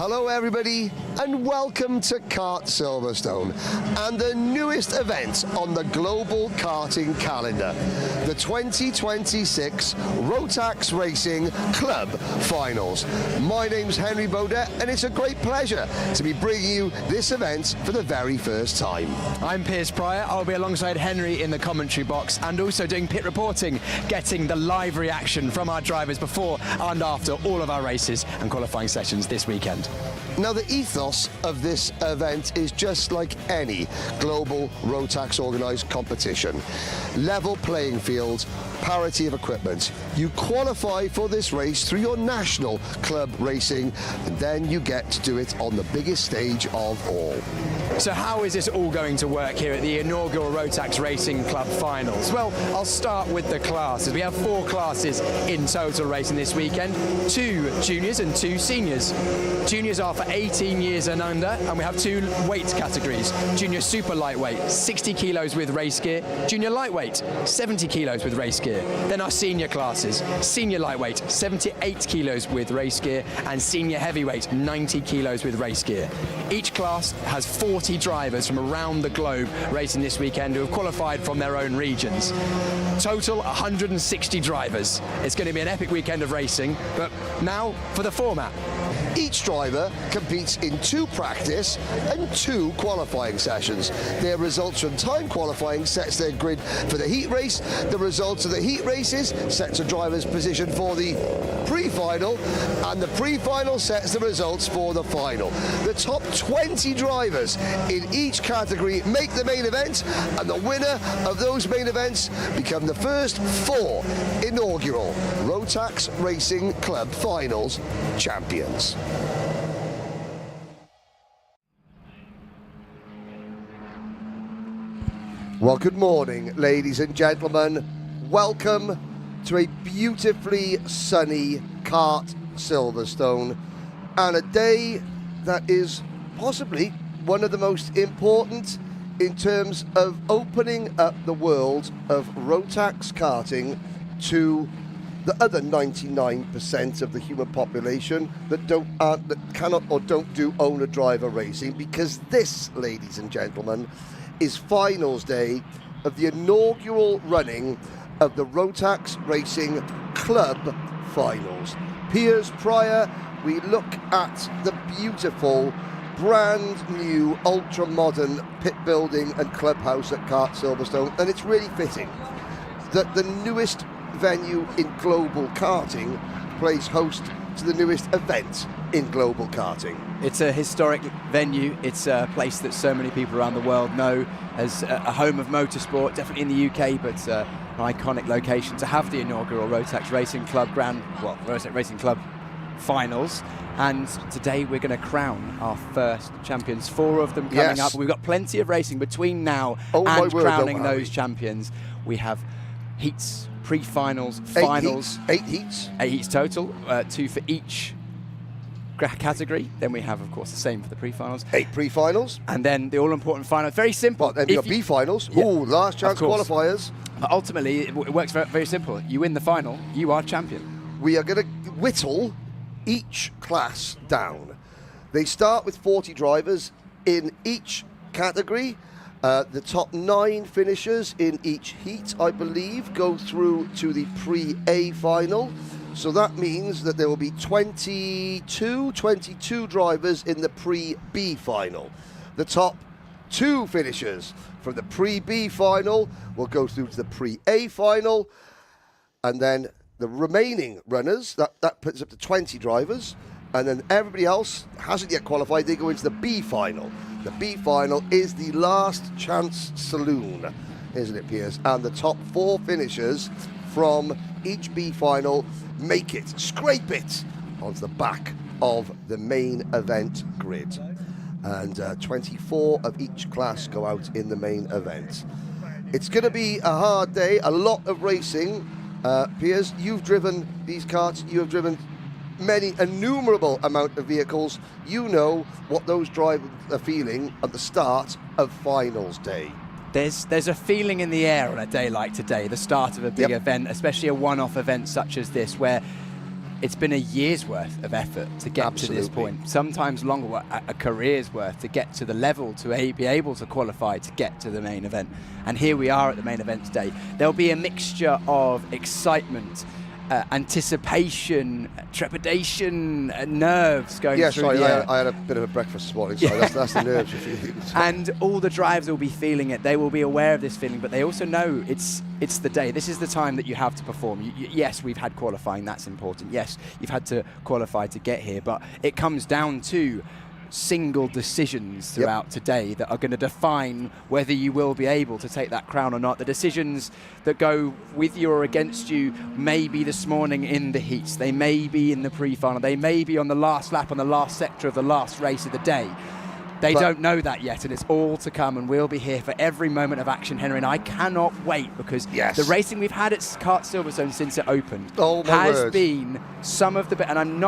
Hello everybody and welcome to Kart Silverstone and the newest event on the global karting calendar, the 2026 Rotax Racing Club Finals. My name's Henry Baudet and it's a great pleasure to be bringing you this event for the very first time. I'm Piers Pryor. I'll be alongside Henry in the commentary box and also doing pit reporting, getting the live reaction from our drivers before and after all of our races and qualifying sessions this weekend. Now, the ethos of this event is just like any global Rotax organised competition. Level playing field, parity of equipment. You qualify for this race through your national club racing, and then you get to do it on the biggest stage of all. So how is this all going to work here at the inaugural Rotax Racing Club Finals? Well, I'll start with the classes. We have 4 classes in total racing this weekend, 2 juniors and 2 seniors. Juniors are for 18 years and under, and we have 2 weight categories. Junior super lightweight, 60 kilos with race gear. Junior lightweight, 70 kilos with race gear. Then our senior classes, senior lightweight, 78 kilos with race gear, and senior heavyweight, 90 kilos with race gear. Each class has 40 drivers from around the globe racing this weekend who have qualified from their own regions. Total 160 drivers. It's going to be an epic weekend of racing, but now for the format. Each driver competes in 2 practice and 2 qualifying sessions. Their results from time qualifying sets their grid for the heat race. The results of the heat races sets a driver's position for the pre-final, and the pre-final sets the results for the final. The top 20 drivers in each category make the main event, and the winner of those main events become the first 4 inaugural Rotax Racing Club Finals champions. Well, good morning, ladies and gentlemen. Welcome to a beautifully sunny Kart Silverstone, and a day that is possibly one of the most important in terms of opening up the world of Rotax karting to the other 99% of the human population that cannot or don't do owner-driver racing, because this, ladies and gentlemen, is finals day of the inaugural running of the Rotax Racing Club Finals. Piers Pryor, we look at the beautiful, brand new, ultra-modern pit building and clubhouse at Kart Silverstone, and it's really fitting that the newest venue in global karting plays host to the newest event in global karting. It's a historic venue. It's a place that so many people around the world know as a home of motorsport, definitely in the UK, but an iconic location to have the inaugural Rotax Racing Club Rotax Racing Club Finals. And today we're going to crown our first champions, 4 of them coming up. We've got plenty of racing between now and crowning those champions. We have heats, pre-finals, finals. 8 heats. 8 heats total, 2 for each category. Then we have, of course, the same for the pre-finals. 8 pre-finals. And then the all-important final. Very simple. Then you've got B-finals. Yeah, last chance qualifiers. But ultimately, it works very, very simple. You win the final, you are champion. We are going to whittle each class down. They start with 40 drivers in each category. The top 9 finishers in each heat, I believe, go through to the pre-A final. So that means that there will be 22 drivers in the pre-B final. The top 2 finishers from the pre-B final will go through to the pre-A final. And then the remaining runners, that puts up to 20 drivers. And then everybody else hasn't yet qualified, they go into the B final. The B final is the last chance saloon, isn't it, Piers? And the top 4 finishers from each B final make it, scrape it onto the back of the main event grid. And 24 of each class go out in the main event. It's going to be a hard day, a lot of racing. Piers, you've driven these karts, you have driven many, innumerable amount of vehicles. You know what those drivers are feeling at the start of finals day. There's a feeling in the air on a day like today, the start of a big event, especially a one-off event such as this, where it's been a year's worth of effort to get to this point. Sometimes longer, a career's worth to get to the level to be able to qualify to get to the main event. And here we are at the main event today. There'll be a mixture of excitement, anticipation, trepidation, nerves going through the air. I had a bit of a breakfast this morning, so that's the nerves you're feeling. And all the drivers will be feeling it. They will be aware of this feeling, but they also know it's the day. This is the time that you have to perform. Yes, we've had qualifying, that's important. Yes, you've had to qualify to get here, but it comes down to single decisions throughout today that are going to define whether you will be able to take that crown or not. The decisions that go with you or against you may be this morning in the heats, they may be in the pre-final, they may be on the last lap on the last sector of the last race of the day. They don't know that yet, and it's all to come, and we'll be here for every moment of action, Henry, and I cannot wait, because the racing we've had at Kart Silverstone since it opened has been some of the best. And I'm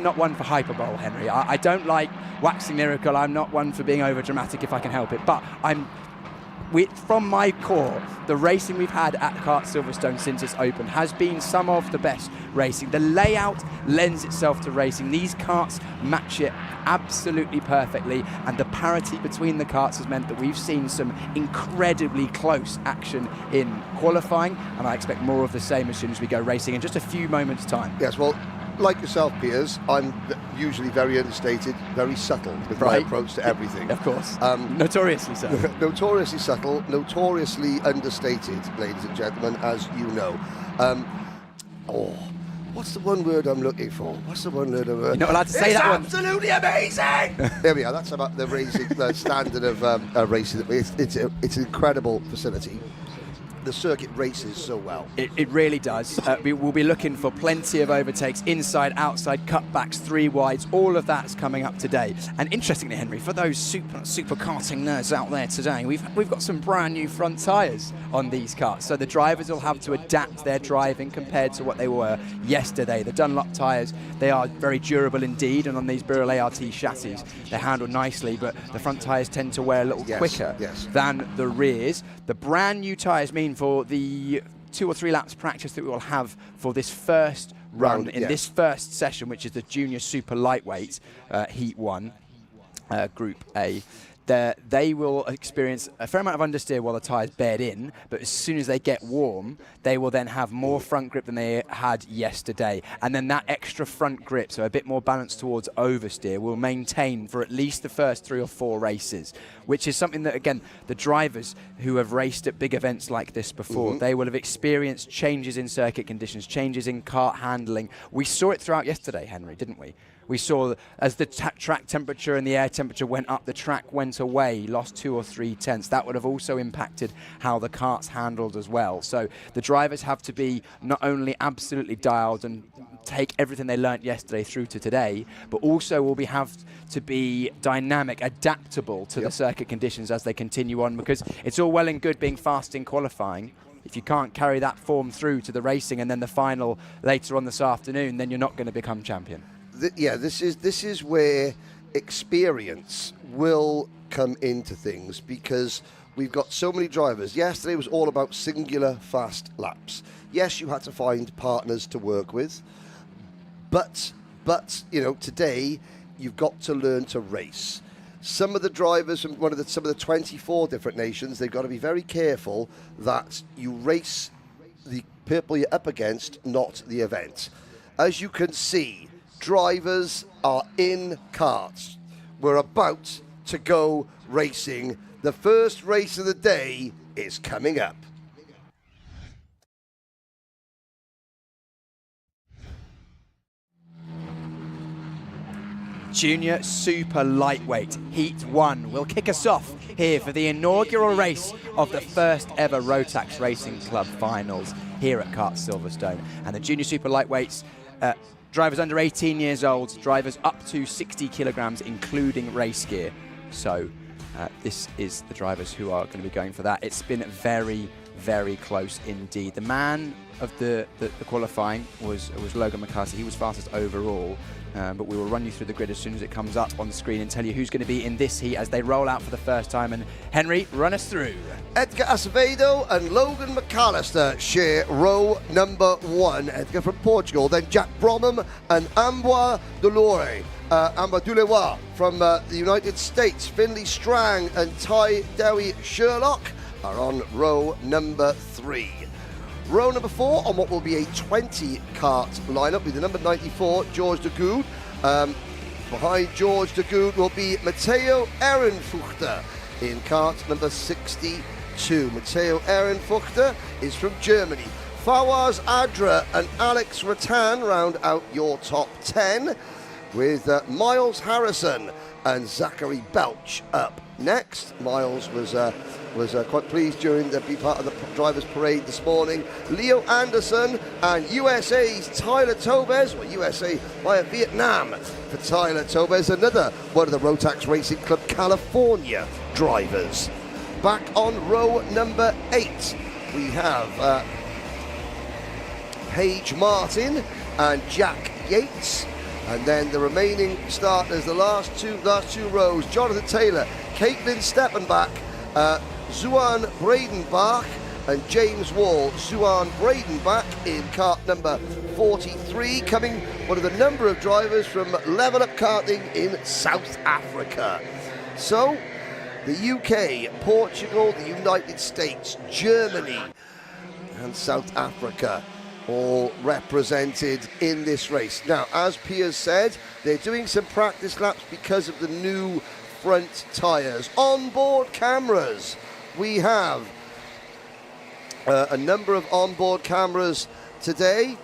not one for hyperbole, Henry. I don't like waxing lyrical. I'm not one for being over dramatic if I can help it, but from my core, the racing we've had at Kart Silverstone since it's opened has been some of the best racing. The layout lends itself to racing. These karts match it absolutely perfectly, and the parity between the karts has meant that we've seen some incredibly close action in qualifying, and I expect more of the same as soon as we go racing in just a few moments' time. Yes, well, like yourself, Piers, I'm usually very understated, very subtle with my approach to everything. Of course. Notoriously so. Notoriously subtle, notoriously understated, ladies and gentlemen, as you know. What's the one word I'm looking for? What's the one word? You're not allowed to say that one. It's absolutely amazing! There we are. That's about the racing, the standard of racing. It's an incredible facility. The circuit races so well. It really does. We'll be looking for plenty of overtakes, inside, outside, cutbacks, three wides. All of that's coming up today. And interestingly, Henry, for those super karting nerds out there today, we've got some brand new front tyres on these karts. So the drivers will have to adapt their driving compared to what they were yesterday. The Dunlop tyres, they are very durable indeed, and on these Burrell ART chassis, they handle nicely, but the front tyres tend to wear a little quicker than the rears. The brand new tyres mean for the 2 or 3 laps practice that we will have for this first run in this first session, which is the Junior Super Lightweight Heat 1, Group A. They will experience a fair amount of understeer while the tyres bed in, but as soon as they get warm, they will then have more front grip than they had yesterday. And then that extra front grip, so a bit more balance towards oversteer, will maintain for at least the first 3 or 4 races, which is something that, again, the drivers who have raced at big events like this before, they will have experienced changes in circuit conditions, changes in kart handling. We saw it throughout yesterday, Henry, didn't we? We saw as the track temperature and the air temperature went up, the track went away, lost 2 or 3 tenths. That would have also impacted how the karts handled as well. So the drivers have to be not only absolutely dialed and take everything they learnt yesterday through to today, but also will have to be dynamic, adaptable to the circuit conditions as they continue on, because it's all well and good being fast in qualifying. If you can't carry that form through to the racing and then the final later on this afternoon, then you're not going to become champion. This is where experience will come into things, because we've got so many drivers. Yesterday was all about singular fast laps. Yes, you had to find partners to work with, but you know, today you've got to learn to race. Some of the drivers from some of the 24 different nations, they've got to be very careful that you race the people you're up against, not the event. As you can see, drivers are in karts. We're about to go racing. The first race of the day is coming up. Junior Super Lightweight Heat 1 will kick us off here for the inaugural race of the first ever Rotax Racing Club finals here at Kart Silverstone. And the Junior Super Lightweights, drivers under 18 years old, drivers up to 60 kilograms, including race gear. So this is the drivers who are going to be going for that. It's been very, very close indeed. The man of the qualifying was Logan McCarthy. He was fastest overall. but we will run you through the grid as soon as it comes up on the screen and tell you who's going to be in this heat as they roll out for the first time. And Henry, run us through. Edgar Acevedo and Logan McAllister share row number 1. Edgar from Portugal, then Jack Bromham and Ambwa Dulewa from the United States. Finley Strang and Ty Dewi Sherlock are on row number 3. Row number 4 on what will be a 20 kart lineup with the number 94, George de Good. Behind George de Good will be Matteo Ehrenfuchter in kart number 62. Matteo Ehrenfuchter is from Germany. Fawaz Adra and Alex Rattan round out your top 10, with Miles Harrison and Zachary Belch up next. Miles was quite pleased during the be part of the drivers' parade this morning. Leo Anderson and USA's Tyler Tobes, or USA via Vietnam for Tyler Tobes, another one of the Rotax Racing Club California drivers. Back on row number 8, we have Paige Martin and Jack Yates. And then the remaining starters, the last two rows, Jonathan Taylor, Caitlin Steppenbach, Zuan Bradenbach and James Wall. Zuan Bradenbach in kart number 43, coming one of the number of drivers from Level Up Karting in South Africa. So, the UK, Portugal, the United States, Germany and South Africa all represented in this race. Now, as Piers said, they're doing some practice laps because of the new front tyres. On-board cameras. We have a number of on-board cameras today.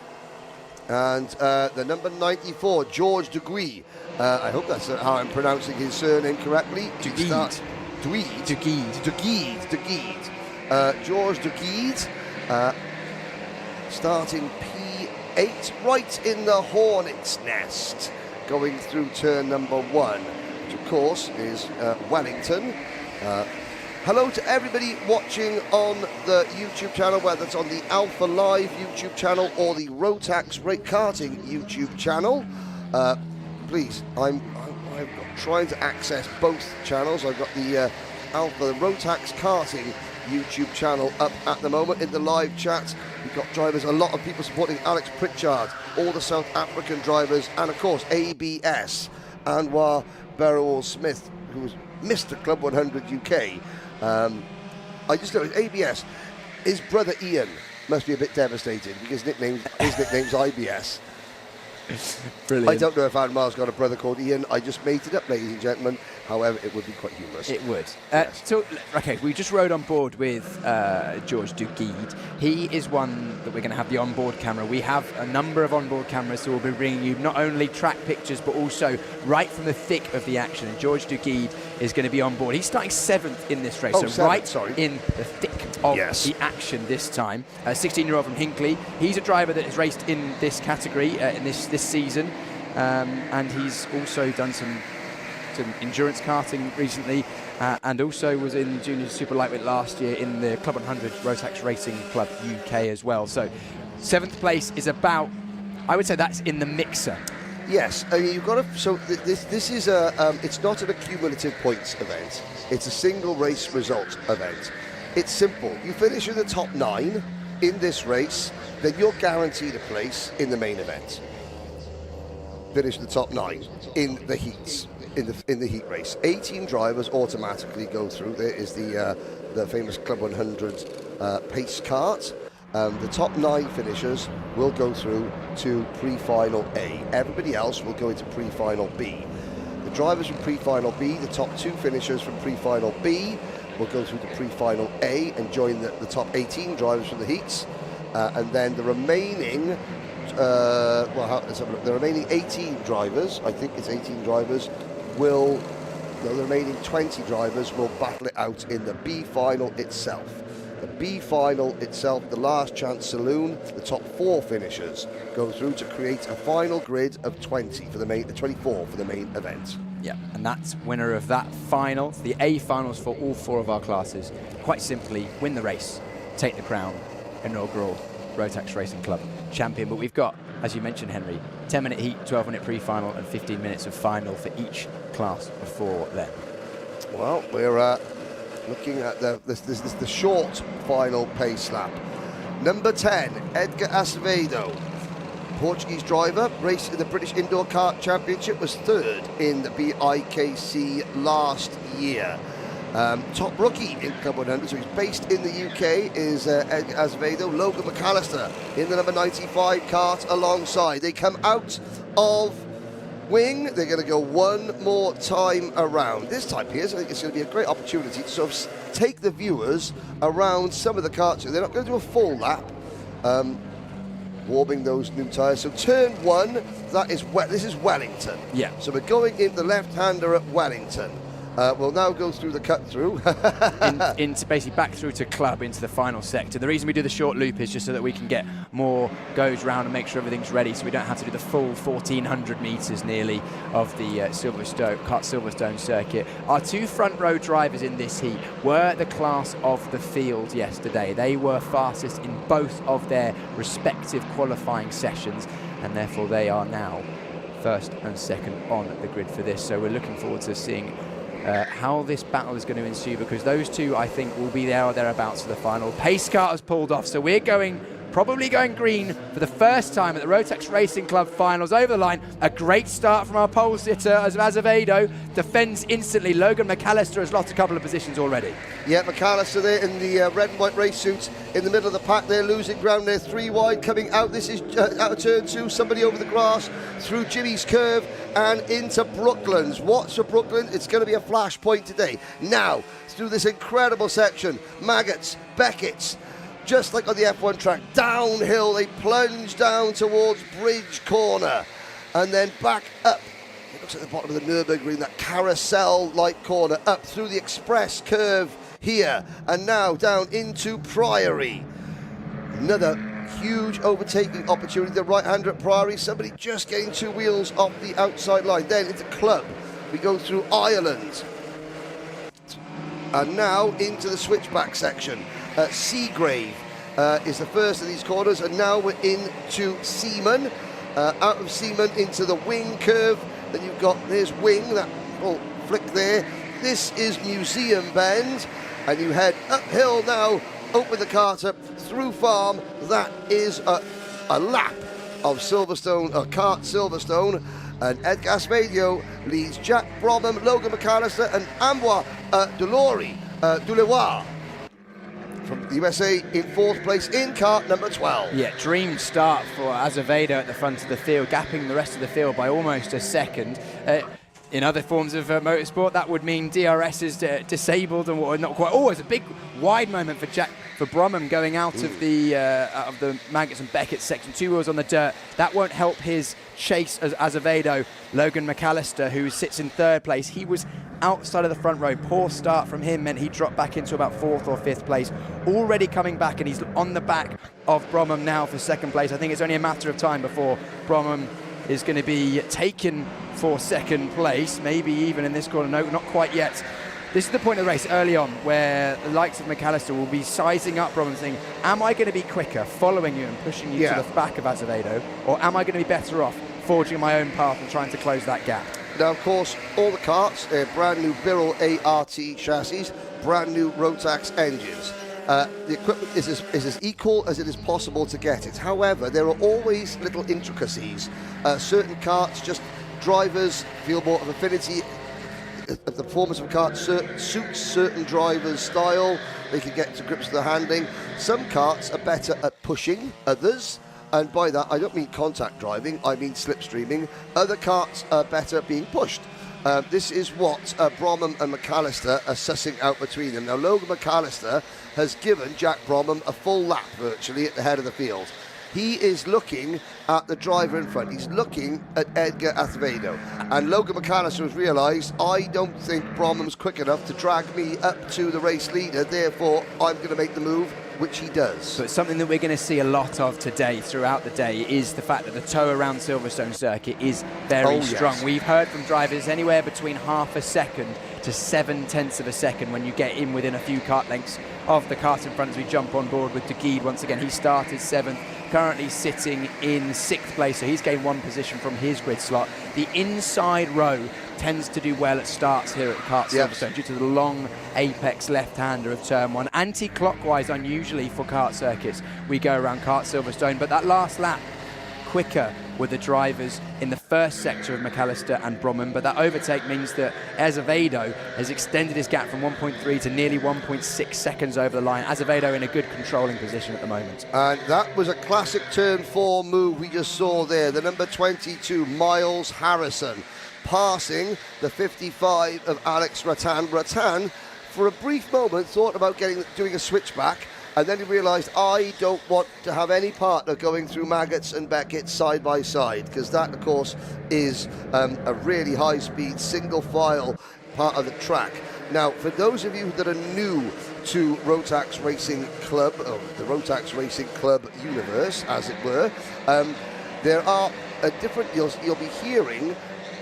And the number 94, George de Guy. I hope that's how I'm pronouncing his surname correctly. De Guide. George de Guide. Starting P8, right in the hornet's nest, going through turn number 1, which of course is Wellington. Hello to everybody watching on the YouTube channel, whether it's on the Alpha Live YouTube channel or the Rotax Karting YouTube channel. Please, I'm trying to access both channels. I've got the Alpha, the Rotax Karting YouTube channel up at the moment in the live chat. We've got drivers, a lot of people supporting Alex Pritchard, all the South African drivers, and of course ABS, Anwar Beryl Smith, who was Mr. Club 100 UK. I just noticed ABS, his brother Ian must be a bit devastated because his nickname's IBS. Brilliant. I don't know if Anwar's got a brother called Ian. I just made it up, ladies and gentlemen. However, it would be quite humorous. It would. Yes. So, okay, we just rode on board with George de Guide. He is one that we're going to have the onboard camera. We have a number of onboard cameras, so we'll be bringing you not only track pictures, but also right from the thick of the action. And George de Guide is going to be on board. He's starting 7th in this race, in the thick of the action this time. 16-year-old from Hinckley. He's a driver that has raced in this category in this season, and he's also done some endurance karting recently, and also was in Junior Super Lightweight last year in the Club 100 Rotax Racing Club UK as well. So 7th place is about, I would say that's in the mixer. Yes, I mean, you've got to. So this is a. It's not an accumulative points event. It's a single race result event. It's simple. You finish in the top 9 in this race, then you're guaranteed a place in the main event. Finish the top 9 in the heats. In the heat race, 18 drivers automatically go through. There is the famous Club 100 pace kart. The top 9 finishers will go through to pre-final A. Everybody else will go into pre-final B. The drivers from pre-final B, the top 2 finishers from pre-final B, will go through to pre-final A and join the top 18 drivers from the heats. And then the remaining, the remaining 18 drivers, I think it's 18 drivers, the remaining 20 drivers will battle it out in the B final itself. The B final itself, the last chance saloon, the top 4 finishers go through to create a final grid of 24 for the main event. Yeah, and that's winner of that final, the A finals for all 4 of our classes. Quite simply, win the race, take the crown, inaugural Rotax Racing Club champion. But we've got, as you mentioned, Henry, 10-minute heat, 12-minute pre-final, and 15 minutes of final for each class before then. Well, we're looking at the short final pace lap. Number 10, Edgar Acevedo, Portuguese driver, raced in the British Indoor Kart Championship, was third in the BIKC last year. Top rookie in Club 100, so he's based in the UK, is Edgar Acevedo. Logan McAllister in the number 95 kart alongside. They come out of wing, they're going to go one more time around. This time, Piers, I think it's going to be a great opportunity to sort of take the viewers around some of the karts. They're not going to do a full lap, warming those new tyres. So turn one, this is Wellington. Yeah. So we're going in the left-hander at Wellington. We'll now go through the cut-through. into basically back through to club into the final sector. The reason we do the short loop is just so that we can get more goes round and make sure everything's ready, so we don't have to do the full 1,400 metres nearly of the Silverstone circuit. Our two front row drivers in this heat were the class of the field yesterday. They were fastest in both of their respective qualifying sessions, and therefore they are now first and second on the grid for this. So we're looking forward to seeing how this battle is going to ensue, because those two, I think, will be there or thereabouts for the final. Pace car has pulled off, so we're probably going green for the first time at the Rotax Racing Club finals. Over the line, a great start from our pole sitter as Acevedo defends instantly. Logan McAllister has lost a couple of positions already. Yeah, McAllister there in the red and white race suits in the middle of the pack. They're losing ground. They're 3 wide coming out. This is out of turn 2. Somebody over the grass through Jimmy's curve and into Brooklands. What's for Brooklands? It's going to be a flashpoint today. Now, through this incredible section, Maggots, Beckett's, just like on the F1 track, downhill, they plunge down towards Bridge Corner and then back up. It looks like the bottom of the Nürburgring, that carousel-like corner, up through the express curve here, and now down into Priory. Another huge overtaking opportunity, the right-hander at Priory, somebody just getting 2 wheels off the outside line. Then into Club, we go through Ireland, and now into the switchback section. Seagrave is the first of these corners, and now we're into Seaman. Out of Seaman into the wing curve. Then you've got, there's wing, that little flick there. This is Museum Bend, and you head uphill now, open the kart up through Farm. That is a lap of Silverstone, kart Silverstone, and Edgar Acevedo leads Jack Bromham, Logan McAllister, and Ambroise Dulewa from the USA in 4th place in kart number 12. Yeah, dream start for Acevedo at the front of the field, gapping the rest of the field by almost a second. In other forms of motorsport, that would mean DRS is disabled and not quite. Oh, it's a big wide moment for Bromham going out of the Maggots and Beckett section. 2 wheels on the dirt. That won't help his chase as Acevedo. Logan McAllister, who sits in 3rd place, he was outside of the front row. Poor start from him meant he dropped back into about 4th or 5th place. Already coming back, and he's on the back of Bromham now for 2nd place. I think it's only a matter of time before Bromham is going to be taken for 2nd place, maybe even in this corner. No, not quite yet. This is the point of the race early on where the likes of McAllister will be sizing up Bromham, saying, am I going to be quicker following you and pushing you to the back of Acevedo, or am I going to be better off forging my own path and trying to close that gap? Now, of course, all the karts, brand new Birrell ART chassis, brand new Rotax engines. The equipment is as equal as it is possible to get it. However, there are always little intricacies. Certain karts, just drivers feel more of affinity. The performance of a kart suits certain drivers' style. They can get to grips with the handling. Some karts are better at pushing others. And by that, I don't mean contact driving, I mean slipstreaming. Other karts are better at being pushed. This is what Bromham and McAllister are sussing out between them. Now, Logan McAllister has given Jack Bromham a full lap virtually at the head of the field. He is looking at the driver in front. He's looking at Edgar Acevedo. And Logan McAllister has realised, I don't think Bromham's quick enough to drag me up to the race leader. Therefore, I'm going to make the move which he does. But something that we're going to see a lot of today, throughout the day, is the fact that the tow around Silverstone circuit is very strong. Yes. We've heard from drivers anywhere between half a second to 7/10 of a second when you get in within a few kart lengths of the kart in front. As we jump on board with De Guide once again, he started 7th, currently sitting in 6th place, so he's gained 1 position from his grid slot. The inside row tends to do well at starts here at Kart Silverstone due to the long apex left-hander of turn 1. Anti-clockwise, unusually for kart circuits, we go around Kart Silverstone, but that last lap, quicker with the drivers in the first sector of McAllister and Bromman, but that overtake means that Azevedo has extended his gap from 1.3 to nearly 1.6 seconds over the line. Azevedo in a good controlling position at the moment. And that was a classic turn 4 move we just saw there. The number 22, Miles Harrison, passing the 55 of Alex Rattan. Rattan, for a brief moment, thought about doing a switchback, and then he realised, I don't want to have any partner going through Maggots and Beckett side by side, because that, of course, is a really high-speed, single-file part of the track. Now, for those of you that are new to Rotax Racing Club, or the Rotax Racing Club universe, as it were, there are you'll be hearing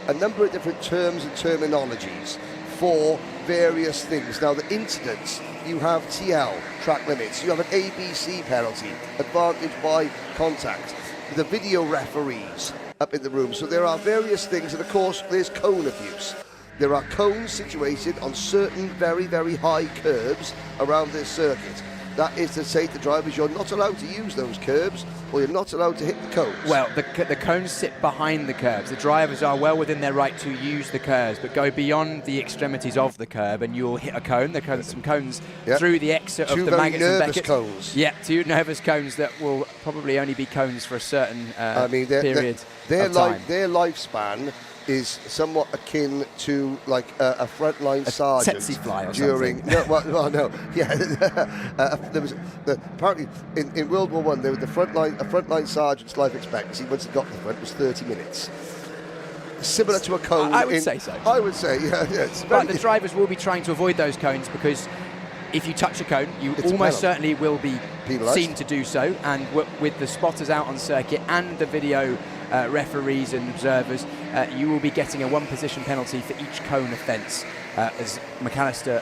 a number of different terms and terminologies for various things. Now, the incidents, you have TL, track limits, you have an ABC penalty, advantage by contact, the video referees up in the room. So there are various things, and of course, there's cone abuse. There are cones situated on certain very, very high curbs around this circuit. That is to say to drivers, you're not allowed to use those curbs, or you're not allowed to hit the cones. Well, the cones sit behind the curbs. The drivers are well within their right to use the curbs, but go beyond the extremities of the curb and you'll hit a cone. There's some cones through the exit of the Maggots and Beckett. Cones. Yeah, 2 nervous cones that will probably only be cones for a certain period of time. Their lifespan is somewhat akin to like a frontline sergeant tsetse fly or during something. no, there was apparently in World War I, there was a frontline sergeant's life expectancy once he got to the front was 30 minutes. Similar to a cone. I would say so. I would say, yeah. But the drivers will be trying to avoid those cones, because if you touch a cone, you almost certainly will be penalised. Seen to do so. And with the spotters out on circuit and the video referees and observers, you will be getting a 1 position penalty for each cone offence. As McAllister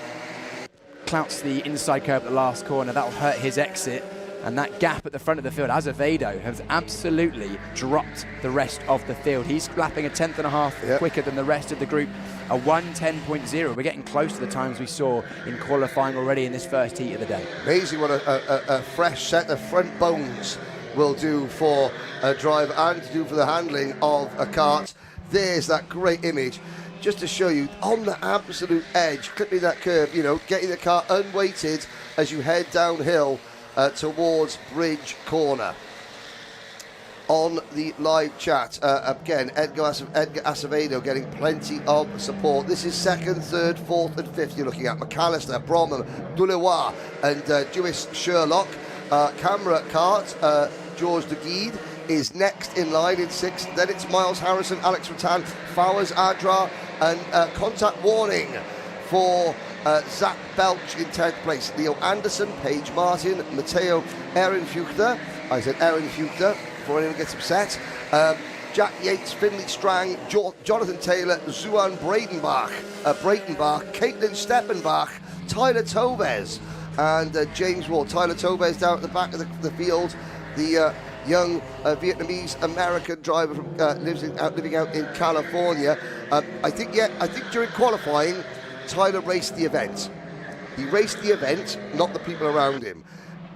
clouts the inside curb at the last corner, that will hurt his exit. And that gap at the front of the field, Azevedo has absolutely dropped the rest of the field. He's lapping a 10th and a half quicker than the rest of the group, a 1:10.0. We're getting close to the times we saw in qualifying already in this first heat of the day. Amazing what a fresh set of front bones will do for a driver and to do for the handling of a kart. There's that great image, just to show you on the absolute edge, clipping that curve, getting the car unweighted as you head downhill towards Bridge Corner. On the live chat, again, Edgar Acevedo getting plenty of support. This is 2nd, 3rd, 4th and 5th you're looking at. McAllister, Bromham, Dulewa and Jewis Sherlock. Camera Kart, George De Guide is next in line in 6th. Then it's Miles Harrison, Alex Rattan, Fowers, Adra, and contact warning for Zach Belch in 10th place. Leo Anderson, Paige Martin, Matteo Ehrenfuchter. I said Ehrenfuchter before anyone gets upset. Jack Yates, Finley Strang, Jonathan Taylor, Zuan Breitenbach, Caitlin Steppenbach, Tyler Toves, and James Ward. Tyler Toves down at the back of the field. The young Vietnamese-American driver from living out in California. I think during qualifying, Tyler raced the event. He raced the event, not the people around him.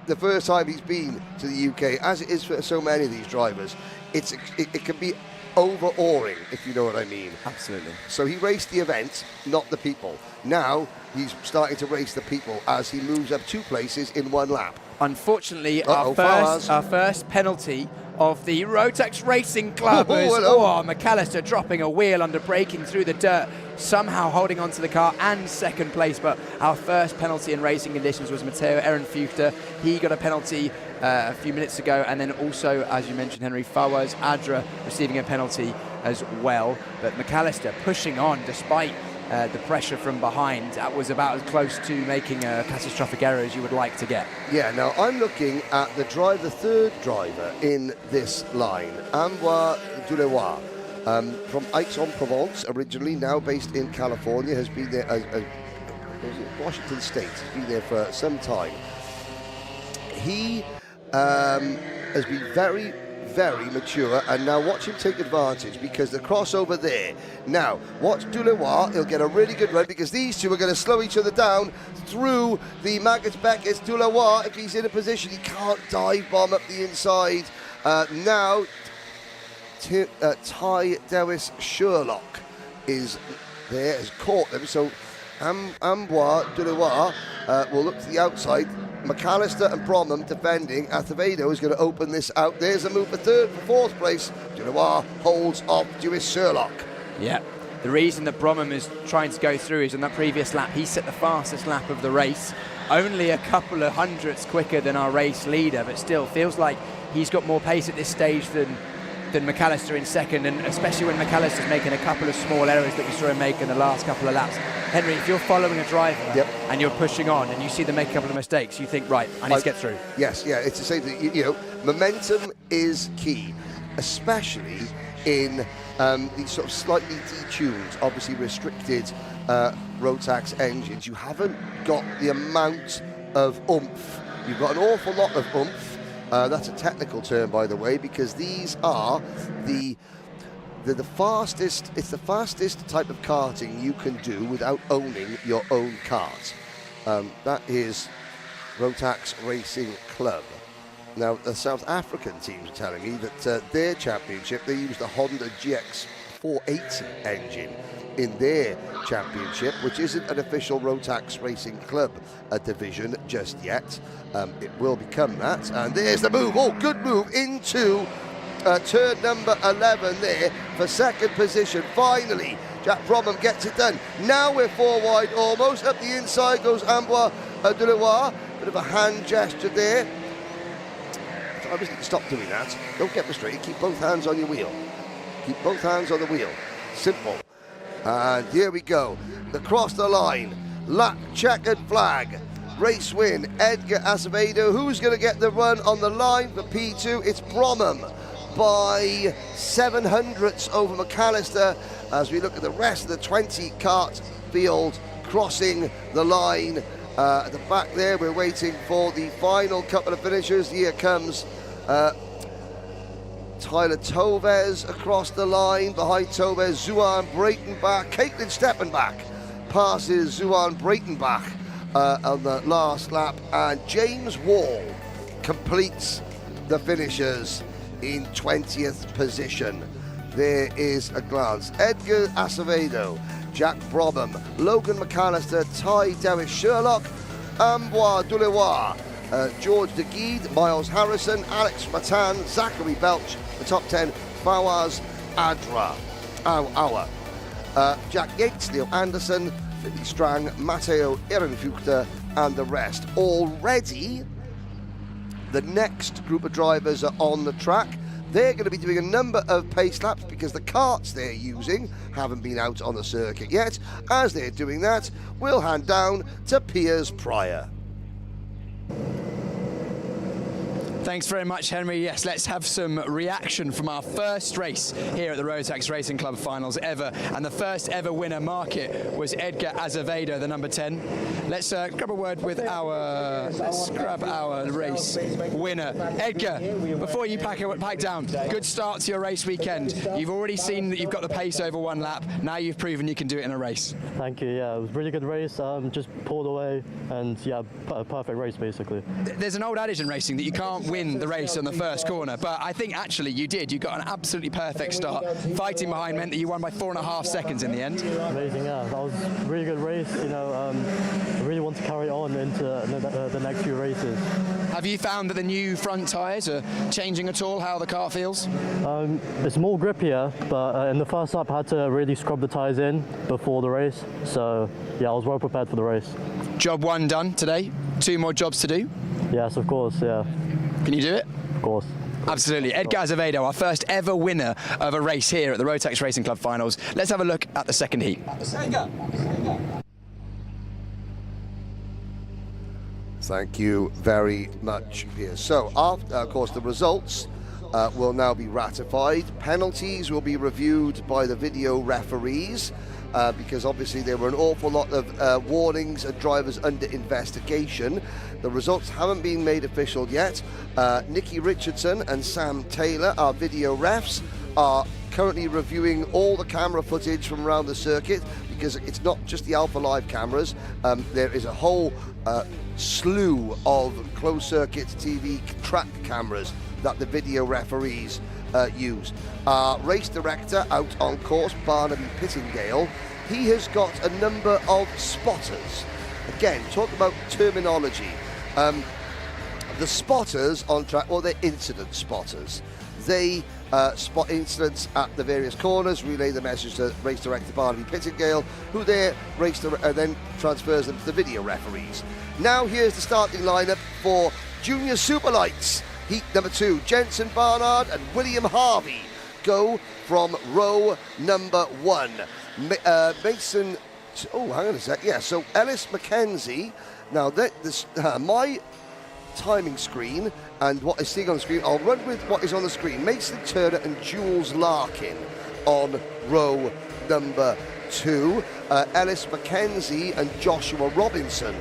The first time he's been to the UK, as it is for so many of these drivers, it can be overawing, if you know what I mean. Absolutely. So he raced the event, not the people. Now he's starting to race the people as he moves up 2 places in 1 lap. Unfortunately, our first penalty of the Rotax Racing Club is McAllister dropping a wheel under braking through the dirt, somehow holding onto the car and 2nd place. But our first penalty in racing conditions was Matteo Ehrenfuchter. He got a penalty a few minutes ago, and then also, as you mentioned, Henry, Fawaz Adra receiving a penalty as well. But McAllister pushing on despite the pressure from behind, that was about as close to making a catastrophic error as you would like to get. Yeah, now I'm looking at the third driver in this line, Ambroise Duleroy, from Aix-en-Provence originally, now based in California, has been there, Washington State, has been there for some time. He has been very, very mature, and now watch him take advantage because the crossover there. Now, watch Duleroy, he'll get a really good run because these two are going to slow each other down through the Maggots Beckett's. Duleroy, if he's in a position, he can't dive bomb up the inside. Now, Ty Dewis Sherlock is there, has caught them, so Ambroise Duleroy will look to the outside. McAllister and Bromham defending. Acevedo is going to open this out. There's a move for fourth place. Duleroy holds off Dewis Sherlock. Yeah, the reason that Bromham is trying to go through is on that previous lap, he set the fastest lap of the race. Only a couple of hundredths quicker than our race leader, but still feels like he's got more pace at this stage than McAllister in second, and especially when McAllister's making a couple of small errors that we saw him make in the last couple of laps. Henry, if you're following a driver and you're pushing on and you see them make a couple of mistakes, you think, right, I need to get through. Yes, yeah, it's the same thing. You know, momentum is key, especially in these sort of slightly detuned, obviously restricted Rotax engines. You haven't got the amount of oomph. You've got an awful lot of oomph. That's a technical term, by the way, because these are the fastest. It's the fastest type of karting you can do without owning your own kart. That is Rotax Racing Club. Now, the South African teams are telling me that their championship, they used the Honda GX 480 engine in their championship, which isn't an official Rotax Racing Club division just yet. It will become that. And there's the move. Oh, good move into turn number 11 there for second position. Finally, Jack Bromham gets it done. Now we're four wide almost. Up the inside goes Ambroise Duleroy. Bit of a hand gesture there. I just need to stop doing that. Don't get frustrated. Keep both hands on your wheel. Keep both hands on the wheel. Simple. And here we go. Across the line. Lap checkered flag. Race win. Edgar Acevedo. Who's going to get the run on the line for P2? It's Bromham by 700ths over McAllister. As we look at the rest of the 20 kart field crossing the line. At the back there, we're waiting for the final couple of finishers. Here comes Tyler Toves across the line. Behind Toves, Zuan Breitenbach. Caitlin Steppenbach passes Zuan Breitenbach on the last lap. And James Wall completes the finishers in 20th position. There is a glance. Edgar Acevedo, Jack Bromham, Logan McAllister, Ty Dewis Sherlock, Ambroise Duleroy, George De Guide, Miles Harrison, Alex Matan, Zachary Belch, the top 10, Fawaz Awa, Jack Yates, Leo Anderson, Finley Strang, Matteo Ehrenfuchter, and the rest. Already, the next group of drivers are on the track. They're going to be doing a number of pace laps because the karts they're using haven't been out on the circuit yet. As they're doing that, we'll hand down to Piers Pryor. Thanks very much, Henry. Yes, let's have some reaction from our first race here at the Rotax Racing Club Finals ever. And the first ever winner, mark it, was Edgar Acevedo, the number 10. Let's grab a word with our race winner. Edgar, before you pack down, good start to your race weekend. You've already seen that you've got the pace over one lap. Now you've proven you can do it in a race. Thank you. Yeah, it was a really good race. Just pulled away, and yeah, a perfect race basically. There's an old adage in racing that you can't win the race on the first corner, but I think actually you did. You got an absolutely perfect start. Fighting behind meant that you won by 4.5 seconds in the end. Amazing, yeah. That was a really good race. You know, I really want to carry on into the next few races. Have you found that the new front tyres are changing at all how the car feels? It's more grippier, but in the first lap I had to really scrub the tyres in before the race. So yeah, I was well prepared for the race. Job 1 done today. 2 more jobs to do. Yes, of course, yeah. Can you do it? Of course. Absolutely. Edgar Azevedo, our first ever winner of a race here at the Rotax Racing Club Finals. Let's have a look at the second heat. Thank you very much, Piers. So, after, of course, the results will now be ratified. Penalties will be reviewed by the video referees because obviously there were an awful lot of warnings and drivers under investigation. The results haven't been made official yet. Nicky Richardson and Sam Taylor, our video refs, are currently reviewing all the camera footage from around the circuit because it's not just the Alpha Live cameras. There is a whole slew of closed circuit TV track cameras that the video referees use. Our race director out on course, Barnaby Pittingale, he has got a number of spotters. Again, talk about terminology. The spotters on track, well, they're incident spotters. They spot incidents at the various corners, relay the message to race director Barnaby Pittingale, who then transfers them to the video referees. Now here's the starting lineup for Junior Superlights. Heat number 2, Jensen Barnard and William Harvey go from row number 1. Mason, oh, hang on a sec. Yeah, so Ellis Mackenzie. Now, my timing screen and what is seeing on the screen, I'll run with what is on the screen. Mason Turner and Jules Larkin on row number 2. Ellis Mackenzie and Joshua Robinson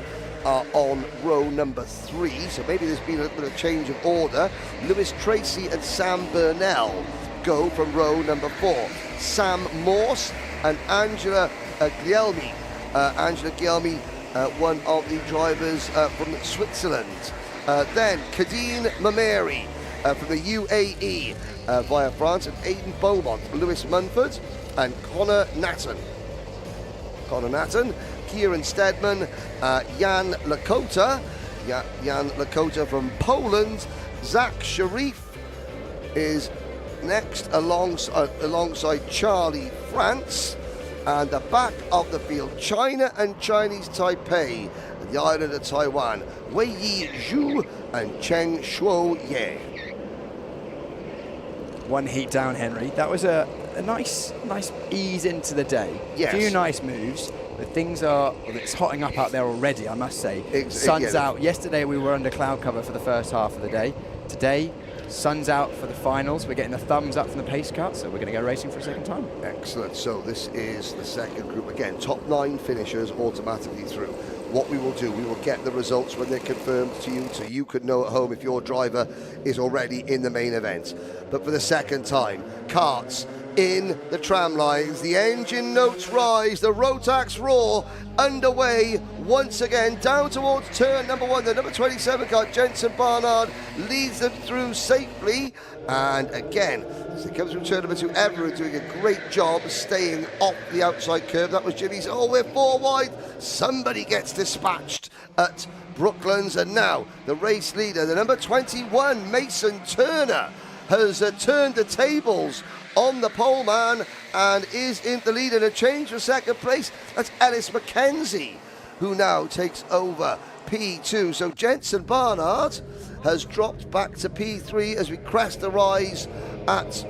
are on row number 3, so maybe there's been a little bit of change of order. Lewis Tracy and Sam Burnell go from row number 4. Sam Morse and Angela Guglielmi. Angela Guglielmi, one of the drivers from Switzerland. Then Kadeen Mameri from the UAE via France, and Aidan Beaumont, Lewis Munford and Connor Nathan. Kieran Stedman, Jan Lakota, Jan Lakota from Poland. Zach Sharif is next alongside Charlie France. And the back of the field, China and Chinese Taipei, the island of Taiwan, Wei Yi Zhu and Cheng Shuo Ye. One heat down, Henry. That was a nice ease into the day. Yes. A few nice moves. But things are, well, it's hotting up out there already, I must say. Sun's out. Yesterday we were under cloud cover for the first half of the day. Today, sun's out for the finals. We're getting a thumbs up from the pace car, so we're going to go racing for a second time. Excellent. So this is the second group. Again, top 9 finishers automatically through. What we will do, we will get the results when they're confirmed to you, so you could know at home if your driver is already in the main event. But for the second time, karts in the tram lines, the engine notes rise, the Rotax roar underway once again down towards turn number 1. The number 27 car, Jensen Barnard, leads them through safely. And again, as it comes from turn number 2, everyone doing a great job staying off the outside curve. That was Jimmy's. Oh, we're 4 wide. Somebody gets dispatched at Brooklands. And now the race leader, the number 21, Mason Turner, has turned the tables on the pole man and is in the lead, and a change for second place. That's Ellis Mackenzie, who now takes over P2. So Jensen Barnard has dropped back to P3 as we crest the rise at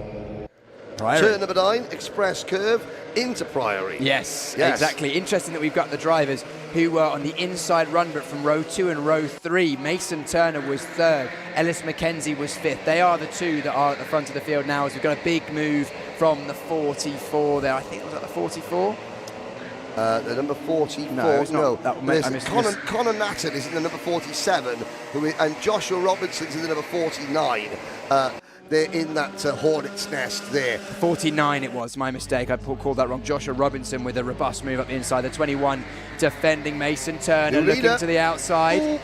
turn number 9, Express Curve into Priory. Yes, exactly. Interesting that we've got the drivers who were on the inside run, but from row 2 and row 3. Mason Turner was 3rd, Ellis Mackenzie was 5th. They are the 2 that are at the front of the field now, as we've got a big move from the 44 there. I think it was at the 44. The number 44, no. Connor Nathan is in the number 47, and Joshua Robinson's in the number 49. They're in that hornet's nest there. 49 it was, my mistake. I called that wrong. Joshua Robinson with a robust move up the inside. The 21 defending Mason Turner, looking to the outside. Ooh,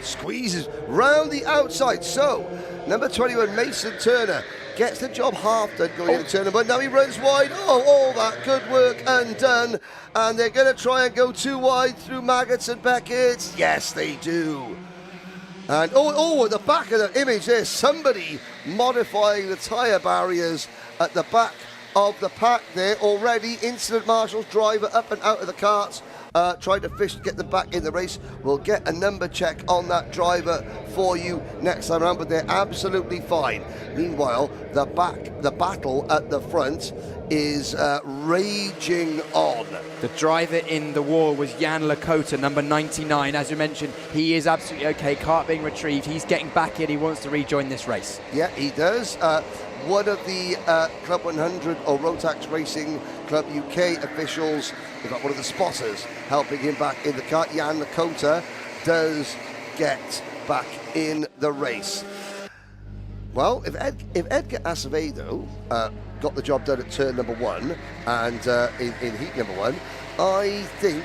squeezes round the outside. So, number 21, Mason Turner, gets the job half done going into turn, but now he runs wide. Oh, all that good work undone. And they're going to try and go 2 wide through Maggots and Beckett. Yes, they do. And at the back of the image there's somebody modifying the tyre barriers at the back of the pack there already. Incident Marshal's driver up and out of the karts, trying to get them back in the race. We'll get a number check on that driver for you next time around, but they're absolutely fine. Meanwhile, the battle at the front is raging on. The driver in the wall was Jan Lakota, number 99. As you mentioned, he is absolutely okay. Kart being retrieved. He's getting back in. He wants to rejoin this race. Yeah, he does. One of the Club 100 or Rotax Racing Club UK officials, in fact, one of the spotters helping him back in the car, Jan Lakota, does get back in the race. Well, if Edgar Acevedo got the job done at turn number 1 and in heat number 1, I think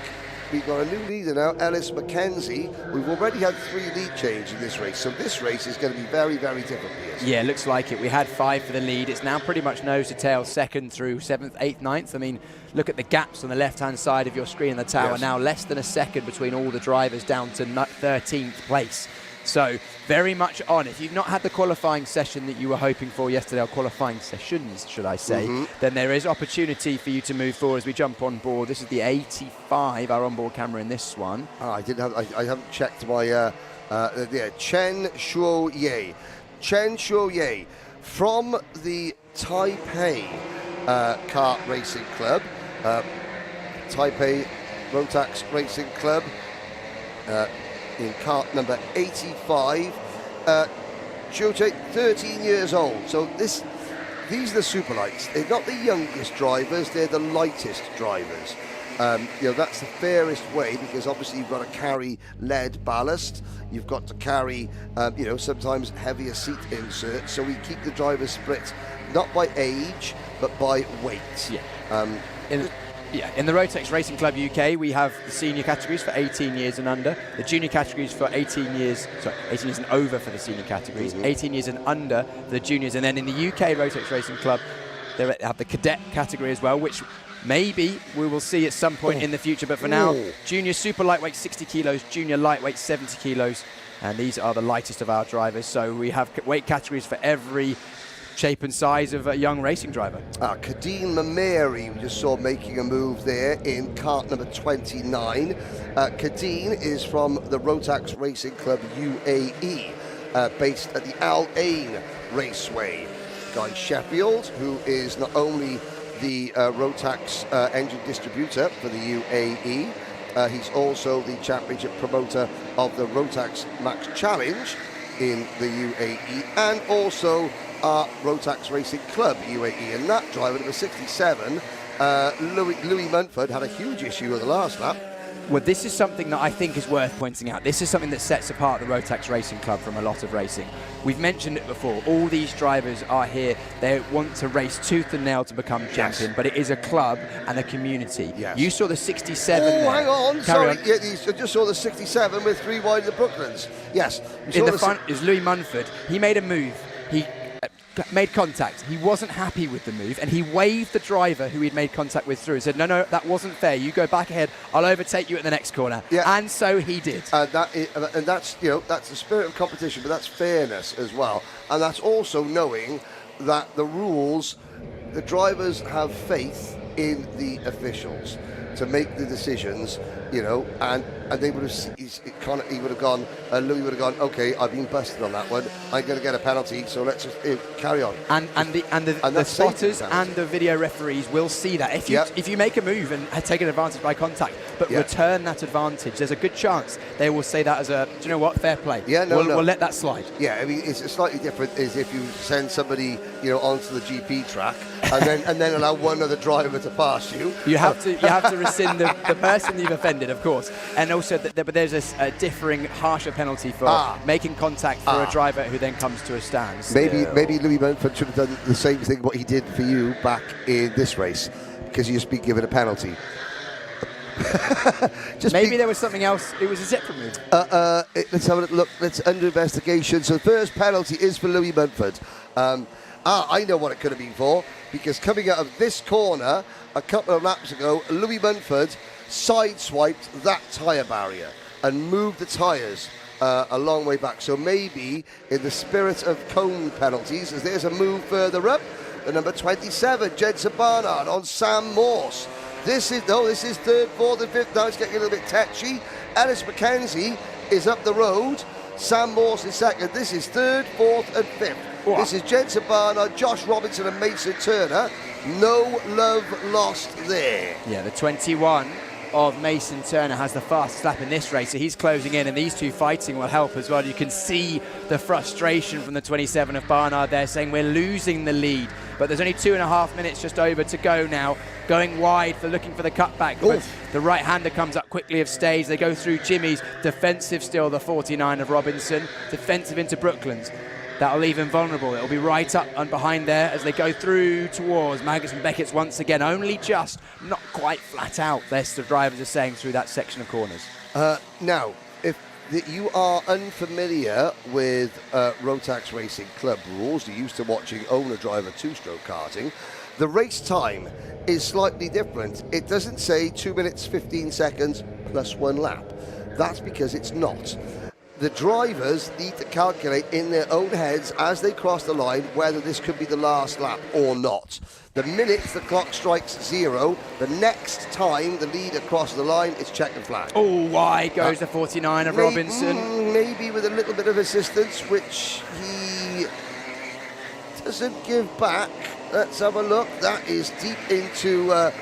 we've got a new leader now, Ellis Mackenzie. We've already had 3 lead change in this race, so this race is going to be very, very different. Yeah, looks like it. We had 5 for the lead. It's now pretty much nose to tail, 2nd through 7th, 8th, 9th. I mean, look at the gaps on the left-hand side of your screen in the tower. Yes. Now less than a second between all the drivers down to 13th place. So very much on. If you've not had the qualifying session that you were hoping for yesterday, or qualifying sessions, should I say, then there is opportunity for you to move forward as we jump on board. This is the 85, our onboard camera in this one. I haven't checked my Chen Shuo-Ye. Chen Shuo-Ye from the Taipei Kart Racing Club, Taipei Rotax Racing Club, in kart number 85. Chote, 13 years old. So these are the super lights. They're not the youngest drivers, they're the lightest drivers. That's the fairest way, because obviously you've got to carry lead ballast, you've got to carry, sometimes heavier seat inserts. So we keep the drivers split not by age, but by weight. In the Rotax Racing Club UK, we have the senior categories for 18 years and under, the junior categories for 18 years and over for the senior categories, 18 years and under for the juniors, and then in the UK Rotax Racing Club, they have the cadet category as well, which maybe we will see at some point in the future, but for now, junior super lightweight 60 kilos, junior lightweight 70 kilos, and these are the lightest of our drivers. So we have weight categories for every shape and size of a young racing driver. Kadeen Mameri, we just saw making a move there in kart number 29. Kadeen is from the Rotax Racing Club UAE, based at the Al Ain Raceway. Guy Sheffield, who is not only the Rotax engine distributor for the UAE, he's also the championship promoter of the Rotax Max Challenge in the UAE, and also our Rotax Racing Club UAE. And that driver, number 67, Louis Munford, had a huge issue with the last lap. Well, this is something that I think is worth pointing out. This is something that sets apart the Rotax Racing Club from a lot of racing. We've mentioned it before. All these drivers are here. They want to race tooth and nail to become champion, but it is a club and a community. Yes. You saw the 67 Oh, there. hang on. Carry Sorry. on. Yeah, I just saw the 67 with 3 wide of the Brooklands. Yes. In the front is Louis Munford. He made a move. He made contact. He wasn't happy with the move, and he waved the driver who he'd made contact with through and said, no, that wasn't fair. You go back ahead. I'll overtake you at the next corner. Yeah. And so he did. That's the spirit of competition, but that's fairness as well. And that's also knowing that the rules, the drivers have faith in the officials to make the decisions, and they would have, he would have gone, Louis would have gone, okay, I've been busted on that one, I'm going to get a penalty, so let's just carry on. And the spotters and the video referees will see that. If you make a move and take an advantage by contact, but return that advantage, there's a good chance they will say that as a, do you know what, fair play. Yeah, we'll let that slide. Yeah, I mean, it's slightly different is if you send somebody, onto the GP track and then allow one other driver to pass you. You have to rescind the person you've offended, of course, and also but there's a differing, harsher penalty for making contact for a driver who then comes to a stand. Maybe Louis Munford should have done the same thing what he did for you back in this race, because you just been given a penalty. Maybe there was something else. It was a separate move. Let's have a look. Let's under investigation. So the first penalty is for Louis Munford. I know what it could have been for, because coming out of this corner a couple of laps ago, Louis Munford sideswiped that tyre barrier and moved the tyres a long way back. So maybe in the spirit of cone penalties, as there's a move further up, the number 27, Jensen Barnard on Sam Morse. This is third, fourth and fifth. Now it's getting a little bit tetchy. Ellis Mackenzie is up the road. Sam Morse in second. This is third, fourth, and fifth. Wow. This is Jensen Barnard, Josh Robinson, and Mason Turner. No love lost there. Yeah, the 21 of Mason Turner has the fastest lap in this race, so he's closing in, and these two fighting will help as well. You can see the frustration from the 27 of Barnard there, saying we're losing the lead, but there's only 2.5 minutes just over to go now, going wide for looking for the cutback, but the right-hander comes up quickly of stage. They go through Jimmy's, defensive still, the 49 of Robinson, defensive into Brooklands. That'll leave him vulnerable. It'll be right up and behind there as they go through towards Magnus and Beckett's once again. Only just, not quite flat out, the drivers are saying, through that section of corners. Now, if you are unfamiliar with Rotax Racing Club rules, you're used to watching owner-driver two-stroke karting, the race time is slightly different. It doesn't say 2 minutes, 15 seconds plus 1 lap. That's because it's not. The drivers need to calculate in their own heads as they cross the line whether this could be the last lap or not. The minute the clock strikes 0, the next time the leader crosses the line, it's checkered flag. Oh, wide goes the 49 of Robinson. Maybe with a little bit of assistance, which he doesn't give back. Let's have a look. That is deep into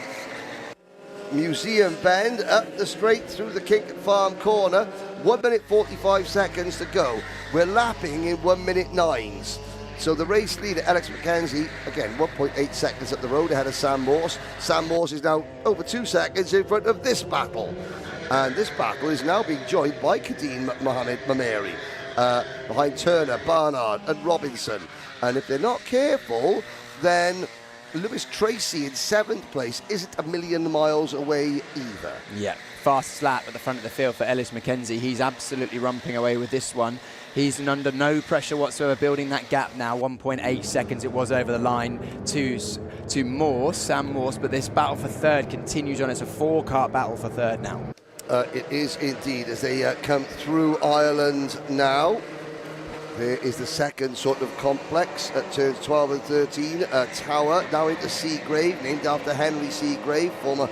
Museum Bend, up the straight through the Kinkton Farm corner. 1 minute 45 seconds to go. We're lapping in 1 minute 9s. So the race leader, Alex McKenzie, again, 1.8 seconds up the road ahead of Sam Morse. Sam Morse is now over 2 seconds in front of this battle. And this battle is now being joined by Kadeem Mohamed Mameri, behind Turner, Barnard and Robinson. And if they're not careful, then Lewis Tracy in 7th place isn't a million miles away either. Yeah, fastest lap at the front of the field for Ellis McKenzie. He's absolutely romping away with this one. He's under no pressure whatsoever, building that gap now. 1.8 seconds it was over the line to Morse, Sam Morse, but this battle for third continues on. It's a 4-car battle for third now. It is indeed, as they come through Ireland now. There is the second sort of complex at turns 12 and 13. Tower now into Seagrave, named after Henry Seagrave, former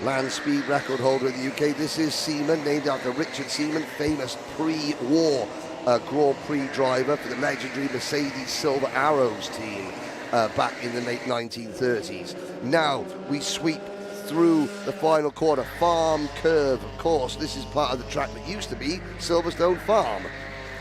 land speed record holder in the UK. This is Seaman, named after Richard Seaman, famous pre-war Grand Prix driver for the legendary Mercedes Silver Arrows team back in the late 1930s. Now we sweep through the final quarter. Farm Curve, of course. This is part of the track that used to be Silverstone Farm.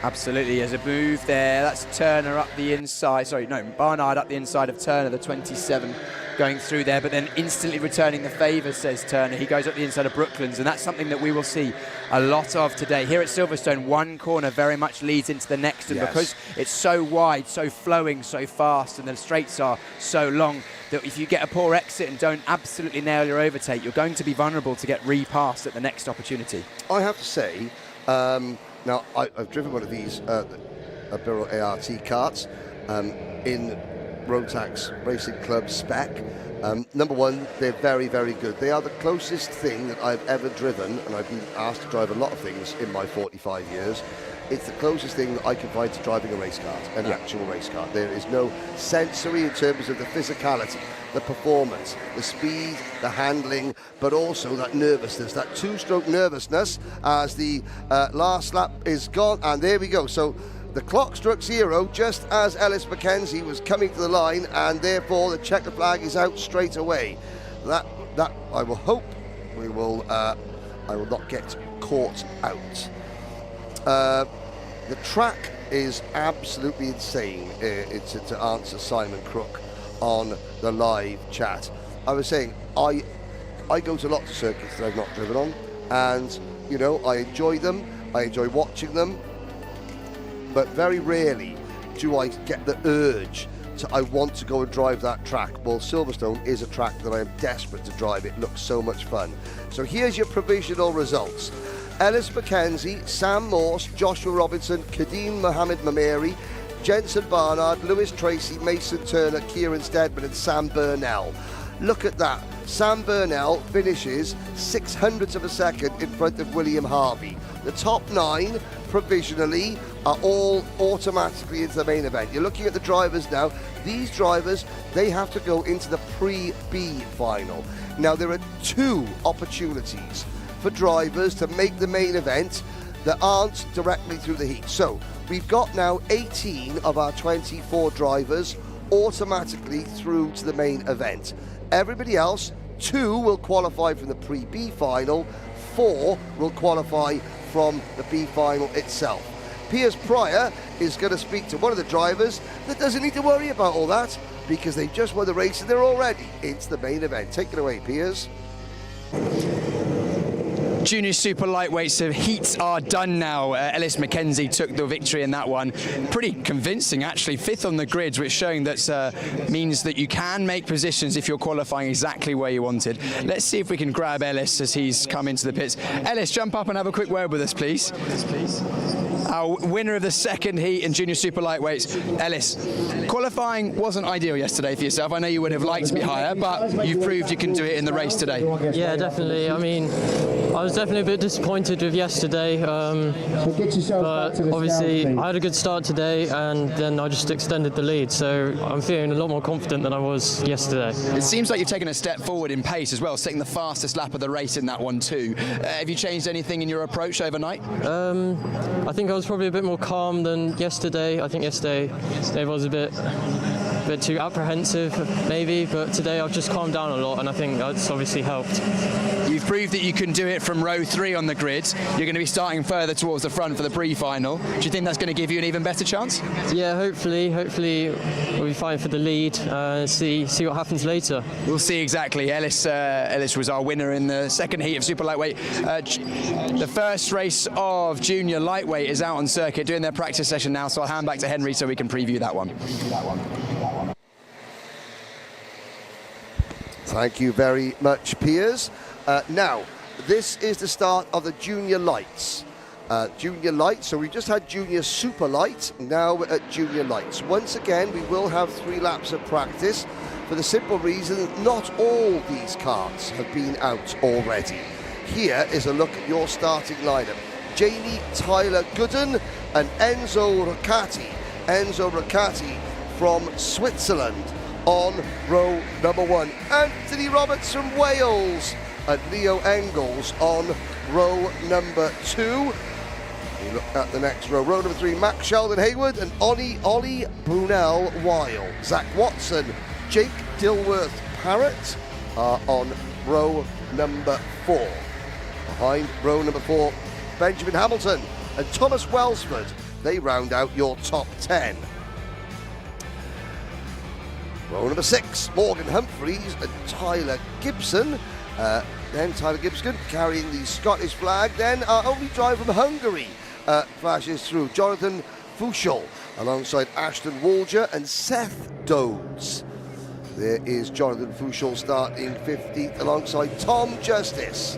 Absolutely, there's a move there. That's Turner up the inside. Barnard up the inside of Turner, the 27 going through there, but then instantly returning the favour, says Turner. He goes up the inside of Brooklands, and that's something that we will see a lot of today. Here at Silverstone, one corner very much leads into the next, and because it's so wide, so flowing, so fast, and the straights are so long, that if you get a poor exit and don't absolutely nail your overtake, you're going to be vulnerable to get repassed at the next opportunity. I have to say, now, I've driven one of these Birrell ART karts in Rotax Racing Club spec. Number one, they're very, very good. They are the closest thing that I've ever driven, and I've been asked to drive a lot of things in my 45 years. It's the closest thing that I can find to driving a race kart, an actual race kart. There is no sensory in terms of the physicality, the performance, the speed, the handling, but also that nervousness, that two-stroke nervousness as the last lap is gone. And there we go. So the clock struck 0 just as Ellis McKenzie was coming to the line, and therefore the checker flag is out straight away. That I will hope I will not get caught out. The track is absolutely insane, to answer Simon Crook on the live chat. I was saying, I go to lots of circuits that I've not driven on, and, you know, I enjoy them, I enjoy watching them, but very rarely do I get the urge to, I want to go and drive that track. Well, Silverstone is a track that I am desperate to drive. It looks so much fun. So here's your provisional results. Ellis McKenzie, Sam Morse, Joshua Robinson, Kadeem Mohamed Mameri, Jensen Barnard, Lewis Tracy, Mason Turner, Kieran Steadman and Sam Burnell. Look at that. Sam Burnell finishes 600ths of a second in front of William Harvey. The top 9 provisionally are all automatically into the main event. You're looking at the drivers now. These drivers, they have to go into the pre-B final. Now there are 2 opportunities for drivers to make the main event. that aren't directly through the heat. So we've got now 18 of our 24 drivers automatically through to the main event. Everybody else, 2 will qualify from the pre-B final, 4 will qualify from the B final itself. Piers Pryor is going to speak to one of the drivers that doesn't need to worry about all that because they've just won the race and they're already into the main event. Take it away, Piers. Junior super lightweights heats are done now. Ellis Mackenzie took the victory in that one. Pretty convincing, actually. 5th on the grids, which showing that means that you can make positions if you're qualifying exactly where you wanted. Let's see if we can grab Ellis as he's come into the pits. Ellis, jump up and have a quick word with us, please. Our winner of the 2nd heat in junior super lightweights. Ellis, qualifying wasn't ideal yesterday for yourself. I know you would have liked to be higher, but you've proved you can do it in the race today. Yeah, definitely. I mean, I was definitely a bit disappointed with yesterday, but obviously I had a good start today and then I just extended the lead, so I'm feeling a lot more confident than I was yesterday. It seems like you've taken a step forward in pace as well, setting the fastest lap of the race in that one too. Have you changed anything in your approach overnight? I think I was probably a bit more calm than yesterday. I think yesterday I was a bit too apprehensive maybe, but today I've just calmed down a lot and I think that's obviously helped. You've proved that you can do it from row 3 on the grid. You're going to be starting further towards the front for the pre-final. Do you think that's going to give you an even better chance? Yeah, hopefully we'll be fine for the lead. See what happens later. We'll see exactly. Ellis was our winner in the 2nd heat of super lightweight. The first race of junior lightweight is out on circuit doing their practice session now, so I'll hand back to Henry so we can preview that one. Thank you very much, Piers. Now, this is the start of the junior lights. Junior lights, so we just had junior super light, now we're at junior lights. Once again, we will have 3 laps of practice for the simple reason that not all these karts have been out already. Here is a look at your starting lineup. Jamie Tyler Gooden and Enzo Ricciardi. Enzo Ricciardi from Switzerland on row number 1. Anthony Roberts from Wales and Leo Engels on row number 2. We look at the next row. Row number 3, Max Sheldon Hayward and Ollie Brunel Weil. Zach Watson, Jake Dilworth Parrott are on row number 4. Behind row number 4, Benjamin Hamilton and Thomas Welsford. They round out your top 10. Row number 6, Morgan Humphreys and Tyler Gibson. Then Tyler Gibson carrying the Scottish flag. Then our only driver from Hungary flashes through, Jonathan Fuchel, alongside Ashton Walger and Seth Dodds. There is Jonathan Fuchel starting 15th alongside Tom Justice.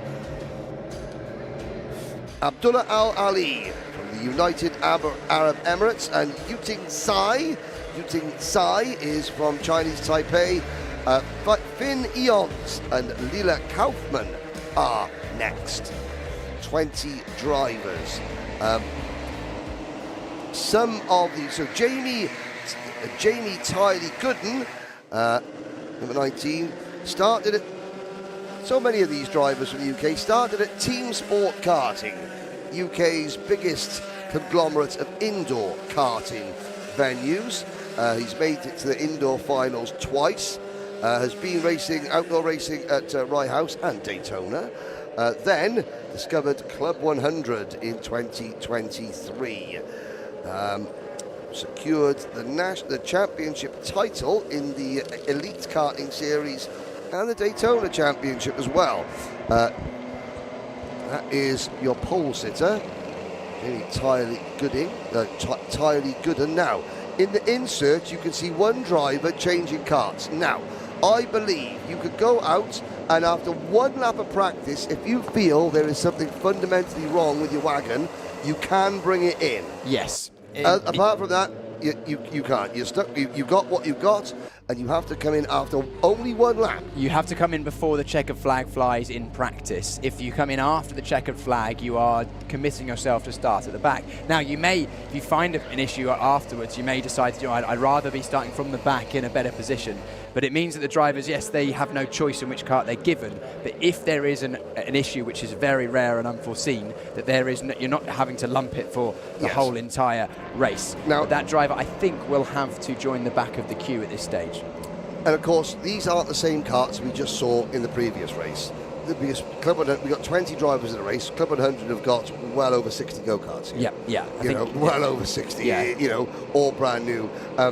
Abdullah Al Ali from the United Arab Emirates and Yuting Tsai. Yuting Tsai is from Chinese Taipei. Finn Eons and Lila Kaufman are next. 20 drivers. Some of these, so Jamie Tylee Gooden, number 19, started at, so many of these drivers from the UK started at Team Sport Karting, UK's biggest conglomerate of indoor karting venues. He's made it to the indoor finals twice. Has been racing, outdoor racing at Rye House and Daytona. Then discovered Club 100 in 2023. Secured the championship title in the Elite Karting Series and the Daytona Championship as well. That is your pole sitter, Tylee Gooden. Now, in the insert, you can see one driver changing karts. Now, I believe you could go out and after 1 lap of practice, if you feel there is something fundamentally wrong with your wagon, you can bring it in. Yes. Apart from that, you can't. You're stuck. You've got what you've got. and you have to come in after only one lap. You have to come in before the checkered flag flies in practice. If you come in after the checkered flag, you are committing yourself to start at the back. Now, you may, if you find an issue afterwards, you may decide, I'd rather be starting from the back in a better position. But it means that the drivers, yes, they have no choice in which kart they're given. But if there is an issue, which is very rare and unforeseen, that you're not having to lump it for the whole entire race. Now, but that driver, I think, will have to join the back of the queue at this stage. And of course, these aren't the same karts we just saw in the previous race. Because Club 100, we've got 20 drivers in the race. Club 100 have got well over 60 go-karts here. Yeah. Well over 60. Yeah. All brand new.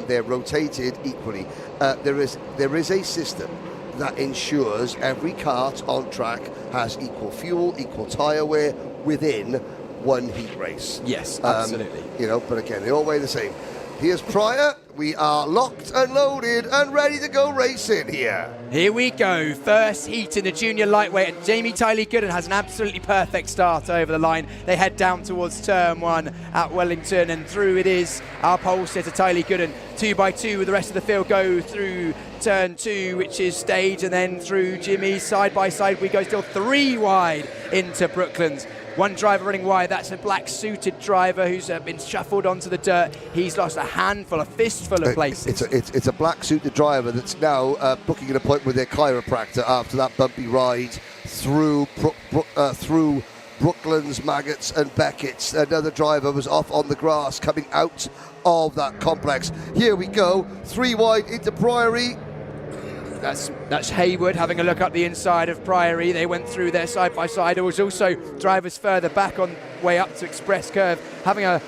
They're rotated equally. There is a system that ensures every kart on track has equal fuel, equal tyre wear within one heat race. Yes, absolutely. But again, they all weigh the same. Here's Pryor. We are locked and loaded and ready to go racing here. Here we go. First heat in the junior lightweight, and Jamie Tylee Gooden has an absolutely perfect start over the line. They head down towards turn 1 at Wellington, and through it is our pole sitter Tylee Gooden. 2 by 2 with the rest of the field go through turn 2, which is stage, and then through Jimmy. Side by side we go, still 3 wide into Brooklands. One driver running wide, that's a black suited driver who's been shuffled onto the dirt. He's lost a fistful of places. It's a black suited driver that's now booking an appointment with their chiropractor after that bumpy ride through Brooklands, Maggots and Beckett's. Another driver was off on the grass coming out of that complex. Here we go, 3 wide into Priory. That's Hayward having a look up the inside of Priory. They went through there side by side. There was also drivers further back on way up to Express Curve having a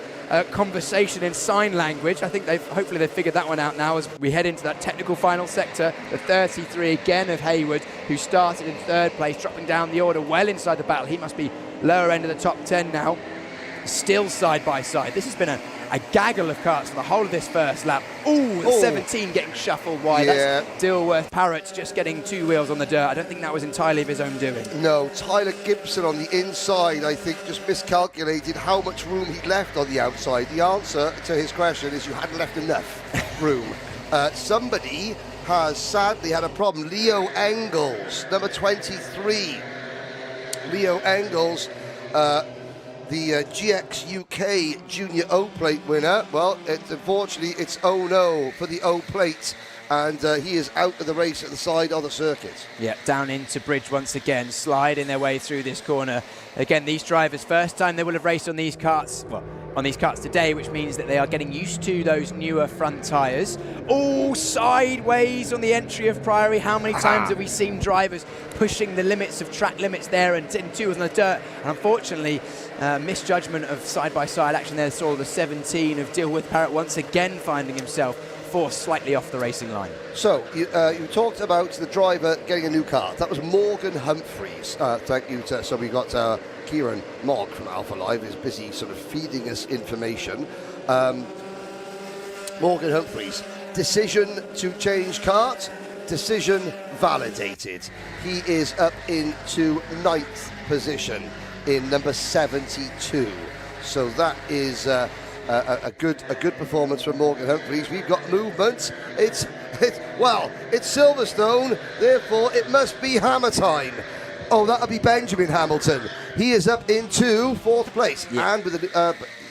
conversation in sign language. I think hopefully they've figured that one out now as we head into that technical final sector. The 33 again of Hayward, who started in 3rd place, dropping down the order well inside the battle. He must be lower end of the top 10 now. Still side by side. This has been a gaggle of karts for the whole of this first lap. The 17 getting shuffled wide. Yeah. That's Dilworth. Parrott's just getting 2 wheels on the dirt. I don't think that was entirely of his own doing. No, Tyler Gibson on the inside, I think, just miscalculated how much room he left on the outside. The answer to his question is you hadn't left enough room. Somebody has sadly had a problem. Leo Engels, number 23. Leo Engels, the GX UK Junior O-Plate winner. Well, unfortunately, it's oh no for the O-Plate, and he is out of the race at the side of the circuit. Yeah, down into bridge once again, sliding their way through this corner. Again, these drivers, first time they will have raced on these karts, today, which means that they are getting used to those newer front tyres. All sideways on the entry of Priory. How many times have we seen drivers pushing the limits of track limits there and 2 on the dirt? And unfortunately, misjudgment of side-by-side action there. Saw the 17 of Dilworth. Parrott once again finding himself forced slightly off the racing line. So, you talked about the driver getting a new kart. That was Morgan Humphreys. Thank you. So we got Kieran Mogg from Alpha Live is busy sort of feeding us information. Morgan Humphreys, decision to change kart, decision validated. He is up into 9th position in number 72. So that is a good performance from Morgan Humphreys. We've got movement. It's Silverstone, therefore it must be hammer time. Oh, that'll be Benjamin Hamilton. He is up into 4th place, and with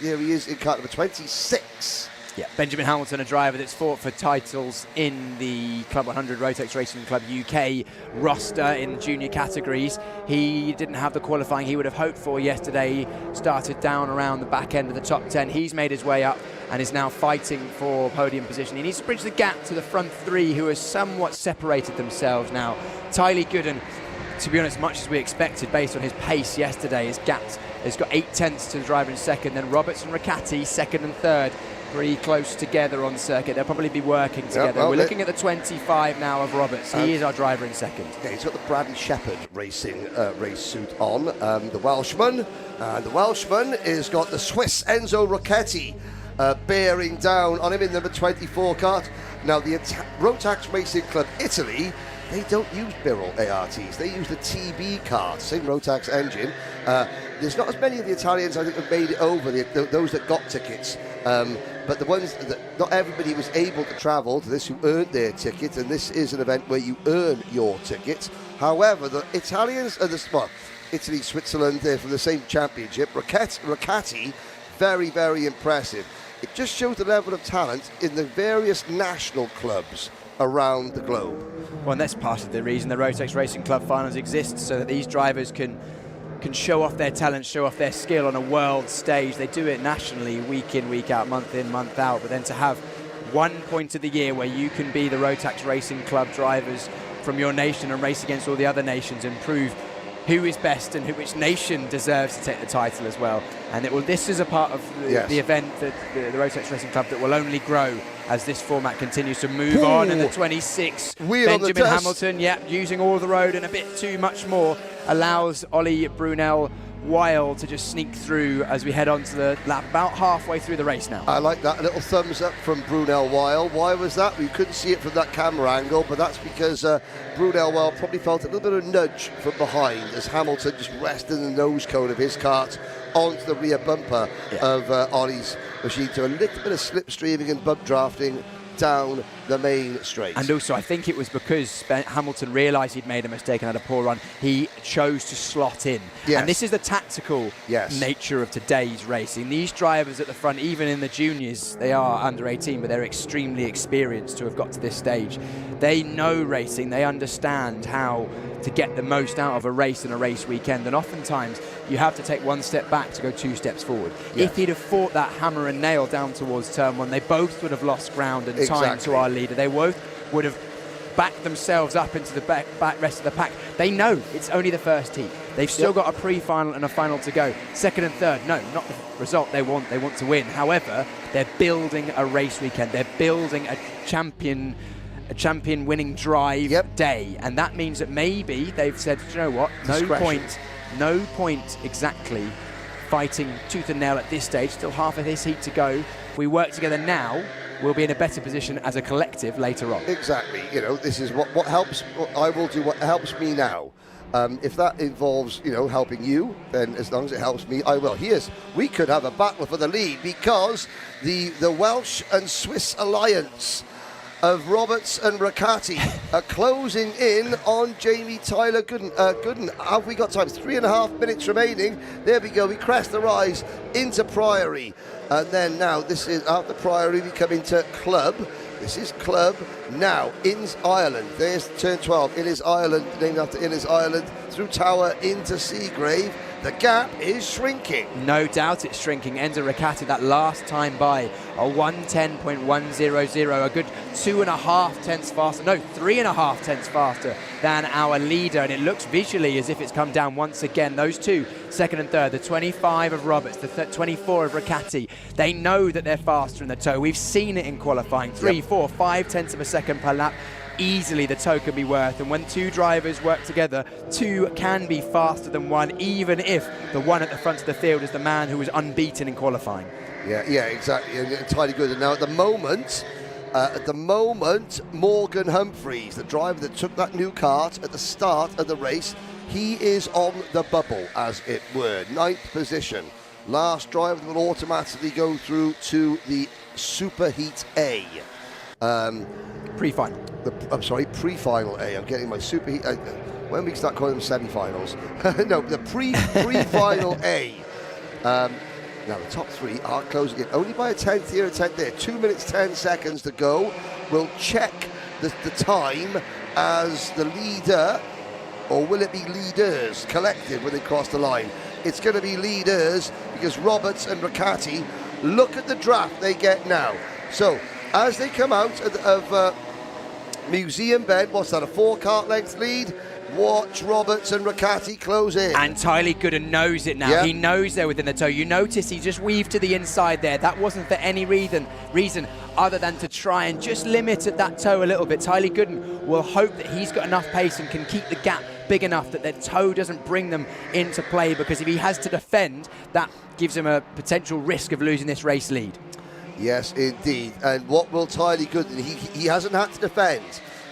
here he is in kart number 26. Yeah, Benjamin Hamilton, a driver that's fought for titles in the Club 100 Rotax Racing Club UK roster in junior categories. He didn't have the qualifying he would have hoped for yesterday. He started down around the back end of the top 10. He's made his way up and is now fighting for podium position. He needs to bridge the gap to the front 3, who has somewhat separated themselves now. Tylee Gooden, to be honest, much as we expected based on his pace yesterday, has got 8 tenths to the driver in second. Then Roberts and Ricciardi, 2nd and 3rd. Pretty close together on circuit. They'll probably be working together. We're looking at the 25 now of Roberts. He is our driver in second. Yeah, he's got the Bradley Shepherd racing race suit on, the Welshman. And the Welshman has got the Swiss Enzo Rocchetti bearing down on him in number 24 kart. Now, the Rotax Racing Club Italy they don't use Birrell ARTs. They use the TB karts, same Rotax engine. There's not as many of the Italians, I think, have made it over, those that got tickets. But the ones that not everybody was able to travel to this who earned their ticket, and this is an event where you earn your ticket. However, the Italians are Italy, Switzerland, they're from the same championship. Ricati, very, very impressive. It just shows the level of talent in the various national clubs around the globe. Well, and that's part of the reason the Rotax Racing Club finals exist, so that these drivers can show off their talent, show off their skill on a world stage. They do it nationally, week in, week out, month in, month out, but then to have one point of the year where you can be the Rotax Racing Club drivers from your nation and race against all the other nations and prove who is best and which nation deserves to take the title as well. And this is a part of the event, that the Rotax Racing Club, that will only grow as this format continues to move on. And the 26, Benjamin Hamilton, using all the road and a bit too much more, allows Ollie Brunel Weil to just sneak through as we head on to the lap, about halfway through the race now. I like that, a little thumbs up from Brunel Weil. Why was that? We couldn't see it from that camera angle, but that's because Brunel Weil probably felt a little bit of a nudge from behind as Hamilton just rested in the nose cone of his kart onto the rear bumper of Ollie's machine, to a little bit of slipstreaming and bump drafting down the main straight. And also, I think it was because Hamilton realised he'd made a mistake and had a poor run, he chose to slot in. Yes. And this is the tactical nature of today's racing. These drivers at the front, even in the juniors, they are under 18, but they're extremely experienced to have got to this stage. They know racing, they understand how to get the most out of a race and a race weekend, and oftentimes you have to take one step back to go 2 steps forward. If he'd have fought that hammer and nail down towards turn 1, they both would have lost ground and time to our leader. They both would have backed themselves up into the back rest of the pack. They know it's only the first heat. They've still got a pre-final and a final to go. Second and third, no, not the result they want. They want to win. However, they're building a race weekend. They're building a champion winning drive day, and that means that maybe they've said, you know what, no point exactly fighting tooth and nail at this stage, still half of this heat to go. If we work together now, we'll be in a better position as a collective later on. Exactly. You know, this is what helps. I will do what helps me now. If that involves, helping you, then as long as it helps me, I will. We could have a battle for the lead, because the Welsh and Swiss alliance of Roberts and Ricati are closing in on Jamie Tyler Gooden. Have we got time? 3.5 minutes remaining. There we go. We crest the rise into Priory. And then now, this is after Priory, we come into Club. This is Club now. Innes Ireland. There's turn 12. Innes Ireland, named after Innes Ireland, through Tower into Seagrave. The gap is shrinking. No doubt it's shrinking. Enzo Ricati, that last time by, a 1:10.100, a good 2.5 tenths faster, no, 3.5 tenths faster than our leader. And it looks visually as if it's come down once again. Those two, second and third, the 25 of Roberts, the 24 of Ricati, they know that they're faster in the toe. We've seen it in qualifying, 3, 4, 5 tenths of a second per lap. Easily the toe can be worth, and when two drivers work together, two can be faster than one, even if the one at the front of the field is the man who was unbeaten in qualifying. Yeah, exactly. Entirely good. And now at the moment, Morgan Humphreys, the driver that took that new kart at the start of the race, he is on the bubble, as it were. 9th position. Last driver will automatically go through to the Superheat A. Pre-final. Pre-final A. I'm getting my Superheat. When we start calling them semi-finals. No, the pre-final A. Now the top 3 are closing in only by a 10th here, a 10th there. 2 minutes 10 seconds to go. We'll check the time as the leader, or will it be leaders collective when they cross the line? It's going to be leaders, because Roberts and Ricati, look at the draft they get now. So as they come out of Museum Bend, what's that, a 4-kart length lead? Watch Roberts and Ricati close in. And Tyler Gooden knows it now. Yep. He knows they're within the toe. You notice he just weaved to the inside there. That wasn't for any reason other than to try and just limit at that toe a little bit. Tyler Gooden will hope that he's got enough pace and can keep the gap big enough that their toe doesn't bring them into play, because if he has to defend, that gives him a potential risk of losing this race lead. Yes, indeed. And what will Tyler Gooden? He hasn't had to defend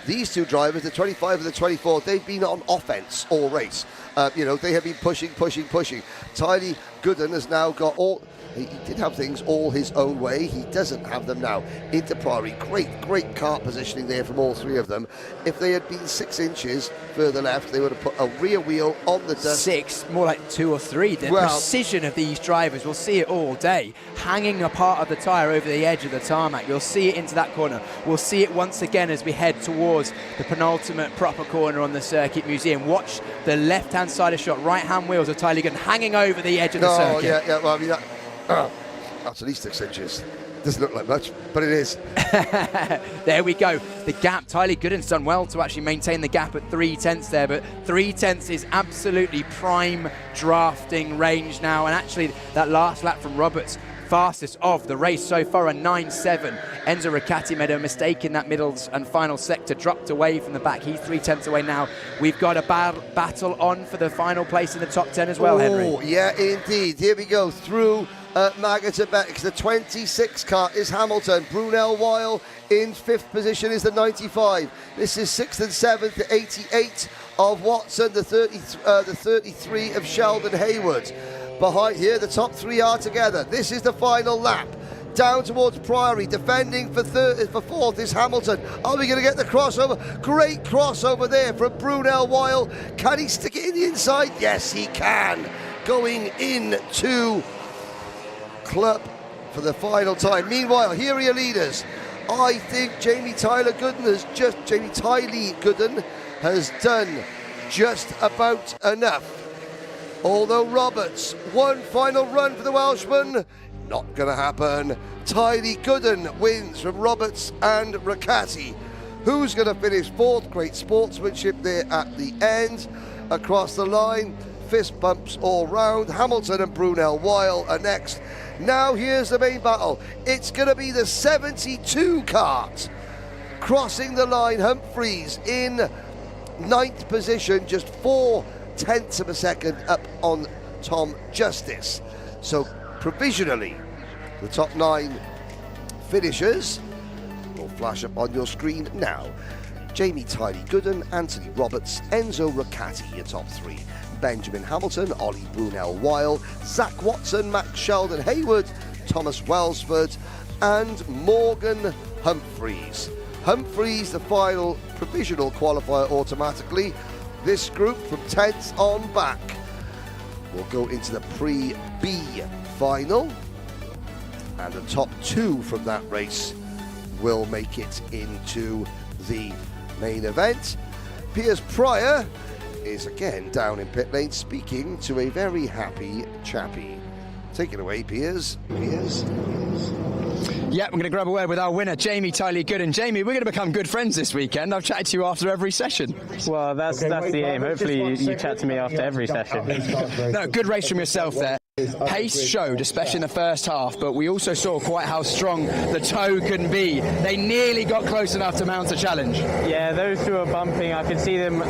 These two drivers, the 25 and the 24, they've been on offense all race. They have been pushing. Tylee Gooden has now got all... He did have things all his own way. He doesn't have them now. Into Priory, great kart positioning there from all three of them. If they had been 6 inches further left, they would have put a rear wheel on the dust. 6, more like 2 or 3. The precision of these drivers, we'll see it all day. Hanging a part of the tyre over the edge of the tarmac. You'll see it into that corner. We'll see it once again as we head towards the penultimate proper corner on the Circuit Museum. Watch the left-hand side of shot, right-hand wheels of Tylee Gooden hanging over the edge of the circuit. Yeah, well, I mean, that's at least 6 inches. Doesn't look like much, but it is. There we go. The gap, Tylee Gooden's done well to actually maintain the gap at 3/10 there, but 3/10 is absolutely prime drafting range now. And actually, that last lap from Roberts, fastest of the race so far, a 9.7. Enzo Ricciardi made a mistake in that middle and final sector, dropped away from the back. He's 3/10 away now. We've got a battle on for the final place in the top 10 as well, Henry. Oh, yeah, indeed. Here we go through Maggots at Bex. The 26 car is Hamilton. Brunel Weil in 5th position is the 95. This is 6th and 7th, the 88 of Watson, the 33 of Sheldon Haywood. Behind here, the top 3 are together. This is the final lap. Down towards Priory, defending for 4th is Hamilton. Are we going to get the crossover? Great crossover there from Brunel Weil. Can he stick it in the inside? Yes, he can. Going into Club for the final time. Meanwhile, here are your leaders. I think Jamie Tylee Gooden has done just about enough. Although Roberts, one final run for the Welshman, not going to happen. Tylee Gooden wins from Roberts and Ricciardi. Who's going to finish 4th? Great sportsmanship there at the end. Across the line, fist bumps all round. Hamilton and Brunel Weil are next. Now here's the main battle. It's going to be the 72 kart. Crossing the line, Humphreys in 9th position, just 4/10 of a second up on Tom Justice. So provisionally, the top 9 finishers will flash up on your screen now. Jamie Tylee Gooden, Anthony Roberts, Enzo Ricciardi, your top 3. Benjamin Hamilton, Ollie Brunel Weil, Zach Watson, Max Sheldon Haywood, Thomas Welsford, and Morgan Humphreys. Humphreys, the final provisional qualifier automatically. This group from 10th on back will go into the Pre-B final, and the top 2 from that race will make it into the main event. Piers Pryor is again down in pit lane speaking to a very happy chappie. Take it away, Piers. Yeah, we're going to grab a word with our winner, Jamie Tylee Gooden. Jamie, we're going to become good friends this weekend. I've chatted to you after every session. Well, that's the aim. Hopefully you chat to me after every session. No, good race from yourself there. Pace showed, especially in the first half, but we also saw quite how strong the toe can be. They nearly got close enough to mount a challenge. Yeah, those two are bumping. I could see them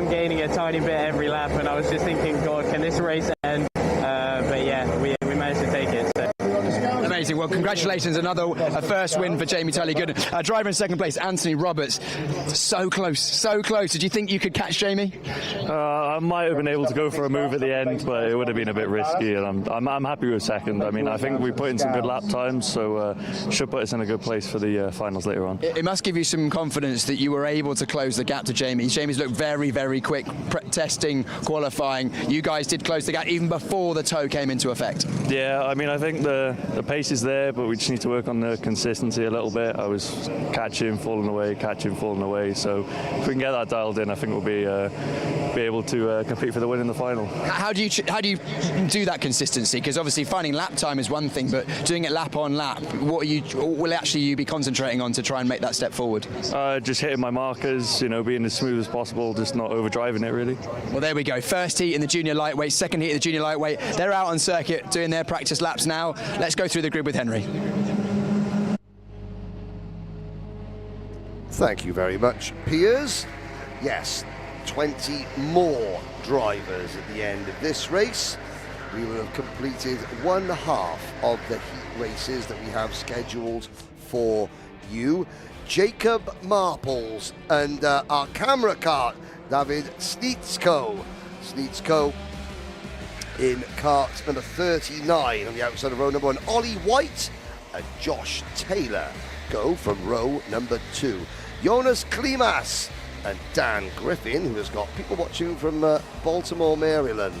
gaining a tiny bit every lap, and I was just thinking, God, can this race end? But yeah, we managed to take it. So. Amazing. Well, congratulations. Another first win for Jamie Tylee Gooden. Driver in 2nd place, Anthony Roberts. So close, so close. Did you think you could catch Jamie? I might have been able to go for a move at the end, but it would have been a bit risky, and I'm happy with 2nd. I mean, I think we put in some good lap times, so should put us in a good place for the finals later on. It must give you some confidence that you were able to close the gap to Jamie. Jamie's looked very, very quick, testing, qualifying. You guys did close the gap even before the toe came into effect. Yeah, I mean, I think the pace is there, but we just need to work on the consistency a little bit. I was catching, falling away. So if we can get that dialed in, I think we'll be able to compete for the win in the final. How do you do that consistency? Because obviously finding lap time is one thing, but doing it lap on lap, what will you be concentrating on to try and make that step forward? Just hitting my markers, being as smooth as possible, just not overdriving it really. Well, there we go. First heat in the junior lightweight, second heat in the junior lightweight. They're out on circuit doing their practice laps now. Let's go through the grid with Henry. Thank you very much, Piers. Yes, 20 more drivers at the end of this race. We will have completed 1/2 of the heat races that we have scheduled for you, Jacob Marples, and our camera kart, David Sneetsko. Sneetsko in kart number 39 on the outside of row number 1. Ollie White and Josh Taylor go from row number 2. Jonas Klimas and Dan Griffin, who has got people watching from Baltimore, Maryland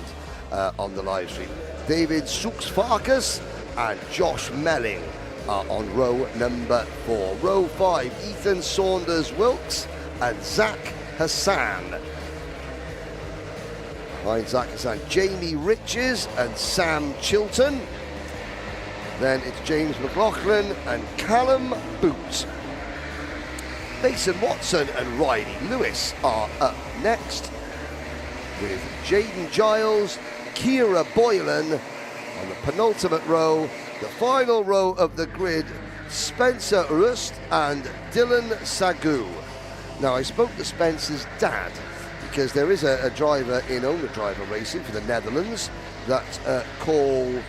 on the live stream. David Suksfarkas and Josh Melling are on row number 4. Row 5, Ethan Saunders-Wilkes and Zach Hassan. Behind Zach Hassan, Jamie Riches and Sam Chilton. Then it's James McLaughlin and Callum Boots. Mason Watson and Riley Lewis are up next, with Jaden Giles, Kira Boylan on the penultimate row. The final row of the grid, Spencer Rust and Dylan Sagu. Now, I spoke to Spencer's dad because there is a driver in owner driver racing for the Netherlands that called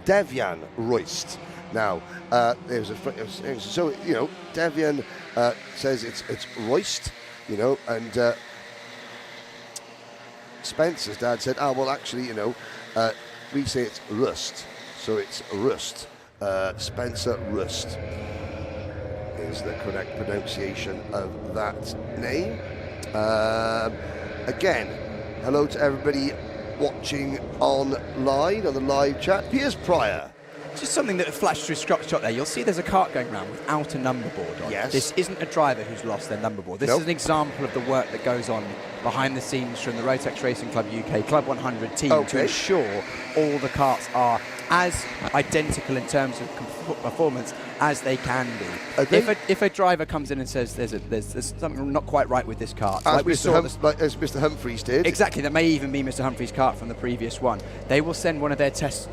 Devian Royst. Now, so you know, Devian says it's Royst, you know, and Spencer's dad said, well, actually, you know, we say it's Rust, so it's Rust. Spencer Rust is the correct pronunciation of that name. Again, hello to everybody watching online on the live chat. Piers Pryor. Just something that flashed through Scott's shot there. You'll see there's a kart going around without a number board on. Yes. This isn't a driver who's lost their number board. This Nope. is an example of the work that goes on behind the scenes from the Rotax Racing Club UK Club 100 team to ensure all the karts are as identical in terms of performance as they can be. If a driver comes in and says there's something not quite right with this kart, As, like we saw as Mr. Humphreys did. Exactly, that may even be Mr. Humphrey's kart from the previous one. They will send one of their test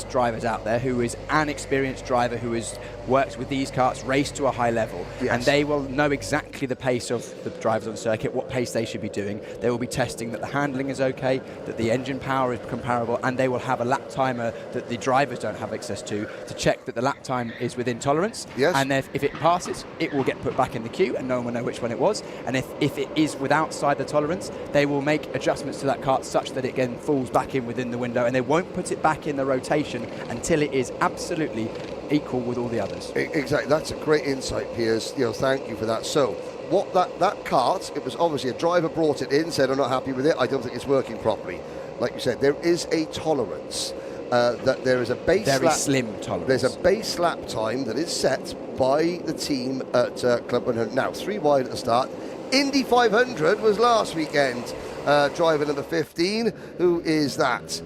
drivers out there who is an experienced driver who has worked with these karts, raced to a high level, and they will know exactly the pace of the drivers on circuit, what pace they should be doing. They will be testing that the handling is okay, that the engine power is comparable, and they will have a lap timer that the drivers don't have access to check that the lap time is within tolerance. Yes. And if it passes, it will get put back in the queue and no one will know which one it was. And if it is outside the tolerance, they will make adjustments to that kart such that it again falls back in within the window, and they won't put it back in the rotation until it is absolutely equal with all the others. Exactly, that's a great insight, Piers. You know, thank you for that. So, what that kart, it was obviously a driver brought it in, said, I'm not happy with it, I don't think it's working properly. Like you said, there is a tolerance. That there is a base very lap, slim tolerance. There's a base lap time that is set by the team at Club 100. Now, 3 wide at the start. Indy 500 was last weekend. Driver number 15, who is that?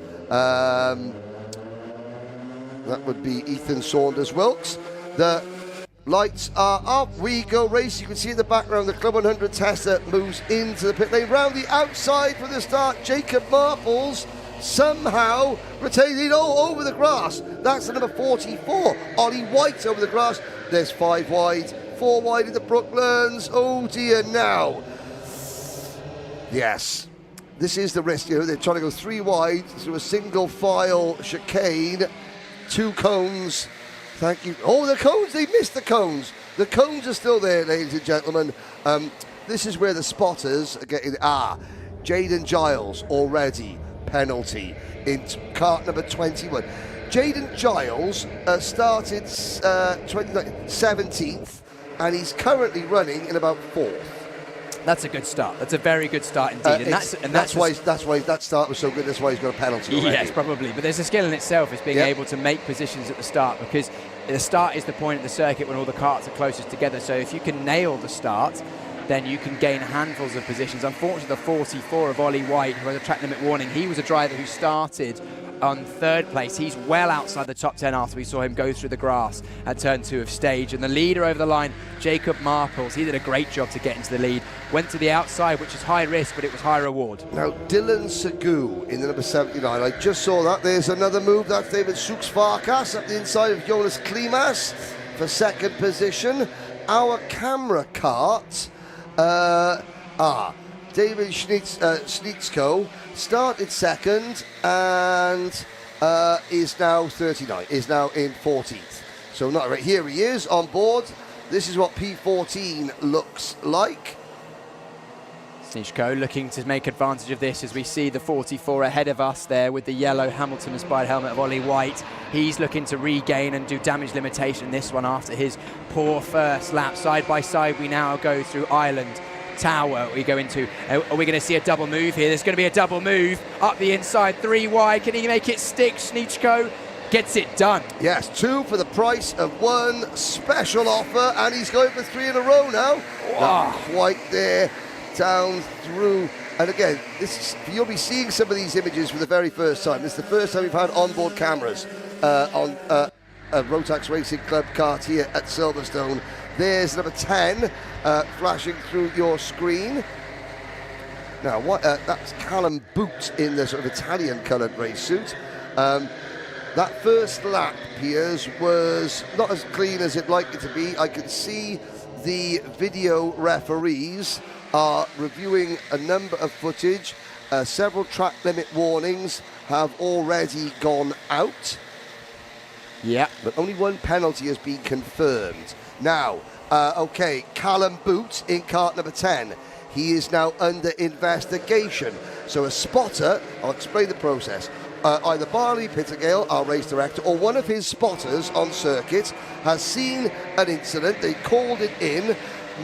That would be Ethan Saunders-Wilkes. The lights are up. We go race. You can see in the background the Club 100 tester moves into the pit lane. Round the outside from the start, Jacob Marples somehow retaining over the grass. That's the number 44. Ollie White over the grass. There's 5 wide, 4 wide in the Brooklands. Oh dear, now. Yes, this is the risk. You know, they're trying to go 3 wide through a single file chicane. 2 cones. Thank you. Oh, the cones, they missed the cones. The cones are still there, ladies and gentlemen. This is where the spotters are getting. Jaden Giles already. Penalty in kart number 21. Jaden Giles started 17th, and he's currently running in about 4th. That's a good start. That's a very good start indeed, that's why that start was so good. That's why he's got a penalty already. Yes, probably. But there's a skill in itself, is being able to make positions at the start, because the start is the point of the circuit when all the karts are closest together. So if you can nail the start, then you can gain handfuls of positions. Unfortunately, the 44 of Ollie White, who has a track limit warning, he was a driver who started on 3rd place. He's well outside the top 10 after we saw him go through the grass at turn 2 of stage. And the leader over the line, Jacob Marples, he did a great job to get into the lead. Went to the outside, which is high risk, but it was high reward. Now, Dylan Sagu in the number 79. I just saw that. There's another move. That's David Suksfarkas up the inside of Jonas Klimas for 2nd position. Our camera kart. David Schnitzko started 2nd, and is now 39, is now in 14th. So not right, here he is on board. This is what P14 looks like. Sniczko looking to make advantage of this as we see the 44 ahead of us there with the yellow Hamilton-inspired helmet of Ollie White. He's looking to regain and do damage limitation in this one after his poor first lap. Side by side we now go through Island Tower. We go into, are we going to see a double move here? There's going to be a double move up the inside, 3 wide. Can he make it stick? Sniczko gets it done. Yes, 2 for the price of 1. Special offer, and he's going for 3 in a row now. Wow. Not quite there, down through. And again, you'll be seeing some of these images for the very first time. This is the first time we've had onboard cameras on a Rotax Racing Club kart here at Silverstone. There's number 10 flashing through your screen. Now, that's Callum Boot in the sort of Italian-coloured race suit. That first lap, Piers, was not as clean as it'd like it to be. I can see the video referees are reviewing a number of footage. Several track limit warnings have already gone out. Yeah. But only 1 penalty has been confirmed. Now, okay, Callum Boot in kart number 10. He is now under investigation. So a spotter, I'll explain the process. Either Barley Pittergale, our race director, or one of his spotters on circuit has seen an incident. They called it in.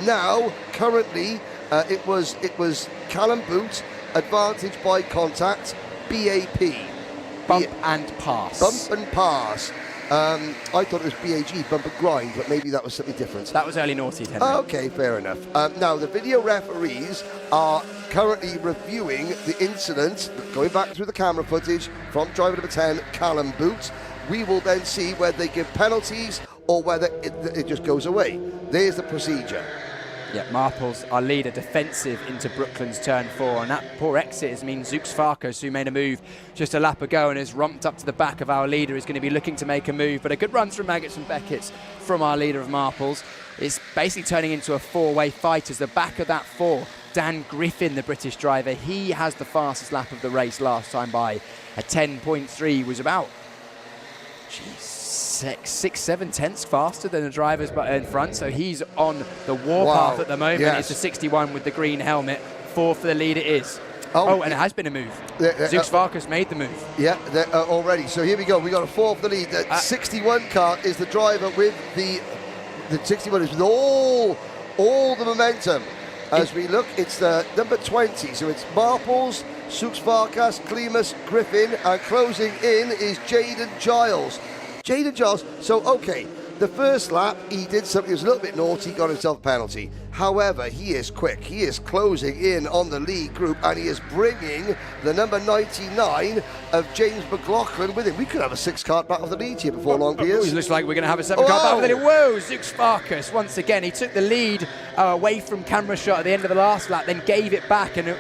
Now, currently, it was Callum Boot, advantage by contact, BAP. Bump and pass. Bump and pass. I thought it was BAG, bump and grind, but maybe that was something different. That was early noughties, Henry. Okay, fair enough. Now, the video referees are currently reviewing the incident, going back through the camera footage from driver number 10, Callum Boot. We will then see whether they give penalties or whether it just goes away. There's the procedure. Yeah, Marples, our leader, defensive into Brooklands turn 4, and that poor exit has mean Zux Farkas, who made a move just a lap ago and has romped up to the back of our leader, is going to be looking to make a move, but a good run through Maggots and Beckett's from our leader of Marples. It's basically turning into a 4-way fight as the back of that 4, Dan Griffin, the British driver, he has the fastest lap of the race last time by a 10.3, was about, 6-7 tenths faster than the drivers in front, so he's on the warpath at the moment. Yes. It's a 61 with the green helmet. 4 for the lead it is. And it has been a move. Zux Farkas made the move. Yeah, already. So here we go. We got a 4 for the lead. 61 kart is the driver with the 61 is with all the momentum. As we look, it's the number 20. So it's Marples, Zux Farkas, Klimas, Griffin, and closing in is Jaden Giles. Jaden Giles, so okay, the first lap he did something that was a little bit naughty, got himself a penalty. However, he is quick, he is closing in on the lead group, and he is bringing the number 99 of James McLaughlin with him. We could have a 6-kart battle of the lead here before long, Piers. It looks like we're going to have a 7-kart battle of the lead. Whoa, Zux Farkas, once again, he took the lead away from camera shot at the end of the last lap, then gave it back, and it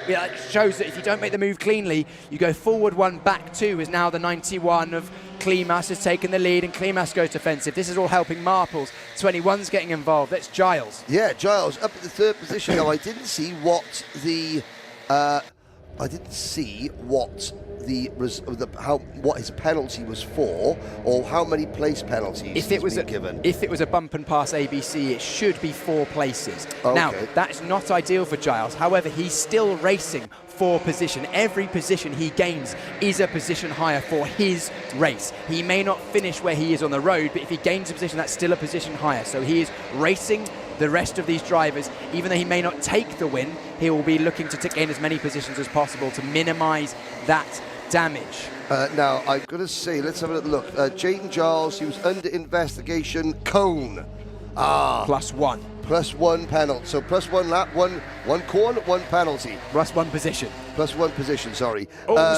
shows that if you don't make the move cleanly, you go forward 1, back 2, is now the 91 of Klimas has taken the lead, and Klimas goes defensive. This is all helping Marples. 21's getting involved. That's Giles. Yeah, Giles up at the 3rd position. Now, I didn't see what what his penalty was for, or how many place penalties if it was given. If it was a bump and pass ABC, it should be 4 places. Okay. Now, that's not ideal for Giles. However, he's still racing for position. Every position he gains is a position higher for his race. He may not finish where he is on the road, but if he gains a position, that's still a position higher. So he is racing the rest of these drivers. Even though he may not take the win, he will be looking to gain as many positions as possible to minimize that damage. Now, I'm going to say, let's have a look. Jaden Giles, he was under investigation. Cone. +1. +1 penalty. So +1 lap, one corner, 1 penalty. +1 position. +1 position, sorry.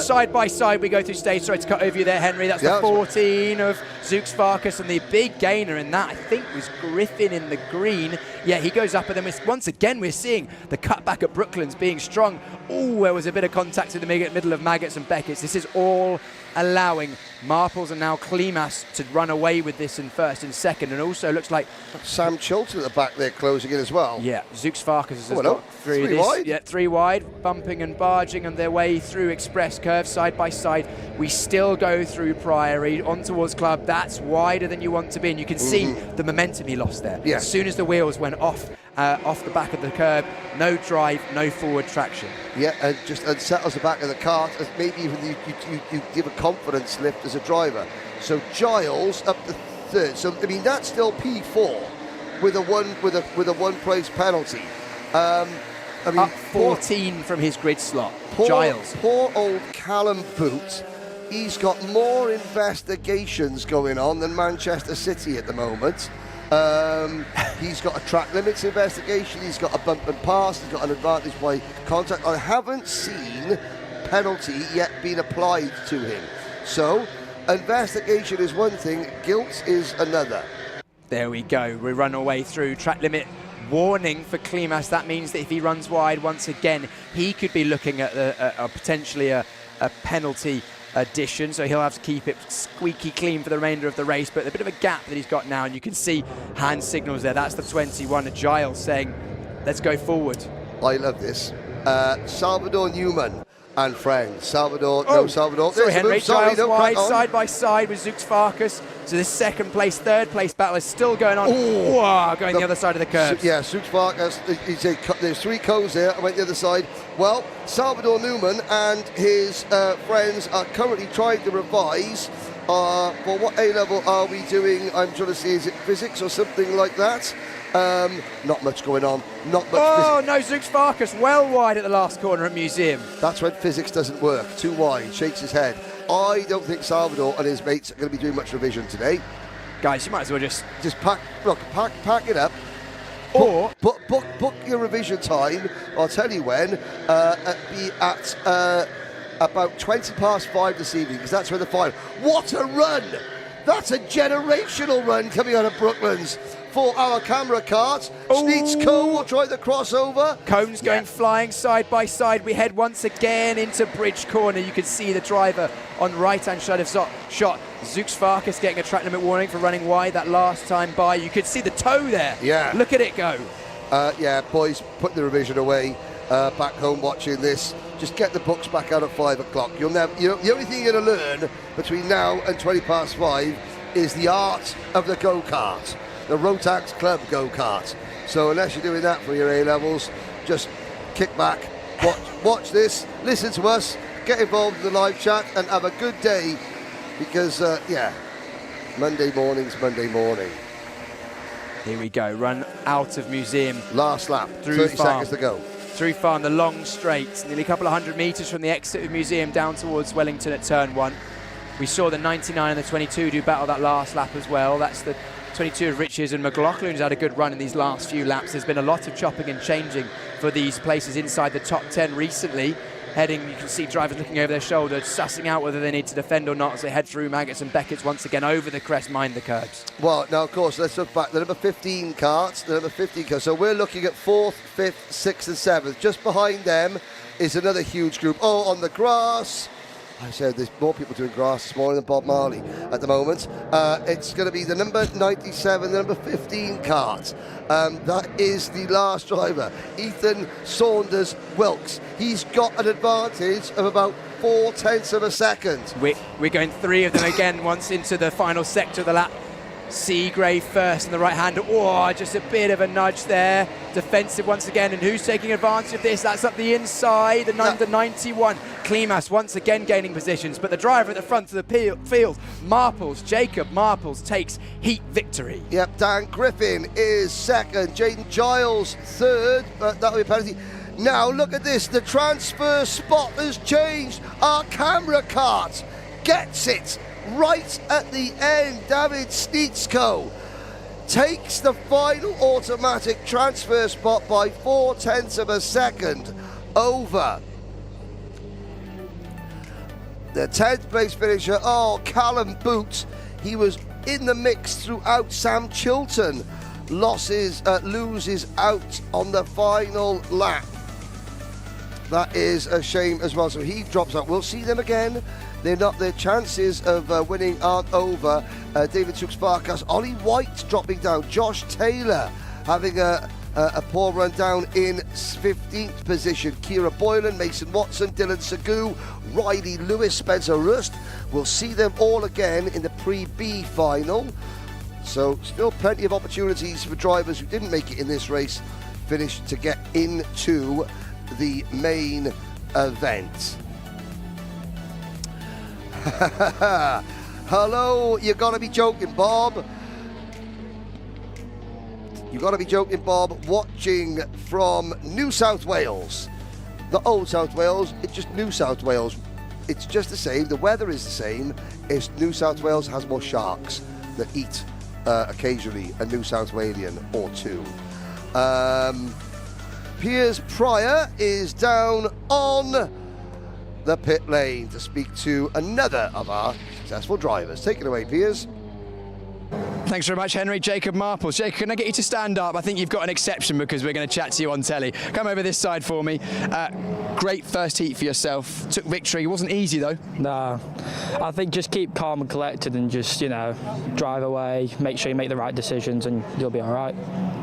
Side by side we go through stage. Sorry to cut over you there, Henry. That's the 14 of Zux Farkas, and the big gainer in that, I think, was Griffin in the green. Yeah, he goes up, and then once again we're seeing the cutback at Brooklands being strong. There was a bit of contact in the middle of Maggots and Beckett's. This is all allowing Marples and now Klimas to run away with this in first and second, and also looks like Sam Chilton at the back there closing in as well. yeah, Zux Farkas has Oh, got through three this. wide. Yeah, 3 wide, bumping and barging on their way through express curve side by side. We still go through Priory on towards Club. That's wider than you want to be, and you can see the momentum he lost there. Yeah. As soon as the wheels went off the back of the curb, no drive, no forward traction. Yeah, and just unsettles the back of the cart, as maybe even you give a confidence lift as a driver. So Giles up to third. So I mean that's still P4 with a one place penalty. I mean Up 14 from his grid slot. Giles. Poor old Callum Boot. He's got more investigations going on than Manchester City at the moment. He's got a track limits investigation, he's got a bump and pass, he's got an advantage by contact. I haven't seen penalty yet being applied to him. So, investigation is one thing, guilt is another. There we go. We run our way through track limit warning for Klimas. That means that if he runs wide once again, he could be looking at potentially a penalty addition, so he'll have to keep it squeaky clean for the remainder of the race. But a bit of a gap that he's got now, and you can see hand signals there. That's the 21 of Giles saying, let's go forward. I love this. Salvador Newman and friends. Salvador. Sorry, There's Henry. the move. Sorry, Giles no, wide, crack on. side by side with Zux Farkas. So this second place, third place battle is still going on. Whoa, going the other side of the curve. Yeah, Zux Farkas, there's 3 cones there. I went the other side. Well, Salvador Newman and his friends are currently trying to revise. For what A-level are we doing? I'm trying to see, is it physics or something like that? Not much going on. Not much. Oh, no, Zux Farkas well wide at the last corner at Museum. That's when physics doesn't work. Too wide, shakes his head. I don't think Salvador and his mates are going to be doing much revision today. Guys, you might as well just pack it up. Or book your revision time. I'll tell you when. Be at about 5:20 this evening, because that's when the final. What a run! That's a generational run coming out of Brooklands for our camera cart. Sneaks Co will try the crossover. Cones going flying side by side. We head once again into Bridge Corner. You can see the driver on right-hand side of shot. Zux Farkas getting a track limit warning for running wide that last time by. You could see the toe there. Yeah. Look at it go. Yeah, boys, put the revision away. Back home watching this. Just get the books back out at 5 o'clock. You'll never. The only thing you're going to learn between now and 5:20 is the art of the go-kart, the Rotax Club go-kart. So unless you're doing that for your A-levels, just kick back, watch this, listen to us, get involved in the live chat, and have a good day. Because Monday morning's Monday morning. Here we go. Run out of Museum. Last lap. Through 30 farm. seconds to go. Through farm, the long straight, nearly a couple of 100 metres from the exit of Museum down towards Wellington at turn 1. We saw the 99 and the 22 do battle that last lap as well. That's the 22 of Riches, and McLaughlin, who's had a good run in these last few laps. There's been a lot of chopping and changing for these places inside the top 10 recently. Heading, you can see drivers looking over their shoulder, sussing out whether they need to defend or not as they head through Maggots and Beckett's once again over the crest, mind the curbs. Well, now, of course, let's look back. The number 15 carts, so we're looking at 4th, 5th, 6th and 7th. Just behind them is another huge group. Oh, on the grass. I said there's more people doing grass this morning than Bob Marley at the moment. It's going to be the number 97, the number 15 cart. That is the last driver, Ethan Saunders Wilkes. He's got an advantage of about 0.4 of a second. We're going 3 of them again once into the final sector of the lap. Seagrave first in the right hand. Oh, just a bit of a nudge there. Defensive once again, and who's taking advantage of this? That's up the inside, the number 91. Klimas once again gaining positions, but the driver at the front of the field, Jacob Marples takes heat victory. Yep, Dan Griffin is second, Jaden Giles third, that'll be a penalty. Now look at this, the transfer spot has changed. Our camera cart gets it right at the end. David Sneetsko takes the final automatic transfer spot by 0.4 of a second over the 10th place finisher. Oh, Callum Boot, he was in the mix throughout. Sam Chilton loses out on the final lap. That is a shame as well, so he drops out. We'll see them again Their chances of winning aren't over. David Tooks Farkas, Ollie White dropping down, Josh Taylor having a poor run down in 15th position. Kira Boylan, Mason Watson, Dylan Sagoo, Riley Lewis, Spencer Rust. We'll see them all again in the Pre-B final. So still plenty of opportunities for drivers who didn't make it in this race finish to get into the main event. Hello, you gotta be joking, Bob. You gotta be joking, Bob. Watching from New South Wales. Not Old South Wales, it's just New South Wales. It's just the same, the weather is the same. It's New South Wales has more sharks that eat occasionally a New South Walian or two. Piers Pryor is down on the pit lane to speak to another of our successful drivers. Take it away, Piers. Thanks very much, Henry. Jacob Marples. Jacob, can I get you to stand up? I think you've got an exception because we're going to chat to you on telly. Come over this side for me. Great first heat for yourself. Took victory. It wasn't easy, though. No. I think just keep calm and collected and just, drive away, make sure you make the right decisions and you'll be all right.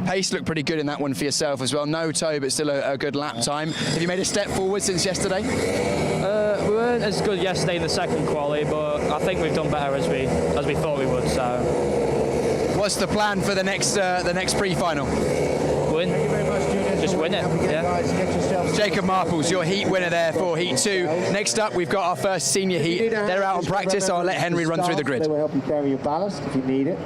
Pace looked pretty good in that one for yourself as well. No toe, but still a good lap time. Have you made a step forward since yesterday? We weren't as good yesterday in the second quali, but I think we've done better as we thought we would. So. What's the plan for the next pre-final? Win. Thank you very much, Junior. Just win it. Yeah. Jacob Marples, your heat winner there for Heat 2. Next up, we've got our first senior heat. They're out on practice, so I'll let Henry run through the grid. They will help you carry your ballast if you need it.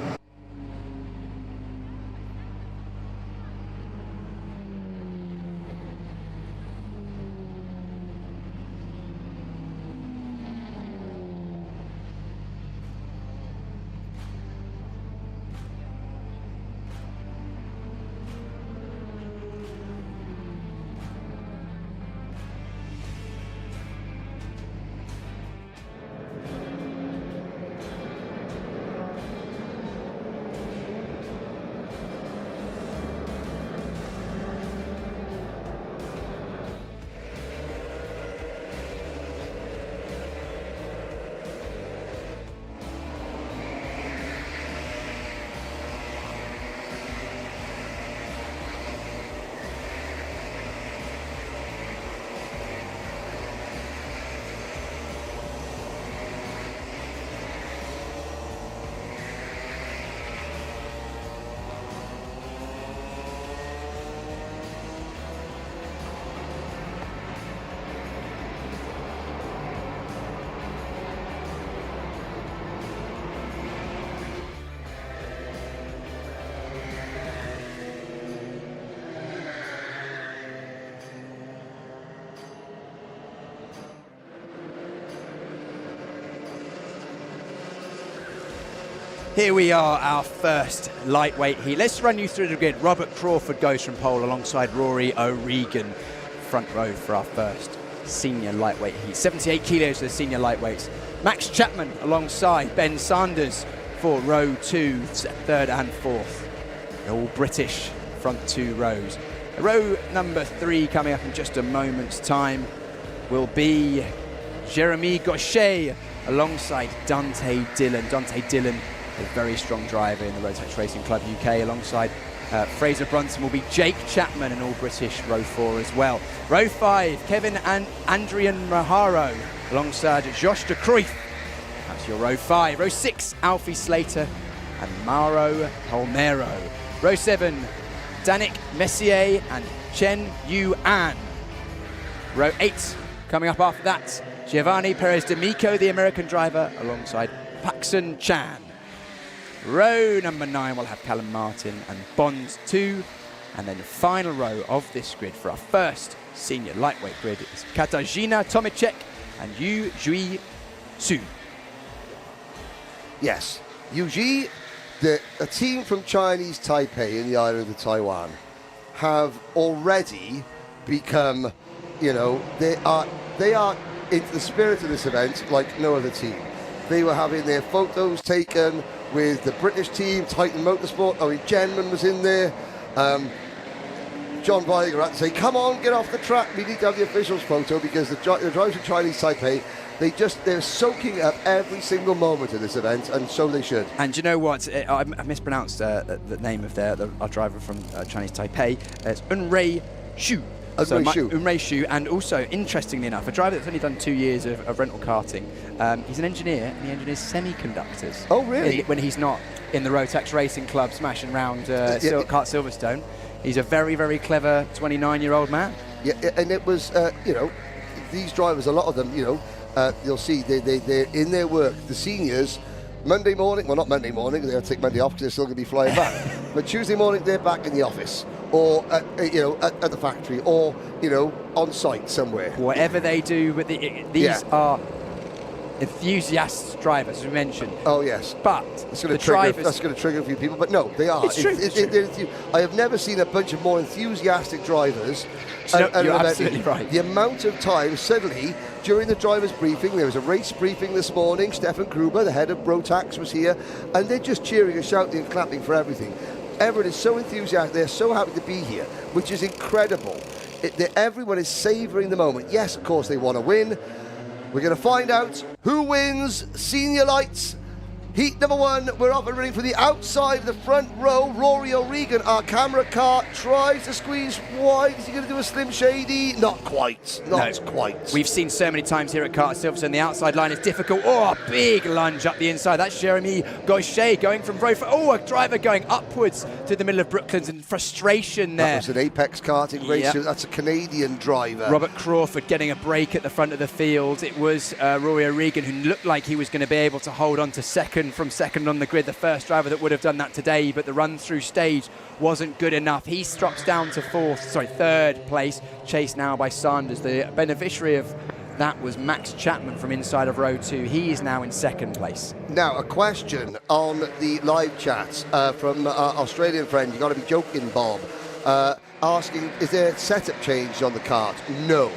Here we are, our first lightweight heat. Let's run you through the grid. Robert Crawford goes from pole alongside Rory O'Regan, front row for our first senior lightweight heat. 78 kilos for the senior lightweights. Max Chapman alongside Ben Sanders for row 2, third and fourth. They're all British front two rows. Row number 3 coming up in just a moment's time will be Jeremy Gaucher alongside Dante Dillon. Dante Dillon, a very strong driver in the Rotax Racing Club UK, alongside Fraser Brunson will be Jake Chapman, an all-British row 4 as well. Row 5, Kevin and Andrian Maharo alongside Josh de Cruyff. That's your row 5. Row 6, Alfie Slater and Mauro Palmero. Row 7, Danik Messier and Chen Yu An. Row 8, coming up after that, Giovanni Perez D'Amico, the American driver, alongside Paxson Chan. Row number 9 will have Callum Martin and Bond 2. And then the final row of this grid for our first senior lightweight grid is Katarzyna Tomicek and Yu Jui Su. Yes, Yu Ji, a team from Chinese Taipei in the island of Taiwan, have already become, they are into the spirit of this event like no other team. They were having their photos taken with the British team, Titan Motorsport. Owen Genman was in there. John Weiger had to say, come on, get off the track. We need to have the officials photo because the drivers from Chinese Taipei They're soaking up every single moment of this event, and so they should. And you know what? I mispronounced the name of our driver from Chinese Taipei. It's Unrei Xu. Unrei Xu. And also, interestingly enough, a driver that's only done 2 years of rental karting. He's an engineer, and he engineers semiconductors. Oh, really? When he's not in the Rotax Racing Club smashing around Kart Silverstone. He's a very, very clever 29-year-old man. Yeah, and it was, these drivers, a lot of them, you'll see they're in their work. The seniors, Monday morning, well, not Monday morning, they'll take Monday off because they're still going to be flying back. But Tuesday morning, they're back in the office, or at the factory, or on site somewhere. Whatever they do, with these are enthusiast drivers, as we mentioned. Oh yes, but that's going to trigger a few people. But no, they are. It's true. I have never seen a bunch of more enthusiastic drivers. You're absolutely right. The amount of time suddenly during the drivers' briefing, there was a race briefing this morning. Stefan Gruber, the head of Rotax, was here, and they're just cheering and shouting and clapping for everything. Everyone is so enthusiastic. They're so happy to be here, which is incredible. Everyone is savouring the moment. Yes, of course, they want to win. We're going to find out who wins Senior Lights. Heat number 1, we're off and running for the outside of the front row. Rory O'Regan, our camera car, tries to squeeze wide. Is he going to do a Slim Shady? Not quite. Not quite. We've seen so many times here at Kart Silverstone, the outside line is difficult. Oh, a big lunge up the inside. That's Jeremy Gaucher going from row 4. Oh, a driver going upwards to the middle of Brooklands in frustration there. That was an Apex karting race. Yep. That's a Canadian driver. Robert Crawford getting a break at the front of the field. It was Rory O'Regan who looked like he was going to be able to hold on to second from second on the grid, the first driver that would have done that today, but the run-through stage wasn't good enough. He drops down to third place, chased now by Sanders. The beneficiary of that was Max Chapman from inside of row 2. He is now in second place. Now, a question on the live chat from our Australian friend. You got to be joking, Bob. Asking, is there setup change on the kart? No.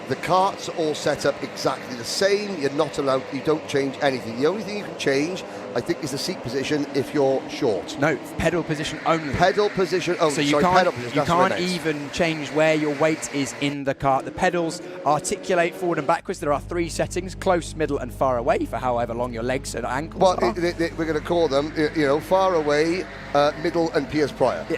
The karts are all set up exactly the same. You're not allowed, you don't change anything. The only thing you can change, I think, is the seat position if you're short. No, pedal position only. Pedal position only. So you can't even change where your weight is in the kart. The pedals articulate forward and backwards. There are 3 settings, close, middle and far away, for however long your legs and ankles are. We're going to call them, far away, middle and Piers Prior. Do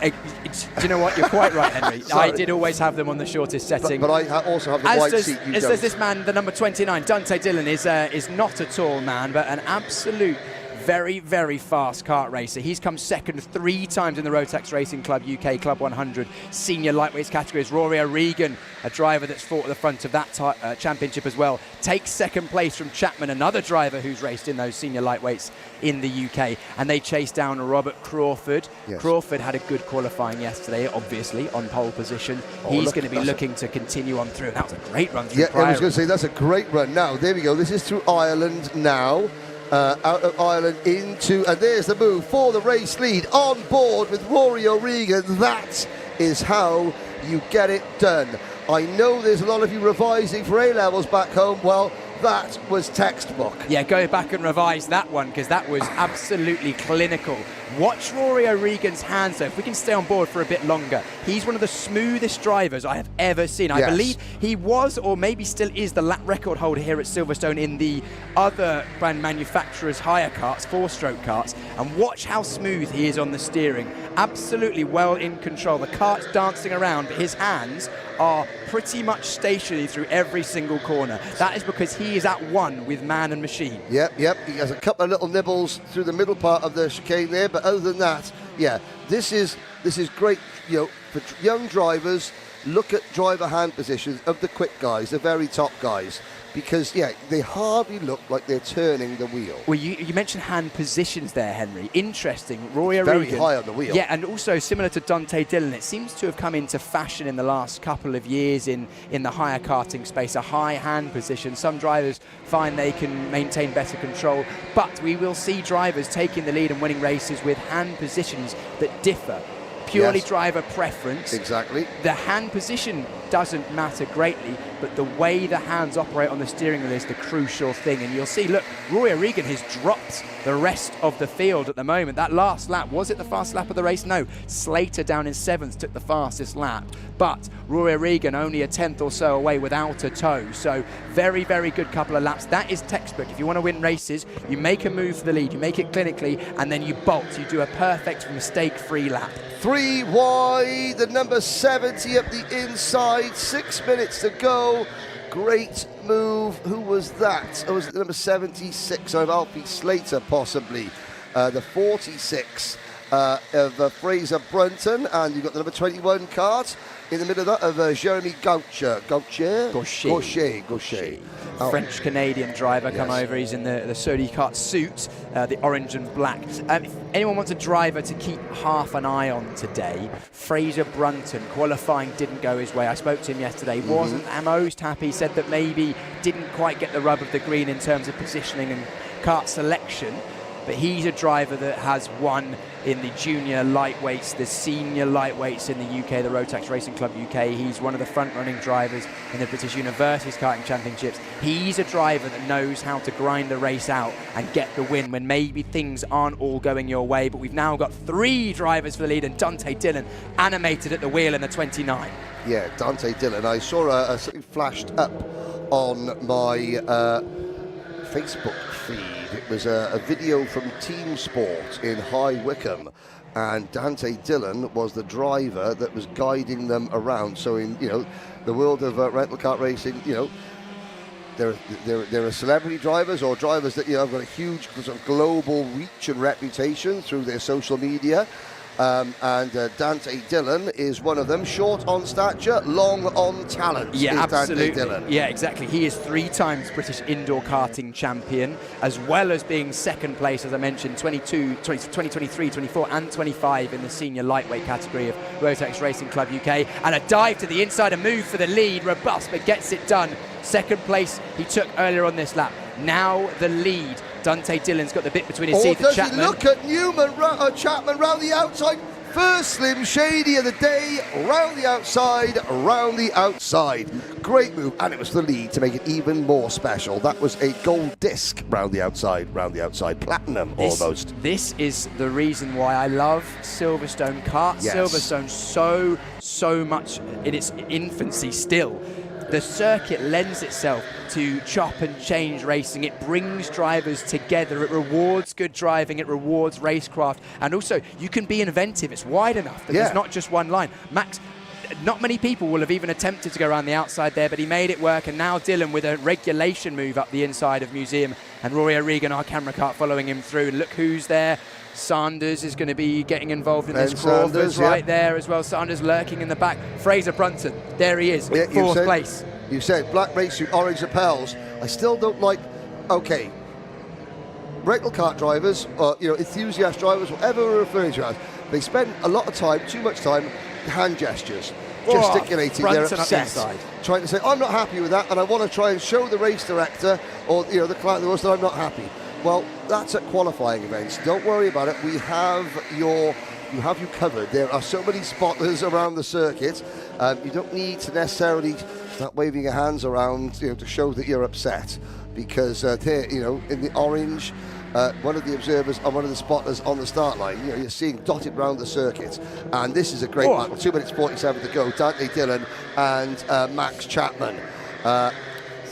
you know what? You're quite right, Henry. I did always have them on the shortest setting. But I also have the wide seat. As does this man, the number 29, Dante Dillon, is not a tall man, but an absolute very, very fast kart racer. He's come second 3 times in the Rotax Racing Club UK Club 100 senior lightweights categories. Rory O'Regan, a driver that's fought at the front of that championship as well, takes second place from Chapman, another driver who's raced in those senior lightweights in the UK. And they chase down Robert Crawford. Yes. Crawford had a good qualifying yesterday, obviously, on pole position. He's going to be looking to continue on through. That was a great run through. Yeah, I was going to say, that's a great run. Now, there we go. This is through Ireland now. Out of Ireland into, and there's the move for the race lead on board with Rory O'Regan. That is how you get it done. I know there's a lot of you revising for A-levels back home. Well, that was textbook. Yeah, go back and revise that one, because that was absolutely clinical. Watch Rory O'Regan's hands, though. If we can stay on board for a bit longer, he's one of the smoothest drivers I have ever seen. I believe he was, or maybe still is, the lap record holder here at Silverstone in the other brand manufacturer's hire karts, 4-stroke karts. And watch how smooth he is on the steering. Absolutely well in control. The kart's dancing around, but his hands are pretty much stationary through every single corner. That is because he is at one with man and machine. Yep. He has a couple of little nibbles through the middle part of the chicane there, but other than that, this is great. For young drivers, look at driver hand positions of the quick guys, the very top guys, because they hardly look like they're turning the wheel. Well, you mentioned hand positions there, Henry. Interesting. Rory O'Regan, very high on the wheel. Yeah, and also similar to Dante Dillon, it seems to have come into fashion in the last couple of years in the higher karting space, a high hand position. Some drivers find they can maintain better control, but we will see drivers taking the lead and winning races with hand positions that differ purely Yes. driver preference. Exactly. The hand position doesn't matter greatly, but the way the hands operate on the steering wheel is the crucial thing. And you'll see, look, Roy O'Regan has dropped the rest of the field at the moment. That last lap, was it the fastest lap of the race? No. Slater down in 7th took the fastest lap, but Roy O'Regan only a 10th or so away without a toe. So very, very good couple of laps. That is textbook. If you want to win races, you make a move for the lead, you make it clinically, and then you bolt. You do a perfect mistake-free lap. 3 wide, the number 70 up the inside, 6 minutes to go. Great move. Who was that? Oh, was it the number 76 of Alfie Slater, possibly? The 46 of Fraser Brunton, and you've got the number 21 kart in the middle of that of Jeremy Gaucher. Gaucher. French-Canadian driver come Yes. over. He's in the Sodi kart suit, the orange and black. If anyone wants a driver to keep half an eye on today, Fraser Brunton, qualifying didn't go his way. I spoke to him yesterday. Wasn't most happy. Said that maybe didn't quite get the rub of the green in terms of positioning and kart selection. But he's a driver that has won in the junior lightweights, the senior lightweights in the UK, the Rotax Racing Club UK. He's one of the front-running drivers in the British Universities Karting Championships. He's a driver that knows how to grind a race out and get the win when maybe things aren't all going your way. But we've now got 3 drivers for the lead, and Dante Dillon animated at the wheel in the 29. Yeah, Dante Dillon. I saw something flashed up on my Facebook feed. It was a video from Team Sport in High Wycombe, and Dante Dillon was the driver that was guiding them around. So in the world of rental kart racing, there are celebrity drivers or drivers that have got a huge sort of global reach and reputation through their social media. And Dante Dillon is one of them. Short on stature, long on talent. Yeah, absolutely. Dante Dillon. Yeah, exactly. He is 3 times British indoor karting champion, as well as being second place, as I mentioned, 2023, 24 and 25 in the senior lightweight category of Rotax Racing Club UK. And a dive to the inside, a move for the lead, robust, but gets it done. Second place he took earlier on this lap. Now the lead. Dante Dillon's got the bit between his teeth at Chapman. Does he look at Chapman round the outside? First Slim Shady of the day, round the outside, Great move, and it was the lead to make it even more special. That was a gold disc round the outside, platinum almost. This is the reason why I love Silverstone kart. Yes. Silverstone so much in its infancy still. The circuit lends itself to chop and change racing. It brings drivers together. It rewards good driving. It rewards racecraft. And also, you can be inventive. It's wide enough that there's not just one line. Max, not many people will have even attempted to go around the outside there, but he made it work. And now Dillon with a regulation move up the inside of Museum. And Rory O'Regan, our camera cart, following him through. And look who's there. Sanders is going to be getting involved in this. Crawford's right there as well. Sanders lurking in the back. Fraser Brunton, there he is, 4th place. You said black race suit, orange lapels. I still don't like. Okay, rental kart drivers, or enthusiast drivers, whatever we're referring to as, they spend a lot of time, too much time, hand gestures, gesticulating. They're upset, trying to say, "I'm not happy with that," and I want to try and show the race director or the client that I'm not happy. Well, that's at qualifying events. Don't worry about it. We have you covered. There are so many spotters around the circuit. You don't need to necessarily start waving your hands around, to show that you're upset, because there, in the orange, one of the observers and one of the spotters on the start line, you're seeing dotted around the circuit, and this is a great battle. 2 minutes 47 to go. Dante Dillon and Max Chapman.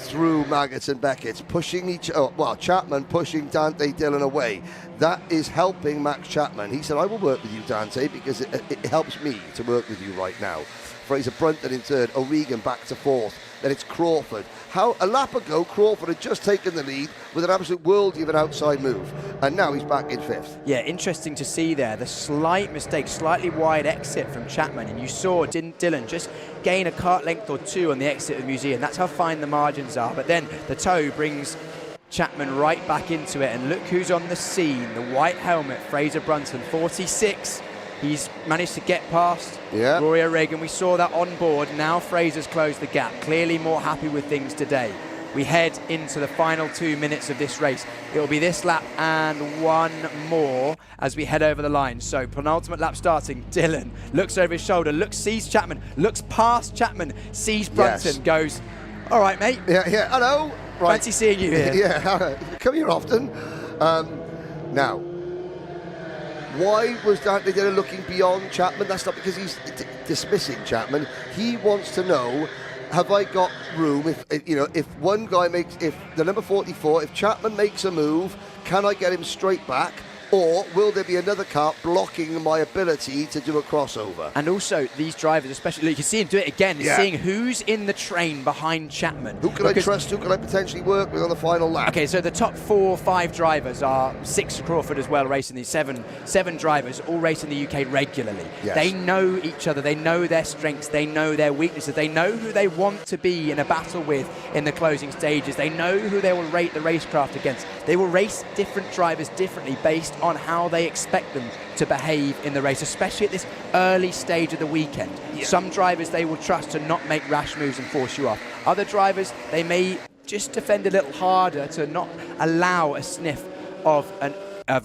Through Maggots and Beckett, pushing Chapman pushing Dante Dillon away. That is helping Max Chapman. He said, "I will work with you, Dante, because it helps me to work with you right now." Fraser Brunton in 3rd, O'Regan back to 4th. Then it's Crawford. A lap ago, Crawford had just taken the lead with an absolute worldie of an outside move, and now he's back in 5th. Yeah, interesting to see there. The slight mistake, slightly wide exit from Chapman, and you saw Dillon just gain a kart length or 2 on the exit of the Museum. That's how fine the margins are. But then the toe brings Chapman right back into it, and look who's on the scene. The white helmet, Fraser Brunton, 46. He's managed to get past Rory O'Regan. We saw that on board. Now Fraser's closed the gap. Clearly more happy with things today. we head into the final 2 minutes of this race. It will be this lap and one more as we head over the line. So penultimate lap starting. Dylan looks over his shoulder, sees Chapman, looks past Chapman, sees Brunton, goes, all right, mate. Yeah, hello. Right. Fancy seeing you here. Yeah, come here often. Now, why was Dante Dillon looking beyond Chapman? That's not because he's dismissing Chapman. He wants to know, have I got room? If one guy if the number 44, if Chapman makes a move, can I get him straight back? Or will there be another car blocking my ability to do a crossover? And also, these drivers, especially, you can see him do it again, seeing who's in the train behind Chapman. Who can I trust? Who can I potentially work with on the final lap? Okay, so the top 4 or 5 drivers are 6 Crawford as well, racing these 7 drivers, all race in the UK regularly. Yes. They know each other, they know their strengths, they know their weaknesses, they know who they want to be in a battle with in the closing stages, they know who they will rate the racecraft against. They will race different drivers differently based on how they expect them to behave in the race, especially at this early stage of the weekend. Yeah. Some drivers they will trust to not make rash moves and force you off. Other drivers, they may just defend a little harder to not allow a sniff of a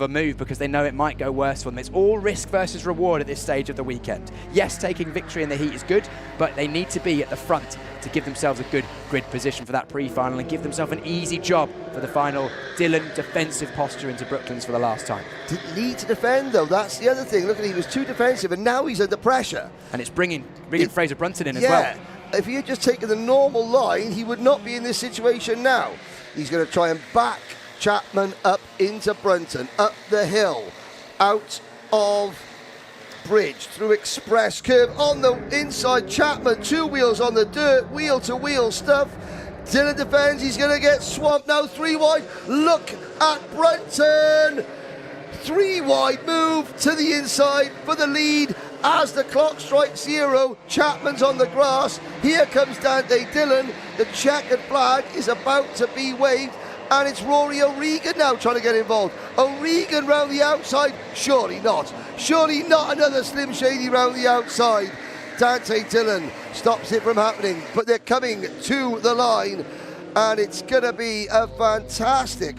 move because they know it might go worse for them. It's all risk versus reward at this stage of the weekend. Yes, taking victory in the heat is good, but they need to be at the front to give themselves a good grid position for that pre-final and give themselves an easy job for the final. Dylan, defensive posture into Brooklands for the last time. Didn't need to defend, though. That's the other thing. Look at, he was too defensive, and now he's under pressure. And it's bringing Fraser Brunton in as well. If he had just taken the normal line, he would not be in this situation now. He's going to try and back Chapman up into Brunton, up the hill, out of bridge, through express curve, on the inside. Chapman, 2 wheels on the dirt, wheel-to-wheel stuff. Dylan defends, he's going to get swamped now, 3 wide. Look at Brunton. 3 wide move to the inside for the lead as the clock strikes 0. Chapman's on the grass. Here comes Dante Dillon. The checkered flag is about to be waved. And it's Rory O'Regan now trying to get involved. O'Regan round the outside. Surely not. Surely not another Slim Shady round the outside. Dante Dillon stops it from happening. But they're coming to the line. And it's going to be a fantastic,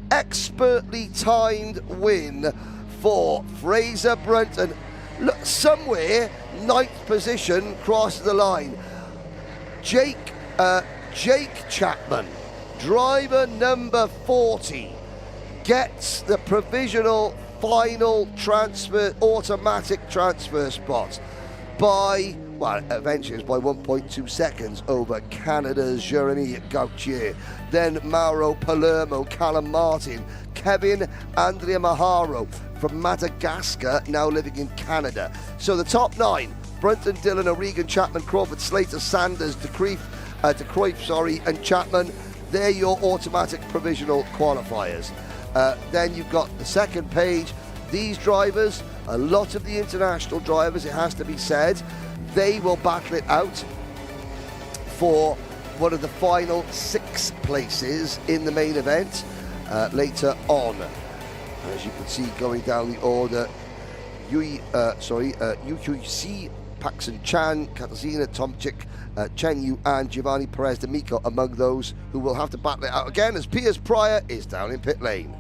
expertly timed win for Fraser Brunton. Look, somewhere, 9th position, crosses the line. Jake Chapman, driver number 40, gets the provisional final transfer, automatic transfer spot by, well, eventually it's by 1.2 seconds over Canada's Jeremy Gauthier, then Mauro Palermo, Callum Martin, Kevin Andrea Maharo from Madagascar, now living in Canada. So the top 9, Brunton, Dillon, O'Regan, Chapman, Crawford, Slater, Sanders, De Cruyff, and Chapman. They're your automatic provisional qualifiers. Then you've got the second page. These drivers, a lot of the international drivers, it has to be said, they will battle it out for one of the final 6 places in the main event later on. As you can see, going down the order, UQC, Paxton Chan, Katarzyna Tomczyk, Chen Yu and Giovanni Perez D'Amico among those who will have to battle it out again as Piers Pryor is down in pit lane.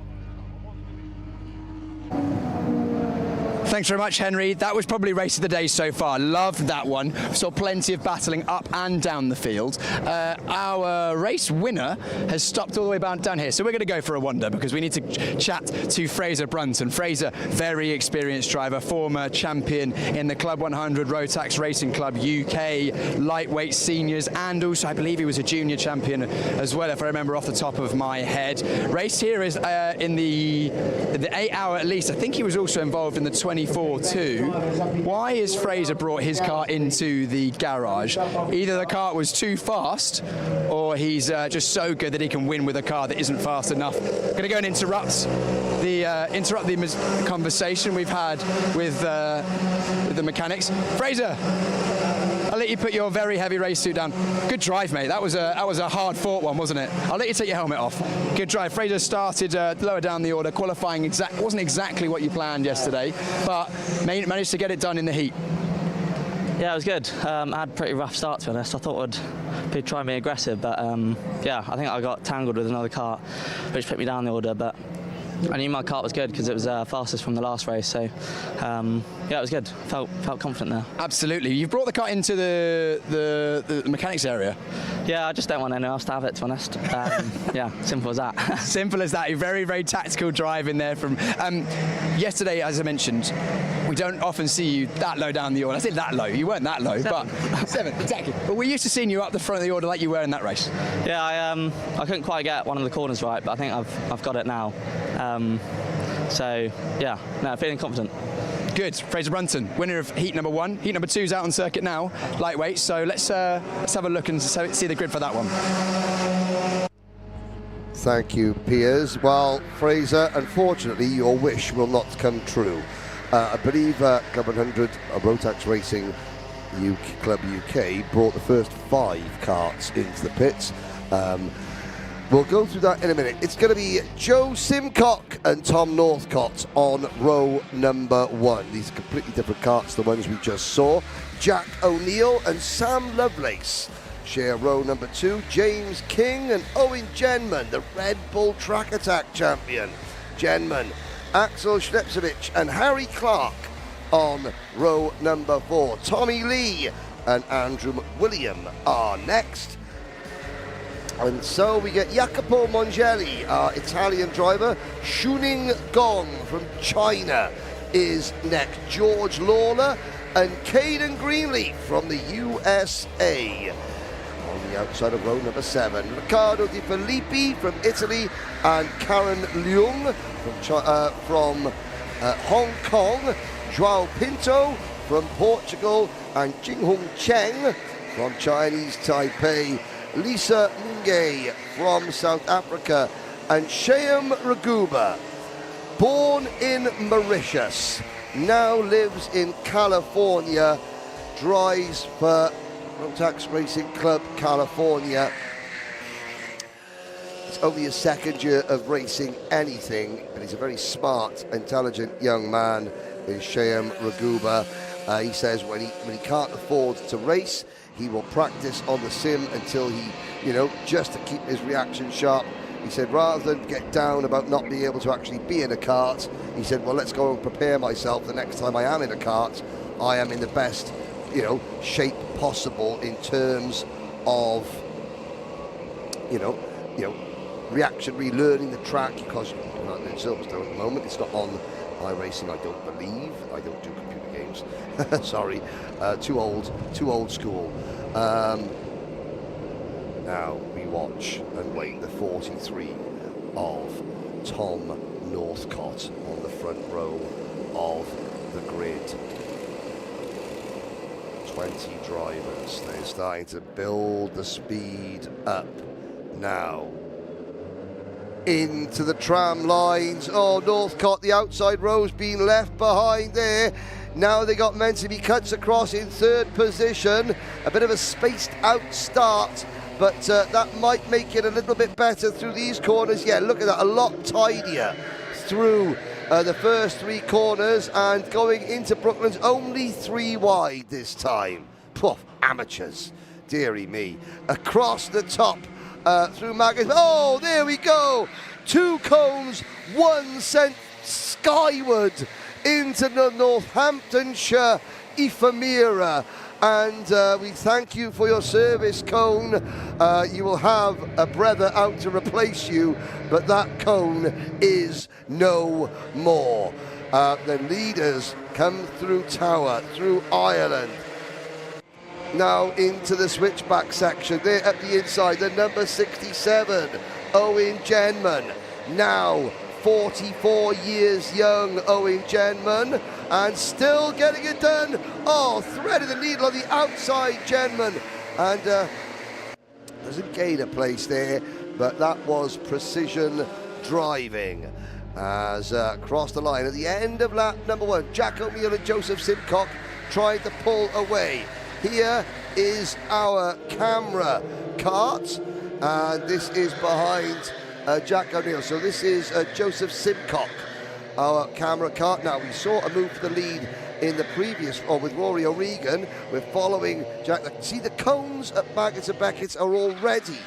Thanks very much, Henry. That was probably race of the day so far. Loved that one. Saw plenty of battling up and down the field. Our race winner has stopped all the way down here, so we're going to go for a wander because we need to chat to Fraser Brunton. Fraser, very experienced driver, former champion in the Club 100 Rotax Racing Club UK, lightweight seniors, and also I believe he was a junior champion as well, if I remember off the top of my head. Race here is in the 8 hour at least. I think he was also involved in the 24-2. Why has Fraser brought his car into the garage? Either the car was too fast or he's just so good that he can win with a car that isn't fast enough. Going to go and interrupt the conversation we've had with the mechanics. Fraser, I'll let you put your very heavy race suit down. Good drive, mate. That was a hard fought one, wasn't it? I'll let you take your helmet off. Good drive. Fraser started lower down the order, qualifying wasn't exactly what you planned yesterday, but managed to get it done in the heat. Yeah, it was good. I had a pretty rough start, to be honest. I thought I'd be trying to be aggressive, but yeah, I think I got tangled with another kart, which put me down the order, but I knew my kart was good because it was fastest from the last race, so yeah, it was good. Felt confident there. Absolutely. You've brought the kart into the mechanics area. Yeah, I just don't want anyone else to have it, to be honest. Yeah, simple as that. Simple as that. You're very, very tactical drive in there. From yesterday, as I mentioned, we don't often see you that low down the order. I said that low. You weren't that low, but 7, exactly. But we're used to seeing you up the front of the order like you were in that race. Yeah, I couldn't quite get one of the corners right, but I think I've got it now. So yeah, no, feeling confident. Good. Fraser Brunton, winner of heat number 1. Heat number 2 is out on circuit now, lightweight. So let's have a look and see the grid for that one. Thank you, Piers. Well, Fraser, unfortunately, your wish will not come true. I believe Club 100 Rotax Racing Club UK brought the first 5 karts into the pits. We'll go through that in a minute. It's going to be Joe Simcock and Tom Northcott on row number 1. These are completely different karts, the ones we just saw. Jack O'Neill and Sam Lovelace share row number 2. James King and Owen Genman, the Red Bull Track Attack champion. Genman, Axel Schlepsevich and Harry Clark on row number 4. Tommy Lee and Andrew McWilliam are next. And so we get Jacopo Mongelli, our Italian driver. Shuning Gong from China is next. George Lawler and Caden Greenleaf from the USA. On the outside of row number 7, Riccardo Di Filippi from Italy and Karen Leung from Hong Kong. Joao Pinto from Portugal and Jinghong Cheng from Chinese Taipei. Lisa Nunge from South Africa and Shyam Raguba, born in Mauritius, now lives in California, drives for Rotax Racing Club California. It's only his 2nd year of racing anything, but he's a very smart, intelligent young man, is Shyam Raguba. He says when he can't afford to race, he will practice on the sim until he, just to keep his reaction sharp. He said rather than get down about not being able to actually be in a kart, he said, well, let's go and prepare myself the next time I am in a kart. I am in the best, shape possible in terms of, reaction, relearning the track, because we're not in Silverstone at the moment. It's not on iRacing, I don't believe. I don't do computer games. Sorry, too old school. Now we watch and wait the 43 of Tom Northcott on the front row of the grid. 20 drivers. They're starting to build the speed up now. Into the tram lines. Oh, Northcott, the outside row's been left behind there. Now they got Mentally cuts across in 3rd position. A bit of a spaced out start, but that might make it a little bit better through these corners. Yeah, look at that, a lot tidier through the first 3 corners, and going into Brooklands only 3 wide this time. Poof, amateurs, dearie me. Across the top through Maggins. Oh, there we go. 2 cones, 1 sent skyward into the Northamptonshire ephemera. And we thank you for your service, cone. You will have a brother out to replace you, but that cone is no more. The leaders come through Tower, through Ireland. Now into the switchback section. There at the inside, the number 67, Owen Genman. Now 44 years young, Owen Genman, and still getting it done. Oh, threaded the needle on the outside, Genman, and doesn't gain a place there, but that was precision driving. As crossed the line at the end of lap number 1, Jack O'Neill and Joseph Simcock tried to pull away. Here is our camera kart, and this is behind Jack O'Neill. So this is Joseph Simcock, our camera kart. Now we saw a move for the lead in the previous, or with Rory O'Regan. We're following Jack. See, the cones at Baggett's and Beckett's are already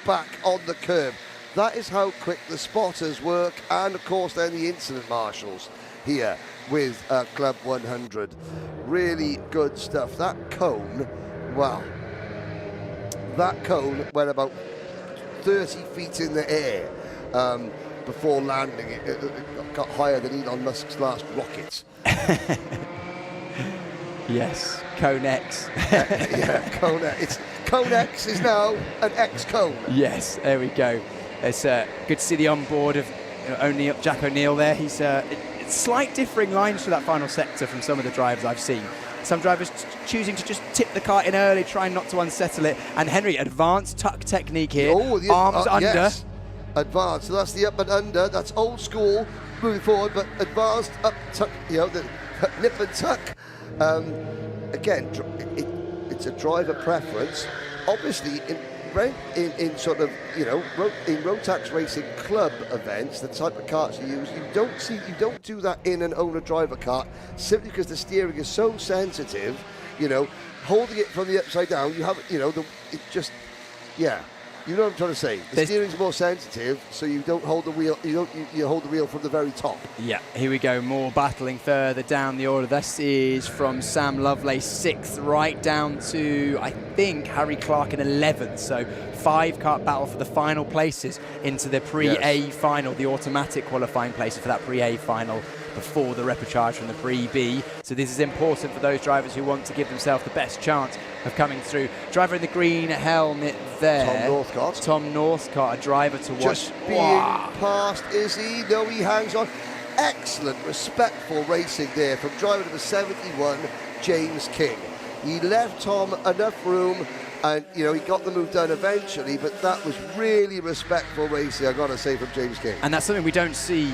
back on the curb. That is how quick the spotters work, and of course then the incident marshals here with Club 100. Really good stuff. That cone, wow, that cone went about 30 feet in the air before landing. It got higher than Elon Musk's last rocket. Yes, Cone X. Yeah, Cone X. Cone X is now an X-cone. Yes, there we go. It's good to see the onboard of Jack O'Neill there. He's it's slight differing lines for that final sector from some of the drivers I've seen. Some drivers choosing to just tip the kart in early, trying not to unsettle it. And Henry, advanced tuck technique here. Oh, arms under. Yes. Advanced. So that's the up and under. That's old school moving forward, but advanced up tuck. The nip and tuck. Again, it's a driver preference. Obviously, in sort of in Rotax Racing Club events, the type of karts you use, you don't do that in an owner-driver kart simply because the steering is so sensitive. Holding it from the upside down, you have you know what I'm trying to say. The steering's more sensitive, so you don't hold the wheel. You hold the wheel from the very top. Yeah, here we go. More battling further down the order. This is from Sam Lovelace, 6th, right down to, I think, Harry Clark in 11th. So 5-kart battle for the final places into the pre-A final, the automatic qualifying places for that pre-A final before the repechage from the pre-B. So this is important for those drivers who want to give themselves the best chance of coming through. Driver in the green helmet there. Tom Northcott, a driver to watch. Just being passed, is he? No, he hangs on. Excellent, respectful racing there from driver number 71, James King. He left Tom enough room, and he got the move done eventually, but that was really respectful racing, I've got to say, from James King. And that's something we don't see,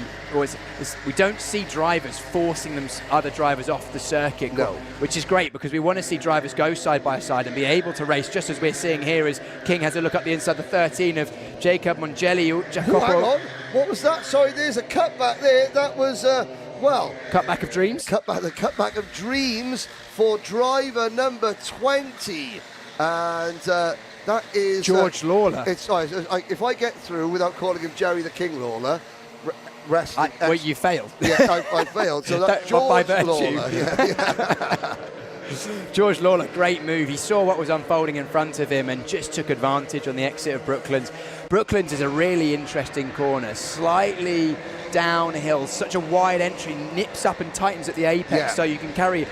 we don't see drivers forcing other drivers off the circuit, no. Which is great, because we want to see drivers go side by side and be able to race, just as we're seeing here as King has a look up the inside, the 13 of Jacob Mongelli. Hang on, what was that? Sorry, there's a cutback there. That was, Cutback of dreams? The cutback of dreams for driver number 20. And that is George Lawler. If I get through without calling him Jerry the King Lawler, you failed. Yeah, I failed. So that's George Lawler. Yeah. George Lawler, great move. He saw what was unfolding in front of him and just took advantage on the exit of Brooklands. Brooklands is a really interesting corner, slightly downhill, such a wide entry, nips up and tightens at the apex, so you can carry.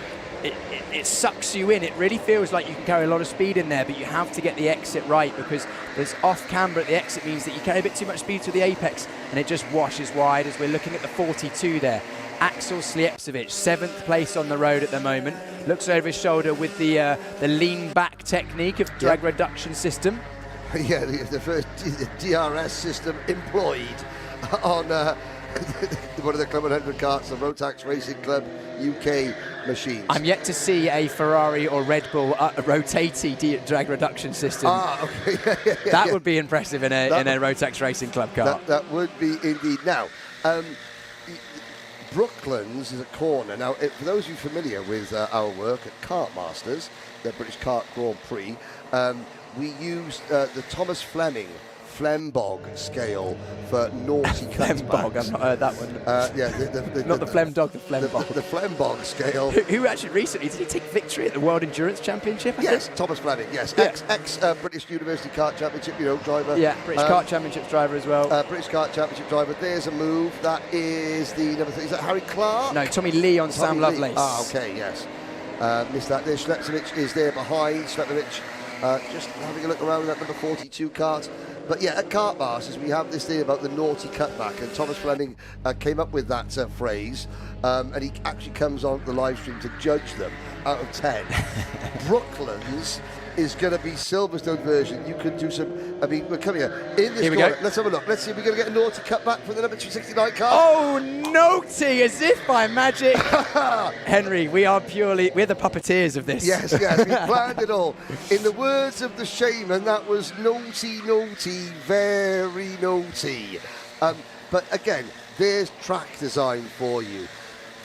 It sucks you in. It really feels like you can carry a lot of speed in there, but you have to get the exit right, because there's off camber at the exit means that you carry a bit too much speed to the apex, and it just washes wide as we're looking at the 42 there. Axel Sliepcevic, 7th place on the road at the moment. Looks over his shoulder with the lean back technique of drag reduction system. Yeah, the first DRS system employed on one of the Club 100 karts, the Rotax Racing Club UK machines. I'm yet to see a Ferrari or Red Bull rotatey drag reduction system. Okay. That would be impressive in a Rotax Racing Club car. That would be indeed. Now, Brooklands is a corner. Now, for those of you familiar with our work at Kart Masters, the British Kart Grand Prix, we used the Thomas Flembog scale for naughty cutbacks. Flembog, I've not heard that one. Not the Flemdog, the Flembog. The Flembog scale. Who actually recently, did he take victory at the World Endurance Championship? Yes, Thomas Fleming, yes. Ex British University Kart Championship, driver. Yeah, British Kart Championship driver as well. British Kart Championship driver. There's a move. That is the number 3. Is that Harry Clark? No, Tommy Lee on Sam Lovelace. Okay, yes. Missed that there. Slepcevic is there behind. Slepcevic just having a look around that number 42 kart. But yeah, at Kart Masters, we have this thing about the naughty cutback, and Thomas Fleming came up with that phrase, and he actually comes on the live stream to judge them out of 10. Brooklands is going to be Silverstone version. You could do some, we're coming here. In this corner, let's have a look. Let's see if we're going to get a naughty cutback from the number 269 car. Oh, naughty, as if by magic. Henry, we're the puppeteers of this. Yes, we planned it all. In the words of the shaman, that was naughty, very naughty. But again, there's track design for you.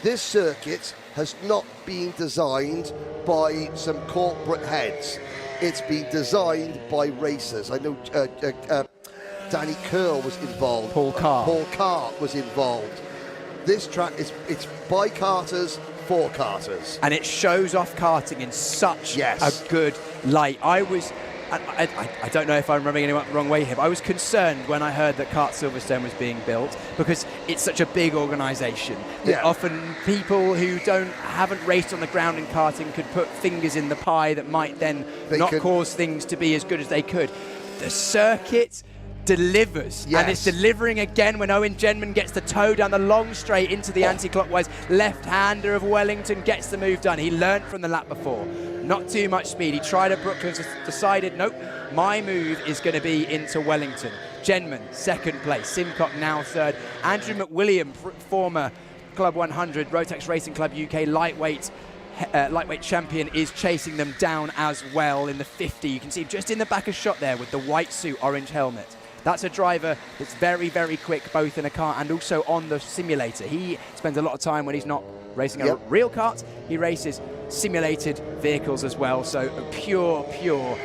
This circuit has not been designed by some corporate heads. It's been designed by racers. I know Danny Curl was involved. Paul Carr was involved. This track it's by karters for karters. And it shows off karting in such a good light. I don't know if I'm rubbing anyone the wrong way here, but I was concerned when I heard that Kart Silverstone was being built because it's such a big organisation. That often people who haven't raced on the ground in karting could put fingers in the pie that might then cause things to be as good as they could. The circuit delivers, and it's delivering again when Owen Genman gets the toe down the long straight into the anti-clockwise left-hander of Wellington, gets the move done. He learnt from the lap before. Not too much speed. He tried at Brooklands, decided, nope, my move is going to be into Wellington. Genman, second place. Simcock now third. Andrew McWilliam, former Club 100, Rotax Racing Club UK lightweight champion, is chasing them down as well in the 50. You can see just in the back of shot there with the white suit, orange helmet. That's a driver that's very, very quick, both in a car and also on the simulator. He spends a lot of time when he's not racing a real kart. He races simulated vehicles as well. So a pure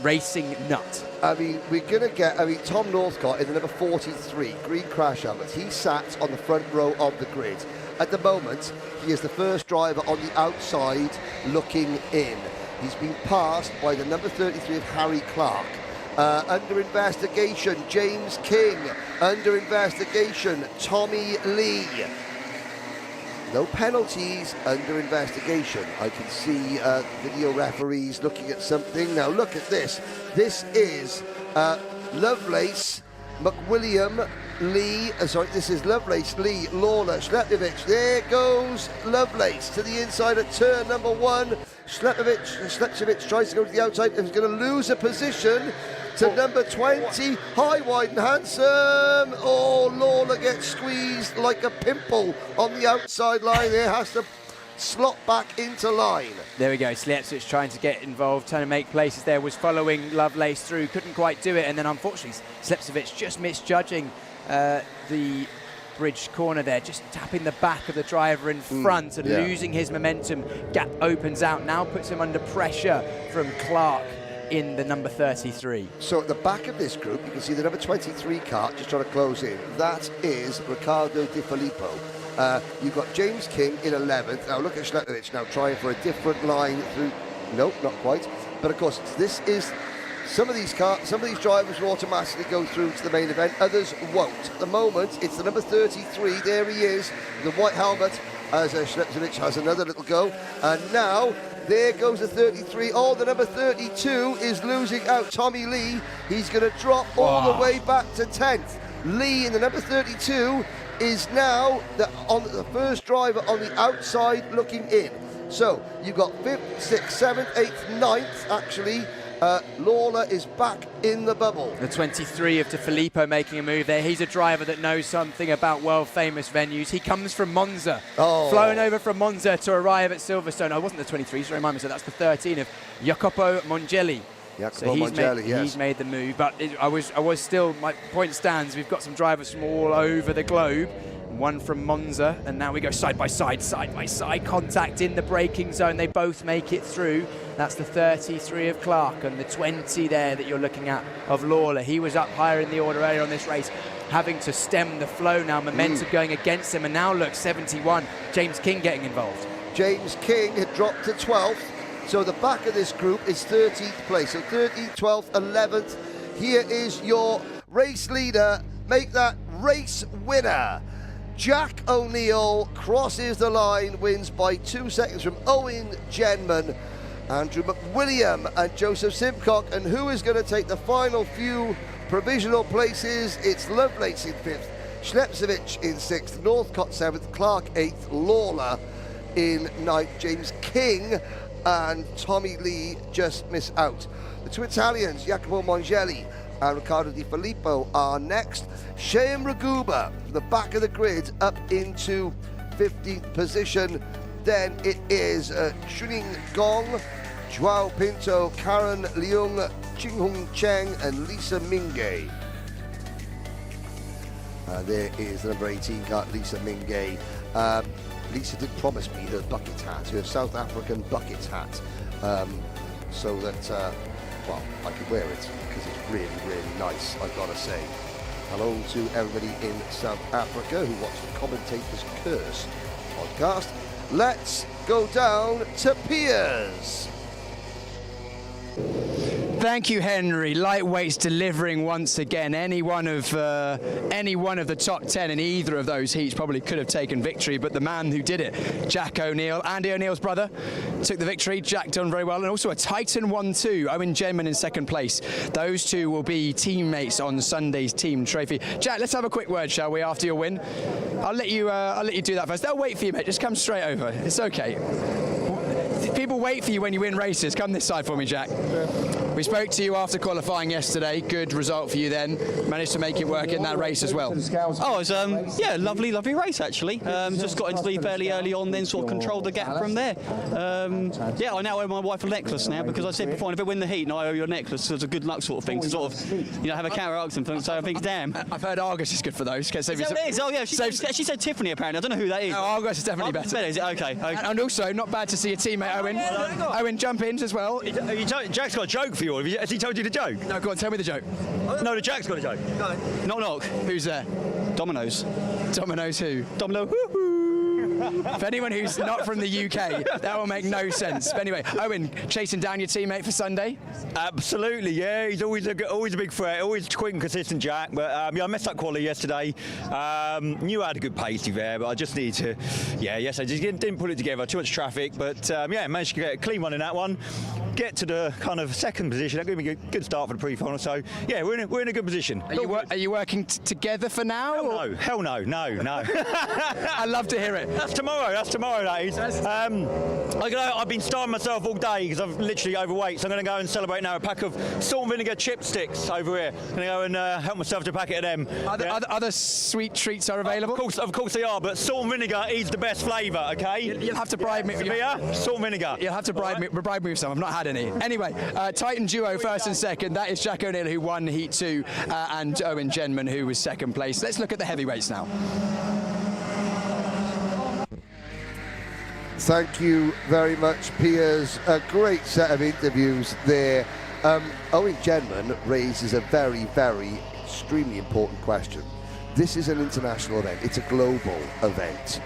racing nut. I mean, we're going to get, Tom Northcott in the number 43, green crash helmet. He sat on the front row of the grid. At the moment, he is the first driver on the outside looking in. He's been passed by the number 33 of Harry Clark. Under investigation, James King. Under investigation, Tommy Lee. No penalties, under investigation. I can see video referees looking at something. Now look at this. This is Lovelace, McWilliam, Lee. This is Lovelace, Lee, Lawler, Slepčević. There goes Lovelace to the inside at turn number 1. Slepčević tries to go to the outside and is going to lose a position to number 20, high, wide and handsome. Oh, Lawler gets squeezed like a pimple on the outside line there, has to slot back into line. There we go, Slepčević trying to get involved, trying to make places there, was following Lovelace through, couldn't quite do it, and then unfortunately Slepčević just misjudging the bridge corner there, just tapping the back of the driver in front and losing his momentum. Gap opens out, now puts him under pressure from Clark in the number 33. So at the back of this group, you can see the number 23 kart just trying to close in. That is Riccardo Di Filippo. You've got James King in 11th. Now look at Slepčević now trying for a different line through. Nope, not quite. But of course, this is some of these drivers will automatically go through to the main event. Others won't. At the moment, it's the number 33. There he is, the white helmet. As Slepčević has another little go, and now there goes the 33. Oh, the number 32 is losing out. Tommy Lee, he's going to drop all the way back to 10th. Lee in the number 32 is now the first driver on the outside looking in. So you've got 5th, 6th, 7th, 8th, 9th actually. Lawler is back in the bubble. The 23 of De Filippo making a move there. He's a driver that knows something about world-famous venues. He comes from Monza, flown over from Monza to arrive at Silverstone. I wasn't the 23, so remind me, so that's the 13 of Jacopo Mongelli. He's made the move, but I was still, my point stands, we've got some drivers from all over the globe. One from Monza, and now we go side by side contact in the braking zone. They both make it through. That's the 33 of Clark and the 20 there that you're looking at of Lawler. He was up higher in the order earlier on this race, having to stem the flow now, momentum going against him, and now look, 71, James King getting involved. James King had dropped to 12th, so the back of this group is 13th place. So 13th, 12th, 11th. Here is your race leader. Make that race winner. Jack O'Neill crosses the line, wins by 2 seconds from Owen Genman, Andrew McWilliam and Joseph Simcock. And who is going to take the final few provisional places? It's Lovelace in 5th, Slepčević in 6th, Northcott 7th, Clark 8th, Lawler in 9th, James King and Tommy Lee just miss out. The two Italians, Jacopo Mongelli and Riccardo Di Filippo, are next. Shane Raguba, from the back of the grid, up into 15th position. Then it is Xuning Gong, Joao Pinto, Karen Leung, Jinghong Cheng, and Lisa Mingay. There is the number 18 kart, Lisa Mingay. Lisa did promise me her bucket hat, her South African bucket hat, so that, well, I could wear it because it's really, really nice, I've got to say. Hello to everybody in South Africa who watch the Commentator's Curse podcast. Let's go down to Piers. Thank you, Henry. Lightweights delivering once again. Any one of the top 10 in either of those heats probably could have taken victory, but the man who did it, Jack O'Neill, Andy O'Neill's brother, took the victory. Jack done very well, and also a Titan 1-2. Owen Jenman in second place. Those two will be teammates on Sunday's team trophy. Jack, let's have a quick word, shall we, after your win? I'll let you do that first. They'll wait for you, mate. Just come straight over. It's okay. People wait for you when you win races. Come this side for me, Jack. We spoke to you after qualifying yesterday. Good result for you then. Managed to make it work in that race as well. Oh, it was yeah, lovely race actually. Just got into the lead fairly early on, then sort of controlled the gap from there. Yeah, I now owe my wife a necklace now because I said before, if I win the heat, and I owe you a necklace, so it's a good luck sort of thing to sort of, you know, have a character and so I think, damn. I've heard Argus is good for those. Is that what it is? Oh yeah, she said Tiffany apparently. I don't know who that is. No, Argus is definitely better. Is it? Okay. And also, not bad to see your teammate Owen. Owen jump in as well. Jack's got a joke for you. Has he told you the joke? No, go on, tell me the joke. No, Jack's got a joke. Knock, knock. Who's there? Domino's. Domino's who? Domino. For anyone who's not from the UK, that will make no sense. But anyway, Owen, chasing down your teammate for Sunday? Absolutely, yeah. He's always a big threat, always quick and consistent, Jack. But yeah, I messed up quali yesterday. Knew I had a good pace there, but I just need to, yes, I just didn't put it together. Too much traffic, but yeah, managed to get a clean one in that one. Get to the kind of second position. That gave me a good start for the pre-final. So yeah, we're in a good position. Are you working together for now? Hell no. I love to hear it. That's tomorrow, that is. I've been starving myself all day because I'm literally overweight, so I'm going to go and celebrate now a pack of salt and vinegar chipsticks over here. I'm going to go and help myself to a packet of them. Other sweet treats are available? Of course they are, but salt and vinegar is the best flavour, okay? You'll have to bribe me. Salt and vinegar. You'll have to bribe me with some. I've not had any. Anyway, Titan duo first and second. That is Jack O'Neill, who won Heat 2, and Owen Jenman, who was second place. Let's look at the heavyweights now. Thank you very much, Piers. A great set of interviews there. Owen Jenman raises a very, very extremely important question. This is an international event. It's a global event.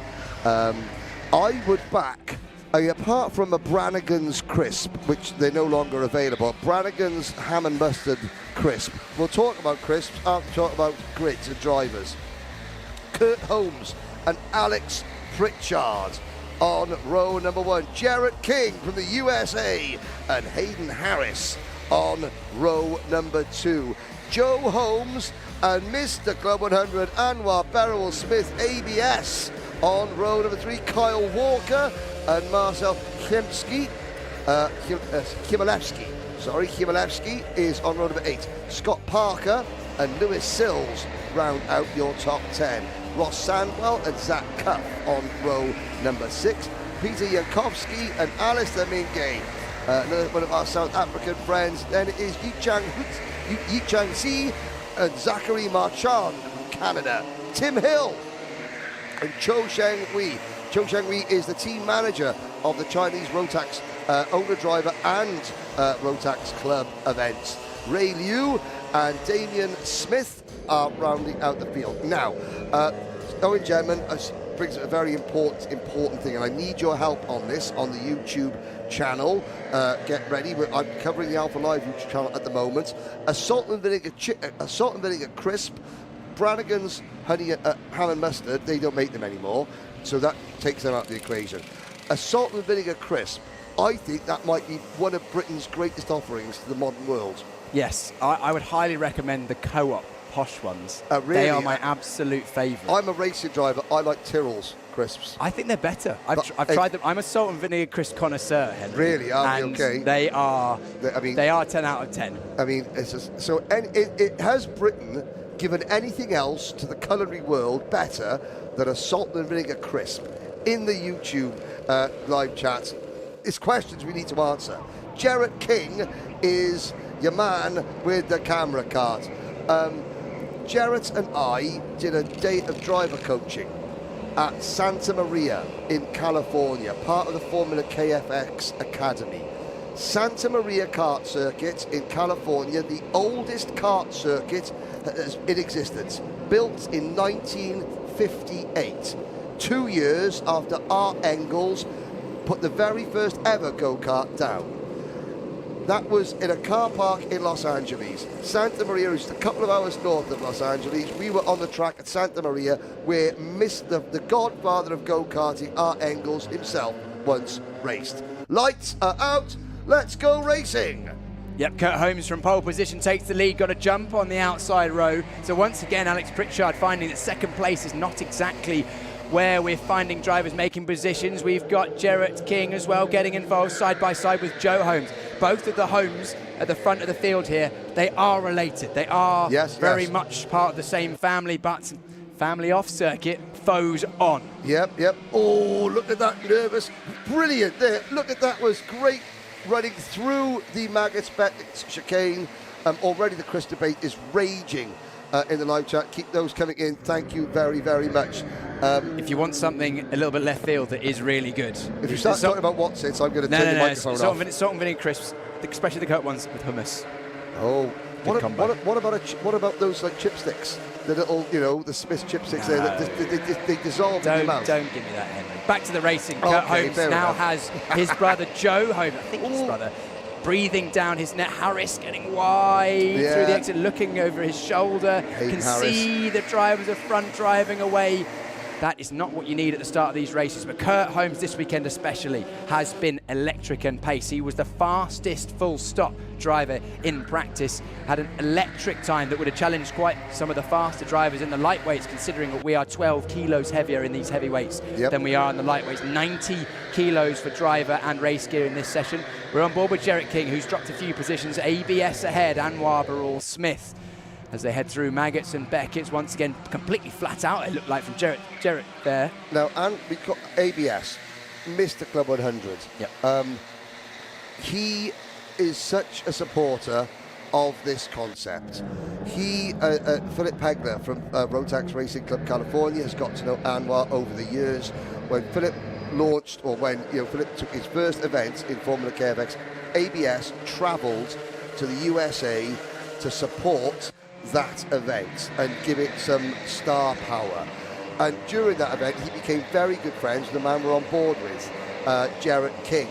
I would back, apart from a Brannigan's crisp, which they're no longer available, Brannigan's ham and mustard crisp. We'll talk about crisps after talk about grids and drivers. Kurt Holmes and Alex Pritchard on row number 1. Jarrett King from the USA and Hayden Harris on row number 2. Joe Holmes and Mr. Club 100 Anwar Beryl Smith ABS on row number 3. Kyle Walker and Marcel Chmielewski is on row number 8. Scott Parker and Lewis Sills round out your top 10. Ross Sandwell and Zach Cuff on row number 6. Peter Jankowski and Alistair Mingay, another one of our South African friends. Then it is Yi Chang Si and Zachary Marchand from Canada. Tim Hill and Cho Sheng Wei. Cho Sheng Wei is the team manager of the Chinese Rotax owner-driver and Rotax club events. Ray Liu and Damian Smith are rounding out the field. Now, Owen Jenman brings up a very important thing, and I need your help on this on the YouTube channel. Get ready. I'm covering the Alpha Live YouTube channel at the moment. A salt and vinegar crisp, Brannigan's honey ham and mustard. They don't make them anymore, so that takes them out of the equation. A salt and vinegar crisp. I think that might be one of Britain's greatest offerings to the modern world. Yes, I would highly recommend the Co-op posh ones. Really? They are my absolute favourite. I'm a racing driver. I like Tyrrell's crisps. I think they're better. I've tried them. I'm a salt and vinegar crisp connoisseur, Henry. Really? Are they okay? They are. They are 10 out of 10. I mean, it's just, so. And it has Britain given anything else to the culinary world better than a salt and vinegar crisp in the YouTube live chats? It's questions we need to answer. Jarrett King is your man with the camera cart. Jarrett and I did a day of driver coaching, at Santa Maria in California, part of the Formula KFX Academy. Santa Maria Kart Circuit in California, the oldest kart circuit in existence, built in 1958, 2 years after Art Engels put the very first ever go-kart down. That was in a car park in Los Angeles. Santa Maria is a couple of hours north of Los Angeles. We were on the track at Santa Maria where the godfather of go-karting, Art Engels himself, once raced. Lights are out. Let's go racing. Yep, Kurt Holmes from pole position takes the lead, got a jump on the outside row. So once again, Alex Pritchard finding that second place is not exactly where we're finding drivers making positions. We've got Jarrett King as well getting involved side by side with Joe Holmes. Both of the Holmes at the front of the field here, they are related. They are very much part of the same family, but family off circuit, foes on. Yep. Oh, look at that, nervous. Brilliant there. Look at that, was great running through the Maggots Bet chicane. Already the Chris debate is raging in the live chat. Keep those coming in. Thank you very, very much. If you want something a little bit left field that is really good. If you start talking about Watsits, I'm going to turn the microphone off. Salt and vinegar crisps, especially the Kurt ones with hummus. Oh, what about those like chipsticks? The little, the Smith chipsticks there, that they dissolve in your mouth. Don't give me that, Henry. Back to the racing. Kurt Holmes now has his brother Joe Holmes, I think his brother, breathing down his neck. Harris getting wide through the exit, looking over his shoulder. Can see the drivers of front driving away. That is not what you need at the start of these races, but Kurt Holmes this weekend especially has been electric and pace. He was the fastest full stop driver in practice, had an electric time that would have challenged quite some of the faster drivers in the lightweights, considering that we are 12 kilos heavier in these heavyweights than we are in the lightweights. 90 kilos for driver and race gear in this session. We're on board with Jarrett King, who's dropped a few positions. ABS ahead, Anwar Barul Smith, as they head through Maggots and Beckett's. Once again, completely flat out, it looked like, from Jarrett there. Now, and we've got ABS, Mr. Club 100. Yep. He is such a supporter of this concept. He, Philip Pegler from Rotax Racing Club California, has got to know Anwar over the years. When Philip launched, or when Philip took his first event in Formula KFX, ABS travelled to the USA to support that event and give it some star power. And during that event, he became very good friends with the man we're on board with, Jarrett King.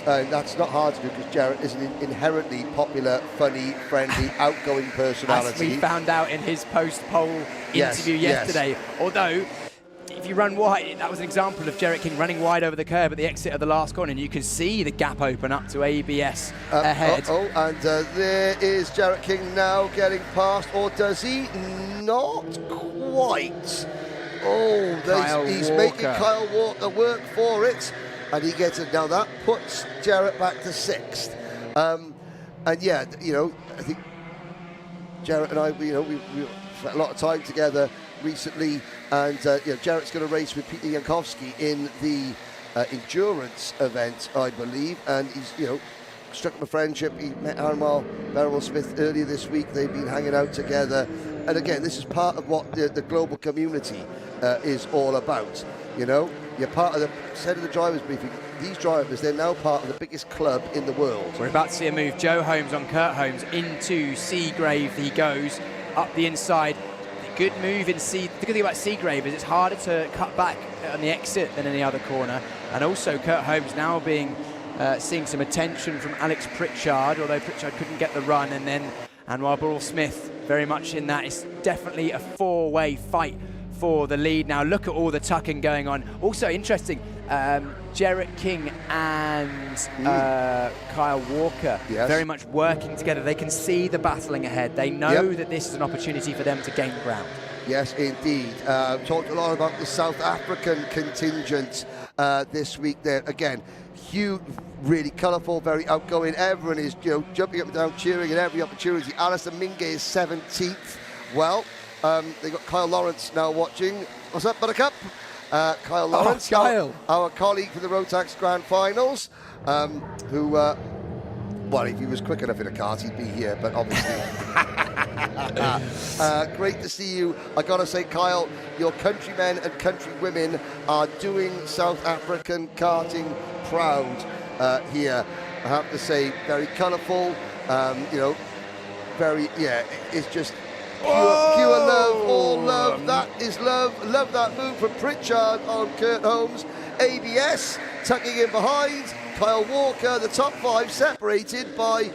And that's not hard to do because Jarrett is an inherently popular, funny, friendly, outgoing personality. As we found out in his post-pole interview yesterday. Although, if you run wide, that was an example of Jarrett King running wide over the curb at the exit of the last corner, and you can see the gap open up to ABS ahead. And there is Jarrett King now getting past, or does he? Not quite. Oh, he's making Kyle Walker work for it, and he gets it. Now that puts Jarrett back to 6th. And yeah, I think Jarrett and I, we spent a lot of time together recently, and Jarrett's going to race with Peter Jankowski in the endurance event, I believe, and he's struck up a friendship. He met Anwar Barul Smith earlier this week. They've been hanging out together, and again, this is part of what the global community is all about. You're part of the said of the drivers briefing. These drivers, they're now part of the biggest club in the world. We're about to see a move. Joe Holmes on Kurt Holmes into Seagrave. He goes up the inside. Good move in the good thing about Seagrave is it's harder to cut back on the exit than any other corner. And also Kurt Holmes now seeing some attention from Alex Pritchard, although Pritchard couldn't get the run. And then Anwar Barul Smith very much in that. It's definitely a 4-way fight for the lead. Now look at all the tucking going on. Also interesting, Jarrett King and Kyle Walker very much working together. They can see the battling ahead. They know that this is an opportunity for them to gain ground. Yes, indeed. Talked a lot about the South African contingent this week there. Again, huge, really colourful, very outgoing. Everyone is jumping up and down, cheering at every opportunity. Alistair Minge is 17th. Well, they've got Kyle Lawrence now watching. What's up, Buttercup? Kyle Lawrence, our colleague for the Rotax Grand Finals, who Well, if he was quick enough in a kart, he'd be here, but obviously. Great to see you. I gotta say, Kyle, your countrymen and countrywomen are doing South African karting proud here. I have to say, very colourful, very, it's just pure love, all love. That is love. Love that move from Pritchard on Kurt Holmes. ABS tucking in behind. Kyle Walker, the top 5 separated by,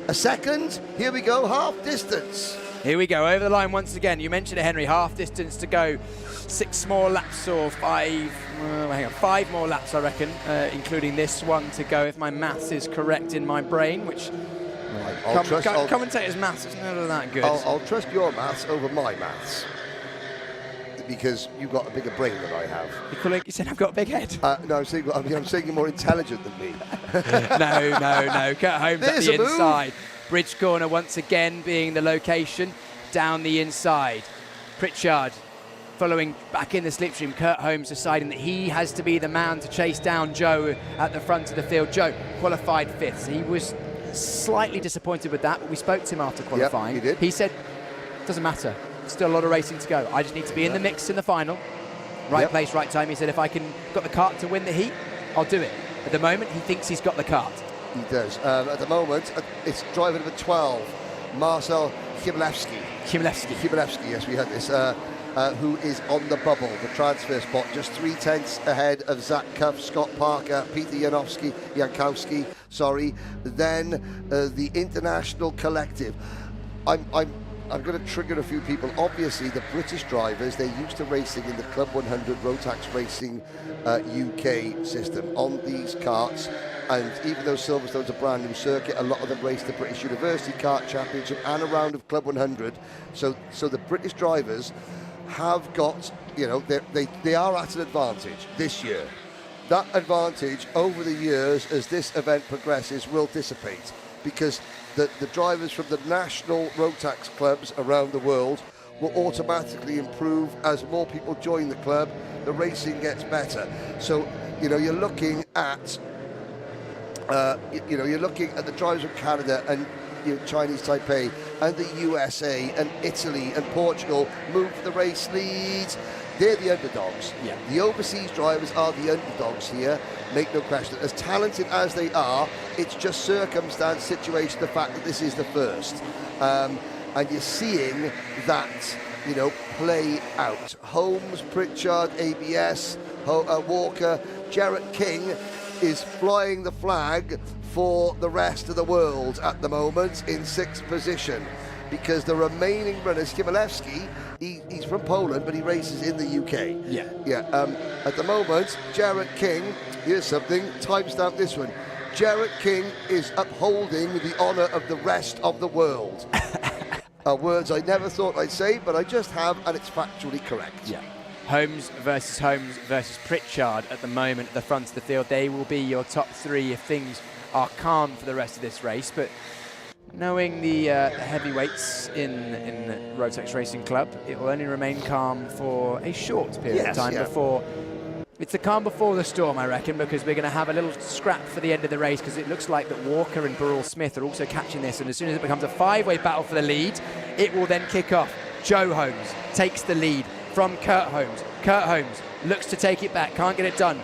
a second. Here we go, half distance. Here we go, over the line once again. You mentioned it, Henry, half distance to go. 6 more laps or 5 more laps, I reckon, including this one to go, if my maths is correct in my brain, which commentators' maths is never that good. I'll trust your maths over my maths, because you've got a bigger brain than I have. You said I've got a big head. No, I'm saying you're more intelligent than me. No. Kurt Holmes at the inside. Bridge corner once again being the location. Down the inside. Pritchard following back in the slipstream. Kurt Holmes deciding that he has to be the man to chase down Joe at the front of the field. Joe qualified 5th. He was slightly disappointed with that, but we spoke to him after qualifying. Yep, he did. He said, doesn't matter. Still a lot of racing to go. I just need to be in the mix in the final. Right place, right time. He said, if I got the kart to win the heat, I'll do it. At the moment, he thinks he's got the kart. He does. At the moment, it's driver number 12, Marcel Chmielewski. Chmielewski, yes, we had this. Who is on the bubble, the transfer spot, just 3/10 ahead of Zach Cuff, Scott Parker, Peter Jankowski, then the International Collective. I'm going to trigger a few people. Obviously, the British drivers, they're used to racing in the Club 100 Rotax Racing UK system on these karts. And even though Silverstone's a brand new circuit, a lot of them race the British University Kart Championship and a round of Club 100. So the British drivers have got, they are at an advantage this year. That advantage over the years, as this event progresses, will dissipate, because the drivers from the national Rotax clubs around the world will automatically improve as more people join the club. The racing gets better. So you're looking at the drivers from Canada and Chinese Taipei and the USA and Italy and Portugal move the race leads. They're the underdogs. Yeah. The overseas drivers are the underdogs here, make no question. As talented as they are, it's just circumstance, situation, the fact that this is the first. And you're seeing that, play out. Holmes, Pritchard, ABS, Walker, Jarrett King is flying the flag for the rest of the world at the moment in 6th position, because the remaining runners, Chmielewski, he's from Poland, but he races in the UK. At the moment, Jarrett King, here's something, timestamp this one. Jarrett King is upholding the honour of the rest of the world. Words I never thought I'd say, but I just have, and it's factually correct. Yeah. Holmes versus Pritchard at the moment at the front of the field. They will be your top 3 if things are calm for the rest of this race. But knowing the heavyweights in Rotax Racing Club, it will only remain calm for a short period of time before. It's the calm before the storm, I reckon, because we're going to have a little scrap for the end of the race, because it looks like that Walker and Burrell Smith are also catching this, and as soon as it becomes a 5-way battle for the lead, it will then kick off. Joe Holmes takes the lead from Kurt Holmes. Kurt Holmes looks to take it back, can't get it done.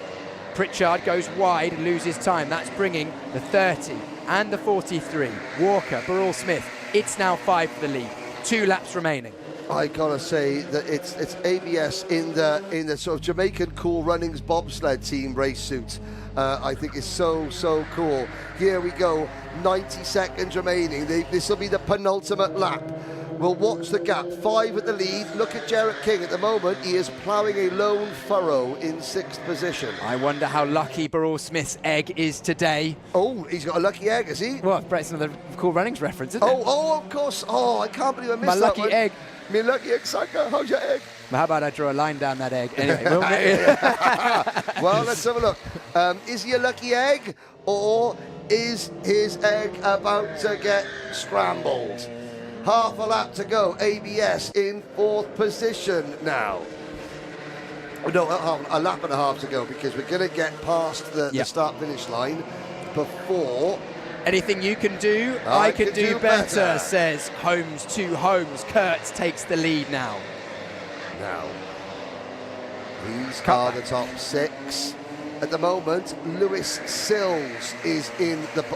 Pritchard goes wide and loses time. That's bringing the 30 and the 43. Walker, Burrell Smith, it's now 5 for the lead. 2 laps remaining. I gotta say that it's ABS in the sort of Jamaican Cool Runnings bobsled team race suit. I think it's so cool. Here we go, 90 seconds remaining. This will be the penultimate lap. We'll watch the gap. 5 at the lead. Look at Jarrett King at the moment. He is ploughing a lone furrow in 6th position. I wonder how lucky Burrell Smith's egg is today. Oh, he's got a lucky egg, has he? Well, it's another Cool Runnings reference, isn't it? Oh, of course. Oh, I can't believe I missed my that lucky one. egg. My lucky egg, Saka. How's your egg? Well, how about I draw a line down that egg? Anyway, well, let's have a look. Is he a lucky egg, or is his egg about to get scrambled? Half a lap to go. ABS in 4th position now. No, a lap and a half to go, because we're going to get past the start-finish line before Anything you can do, I can do better, says Holmes to Holmes. Kurt takes the lead now. Now, these are the top 6. At the moment, Lewis Sills is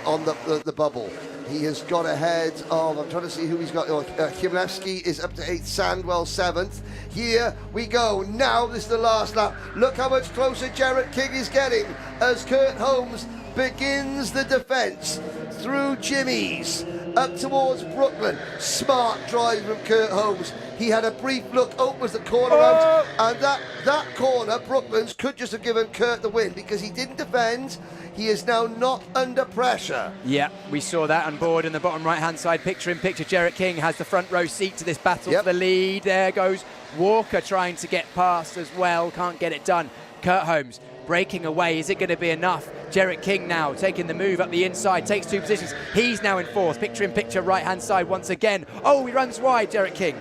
on the bubble. He has got ahead of, I'm trying to see who he's got. Chmielewski is up to 8th, Sandwell 7th. Here we go. Now this is the last lap. Look how much closer Jarrett King is getting as Kurt Holmes begins the defence through Jimmy's up towards Brooklyn. Smart drive from Kurt Holmes. He had a brief look, opens the corner out, and that corner, Brooklands, could just have given Kurt the win because he didn't defend. He is now not under pressure. Yeah, we saw that on board in the bottom right-hand side. Picture in picture, Jarrett King has the front row seat to this battle for the lead. There goes Walker trying to get past as well, can't get it done. Kurt Holmes breaking away, is it going to be enough? Jarrett King now taking the move up the inside, takes 2 positions. He's now in 4th, picture in picture, right-hand side once again. Oh, he runs wide, Jarrett King.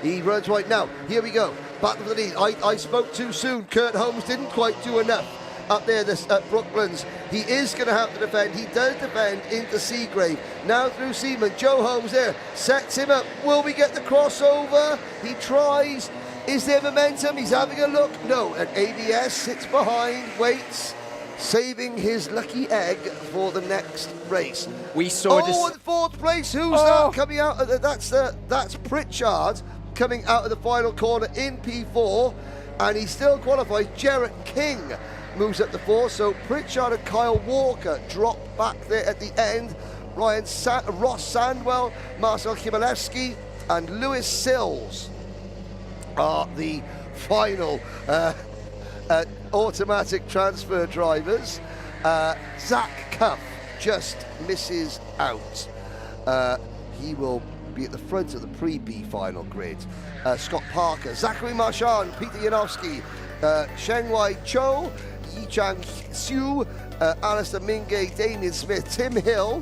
He runs right now. Here we go. Battle for the lead. I spoke too soon. Kurt Holmes didn't quite do enough up there at Brooklands. He is going to have to defend. He does defend into Seagrave. Now through Seaman. Joe Holmes there. Sets him up. Will we get the crossover? He tries. Is there momentum? He's having a look. No. And ABS sits behind, waits, saving his lucky egg for the next race. We saw in 4th place. Who's that coming out? That's Pritchard coming out of the final corner in P4, and he still qualifies. Jarrett King moves up to 4, so Pritchard and Kyle Walker drop back there at the end. Ross Sandwell, Marcel Chmielewski, and Lewis Sills are the final automatic transfer drivers. Zach Cuff just misses out. He will be at the front of the pre-B final grid. Scott Parker, Zachary Marchand, Peter Janowski, Shengwai Cho, Yichang Xu, Alistair Mingay, Damien Smith, Tim Hill.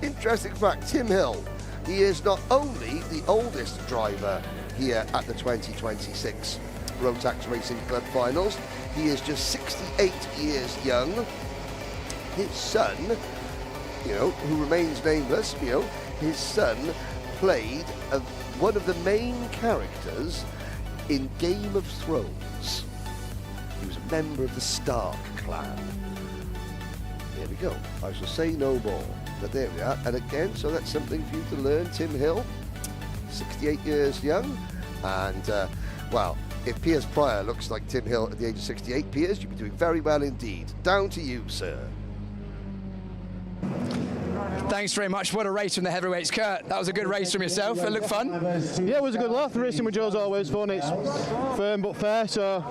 Interesting fact, Tim Hill, he is not only the oldest driver here at the 2026 Rotax Racing Club Finals, he is just 68 years young. His son, who remains nameless, his son played one of the main characters in Game of Thrones. He was a member of the Stark clan. There we go. I shall say no more. But there we are. And again, so that's something for you to learn. Tim Hill, 68 years young. And, well, if Piers Pryor looks like Tim Hill at the age of 68, Piers, you'd be doing very well indeed. Down to you, sir. Thanks very much. What a race from the heavyweights. Kurt, that was a good race from yourself. It looked fun. Yeah, it was a good laugh. Racing with Joe's always fun. It's firm but fair. So,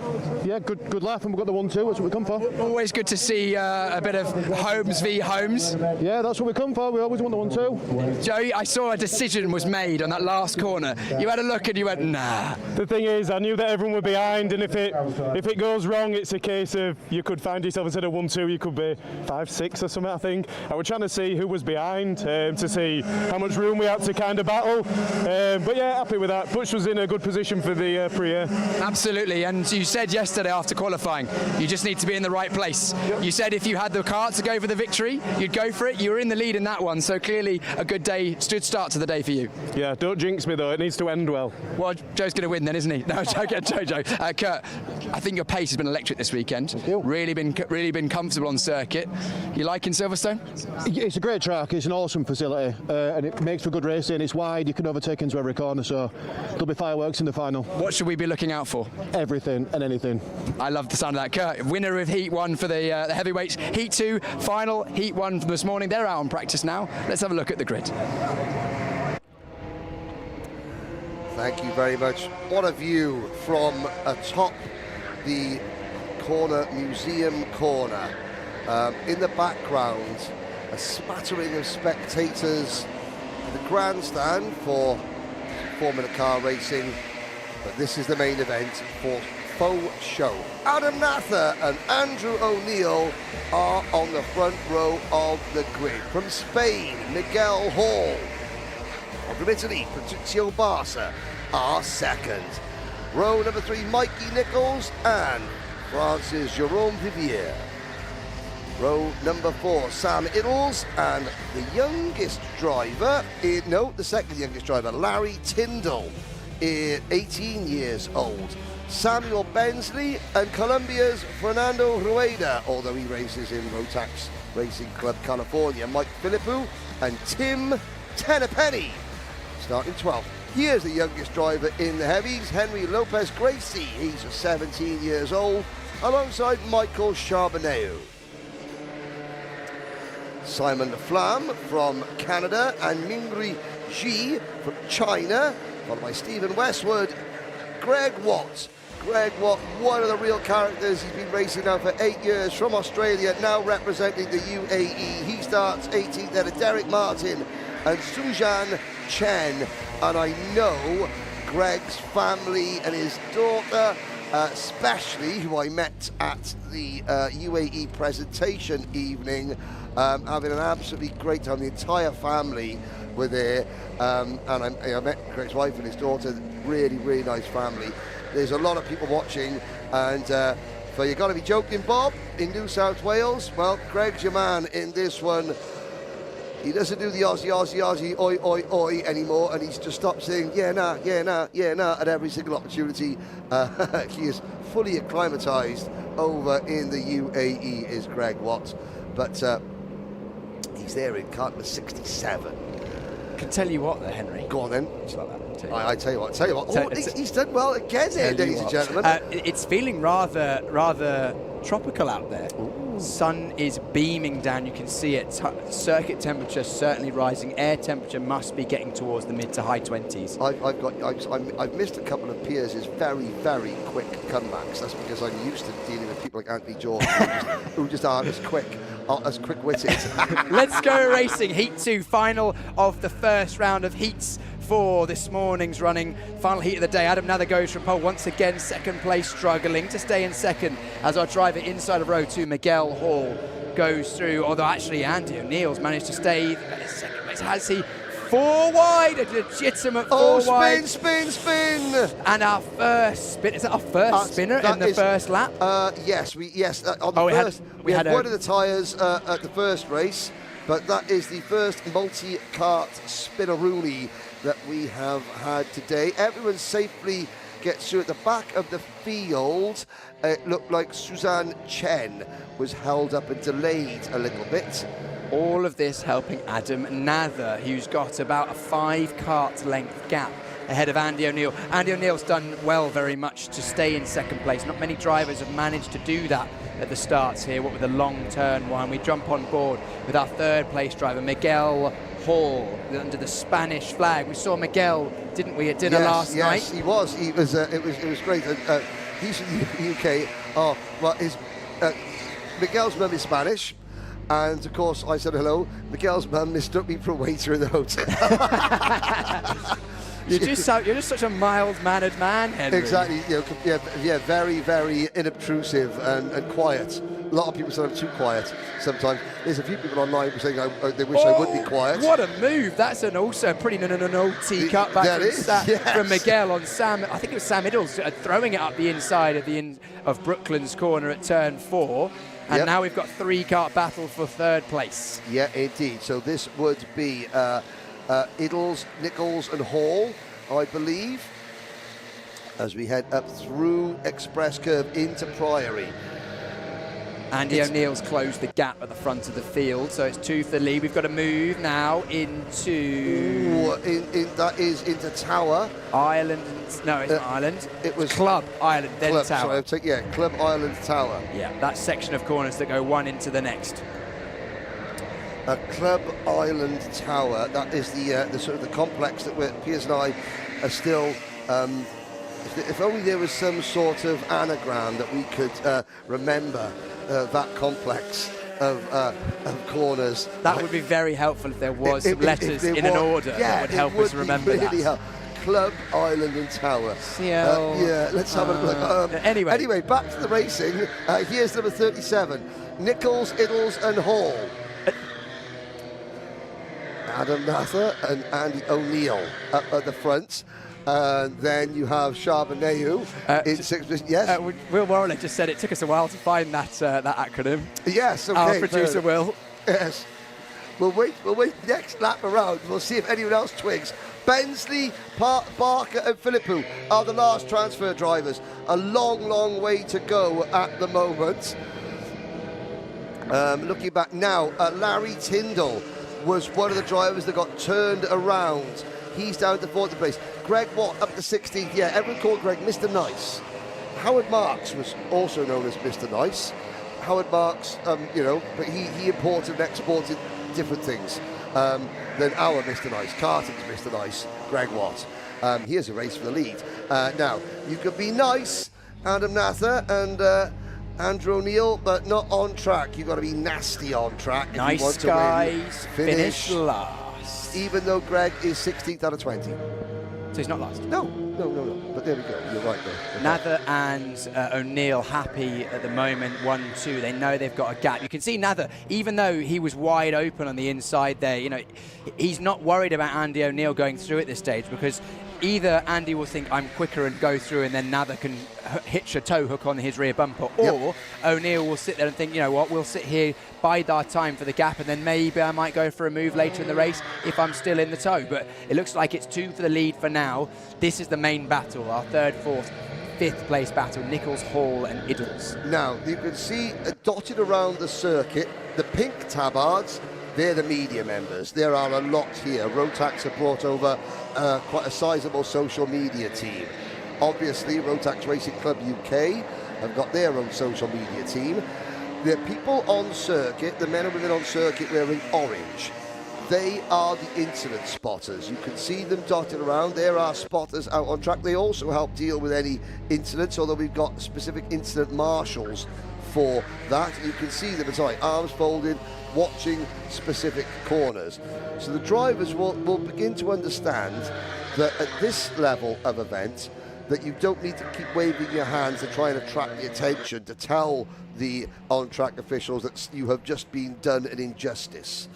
yeah, good laugh. And we've got the 1-2. That's what we come for. Always good to see a bit of Holmes v Holmes. Yeah, that's what we come for. We always want the 1-2. Joey, I saw a decision was made on that last corner. You had a look and you went, nah. The thing is, I knew that everyone were behind, and if it goes wrong, it's a case of you could find yourself instead of 1-2, you could be 5-6 or something, I think. I was trying to see who was behind to see how much room we had to kind of battle. But yeah, happy with that. Butch was in a good position for the pre-air. Absolutely, and you said yesterday after qualifying, you just need to be in the right place. Yep. You said if you had the kart to go for the victory, you'd go for it. You were in the lead in that one, so clearly a good start to the day for you. Yeah, don't jinx me though, it needs to end well. Well, Joe's going to win then, isn't he? No, Joe. Kurt, I think your pace has been electric this weekend. Thank you. Really been comfortable on circuit. You liking Silverstone? It's a great track. It's an awesome facility, and it makes for good racing. It's wide. You can overtake into every corner, so there'll be fireworks in the final. What should we be looking out for? Everything and anything. I love the sound of that. Kurt, winner of Heat 1 for the heavyweights. Heat 2, final Heat 1 from this morning. They're out on practice now. Let's have a look at the grid. Thank you very much. What a view from atop the museum corner. In the background, a smattering of spectators in the grandstand for Formula Car racing, but this is the main event for faux show. Adam Nather and Andrew O'Neill are on the front row of the grid. From Spain, Miguel Hall. From Italy, Patrizio Barca are second. Row number 3, Mikey Nichols and Francis Jerome Vivier. Row number 4, Sam Iddles, and the youngest driver, the second youngest driver, Larry Tyndall, 18 years old. Samuel Bensley and Colombia's Fernando Rueda, although he races in Rotax Racing Club California. Mike Philippou and Tim Tennerpenny, starting 12th. Here's the youngest driver in the heavies, Henry Lopez Gracie. He's 17 years old, alongside Michael Charbonneau. Simon Flam from Canada and Mingri Ji from China, followed by Stephen Westwood. Greg Watt. Greg Watt, one of the real characters. He's been racing now for 8 years from Australia, now representing the UAE. He starts 18th there to Derek Martin and Suzanne Chen. And I know Greg's family and his daughter, especially, who I met at the UAE presentation evening, having an absolutely great time. The entire family were there, and I met Greg's wife and his daughter. Really, really nice family. There's a lot of people watching, and so you got to be joking, Bob, in New South Wales. Well, Greg's your man in this one. He doesn't do the Aussie, oi, oi, oi anymore, and he's just stopped saying, yeah, nah, at every single opportunity. He is fully acclimatized over in the UAE, is Greg Watt. But he's there in kart number 67. I can tell you what, though, Henry. Go on, then. Just like that. I tell you what. Oh, he's done well again there, ladies and gentlemen. It's feeling rather tropical out there. Ooh. Sun is beaming down. You can see it. Circuit temperature certainly rising. Air temperature must be getting towards the mid to high 20s. I've missed a couple of Piers' very, very quick comebacks. That's because I'm used to dealing with people like Anthony George who just aren't as quick-witted. Let's go racing. Heat 2, final of the first round of heats for this morning's running. Final heat of the day. Adam Nather goes from pole once again, second place, struggling to stay in second as our driver inside of row 2, Miguel Hall, goes through, although actually Andy O'Neill's managed to stay in second place. Has he? 4 wide, a legitimate 4 wide. Spin! And our first spin, is that our first spinner in the first lap? Yes, on the first, we had one of the tyres at the first race, but that is the first multi-kart spinneroonie that we have had today. Everyone safely gets through at the back of the field. It looked like Suzanne Chen was held up and delayed a little bit. All of this helping Adam Nather, who's got about a 5 kart length gap ahead of Andy O'Neill. Andy O'Neill's done well very much to stay in second place. Not many drivers have managed to do that at the starts here, what with a long turn one. We jump on board with our third place driver, Miguel Hall, under the Spanish flag. We saw Miguel, didn't we, at dinner last night? Yes, he was. It was great. He's from the UK. Oh, well, Miguel's mum is Spanish. And of course, I said hello. Miguel's mum mistook me for a waiter in the hotel. You're just such a mild-mannered man, Henry. Exactly. Very, very inobtrusive and quiet. A lot of people say I'm too quiet sometimes. There's a few people online who saying they wish I would be quiet. What a move! That's also a pretty naughty cutback from Miguel on Sam. I think it was Sam Iddles throwing it up the inside of Brooklands corner at turn 4. And now we've got 3-kart battle for third place. Yeah, indeed. So this would be Iddles, Nichols and Hall, I believe, as we head up through Express Curve into Priory. Andy O'Neill's closed the gap at the front of the field, so it's 2 for the lead. We've got to move now into... that is into Tower. Ireland. No, it's not Ireland. It was Club Ireland, then Club, Tower. Sorry, Club Ireland Tower. Yeah, that section of corners that go one into the next. Club Island Tower. That is the sort of the complex that Piers and I are still. If only there was some sort of anagram that we could remember that complex of corners. That would be very helpful if there was letters in an order that would help us remember that. Club Island and Tower. Let's have a look. Anyway, back to the racing. Here's number 37. Nichols, Iddles and Hall. Adam Nather and Andy O'Neill up at the front. And then you have Charbonneau in 6th position. Yes? Will Warren just said it took us a while to find that acronym. Yes, okay. Our producer Will. Yes. We'll wait next lap around. We'll see if anyone else twigs. Bensley, Barker and Philippou are the last transfer drivers. A long, long way to go at the moment. Looking back now, Larry Tyndall was one of the drivers that got turned around. He's down to 4th place. Greg Watt up to 16th. Yeah, everyone called Greg Mr. Nice. Howard Marks was also known as Mr. Nice. Howard Marks, but he imported and exported different things than our Mr. Nice. Karting's Mr. Nice, Greg Watt. Here's a race for the lead. Now, you could be nice, Adam Nather and Andrew O'Neill, but not on track. You've got to be nasty on track if you want to guys, win. Finish last. Even though Greg is 16th out of 20. So he's not last? No. But there we go. You're right there. Nather and O'Neill happy at the moment, 1-2. They know they've got a gap. You can see Nather, even though he was wide open on the inside there, he's not worried about Andy O'Neill going through at this stage, because either Andy will think I'm quicker and go through, and then Nather can hitch a tow hook on his rear bumper, or O'Neill will sit there and think, you know what, we'll sit here, bide our time for the gap, and then maybe I might go for a move later in the race if I'm still in the tow. But it looks like it's 2 for the lead for now. This is the main battle, our 3rd, 4th, 5th place battle, Nichols, Hall and Iddles. Now, you can see dotted around the circuit, the pink tabards, they're the media members. There are a lot here. Rotax have brought over quite a sizable social media team. Obviously, Rotax Racing Club UK have got their own social media team. The people on circuit, the men and women on circuit wearing orange, they are the incident spotters. You can see them dotted around. There are spotters out on track. They also help deal with any incidents, although we've got specific incident marshals for that. You can see them, arms folded, watching specific corners. So the drivers will begin to understand that at this level of event, that you don't need to keep waving your hands to try and attract the attention to tell the on-track officials that you have just been done an injustice.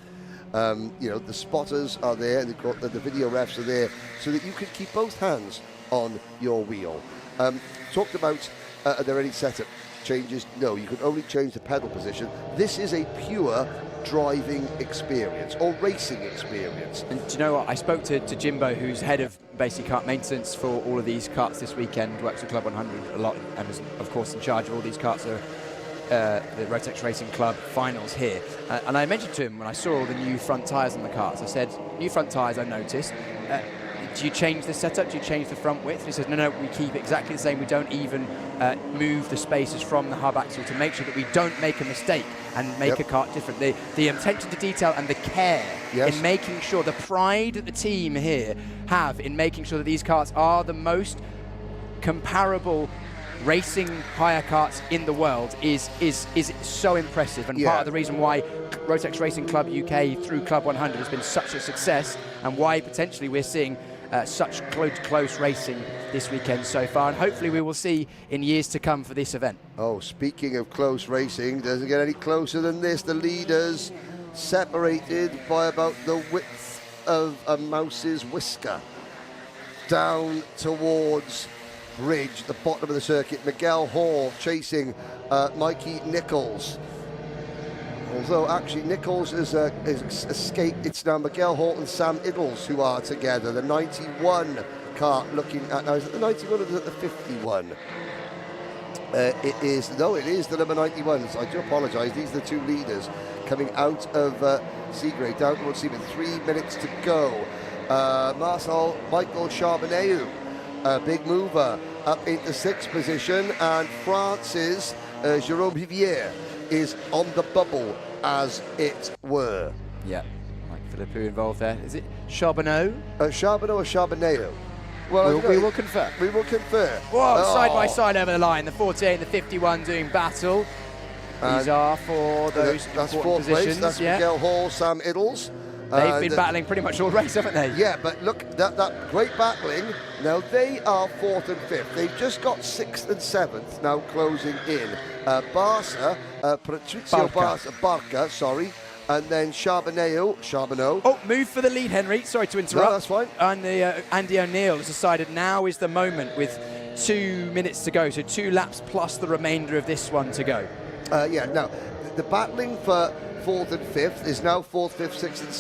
The spotters are there, and the video refs are there, so that you can keep both hands on your wheel. Talked about, are there any setup changes? No, you can only change the pedal position. This is a pure driving experience or racing experience. And do you know what? I spoke to Jimbo, who's head of basic kart maintenance for all of these karts this weekend, works for Club 100 a lot, and is of course in charge of all these karts. The Rotax Racing Club finals here. And I mentioned to him when I saw all the new front tyres on the karts, I said, new front tyres I noticed. Do you change the setup? Do you change the front width? He says, no, we keep it exactly the same. We don't even move the spaces from the hub axle to make sure that we don't make a mistake and make a kart different. The attention to detail and the care in making sure, the pride that the team here have in making sure that these karts are the most comparable racing hire karts in the world is so impressive, and part of the reason why Rotax Racing Club UK through Club 100 has been such a success, and why potentially we're seeing such close racing this weekend so far, and hopefully we will see in years to come for this event. Oh, speaking of close racing, doesn't get any closer than this. The leaders separated by about the width of a mouse's whisker down towards Bridge, the bottom of the circuit. Miguel Hall chasing Mikey Nichols. Although actually Nichols is escaped. It's now Miguel Hall and Sam Iddles who are together. The 91 kart looking at, now is it the 91 or is it the 51? It is the number 91. So I do apologise. These are the two leaders coming out of Seagrave down towards Seaman. 3 minutes to go. Michael Charbonneau, a big mover, up into 6th position, and France's Jérôme Vivier is on the bubble, as it were. Yeah, like Philippou involved there. Is it Charbonneau? Charbonneau or Charbonneau? Well, we will confirm. We will confirm. Whoa, side by side over the line. The 48 and the 51 doing battle. These are for those that's important 4th place. positions. That's Miguel Hall, Sam Iddles. They've been battling pretty much all race, haven't they? Yeah, but look, that great battling. Now they are 4th and 5th. They've just got 6th and 7th now closing in. Patricio Barca, and then Charbonneau. Oh, move for the lead, Henry. Sorry to interrupt. No, that's fine. And Andy O'Neill has decided now is the moment with 2 minutes to go, so 2 laps plus the remainder of this one to go. Now, the battling for 4th and 5th is now 4th, 5th, 6th and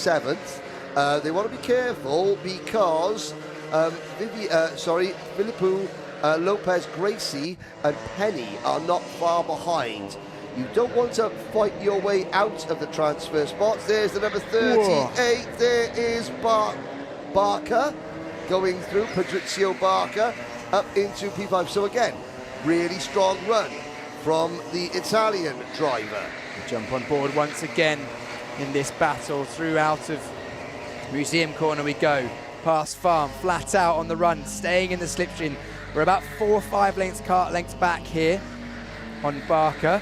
7th. They want to be careful because Philippou, Lopez, Gracie and Penny are not far behind. You don't want to fight your way out of the transfer spots. There's the number 38. Whoa. There is Barker going through, Patrizio Barker, up into P5. So again, really strong run from the Italian driver. We'll jump on board once again in this battle. Through out of Museum Corner we go. Past Farm, flat out on the run, staying in the slipstream. We're about 4 or 5 kart lengths back here on Barker.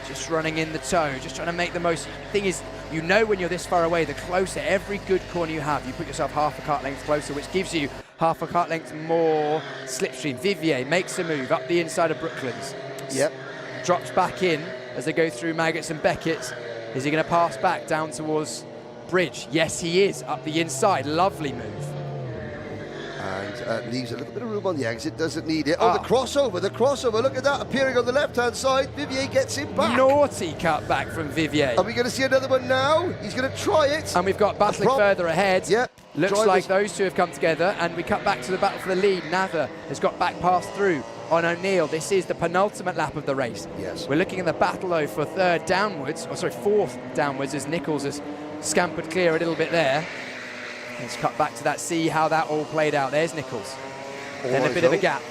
Just running in the toe, just trying to make the most. Thing is, you know when you're this far away, the closer every good corner you have, you put yourself half a kart length closer, which gives you half a kart length more slipstream. Vivier makes a move up the inside of Brooklands. Yep. Drops back in as they go through Maggots and Beckett. Is he going to pass back down towards Bridge? Yes, he is. Up the inside. Lovely move. And leaves a little bit of room on the exit, doesn't need it. Oh, the crossover, look at that, appearing on the left-hand side. Vivier gets him back. Naughty cut back from Vivier. Are we going to see another one now? He's going to try it. And we've got battling further ahead. Yep. Looks like those two have come together, and we cut back to the battle for the lead. Nather has got back past through on O'Neill. This is the penultimate lap of the race. Yes. We're looking at the battle, though, for fourth downwards, as Nichols has scampered clear a little bit there. Let's cut back to that, see how that all played out. There's Nichols. Then a bit of a gap.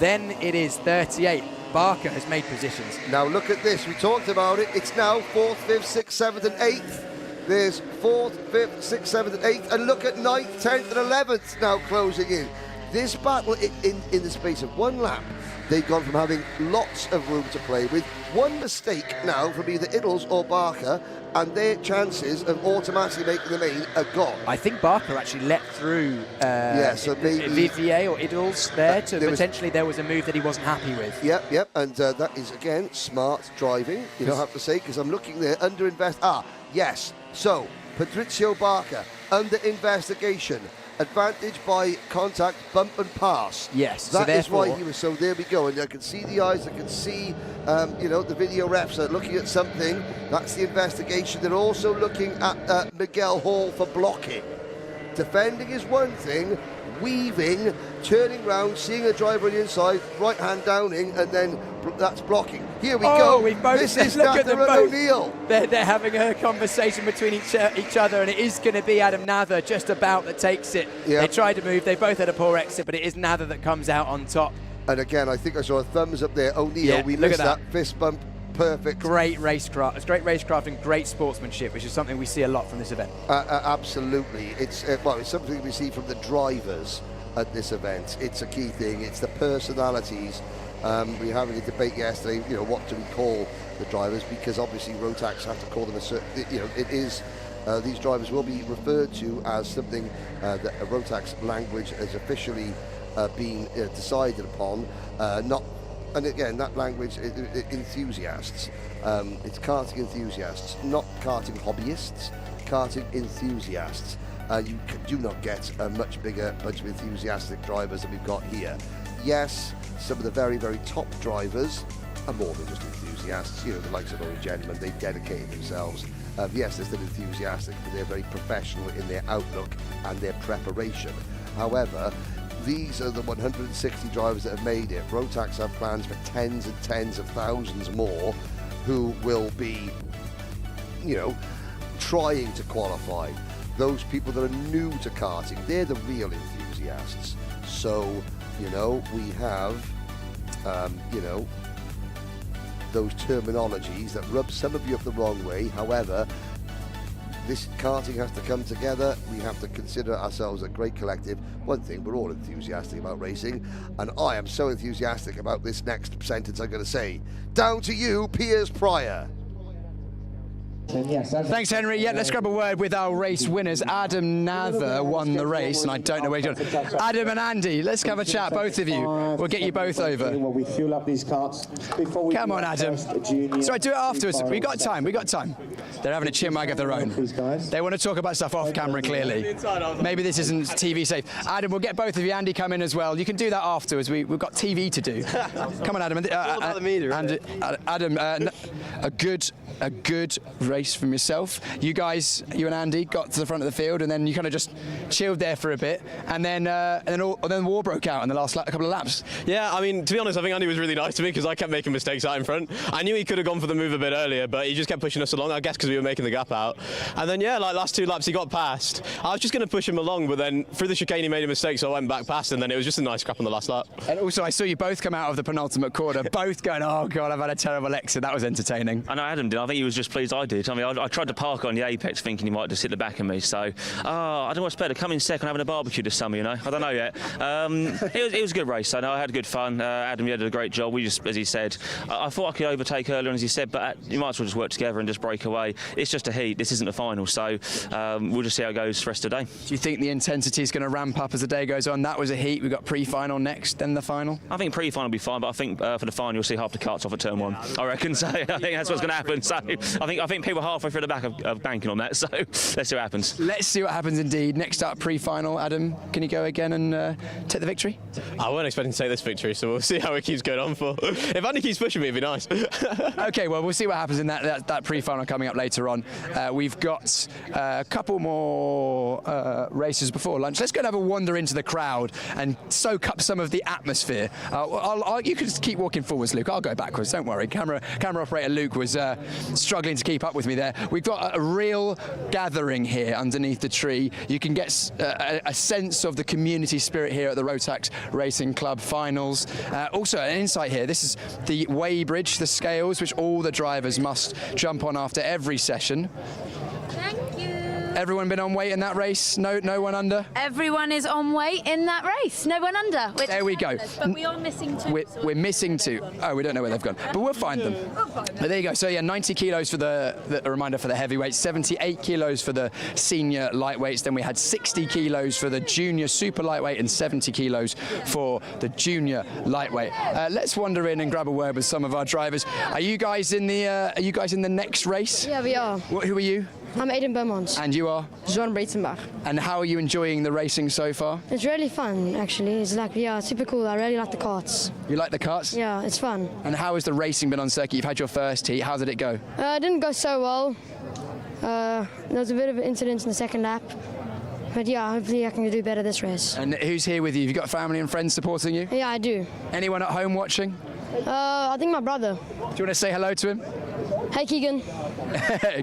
Then it is 38. Barker has made positions. Now look at this. We talked about it. It's now 4th, 5th, 6th, 7th and 8th. There's 4th, 5th, 6th, 7th and 8th. And look at 9th, 10th and 11th now closing in. This battle in the space of 1 lap, they've gone from having lots of room to play with. One mistake now from either Iddles or Barker, and their chances of automatically making the main are gone. I think Barker actually let through so maybe Vivier or Iddles there to potentially there was a move that he wasn't happy with. Yep, and that is again smart driving. You don't have to say, because I'm looking there under yes. So Patrizio Barker under investigation. Advantage by contact, bump and pass. Yes, that is why he was. So there we go, and I can see the eyes. I can see, the video reps are looking at something. That's the investigation. They're also looking at Miguel Hall for blocking. Defending is one thing. Weaving, turning round, seeing a driver on the inside, right hand downing, and then that's blocking. Here we go. This is Nather and O'Neill. They're having a conversation between each other, and it is going to be Adam Nather just about that takes it. Yep. They tried to move. They both had a poor exit, but it is Nather that comes out on top. And again, I think I saw a thumbs up there. O'Neill, we missed that fist bump. Perfect. Great racecraft. It's great racecraft and great sportsmanship, which is something we see a lot from this event. Absolutely. It's something we see from the drivers at this event. It's a key thing. It's the personalities. We were having a debate yesterday, what do we call the drivers? Because obviously Rotax have to call them a certain, it is, these drivers will be referred to as something that a Rotax language has officially been decided upon, and again, that language, enthusiasts. It's karting enthusiasts, not karting hobbyists, karting enthusiasts. You do not get a much bigger bunch of enthusiastic drivers than we've got here. Yes, some of the very, very top drivers are more than just enthusiasts. The likes of Owen Gentleman, they've dedicated themselves. Yes, they're still enthusiastic, but they're very professional in their outlook and their preparation. However, these are the 160 drivers that have made it. Rotax have plans for tens and tens of thousands more who will be, trying to qualify. Those people that are new to karting, they're the real enthusiasts. So, we have, those terminologies that rub some of you up the wrong way. However, this karting has to come together. We have to consider ourselves a great collective. One thing, we're all enthusiastic about racing, and I am so enthusiastic about this next sentence I'm going to say. Down to you, Piers Pryor. Thanks, Henry. Yeah, let's grab a word with our race winners. Adam Nather won the race, and I don't know where he's gone. Adam and Andy, let's have a chat, both of you. We'll get you both over. We fuel up these carts before we Come on, Adam. Sorry, do it afterwards. We got time. They're having a chinwag of their own. They want to talk about stuff off camera, clearly. Maybe this isn't TV safe. Adam, we'll get both of you. Andy, come in as well. You can do that afterwards. We've got TV to do. Come on, Adam. about the media, Adam, a good race from yourself. You guys, you and Andy, got to the front of the field, and then you kind of just chilled there for a bit, and then war broke out in the last couple of laps. Yeah, I mean, to be honest, I think Andy was really nice to me because I kept making mistakes out in front. I knew he could have gone for the move a bit earlier, but he just kept pushing us along, I guess because we were making the gap out. And then, yeah, like last 2 laps he got past. I was just going to push him along, but then through the chicane he made a mistake, so I went back past, and then it was just a nice crap on the last lap. And also, I saw you both come out of the penultimate corner, both going, oh God, I've had a terrible exit. That was entertaining. I know Adam did. I think he was just pleased I did. I mean, I tried to park on the apex thinking he might just hit the back of me, so I don't know what's better, come in second having a barbecue this summer, you know. I don't know yet. It was a good race, so no, I had good fun. Adam, you did a great job. We just, as he said, I thought I could overtake earlier, as he said, but you might as well just work together and just break away. It's just a heat. This isn't the final, so we'll just see how it goes for the rest of the day. Do you think the intensity is going to ramp up as the day goes on? That was a heat. We've got pre-final next, then the final. I think pre-final will be fine, but I think for the final you'll see half the carts off at turn 1. I reckon. So I think that's what's going to happen. So I think people halfway through the back are banking on that. So let's see what happens. Let's see what happens indeed. Next up, pre-final. Adam, can you go again and take the victory? I weren't expecting to take this victory, so we'll see how it keeps going on for. If Andy keeps pushing me, it'd be nice. Okay, well, we'll see what happens in that pre-final coming up later on. We've got a couple more races before lunch. Let's go and have a wander into the crowd and soak up some of the atmosphere. You can just keep walking forwards, Luke. I'll go backwards. Don't worry. Camera operator Luke was struggling to keep up with me there. We've got a real gathering here underneath the tree. You can get a sense of the community spirit here at the Rotax Racing Club finals. Also, an insight here. This is the weighbridge, the scales, which all the drivers must jump on after every session. Thank you. Everyone been on weight in that race? No one under? Everyone is on weight in that race. No one under. There we go. But we are missing 2. We're missing 2. Oh, we don't know where they've gone. But we'll find them. But there you go. So, yeah, 90 kilos for a reminder for the heavyweights, 78 kilos for the senior lightweights. Then we had 60 kilos for the junior super lightweight and 70 kilos for the junior lightweight. Let's wander in and grab a word with some of our drivers. Are you guys in the next race? Yeah, we are. Who are you? I'm Aiden Beaumont. And you are? John Breitenbach. And how are you enjoying the racing so far? It's really fun, actually. It's like, yeah, super cool. I really like the karts. You like the karts? Yeah, it's fun. And how has the racing been on circuit? You've had your first heat. How did it go? It didn't go so well. There was a bit of an incident in the second lap. But yeah, hopefully I can do better this race. And who's here with you? Have you got family and friends supporting you? Yeah, I do. Anyone at home watching? I think my brother. Do you want to say hello to him? Hey, Keegan.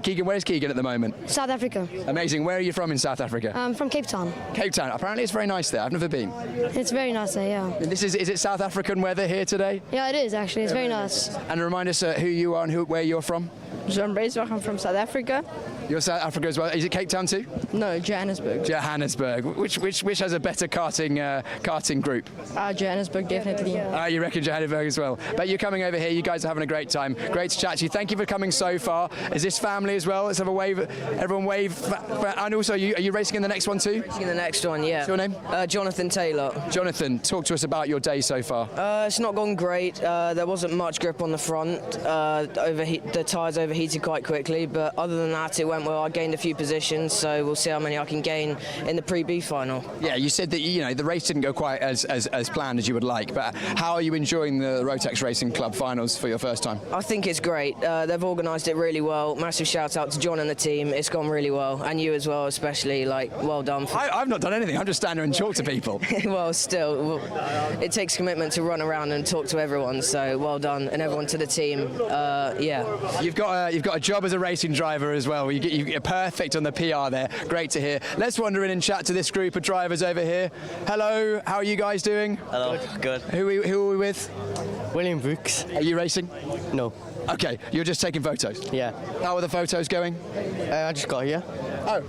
Keegan, where's Keegan at the moment? South Africa. Amazing. Where are you from in South Africa? I'm from Cape Town. Cape Town. Apparently it's very nice there. I've never been. It's very nice there, yeah. And is it South African weather here today? Yeah, it is actually. It's very nice. And remind us who you are and where you're from? John Breitenbach. I'm from South Africa. You're South Africa as well. Is it Cape Town too? No, Johannesburg. Johannesburg. Which has a better karting group? Johannesburg, definitely. You reckon Johannesburg as well? But you're coming over here. You guys are having a great time. Great to chat to you. Thank you for coming so far. Is this family as well? Let's have a wave. Everyone wave. And also, are you racing in the next one too? Racing in the next one, yeah. What's your name? Jonathan Taylor. Jonathan, talk to us about your day so far. It's not gone great. There wasn't much grip on the front. The tyres overheated quite quickly, but other than that, it went well. I gained a few positions, so we'll see how many I can gain in the pre-B final. Yeah, you said that the race didn't go quite as planned as you would like, but how are you enjoying the Rotax Racing Club finals for your first time? I think it's great. They've organised it really well. Massive shout out to John and the team. It's gone really well, and you as well, especially. Well done. I've not done anything. I'm just standing and talk to people. Well, still, it takes commitment to run around and talk to everyone. So well done, and everyone to the team. Yeah. You've got a job as a racing driver as well. You're perfect on the PR there. Great to hear. Let's wander in and chat to this group of drivers over here. Hello, how are you guys doing? Hello, good. Who are we with? William Brooks. Are you racing? No. Okay, you're just taking photos? Yeah. How are the photos going? I just got here. Oh.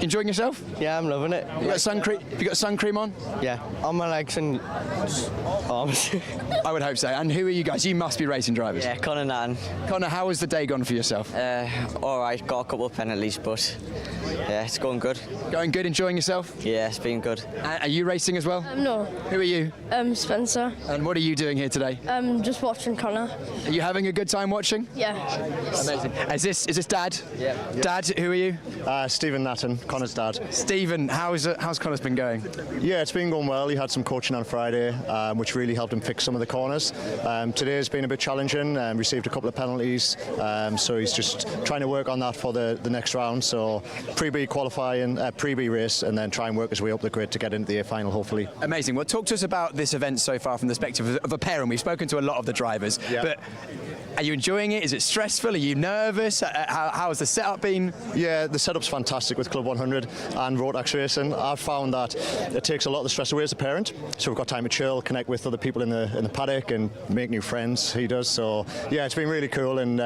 Enjoying yourself? Yeah, I'm loving it. You got sun cream? Have you got sun cream on? Yeah, on my legs and arms. I would hope so. And who are you guys? You must be racing drivers. Yeah, Connor Nathan. Connor, how has the day gone for yourself? All right, got a couple of penalties, but yeah, it's going good. Going good, enjoying yourself? Yeah, it's been good. Are you racing as well? No. Who are you? Spencer. And what are you doing here today? Just watching Connor. Are you having a good time watching? Yeah. Amazing. Is this Dad? Yeah. Dad, who are you? Stephen Nathan, Connor's dad. Stephen, how's Connor's been going? Yeah, it's been going well. He had some coaching on Friday, which really helped him fix some of the corners. Today has been a bit challenging, received a couple of penalties, so he's just trying to work on that for the next round. So pre-B qualifying, pre-B race, and then try and work his way up the grid to get into the A final, hopefully. Amazing. Well, talk to us about this event so far from the perspective of a parent. We've spoken to a lot of the drivers, but are you enjoying it? Is it stressful? Are you nervous? How has the setup been? Yeah, the setup's fantastic with Club 100 and Rotax Racing. I've found that it takes a lot of the stress away as a parent, so we've got time to chill, connect with other people in the paddock and make new friends. He does. So yeah, it's been really cool, and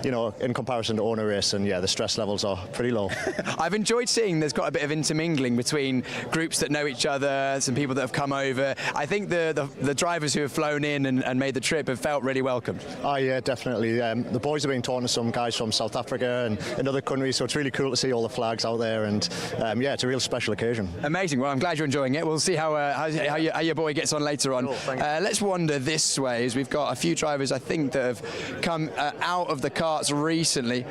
you know, in comparison to owner race, and yeah, the stress levels are pretty low. I've enjoyed seeing there's got a bit of intermingling between groups that know each other, some people that have come over. I think the drivers who have flown in and made the trip have felt really welcomed. Oh yeah, definitely. The boys have been talking to some guys from South Africa and other countries, so it's really cool to see all the flags out there, and yeah, it's a real special occasion. Amazing. Well, I'm glad you're enjoying it. We'll see how your boy gets on later on. Cool, let's wander this way, as we've got a few drivers I think that have come out of the karts recently.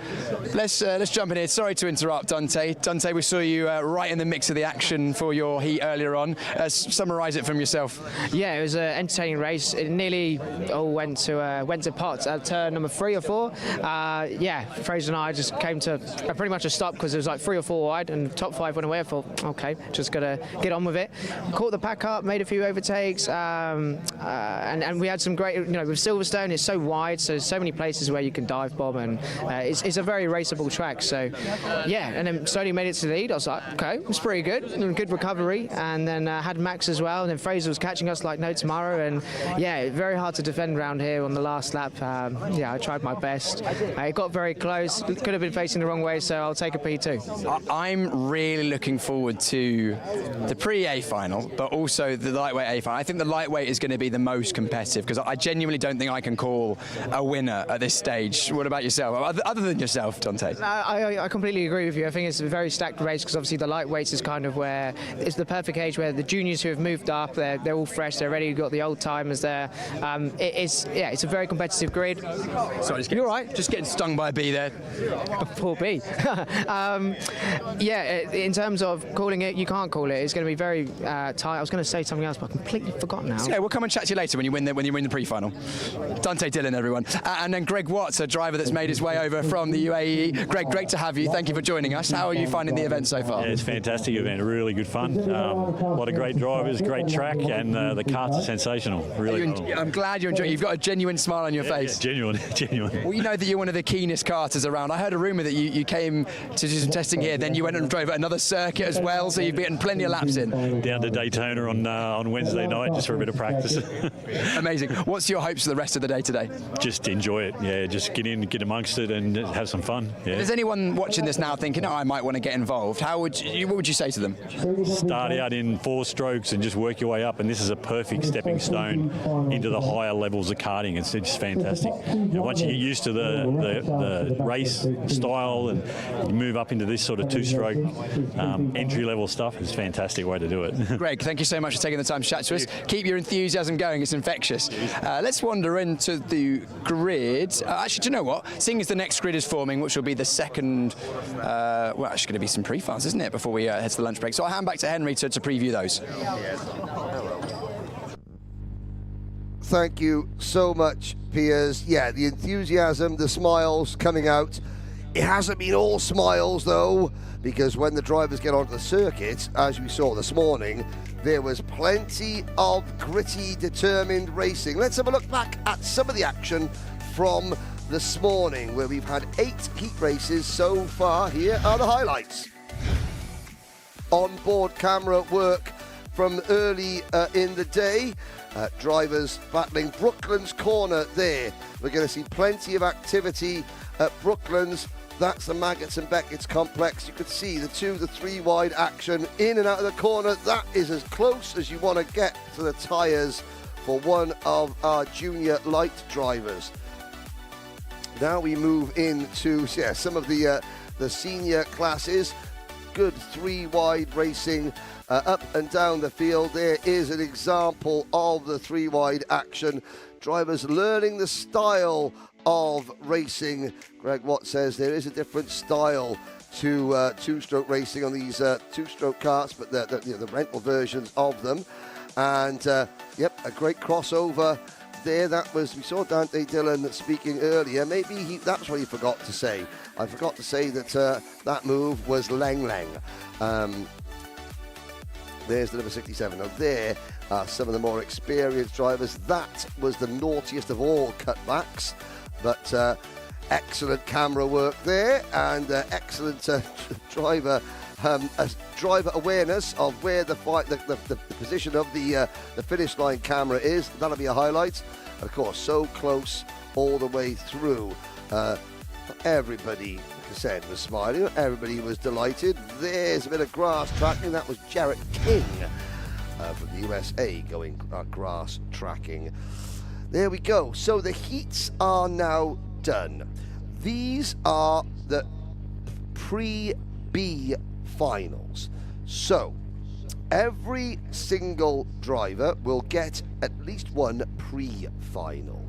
Let's jump in here. Sorry to interrupt, Dante. Dante, we saw you right in the mix of the action for your heat earlier on. Summarise it from yourself. Yeah, it was an entertaining race. It nearly all went to pot at turn number 3 or 4. Yeah, Fraser and I just came to pretty much a stop because it was like 3 or 4 wide and top 5 went away. I thought, okay, just gotta get on with it. Caught the pack up, made a few overtakes, and we had some great, you know, with Silverstone it's so wide, so there's so many places where you can dive bomb, and it's a very raceable track. So yeah, and then slowly made it to the lead. I was like, okay, it's pretty good, good recovery, and then had Max as well, and then Fraser was catching us like no tomorrow, and yeah, very hard to defend around here on the last lap. Yeah, I tried my best. It got very close. Could have been facing the wrong way, so I'll take a P2. I'm really looking forward to the pre-A final, but also the lightweight A final. I think the lightweight is going to be the most competitive, because I genuinely don't think I can call a winner at this stage. What about yourself? Other than yourself, Dante? I completely agree with you. I think it's a very stacked race, because obviously the lightweights is kind of where it's the perfect age where the juniors who have moved up, they're all fresh, they're ready, you've got the old timers there. It's a very competitive grid. Sorry, you're all right. Just getting stung by a bee there. Poor bee. Yeah, in terms of calling it, you can't call it. It's going to be very tight. I was going to say something else, but I completely forgot now. Yeah, we'll come and chat to you later when you win the pre-final. Dante Dillon, everyone, and then Greg Watts, a driver that's made his way over from the UAE. Greg, great to have you. Thank you for joining us. How are you finding the event so far? Yeah, it's a fantastic event. Really good fun. A lot of great drivers, great track, and the karts are sensational. Really cool. I'm glad you're enjoying it. You've got a genuine smile on your face. Yeah, genuine. Well, you know that you're one of the keenest karters around. I heard a rumour that you came to do some testing here, then you went and drove at another circuit as well, so you've gotten plenty of laps in. Down to Daytona on Wednesday night just for a bit of practice. Amazing. What's your hopes for the rest of the day today? Just enjoy it. Yeah, just get in, get amongst it, and have some fun. Yeah. If there's anyone watching this now thinking, oh, I might want to get involved, what would you say to them? Start out in 4 strokes and just work your way up, and this is a perfect stepping stone into the higher levels of karting. It's just fantastic. And once you get used to the race style and you move up into this sort of 2-stroke entry-level stuff, it's a fantastic way to do it. Greg, thank you so much for taking the time to chat to us. Keep your enthusiasm going. It's infectious. Let's wander into the grid. Actually, do you know what? Seeing as the next grid is forming, which will be the second, well, it's going to be some pre-finals, isn't it, before we head to the lunch break. So I'll hand back to Henry to preview those. Thank you so much, Piers. Yeah, the enthusiasm, the smiles coming out. It hasn't been all smiles, though, because when the drivers get onto the circuit, as we saw this morning, there was plenty of gritty, determined racing. Let's have a look back at some of the action from this morning, where we've had 8 heat races so far. Here are the highlights. On-board camera work from early in the day. Drivers battling Brooklands corner there. We're going to see plenty of activity at Brooklands That's the Maggots and Beckett's complex. You could see the 3 wide action in and out of the corner. That is as close as you want to get to the tyres for one of our junior light drivers. Now we move into some of the senior classes. Good 3 wide racing up and down the field. There is an example of the 3 wide action. Drivers learning the style of racing. Greg Watt says there is a different style to two-stroke racing on these two-stroke karts, but the rental versions of them. And yep, a great crossover there. We saw Dante Dillon speaking earlier. Maybe that's what he forgot to say. I forgot to say that that move was Leng Leng. There's the number 67. Now there are some of the more experienced drivers. That was the naughtiest of all cutbacks, but excellent camera work there, and excellent driver awareness of where the position of the finish line camera is. That'll be a highlight. Of course, so close all the way through. Everybody, like I said, was smiling. Everybody was delighted. There's a bit of grass tracking. That was Jarrett King from the USA going grass tracking. There we go. So the heats are now done. These are the pre-B finals. So every single driver will get at least one pre-final.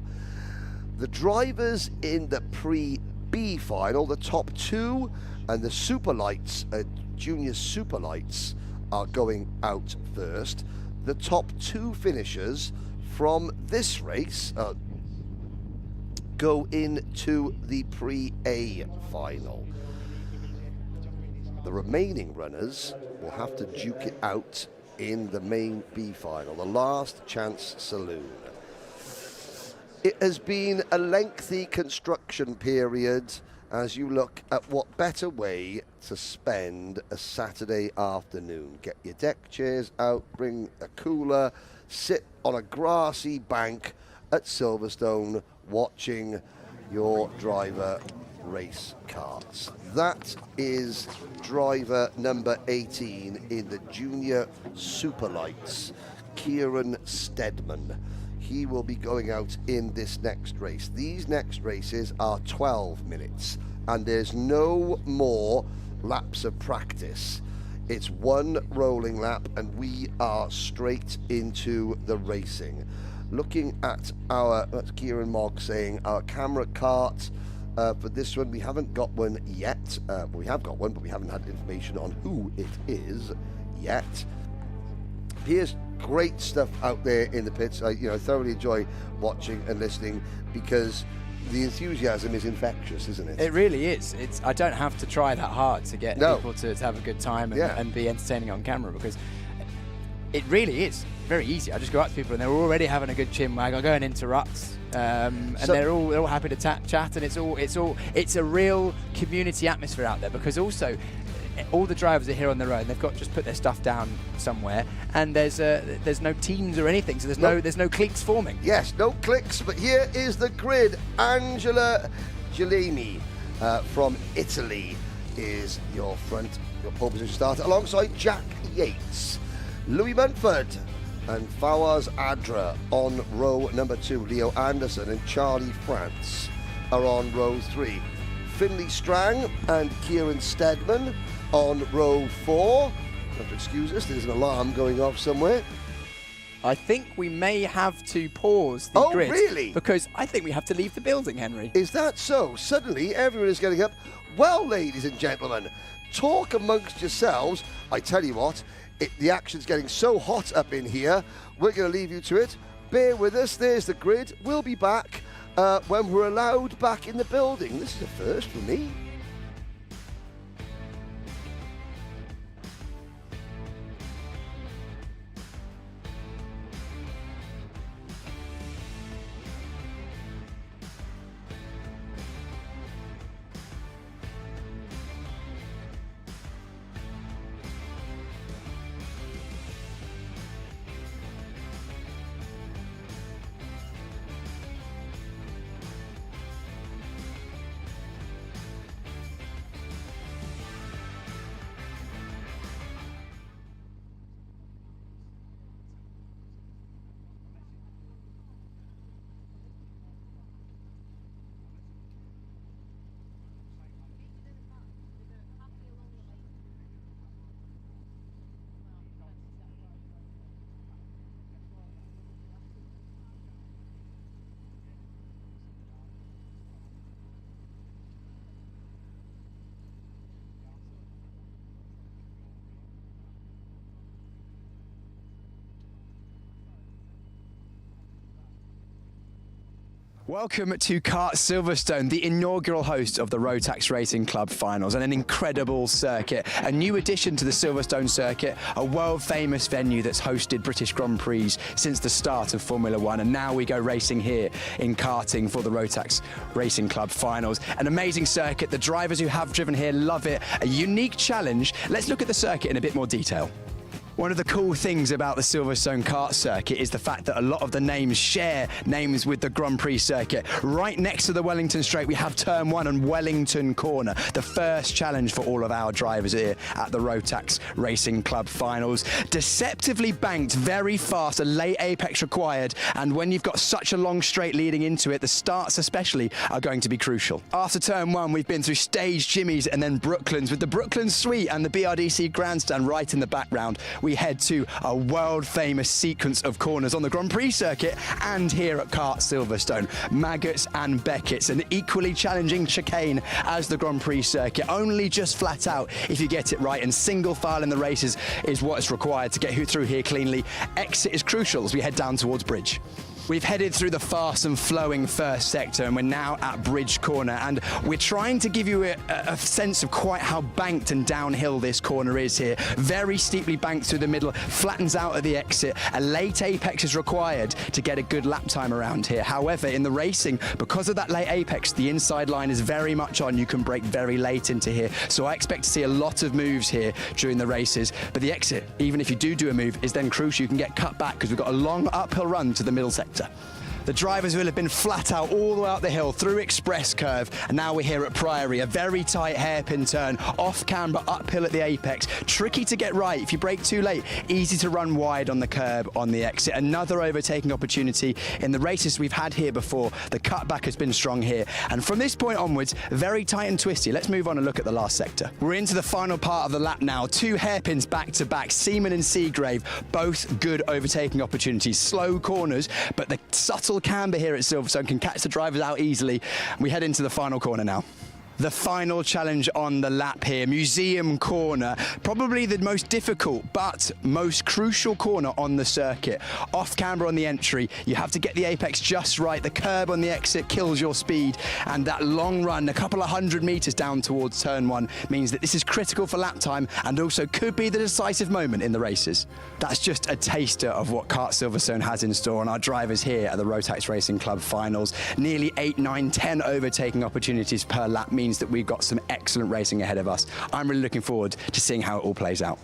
The drivers in the pre-B final, the top 2 and the super lights, junior super lights, are going out first. The top 2 finishers from this race go into the pre-A final. The remaining runners will have to duke it out in the main B final, the last chance saloon. It has been a lengthy construction period as you look at what better way to spend a Saturday afternoon. Get your deck chairs out, bring a cooler, sit on a grassy bank at Silverstone watching your driver race karts. That is driver number 18 in the junior superlights, Kieran Stedman. He will be going out in this next race. These next races are 12 minutes, and there's no more laps of practice. It's one rolling lap, and we are straight into the racing. Looking at that's Kieran Mogg saying, our camera kart for this one, we haven't got one yet. We have got one, but we haven't had information on who it is yet. Here's great stuff out there in the pits. I thoroughly enjoy watching and listening because the enthusiasm is infectious, isn't it? It really is. I don't have to try that hard to get people to have a good time and be entertaining on camera, because it really is very easy. I just go up to people and they're already having a good chinwag. I go and interrupt, and they're all happy to chat, and it's a real community atmosphere out there, because also all the drivers are here on their own. They've got to just put their stuff down somewhere, and there's no teams or anything, so there's no cliques forming. Yes, no cliques, but here is the grid. Angela Gelemi from Italy is your pole position starter, alongside Jack Yates, Louis Munford and Fawaz Adra on row number 2. Leo Anderson and Charlie France are on row 3. Finley Strang and Kieran Stedman on row 4. You have to excuse us, there's an alarm going off somewhere. I think we may have to pause the grid. Oh, really? Because I think we have to leave the building, Henry. Is that so? Suddenly everyone is getting up. Well, ladies and gentlemen, talk amongst yourselves. I tell you what, the action's getting so hot up in here, we're going to leave you to it. Bear with us, there's the grid. We'll be back when we're allowed back in the building. This is a first for me. Welcome to Kart Silverstone, the inaugural host of the Rotax Racing Club Finals, and an incredible circuit. A new addition to the Silverstone circuit, a world-famous venue that's hosted British Grand Prix since the start of Formula One, and now we go racing here in karting for the Rotax Racing Club Finals. An amazing circuit, the drivers who have driven here love it, a unique challenge. Let's look at the circuit in a bit more detail. One of the cool things about the Silverstone kart circuit is the fact that a lot of the names share names with the Grand Prix circuit. Right next to the Wellington Straight, we have Turn 1 and Wellington Corner, the first challenge for all of our drivers here at the Rotax Racing Club Finals. Deceptively banked, very fast, a late apex required, and when you've got such a long straight leading into it, the starts especially are going to be crucial. After Turn 1, we've been through Stage Jimmy's and then Brooklands, with the Brooklands Suite and the BRDC Grandstand right in the background. We head to a world-famous sequence of corners on the Grand Prix circuit and here at Kart Silverstone. Maggots and Beckett's, an equally challenging chicane as the Grand Prix circuit, only just flat out if you get it right, and single file in the races is what is required to get through here cleanly. Exit is crucial as we head down towards Bridge. We've headed through the fast and flowing first sector, and we're now at Bridge Corner, and we're trying to give you a sense of quite how banked and downhill this corner is here. Very steeply banked through the middle, flattens out at the exit. A late apex is required to get a good lap time around here. However, in the racing, because of that late apex, the inside line is very much on. You can brake very late into here. So I expect to see a lot of moves here during the races, but the exit, even if you do a move, is then crucial. You can get cut back because we've got a long uphill run to the middle sector. The drivers will have been flat out all the way up the hill through Express Curve, and now we're here at Priory, a very tight hairpin turn, off camber, uphill at the apex. Tricky to get right. If you brake too late, easy to run wide on the curb on the exit. Another overtaking opportunity in the races we've had here before. The cutback has been strong here, and from this point onwards, very tight and twisty. Let's move on and look at the last sector. We're into the final part of the lap now. Two hairpins back to back, Seaman and Seagrave, both good overtaking opportunities. Slow corners, but the subtle camber here at Silverstone can catch the drivers out easily. We head into the final corner now. The final challenge on the lap here, Museum Corner, probably the most difficult but most crucial corner on the circuit. Off camber on the entry, you have to get the apex just right. The curb on the exit kills your speed, and that long run, a couple of 100 meters down towards Turn 1, means that this is critical for lap time and also could be the decisive moment in the races. That's just a taster of what Kart Silverstone has in store on our drivers here at the Rotax Racing Club Finals. Nearly 8, 9, 10 overtaking opportunities per lap means that we've got some excellent racing ahead of us. I'm really looking forward to seeing how it all plays out.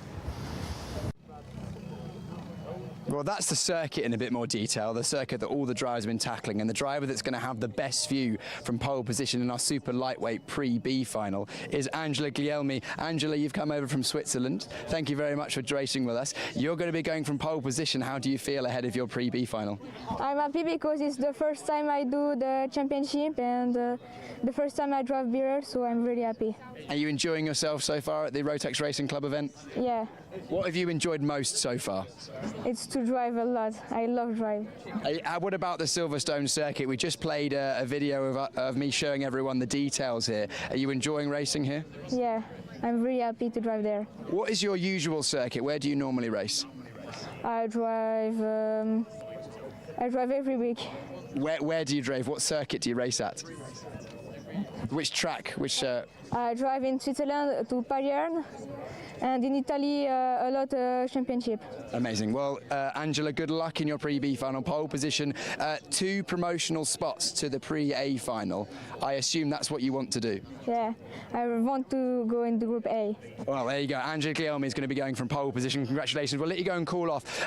Well, that's the circuit in a bit more detail, the circuit that all the drivers have been tackling, and the driver that's going to have the best view from pole position in our super lightweight pre-B final is Angela Guglielmi. Angela, you've come over from Switzerland. Thank you very much for racing with us. You're going to be going from pole position. How do you feel ahead of your pre-B final? I'm happy because it's the first time I do the championship and the first time I drive beer, so I'm really happy. Are you enjoying yourself so far at the Rotax Racing Club event? Yeah. What have you enjoyed most so far? It's to drive a lot. I love driving. What about the Silverstone circuit? We just played a video of me showing everyone the details here. Are you enjoying racing here? Yeah, I'm really happy to drive there. What is your usual circuit? Where do you normally race? I drive every week. Where do you drive? What circuit do you race at? Which track? I drive in Switzerland to Payerne, and in Italy a lot championship. Amazing. Well, Angela, good luck in your pre-B final. Pole position, 2 promotional spots to the pre-A final. I assume that's what you want to do. Yeah, I want to go in the Group A. Well, there you go. Angela Guglielmi is going to be going from pole position. Congratulations. We'll let you go and cool off.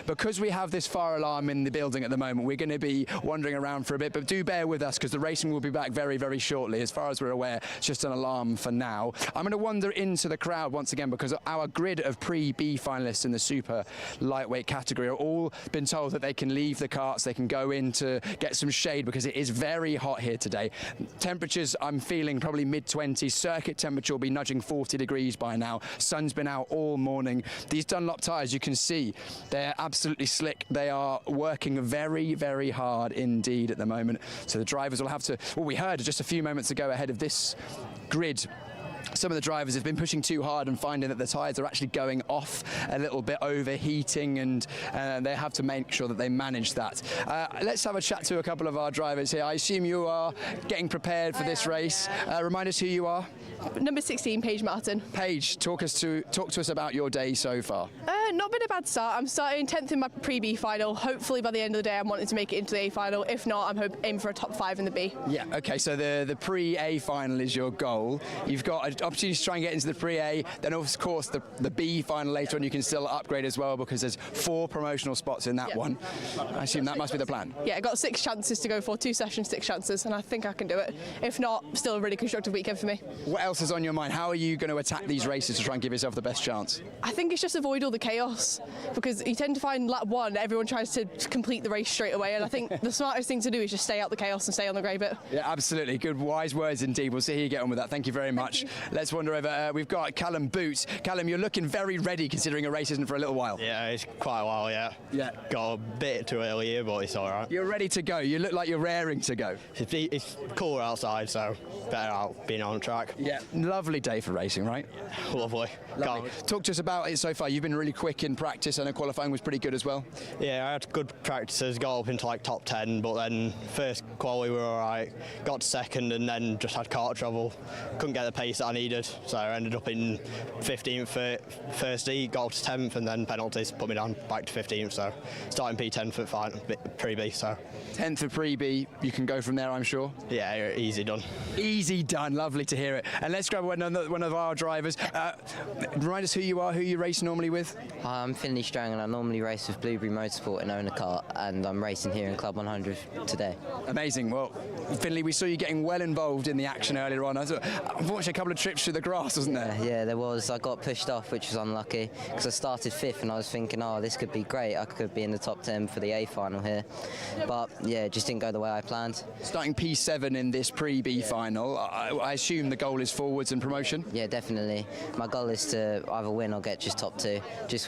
Because we have this fire alarm in the building at the moment, we're going to be wandering around for a bit, but do bear with us because the racing will be back very, very shortly. As far as we're aware, it's just an alarm for now. I'm going to wander into the crowd once again because our grid of pre-B finalists in the super lightweight category are all been told that they can leave the karts, they can go in to get some shade because it is very hot here today. Temperatures, I'm feeling probably mid-20s. Circuit temperature will be nudging 40 degrees by now. Sun's been out all morning. These Dunlop tyres, you can see, they're absolutely slick. They are working very, very hard indeed at the moment. So the drivers will have to, well, we heard just a few moments ago ahead of this grid some of the drivers have been pushing too hard and finding that the tyres are actually going off a little bit, overheating, and they have to make sure that they manage that. Let's have a chat to a couple of our drivers here. I assume you are getting prepared for this race. Remind us who you are. Number 16, Paige Martin. Paige, talk to us about your day so far. Not been a bad start. I'm starting 10th in my pre-B final. Hopefully by the end of the day I'm wanting to make it into the A final. If not, I'm aiming for a top 5 in the B. Yeah, okay, so the pre-A final is your goal. You've got an opportunity to try and get into the pre-A, then of course the B final later on you can still upgrade as well because there's 4 promotional spots in that one. I assume that must be the plan. Yeah, I got 6 chances to go for, 2 sessions, 6 chances, and I think I can do it. If not, still a really constructive weekend for me. What else is on your mind? How are you going to attack these races to try and give yourself the best chance? I think it's just avoid all the chaos, because you tend to find lap 1, everyone tries to complete the race straight away, and I think the smartest thing to do is just stay out the chaos and stay on the grey bit. Yeah, absolutely. Good, wise words indeed. We'll see how you get on with that. Thank you very much. Let's wander over. We've got Callum Boots. Callum, you're looking very ready considering a race isn't for a little while. Yeah, it's quite a while, yeah. Yeah. Got a bit too early here, but it's all right. You're ready to go. You look like you're raring to go. It's cooler outside, so better out being on track. Yeah, lovely day for racing, right? Yeah, lovely. Talk to us about it so far. You've been really quick in practice and the qualifying was pretty good as well. Yeah, I had good practices, got up into like top 10, but then first quali we were all right, got to second and then just had kart trouble. Couldn't get the pace that I needed, so I ended up in 15th for first heat, got up to 10th and then penalties put me down back to 15th, so starting P10 for final, pre-B, so. 10th for pre-B, you can go from there, I'm sure? Yeah, easy done. Easy done, lovely to hear it. And let's grab one of our drivers. Remind us who you are, who you race normally with? Hi, I'm Finley Strang and I normally race with Blueberry Motorsport and own a kart, and I'm racing here in Club 100 today. Amazing. Well, Finley, we saw you getting well involved in the action earlier on. Unfortunately, a couple of trips through the grass, wasn't there? Yeah, there was. I got pushed off, which was unlucky, because I started 5th and I was thinking, oh, this could be great. I could be in the top 10 for the A final here. But yeah, it just didn't go the way I planned. Starting P7 in this pre-B final, I assume the goal is forwards and promotion? Yeah, definitely. My goal is to either win or get just top 2.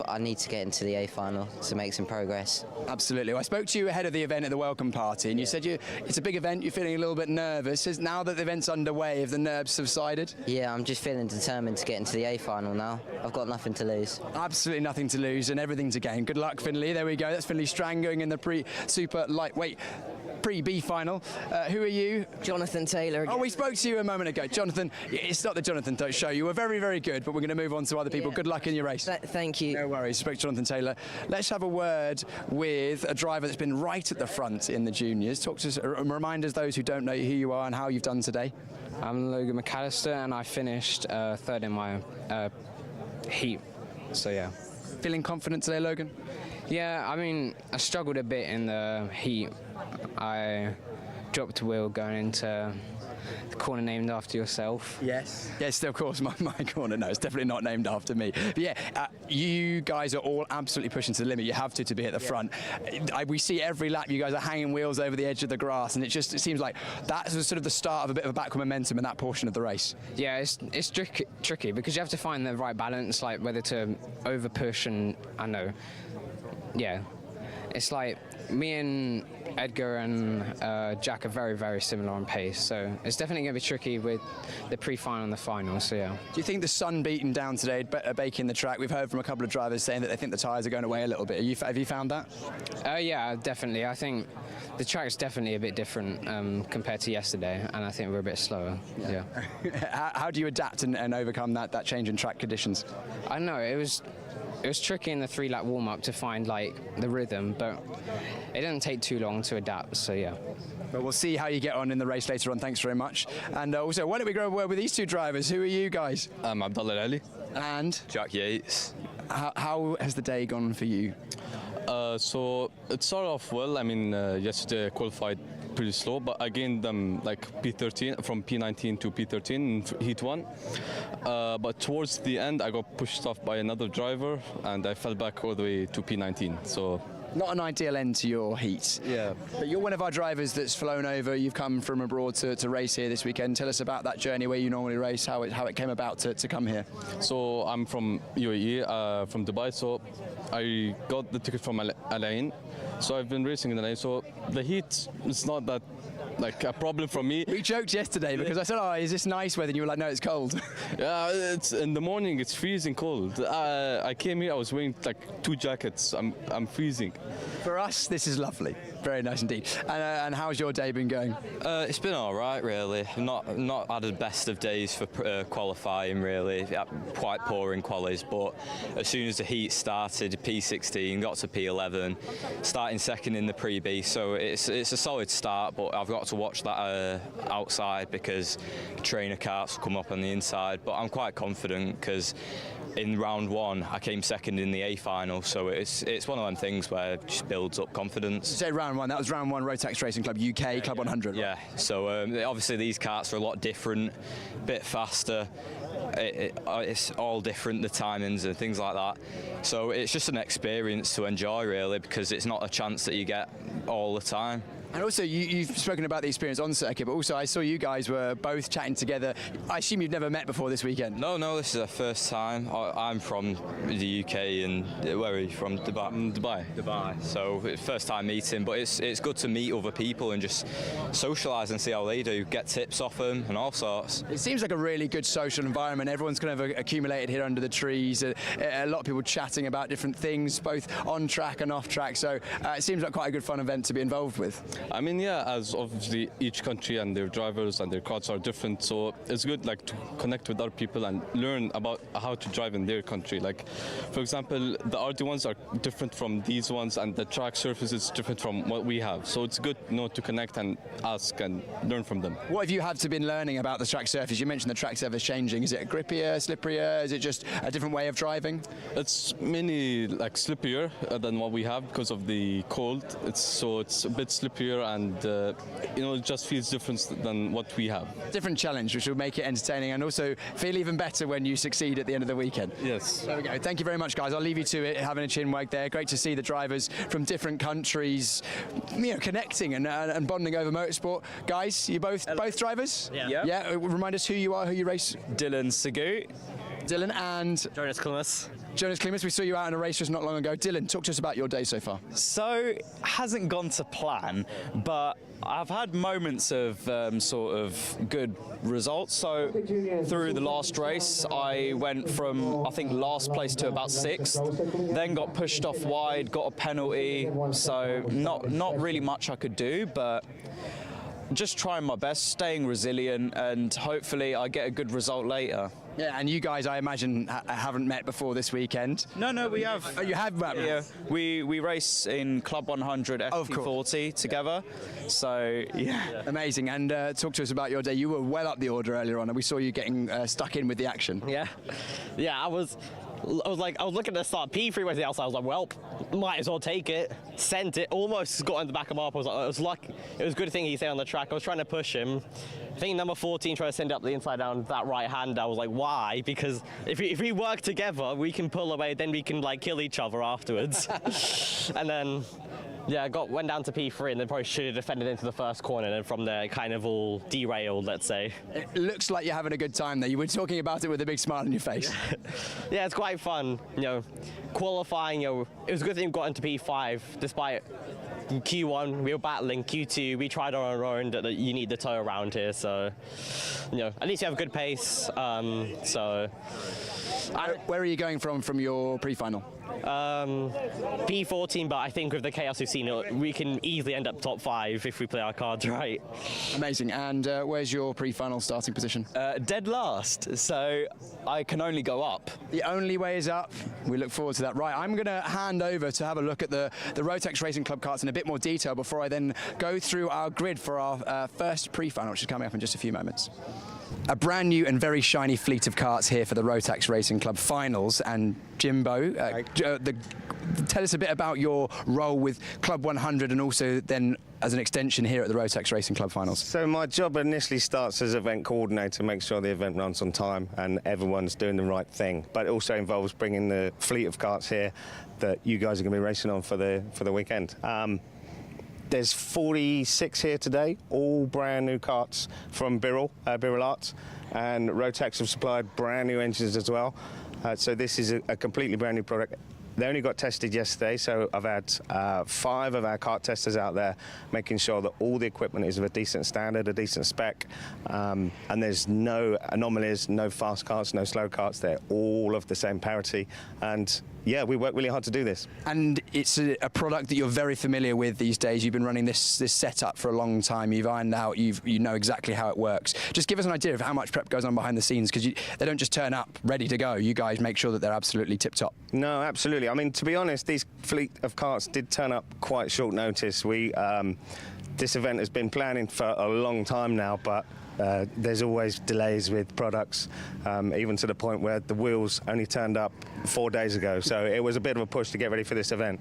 I need to get into the A final to make some progress. Absolutely. Well, I spoke to you ahead of the event at the welcome party and you said it's a big event, you're feeling a little bit nervous. Now that the event's underway, have the nerves subsided? Yeah, I'm just feeling determined to get into the A final now. I've got nothing to lose. Absolutely nothing to lose and everything to gain. Good luck, Finley. There we go. That's Finley Strang going in the super lightweight pre-B final. Who are you? Jonathan Taylor again. Oh, we spoke to you a moment ago. Jonathan, it's not the Jonathan show. You were very, very good, but we're going to move on to other people. Yeah. Good luck in your race. Thank you. No worries. Spoke to Jonathan Taylor. Let's have a word with a driver that's been right at the front in the juniors. Talk to us, remind us those who don't know who you are and how you've done today. I'm Logan McAllister and I finished 3rd in my heat. So yeah. Feeling confident today, Logan? Yeah, I mean, I struggled a bit in the heat. I dropped a wheel going into the corner named after yourself. Yes. Yes, of course, my corner. No, it's definitely not named after me. But yeah, you guys are all absolutely pushing to the limit. You have to be at the front. We see every lap you guys are hanging wheels over the edge of the grass, and it seems like that's sort of the start of a bit of a backward momentum in that portion of the race. Yeah, it's tricky because you have to find the right balance, like whether to over push and yeah. It's like me and Edgar and Jack are very, very similar on pace, so it's definitely going to be tricky with the pre-final and the final, so yeah. Do you think the sun beating down today, baking the track? We've heard from a couple of drivers saying that they think the tyres are going away a little bit. Have you found that? Yeah, definitely. I think the track's definitely a bit different compared to yesterday, and I think we're a bit slower, yeah. How do you adapt and overcome that change in track conditions? I know, it was tricky in the 3-lap warm-up to find like the rhythm, but it didn't take too long to adapt, so yeah. But we'll see how you get on in the race later on. Thanks very much. And also, why don't we go over with these two drivers? Who are you guys? I'm Abdullah Ali. And? Jack Yates. How has the day gone for you? So it started off well. I mean, yesterday I qualified pretty slow, but I gained like P13 from P19 to P13 in Heat 1. But towards the end, I got pushed off by another driver, and I fell back all the way to P19. So. Not an ideal end to your heat. Yeah. But you're one of our drivers that's flown over. You've come from abroad to race here this weekend. Tell us about that journey where you normally race, how it came about to come here. So I'm from UAE, from Dubai. So I got the ticket from Al Ain. So I've been racing in the night. So the heat is not that like a problem for me. We joked yesterday because I said, "Oh, is this nice weather?" And you were like, "No, it's cold." Yeah, it's in the morning. It's freezing cold. I came here. I was wearing like 2 jackets. I'm freezing. For us, this is lovely. Very nice indeed. And how's your day been going? It's been all right, really. Not had the best of days for qualifying, really. Quite poor in qualies, but as soon as the heat started, P16 got to P11, starting second in the pre-B. So it's a solid start, but I've got to watch that outside because trainer karts come up on the inside. But I'm quite confident because in round 1 I came second in the A final, so it's one of them things where it just builds up confidence. You say round 1, that was round 1 Rotax Racing Club UK Club 100. Yeah, so obviously these karts are a lot different, a bit faster. It's all different, the timings and things like that. So it's just an experience to enjoy, really, because it's not a chance that you get all the time. And also, you've spoken about the experience on circuit, but also I saw you guys were both chatting together. I assume you've never met before this weekend? No, this is our first time. I'm from the UK, and where are you from? Dubai. So it's first time meeting, but it's good to meet other people and just socialise and see how they do, get tips off them and all sorts. It seems like a really good social environment. Everyone's kind of accumulated here under the trees. A lot of people chatting about different things, both on track and off track. So it seems like quite a good fun event to be involved with. I mean, yeah, as obviously each country and their drivers and their karts are different, so it's good like to connect with other people and learn about how to drive in their country. Like, for example, the RD ones are different from these ones, and the track surface is different from what we have. So it's good, to connect and ask and learn from them. What have you had to been learning about the track surface? You mentioned the track surface changing. Is it grippier, slipperier? Is it just a different way of driving? It's mainly like slipperier than what we have because of the cold. It's a bit slipperier, and it just feels different than what we have. Different challenge, which will make it entertaining and also feel even better when you succeed at the end of the weekend. Yes. There we go. Thank you very much, guys. I'll leave you to it, having a chin wag there. Great to see the drivers from different countries, connecting and bonding over motorsport. Guys, you both drivers? Yeah. Yeah. Remind us who you are, who you race. Dylan Sagut. Dylan and Jonas Klimas. Jonas Klimas, we saw you out in a race just not long ago. Dylan, talk to us about your day so far. So, hasn't gone to plan, but I've had moments of sort of good results. So, through the last race, I went from, I think, last place to about 6th, then got pushed off wide, got a penalty, so not really much I could do, but just trying my best, staying resilient, and hopefully I get a good result later. Yeah, and you guys, I imagine, haven't met before this weekend. No, we have. Oh, you have met? Yeah, we race in Club 100 FP40 together. So yeah, amazing. And talk to us about your day. You were well up the order earlier on, and we saw you getting stuck in with the action. Yeah, I was looking to start P3 was the outside. I was like, well, might as well take it. Sent it. Almost got in the back of Marp. I was like, it was lucky. It was a good thing he stayed on the track. I was trying to push him. I think number 14 tried to send it up the inside down that right hand. I was like, why? Because if we work together, we can pull away. Then we can kill each other afterwards. And then. Yeah, went down to P3 and then probably should have defended into the first corner, and then from there kind of all derailed, let's say. It looks like you're having a good time there. You were talking about it with a big smile on your face. Yeah, it's quite fun. Qualifying, it was a good thing we got into P5 despite Q1 we were battling, Q2 we tried on our own that you need the toe around here, so at least you have a good pace. Where are you going from your pre-final? P14, but I think with the chaos we've seen, we can easily end up top 5 if we play our cards right. Amazing. And where's your pre-final starting position? Dead last, so I can only go up. The only way is up. We look forward to that. Right, I'm going to hand over to have a look at the Rotax Racing Club karts in a bit more detail before I then go through our grid for our first pre-final, which is coming up in just a few moments. A brand new and very shiny fleet of karts here for the Rotax Racing Club finals. And Jimbo, tell us a bit about your role with Club 100 and also then as an extension here at the Rotax Racing Club finals. So my job initially starts as event coordinator, make sure the event runs on time and everyone's doing the right thing. But it also involves bringing the fleet of karts here that you guys are going to be racing on for the weekend. There's 46 here today, all brand new karts from Birrell Arts, and Rotax have supplied brand new engines as well. So this is a completely brand new product. they only got tested yesterday, so I've had 5 of our kart testers out there making sure that all the equipment is of a decent standard, a decent spec, and there's no anomalies, no fast karts, no slow karts. They're all of the same parity, and yeah, we work really hard to do this. And it's a product that you're very familiar with these days. You've been running this setup for a long time. You've ironed out, you know exactly how it works. Just give us an idea of how much prep goes on behind the scenes, because they don't just turn up ready to go. You guys make sure that they're absolutely tip-top. No, absolutely. I mean, to be honest, these fleet of karts did turn up quite short notice. This event has been planning for a long time now, but there's always delays with products, even to the point where the wheels only turned up 4 days ago. So it was a bit of a push to get ready for this event.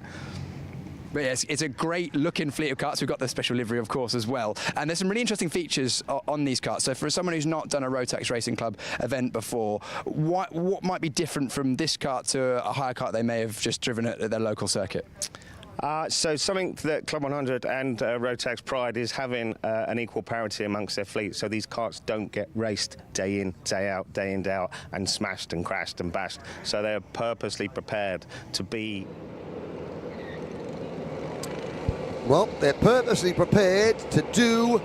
But yes, it's a great looking fleet of karts. We've got the special livery, of course, as well. And there's some really interesting features on these karts. So for someone who's not done a Rotax Racing Club event before, what might be different from this kart to a hire kart they may have just driven at their local circuit? So something that Club 100 and Rotax pride is having an equal parity amongst their fleet, so these karts don't get raced day in, day out, and smashed and crashed and bashed. So they're purposely prepared to be... Well, they're purposely prepared to do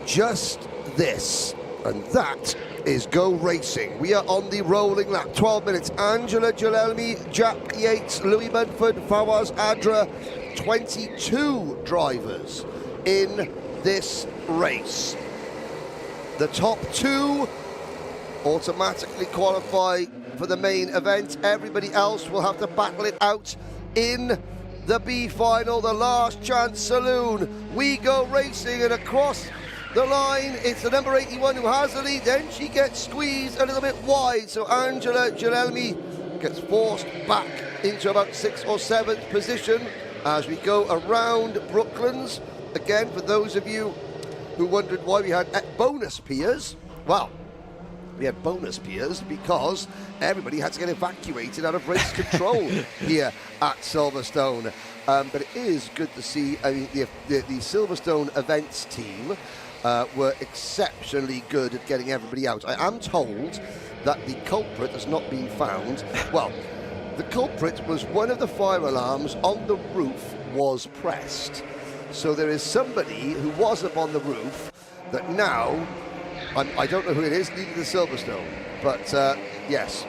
just this, and that is go racing. We are on the rolling lap, 12 minutes. Angela Jalelmi, Jack Yates, Louis Munford, Fawaz Adra, 22 drivers in this race. The top 2 automatically qualify for the main event. Everybody else will have to battle it out in the B final, the last chance saloon. We go racing, and across the line, it's the number 81 who has the lead. Then she gets squeezed a little bit wide, so Angela Jalelmi gets forced back into about 6th or 7th position as we go around Brooklands. Again, for those of you who wondered why we had bonus piers, well, we had bonus piers because everybody had to get evacuated out of race control here at Silverstone. But it is good to see. I mean, the Silverstone events team were exceptionally good at getting everybody out. I am told that the culprit has not been found. Well, the culprit was one of the fire alarms on the roof was pressed. So there is somebody who was up on the roof that now, I don't know who it is, neither the Silverstone, but yes,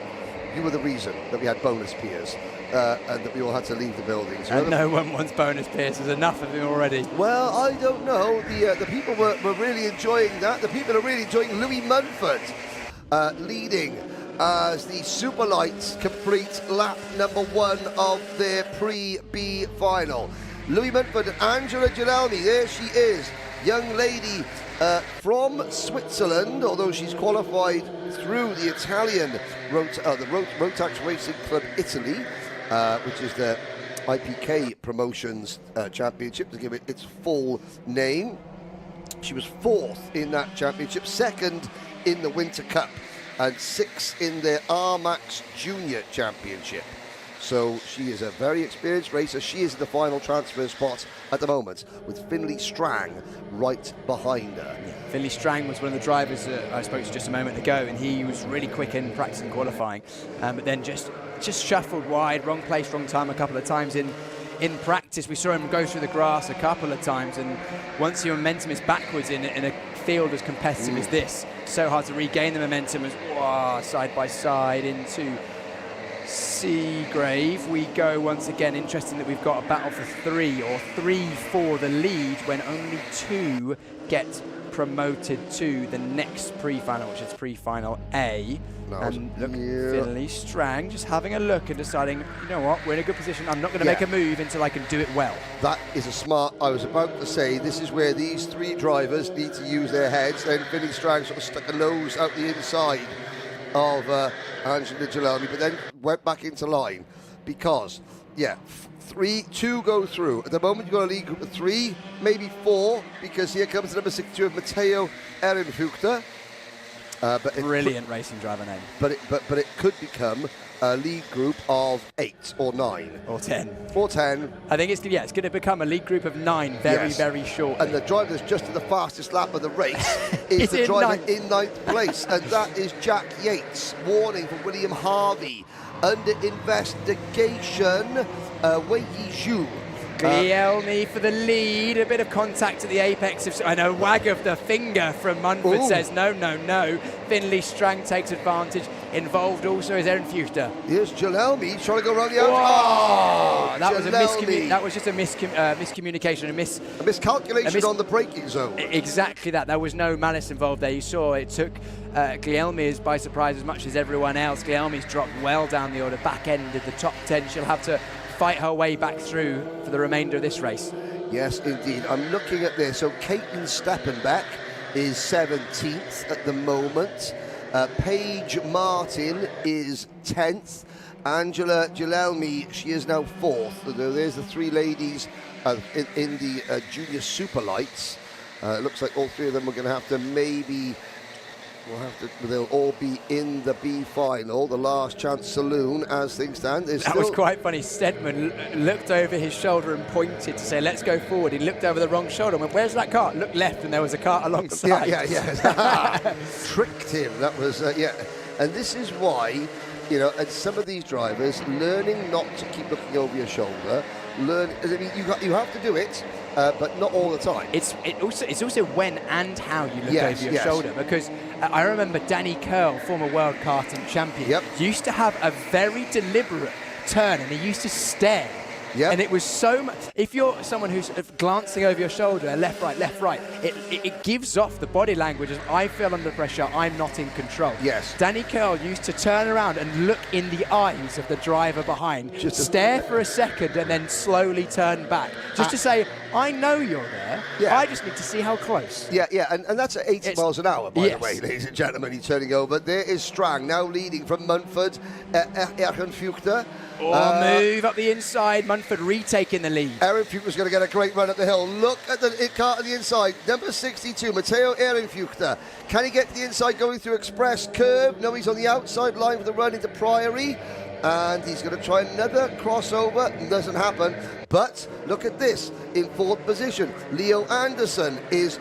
you were the reason that we had bonus piers and that we all had to leave the buildings. And no one wants bonus piers, there's enough of them already. Well, I don't know. The people were really enjoying that. The people are really enjoying Louis Munford leading as the Superlights complete lap number 1 of their pre-B final. Louis Munford and Angela Jalelmi, there she is, young lady from Switzerland, although she's qualified through the Italian Rotax Racing Club Italy, which is the IPK Promotions Championship, to give it its full name. She was 4th in that championship, 2nd in the Winter Cup, and 6th in their R-Max Junior Championship. So she is a very experienced racer. She is in the final transfer spot at the moment, with Finley Strang right behind her. Yeah. Finley Strang was one of the drivers that I spoke to just a moment ago, and he was really quick in practice and qualifying, but then just shuffled wide, wrong place, wrong time a couple of times in practice. We saw him go through the grass a couple of times, and once your momentum is backwards in a field as competitive as this, so hard to regain the momentum as side by side into Seagrave. We go once again. Interesting that we've got a battle for 3 for the lead when only 2 get promoted to the next pre-final, which is pre-final A. And look, Finley Strang just having a look and deciding, you know what, we're in a good position. I'm not going to make a move until I can do it well. That is a smart, I was about to say, this is where these 3 drivers need to use their heads, and Finley Strang sort of stuck a nose out the inside of Angela Jalelmi, but then went back into line because, 2 go through. At the moment, you've got a lead group of 3, maybe 4, because here comes number 62 of Matteo Ehrenfuchter. Brilliant racing driver name. But it could become a lead group of 8 or 9 or 10. Or 10. I think it's going to become a lead group of 9 very shortly. And the driver that's just at the fastest lap of the race is the driver in 9th place, and that is Jack Yates. Warning for William Harvey under investigation. Wei Yizhu. Guglielmi for the lead, a bit of contact at the apex, and a wag of the finger from Munford says no, no, no. Finley Strang takes advantage. Involved also is Aaron Fuchter. Here's Guglielmi trying to go around the outside. That was just a miscommunication, a miscalculation on the braking zone. Exactly that. There was no malice involved there. You saw it took Guglielmi by surprise as much as everyone else. Guglielmi's dropped well down the order, back ended the top 10. She'll have to fight her way back through for the remainder of this race. Yes, indeed. I'm looking at this. So Caitlin Steppenbeck is 17th at the moment. Paige Martin is 10th. Angela Guglielmi, she is now 4th. There's the three ladies in the junior super lights. It looks like all three of them are going to have to they'll all be in the B final, the last chance saloon as things stand. That was quite funny. Stedman looked over his shoulder and pointed to say, let's go forward. He looked over the wrong shoulder and went, where's that cart? Looked left and there was a cart alongside. Yeah. Tricked him. That was, And this is why, and some of these drivers, learning not to keep looking over your shoulder, you have to do it, but not all the time. It's also when and how you look over your shoulder, because I remember Danny Curl, former world karting champion, used to have a very deliberate turn, and he used to stare. And it was so much. If you're someone who's glancing over your shoulder, left, right, it gives off the body language as I feel under pressure, I'm not in control. Yes. Danny Curl used to turn around and look in the eyes of the driver behind, stare for a second and then slowly turn back. Just to say, I know you're there, I just need to see how close. And that's at 80 miles an hour, by the way, ladies and gentlemen. He's turning over. There is Strang now leading from Munford, Aaron Fuchter. Move up the inside. Munford retaking the lead. Aaron Fuchter's going to get a great run up the hill. Look at the car on the inside. Number 62, Matteo Aaron Fuchter. Can he get to the inside going through Express Curve? No, he's on the outside line for the run into Priory. And he's going to try another crossover. Doesn't happen. But look at this. In fourth position, Leo Anderson is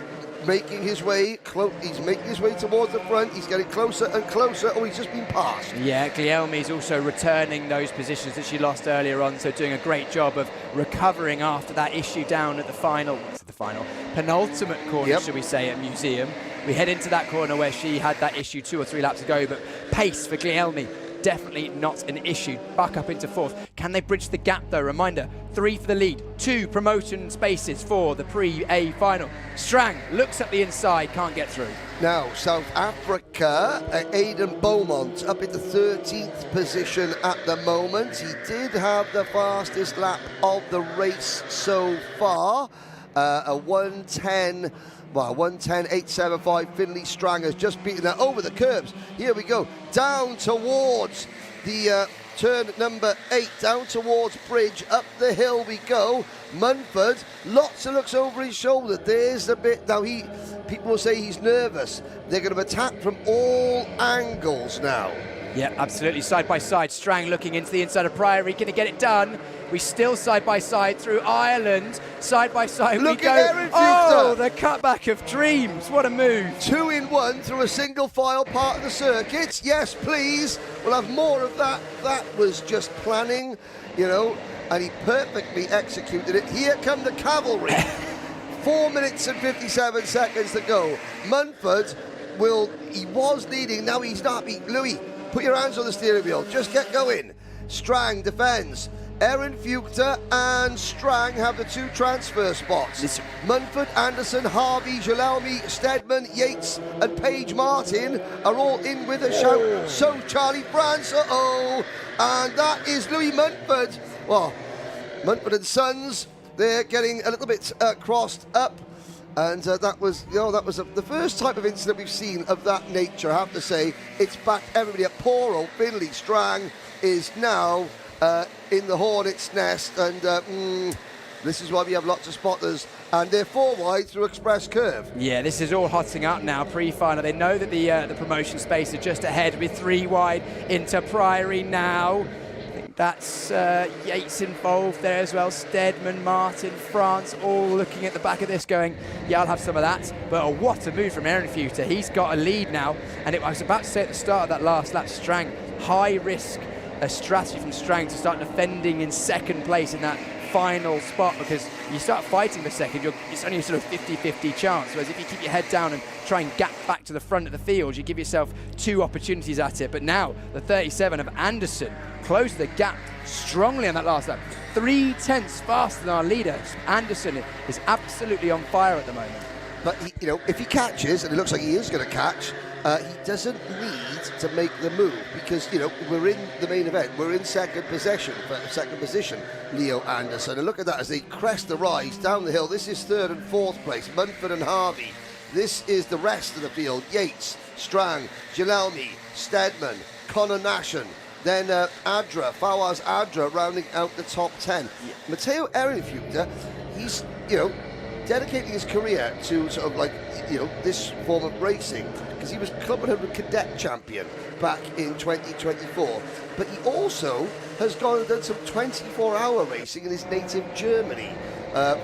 making his way he's making his way towards the front. He's getting closer and closer. He's just been passed. Yeah, Guglielmi's also returning those positions that she lost earlier on, so doing a great job of recovering after that issue down at the penultimate corner, should we say, at Museum. We head into that corner where she had that issue 2 or 3 laps ago, but pace for Guglielmi, definitely not an issue. Back up into fourth. Can they bridge the gap though? Reminder, 3 for the lead, 2 promotion spaces for the pre-A final. Strang looks at the inside, can't get through. Now, South Africa, Aidan Beaumont up in the 13th position at the moment. He did have the fastest lap of the race so far, a 1:10.875. Finley Strang has just beaten that over the curbs. Here we go, down towards the turn number 8, down towards Bridge, up the hill we go. Munford, lots of looks over his shoulder. There's the bit, now people will say he's nervous. They're going to attack from all angles now. Yeah, absolutely, side by side. Strang looking into the inside of Priory, going to get it done. We still side by side through Ireland. Side by side Look we go. At Aaron Fuchter. The cutback of dreams. What a move. 2 in 1 through a single file part of the circuit. Yes, please. We'll have more of that. That was just planning, and he perfectly executed it. Here come the cavalry. 4 minutes and 57 seconds to go. Munford he was leading, now he's not. Louis, put your hands on the steering wheel. Just get going. Strang defends. Aaron Fuchter and Strang have the 2 transfer spots. Munford, Anderson, Harvey, Guglielmi, Stedman, Yates and Paige Martin are all in with a shout. So Charlie France, and that is Louis Munford. Well, Munford and Sons, they're getting a little bit crossed up. And that was the first type of incident we've seen of that nature. I have to say, it's backed everybody up. Poor old Finley Strang is now in the hornet's nest, and this is why we have lots of spotters, and they're 4 wide through Express Curve. Yeah, this is all hotting up now, pre-final. They know that the promotion space is just ahead with 3 wide into Priory now. I think that's Yates involved there as well. Stedman, Martin, France, all looking at the back of this going, yeah, I'll have some of that. But what a move from Aaron Fuchter. He's got a lead now, and I was about to say at the start of that last lap, Strang, high risk a strategy from Strang to start defending in second place in that final spot, because you start fighting for second, it's only a sort of 50-50 chance, whereas if you keep your head down and try and gap back to the front of the field, you give yourself 2 opportunities at it. But now the 37 of Anderson closed the gap strongly on that last lap, 3/10 faster than our leader. Anderson is absolutely on fire at the moment. But if he catches, and it looks like he is going to catch, he doesn't need to make the move, because we're in the main event. We're in second position, Leo Anderson. And look at that as they crest the rise down the hill. This is 3rd and 4th place, Munford and Harvey. This is the rest of the field: Yates, Strang, Jalelmi, Steadman, Connor Nashan. Then Fawaz Adra rounding out the top 10. Matteo Ehrenfutter, he's dedicating his career to sort of this form of racing, because he was Club 100 cadet champion back in 2024. But he also has gone and done some 24-hour racing in his native Germany,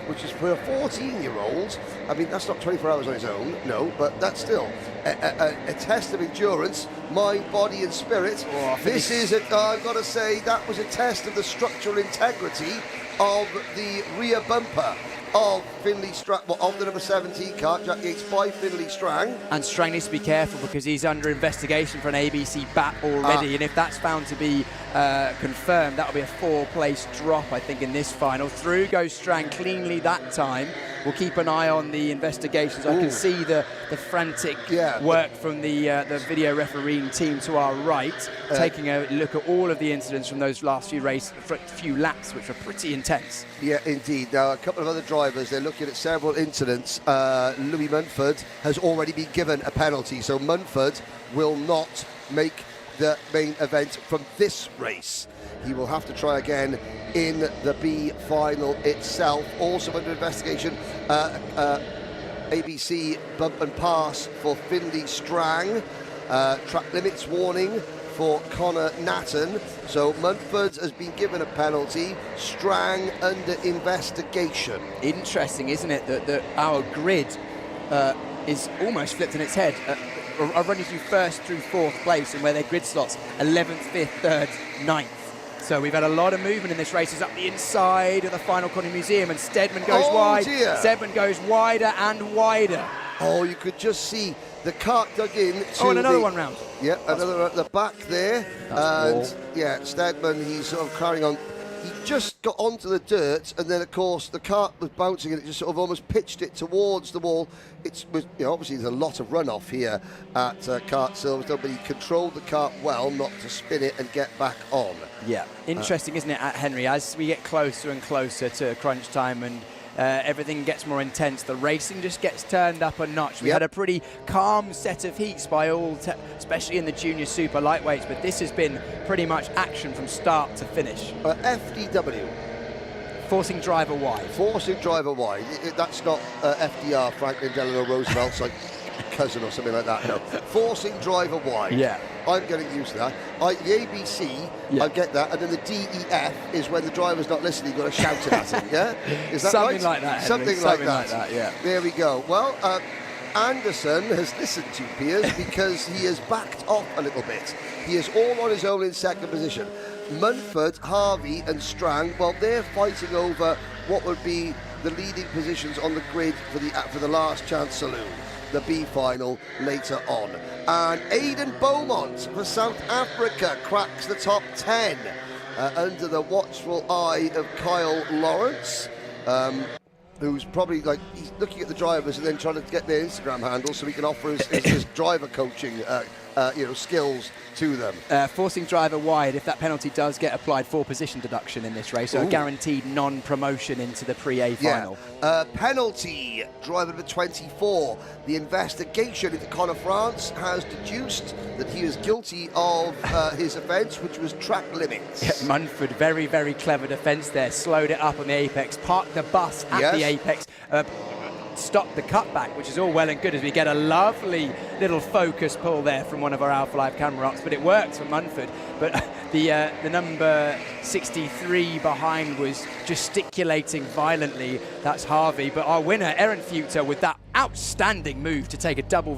which is for a 14-year-old. I mean, that's not 24 hours on his own, no, but that's still a test of endurance, mind, body and spirit. This is, I've got to say, that was a test of the structural integrity of the rear bumper of Finley Strang, of the number 17 car, Jack Yates, by Finley Strang. And Strang needs to be careful because he's under investigation for an ABC bat already, and if that's found to be confirmed, that'll be a 4-place drop, I think, in this final. Through goes Strang cleanly that time. We'll keep an eye on the investigations. I can see the frantic work from the video refereeing team to our right, taking a look at all of the incidents from those last few laps, which were pretty intense. Yeah, indeed. Now, a couple of other drivers, they're looking at several incidents. Louis Munford has already been given a penalty, so Munford will not make the main event from this race. He will have to try again in the B final itself. Also under investigation, ABC bump and pass for Finley Strang. Track limits warning for Connor Natton. So Munford has been given a penalty. Strang under investigation. Interesting, isn't it, that our grid is almost flipped on its head. I'll run you through 1st through 4th place and where their grid slots: 11th, 5th, 3rd, 9th. So we've had a lot of movement in this race. It's up the inside of the Final Corner Museum, and Steadman goes wide. Dear. Steadman goes wider and wider. Oh, you could just see the kart dug in. And another one round. Yeah, another at the back there. That's and Steadman, he's sort of carrying on. He just got onto the dirt, and then of course the kart was bouncing, and it just sort of almost pitched it towards the wall. Obviously there's a lot of runoff here at Kart Silverstone, but he controlled the kart well, not to spin it and get back on. Yeah, interesting, isn't it, Henry? As we get closer and closer to crunch time and everything gets more intense, the racing just gets turned up a notch. We had a pretty calm set of heats by all, especially in the junior super lightweights, but this has been pretty much action from start to finish. FDW. Forcing driver wide. Forcing driver wide. That's not FDR, Franklin Delano Roosevelt's like cousin or something like that. No. Forcing driver wide. Yeah. I'm getting used to that. The ABC, I get that, and then the DEF is when the driver's not listening, you've got to shout it at him, yeah? Is that Something right? like that, Something Henry. like that, yeah. There we go. Well, Anderson has listened to Piers because he has backed off a little bit. He is all on his own in second position. Munford, Harvey and Strang, well, they're fighting over what would be the leading positions on the grid for the last chance saloon, the B final later on. And Aidan Beaumont for South Africa cracks the top 10 under the watchful eye of Kyle Lawrence, who's probably he's looking at the drivers and then trying to get their Instagram handles so he can offer his driver coaching skills to them. Forcing driver wide, if that penalty does get applied, for position deduction in this race, so a guaranteed non-promotion into the Pre-A final. Penalty, driver number 24. The investigation into Conor France has deduced that he is guilty of his offence, which was track limits. Yeah, Munford, very, very clever defence there. Slowed it up on the apex, parked the bus at the apex, stopped the cutback, which is all well and good as we get a lovely little focus pull there from one of our Alpha Live camera ops, but it works for Munford. But the number 63 behind was gesticulating violently. That's Harvey, but our winner, Ehrenfutter, with that outstanding move to take a double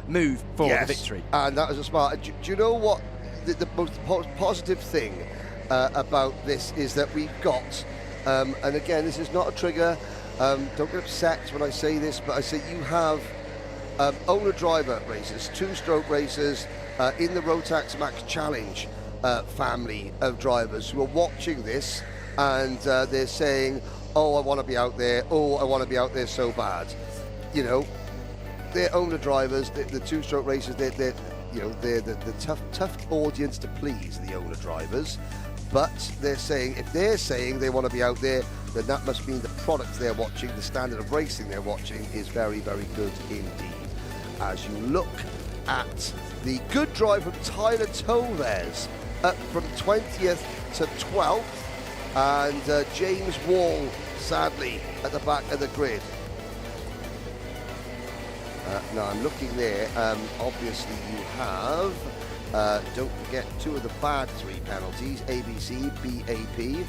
move for the victory. And that was a smart. Do you know what the most positive thing about this is that we've got, and again, this is not a trigger. Don't get upset when I say this, but I say you have owner-driver races, two-stroke races in the Rotax Max Challenge family of drivers who are watching this, and they're saying, "Oh, I want to be out there. Oh, I want to be out there so bad." You know, they're owner drivers. The two-stroke races. They're the tough audience to please, the owner drivers. But they're saying, if they're saying they want to be out there, then that must mean the product they're watching, the standard of racing they're watching, is very, very good indeed. As you look at the good drive from Tyler Toves, up from 20th to 12th, and James Wall, sadly, at the back of the grid. Now I'm looking there, obviously you have, don't forget, two of the bad three penalties, ABC, BAP,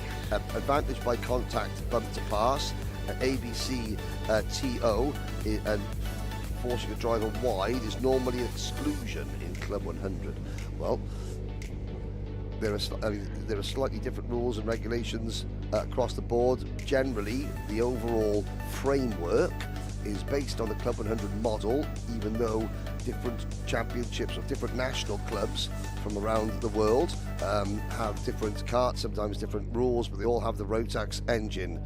advantage by contact, bump to pass, and ABC, TO, and forcing a driver wide is normally an exclusion in Club 100. Well, there are slightly different rules and regulations across the board. Generally, the overall framework is based on the Club 100 model, even though different championships of different national clubs from around the world have different karts, sometimes different rules, but they all have the Rotax engine.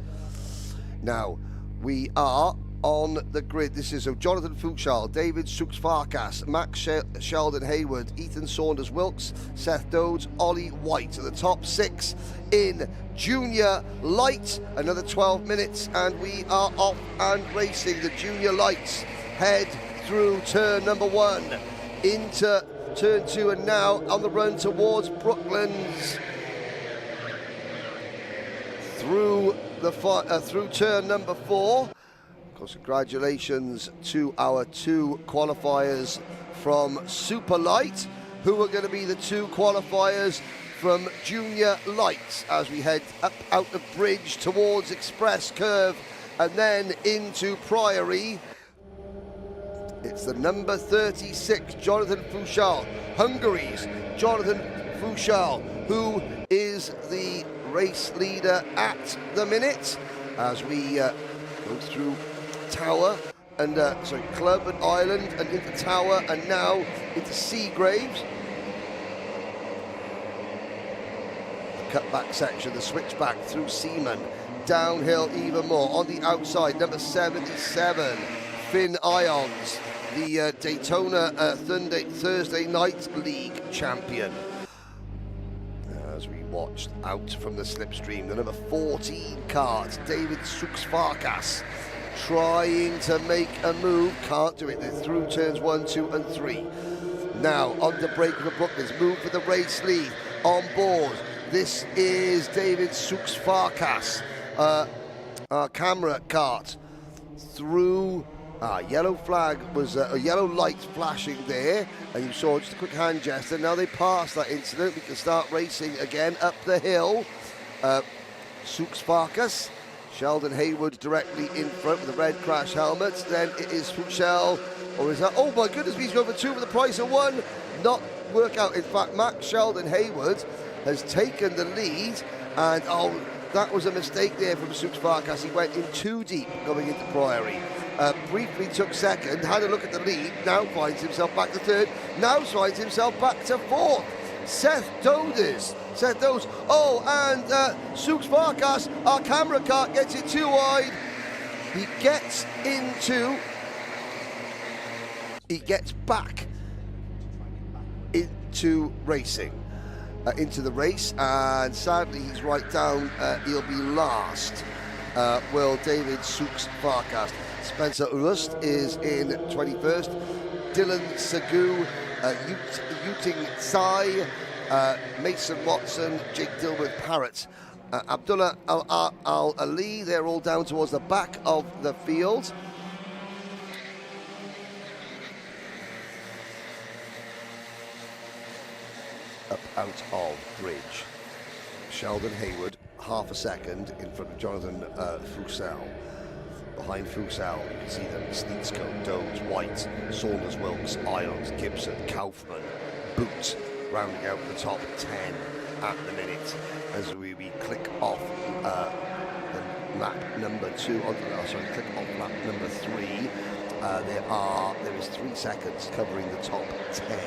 Now, we are on the grid. This is Jonathan Fuchsal, David Suks-Farkas, Max Sheldon Hayward, Ethan Saunders-Wilkes, Seth Dodds, Ollie White are the top 6 in Junior Light. Another 12 minutes and we are off and racing. The Junior Lights head through turn number 1 into turn 2 and now on the run towards Brooklands through turn number 4. Of course, congratulations to our 2 qualifiers from Super Light, who are going to be the 2 qualifiers from Junior Light as we head up out the bridge towards Express Curve and then into Priory. It's the number 36, Jonathan Fuchsal, Hungary's Jonathan Fuchsal, who is the race leader at the minute as we go through Tower and Club and Island and into Tower and now into Seagraves. The cutback section, the switchback through Seaman, downhill even more. On the outside, number 77, Finn Ions, the Daytona Thursday Night League champion. As we watched out from the slipstream, the number 14 kart, David Suks-Farkas, trying to make a move, can't do it. They're through turns 1, 2 and 3. Now on the break for Brooklands, move for the race lead, on board. This is David Suks-Farkas, camera kart through. Yellow flag was a yellow light flashing there, and you saw just a quick hand gesture. Now they passed that incident. We can start racing again up the hill. Suks-Farkas, Sheldon Hayward directly in front with the red crash helmet. Then it is Fuchsal, or is that? Oh my goodness, he's going for 2 for the price of 1. Not work out. In fact, Max Sheldon Hayward has taken the lead, and that was a mistake there from Suks-Farkas. He went in too deep going into Priory. Briefly took second, had a look at the lead, now finds himself back to third, now finds himself back to 4th. Seth Dodds. Oh, and Suks-Farkas, our camera kart, gets it too wide. He gets back into racing, into the race, and sadly he's right down. He'll be last. Will David Suks-Farkas. Spencer Rust is in 21st. Dylan Sagu, Yuting Tsai, Mason Watson, Jake Dilworth Parrott, Abdullah Al-Ali, they're all down towards the back of the field. Up out of bridge. Sheldon Hayward, half a second in front of Jonathan Fuchsal. Behind Fuchsal, you can see them: Sleetsco, Dodds, White, Saunders, Wilkes, Irons, Gibson, Kaufman, Boots, rounding out the top 10 at the minute as we click off the lap number 2. Click off lap number 3. There is 3 seconds covering the top 10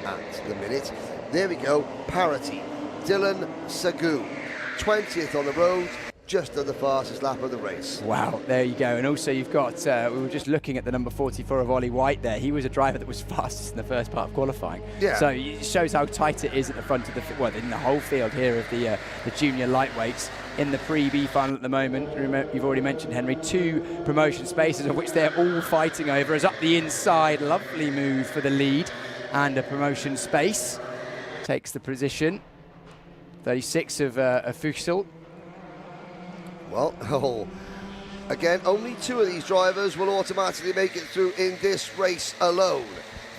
at the minute. There we go, parity. Dylan Sagu, 20th on the road, just on the fastest lap of the race. Wow, there you go. And also you've got, we were just looking at the number 44 of Ollie White there. He was a driver that was fastest in the first part of qualifying. Yeah. So it shows how tight it is at the front of the, well, in the whole field here of the junior lightweights. In the pre-B final at the moment, you've already mentioned, Henry, 2 promotion spaces of which they're all fighting over. As up the inside, lovely move for the lead. And a promotion space takes the position. 36 of Fuchsel. Well, again, only 2 of these drivers will automatically make it through in this race alone.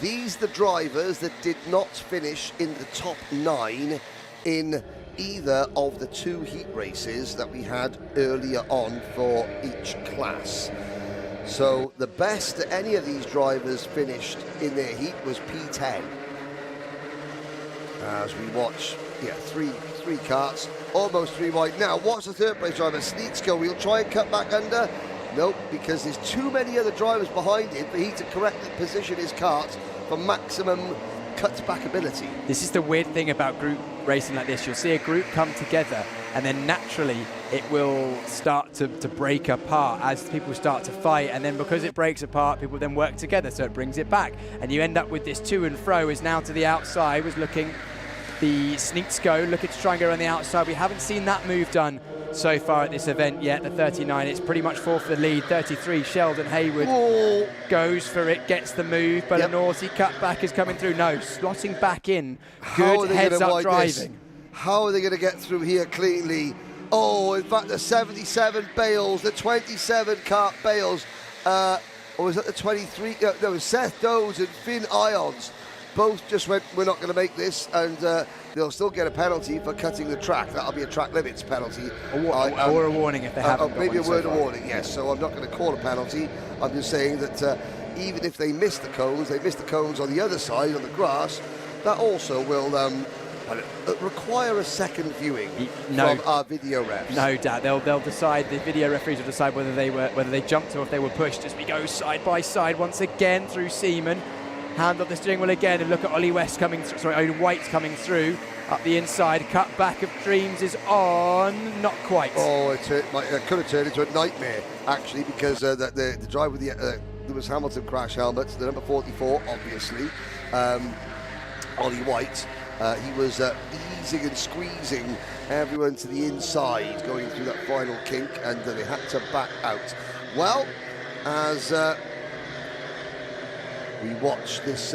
These are the drivers that did not finish in the top 9 in either of the 2 heat races that we had earlier on for each class. So the best that any of these drivers finished in their heat was P10. As we watch, 3 karts, almost 3 wide. Now, watch the third place driver, Sneetsko. We'll try and cut back under. Nope, because there's too many other drivers behind him for he to correctly position his kart for maximum cut-back ability. This is the weird thing about group racing like this. You'll see a group come together and then naturally it will start to break apart as people start to fight, and then because it breaks apart, people then work together, so it brings it back. And you end up with this to and fro. Is now to the outside, was looking, the Sneetsko looking to try and go around the outside. We haven't seen that move done so far at this event yet. The 39, it's pretty much 4 for the lead. 33, Sheldon Haywood goes for it, gets the move, but a naughty cutback is coming through. No, slotting back in. Good heads-up driving. How are they going to get through here cleanly? Oh, in fact, the 77 Bales, the 27 kart Bales, or was that the 23? There was Seth Does and Finn Ions. Both just went, we're not going to make this, and they'll still get a penalty for cutting the track. That'll be a track limits penalty. Or a warning if they haven't. Maybe a word of warning, yes. So I'm not going to call a penalty. I'm just saying that even if they miss the cones, they miss the cones on the other side, on the grass, that also will require a second viewing from our video refs. No doubt, they'll decide. The video referees will decide whether they jumped or if they were pushed. As we go side by side once again through Seaman. Hand on the steering wheel again, and look at Ollie West coming through, sorry, Owen White coming through up the inside. Cut back of Dreams is on, not quite. Oh, it could have turned into a nightmare actually, because the driver with the Lewis Hamilton crash helmet, the number 44, obviously, Ollie White. He was easing and squeezing everyone to the inside, going through that final kink, and they had to back out. Well, as we watch this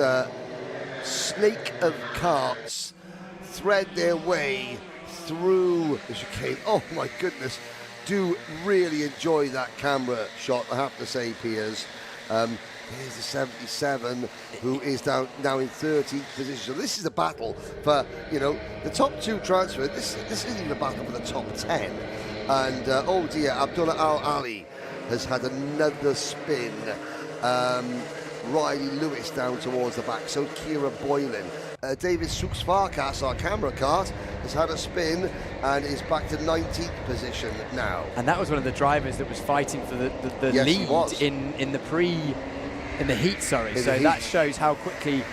snake of karts thread their way through the chicane. Oh my goodness, do really enjoy that camera shot, I have to say, Piers. Here's the 77, who is now in 13th position. So this is a battle for, the top 2 transfer. This isn't even a battle for the top 10. And oh dear, Abdullah Al Ali has had another spin. Riley Lewis down towards the back, so Kira Boylan. David Suksvarkas, our camera kart, has had a spin and is back to 19th position now. And that was one of the drivers that was fighting for the yes, lead in the heat, sorry. So that shows how quickly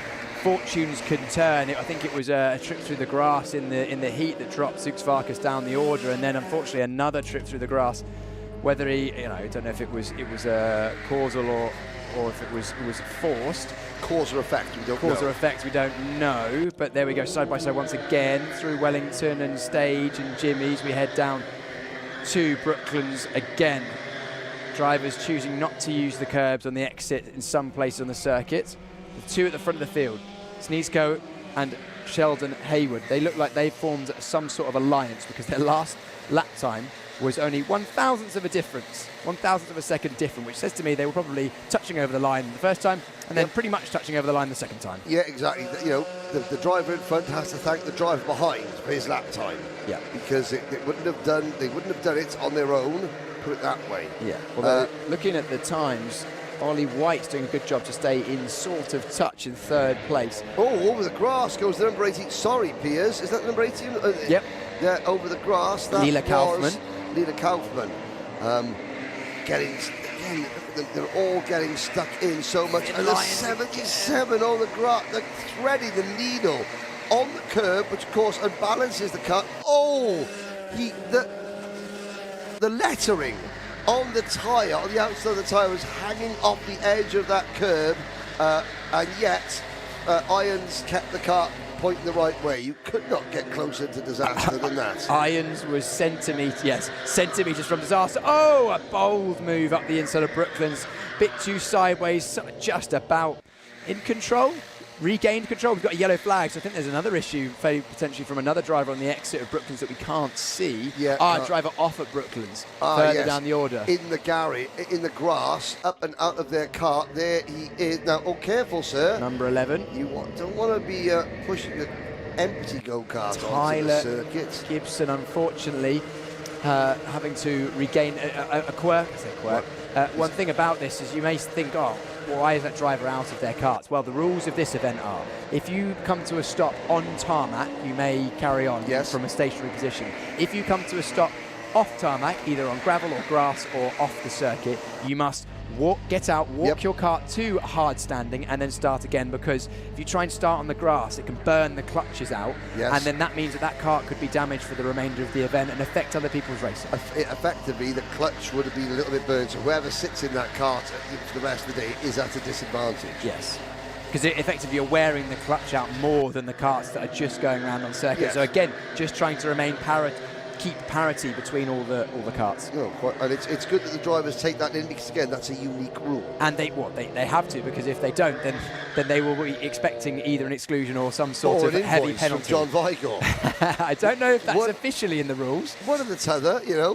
fortunes can turn. I think it was a trip through the grass in the heat that dropped Suksvarkas down the order, and then unfortunately another trip through the grass. Whether he, I don't know if it was causal or if it was forced. Cause or effect, we don't know. Cause or effect, we don't know. But there we go, side by side once again through Wellington and Stage and Jimmy's. We head down to Brooklands again. Drivers choosing not to use the curbs on the exit in some places on the circuit. The 2 at the front of the field, Sneetsko and Sheldon Haywood. They look like they formed some sort of alliance because their last lap time was only 1,000th of a difference, 1,000th of a second different, which says to me they were probably touching over the line the first time and then pretty much touching over the line the second time. Yeah, exactly. The driver in front has to thank the driver behind for his lap time. Yeah. Because they wouldn't have done it on their own, put it that way. Yeah. Well, looking at the times, Ollie White's doing a good job to stay in sort of touch in third place. Oh, over the grass goes the number 18. Sorry, Piers. Is that the number 18? Yep. Yeah, over the grass. That Lila Kaufman. Lila Kaufman. Getting, again, they're all getting stuck in so much. And the 77 on the grass, they're threading the needle on the curb, which of course unbalances the car. Oh, the lettering on the tyre, on the outside of the tyre, was hanging off the edge of that curb, and yet Irons kept the car pointing the right way. You could not get closer to disaster than that. Irons was centimetres from disaster. Oh, a bold move up the inside of Brooklands. Bit too sideways, just about in control. Regained control. We've got a yellow flag, so I think there's another issue, potentially from another driver on the exit of Brooklands that we can't see. Yeah, driver off at Brooklands, further down the order. In the in the grass, up and out of their car. There he is. Now, oh, careful, sir. Number 11. You don't want to be pushing the empty go-kart onto the circuit. Gibson, unfortunately, having to regain a quirk. I say quirk. One thing about this is you may think, oh, why is that driver out of their karts? Well, the rules of this event are, if you come to a stop on tarmac, you may carry on from a stationary position. If you come to a stop off tarmac, either on gravel or grass or off the circuit, you must get out, walk your kart to hard standing and then start again, because if you try and start on the grass, it can burn the clutches out, and then that means that kart could be damaged for the remainder of the event and affect other people's racing. Effectively, the clutch would have been a little bit burned, so whoever sits in that kart for the rest of the day is at a disadvantage. Yes. Because effectively you're wearing the clutch out more than the karts that are just going around on circuit. Yes. So again, just trying to remain keep parity between all the karts. No, and it's good that the drivers take that in, because again, that's a unique rule. And they have to, because if they don't, then they will be expecting either an exclusion or some sort of heavy penalty. From John Vigor. I don't know if that's officially in the rules. One of the t'other, you know.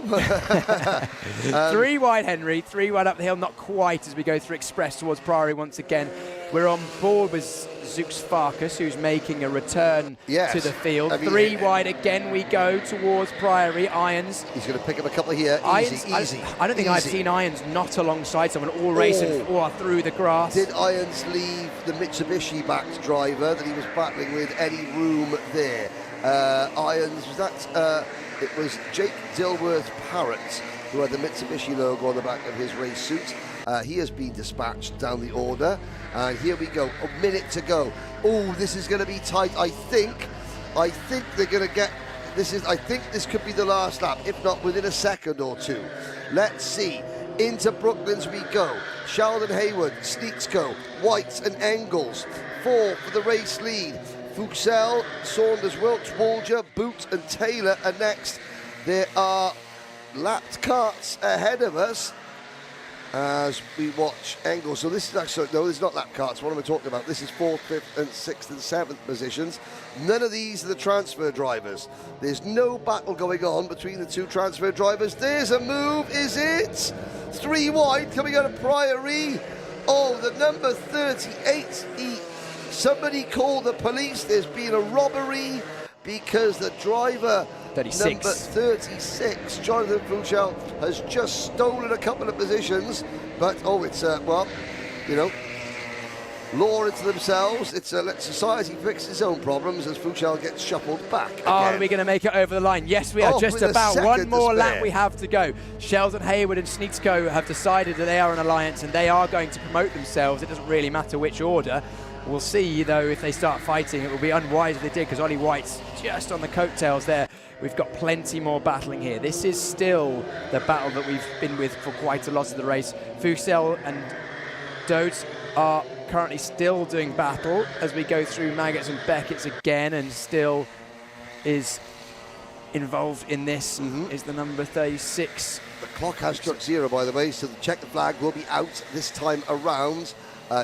3 wide Henry, 3 wide up the hill, not quite as we go through Express towards Priory once again. We're on board with Zux Farkas, who's making a return to the field. 3 wide again we go towards Priory. Irons. He's going to pick up a couple here. Easy. I don't think I've seen Irons not alongside someone all racing through the grass. Did Irons leave the Mitsubishi-backed driver that he was battling with any room there? Irons, was that... it was Jake Dilworth Parrott, who had the Mitsubishi logo on the back of his race suit. He has been dispatched down the order. And here we go, a minute to go. Oh, this is going to be tight. I think they're going to get... I think this could be the last lap, if not within a second or two. Let's see. Into Brooklands we go. Sheldon Hayward, Sneaksco, White and Engels. 4 for the race lead. Fuchsell, Saunders, Wilkes, Woolger, Boot and Taylor are next. There are lapped karts ahead of us as we watch Engels. So this is actually, no, this is not lap karts. What am I talking about? This is 4th, 5th and 6th and 7th positions. None of these are the transfer drivers. There's no battle going on between the 2 transfer drivers. There's a move, is it? 3 wide coming out of Priory. Oh, the number 38. Somebody called the police. There's been a robbery because the driver 36. Number 36, Jonathan Fuchsell, has just stolen a couple of positions, but it's well, you know, law into themselves. It's let society fix its own problems as Fuchsell gets shuffled back again. Are we going to make it over the line? Yes, we are. Just about one more lap we have to go. Sheldon Hayward and Sneaksco have decided that they are an alliance and they are going to promote themselves. It doesn't really matter which order. We'll see, though, if they start fighting. It will be unwise if they did, because Ollie White's just on the coattails there. We've got plenty more battling here. This is still the battle that we've been with for quite a lot of the race. Fuchsell and Dodds are currently still doing battle as we go through Maggots and Beckett's again, and still is involved in this is the number 36. The clock has struck 0, by the way, so the checkered flag will be out this time around.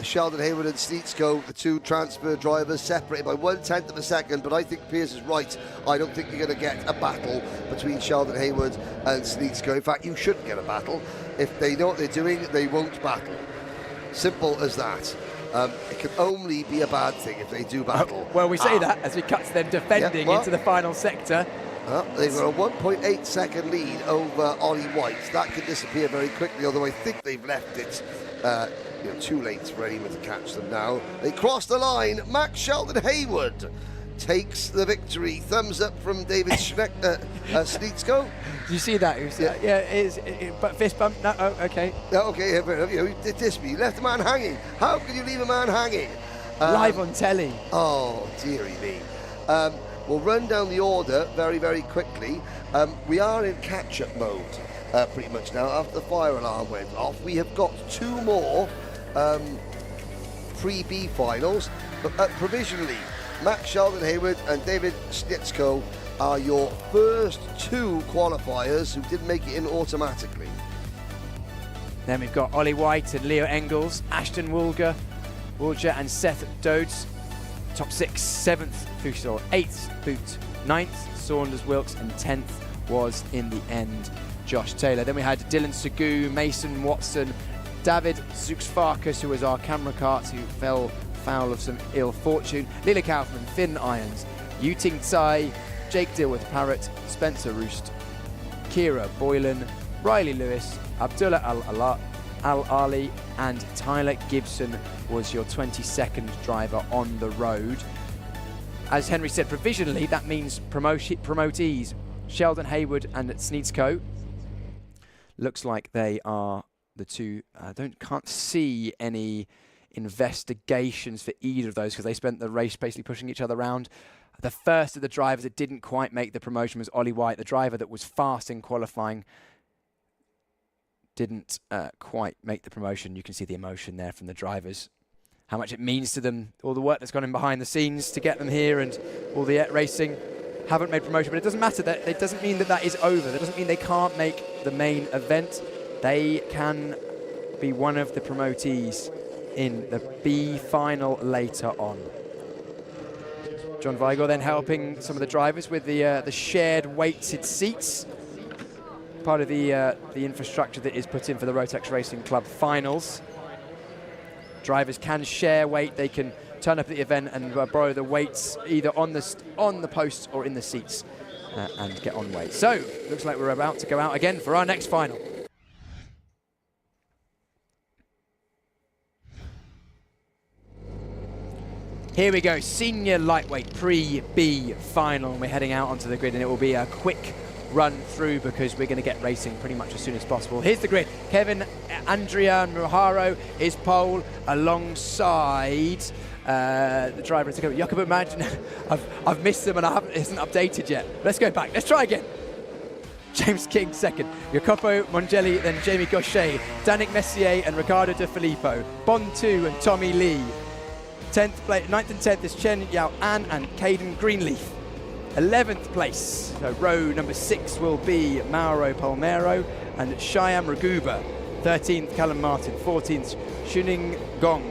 Sheldon Hayward and Sneaksco, the 2 transfer drivers, separated by 1/10 of a second, but I think Piers is right. I don't think you're going to get a battle between Sheldon Hayward and Sneaksco. In fact, you shouldn't get a battle. If they know what they're doing, they won't battle. Simple as that. It can only be a bad thing if they do battle. Well, we say that as we cut to them defending into the final sector. They've got a 1.8 second lead over Ollie White. That could disappear very quickly, although I think they've left it too late for anyone to catch them now. They cross the line. Max Sheldon Haywood takes the victory. Thumbs up from David Sneetsko. Did you see that? But fist bump? No, oh, okay. Okay, you diss me. You left a man hanging. How can you leave a man hanging? Live on telly. Oh, dearie me. We'll run down the order very, very quickly. We are in catch-up mode pretty much now. After the fire alarm went off, we have got 2 more pre-B finals. But provisionally, Max Sheldon Haywood and David Sneetsko are your first 2 qualifiers who didn't make it in automatically. Then we've got Ollie White and Leo Engels, Ashton Woolger and Seth Dodds. Top 6, 7th, Fuchsor, 8th, Boot, 9th, Saunders Wilkes, and 10th was, in the end, Josh Taylor. Then we had Dylan Segou, Mason Watson, David Zuxfarkas, who was our camera cart, who fell foul of some ill fortune, Lila Kaufman, Finn Irons, Yuting Tsai, Jake Dilworth Parrott, Spencer Roost, Kira Boylan, Riley Lewis, Abdullah Al-Ali, and Tyler Gibson was your 22nd driver on the road. As Henry said, provisionally, that means promotees Sheldon Haywood and Sneetsko. Looks like they are the 2. Can't see any investigations for either of those because they spent the race basically pushing each other around. The first of the drivers that didn't quite make the promotion was Ollie White, the driver that was fast in qualifying. Didn't quite make the promotion. You can see the emotion there from the drivers, how much it means to them, all the work that's gone in behind the scenes to get them here, and all the racing. Haven't made promotion, but it doesn't matter. That it doesn't mean that is over. That doesn't mean they can't make the main event. They can be one of the promotees in the B final later on. John Weigel then helping some of the drivers with the shared weighted seats. Part of the infrastructure that is put in for the Rotax Racing Club finals. Drivers can share weight. They can turn up at the event and borrow the weights either on the posts or in the seats and get on weight. So, looks like we're about to go out again for our next final. Here we go, senior lightweight pre-B final. We're heading out onto the grid and it will be a quick run through because we're going to get racing pretty much as soon as possible. Here's the grid. Kevin Andrea Mujaro is pole alongside the driver. Jakob, imagine I've missed them and it hasn't updated yet. Let's go back. Let's try again. James King second, Jacopo Mongelli, then Jamie Gaucher, Danik Messier and Ricardo De Filippo, Bond 2 and Tommy Lee. 9th and 10th is Chen Yao An and Caden Greenleaf. 11th place, so row number 6 will be Mauro Palmero and Shyam Raguba. 13th, Callum Martin. 14th, Shuning Gong.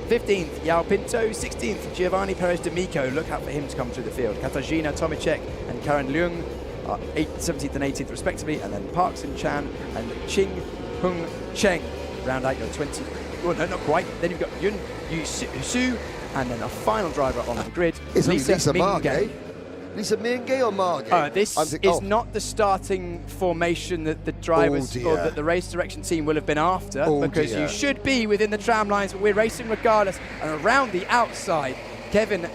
15th, Yao Pinto. 16th, Giovanni Perez D'Amico. Look out for him to come through the field. Katarzyna Tomicek and Karen Leung are 17th and 18th respectively, and then Park Sin Chan and Ching Hung Cheng round out your 20. Oh, no, not quite. Then you've got Yun Yu Su, and then a final driver on the grid, Lisa Minge. Lisa Minge or Marge? This is not the starting formation that the drivers or that the race direction team will have been after, because you should be within the tram lines, but we're racing regardless. And around the outside, Kevin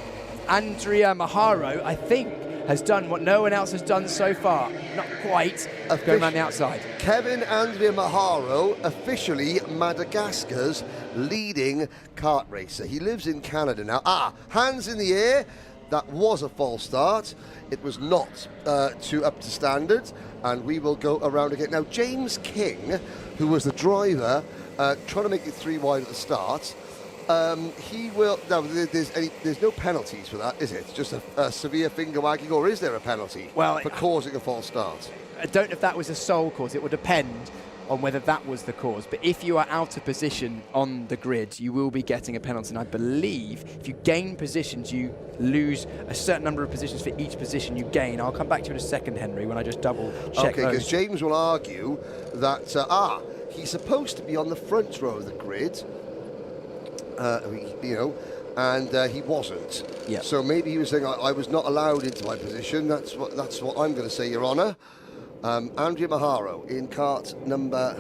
Andrea Maharo, I think, has done what no one else has done so far. Not quite, going around the outside. Kevin Andrea Maharo, officially Madagascar's leading kart racer. He lives in Canada now. Hands in the air. That was a false start. It was not up to standard, and we will go around again. Now, James King, who was the driver, trying to make it 3 wide at the start, he will. Now, there's no penalties for that, is it? Just a severe finger wagging, or is there a penalty for causing a false start? I don't know if that was a sole cause. It would depend on whether that was the cause. But if you are out of position on the grid, you will be getting a penalty. And I believe if you gain positions, you lose a certain number of positions for each position you gain. I'll come back to you in a second, Henry, when I just double check Okay, because James will argue that he's supposed to be on the front row of the grid. And he wasn't. Yeah. So maybe he was saying I was not allowed into my position. That's what I'm going to say, Your Honour. Andrea Maharo in kart number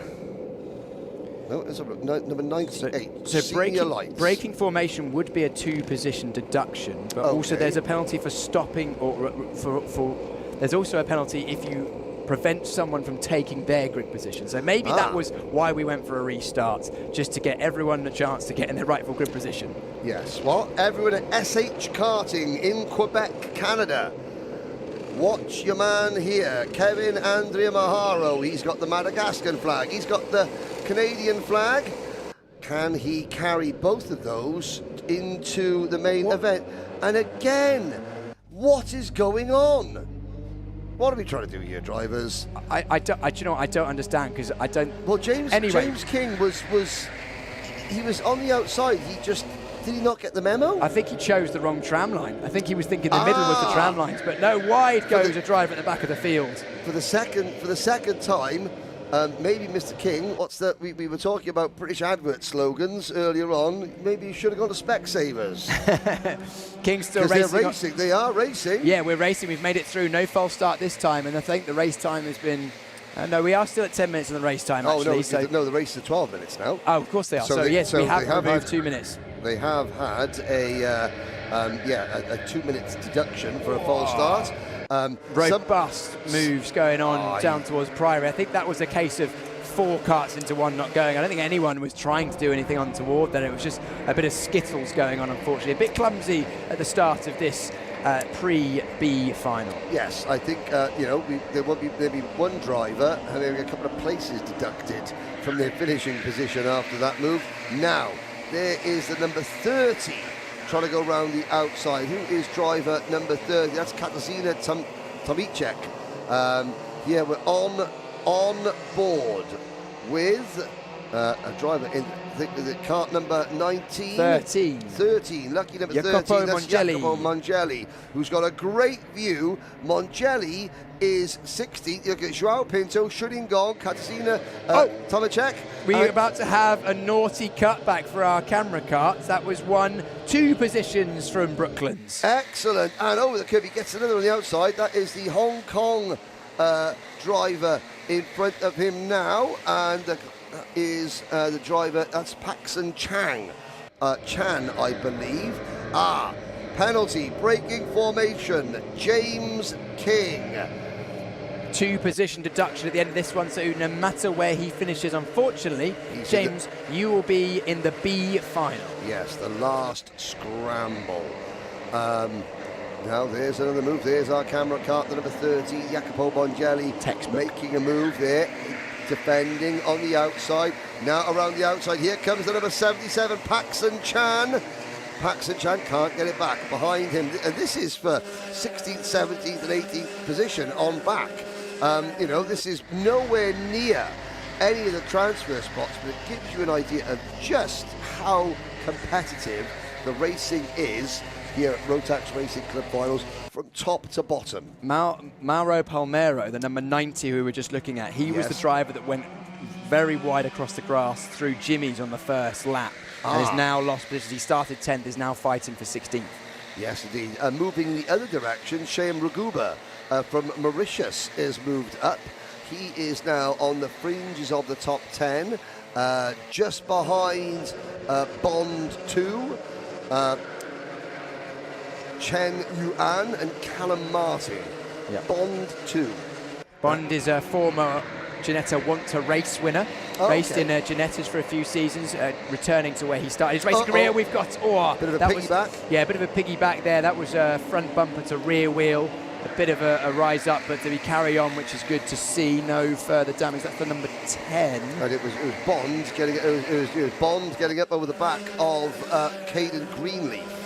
No, it's number 98. So Senior Lights. braking formation would be a 2-position deduction, but also there's a penalty for stopping, or there's also a penalty if you prevent someone from taking their grid position. So maybe that was why we went for a restart, just to get everyone a chance to get in their rightful grid position. Yes, well, everyone at SH Karting in Quebec, Canada. Watch your man here, Kevin Andrea Maharo. He's got the Madagascar flag. He's got the Canadian flag. Can he carry both of those into the main event? And again, what is going on? What are we trying to do here, drivers? I don't understand, because I don't. Well, James King was on the outside. Did he not get the memo? I think he chose the wrong tram line. I think he was thinking the middle was the tram lines, but no, wide goes a driver at the back of the field. For the second time, maybe Mr. King, we were talking about British advert slogans earlier on. Maybe you should have gone to Specsavers. King's still racing. They are racing. Yeah, we're racing. We've made it through. No false start this time, and I think the race time has been. No, we are still at 10 minutes in the race time, actually. No, the race is 12 minutes now. Oh, of course they are. So yes, we have removed 2 minutes. They have had a 2-minute deduction for a false start. Robust moves going on down towards Priory. I think that was a case of 4 karts into one not going. I don't think anyone was trying to do anything untoward then. It was just a bit of skittles going on, unfortunately. A bit clumsy at the start of this pre-B final. Yes, I think there will be maybe one driver having a couple of places deducted from their finishing position after that move. Now, there is the number 30 trying to go around the outside. Who is driver number 30? That's Katarzyna Tomicek. We're on board with a driver in the kart number 19. 13, lucky number 13. That's Jacopo Mongeli, who's got a great view. Mongeli is 60. Look at Joao Pinto, Shudingong, Katarzyna Tomicek. We're about to have a naughty cutback for our camera karts. That was 2 positions from Brooklands. Excellent. And over the curve, he gets another on the outside. That is the Hong Kong driver in front of him now. And is the driver, that's Paxton Chan, I believe. Penalty, braking formation, James King. 2-position deduction at the end of this one, so no matter where he finishes, unfortunately, James, you will be in the B final. Yes, the last scramble. Now there's another move. There's our camera kart, the number 30, Jacopo Mongeli, making a move there. Defending on the outside. Now around the outside, here comes the number 77, Paxton Chan. Paxton Chan can't get it back behind him. And this is for 16th, 17th and 18th position on back. This is nowhere near any of the transfer spots, but it gives you an idea of just how competitive the racing is here at Rotax Racing Club Finals from top to bottom. Mauro Palmero, the number 90 who we were just looking at, he was the driver that went very wide across the grass through Jimmy's on the first lap and is now lost position. He started 10th, is now fighting for 16th. Yes, indeed. Moving in the other direction, Shayam Raguba from Mauritius is moved up. He is now on the fringes of the top 10, just behind Bond 2. Chen Yuan and Callum Martin. Bond 2. Bond is a former Ginetta Want to Race winner. Raced in Ginettas for a few seasons, returning to where he started his racing career. We've got bit of a piggyback. Yeah, a bit of a piggyback there. That was front bumper to rear wheel. A bit of a rise up, but did he carry on, which is good to see. No further damage. That's the number 10. And it was Bond getting it was Bond getting up over the back of Caden Greenleaf.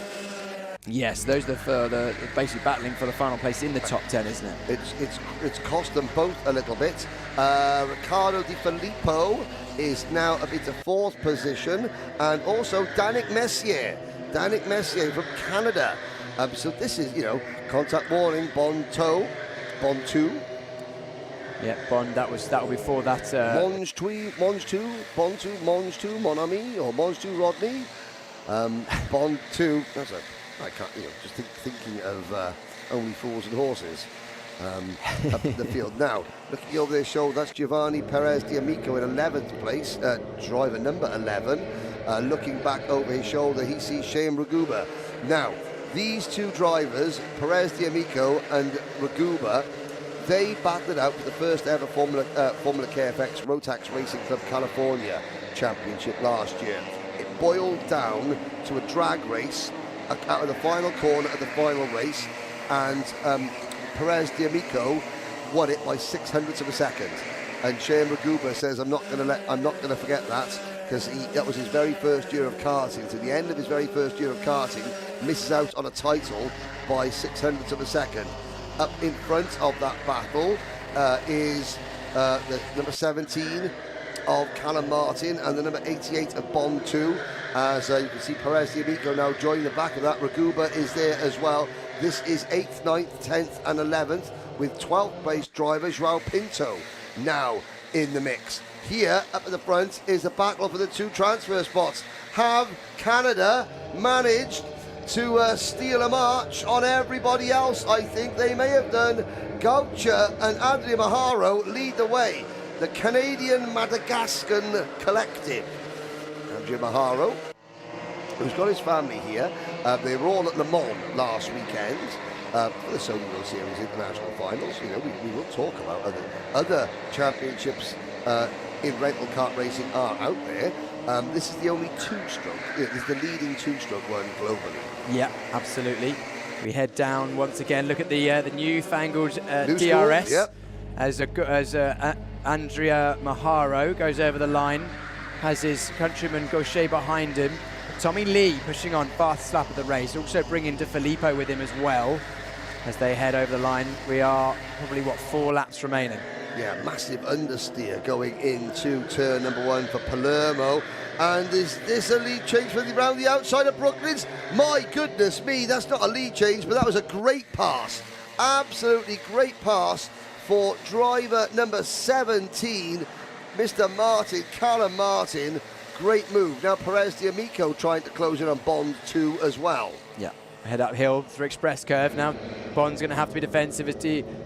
Yes, those are the basically battling for the final place in the top 10, isn't it? It's cost them both a little bit. Ricardo Di Filippo is now up into 4th position, and also Danik Messier from Canada. So this is, contact warning, Bond 2. Yeah, Bond, that was before that. Monge 2, Mon Ami, or Monge 2 Rodney. Bond 2, I can't, just thinking of Only Fools and Horses. up the field. Now, looking over their shoulder, that's Giovanni Perez D'Amico in 11th place, driver number 11. Looking back over his shoulder, he sees Shane Raguba. Now, these two drivers, Perez D'Amico and Raguba, they battled out for the first ever Formula KFX Rotax Racing Club California Championship last year. It boiled down to a drag race out of the final corner of the final race, and Perez D'Amico won it by 600ths of a second. And Shane Raguba says, I'm not going to forget that, because that was his very first year of karting. To the end of his very first year of karting, misses out on a title by 600ths of a second. Up in front of that battle is the number 17 of Callum Martin and the number 88 of Bond 2. As you can see, Perez D'Amico now joining the back of that. Raguba is there as well. This is 8th, 9th, 10th and 11th, with 12th place driver Joao Pinto now in the mix. Here, up at the front, is the battle for the two transfer spots. Have Canada managed to steal a march on everybody else? I think they may have done. Gaucha and Andrea Maharo lead the way. The Canadian Madagascan collective. Andrea Maharo, who's got his family here. They were all at Le Mans last weekend for the Sony World Series International Finals. You know, we will talk about other championships in rental kart racing are out there. This is the only two-stroke. This is the leading two-stroke one globally. Yeah, absolutely. We head down once again. Look at the newfangled New DRS. school, yep. As Andrea Maharo goes over the line, has his countryman Gaucher behind him. Tommy Lee pushing on fastest lap of the race, also bringing De Filippo with him as well as they head over the line. We are probably, 4 laps remaining. Yeah, massive understeer going into turn number 1 for Palermo. And is this a lead change around the outside of Brooklyn's? My goodness me, that's not a lead change, but that was a great pass. Absolutely great pass for driver number 17, Mr. Martin, Callum Martin. Great move. Now Perez D'Amico trying to close in on Bond 2 as well. Yeah, head uphill through express curve. Now Bond's going to have to be defensive as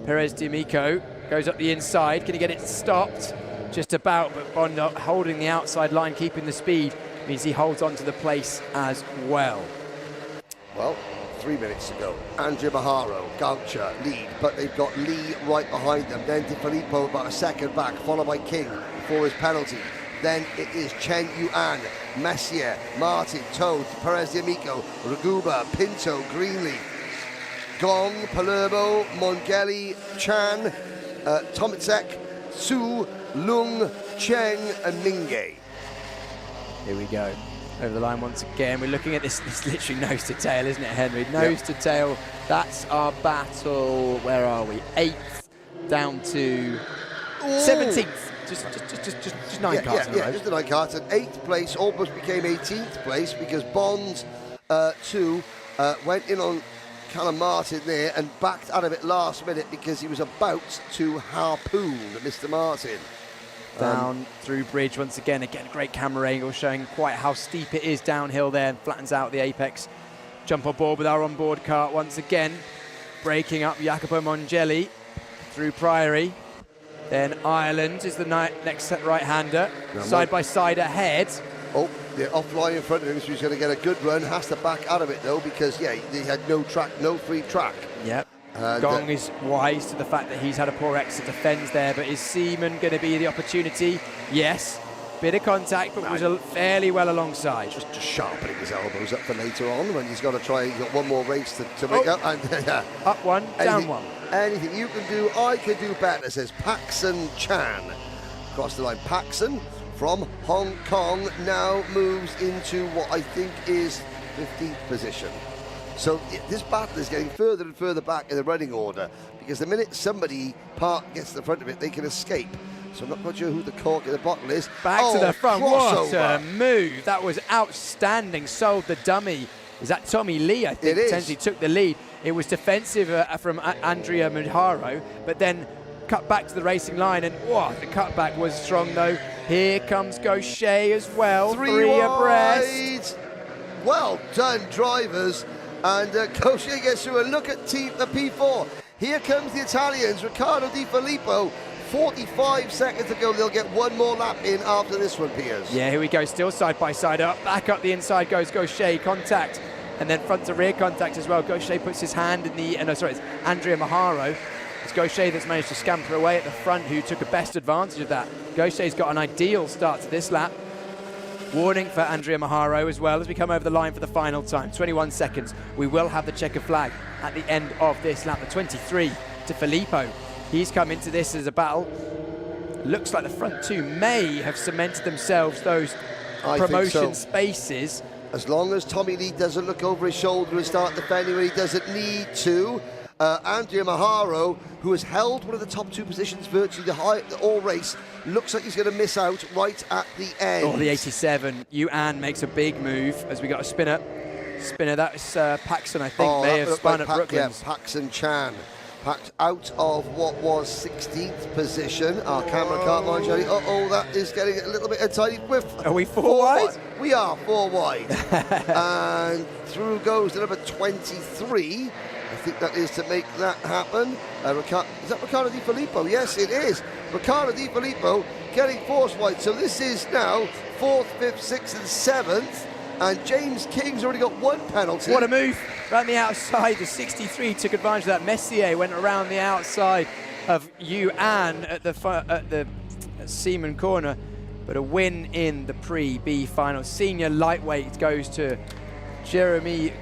Perez D'Amico goes up the inside. Can he get it stopped? Just about, but Bond holding the outside line, keeping the speed, means he holds on to the place as well. Well, 3 minutes to go. Andrea Maharo, Gaucha lead, but they've got Lee right behind them. Then De Filippo about a second back, followed by King for his penalty. Then it is Chen Yuan, Messier, Martin, Toad, Perez D'Amico, Raguba, Pinto, Greenleaf, Gong, Palermo, Mongeli, Chan, Tomicek, Su, Lung, Cheng and Mingay. Here we go. Over the line once again. We're looking at this literally nose to tail, isn't it, Henry? Nose to tail. That's our battle. Where are we? 8th down to 17th. Just 9 carts in a row. Just the 9 carts. And 8th place almost became 18th place because Bonds 2 went in on Callum Martin there and backed out of it last minute because he was about to harpoon Mr. Martin. Down through bridge once again. Again, great camera angle showing quite how steep it is downhill there and flattens out the apex. Jump on board with our onboard kart once again. Breaking up Jacopo Mongeli through Priory. Then Ireland is the next right-hander. Side by side ahead. Oh, they're offline in front of him, so he's going to get a good run. Has to back out of it though because, yeah, he had no track, no free track. Yep. Gong is wise to the fact that he's had a poor exit defends there, but is Seaman going to be the opportunity? Yes. Bit of contact, but was fairly well alongside. Just sharpening his elbows up for later on when he's got to try. He's got one more race to make up. And up one, down one. Anything you can do, I can do better, says Paxson Chan. Across the line, Paxson from Hong Kong now moves into what I think is 15th position. So this battle is getting further and further back in the running order because the minute somebody gets to the front of it, they can escape. So I'm not quite sure who the cork in the bottle is. Back to the front. Crossover. What a move. That was outstanding. Sold the dummy. Is that Tommy Lee, I think, potentially took the lead. It was defensive from Andrea Maharo, but then cut back to the racing line, and the cutback was strong, though. Here comes Gaucher as well. Three abreast. Well done, drivers. And Gaucher gets through, and look at the P4. Here comes the Italians, Riccardo Di Filippo. 45 seconds to go. They'll get one more lap in after this one, Piers. Yeah, here we go. Still side by side up. Back up the inside goes Gaucher. Contact. And then front to rear contact as well. Gaucher puts his hand in the... no, sorry, it's Andrea Maharo. It's Gaucher that's managed to scamper away at the front, who took a best advantage of that. Gaucher's got an ideal start to this lap. Warning for Andrea Maharo as well as we come over the line for the final time. 21 seconds. We will have the checker flag at the end of this lap. The 23 to Filippo. He's come into this as a battle. Looks like the front two may have cemented themselves those promotion spaces. As long as Tommy Lee doesn't look over his shoulder and start defending when he doesn't need to. Andrea Maharo, who has held one of the top two positions virtually the all race, looks like he's going to miss out right at the end. Oh, the 87. Yuan makes a big move as we got a spinner. That was Paxson, I think, may have spun at Brooklands. Yeah, Paxson Chan. Packed out of what was 16th position. Our camera can't mind you. That is getting a little bit a tiny whiff. Are we four wide? We are 4 wide. And through goes the number 23. I think that is to make that happen. Is that Riccardo Di Filippo? Yes, it is. Riccardo Di Filippo getting force wide. So this is now 4th, 5th, 6th, and 7th. And James King's already got one penalty. What a move. Around the outside, the 63 took advantage of that. Messier went around the outside of Yuan at the Seaman corner. But a win in the Pre-B final. Senior lightweight goes to Jeremy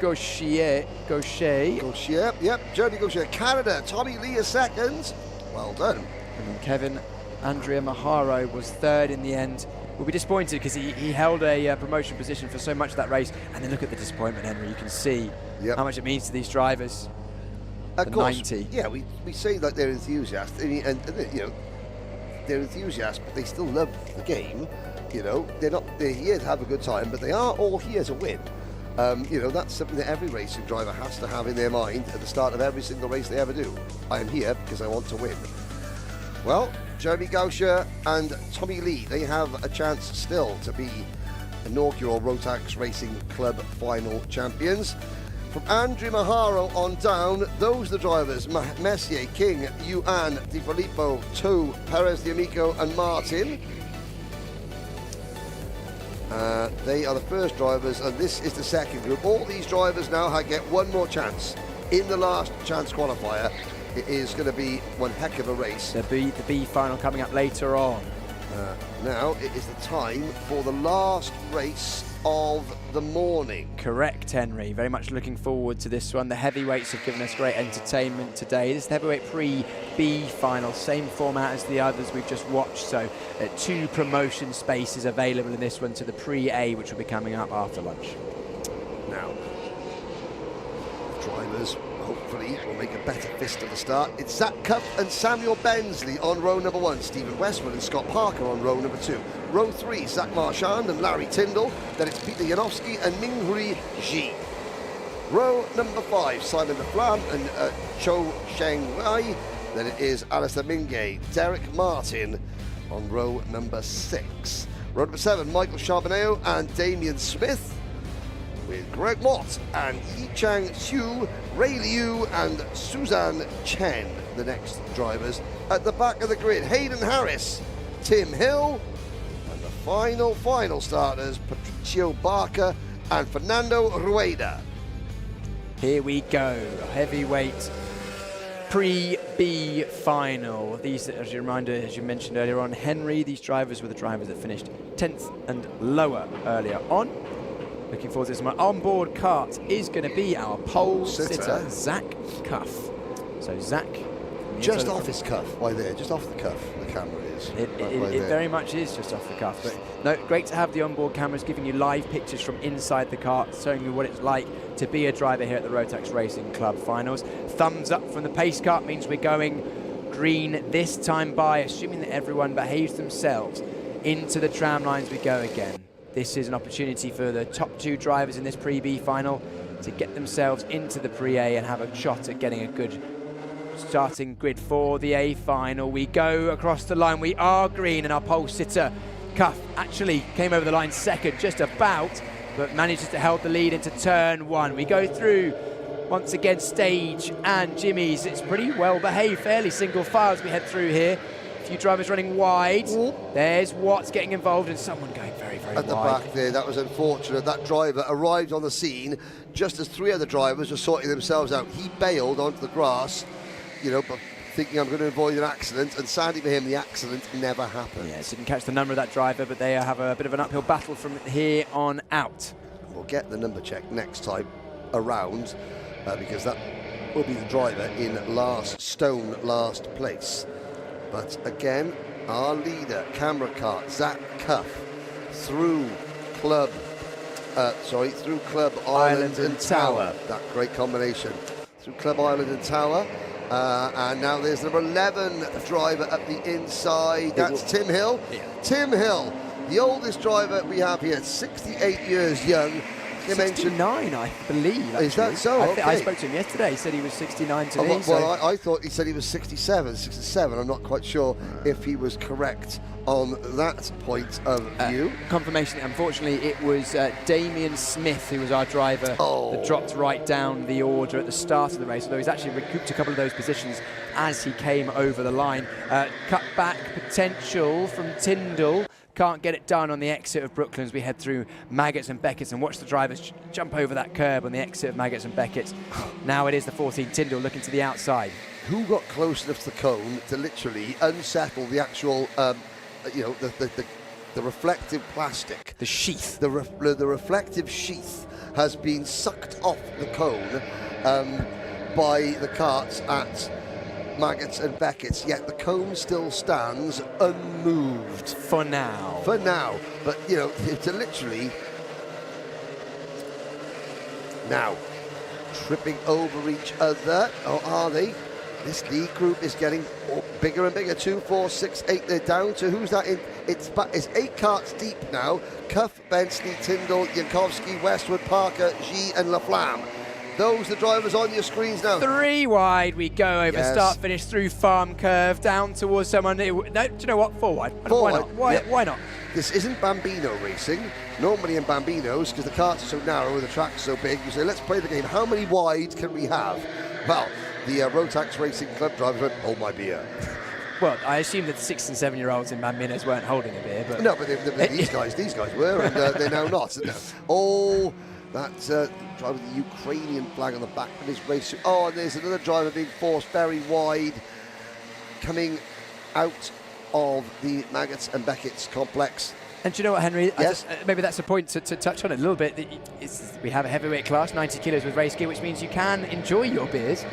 Gaucher. Yep, Jeremy Gaucher. Canada, Tommy Lee is second. Well done. And then Kevin Andrea Maharo was third in the end. We'll be disappointed because he held a promotion position for so much of that race. And then look at the disappointment, Henry. You can see how much it means to these drivers. Of course, 90. Yeah, we say that they're enthusiasts, and you know, they're enthusiasts, but they still love the game. You know, they're here to have a good time, but they are all here to win. You know, that's something that every racing driver has to have in their mind at the start of every single race they ever do. I am here because I want to win. Well, Jeremy Gaucher and Tommy Lee, they have a chance still to be inaugural Rotax Racing Club final champions. From Andrea Maharo on down, those are the drivers: Messier, King, Yuan, Di Filippo, Tu, Perez, D'Amico, and Martin. They are the first drivers, and this is the second group. All these drivers now get one more chance in the last chance qualifier. It is going to be one heck of a race. The B final coming up later on. Now it is the time for the last race of the morning. Correct, Henry. Very much looking forward to this one. The heavyweights have given us great entertainment today. This is the heavyweight Pre-B final, same format as the others we've just watched. So 2 promotion spaces available in this one to the Pre-A, which will be coming up after lunch. Now, drivers hopefully will make a better fist at the start. It's Zach Cuff and Samuel Bensley on row number 1, Stephen Westwood and Scott Parker on row number 2. Row 3, Zach Marchand and Larry Tyndall. Then it's Peter Janowski and Minghui Ji. Row number 5, Simon LaFlamme and Cho Sheng Wai. Then it is Alistair Mingay, Derek Martin on row number 6. Row number 7, Michael Charbonneau and Damien Smith, with Greg Mott and Yichang Xu, Ray Liu and Suzanne Chen, the next drivers. At the back of the grid, Hayden Harris, Tim Hill, and the final starters, Patricio Barker and Fernando Rueda. Here we go, heavyweight Pre-B final. These, as a reminder, as you mentioned earlier on, Henry, these drivers were the drivers that finished 10th and lower earlier on. Looking forward to this. My onboard kart is going to be our pole sitter, Zach Cuff. So Zach, just off his cuff, right there, just off the cuff, the camera is. It very much is just off the cuff. But no, great to have the onboard cameras giving you live pictures from inside the kart, showing you what it's like to be a driver here at the Rotax Racing Club finals. Thumbs up from the pace kart means we're going green this time by, assuming that everyone behaves themselves. Into the tram lines we go again. This is an opportunity for the top 2 drivers in this Pre-B final to get themselves into the Pre-A and have a shot at getting a good starting grid for the A final. We go across the line. We are green, and our pole sitter, Cuff, actually came over the line second, just about, but manages to hold the lead into turn 1. We go through once again, Stage and Jimmy's. It's pretty well behaved, fairly single file as we head through here. A few drivers running wide. There's Watts getting involved and someone going very, very wide. At the back there, that was unfortunate. That driver arrived on the scene just as 3 other drivers were sorting themselves out. He bailed onto the grass, you know, but thinking I'm going to avoid an accident, and sadly for him, the accident never happened. Yeah, didn't catch the number of that driver, but they have a bit of an uphill battle from here on out. We'll get the number check next time around, because that will be the driver in Stone last place. But again, our leader, camera car, Zach Cuff, through Club Island and Tower. That great combination. Through Club Island and Tower. And now there's number 11 driver up the inside. That's Tim Hill. Yeah. Tim Hill, the oldest driver we have here, 68 years young. 69, I believe. Actually. Is that so? Okay. I spoke to him yesterday. He said he was 69 today. I thought he said he was 67. I'm not quite sure if he was correct on that point of view. Confirmation, unfortunately, it was Damien Smith, who was our driver, that dropped right down the order at the start of the race, although he's actually recouped a couple of those positions as he came over the line. Cut back potential from Tyndall. Can't get it done on the exit of Brooklyn as we head through Maggots and Beckett's, and watch the drivers jump over that curb on the exit of Maggots and Beckett's. Now it is the 14 Tyndall looking to the outside. Who got close enough to the cone to literally unsettle the actual, the reflective plastic? The sheath. The reflective sheath has been sucked off the cone by the karts at Maggots and Beckett's, yet the cone still stands unmoved. For now. For now. But, you know, to literally... Now, tripping over each other. Oh, are they? This lead group is getting bigger and bigger. 2, 4, 6, 8. They're down to who's that in? It's 8 karts deep now. Cuff, Bensley, Tyndall, Jankowski, Westwood, Parker, G and LaFlamme. Those are the drivers on your screens now. 3 wide we go over start finish through Farm Curve down towards someone. No, do you know what? 4 wide. Why not? Why not? This isn't Bambino racing. Normally in Bambinos, because the karts are so narrow and the track's so big, you say, let's play the game. How many wide can we have? Well, the Rotax Racing Club drivers went, hold my beer. Well, I assume that 6 and 7-year-olds in Bambinos weren't holding a beer, but no, but these guys were, and they're now not. Oh, that driver with the Ukrainian flag on the back of his race. Oh, and there's another driver being forced very wide, coming out of the Maggots and Beckett's complex. And do you know what, Henry? Yes. Maybe that's a point to touch on it a little bit. We have a heavyweight class, 90 kilos with race gear, which means you can enjoy your beers.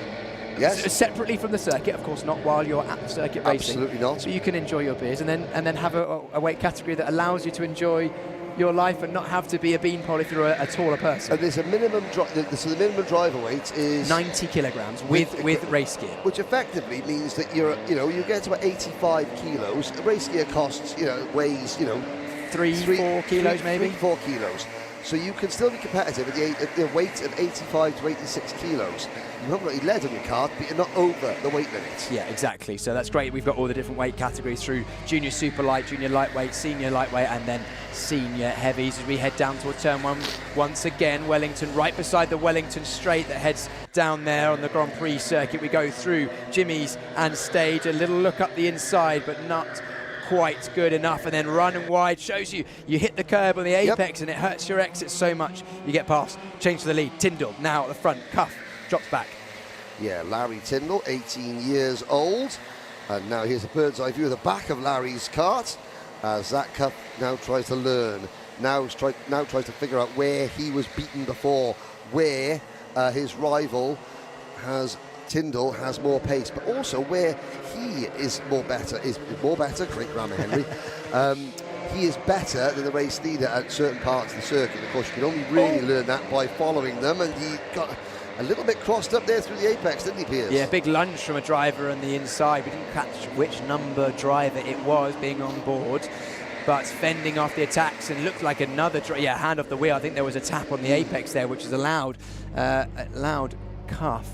Yes. Separately from the circuit, of course, not while you're at the circuit racing. Absolutely not. But you can enjoy your beers, and then have a weight category that allows you to enjoy your life and not have to be a beanpole if you're a taller person. And there's a minimum so the minimum driver weight is 90 kilograms with race gear, which effectively means that you get to about 85 kilos. The race gear costs, weighs 3-4 kilos maybe. 3-4 kilos. So you can still be competitive at the weight of 85 to 86 kilos. You haven't got any lead on your cart, but you're not over the weight limit. Yeah, exactly. So that's great. We've got all the different weight categories through junior super light, junior lightweight, senior lightweight, and then senior heavies as we head down towards turn 1. Once again, Wellington right beside the Wellington straight that heads down there on the Grand Prix circuit. We go through Jimmy's and Stage. A little look up the inside, but not quite good enough, and then running wide shows you hit the curb on the apex, and it hurts your exit so much you get past. Change to the lead. Tyndall now at the front. Cuff drops back. Yeah, Larry Tyndall, 18 years old, and now here's a bird's eye view of the back of Larry's kart as Zach Cuff now tries to learn. Now tries to figure out where he was beaten before, where his rival Tyndall has more pace, but also where he is more better. Great grammar, Henry. He is better than the race leader at certain parts of the circuit. Of course, you can only really learn that by following them, and he got a little bit crossed up there through the apex, didn't he, Piers? Yeah, big lunge from a driver on the inside. We didn't catch which number driver it was being on board, but fending off the attacks, and looked like another hand off the wheel. I think there was a tap on the apex there, which has allowed Cuff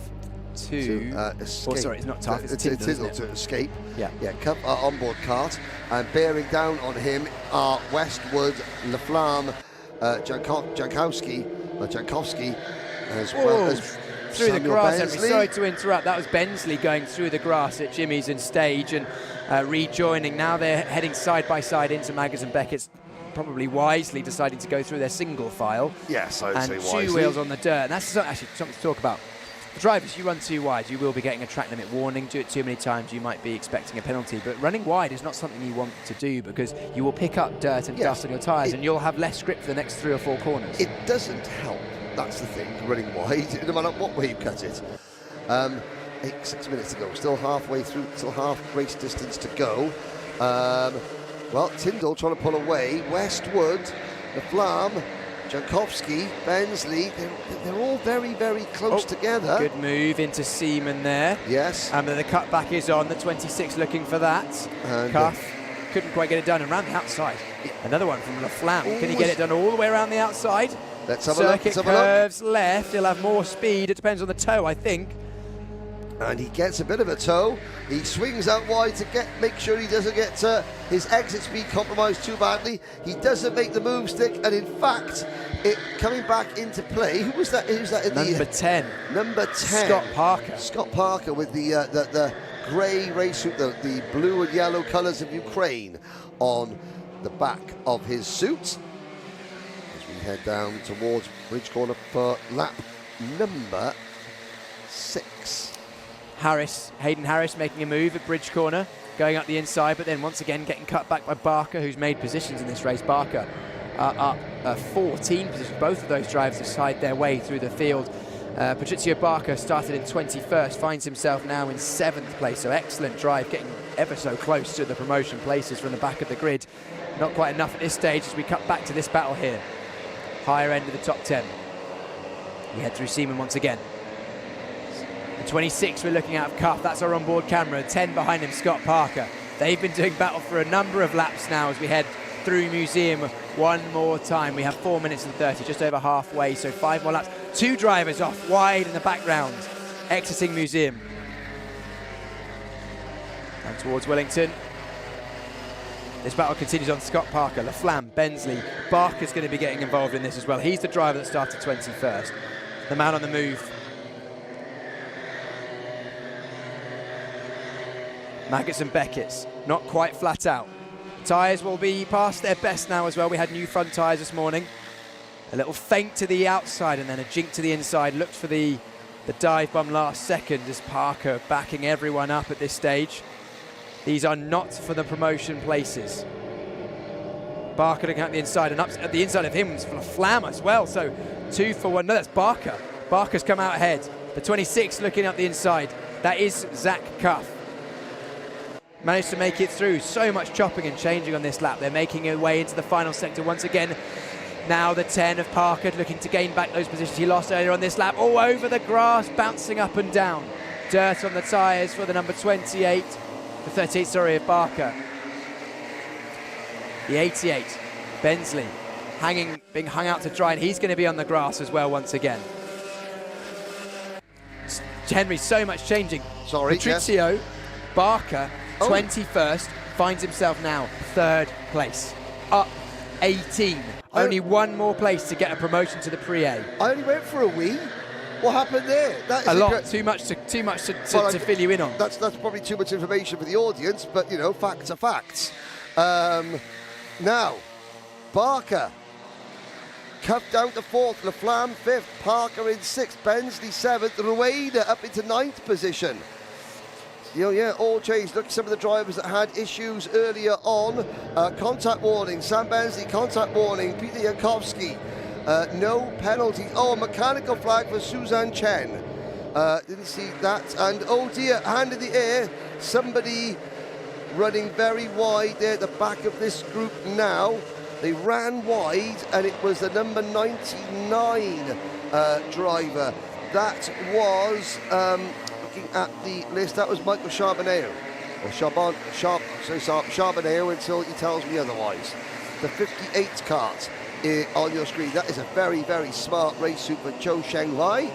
to escape. Sorry, it's not Tough, it's Tyndall to escape. Yeah, Cup onboard kart, and bearing down on him are Westwood, LaFlamme, Jankowski, as well as through the Samuel grass, Bensley. Henry. Sorry to interrupt. That was Bensley going through the grass at Jimmy's and stage and rejoining. Now they're heading side by side into Maggers and Beckett's, probably wisely deciding to go through their single file. Yes, I would say and wisely. 2 wheels on the dirt. And that's actually something to talk about. The drivers, you run too wide, you will be getting a track limit warning. Do it too many times, you might be expecting a penalty. But running wide is not something you want to do because you will pick up dirt and dust on your tyres and you'll have less grip for the next 3 or 4 corners. It doesn't help. That's the thing, running wide, no matter what way you cut it. 6 minutes to go, still halfway through, still half race distance to go. Well, Tyndall trying to pull away. Westwood, the Flam, Jankowski, Bensley, they're all very, very close together. Good move into Seaman there. Yes. And the cutback is on, the 26 looking for that. And Cuff couldn't quite get it done, and around the outside. Another one from LaFlamme. Can he get it done all the way around the outside? Let's have a look. Circuit curves left, he'll have more speed. It depends on the toe, I think. And he gets a bit of a toe. He swings out wide to make sure he doesn't get his exit speed compromised too badly. He doesn't make the move stick, and in fact, it coming back into play. Who was that? Who's that? In Number 10. Number 10. Scott Parker. Scott Parker with the grey race suit, the blue and yellow colours of Ukraine on the back of his suit. As we head down towards Bridge Corner for lap number 6. Hayden Harris making a move at Bridge Corner, going up the inside, but then once again getting cut back by Barker, who's made positions in this race. Barker up 14 positions. Both of those drivers decide their way through the field. Patrizio Barker started in 21st, finds himself now in 7th place, so excellent drive, getting ever so close to the promotion places from the back of the grid. Not quite enough at this stage as we cut back to this battle here. Higher end of the top 10. We head through Seaman once again. The 26 we're looking at of Cuff, that's our onboard camera. 10 behind him, Scott Parker. They've been doing battle for a number of laps now as we head through Museum one more time. We have 4 minutes and 30, just over halfway, so 5 more laps. 2 drivers off wide in the background, exiting Museum. And towards Wellington. This battle continues on. Scott Parker, LaFlamme, Bensley. Barker's going to be getting involved in this as well. He's the driver that started 21st. The man on the move. Maggots and Beckett's, not quite flat out. Tyres will be past their best now as well. We had new front tyres this morning. A little feint to the outside and then a jink to the inside. Looked for the dive bomb last second as Parker backing everyone up at this stage. These are not for the promotion places. Barker looking at the inside, and up at the inside of him was LaFlamme as well. So 2 for 1. No, that's Barker. Barker's come out ahead. The 26 looking up the inside. That is Zach Cuff. Managed to make it through. So much chopping and changing on this lap. They're making their way into the final sector once again. Now the 10 of Parker looking to gain back those positions he lost earlier on this lap. All over the grass, bouncing up and down. Dirt on the tyres for the number 28. The 38, sorry, of Barker. The 88, Bensley, being hung out to dry, and he's going to be on the grass as well once again. Henry, so much changing. Sorry, Patrizio, yes. Barker, 21st, finds himself now 3rd place, up 18. Only 1 more place to get a promotion to the Pre-A. I only went for a wee. What happened there? That is a lot, too much to fill you in on. That's probably too much information for the audience, but you know, facts are facts. Now, Barker, cuffed down to 4th, LaFlamme 5th, Parker in 6th, Bensley 7th, Rueda up into 9th position. All changed. Look at some of the drivers that had issues earlier on. Contact warning, Sam Bensley, contact warning, Peter Jankowski. No penalty. Oh, a mechanical flag for Suzanne Chen. Didn't see that. And oh dear, hand in the air. Somebody running very wide there at the back of this group now. They ran wide, and it was the number 99 driver. That was, looking at the list, that was Michael Charbonneau. Or Charbonneau until he tells me otherwise. The 58 kart on your screen. That is a very, very smart race suit for Zhou Shenghai.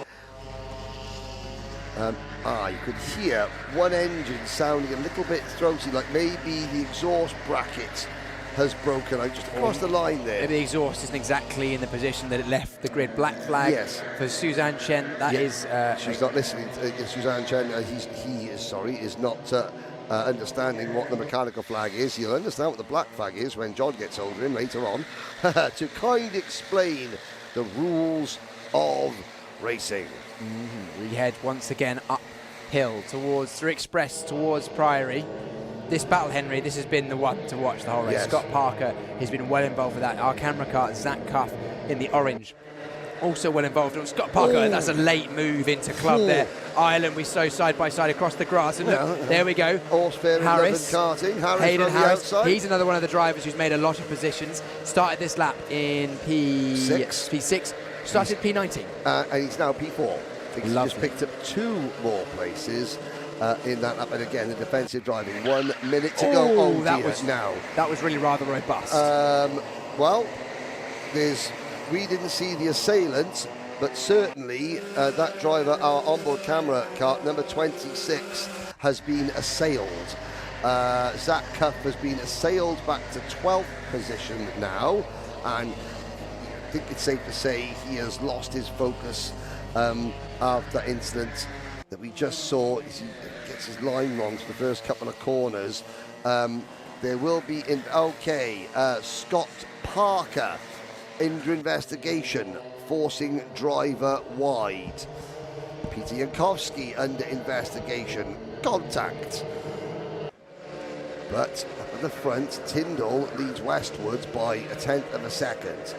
You could hear one engine sounding a little bit throaty, like maybe the exhaust bracket has broken out just across the line there. The exhaust isn't exactly in the position that it left the grid. Black flag for Suzanne Chen. That is. She's not listening. Suzanne Chen, he is not understanding what the mechanical flag is. He'll understand what the black flag is when John gets hold of him later on to kind of explain the rules of racing. We head once again uphill through Express towards Priory. This battle, Henry, this has been the one to watch the whole race. Yes. Scott Parker has been well involved with that. Our camera car, Zach Cuff, in the orange, also well involved. Scott Parker, that's a late move into club there. Ireland, we saw side by side across the grass. And look, there we go. Harris, karting. Hayden Harris. Outside. He's another one of the drivers who's made a lot of positions. Started this lap in P6. Started P19. And he's now P4. He's just picked up 2 more places. In that lap, and again the defensive driving. 1 minute to go. That was really rather robust. Well, we didn't see the assailant, but certainly that driver, our onboard camera car number 26, has been assailed. Zach Cuff has been assailed back to 12th position now, and I think it's safe to say he has lost his focus after that incident that we just saw. He gets his line wrong for the first couple of corners. There will be Scott Parker under investigation, forcing driver wide. Peter Jankowski under investigation, contact. But up at the front, Tyndall leads westwards by 1/10 of a second.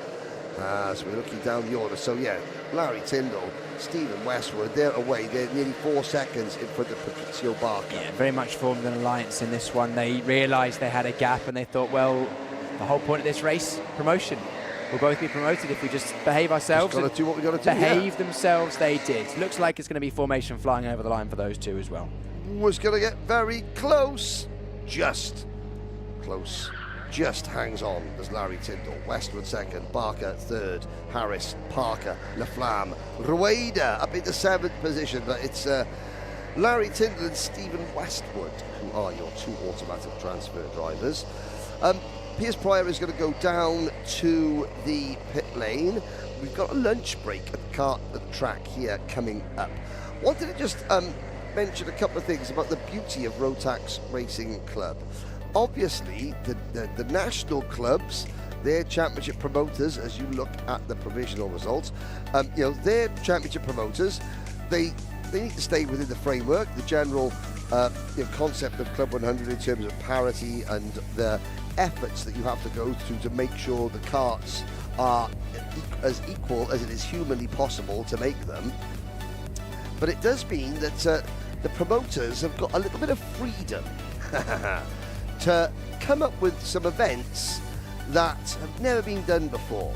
So we're looking down the order. So yeah, Larry Tyndall, Stephen Westwood, they're away. They're nearly 4 seconds in front of Patricio Barker. Yeah, very much formed an alliance in this one. They realised they had a gap and they thought, well, the whole point of this race, promotion. We'll both be promoted if we just behave ourselves. Just got to do what we got to do. Behave themselves, they did. Looks like it's going to be formation flying over the line for those two as well. Was going to get very close. Just close. Just hangs on as Larry Tyndall. Westwood second, Barker third, Harris, Parker, Laflamme, Rueda up into 7th position, but it's Larry Tyndall and Stephen Westwood who are your 2 automatic transfer drivers. Piers Pryor is going to go down to the pit lane. We've got a lunch break at the track here coming up. Wanted to just mention a couple of things about the beauty of Rotax Racing Club. Obviously, the national clubs, their championship promoters, as you look at the provisional results, their championship promoters, they need to stay within the framework, the general concept of Club 100 in terms of parity and the efforts that you have to go through to make sure the karts are as equal as it is humanly possible to make them. But it does mean that the promoters have got a little bit of freedom to come up with some events that have never been done before.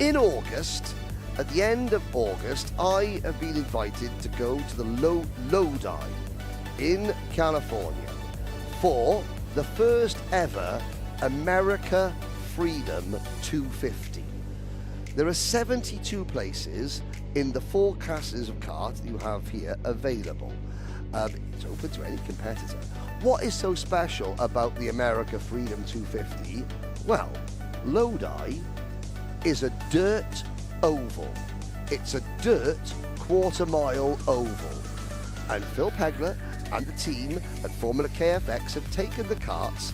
In August, at the end of August, I have been invited to go to the Lodi in California for the first ever America Freedom 250. There are 72 places in the 4 classes of kart that you have here available. It's open to any competitor. What is so special about the America Freedom 250? Well, Lodi is a dirt oval. It's a dirt quarter-mile oval. And Phil Pegler and the team at Formula KFX have taken the karts,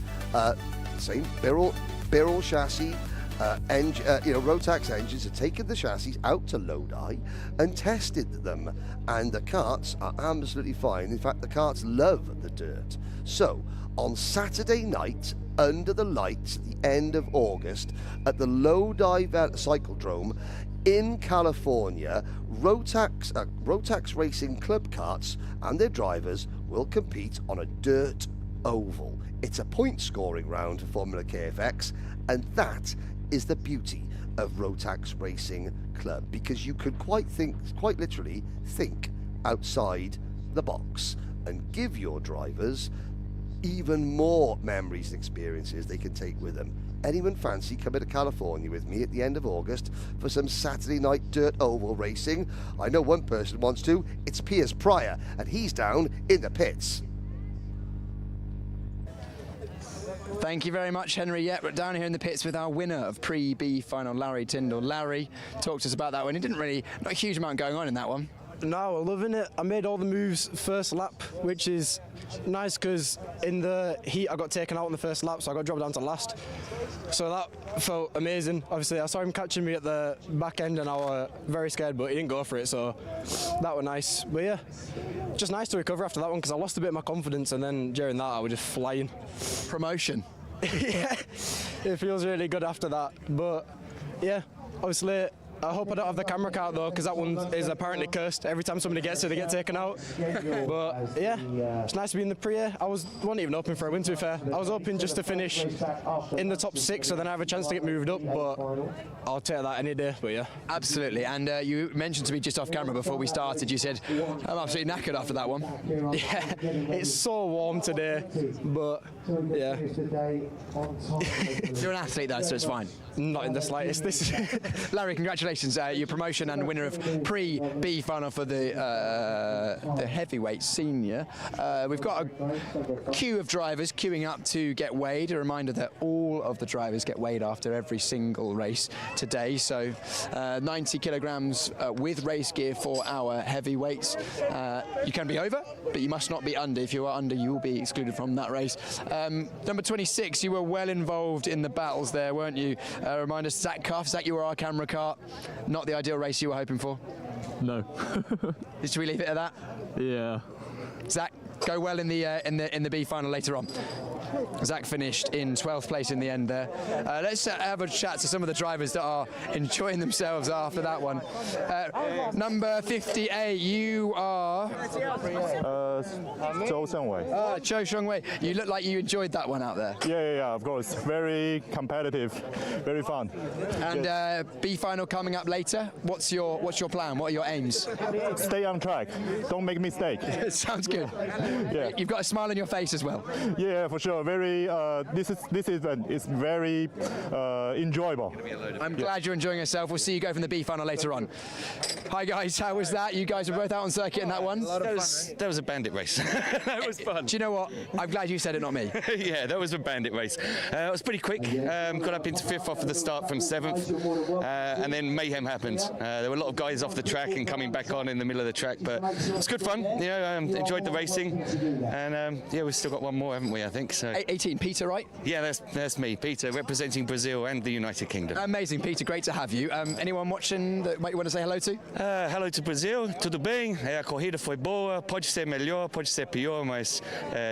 same Birrell chassis, Rotax engines, have taken the chassis out to Lodi and tested them, and the karts are absolutely fine. In fact, the karts love the dirt. So on Saturday night, under the lights at the end of August at the Lodi Cyclodrome in California, Rotax Racing Club karts and their drivers will compete on a dirt oval. It's a point scoring round for Formula KFX, and that is the beauty of Rotax Racing Club, because you can quite literally think outside the box and give your drivers even more memories and experiences they can take with them. Anyone fancy coming to California with me at the end of August for some Saturday night dirt oval racing? I know one person wants to. It's Piers Pryor, and he's down in the pits. Thank you very much, Henry. Yeah, we're down here in the pits with our winner of Pre-B final, Larry Tyndall. Larry, talk to us about that one. He didn't really, not a huge amount going on in that one. No, I'm loving it. I made all the moves first lap, which is nice because in the heat I got taken out on the first lap, so I got dropped down to last. So that felt amazing. Obviously, I saw him catching me at the back end and I was very scared, but he didn't go for it, so that was nice. But yeah, just nice to recover after that one because I lost a bit of my confidence, and then during that I was just flying. Promotion. Yeah, it feels really good after that. But yeah, obviously, I hope I don't have the camera cart though, because that one is apparently cursed. Every time somebody gets it, they get taken out. But yeah, it's nice to be in the pre-A. I wasn't even hoping for a win, to be fair. I was hoping just to finish in the top 6, so then I have a chance to get moved up, but I'll take that any day, but yeah. Absolutely, and you mentioned to me just off camera before we started, you said, I'm absolutely knackered after that one. Yeah, it's so warm today, but yeah. You're an athlete though, so it's fine. Not in the slightest. Larry, congratulations. Your promotion and winner of Pre-B final for the heavyweight senior. We've got a queue of drivers queuing up to get weighed. A reminder that all of the drivers get weighed after every single race today. So 90 kilograms with race gear for our heavyweights. You can be over, but you must not be under. If you are under, you will be excluded from that race. Number 26, you were well involved in the battles there, weren't you? Remind us, Zach Cuff. Zach, you were our camera cart. Not the ideal race you were hoping for? No. Should we leave it at that? Yeah. Zach, go well in the B final later on. Zach finished in 12th place in the end there. Let's have a chat to some of the drivers that are enjoying themselves after that one. Number 58, you are... Zhou Shengwei. Zhou Shengwei. You look like you enjoyed that one out there. Yeah, of course. Very competitive, very fun. And B final coming up later. What's your plan? What are your aims? Stay on track. Don't make a mistake. Sounds good. Yeah. You've got a smile on your face as well. Yeah, for sure. Very. This event is very enjoyable. I'm glad you're enjoying yourself. We'll see you go from the B final later on. Hi guys, how was that? You guys were both out on circuit in that one. That was a bandit race. That was fun. Do you know what? I'm glad you said it, not me. Yeah, that was a bandit race. It was pretty quick. Got up into 5th off of the start from 7th, and then mayhem happened. There were a lot of guys off the track and coming back on in the middle of the track, but it was good fun. You know, enjoyed the racing, and yeah, we've still got one more, haven't we? I think so. 18, Peter, right? Yeah, that's me, Peter, representing Brazil and the United Kingdom. Amazing, Peter. Great to have you. Anyone watching that you want to say hello to? Hello to Brazil. Tudo bem? A corrida foi boa. Pode ser melhor, pode ser pior, mas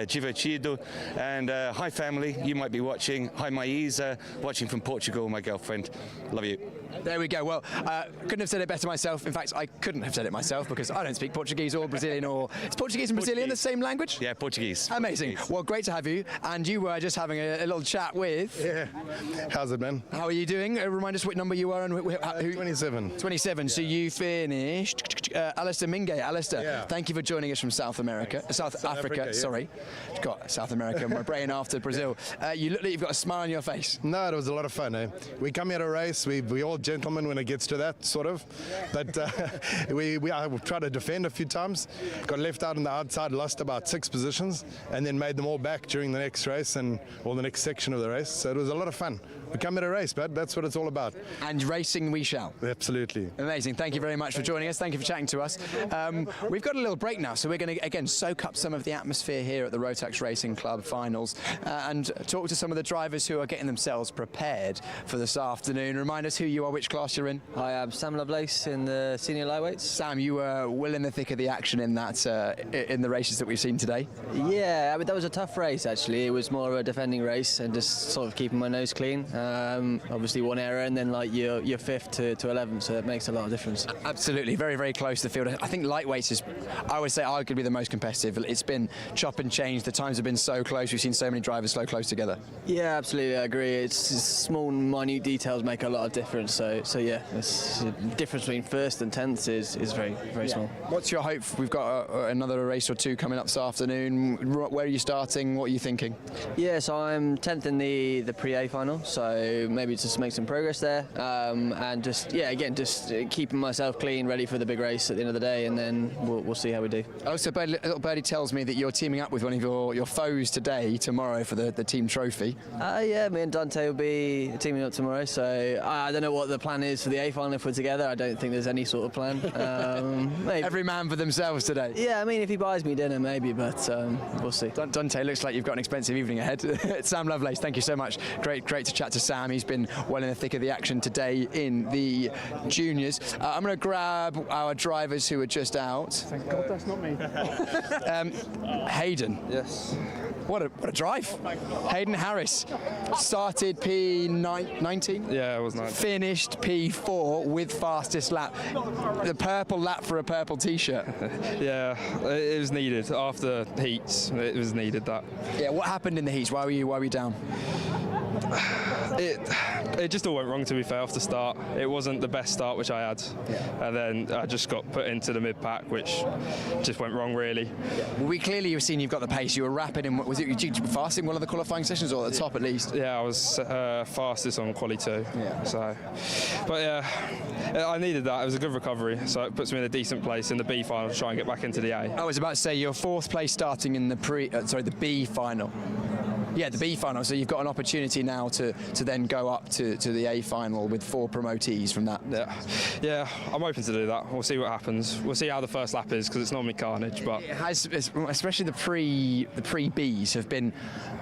divertido. And hi, family. You might be watching. Hi, Maísa, watching from Portugal. My girlfriend. Love you. There we go. Well, couldn't have said it better myself. In fact, I couldn't have said it myself because I don't speak Portuguese or Brazilian or... Is Portuguese and Brazilian the same language? Yeah, Portuguese. Amazing. Portuguese. Well, great to have you. And you were just having a little chat with... Yeah. How's it, man? How are you doing? Remind us what number you were and who... 27. 27. So you finished... Alistair Minge. Alistair, thank you for joining us from South America. South Africa, yeah. Sorry. Got South America in my brain after Brazil. You look like you've got a smile on your face. No, it was a lot of fun, eh? We come here to race. We all gentlemen when it gets to that, sort of. But I tried to defend a few times. Got left out on the outside, lost about 6 positions, and then made them all back during the next race or the next section of the race. So it was a lot of fun. We come here to race, but that's what it's all about. And racing we shall. Absolutely. Amazing. Thank you very much for joining us. Thank you for chatting to us. We've got a little break now, so we're going to, again, soak up some of the atmosphere here at the Rotax Racing Club finals and talk to some of the drivers who are getting themselves prepared for this afternoon. Remind us who you are, which class you're in. Hi, I'm Sam Lovelace in the senior lightweights. Sam, you were well in the thick of the action in that in the races that we've seen today. Yeah, I mean, that was a tough race, actually. It was more of a defending race and just sort of keeping my nose clean. Obviously one error and then like you're 5th to 11th, so it makes a lot of difference. Absolutely, very, very close to the field. I think lightweights is, I would say, arguably the most competitive. It's been chop and change. The times have been so close. We've seen so many drivers so close together. Yeah, absolutely, I agree. It's small, minute details make a lot of difference. So yeah, the difference between 1st and 10th is very, very small. What's your hope? We've got another race or two coming up out this afternoon. Where are you starting? What are you thinking? Yeah, so I'm 10th in the pre-A final, so maybe just make some progress there, and just keeping myself clean, ready for the big race at the end of the day, and then we'll see how we do. Oh, so little birdie tells me that you're teaming up with one of your foes tomorrow for the team trophy. Yeah, me and Dante will be teaming up tomorrow, so I don't know what the plan is for the A final if we're together. I don't think there's any sort of plan. Maybe. Every man for themselves today. Yeah, I mean, if he buys me dinner, maybe, but we'll see. Dante, looks like you've got an expensive evening ahead. Sam Lovelace, thank you so much. Great to chat to Sam. He's been well in the thick of the action today in the juniors. I'm going to grab our drivers who are just out. Thank God that's not me. Hayden. Yes. What a drive. Hayden Harris started P19. Yeah, it was nice. Finished P4 with fastest lap. The purple lap for a purple t-shirt. Yeah, it was needed after heats. It was needed that. Yeah, what happened in the heats? Why were you down? It just all went wrong, to be fair, off the start. It wasn't the best start which I had, and then I just got put into the mid pack, which just went wrong really. Well, clearly you've seen you've got the pace. You were rapid in, was it fast in one of the qualifying sessions, or at the top at least? Yeah, I was fastest on quali 2. Yeah. So, but yeah, I needed that. It was a good recovery, so it puts me in a decent place in the B final to try and get back into the A. I was about to say you're 4th place starting in the the B final. Yeah, the B final. So you've got an opportunity now to then go up to the A final with 4 promotees from that. Yeah, I'm hoping to do that. We'll see what happens. We'll see how the first lap is, because it's normally carnage. But it has, especially the pre-Bs have been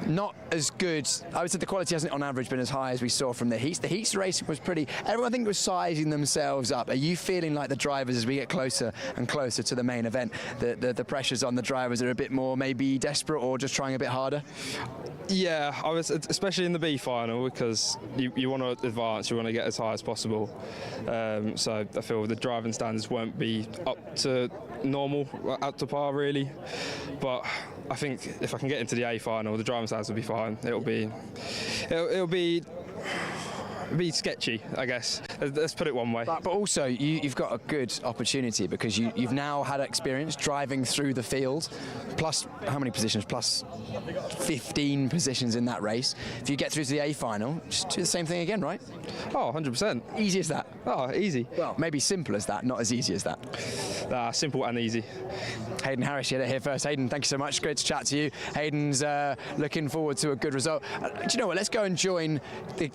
not as good. I would say the quality hasn't on average been as high as we saw from the heats. The heats racing was pretty. Everyone I think was sizing themselves up. Are you feeling like the drivers, as we get closer and closer to the main event, the pressures on the drivers are a bit more maybe desperate or just trying a bit harder? Yeah, I was, especially in the B final, because you want to advance, you want to get as high as possible. So I feel the driving standards won't be up to normal, up to par really. But I think if I can get into the A final, the driving standards will be fine. It'll be sketchy, I guess. Let's put it one way. But also, you've got a good opportunity because you've now had experience driving through the field, plus how many positions? Plus 15 positions in that race. If you get through to the A final, just do the same thing again, right? Oh, 100%. Easy as that? Oh, easy. Well, maybe simple as that, not as easy as that. Simple and easy. Hayden Harris, you had it here first. Hayden, thank you so much. Great to chat to you. Hayden's looking forward to a good result. Do you know what? Let's go and join the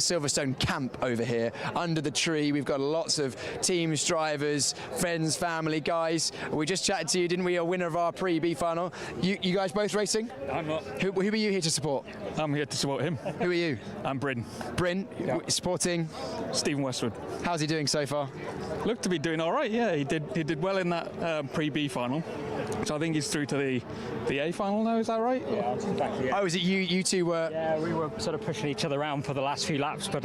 Silverstone camp over here under the tree. We've got lots of teams, drivers, friends, family, guys. We just chatted to you, didn't we? A winner of our pre-B final. You guys both racing? I'm not. Who are you here to support? I'm here to support him. Who are you? I'm Bryn. Bryn, supporting Stephen Westwood. How's he doing so far? Looked to be doing all right. Yeah, he did well in that pre-B final. So I think he's through to the A final now. Is that right? Yeah, that's exactly it. Oh, is it you two were? Yeah, we were sort of pushing each other around for the last few laps, but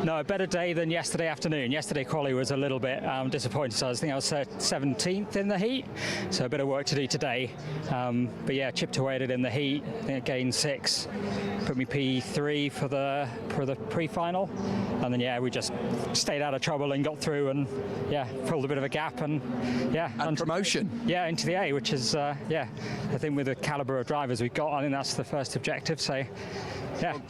no, a better day than yesterday afternoon. Yesterday quali was a little bit disappointing. So I think I was 17th in the heat, so a bit of work to do today. But yeah, chipped away at it in the heat. I think I gained 6, put me P3 for the pre-final, and then yeah, we just stayed out of trouble and got through, and yeah, filled a bit of a gap, and yeah, and promotion. Yeah, into the A, which is yeah, I think with the calibre of drivers we've got, I think that's the first objective. So yeah. Well,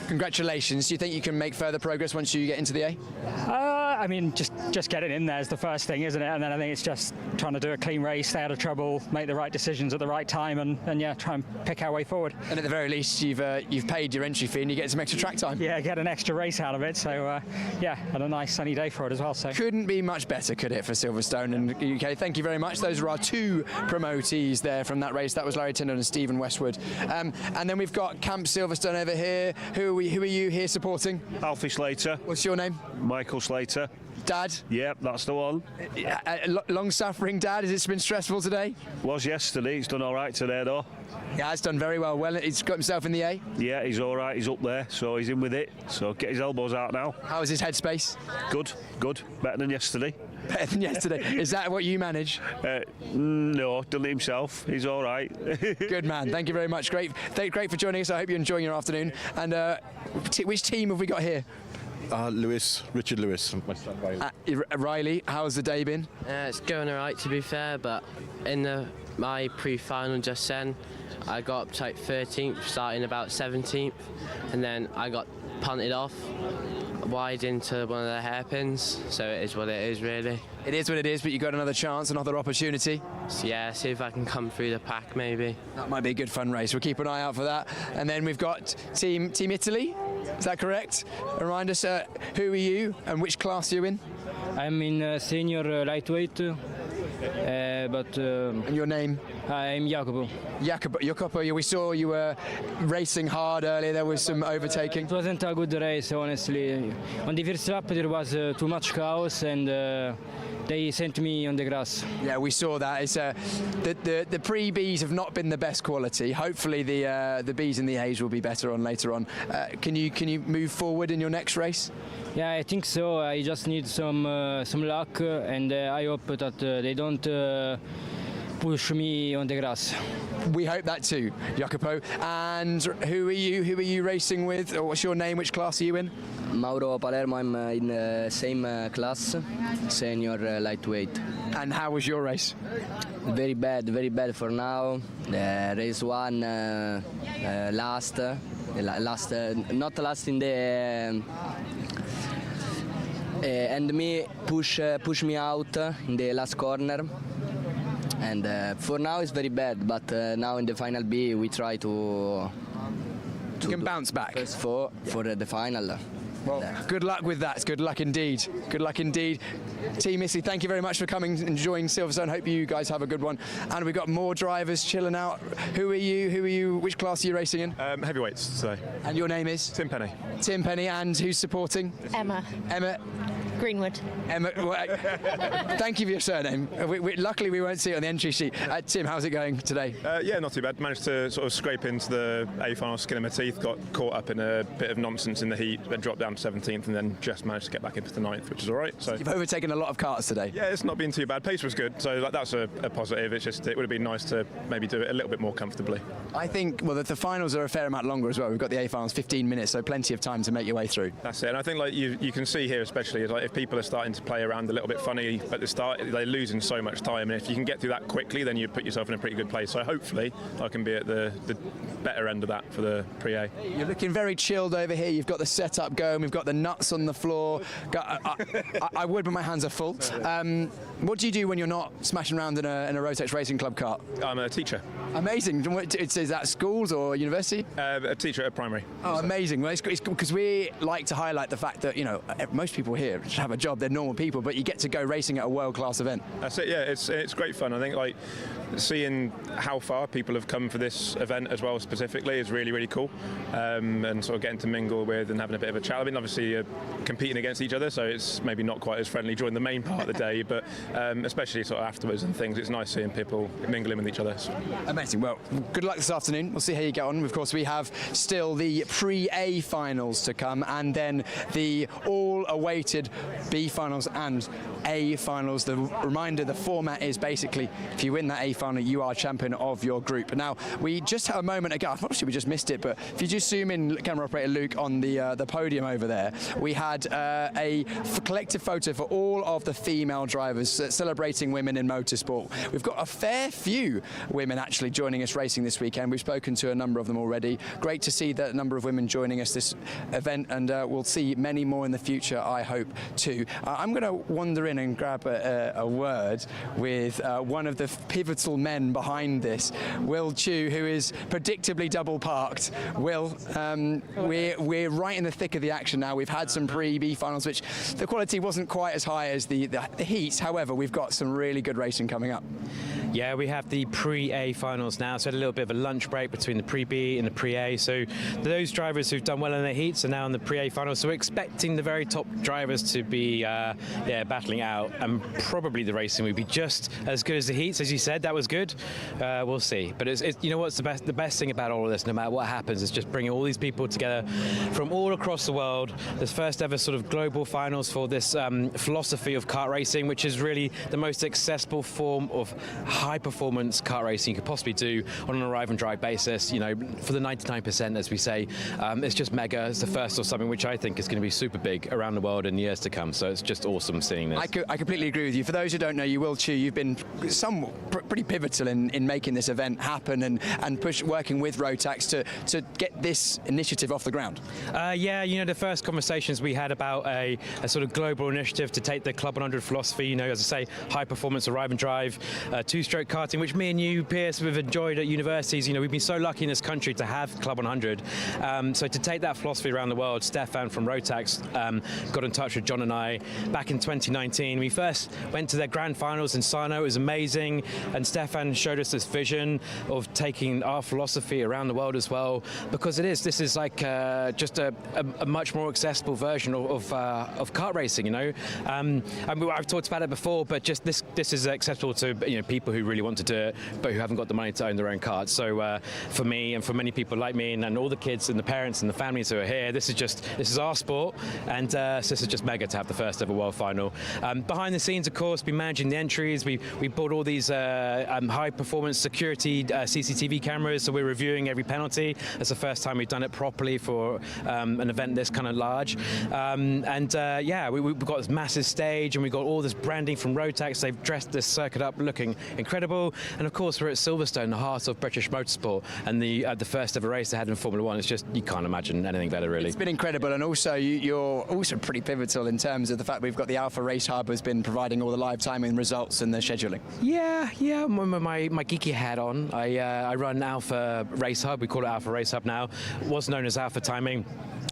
congratulations. Do you think you can make further progress once you get into the A? I mean, just getting in there is the first thing, isn't it? And then I think it's just trying to do a clean race, stay out of trouble, make the right decisions at the right time, and yeah, try and pick our way forward. And at the very least, you've paid your entry fee and you get some extra track time. Yeah, get an extra race out of it. So yeah, and a nice sunny day for it as well. So couldn't be much better, could it, for Silverstone and UK? Thank you very much. Those are our 2 promotees there from that race. That was Larry Tyndall and Stephen Westwood. And then we've got Camp Silverstone over here. Who are you here supporting? Alfie Slater. What's your name? Michael Slater. Dad? Yep, that's the one. Long-suffering dad. Has it been stressful today? Was yesterday. He's done all right today, though. Yeah, he's done very well. He's got himself in the A? Yeah, he's all right. He's up there, so he's in with it. So get his elbows out now. How is his headspace? Good. Better than yesterday. Better than yesterday. Is that what you manage? No, done it himself. He's all right. Good man. Thank you very much. Great for joining us. I hope you're enjoying your afternoon. And which team have we got here? Richard Lewis, my son Riley. Riley, how's the day been? It's going alright, to be fair, but in the my pre-final just then, I got up to like 13th, starting about 17th, and then I got punted off wide into one of the hairpins, so it is what it is really. It is what it is, but you got another chance, another opportunity. So yeah, see if I can come through the pack maybe. That might be a good fun race. We'll keep an eye out for that. And then we've got Team Italy. Is that correct? Remind us, who are you and which class are you in? I'm in senior lightweight, but... and your name? I'm Jacopo. Jacopo, we saw you were racing hard earlier. There was some overtaking. It wasn't a good race, honestly. On the first lap there was too much chaos and they sent me on the grass. Yeah, we saw that. It's the pre-Bs have not been the best quality. Hopefully the Bs and the As will be better on later on. Can you move forward in your next race? Yeah, I think so. I just need some luck, and I hope that they don't push me on the grass. We hope that too, Jacopo. And who are you racing with? Or what's your name? Which class are you in? Mauro Palermo. I'm in the same class, senior lightweight. And how was your race? Very bad for now. Race one, last, not last in the. And me push me out in the last corner, and for now it's very bad. But now in the final B we try to you can bounce back for the final. Well, good luck with that. Good luck indeed. Good luck indeed. Team Italy, thank you very much for coming and enjoying Silverstone. Hope you guys have a good one. And we've got more drivers chilling out. Who are you? Which class are you racing in? Heavyweights today. And your name is? Tim Penny. Tim Penny, and who's supporting? Emma. Emma. Greenwood. Emma, thank you for your surname. Luckily we won't see it on the entry sheet. Tim, how's it going today? Yeah, not too bad. Managed to sort of scrape into the A final, skin of my teeth. Got caught up in a bit of nonsense in the heat, then dropped down to 17th, and then just managed to get back into the 9th, which is all right. So you've overtaken a lot of karts today. Yeah, it's not been too bad. Pace was good, so that's a positive. It's just it would have been nice to maybe do it a little bit more comfortably. I think the finals are a fair amount longer as well. We've got the A finals 15 minutes, so plenty of time to make your way through. That's it. And I think like you can see here especially is like if people are starting to play around a little bit funny at the start, they're losing so much time, and if you can get through that quickly, then you put yourself in a pretty good place. So hopefully I can be at the better end of that for the Pre-A. You're looking very chilled over here. You've got the setup going, we've got the nuts on the floor. I would, but my hands are full. What do you do when you're not smashing around in a Rotax Racing Club kart? I'm a teacher. Amazing. Is that schools or university? A teacher at primary. Oh, amazing. Well, it's because we like to highlight the fact that, most people here have a job, they're normal people, but you get to go racing at a world-class event. That's it, yeah. It's great fun. I think like seeing how far people have come for this event as well specifically is really, really cool. And sort of getting to mingle with and having a bit of a chat. I mean, obviously you're competing against each other, so it's maybe not quite as friendly during the main part of the day, but especially sort of afterwards and things, it's nice seeing people mingling with each other. Amazing. Well, good luck this afternoon. We'll see how you get on. Of course, we have still the Pre-A finals to come, and then the all-awaited B finals and A finals. The reminder, the format is basically if you win that A final, you are champion of your group. Now, we just had a moment ago, obviously we just missed it, but if you just zoom in, camera operator Luke, on the podium over there, we had a collective photo for all of the female drivers celebrating women in motorsport. We've got a fair few women actually joining us racing this weekend. We've spoken to a number of them already. Great to see that number of women joining us this event, and we'll see many more in the future, I hope, too. I'm going to wander in and grab a word with one of the pivotal men behind this, Will Chu, who is predictably double parked. Will, we're right in the thick of the action now. We've had some pre-B finals, which the quality wasn't quite as high as the heats. However, we've got some really good racing coming up. Yeah, we have the Pre-A finals now, so had a little bit of a lunch break between the Pre-B and the Pre-A. So those drivers who've done well in the heats are now in the Pre-A finals. So we're expecting the very top drivers to be battling out, and probably the racing will be just as good as the heats, as you said. That was good. We'll see. But it's you know what's the best thing about all of this, no matter what happens, is just bringing all these people together from all across the world. This first ever sort of global finals for this philosophy of kart racing, which is really the most accessible form of high performance kart racing you could possibly do on an arrive and drive basis. You know, for the 99%, as we say, it's just mega. It's the first of something which I think is going to be super big around the world in years to come. So it's just awesome seeing this. I completely agree with you. For those who don't know, you Will Chu, you've been pretty pivotal in making this event happen and working with Rotax to get this initiative off the ground. Yeah, you know, the first conversations we had about a sort of global initiative to take the Club 100 philosophy, you know, as I say, high performance arrive and drive, two-stroke karting, which me and you, Pierce, we've enjoyed at universities. You know, we've been so lucky in this country to have Club 100. So to take that philosophy around the world, Stefan from Rotax got in touch with John and I back in 2019. We first went to their grand finals in Sarno. It was amazing. And Stefan showed us this vision of taking our philosophy around the world as well, because this is like just a much more accessible version of kart racing, you know. I've talked about it before, but just this is accessible to, you know, people who really want to do it, but who haven't got the money to own their own karts. So for me and for many people like me and all the kids and the parents and the families who are here, this is our sport, and so this is just mega to have the first ever world final. Behind the scenes, of course, been managing the entries. We bought all these high performance security CCTV cameras, so we're reviewing every penalty. It's the first time we've done it properly for an event this kind of large. Yeah, we've got this massive stage, and we've got all this branding from Rotax. They've dressed this circuit up looking incredible. And of course, we're at Silverstone, the heart of British motorsport, and the first ever race they had in Formula One. It's just, you can't imagine anything better, really. It's been incredible, and also you're also pretty pivotal in terms of the fact we've got the Alpha Race Hub has been providing all the live timing results and the scheduling. Yeah, my geeky hat on. I run Alpha Race Hub. We call it Alpha Race Hub now. It was known as Alpha Timing.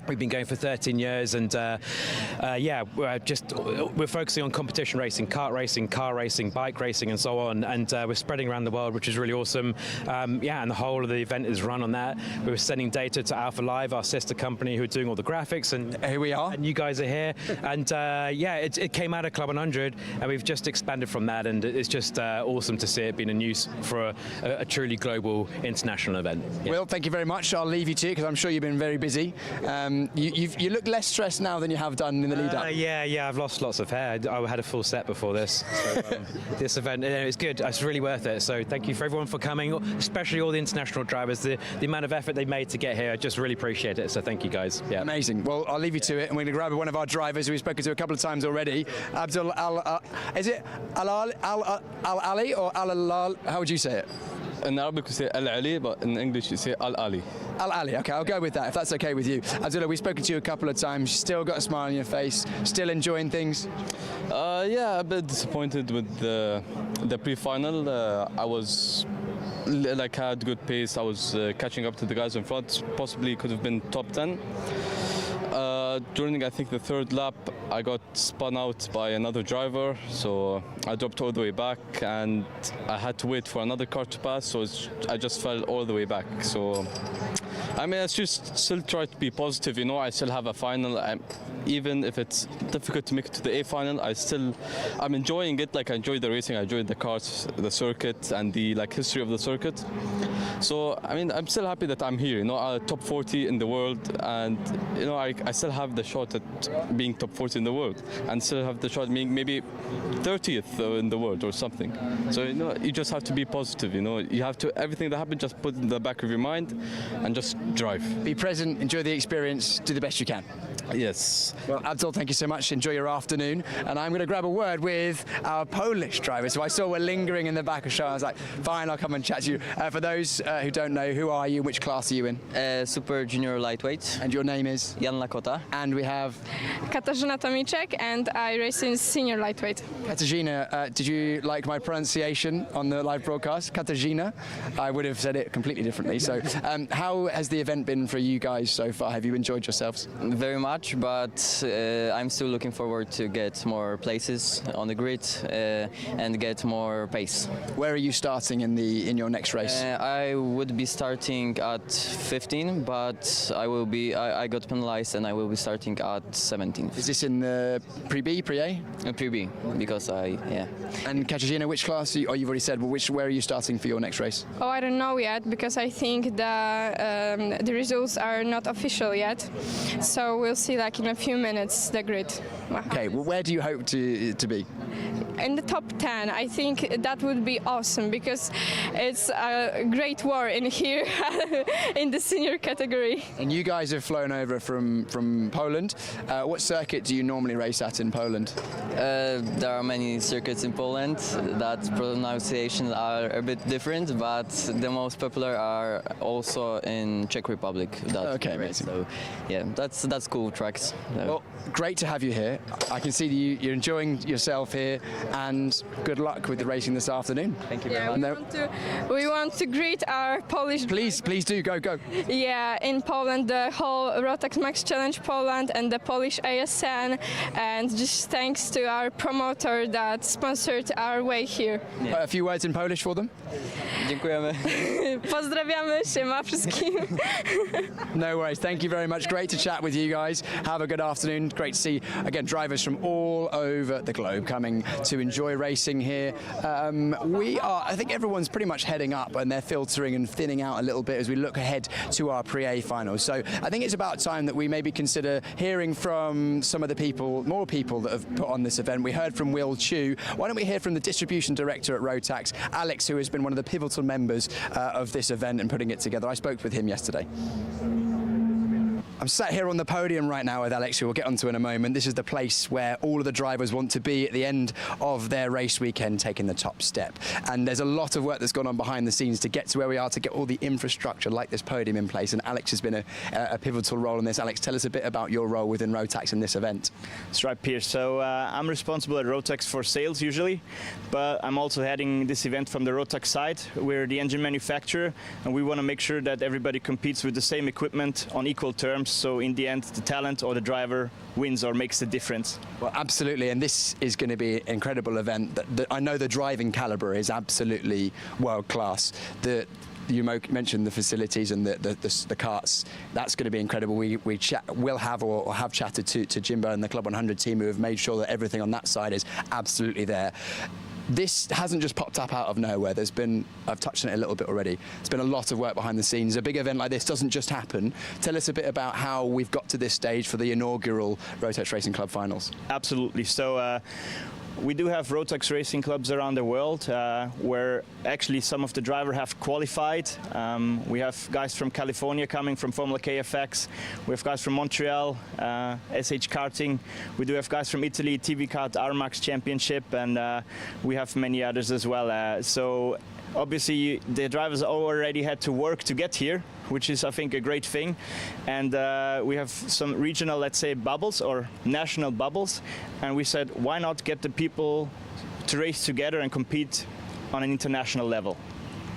We've been going for 13 years, and yeah, we're focusing on competition racing, kart racing, car racing, bike racing, and so on. And we're spreading around the world, which is really awesome. Yeah, and the whole of the event is run on that. We were sending data to Alpha Live, our sister company, who are doing all the graphics, and here we are. And you guys are here. And yeah, it came out of Club 100, and we've just expanded from that. And it's just awesome to see it being in use for a truly global international event. Yeah. Will, thank you very much. I'll leave you to it because I'm sure you've been very busy. You look less stressed now than you have done in the lead up. Yeah, I've lost lots of hair. I had a full set before this. So, this event, it's good. It's really worth it. So thank you for everyone for coming, especially all the international drivers. The amount of effort they made to get here, I just really appreciate it. So thank you, guys. Yeah. Amazing. Well, I'll leave you to it, and we're going to grab one of our drivers who we've spoken to a couple of times already. Abdul is it Al-Ali or Al-Alal? How would you say it? In Arabic we say Al-Ali, but in English you say Al-Ali. Al-Ali, okay, I'll go with that, if that's okay with you. Abdullah, we've spoken to you a couple of times, still got a smile on your face, still enjoying things? Yeah, a bit disappointed with the pre-final. I was had good pace. I was catching up to the guys in front, possibly could have been top 10. During I think the third lap I got spun out by another driver, so I dropped all the way back and I had to wait for another car to pass, so I just fell all the way back. So I mean, I just still try to be positive, you know. I still have a final, even if it's difficult to make it to the A final. I'm enjoying it. Like, I enjoy the racing, I enjoy the cars, the circuit, and the history of the circuit. So I mean, I'm still happy that I'm here, you know, top 40 in the world, and you know, I still have the shot at being top 40 in the world, and still have the shot at being maybe 30th in the world or something. So you know, you just have to be positive, you know. You have to, everything that happens, just put it in the back of your mind and just drive. Be present, enjoy the experience, do the best you can. Yes. Well, Abdul, thank you so much. Enjoy your afternoon. And I'm going to grab a word with our Polish drivers, who I saw were lingering in the back of show. I was like, fine, I'll come and chat to you. For those who don't know, who are you? Which class are you in? Super Junior Lightweight. And your name is? Jan Lakota. And we have? Katarzyna Tomiczek, and I race in Senior Lightweight. Katarzyna, did you like my pronunciation on the live broadcast? Katarzyna? I would have said it completely differently. So how has the event been for you guys so far? Have you enjoyed yourselves? Very much, but I'm still looking forward to get more places on the grid and get more pace. Where are you starting in your next race? I would be starting at 15, but I got penalized and I will be starting at 17. Is this in the Pre-B, Pre-A? Pre-B, because yeah. And Katarzyna, which class? You've already said. Well, where are you starting for your next race? Oh, I don't know yet because I think the results are not official yet. So we'll see, like in a few minutes, the grid. Okay. Well, where do you hope to be? In the top 10, I think that would be awesome because it's a great war in here in the senior category. And you guys have flown over from Poland. What circuit do you normally race at in Poland? There are many circuits in Poland that pronunciations are a bit different, but the most popular are also in Czech Republic. Okay, amazing. So yeah, that's cool tracks. Well, great to have you here. I can see you're enjoying yourself here, and good luck with the racing this afternoon. Thank you very much. We want to greet our Polish... Please do, go. Yeah, in Poland, the whole Rotax Max Challenge Poland and the Polish ASN, and just thanks to our promoter that sponsored our way here. Yeah. A few words in Polish for them? Dziękujemy. Pozdrawiamy, siema wszystkim. No worries, thank you very much. Great to chat with you guys. Have a good afternoon. Great to see, again, drivers from all over the globe coming to enjoy racing here. I think everyone's pretty much heading up and they're filtering and thinning out a little bit as we look ahead to our Pre-A finals. So I think it's about time that we maybe consider hearing from some of the more people that have put on this event. We heard from Will Chu. Why don't we hear from the distribution director at Rotax, Alex, who has been one of the pivotal members of this event and putting it together. I spoke with him yesterday. I'm sat here on the podium right now with Alex, who we'll get onto in a moment. This is the place where all of the drivers want to be at the end of their race weekend, taking the top step. And there's a lot of work that's gone on behind the scenes to get to where we are, to get all the infrastructure like this podium in place. And Alex has been a pivotal role in this. Alex, tell us a bit about your role within Rotax in this event. That's right, Piers. So I'm responsible at Rotax for sales usually, but I'm also heading this event from the Rotax side. We're the engine manufacturer, and we want to make sure that everybody competes with the same equipment on equal terms. So in the end, the talent or the driver wins or makes the difference. Well, absolutely, and this is going to be an incredible event. I know the driving caliber is absolutely world class. You mentioned the facilities and the karts. That's going to be incredible. We'll have chatted to Jimbo and the Club 100 team, who have made sure that everything on that side is absolutely there. This hasn't just popped up out of nowhere. I've touched on it a little bit already. There's been a lot of work behind the scenes. A big event like this doesn't just happen. Tell us a bit about how we've got to this stage for the inaugural Rotax Racing Club finals. Absolutely. So we do have Rotax racing clubs around the world where actually some of the drivers have qualified. We have guys from California coming from Formula KFX. We have guys from Montreal, SH Karting. We do have guys from Italy, TV Kart, RMAX Championship, and we have many others as well. So obviously the drivers already had to work to get here, which is, I think, a great thing. And we have some regional, let's say, bubbles or national bubbles. And we said, why not get the people to race together and compete on an international level?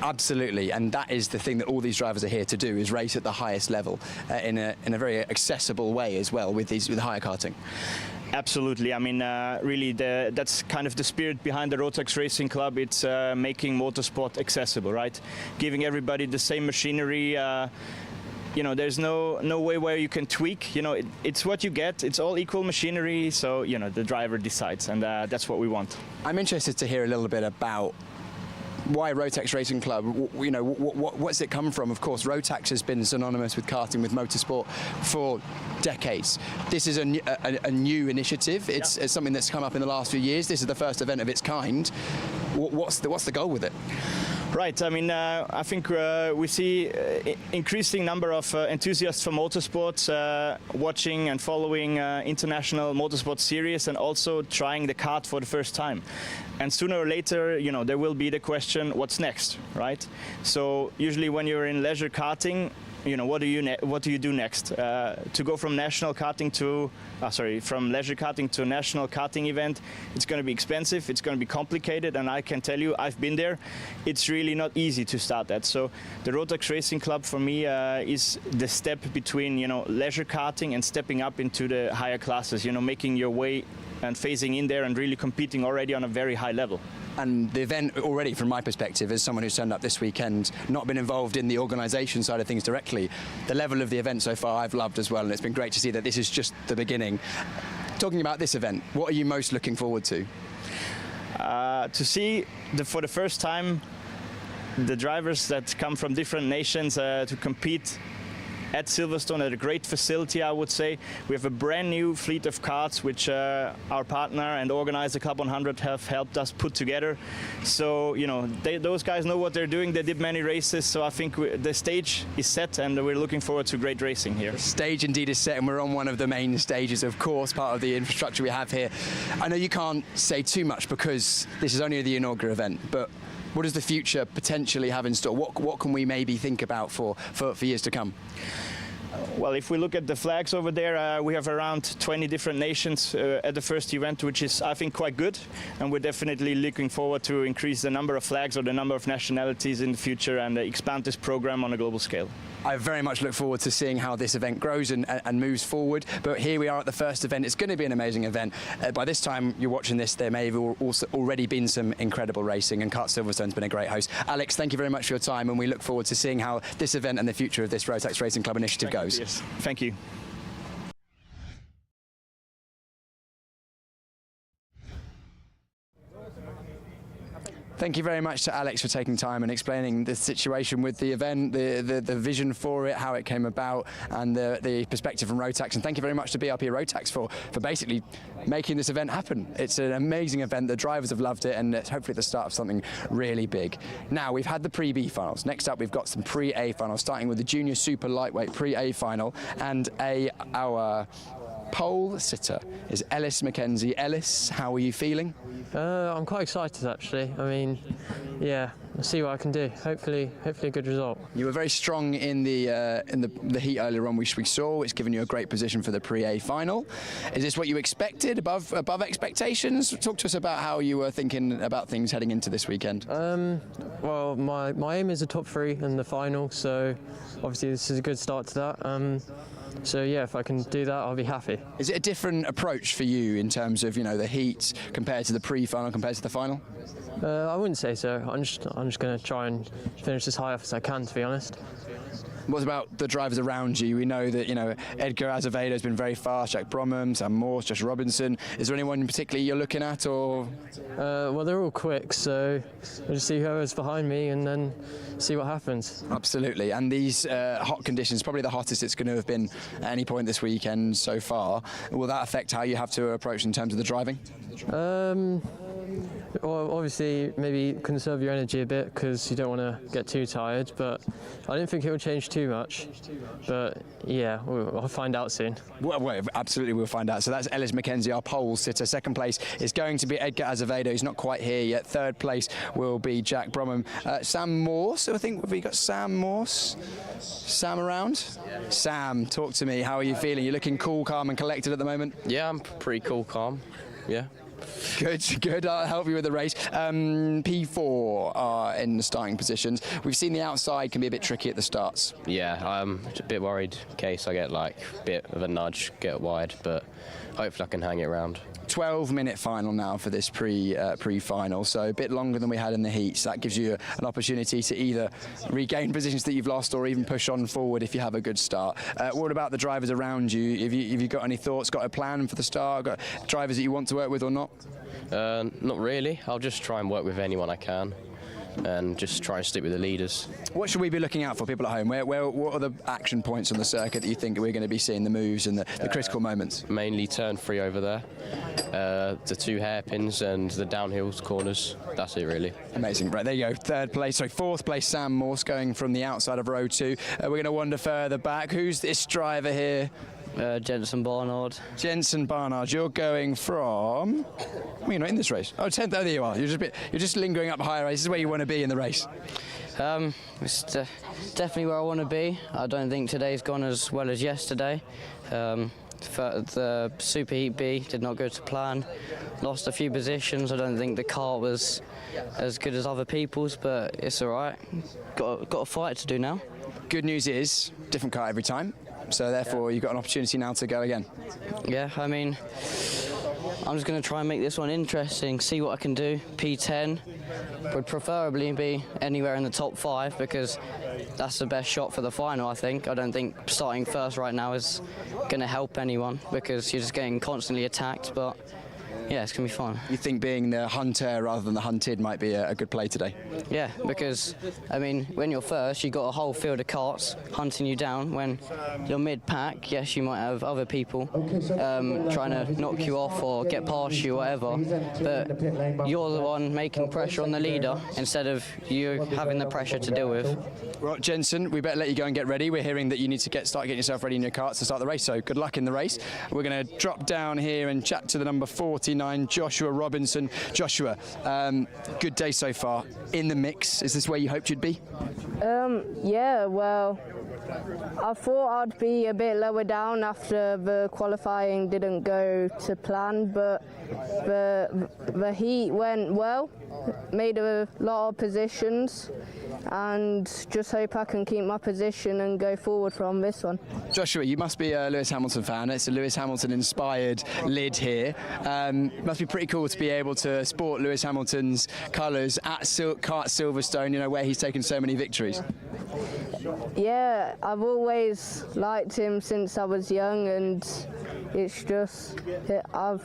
Absolutely, and that is the thing that all these drivers are here to do, is race at the highest level in a very accessible way as well with hire karting. Absolutely. I mean, really, that's kind of the spirit behind the Rotax Racing Club. It's making motorsport accessible, right? Giving everybody the same machinery. You know, there's no way where you can tweak. You know, it's what you get. It's all equal machinery. So, you know, the driver decides, and that's what we want. I'm interested to hear a little bit about why Rotax Racing Club. You know, what's it come from? Of course, Rotax has been synonymous with karting, with motorsport for decades. This is a new initiative. It's something that's come up in the last few years. This is the first event of its kind. What's the goal with it? Right. I mean, I think we see increasing number of enthusiasts for motorsports watching and following international motorsport series, and also trying the kart for the first time. And sooner or later, you know, there will be the question, what's next, right? So usually when you're in leisure karting, you know, what do you do next? To go from national karting to, from leisure karting to a national karting event, it's going to be expensive, it's going to be complicated, and I can tell you, I've been there. It's really not easy to start that. So the Rotax Racing Club for me is the step between, you know, leisure karting and stepping up into the higher classes. You know, making your way and phasing in there and really competing already on a very high level. And the event already, from my perspective, as someone who's turned up this weekend, not been involved in the organisation side of things directly, the level of the event so far I've loved as well, and it's been great to see that this is just the beginning. Talking about this event, what are you most looking forward to? To see, for the first time, the drivers that come from different nations to compete at Silverstone, at a great facility, I would say. We have a brand new fleet of karts, which our partner and organizer Club 100 have helped us put together. So, you know, those guys know what they're doing. They did many races, so I think the stage is set, and we're looking forward to great racing here. The stage indeed is set, and we're on one of the main stages, of course, part of the infrastructure we have here. I know you can't say too much because this is only the inaugural event, but what does the future potentially have in store? What can we maybe think about for years to come? Well, if we look at the flags over there, we have around 20 different nations at the first event, which is, I think, quite good. And we're definitely looking forward to increase the number of flags or the number of nationalities in the future and expand this program on a global scale. I very much look forward to seeing how this event grows and moves forward. But here we are at the first event. It's going to be an amazing event. By this time you're watching this, there may have also already been some incredible racing, and Kart Silverstone's been a great host. Alex, thank you very much for your time, and we look forward to seeing how this event and the future of this Rotax Racing Club initiative goes. Yes. Thank you. Thank you very much to Alex for taking time and explaining the situation with the event, the vision for it, how it came about, and the perspective from Rotax. And thank you very much to BRP Rotax for basically making this event happen. It's an amazing event. The drivers have loved it, and it's hopefully the start of something really big. Now, we've had the pre-B finals. Next up, we've got some pre-A finals, starting with the Junior Super Lightweight pre-A final, and our pole sitter is Ellis McKenzie. Ellis, how are you feeling? I'm quite excited, actually. I mean, yeah, I'll see what I can do. Hopefully a good result. You were very strong in the heat earlier on, which we saw. It's given you a great position for the pre-A final. Is this what you expected? Above expectations? Talk to us about how you were thinking about things heading into this weekend. Well, my aim is a top 3 in the final, so obviously this is a good start to that. So yeah, if I can do that, I'll be happy. Is it a different approach for you in terms of, you know, the heat compared to the pre-final, compared to the final? I wouldn't say so. I'm just going to try and finish as high up as I can, to be honest. What about the drivers around you? We know that, you know, Edgar Azevedo has been very fast, Jack Bromham, Sam Morse, Josh Robinson. Is there anyone in particular you're looking at, or? Well, they're all quick, so we'll just see whoever's behind me and then see what happens. Absolutely, and these hot conditions, probably the hottest it's going to have been at any point this weekend so far. Will that affect how you have to approach in terms of the driving? Well, obviously, maybe conserve your energy a bit because you don't want to get too tired, but I don't think it will change too much. But yeah, I'll find out soon. Well, absolutely, we'll find out. So that's Ellis McKenzie, our pole sitter. Second place is going to be Edgar Azevedo. He's not quite here yet. Third place will be Jack Bromham. Sam Morse, so I think have we got Sam Morse? Sam around? Yeah. Sam, talk to me. How are you feeling? You're looking cool, calm and collected at the moment? Yeah, I'm pretty cool, calm. Yeah. Good. I'll help you with the race. P4 are in the starting positions. We've seen the outside can be a bit tricky at the starts. Yeah, I'm a bit worried in case I get like a bit of a nudge, get wide, but hopefully I can hang it around. 12-minute final now for this pre-final, so a bit longer than we had in the heats. That gives you an opportunity to either regain positions that you've lost or even push on forward if you have a good start. What about the drivers around you? Have you got any thoughts, got a plan for the start, got drivers that you want to work with or not? Not really. I'll just try and work with anyone I can and just try and stick with the leaders. What should we be looking out for, people at home? What are the action points on the circuit that you think we're going to be seeing the moves and the critical moments? Mainly turn 3 over there, the 2 hairpins and the downhill corners. That's it, really. Amazing. Right, there you go. Fourth place, Sam Morse going from the outside of row 2. We're going to wander further back. Who's this driver here? Jensen Barnard. Jensen Barnard, you're going from... Well, you're not in this race. Oh, 10th. Oh, there you are. You're just lingering up higher. This is where you want to be in the race. It's definitely where I want to be. I don't think today's gone as well as yesterday. The Super Heat B did not go to plan. Lost a few positions. I don't think the car was as good as other people's, but it's all right. Got a fight to do now. Good news is, different car every time. So therefore, you've got an opportunity now to go again. Yeah, I mean, I'm just going to try and make this one interesting, see what I can do. P10 would preferably be anywhere in the top 5 because that's the best shot for the final, I think. I don't think starting first right now is going to help anyone because you're just getting constantly attacked, but yeah, it's going to be fun. You think being the hunter rather than the hunted might be a good play today? Yeah, because, I mean, when you're first, you've got a whole field of karts hunting you down. When you're mid-pack, yes, you might have other people trying to knock you off or get past you, whatever, but you're the one making pressure on the leader instead of you having the pressure to deal with. Well, Jensen, we better let you go and get ready. We're hearing that you need to start getting yourself ready in your karts to start the race, so good luck in the race. We're going to drop down here and chat to the number 49, Joshua Robinson. Joshua, good day so far. In the mix, is this where you hoped you'd be? Yeah, well, I thought I'd be a bit lower down after the qualifying didn't go to plan, but the heat went well, made a lot of positions, and just hope I can keep my position and go forward from this one. Joshua, you must be a Lewis Hamilton fan. It's a Lewis Hamilton-inspired lid here. Must be pretty cool to be able to sport Lewis Hamilton's colours at Kart Silverstone, you know, where he's taken so many victories. Yeah, I've always liked him since I was young, and it's just I've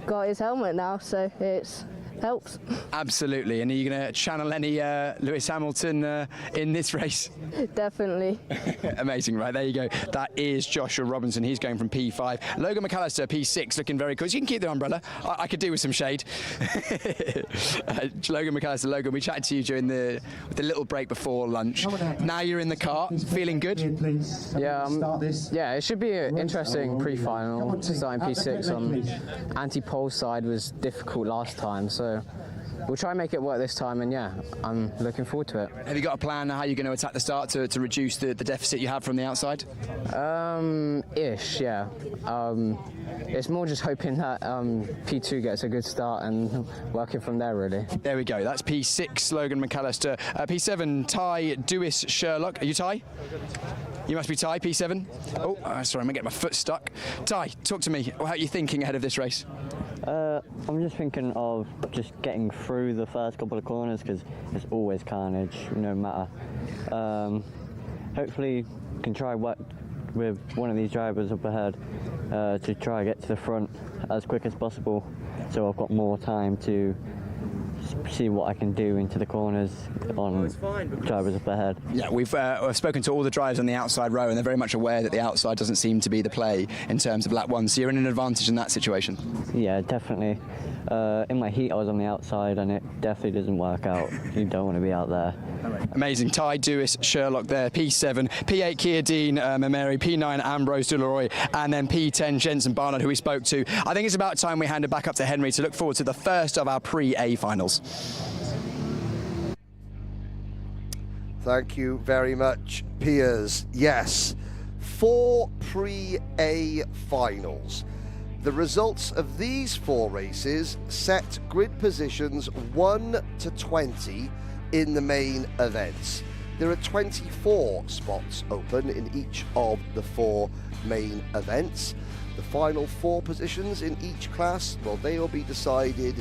got his helmet now, so it's helps. Absolutely. And are you going to channel any Lewis Hamilton in this race? Definitely. Amazing. Right, there you go. That is Joshua Robinson. He's going from P5. Logan McAllister, P6, looking very cool. So you can keep the umbrella. I could do with some shade. Logan McAllister, Logan, we chatted to you during the little break before lunch. Now you're in the car. Feeling good? Yeah, it should be an interesting pre-final. Starting P6 on anti-pole side was difficult last time, so we'll try and make it work this time, and yeah, I'm looking forward to it. Have you got a plan how you're going to attack the start to reduce the deficit you have from the outside? Ish, yeah. It's more just hoping that P2 gets a good start and working from there, really. There we go. That's P6, Logan McAllister. P7, Ty Dewis Sherlock. Are you Ty? You must be Ty, P7. Oh, sorry, I'm going to get my foot stuck. Ty, talk to me. How are you thinking ahead of this race? I'm just thinking of just getting through the first couple of corners because it's always carnage, no matter. Hopefully, can try work with one of these drivers up ahead to try get to the front as quick as possible, so I've got more time to see what I can do into the corners on drivers up ahead. Yeah, we've spoken to all the drivers on the outside row, and they're very much aware that the outside doesn't seem to be the play in terms of lap 1, so you're in an advantage in that situation. Yeah, definitely. In my heat I was on the outside, and it definitely doesn't work out. You don't want to be out there. Amazing. Ty Dewis Sherlock there, P7, P8 Keir Dean Mameri, P9 Ambrose Deleroy, and then P10 Jensen Barnard, who we spoke to. I think it's about time we hand it back up to Henry to look forward to the first of our pre-A finals. Thank you very much, Piers. Yes, 4 pre-A finals. The results of these 4 races set grid positions 1 to 20 in the main events. There are 24 spots open in each of the 4 main events. The final 4 positions in each class, well, they will be decided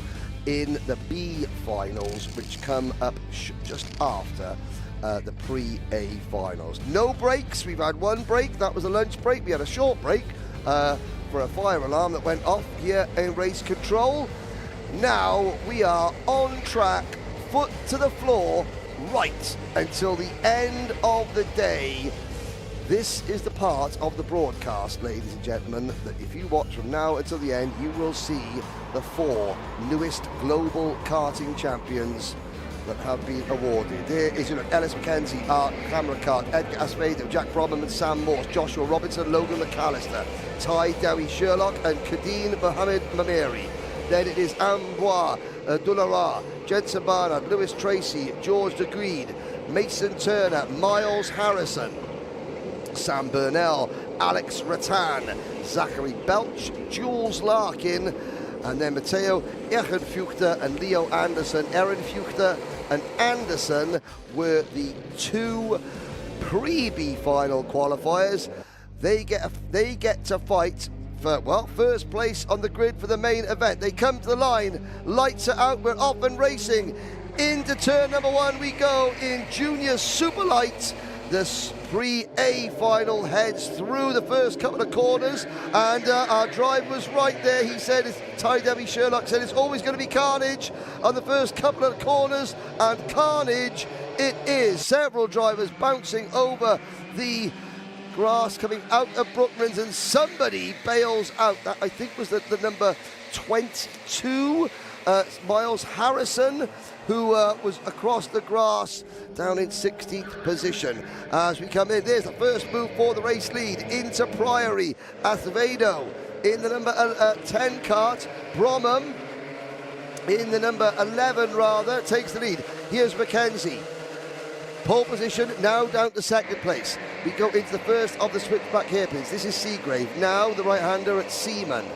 in the B finals, which come up just after the pre-A finals. No breaks. We've had 1 break. That was a lunch break. We had a short break for a fire alarm that went off here in race control. Now we are on track, foot to the floor, right until the end of the day. This is the part of the broadcast, ladies and gentlemen, that if you watch from now until the end, you will see the 4 newest global karting champions that have been awarded. Here is Ellis McKenzie, Art Camera Cart, Edgar Asvedo, Jack Brobham, Sam Morse, Joshua Robinson, Logan McAllister, Ty Dewis Sherlock, and Kadeen Mohamed Mameri. Then it is Ambois Dulara, Jensen Barnard, Lewis Tracy, George de Greed, Mason Turner, Miles Harrison, Sam Burnell, Alex Rattan, Zachary Belch, Jules Larkin, and then Matteo Eichenfuchter and Leo Anderson. Ehrenfuchter and Anderson were the 2 pre-B final qualifiers. They get to fight for, well, first place on the grid for the main event. They come to the line, lights are out, we're off and racing. Into turn number 1 we go in Junior Superlight. The Pre-A final heads through the first couple of corners, and our driver was right there. He said, Ty Debbie Sherlock said, it's always going to be carnage on the first couple of corners, and carnage it is. Several drivers bouncing over the grass coming out of Brooklands, and somebody bails out. That I think was the number 22, Miles Harrison, who was across the grass down in 16th position. As we come in, there's the first move for the race lead into Priory. Acevedo in the number 10 kart. Bromham in the number 11 rather takes the lead. Here's Mackenzie. Pole position now down to second place. We go into the first of the switchback hairpins. This is Seagrave. Now the right-hander at Seaman.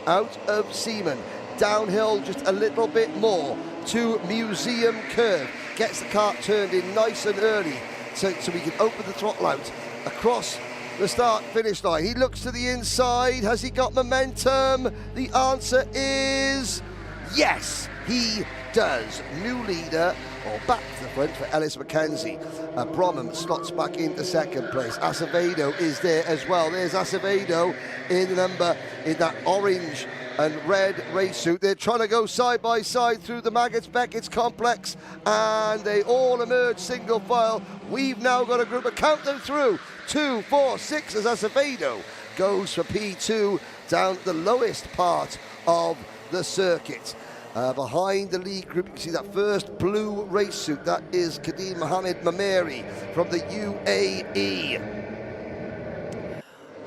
Out of Seaman. Downhill just a little bit more to Museum Curve. Gets the kart turned in nice and early so we can open the throttle out across the start-finish line. He looks to the inside. Has he got momentum? The answer is yes, he does. New leader, or back to the front for Ellis Mackenzie. Bromham slots back into second place. Acevedo is there as well. There's Acevedo in that orange and red race suit. They're trying to go side by side through the Maggots-Beckett's complex, and they all emerge single file. We've now got a group of, count them through, 2, 4, 6 as Acevedo goes for P2 down the lowest part of the circuit. Behind the lead group, you can see that first blue race suit. That is Kadeem Mohammed Mameri from the UAE.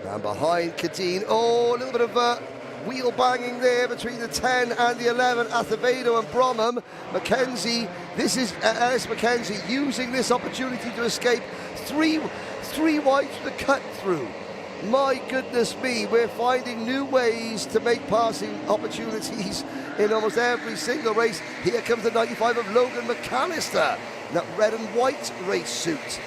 And behind Kadeem, a little bit of wheel banging there between the 10 and the 11, Acevedo and Bromham. Mackenzie, this is Ellis Mackenzie using this opportunity to escape. Three wide to the cut through. My goodness me, we're finding new ways to make passing opportunities in almost every single race. Here comes the 95 of Logan McAllister, that red and white race suit.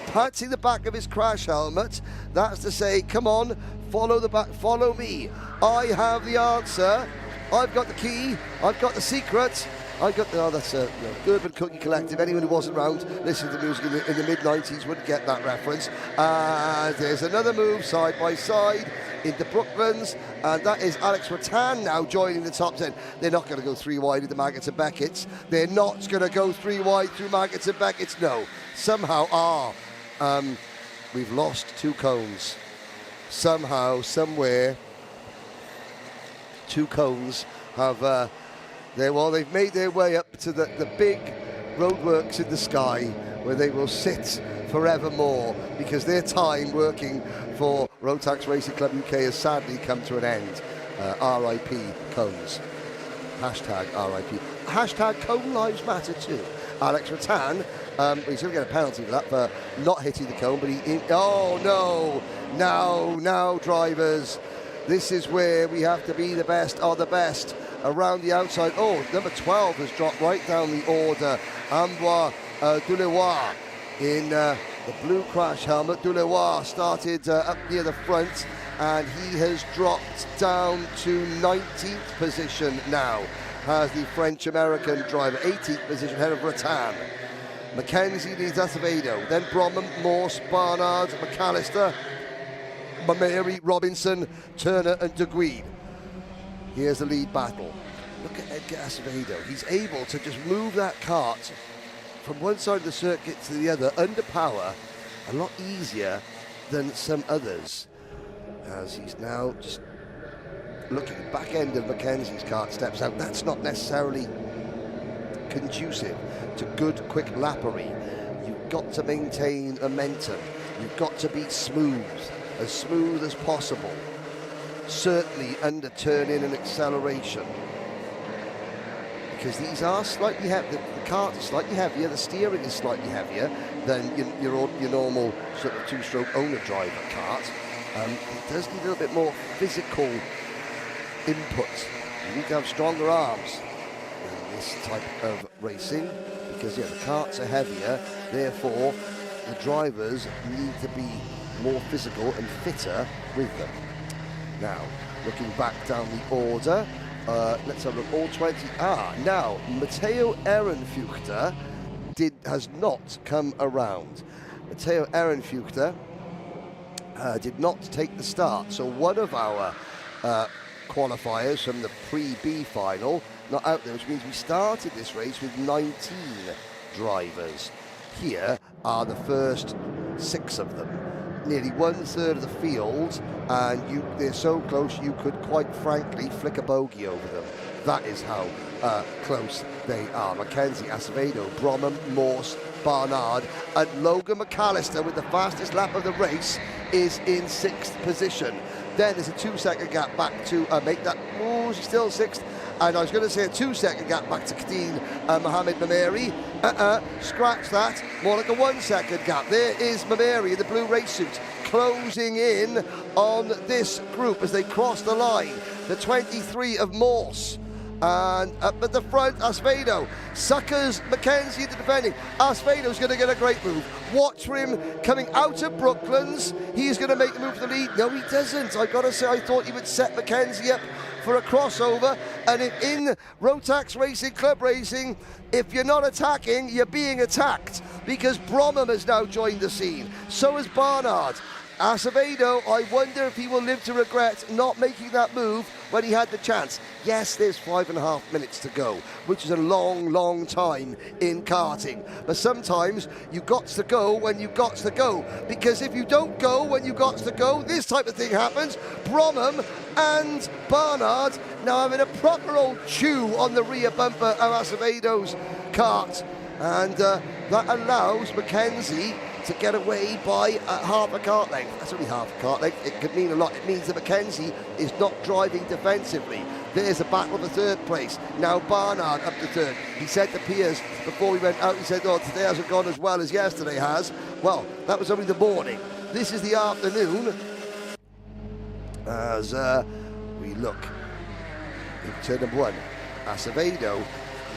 Patting the back of his crash helmet. That's to say, come on, follow the back, follow me. I have the answer. I've got the key. I've got the secret. That's Urban Cookie Collective. Anyone who wasn't around listening to music in the mid-90s wouldn't get that reference. And there's another move side by side into Brooklands, and that is Alex Rattan now joining the top 10. They're not going to go 3 wide into Maggots and Beckett's. They're not going to go 3 wide through Maggots and Beckett's. No. Somehow, we've lost 2 cones. Somehow, somewhere, 2 cones have... they've made their way up to the big roadworks in the sky where they will sit forevermore because their time working for Rotax Racing Club UK has sadly come to an end. RIP cones. Hashtag RIP. Hashtag cone lives matter too. Alex Rattan, he's going to get a penalty for that, for not hitting the cone, but now drivers, this is where we have to be the best of the best. Around the outside, number 12 has dropped right down the order. Ambois Douleroy in the blue crash helmet. Douleroy started up near the front, and he has dropped down to 19th position now. Has the French-American driver, 18th position, ahead of Rattan. Mackenzie leads Acevedo, then Bromham, Morse, Barnard, McAllister, Mameri, Robinson, Turner and De Guide. Here's the lead battle. Look at Edgar Acevedo. He's able to just move that kart from one side of the circuit to the other under power a lot easier than some others. As he's now just looking back end of Mackenzie's kart, steps out. That's not necessarily conducive to good, quick lappery. You've got to maintain momentum. You've got to be smooth as possible. Certainly under turn-in and acceleration, because these are slightly heavy. The kart is slightly heavier, the steering is slightly heavier than your normal sort of 2-stroke owner-driver kart. It does need a little bit more physical input. You need to have stronger arms in this type of racing, because the karts are heavier, therefore the drivers need to be more physical and fitter with them. Now, looking back down the order, let's have a look, all 20. Now, Matteo Ehrenfeuchter has not come around. Matteo Ehrenfeuchter did not take the start, so one of our qualifiers from the pre-B final not out there, which means we started this race with 19 drivers. Here are the first 6 of them. Nearly 1/3 of the field, and they're so close you could quite frankly flick a bogey over them. That is how close they are. Mackenzie, Acevedo, Bromham, Morse, Barnard, and Logan McAllister with the fastest lap of the race is in 6th position. Then there's a 2-second gap back to make that. Oh, she's still 6th. And I was going to say a 2-second gap back to Kadeen Mohamed Mameri. Scratch that. More like a 1-second gap. There is Mameri in the blue race suit closing in on this group as they cross the line. The 23 of Morse. And up at the front, Acevedo suckers Mackenzie into defending. Acevedo's going to get a great move. Watch for him coming out of Brooklands. He's going to make the move for the lead. No, he doesn't. I've got to say, I thought he would set Mackenzie up for a crossover. And if in Rotax Racing, Club Racing, if you're not attacking, you're being attacked, because Bromham has now joined the scene. So has Barnard. Acevedo, I wonder if he will live to regret not making that move when he had the chance. Yes, there's 5.5 minutes to go, which is a long, long time in karting. But sometimes you got to go when you got to go, because if you don't go when you got to go, this type of thing happens. Bromham and Barnard now having a proper old chew on the rear bumper of Acevedo's kart, and that allows Mackenzie to get away by half a kart length. That's only half a kart length. It could mean a lot. It means that Mackenzie is not driving defensively. There's a battle for 3rd place. Now Barnard up to 3rd. He said to Piers before we went out, he said, oh, today hasn't gone as well as yesterday has. Well, that was only the morning. This is the afternoon. As we look in turn number 1, Acevedo,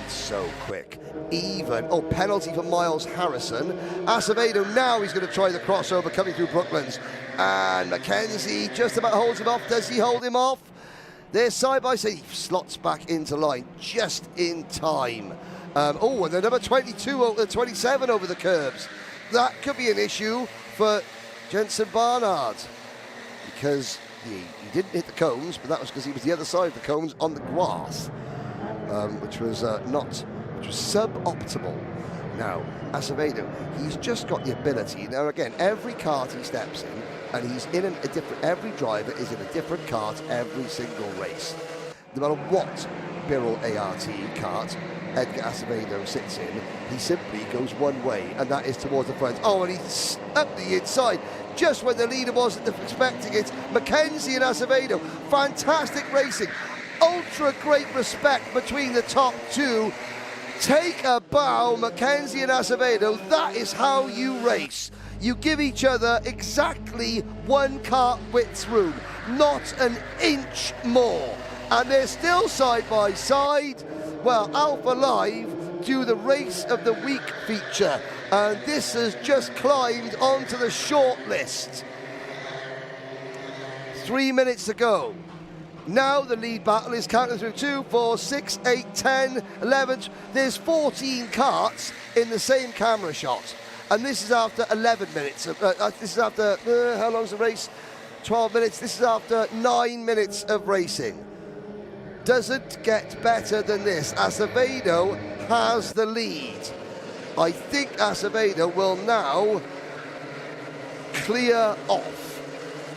he's so quick. Even, penalty for Miles Harrison. Acevedo now, he's going to try the crossover coming through Brooklands. And Mackenzie just about holds him off. Does he hold him off? They're side by side. He slots back into line just in time. And the number 22, 27 over the curbs. That could be an issue for Jensen Barnard, because he didn't hit the cones, but that was because he was the other side of the cones on the grass, which was suboptimal. Now, Acevedo, he's just got the ability. Now, again, every kart he steps in, and he's in a different, every driver is in a different kart every single race. No matter what Birrell ART kart Edgar Acevedo sits in, he simply goes one way, and that is towards the front. And he's up the inside, just when the leader wasn't expecting it. Mackenzie and Acevedo, fantastic racing. Ultra great respect between the top two. Take a bow, Mackenzie and Acevedo. That is how you race. You give each other exactly 1 kart width room, not an inch more. And they're still side by side. Well, Alpha Live do the Race of the Week feature, and this has just climbed onto the short list. 3 minutes to go. Now the lead battle is counting through 2, 4, 6, 8, 10, 11. There's 14 karts in the same camera shot. And this is after 11 minutes. This is after, how long's the race? 12 minutes. This is after 9 minutes of racing. Doesn't get better than this. Acevedo has the lead. I think Acevedo will now clear off.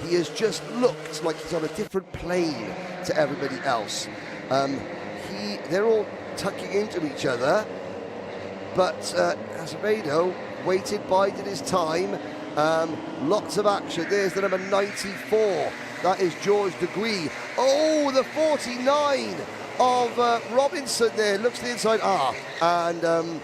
He has just looked like he's on a different plane to everybody else. They're all tucking into each other, but Acevedo waited, bided his time. Lots of action. There's the number 94. That is George Deguy. The 49 of Robinson there. Looks to the inside. And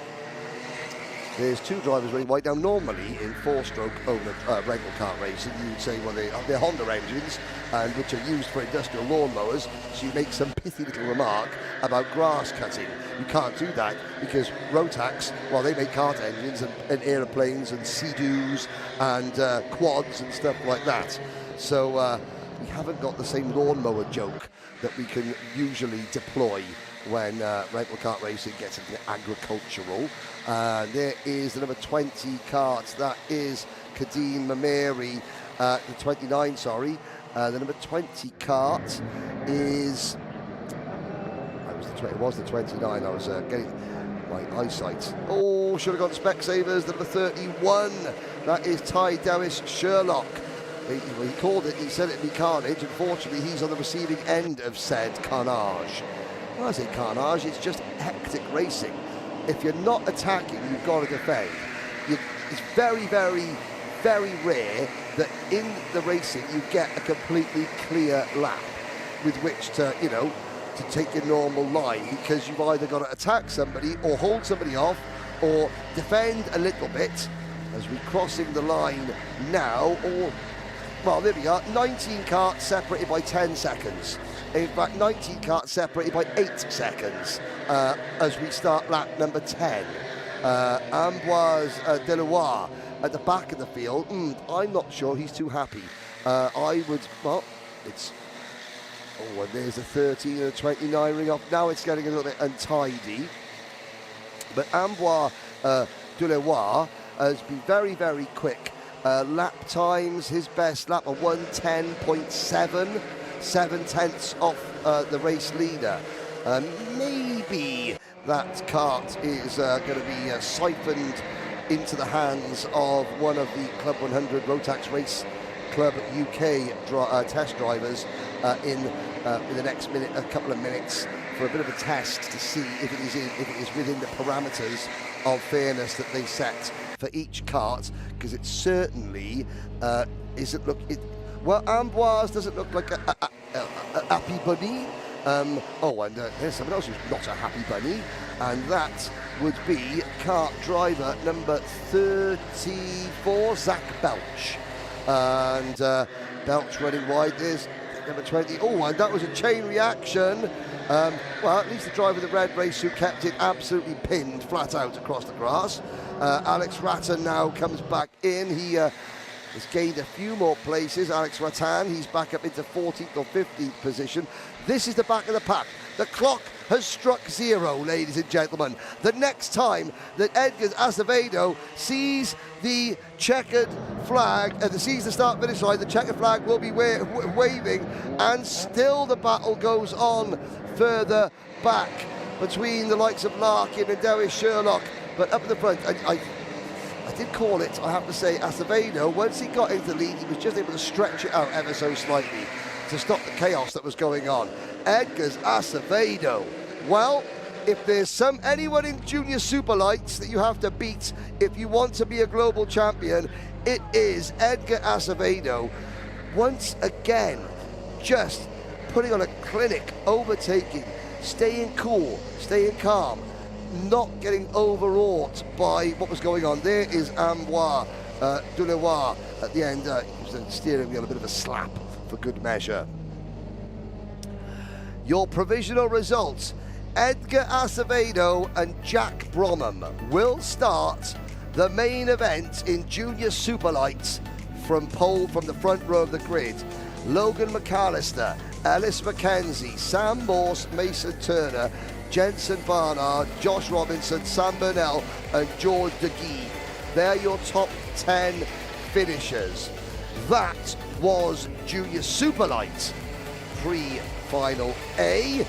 there's 2 drivers running white. Now, normally in 4-stroke rental car racing, you'd say, well, they're Honda engines, and which are used for industrial lawnmowers. So you make some pithy little remark about grass cutting. You can't do that because Rotax, well, they make kart engines and aeroplanes and Sea-Doos and quads and stuff like that. So we haven't got the same lawnmower joke that we can usually deploy when rental kart racing gets into agricultural. There is the number 20 kart, that is Kadeen Mameri, the 29, sorry. The number 20 kart is, it was the 29, I was getting my eyesight. Oh, should have gone Specsavers, the number 31, that is Ty Dewis Sherlock. He called it, he said it'd be carnage. Unfortunately, he's on the receiving end of said carnage. When I say carnage, it's just hectic racing. If you're not attacking, you've got to defend. It's very, very, very rare that in the racing you get a completely clear lap with which to, you know, to take your normal line, because you've either got to attack somebody or hold somebody off or defend a little bit. As we're crossing the line now, or, well, there we are, 19 karts separated by 10 seconds. In fact, 19 karts separated by 8 seconds as we start lap number 10. Ambroise Deloire at the back of the field. I'm not sure he's too happy. I would, well, it's, oh, and there's a 13 and a 29 ring off. Now it's getting a little bit untidy. But Ambroise Deloire has been very, very quick. Lap times, his best lap of 1:10.7, 7/10 off the race leader. Maybe that kart is going to be siphoned into the hands of one of the Club 100 Rotax Race Club UK test drivers in the next minute, a couple of minutes, for a bit of a test to see if it is within the parameters of fairness that they set for each kart, because it certainly isn't look. Well, Ambroise doesn't look like a happy bunny. And there's someone else who's not a happy bunny, and that would be kart driver number 34, Zach Belch. And Belch running wide. There's number 20. Oh, and that was a chain reaction. Well, at least the driver of the red race who kept it absolutely pinned flat out across the grass. Alex Rattan now comes back in. He has gained a few more places. Alex Rattan, he's back up into 14th or 15th position. This is the back of the pack. The clock has struck 0, ladies and gentlemen. The next time that Edgar Acevedo sees the checkered flag, sees the start-finish line, the checkered flag will be waving, and still the battle goes on further back between the likes of Larkin and Dewis Sherlock. But up at the front, I did call it, I have to say, Acevedo, once he got into the lead, he was just able to stretch it out ever so slightly to stop the chaos that was going on. Edgar's Acevedo. Well, if there's anyone in Junior Super Lights that you have to beat if you want to be a global champion, it is Edgar Acevedo. Once again, just putting on a clinic, overtaking, staying cool, staying calm, not getting overwrought by what was going on. There is Ambroise Deloire at the end. He was steering wheel, a bit of a slap for good measure. Your provisional results: Edgar Acevedo and Jack Bromham will start the main event in Junior Super Lights from the front row of the grid. Logan McAllister, Ellis McKenzie, Sam Morse, Mason Turner, Jensen Barnard, Josh Robinson, Sam Burnell and George DeGee. They're your top 10 finishers. That was Junior Super Light pre-final A.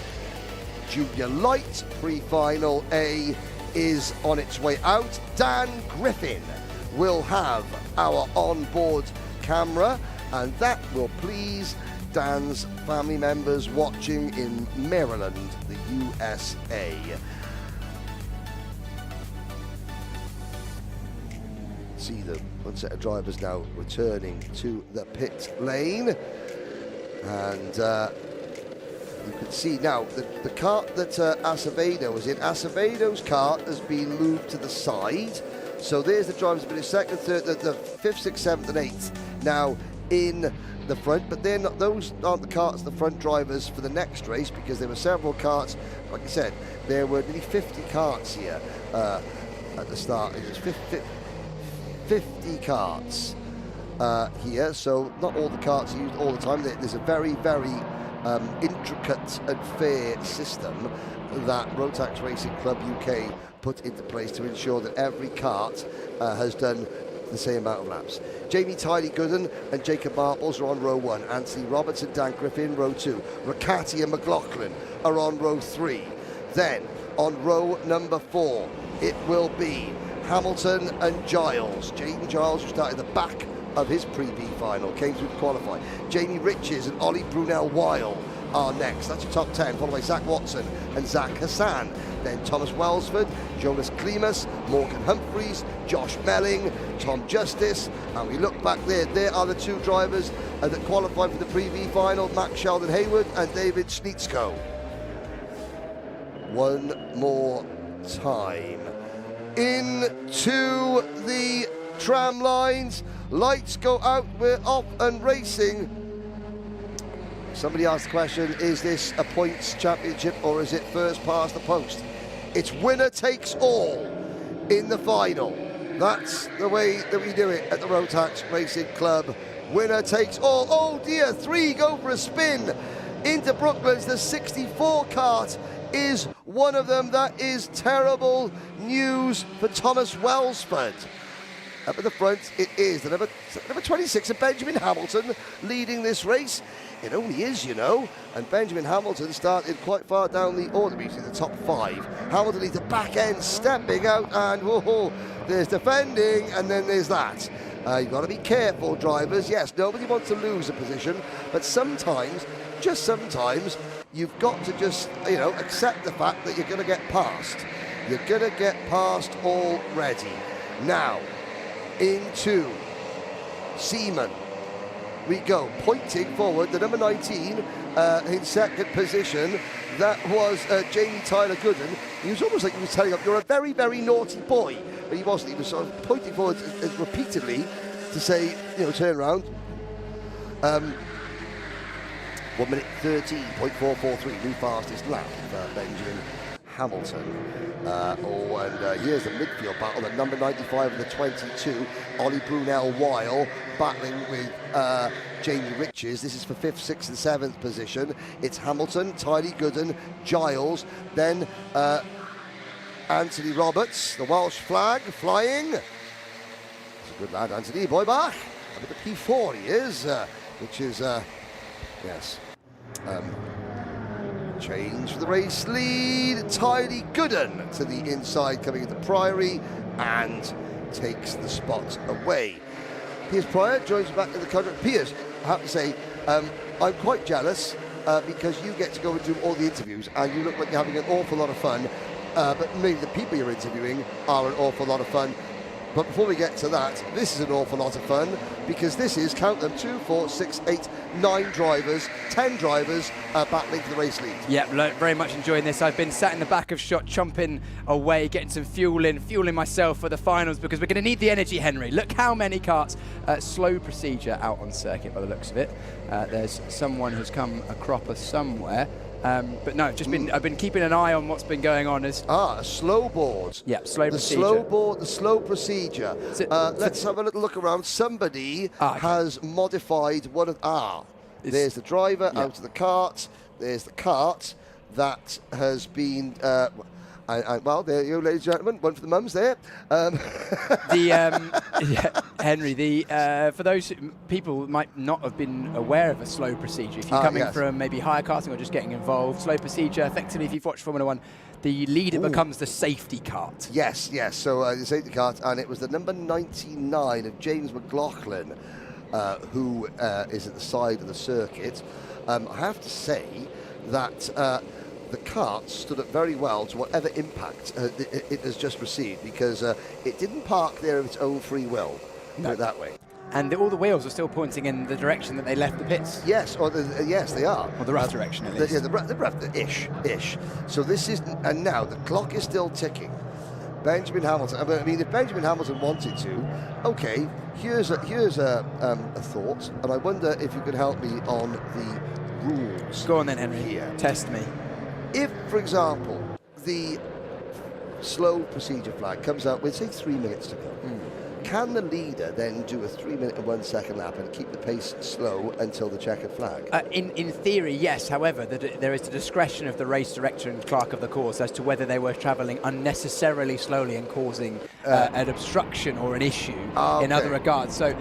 Junior Light pre-final A is on its way out. Dan Griffin will have our onboard camera, and that will please Dan's family members watching in Maryland, the USA. See the one set of drivers now returning to the pit lane, and you can see now the kart that Acevedo was in. Acevedo's kart has been moved to the side, so there's the drivers been in second, third, the 5th, 6th, 7th and 8th now in the front, but they're not, those aren't the karts, the front drivers for the next race, because there were several karts. Like I said, there were nearly 50 karts here at the start. It was 50 karts here, so not all the karts are used all the time. There's a very, very intricate and fair system that Rotax Racing Club UK put into place to ensure that every kart has done the same amount of laps. Jamie Tylee Gooden and Jacob Marples are on row 1. Anthony Roberts and Dan Griffin, row 2. Ricciardi and McLaughlin are on row 3. Then, on row number 4, it will be Hamilton and Giles. Jaden Giles, who started the back of his pre-B final, came through to qualify. Jamie Riches and Ollie Brunel-Weil are next. That's your top 10, followed by Zach Watson and Zach Hassan. Then Thomas Welsford, Jonas Klimas, Morgan Humphreys, Josh Melling, Tom Justice. And we look back there are the 2 drivers that qualified for the pre-B final, Max Sheldon Hayward and David Schnitzko. One more time. Into the tram lines. Lights go out, we're off and racing. Somebody asked the question, is this a points championship or is it first past the post? It's winner takes all in the final. That's the way that we do it at the Rotax Racing Club. Winner takes all. Oh dear, 3 go for a spin into Brooklands. The 64 kart is one of them. That is terrible news for Thomas Welsford. Up at the front, it is the number 26 of Benjamin Hamilton leading this race. It only is, you know, and Benjamin Hamilton started quite far down the order, reaching the top 5. Hamilton leads the back end, stepping out, and whoa, there's defending, and then there's that. You've got to be careful, drivers. Yes, nobody wants to lose a position, but sometimes, just sometimes, you've got to just, you know, accept the fact that you're going to get past. You're going to get past already. Now, into Seaman we go, pointing forward, the number 19 in second position. That was Jamie Tylee Gooden. He was almost like he was telling him, you're a very, very naughty boy. But he wasn't. He was sort of pointing forward repeatedly to say, you know, turn around. 1 minute 13.443, new fastest lap for Benjamin Hamilton. And here's the midfield battle, the number 95 and the 22, Ollie Brunel-Weil battling with Jamie Riches. This is for 5th, 6th and 7th position. It's Hamilton, Tylee Gooden, Giles, then Anthony Roberts, the Welsh flag flying. It's a good lad, Anthony Boybach. Up at the P4 he is, which is, yes. Change for the race lead. Tylee Gooden to the inside, coming into Priory, and takes the spot away. Piers Pryor joins back in the country. Piers, I have to say, I'm quite jealous because you get to go and do all the interviews, and you look like you're having an awful lot of fun. But maybe the people you're interviewing are an awful lot of fun. But before we get to that, this is an awful lot of fun, because this is, count them, 2, 4, 6, 8, 9 drivers, 10 drivers battling for the race lead. Yeah, very much enjoying this. I've been sat in the back of shot, chomping away, getting some fueling myself for the finals, because we're going to need the energy, Henry. Look how many karts. Slow procedure out on circuit by the looks of it. There's someone who's come a cropper somewhere. But no, I've been keeping an eye on what's been going on. A slow board. Yeah, slow procedure. Slow board, the slow procedure. Let's have a little look around. Somebody has modified one of. There's the driver out of the cart. There's the cart that has been. Well, there you go, ladies and gentlemen. One for the mums there. Henry, for those people who might not have been aware of a slow procedure, if you're coming from maybe higher karting or just getting involved, slow procedure, effectively, if you've watched Formula One, the leader becomes the safety kart. Yes. So the safety kart, and it was the number 99 of James McLaughlin, who is at the side of the circuit. I have to say that the kart stood up very well to whatever impact it has just received, because it didn't park there of its own free will, put it that way. And all the wheels are still pointing in the direction that they left the pits. Yes, yes, they are. Or the rough direction, at least. The rough, ish. So this is, and now the clock is still ticking. Benjamin Hamilton. I mean, if Benjamin Hamilton wanted to, okay. Here's a thought, and I wonder if you could help me on the rules. Go on then, Henry. Here. Test me. If, for example, the slow procedure flag comes out with, say, 3 minutes to go, can the leader then do a 3 minute and 1 second lap and keep the pace slow until the checkered flag? In theory, yes. However, there is the discretion of the race director and clerk of the course as to whether they were travelling unnecessarily slowly and causing an obstruction or an issue in other regards. So,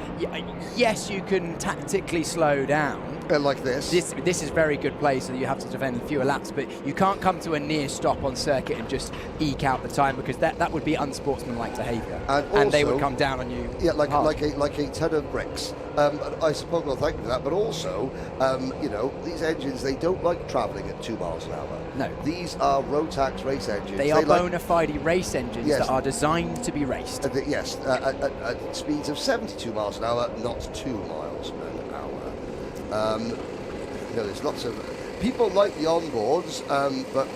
yes, you can tactically slow down. Like this. This is very good place, so you have to defend fewer laps, but you can't come to a near stop on circuit and just eke out the time, because that would be unsportsmanlike behaviour, and they would come down on you. Yeah, like a ton of bricks. I suppose, well, thank you for that, but also, you know, these engines, they don't like travelling at 2 miles an hour. No. These are Rotax race engines. They are bona fide race engines that are designed to be raced. Yes, at speeds of 72 miles an hour, not 2 miles an hour. You know, there's lots of people like the onboards, but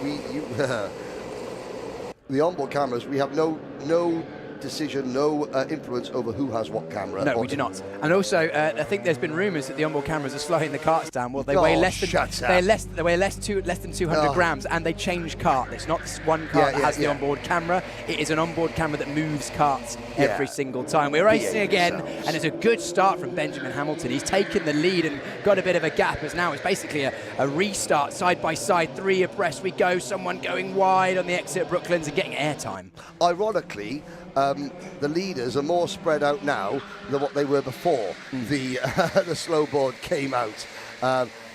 the onboard cameras, we have no decision, no influence over who has what camera. No, we do not. And also, I think there's been rumours that the onboard cameras are slowing the carts down. Well, they weigh less than 200 grams, and they change cart. It's not one cart that has the onboard camera. It is an onboard camera that moves carts every single time. We're racing again, and it's a good start from Benjamin Hamilton. He's taken the lead and got a bit of a gap, as now it's basically a restart, side by side, 3 abreast we go. Someone going wide on the exit of Brooklands and getting airtime. Ironically, the leaders are more spread out now than what they were before the slow board came out.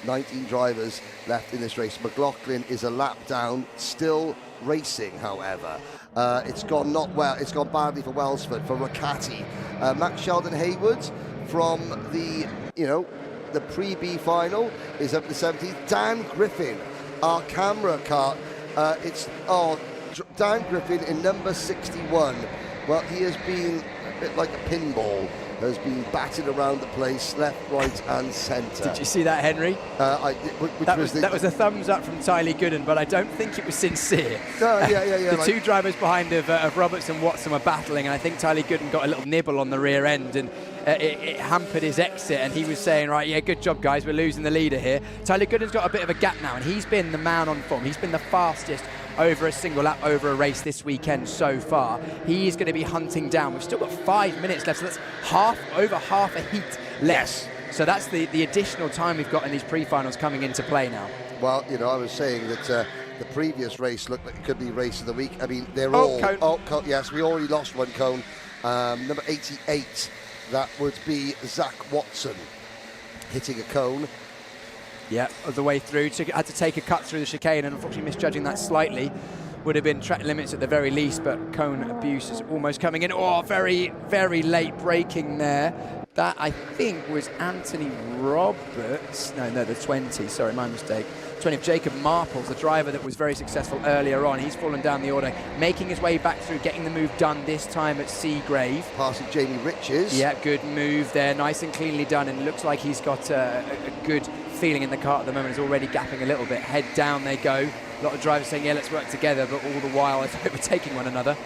19 drivers left in this race. McLaughlin is a lap down, still racing, however. It's gone not well. It's gone badly for Welsford, for Ricciardi. Max Sheldon Haywood from the pre-B final is up to 17th. Dan Griffin, our camera cart. Dan Griffin in number 61. Well, he has been a bit like a pinball, has been batted around the place, left, right and centre. Did you see that, Henry? That was a thumbs up from Tyler Gooden, but I don't think it was sincere. The two drivers behind of Roberts and Watson were battling, and I think Tyler Gooden got a little nibble on the rear end, and it hampered his exit, and he was saying, right, yeah, good job, guys, we're losing the leader here. Tyler Gooden's got a bit of a gap now, and he's been the man on form. He's been the fastest over a single lap, over a race this weekend so far. He is going to be hunting down. We've still got 5 minutes left, so that's over half a heat left. Yes. So that's the additional time we've got in these pre-finals coming into play now. Well, you know, I was saying that the previous race looked like it could be race of the week. I mean, they're all... Cone. Yes, we already lost one cone. Number 88, that would be Zach Watson hitting a cone. Yeah, of the way through. Had to take a cut through the chicane, and unfortunately misjudging that slightly. Would have been track limits at the very least, but cone abuse is almost coming in. Oh, very, very late braking there. That, I think, was Anthony Roberts. No, the 20. Sorry, my mistake. 20 of Jacob Marples, the driver that was very successful earlier on. He's fallen down the order, making his way back through, getting the move done this time at Seagrave. Passing Jamie Riches. Yeah, good move there. Nice and cleanly done, and looks like he's got a good feeling in the car at the moment. He's already gapping a little bit. Head down they go. A lot of drivers saying, yeah, let's work together, but all the while it's overtaking one another.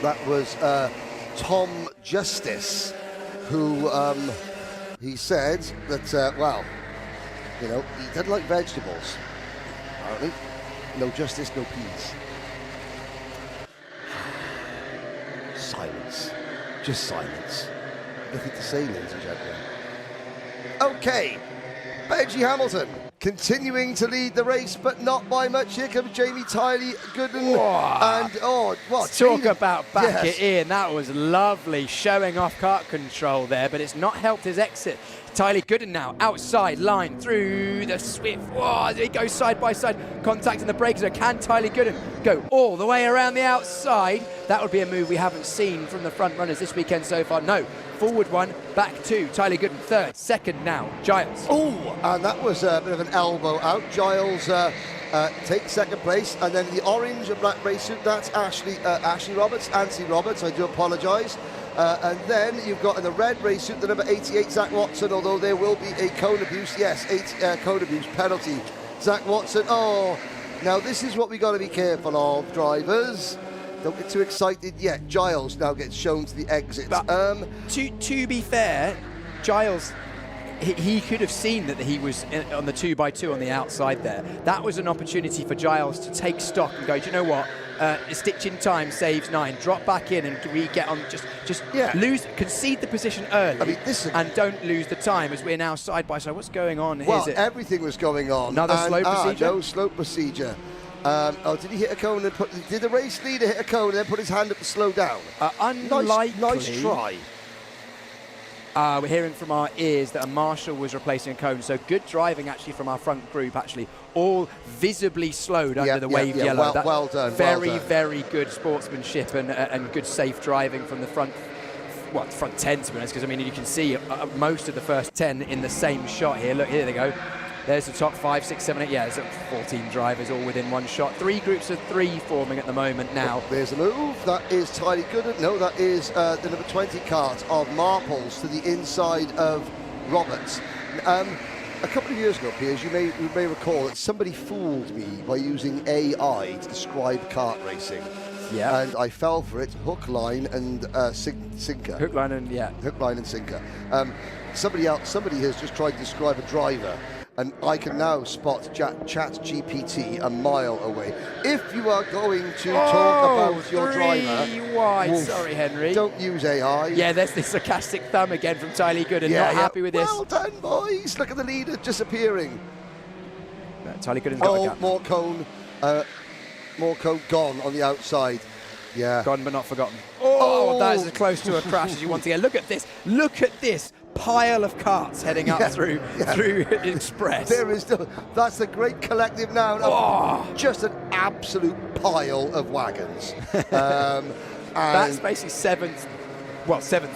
That was Tom Justice, who he said that, well, you know, he doesn't like vegetables, apparently. No justice, no peace. Silence. Just silence. Nothing to say, ladies and gentlemen. Okay, Benji Hamilton continuing to lead the race, but not by much. Here comes Jamie Tyler Gooden. And talk about back it in. That was lovely, showing off kart control there, but it's not helped his exit. Tyler Gooden now outside line through the Swift. Whoa, he goes side by side, contacting the brakes. So can Tyler Gooden go all the way around the outside? That would be a move we haven't seen from the front runners this weekend so far. No, forward one, back two. Tyler Gooden third, second now, Giles. Oh, and that was a bit of an elbow out. Giles takes second place, and then the orange and black race suit, that's Ashley Roberts, Anthony Roberts, I do apologise. And then you've got in the red race suit the number 88, Zach Watson, although there will be a cone abuse. Yes, cone abuse penalty. Zach Watson, now this is what we got to be careful of, drivers. Don't get too excited yet. Giles now gets shown to the exit. To be fair, Giles, he could have seen that he was on the 2x2 on the outside there. That was an opportunity for Giles to take stock and go, do you know what? A stitch in time saves 9. Drop back in and get on. Just concede the position early. I mean, and don't lose the time as we're now side by side. What's going on? Well, everything was going on. Another slow procedure. No slow procedure. Did he hit a cone and did the race leader hit a cone and then put his hand up to slow down? Unlikely. Nice try. We're hearing from our ears that a marshal was replacing a cone, so good driving actually from our front group, actually all visibly slowed under the waved yellow. Well done. Very good sportsmanship and good safe driving from the front. Well, front 10 to be honest, because I mean you can see most of the first 10 in the same shot here. Look, here they go. There's the top 5, 6, 7, 8. Yeah, there's 14 drivers all within one shot. 3 groups of 3 forming at the moment now. There's a move. That is Tyler Gooden. No, that is the number 20 kart of Marples to the inside of Roberts. A couple of years ago, Piers, you may recall that somebody fooled me by using AI to describe kart racing. Yeah. And I fell for it, hook, line, and sinker. Hook, line, and Hook, line, and sinker. Somebody has just tried to describe a driver, and I can now spot ChatGPT a mile away. If you are going to talk about your driver, wide. Sorry, Henry. Don't use AI. Yeah, there's the sarcastic thumb again from Tyler Gooden. Not happy with this. Well done, boys. Look at the leader disappearing. Tyler Gooden's got a gap. More cone gone on the outside. Yeah. Gone but not forgotten. Oh, that is as close to a crash as you want to get. Look at this. Look at this pile of carts heading up through Express. There is that's the great collective noun. Just an absolute pile of wagons. That's basically seventh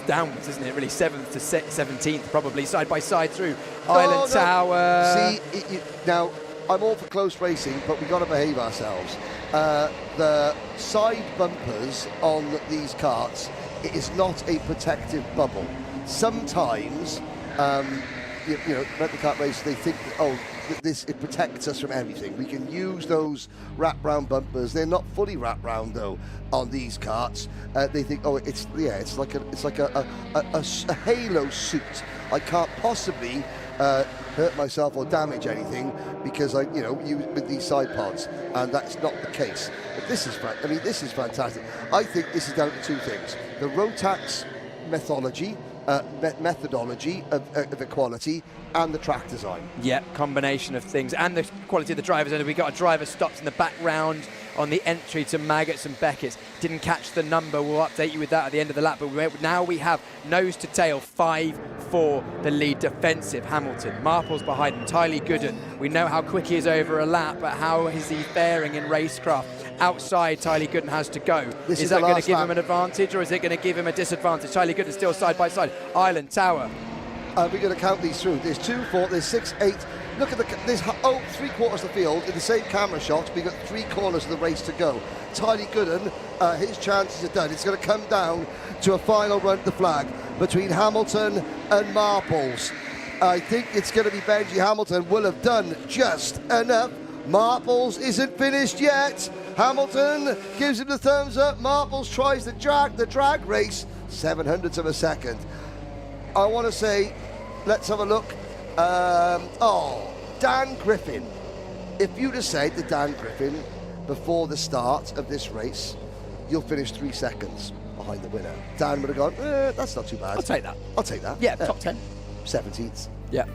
downwards, isn't it? Really, 7th to 17th, probably side by side through Island Tower. See, now I'm all for close racing, but we've got to behave ourselves. The side bumpers on these carts, it is not a protective bubble. Sometimes, you know, at the kart race, they think, it protects us from everything. We can use those wrap-round bumpers. They're not fully wrap-round though on these karts. They think, it's like a halo suit. I can't possibly hurt myself or damage anything because I, use with these side pods, and that's not the case. But this is fantastic. I think this is down to 2 things: the Rotax methodology of equality, and the track design. Yeah, combination of things, and the quality of the drivers. And we got a driver stopped in the background on the entry to Maggots and Beckett's. Didn't catch the number. We'll update you with that at the end of the lap. But now we have nose to tail 5 for the lead defensive Hamilton. Marples behind him. Tyler Gooden. We know how quick he is over a lap, but how is he faring in racecraft? Outside, Tyler Gooden has to go. Is that going to give him an advantage, or is it going to give him a disadvantage? Tyler Gooden still side by side. Island Tower. We're going to count these through. There's 2, 4, there's 6, 8. Look at there's 3/4 of the field in the same camera shot. We've got 3 corners of the race to go. Tyler Gooden, his chances are done. It's going to come down to a final run to the flag between Hamilton and Marples. I think it's going to be Benji Hamilton will have done just enough. Marples isn't finished yet. Hamilton gives him the thumbs up. Marples tries the drag race, 700ths of a second. I want to say, let's have a look. Dan Griffin. If you'd have said to Dan Griffin before the start of this race, you'll finish 3 seconds behind the winner, Dan would have gone, that's not too bad. I'll take that. Yeah, top 10. 17th. Yeah.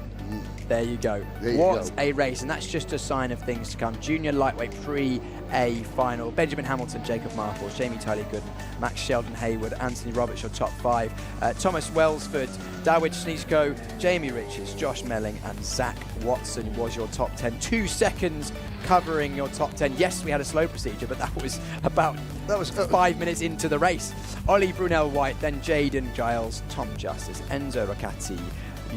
There you go. What a race, and that's just a sign of things to come. Junior lightweight pre-A final. Benjamin Hamilton, Jacob Marples, Jamie Tyler Gooden, Max Sheldon Hayward, Anthony Roberts, your top 5. Thomas Welsford, Dawid Ślisko, Jamie Richards, Josh Melling, and Zach Watson was your top 10. 2 seconds covering your top 10. Yes, we had a slow procedure, but that was 5 minutes into the race. Ollie Brunel-White, then Jaden Giles, Tom Justice, Enzo Ricciardi,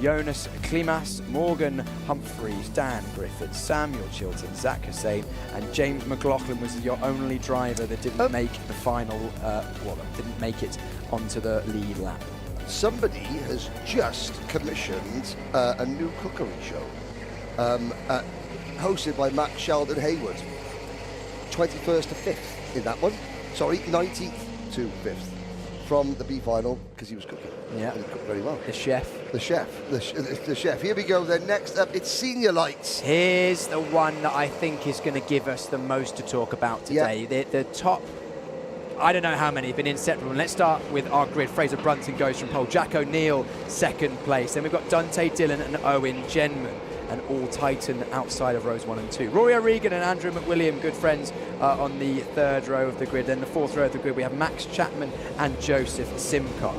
Jonas Klimas, Morgan Humphreys, Dan Griffith, Samuel Chilton, Zach Hussain, and James McLaughlin was your only driver that didn't make the final, didn't make it onto the lead lap. Somebody has just commissioned a new cookery show hosted by Max Sheldon Hayward. 21st to 5th in that one. Sorry, 19th to 5th. from the B final because he was cooking. Yeah. And he cooked very well. The chef. The chef. Here we go then. Next up, it's senior lights. Here's the one that I think is going to give us the most to talk about today. Yeah. The top, I don't know how many have been inseparable. Let's start with our grid. Fraser Brunton goes from pole. Jack O'Neill, second place. Then we've got Dante Dillon and Owen Genman, an all-Titan outside of rows 1 and 2. Rory O'Regan and Andrew McWilliam, good friends, on the third row of the grid. Then the fourth row of the grid, we have Max Chapman and Joseph Simcock.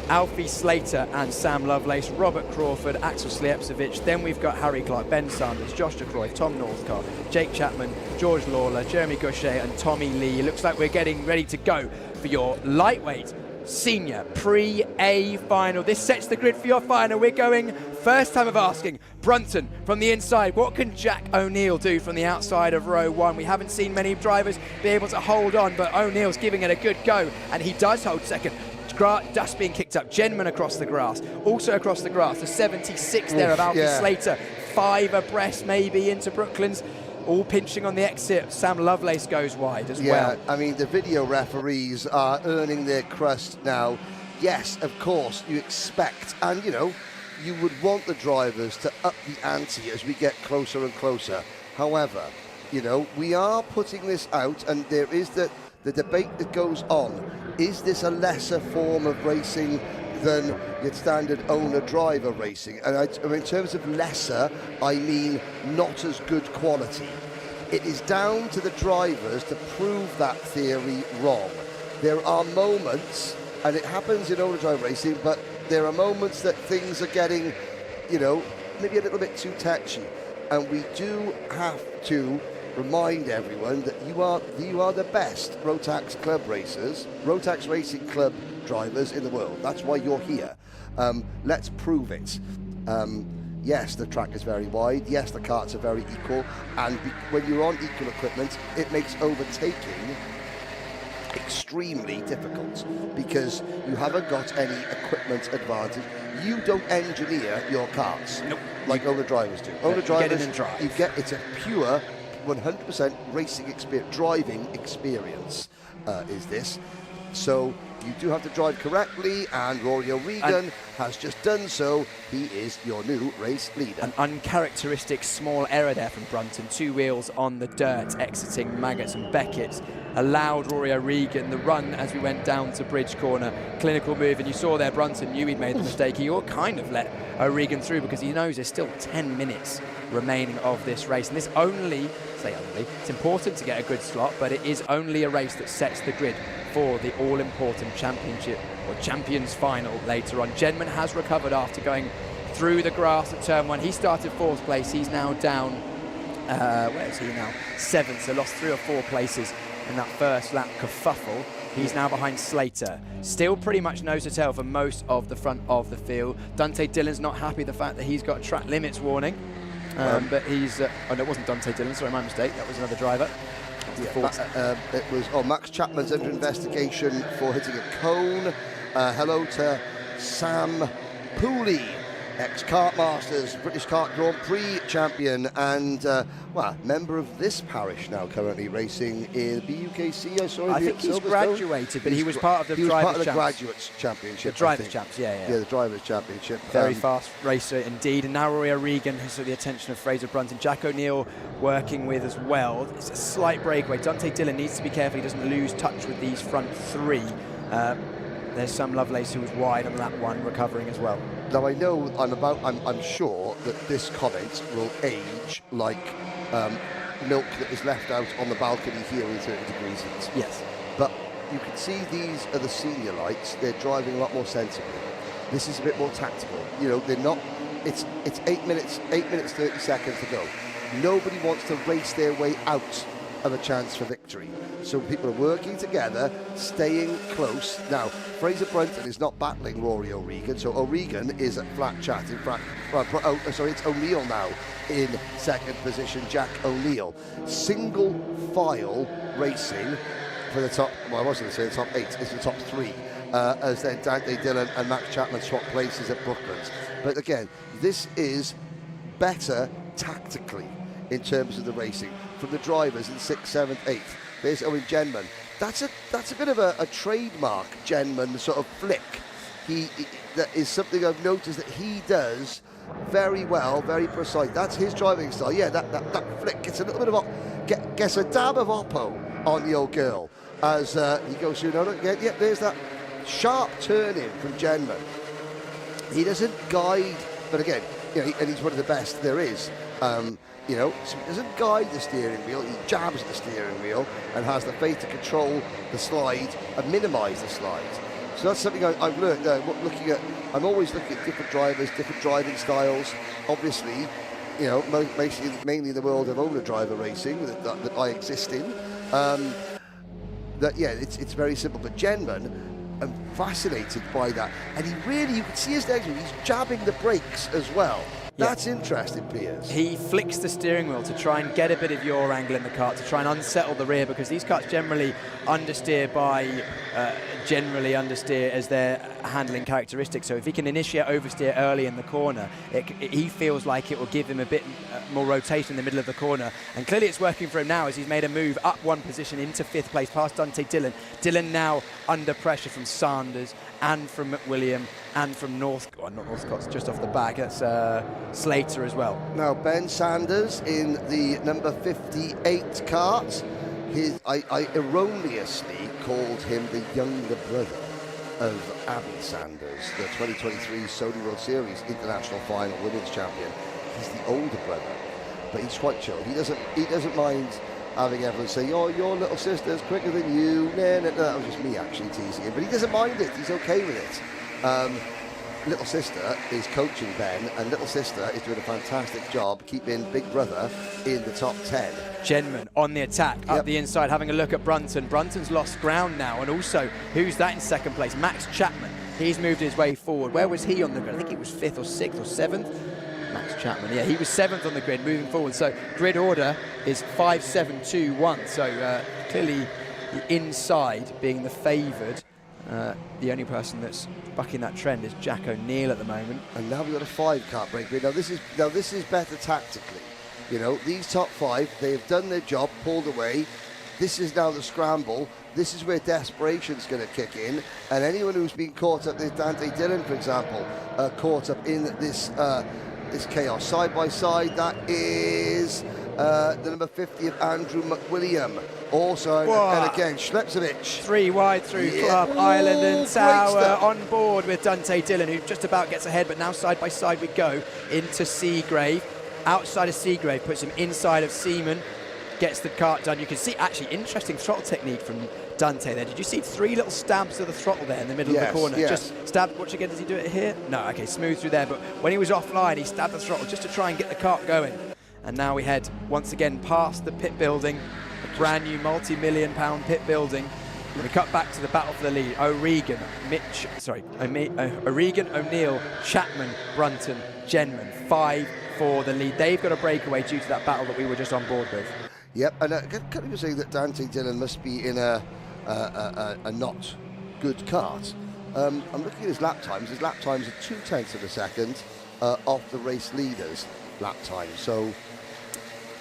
Alfie Slater and Sam Lovelace, Robert Crawford, Axel Sliepsevich. Then we've got Harry Clark, Ben Sanders, Josh DeCroy, Tom Northcott, Jake Chapman, George Lawler, Jeremy Gaucher and Tommy Lee. It looks like we're getting ready to go for your lightweight senior pre-A final. This sets the grid for your final. We're going first time of asking Brunton from the inside. What can Jack O'Neill do from the outside of row 1? We haven't seen many drivers be able to hold on, but O'Neill's giving it a good go, and he does hold second. Dust being kicked up. Genman across the grass. Also across the grass, the 76 there of Alfie Slater. 5 abreast maybe into Brooklands. All pinching on the exit. Sam Lovelace goes wide as well. I mean, the video referees are earning their crust now. Yes, of course, you expect, and you know, you would want the drivers to up the ante as we get closer and closer. However, you know, we are putting this out, and there is the debate that goes on. Is this a lesser form of racing than your standard owner-driver racing? And in terms of lesser, I mean not as good quality. It is down to the drivers to prove that theory wrong. There are moments, and it happens in owner-driver racing, but there are moments that things are getting, you know, maybe a little bit too touchy. And we do have to remind everyone that you are the best Rotax club racers, Rotax Racing Club drivers in the world. That's why you're here. Let's prove it. Yes, the track is very wide. Yes, the karts are very equal. And when you're on equal equipment, it makes overtaking extremely difficult because you haven't got any equipment advantage. You don't engineer your karts like owner drivers do. Owner drivers, you get it's a pure 100% racing experience, driving experience is this. So you do have to drive correctly, and Rory O'Regan has just done so. He is your new race leader. An uncharacteristic small error there from Brunton. 2 wheels on the dirt, exiting Maggots and Beckett. Allowed Rory O'Regan the run as we went down to Bridge Corner. Clinical move, and you saw there Brunton knew he'd made the mistake. He all kind of let O'Regan through because he knows there's still 10 minutes remaining of this race. And this only, it's important to get a good slot, but it is only a race that sets the grid for the all-important championship or champions final later on. Genman has recovered after going through the grass at turn 1. He started 4th place. He's now down, where is he now? 7th, so lost 3 or 4 places in that first lap kerfuffle. He's now behind Slater. Still pretty much nose to tail for most of the front of the field. Dante Dillon's not happy the fact that he's got track limits warning. But he's, oh no, it wasn't Dante Dillon, sorry, my mistake. That was another driver. It was Max Chapman's under investigation for hitting a cone. Hello to Sam Pooley, ex-Kart Masters, British Kart Grand Prix champion, and well, member of this parish now, currently racing in BUKC. I saw him. I think he's graduated, but he was part of the Graduates Championship. The Drivers' Champs, yeah. Yeah, the Drivers' Championship. Very fast racer indeed. And now Rory O'Regan has the attention of Fraser Brunton. Jack O'Neill working with as well. It's a slight breakaway. Dante Dillon needs to be careful he doesn't lose touch with these front 3. There's Sam Lovelace who was wide on lap 1, recovering as well. Now I know I'm sure that this comment will age like milk that is left out on the balcony here in 30 degrees heat. Yes. But you can see these are the senior lights. They're driving a lot more sensibly. This is a bit more tactical. You know, they're not. It's 8 minutes 30 seconds to go. Nobody wants to race their way out of a chance for victory. So people are working together, staying close. Now, Fraser Brunton is not battling Rory O'Regan, so O'Regan is at flat chat. In fact, it's O'Neill now in second position, Jack O'Neill. Single file racing for the top, well, I was going to say the top 8, it's the top 3, as then Dante Dillon and Max Chapman swap places at Brooklands. But again, this is better tactically in terms of the racing from the drivers in 6th, 7th, 8th. There's Owen Genman that's a bit of a trademark Genman sort of flick. That is something I've noticed that he does very well, very precise. That's his driving style. Yeah, that flick gets a little bit of gets a dab of oppo on the old girl as he goes through. Yeah, there's that sharp turn in from Genman. He doesn't guide, but again, you know, and he's one of the best there is. You know, so he doesn't guide the steering wheel, he jabs at the steering wheel and has the faith to control the slide and minimise the slide. So that's something I've learned. I'm always looking at different drivers, different driving styles. Obviously, you know, mainly in the world of owner driver racing that I exist in. It's very simple. But Genman, I'm fascinated by that, and you can see his legs. He's jabbing the brakes as well. That's interesting, Piers. He flicks the steering wheel to try and get a bit of yaw angle in the kart, to try and unsettle the rear, because these karts generally understeer as their handling characteristic. So if he can initiate oversteer early in the corner, he feels like it will give him a bit more rotation in the middle of the corner. And clearly it's working for him now, as he's made a move up one position into 5th place past Dante Dillon. Dillon now under pressure from Sanders and from McWilliam and from not Northcott's just off the back. That's Slater as well. Now Ben Sanders in the number 58 kart. I erroneously called him the younger brother of Abby Sanders, the 2023 Sony World Series International Final Women's Champion. He's the older brother, but he's quite chill. He doesn't mind having everyone say, "Oh, your little sister's quicker than you." No, that was just me actually teasing him, but he doesn't mind it. He's okay with it. Little sister is coaching Ben, and little sister is doing a fantastic job keeping big brother in the top 10. Genman on the attack, up the inside, having a look at Brunton. Brunton's lost ground now, and also, who's that in second place? Max Chapman. He's moved his way forward. Where was he on the grid? I think he was 5th or 6th or 7th. Max Chapman, yeah, he was 7th on the grid, moving forward. So grid order is 5, 7, 2, 1. So clearly the inside being the favoured. The only person that's bucking that trend is Jack O'Neill at the moment. And now we've got a 5 kart break grid. Now this is better tactically. You know, these top 5, they have done their job, pulled away. This is now the scramble. This is where desperation's going to kick in. And anyone who's been caught up, there's Dante Dillon, for example, caught up in this chaos. Side by side, that is the number 50 of Andrew McWilliam. Also, and again, Schlepsevich. 3 wide through Club, Island and Tower, on board with Dante Dillon, who just about gets ahead, but now side by side we go into Seagrave. Outside of Seagrave, puts him inside of Seaman, gets the kart done. You can see, actually, interesting throttle technique from Dante there. Did you see 3 little stabs of the throttle there in the middle of the corner? Yes. Just stabbed. Watch again, does he do it here? No, okay, smooth through there, but when he was offline, he stabbed the throttle just to try and get the kart going. And now we head once again past the pit building, a brand new multi-million-pound pit building. We're going to cut back to the battle for the lead. O'Regan, O'Neill, Chapman, Brunton, Genman, 5 for the lead. They've got a breakaway due to that battle that we were just on board with. Yep, and can you say that Dante Dillon must be in a not good kart? I'm looking at his lap times. His lap times are 0.2 of a second off the race leader's lap time. So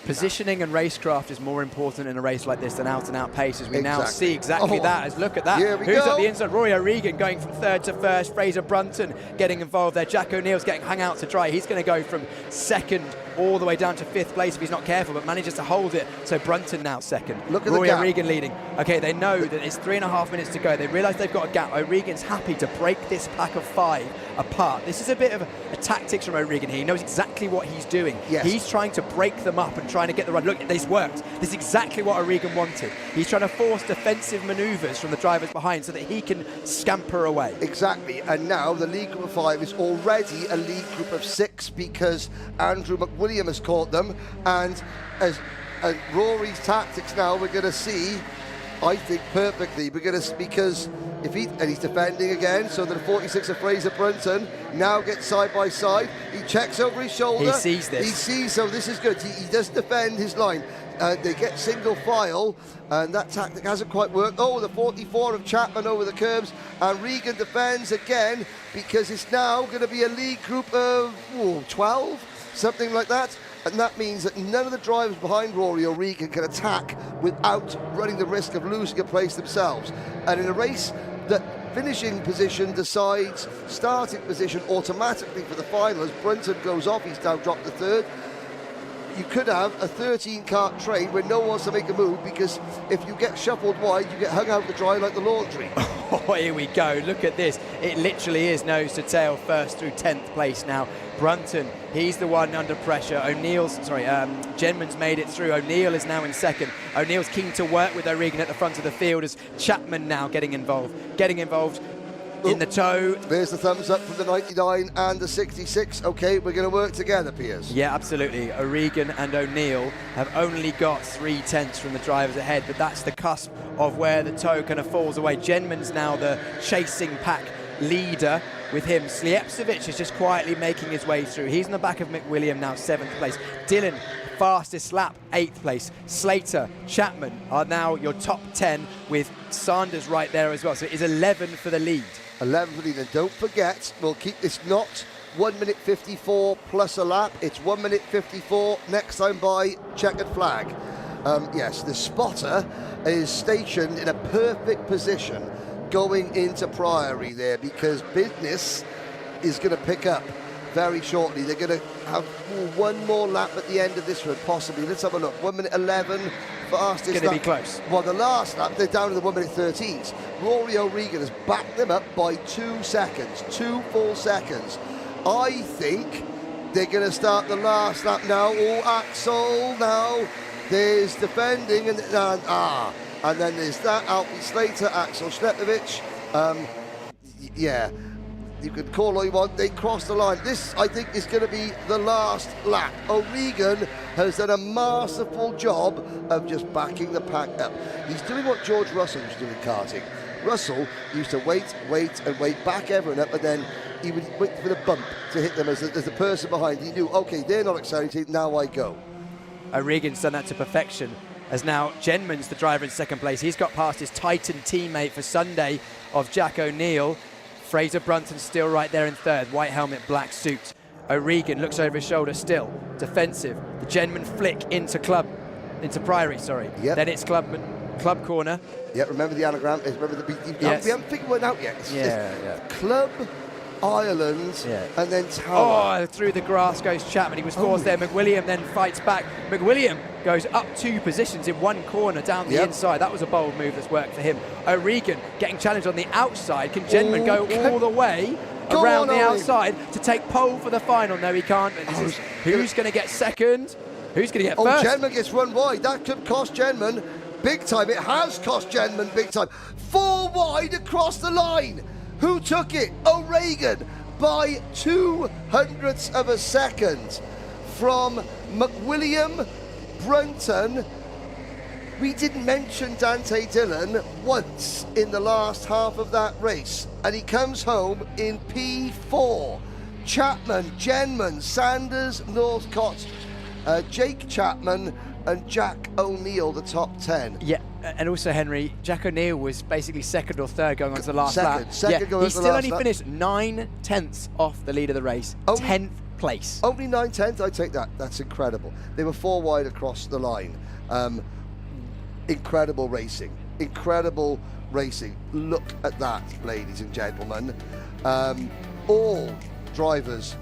positioning and racecraft is more important in a race like this than out-and-out pace, as we now see exactly that. As look at that. Who's at the inside? Roy O'Regan going from 3rd to 1st. Fraser Brunton getting involved there. Jack O'Neill's getting hung out to dry. He's going to go from 2nd all the way down to 5th place if he's not careful, but manages to hold it. So Brunton now 2nd. Look at Roy the gap. O'Regan leading. Okay, they know that it's 3.5 minutes to go. They realise they've got a gap. O'Regan's happy to break this pack of 5 apart. This is a bit of a tactics from O'Regan here. He knows exactly what he's doing. Yes. He's trying to break them up and trying to get the run. Look, this worked. This is exactly what O'Regan wanted. He's trying to force defensive manoeuvres from the drivers behind so that he can scamper away. Exactly, and now the lead group of 5 is already a lead group of 6 because Andrew McWilliam has caught them, and as Rory's tactics now we're going to see, I think perfectly, because if he's defending again, so the 46 of Fraser Brunton now gets side by side. He checks over his shoulder. He sees this. He sees, so this is good. He does defend his line. They get single file, and that tactic hasn't quite worked. Oh, the 44 of Chapman over the curbs, and Regan defends again because it's now going to be a lead group of 12, something like that. and that means that none of the drivers behind Rory O'Regan can attack without running the risk of losing a place themselves. And in a race that finishing position decides starting position automatically for the final, as Brunton goes off, he's now dropped to third. You could have a 13-kart train where no one wants to make a move, because if you get shuffled wide, you get hung out to dry like the laundry. Oh, here we go. Look at this. It literally is nose to tail, first through 10th place now. Brunton, he's the one under pressure. Genman's made it through. O'Neill is now in second. O'Neill's keen to work with O'Regan at the front of the field, as Chapman now getting involved in the tow. There's the thumbs up from the 99 and the 66. Okay, we're going to work together, Piers. Yeah, absolutely. O'Regan and O'Neill have only got 3/10 from the drivers ahead, but that's the cusp of where the tow kind of falls away. Genman's now the chasing pack leader with him. Slijepcevic is just quietly making his way through. He's in the back of McWilliam now, 7th place. Dylan, fastest lap, 8th place. Slater, Chapman are now your top 10, with Sanders right there as well. So it is 11 for the lead. 11 for the lead. And don't forget, we'll keep this not 1 minute 54 plus a lap. It's 1 minute 54 next time by checkered flag. Yes, the spotter is stationed in a perfect position going into Priory there, because business is going to pick up very shortly. They're going to have one more lap at the end of this one, possibly. Let's have a look. 1 minute 11, fastest. Going to be close. Well, the last lap, they're down to the 1 minute 13s. Rory O'Regan has backed them up by 2 seconds, 2 full seconds. I think they're going to start the last lap now. Oh, Axel now. There's defending, and then there's that. Alfie Slater, Axel Schlepovic. Yeah. You can call all you want, they cross the line. This, I think, is going to be the last lap. O'Regan has done a masterful job of just backing the pack up. He's doing what George Russell used to do in karting. Russell used to wait, back everyone up, and then he would wait for the bump to hit them as the person behind. He knew, okay, they're not accelerating, now I go. O'Regan's done that to perfection, as now Genman's the driver in second place. He's got past his Titan teammate for Sunday of Jack O'Neill. Fraser Brunton still right there in third, white helmet, black suit. O'Regan looks over his shoulder still, defensive. The Genman flick into Priory, sorry. Yep. Then it's club corner. Yeah, remember the anagram, remember Yes. We haven't figured one out yet. Yeah. Club, Ireland, and then Tower. Oh, through the grass goes Chapman. He was forced there. McWilliam then fights back. McWilliam goes up 2 positions in one corner down the inside. That was a bold move that's worked for him. O'Regan getting challenged on the outside. Can Genman go all the way around the outside to take pole for the final? No, he can't. Who's going to get second? Who's going to get first? Genman gets run wide. That could cost Genman big time. It has cost Genman big time. 4 wide across the line. Who took it? O'Regan by 0.02 of a second from McWilliam, Brunton. We didn't mention Dante Dillon once in the last half of that race, and he comes home in P4. Chapman, Genman, Sanders, Northcott, Jake Chapman and Jack O'Neill, the top 10. Yeah, and also Henry, Jack O'Neill was basically second or third going on to the last lap. Second going on to the last lap. He still only finished 9/10 off the lead of the race, 10th place. Only 9/10, I take that. That's incredible. They were 4 wide across the line. Incredible racing. Incredible racing. Look at that, ladies and gentlemen. All drivers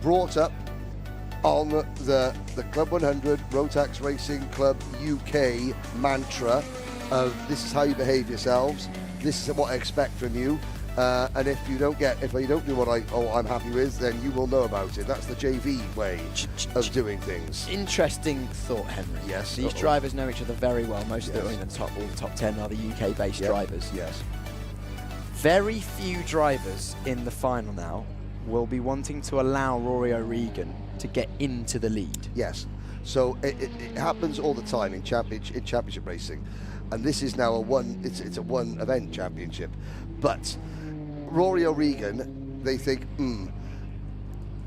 brought up on the Club 100 Rotax Racing Club UK mantra of this is how you behave yourselves, this is what I expect from you, and if you don't do what I'm happy with, then you will know about it. That's the JV way of doing things. Interesting thought, Henry. Yes. These drivers know each other very well. Most of them in the all the top 10 are the UK-based drivers. Yes. Very few drivers in the final now will be wanting to allow Rory O'Regan to get into the lead. Yes, so it happens all the time in championship racing, and this is now it's a one event championship. But Rory O'Regan, they think,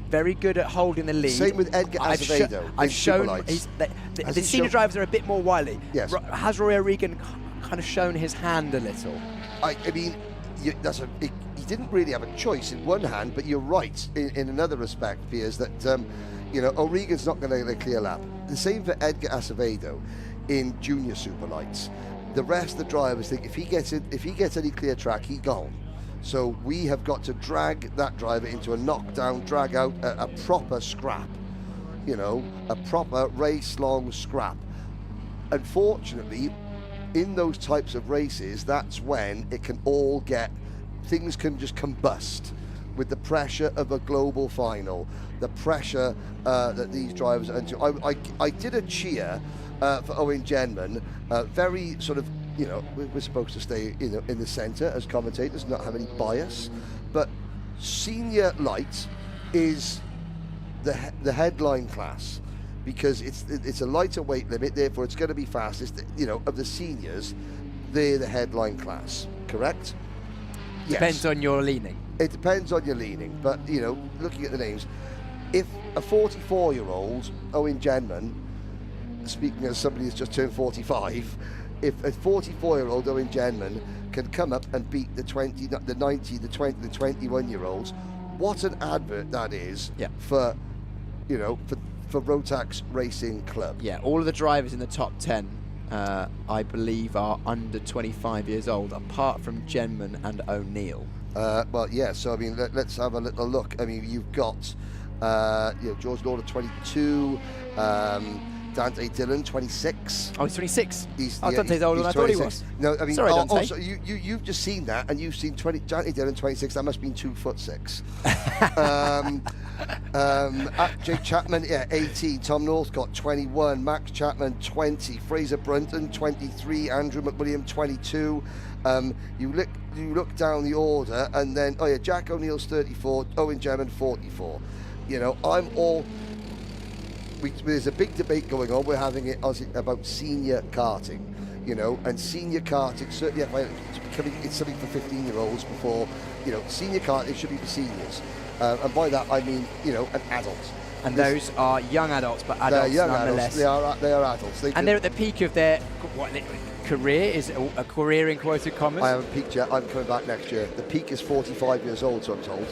very good at holding the lead. Same with Edgar Azevedo. I've shown the senior drivers are a bit more wily. Yes. Has Rory O'Regan kind of shown his hand a little? I mean, he didn't really have a choice in one hand, but you're right in another respect, Piers, that You know, O'Regan's not going to get a clear lap. The same for Edgar Acevedo in junior super lights. The rest of the drivers think if he gets any clear track, he's gone. So we have got to drag that driver into a knockdown, drag out a proper scrap. You know, a proper race-long scrap. Unfortunately, in those types of races, that's when it can all things can just combust with the pressure of a global final, the pressure that these drivers are into. I did a cheer for Owen Genman, very sort of, you know, we're supposed to stay in the centre as commentators, not have any bias, but senior light is the headline class, because it's a lighter weight limit, therefore it's going to be fastest. You know, of the seniors, they're the headline class, correct? Depends on your leaning. It depends on your leaning, but you know, looking at the names, if a 44-year-old Owen Genman, speaking as somebody who's just turned 45, if a 44-year-old Owen Genman can come up and beat the 20, the 90, the 20, the 21-year-olds, what an advert that is for, you know, for Rotax Racing Club. Yeah, all of the drivers in the top 10, I believe, are under 25 years old, apart from Genman and O'Neill. Well, yeah, so I mean, let's have a little look. I mean, you've got you know, George Lauder, 22, Dante Dillon, 26. Oh, he's 26. Dante's older than I thought he was. No, I mean, sorry, Dante. Also, you've just seen that, and you've seen Dante Dillon, 26. That must have been 2'6". Jake Chapman, 18. Tom Northcott, 21. Max Chapman, 20. Fraser Brunton, 23. Andrew McWilliam, 22. You look down the order, and then Jack O'Neill's 34. Owen Genman, 44. You know, there's a big debate going on. We're having it about senior karting, you know, and senior karting certainly it's something for 15-year-olds before, you know, senior karting should be for seniors, and by that I mean, you know, an adult. And those are young adults, but adults young nonetheless. Adults. They are adults. They're at the peak of their career. Is a career in quoted commas? I haven't peaked yet. I'm coming back next year. The peak is 45 years old, so I'm told.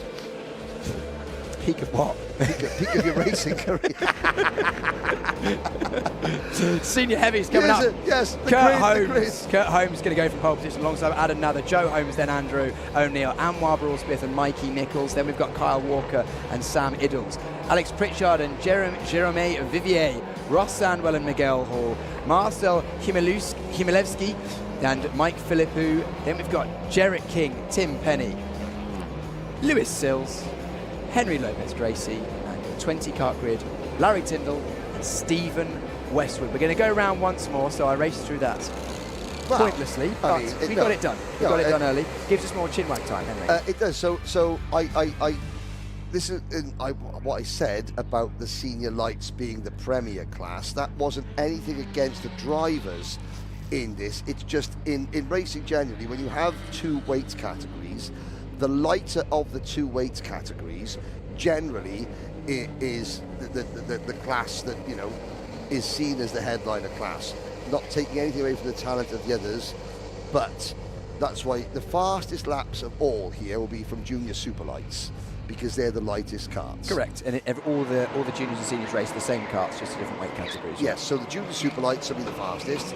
Peak of what? Peak of your racing career. Senior heavies coming up. Yes, Kurt Holmes. Kurt Holmes is going to go for pole position alongside Adam Nather, Joe Holmes, then Andrew O'Neill, Anwar Brawl-Smith and Mikey Nichols. Then we've got Kyle Walker and Sam Iddles. Alex Pritchard and Jerome Vivier, Ross Sandwell and Miguel Hall, Marcel Chmielewski and Mike Philippou. Then we've got Jarrett King, Tim Penny, Lewis Sills, Henry Lopez-Gracie, and 20 kart grid, Larry Tyndall and Stephen Westwood. We're going to go around once more, so I raced through that pointlessly, but we got it done. We got it done early. Gives us more chin wag time, Henry. It does. So this is what I said about the senior lights being the premier class. That wasn't anything against the drivers in this. It's just in racing generally, when you have two weight categories, the lighter of the two weight categories generally is the class that, you know, is seen as the headliner class. Not taking anything away from the talent of the others, but that's why the fastest laps of all here will be from junior super lights, because they're the lightest karts. Correct, and all the juniors and seniors race the same karts, just in different weight categories. Yes, so the junior super lights will be the fastest.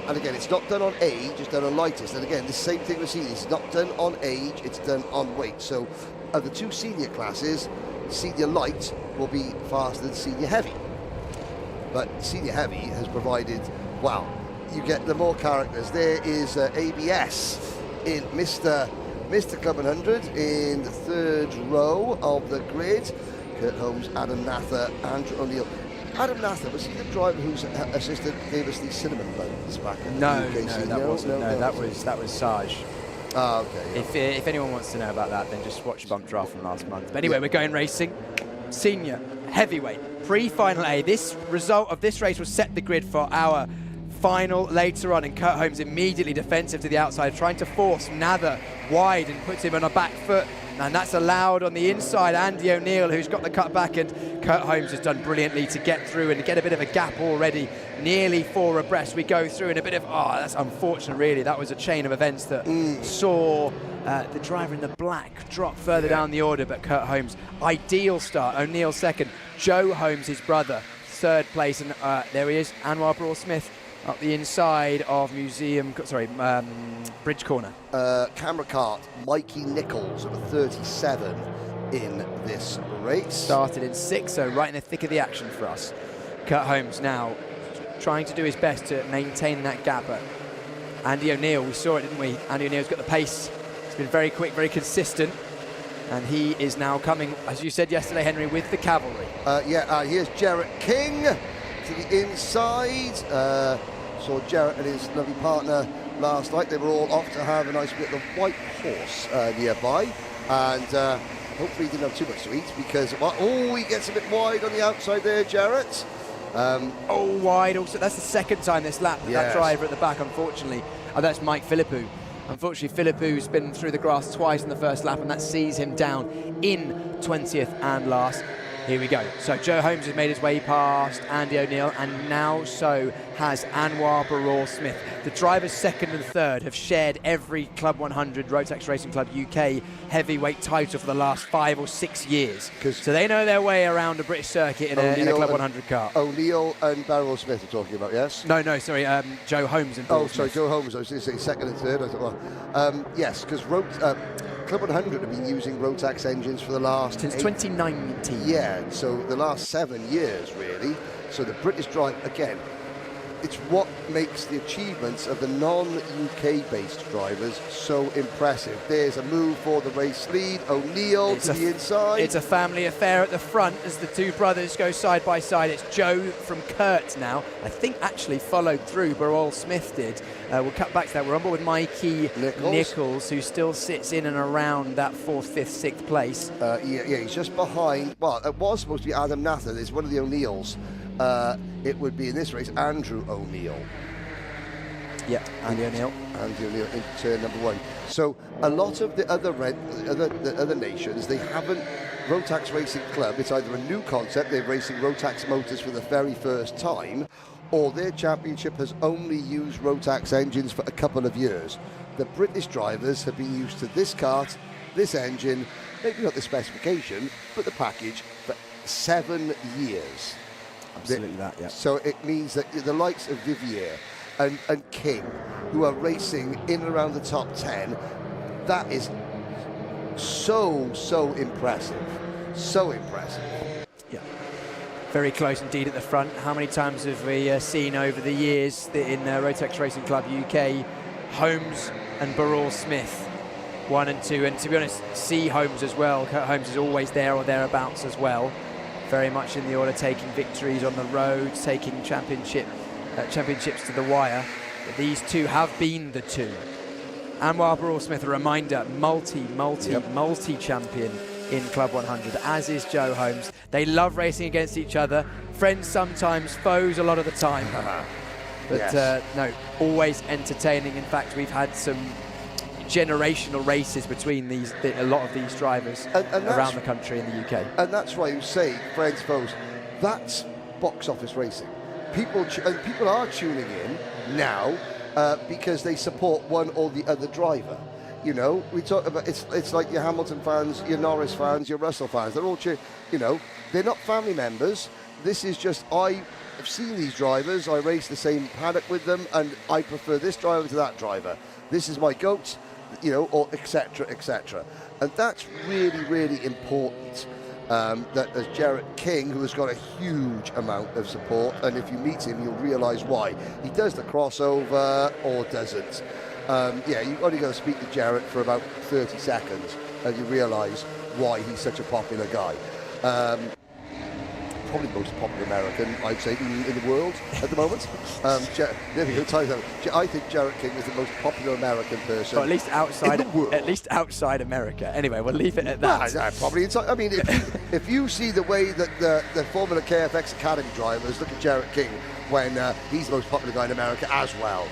And again, it's not done on age, it's done on lightest. And again, the same thing with seniors. It's not done on age, it's done on weight. So of the two senior classes, senior light will be faster than senior heavy. But senior heavy has provided, wow, you get the more characters. There is ABS in Mr. Club 100 in the third row of the grid. Kurt Holmes, Adam Nather, Andrew O'Neill. Adam Nather, was he the driver whose assistant gave us these cinnamon buns back in the UK? No, that was Saj. Ah, okay. If anyone wants to know about that, then just watch Bump Draft from last month. But anyway, we're going racing. Senior heavyweight pre-final A. This result of this race will set the grid for our final later on, and Kurt Holmes immediately defensive to the outside, trying to force Nather wide and puts him on a back foot, and that's allowed on the inside. Andy O'Neill, who's got the cut back, and Kurt Holmes has done brilliantly to get through and get a bit of a gap already, nearly 4 abreast. We go through in a bit of, that's unfortunate really. That was a chain of events that saw the driver in the black dropped further down the order, but Kurt Holmes, ideal start. O'Neill second. Joe Holmes, his brother, third place. And there he is, Anwar Brawl-Smith up the inside of Bridge Corner. Camera kart, Mikey Nichols, number 37 in this race. Started in 6th, so right in the thick of the action for us. Kurt Holmes now trying to do his best to maintain that gap. But Andy O'Neill, we saw it, didn't we? Andy O'Neill's got the pace. He's been very quick, very consistent. And he is now coming, as you said yesterday, Henry, with the cavalry. Here's Jarrett King to the inside. Saw Jarrett and his lovely partner last night. They were all off to have a nice bit of White Horse nearby. And hopefully he didn't have too much to eat because, he gets a bit wide on the outside there, Jarrett. Wide also. That's the second time this lap. Yes. That driver at the back, unfortunately. Oh, that's Mike Philippou. Unfortunately, Philippou's been through the grass twice in the first lap, and that sees him down in 20th and last. Here we go. So Joe Holmes has made his way past Andy O'Neill, and now so has Anwar Brawl-Smith. The drivers second and third have shared every Club 100 Rotax Racing Club UK heavyweight title for the last 5 or 6 years. So they know their way around a British circuit in a Club 100 car. O'Neill and Brawl-Smith are talking about, yes? No, sorry, Joe Holmes and Brawl-Smith. Joe Holmes. I was going to say second and third. I thought, yes, because Club 100 have been using Rotax engines for the last... Since 2019. Yeah, so the last 7 years, really. So the British drive, again, it's what makes the achievements of the non-UK based drivers so impressive. There's a move for the race lead. O'Neill to the inside. It's a family affair at the front as the two brothers go side by side. It's Joe from Kurt now. I think actually followed through, Brawl-Smith did. We'll cut back to that. We're on board with Mikey Nichols, who still sits in and around that 4th, 5th, 6th place. He's just behind. Well, it was supposed to be Adam Nathan. There's one of the O'Neills. It would be in this race Andrew O'Neill. Yeah, Andy O'Neill. Andy O'Neill in turn number 1. So a lot of the other nations, they haven't. Rotax Racing Club, it's either a new concept, they're racing Rotax motors for the very first time, or their championship has only used Rotax engines for a couple of years. The British drivers have been used to this kart, this engine, maybe not the specification, but the package for 7 years. Absolutely that, yeah. So it means that the likes of Vivier and King, who are racing in and around the top 10, that is so impressive. So impressive. Yeah. Very close indeed at the front. How many times have we seen over the years that in Rotax Racing Club UK, Holmes and Brawl-Smith 1 and 2, and to be honest, C. Holmes as well. Kurt Holmes is always there or thereabouts as well. Very much in the order, taking victories on the roads, taking championships to the wire. But these two have been the two. Anwar Brawl-Smith, a reminder, multi-champion in Club 100, as is Joe Holmes. They love racing against each other. Friends sometimes, foes a lot of the time. But yes. No, always entertaining. In fact, we've had some generational races between a lot of these drivers around the country in the UK. And that's why you say, friends, foes, that's box office racing. People are tuning in now because they support one or the other driver. You know, we talk about it's like your Hamilton fans, your Norris fans, your Russell fans. They're all they're not family members. This is just I've seen these drivers. I race the same paddock with them, and I prefer this driver to that driver. This is my goat. Or etc. And that's really, really important. That as Jarrett King, who has got a huge amount of support, and if you meet him, you'll realise why. He does the crossover or doesn't. You've only got to speak to Jarrett for about 30 seconds, and you realise why he's such a popular guy. Probably the most popular American, I'd say, in the world at the moment. I think Jarrett King is the most popular American person. Or at least outside in the world. At least outside America. Anyway, we'll leave it at that. Probably inside. I mean, if you see the way that the Formula KFX Academy drivers look at Jarrett King when he's the most popular guy in America as well.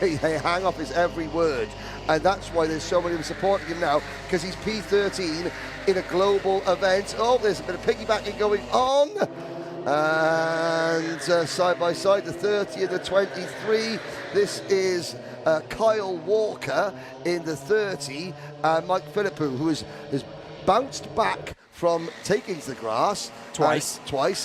They hang off his every word, and that's why there's so many of them supporting him now, because he's P13 in a global event. Oh, there's a bit of piggybacking going on. And side by side, the 30 and the 23. This is Kyle Walker in the 30, and Mike Philippou, who has bounced back from taking to the grass twice,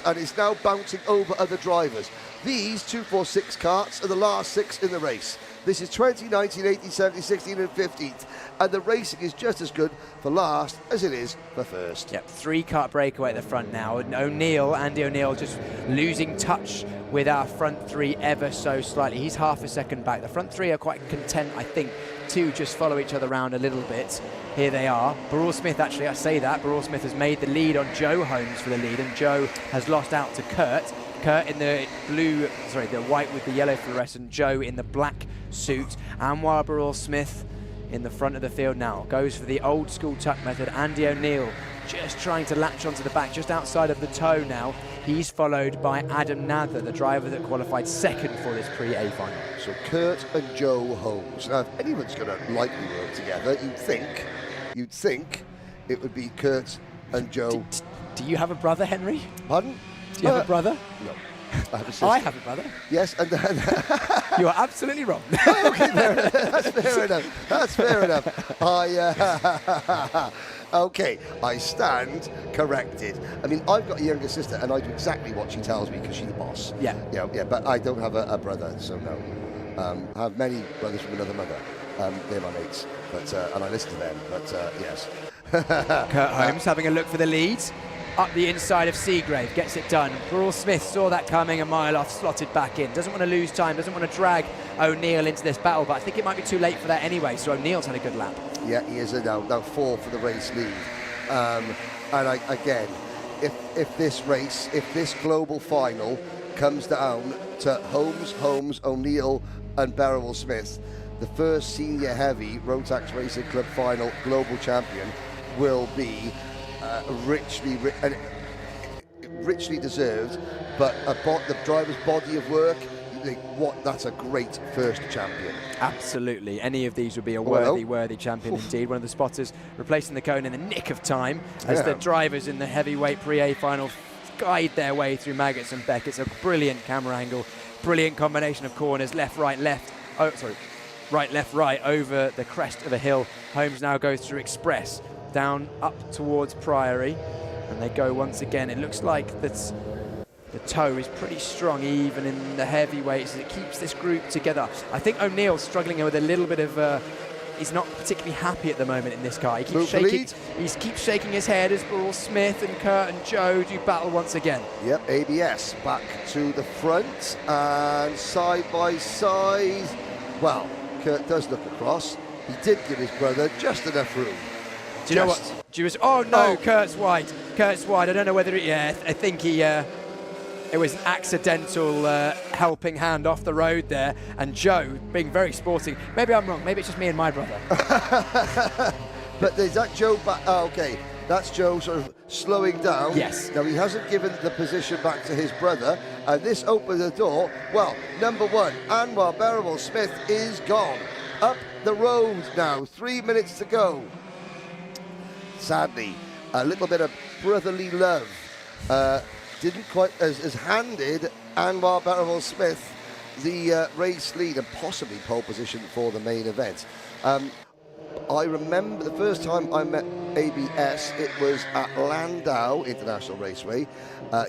and is now bouncing over other drivers. These 2, 4, 6 karts are the last 6 in the race. This is 20, 19, 18, 17, 16 and 15th. And the racing is just as good for last as it is for first. Yep, 3-kart breakaway at the front now. And Andy O'Neill just losing touch with our front 3 ever so slightly. He's half a second back. The front 3 are quite content, I think, to just follow each other around a little bit. Here they are. Burrell Smith, actually, I say that. Burrell Smith has made the lead on Joe Holmes for the lead, and Joe has lost out to Kurt. Kurt in the the white with the yellow fluorescent, Joe in the black suit. Anwar Burrell Smith in the front of the field now. Goes for the old school tuck method. Andy O'Neill just trying to latch onto the back, just outside of the toe now. He's followed by Adam Nather, the driver that qualified second for this pre-A final. So Kurt and Joe Holmes. Now, if anyone's going to likely work together, you'd think it would be Kurt and Joe. Do you have a brother, Henry? Pardon? Do you have a brother? No. I have a sister. I have a brother. Yes, and then... You are absolutely wrong. Okay, that's fair enough. That's fair enough. Okay, I stand corrected. I mean, I've got a younger sister, and I do exactly what she tells me because she's the boss. Yeah. Yeah, but I don't have a brother, so no. I have many brothers from another mother. They're my mates, but and I listen to them, but yes. Kurt Holmes having a look for the lead. Up the inside of Seagrave, gets it done. Burrell Smith saw that coming a mile off, slotted back in. Doesn't want to lose time, doesn't want to drag O'Neill into this battle, but I think it might be too late for that anyway, so O'Neill's had a good lap. Yeah, he is now 4 for the race lead. Again, if this global final comes down to Holmes, O'Neill and Burrell Smith, the first senior heavy Rotax Racing Club final global champion will be richly deserved, but the driver's body of work, that's a great first champion. Absolutely. Any of these would be a worthy champion indeed. One of the spotters replacing the cone in the nick of time as the drivers in the heavyweight pre-A final guide their way through Maggots and Beck. It's a brilliant camera angle, brilliant combination of corners, left, right, left. Right, left, right over the crest of a hill. Holmes now goes through Express, down up towards Priory, and they go once again. It looks like that's the toe is pretty strong even in the heavyweights as it keeps this group together. I think O'Neill's struggling with a little bit of he's not particularly happy at the moment in this car. He keeps shaking his head as Burrell Smith and Kurt and Joe do battle once again. Yep, ABS back to the front and side by side. Well, Kurt does look across. He did give his brother just enough room. Do you know what? Oh no, Kurt's wide. Kurt's wide. I don't know whether I think he it was an accidental helping hand off the road there, and Joe being very sporting. Maybe I'm wrong. Maybe it's just me and my brother. But is that Joe back? Oh, okay. That's Joe sort of slowing down. Yes. Now, he hasn't given the position back to his brother, and this opens the door. Well, number 1, Anwar Burrell Smith is gone. Up the road now, 3 minutes to go. Sadly, a little bit of brotherly love didn't quite as handed Anwar Burrell Smith the race lead and possibly pole position for the main event. I remember the first time I met ABS, it was at Landau International Raceway.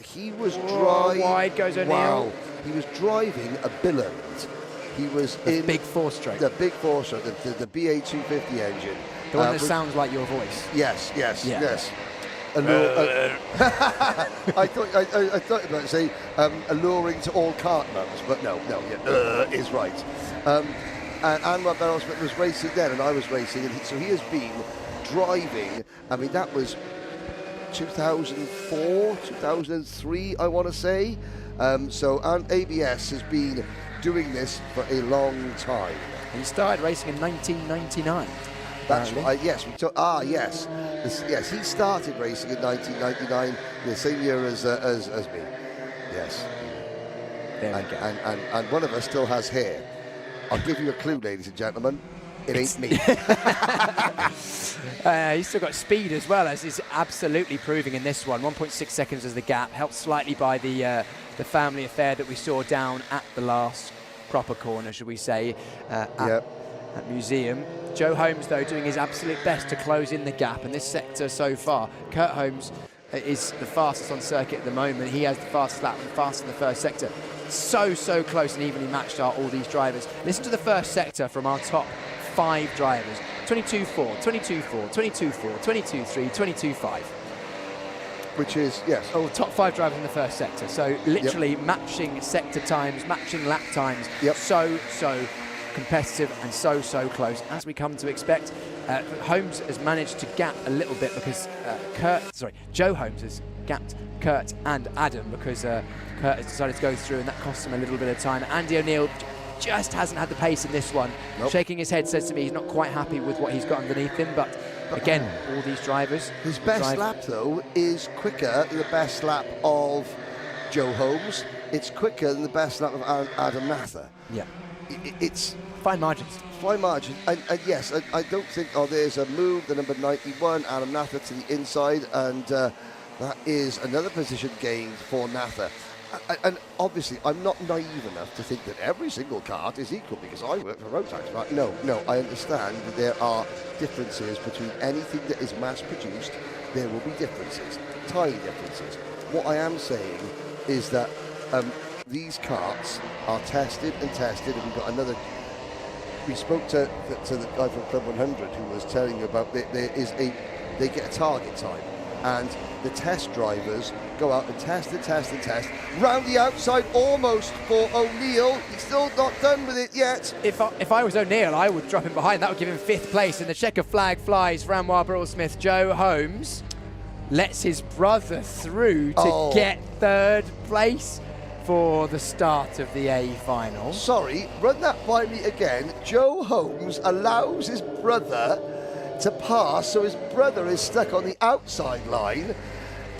He was driving. Wide goes O'Neill. Wow. He was driving a Billand. He was in big 4-stroke. The big 4-stroke, the BA 250 engine. The one that sounds like your voice. Yes. I thought about to say alluring to all kart mums, but no, is right. And Anwar Burrell Smith was racing then, and I was racing, and so he has been driving. I mean, that was 2004, 2003, I want to say. So ABS has been doing this for a long time. He started racing in 1999. That's right. Yes, we took. Yes. Yes, he started racing in 1999, the same year as me. Yes. There we go. And one of us still has hair. I'll give you a clue, ladies and gentlemen. it ain't me. He's still got speed as well, as is absolutely proving in this one. 1.6 seconds as the gap, helped slightly by the family affair that we saw down at the last proper corner, should we say, at Museum. Joe Holmes, though, doing his absolute best to close in the gap, and this sector so far, Kurt Holmes is the fastest on circuit at the moment. He has the fastest lap and fastest in the first sector. So close and evenly matched are all these drivers. Listen to the first sector from our top 5 drivers. 22.4, 22.4, 22.4, 22.3, 22.5. Which is, yes. Oh, top 5 drivers in the first sector. So literally matching sector times, matching lap times. So competitive and so close, as we come to expect. Holmes has managed to gap a little bit because Joe Holmes has gapped Kurt and Adam because Kurt has decided to go through, and that costs him a little bit of time. Andy O'Neill just hasn't had the pace in this one. Shaking his head says to me he's not quite happy with what he's got underneath him, but again, all these drivers. His best lap, though, is quicker than the best lap of Joe Holmes. It's quicker than the best lap of Adam Nather. Yeah. It's fine margins. Fine margin. And yes, I don't think, there's a move, the number 91, Adam Nather to the inside, and that is another position gained for Nather. And obviously, I'm not naive enough to think that every single kart is equal because I work for Rotax. Right? No, I understand that there are differences between anything that is mass-produced. There will be differences, tiny differences. What I am saying is that these karts are tested, and we've got another. We spoke to the guy from Club 100 who was telling you about they get a target time, and the test drivers go out and test, round the outside almost for O'Neill. He's still not done with it yet. If I was O'Neill, I would drop him behind. That would give him 5th place, and the checker flag flies for Anwar Burrell-Smith. Joe Holmes lets his brother through to get 3rd place for the start of the A final. Sorry, run that by me again. Joe Holmes allows his brother to pass, so his brother is stuck on the outside line.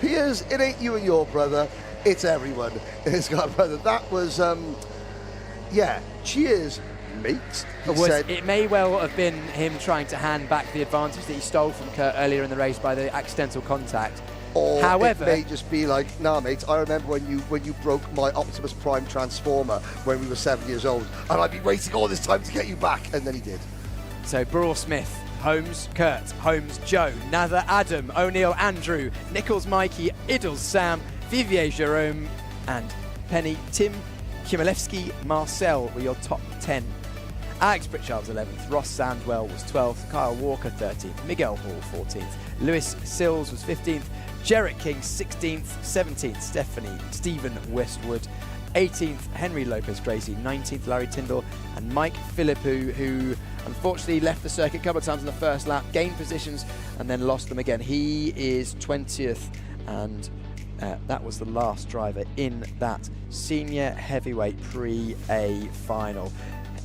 Piers, it ain't you and your brother, it's everyone. It's got a brother. That was, cheers, mate. It may well have been him trying to hand back the advantage that he stole from Kurt earlier in the race by the accidental contact. Or however, it may just be like, nah, mate, I remember when you broke my Optimus Prime Transformer when we were 7 years old, and I've been waiting all this time to get you back, and then he did. So Burrell-Smith, Holmes, Kurt, Holmes, Joe, Nather, Adam, O'Neill, Andrew, Nichols, Mikey, Iddles, Sam, Vivier, Jerome, and Penny, Tim, Kimilevsky, Marcel were your top 10. Alex Pritchard was 11th, Ross Sandwell was 12th, Kyle Walker 13th, Miguel Hall 14th, Lewis Sills was 15th, Jarrett King 16th, 17th, Stephen Westwood, 18th, Henry Lopez Gracie, 19th, Larry Tyndall, and Mike Philippou, who unfortunately left the circuit a couple of times in the first lap, gained positions, and then lost them again. He is 20th, and that was the last driver in that Senior Heavyweight Pre-A final.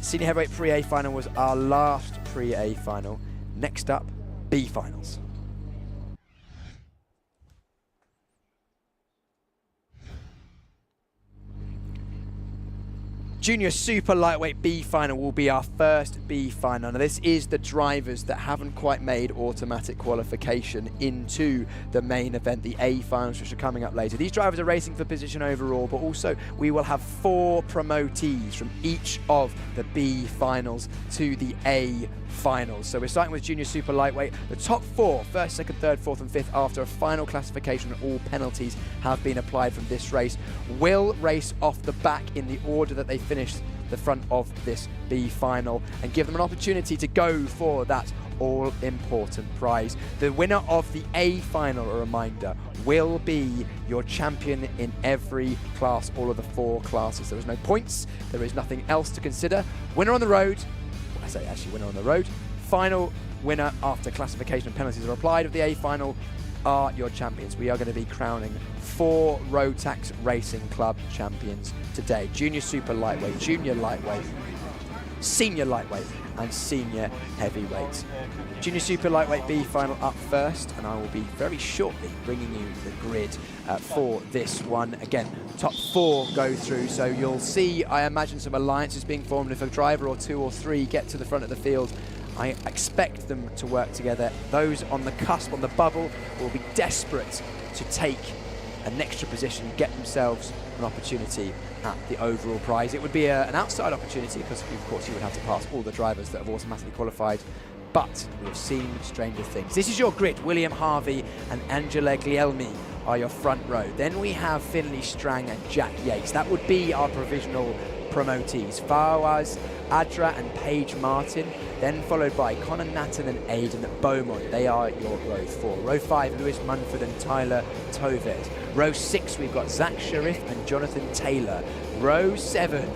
Senior Heavyweight Pre-A final was our last Pre-A final. Next up, B finals. Junior Super Lightweight B final will be our first B final. Now this is the drivers that haven't quite made automatic qualification into the main event, the A finals, which are coming up later. These drivers are racing for position overall, but also we will have 4 promotees from each of the B finals to the A finals. So we're starting with Junior Super Lightweight. The top 4, 1st, 2nd, 3rd, 4th and 5th, after a final classification and all penalties have been applied from this race, will race off the back in the order that they finished the front of this B final and give them an opportunity to go for that all-important prize. The winner of the A final, a reminder, will be your champion in every class, all of the 4 classes. There is no points, there is nothing else to consider. Winner on the road, I say actually winner on the road, final winner after classification and penalties are applied of the A final are your champions. We are going to be crowning 4 Rotax Racing Club champions today. Junior Super Lightweight, Junior Lightweight, Senior Lightweight and Senior Heavyweight. Junior Super Lightweight B final up first, and I will be very shortly bringing you the grid for this one. Again, top 4 go through, so you'll see, I imagine, some alliances being formed. If a driver or 2 or 3 get to the front of the field, I expect them to work together. Those on the cusp, on the bubble, will be desperate to take an extra position, get themselves an opportunity at the overall prize. It would be an outside opportunity because, of course, you would have to pass all the drivers that have automatically qualified. But we have seen stranger things. This is your grid. William Harvey and Angela Glielmi are your front row. Then we have Finley Strang and Jack Yates. That would be our provisional promotees. Fawaz, Adra and Paige Martin. Then followed by Connor Nathan and Aidan Beaumont. They are your row 4. Row 5, Lewis Munford and Tyler Tovez. Row 6, we've got Zach Sharif and Jonathan Taylor. Row 7,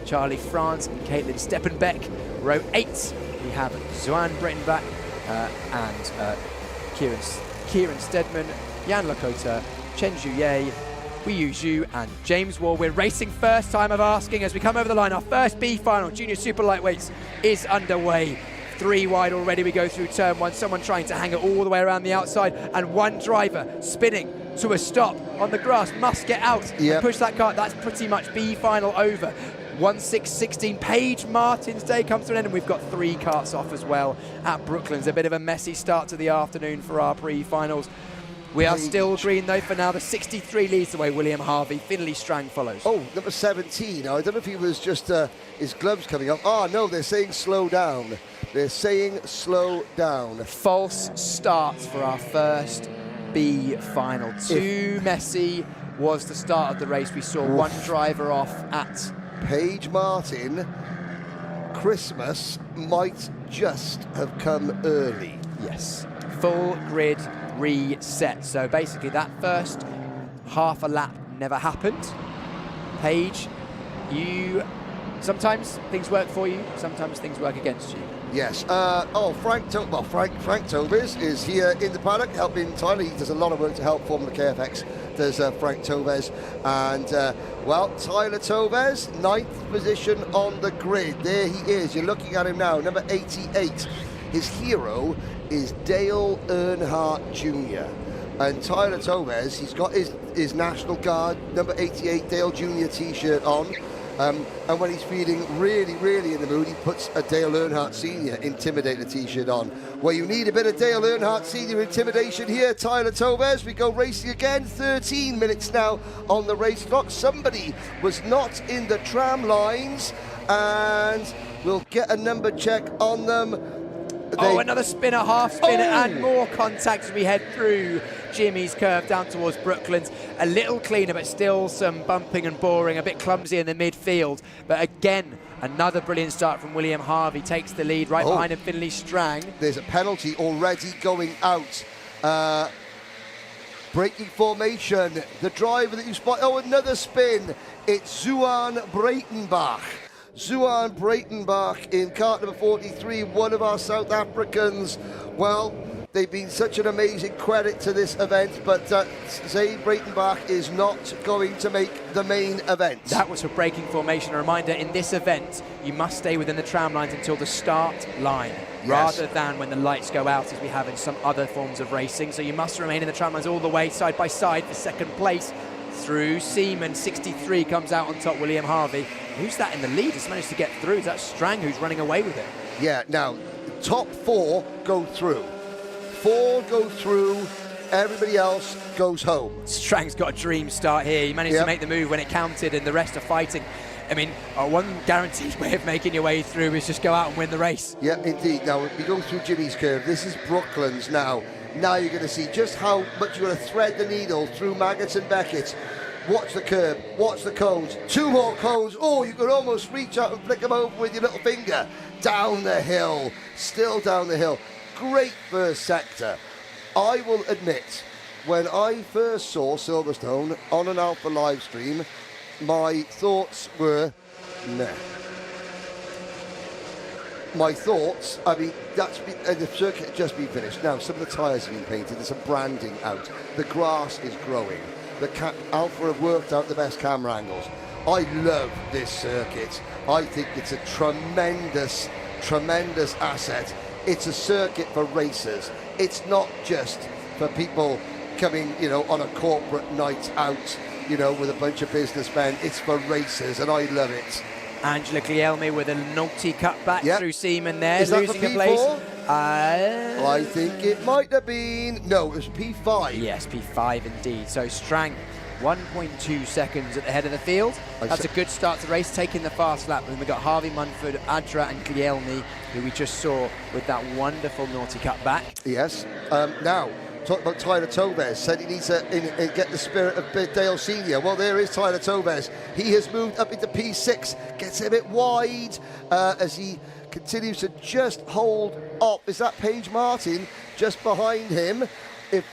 Charlie France and Caitlin Steppenbeck. Row 8, we have Zuan Brittenbach and Kieran Stedman, Jan Lakota, Chen Zhuye, Wei Zhu and James Wall. We're racing first time of asking as we come over the line. Our first B final, junior super lightweights, is underway. 3 wide already. We go through turn 1. Someone trying to hang it all the way around the outside, and one driver spinning to a stop on the grass. Must get out and push that kart. That's pretty much B final over. 1-6-16. Paige Martin's day comes to an end, and we've got 3 karts off as well at Brooklands. A bit of a messy start to the afternoon for our pre-finals. We are still green though for now. The 63 leads the way. William Harvey. Finley Strang follows. Oh, number 17. I don't know if he was just his gloves coming off. Ah, no, they're saying slow down. They're saying slow down. False start for our first B final. Too messy was the start of the race. We saw one driver off at Paige Martin. Christmas might just have come early. Yes. Full grid reset. So basically that first half a lap never happened. Paige, sometimes things work for you, sometimes things work against you. Yes. Frank Tovez is here in the paddock helping Tyler. He does a lot of work to help Formula KFX. There's Frank Tovez. And, Tyler Tovez, 9th position on the grid. There he is. You're looking at him now, number 88. His hero is Dale Earnhardt Jr. And Tyler Tovez, he's got his National Guard number 88 Dale Jr. t-shirt on. And when he's feeling really, really in the mood, he puts a Dale Earnhardt Sr. Intimidator t-shirt on. Well, you need a bit of Dale Earnhardt Sr. intimidation here, Tyler Tovez. We go racing again, 13 minutes now on the race clock. Somebody was not in the tram lines, and we'll get a number check on them. Another spinner, half spinner, and more contact as we head through Jimmy's curve down towards Brooklands. A little cleaner, but still some bumping and boring, a bit clumsy in the midfield. But again, another brilliant start from William Harvey. Takes the lead right behind him, Finley Strang. There's a penalty already going out. Braking formation. The driver that you spot. Oh, another spin. It's Zuan Breitenbach. Zuan Breitenbach in kart number 43, one of our South Africans. Well, they've been such an amazing credit to this event, but Zaid Breitenbach is not going to make the main event. That was for braking formation. A reminder, in this event, you must stay within the tram lines until the start line, rather than when the lights go out, as we have in some other forms of racing. So you must remain in the tram lines all the way, side by side, for second place. Through Seaman, 63 comes out on top, William Harvey. Who's that in the lead? Has managed to get through. Is that Strang who's running away with it? Yeah, now, top 4 go through. 4 go through, everybody else goes home. Strang's got a dream start here. He managed to make the move when it counted, and the rest are fighting. I mean, one guaranteed way of making your way through is just go out and win the race. Yeah, indeed. Now, we go through Jimmy's curve. This is Brooklands now. Now you're going to see just how much you're going to thread the needle through Maggots and Beckett. Watch the curb, watch the cones. 2 more cones. Oh, you could almost reach out and flick them over with your little finger. Down the hill, still down the hill. Great first sector. I will admit, when I first saw Silverstone on an Alpha live stream, my thoughts were, nah. My thoughts, I mean, the circuit had just been finished. Now, some of the tyres have been painted, there's some branding out. The grass is growing. Alpha have worked out the best camera angles. I love this circuit. I think it's a tremendous, tremendous asset. It's a circuit for racers. It's not just for people coming, on a corporate night out, with a bunch of businessmen. It's for racers, and I love it. Angela Guglielmi with a naughty cutback through Seaman there, Is that losing for a place. P4? I think it might have been. No, it was P5. Yes, P5 indeed. So Strang, 1.2 seconds at the head of the field. That's a good start to the race, taking the fast lap. And then we've got Harvey Munford, Adra and Guglielmi, who we just saw with that wonderful naughty cutback. Yes. Now, talk about Tyler Toves. Said he needs to get the spirit of Dale Senior. Well, there is Tyler Toves. He has moved up into P6, gets a bit wide as he continues to just hold up. Is that Paige Martin just behind him? If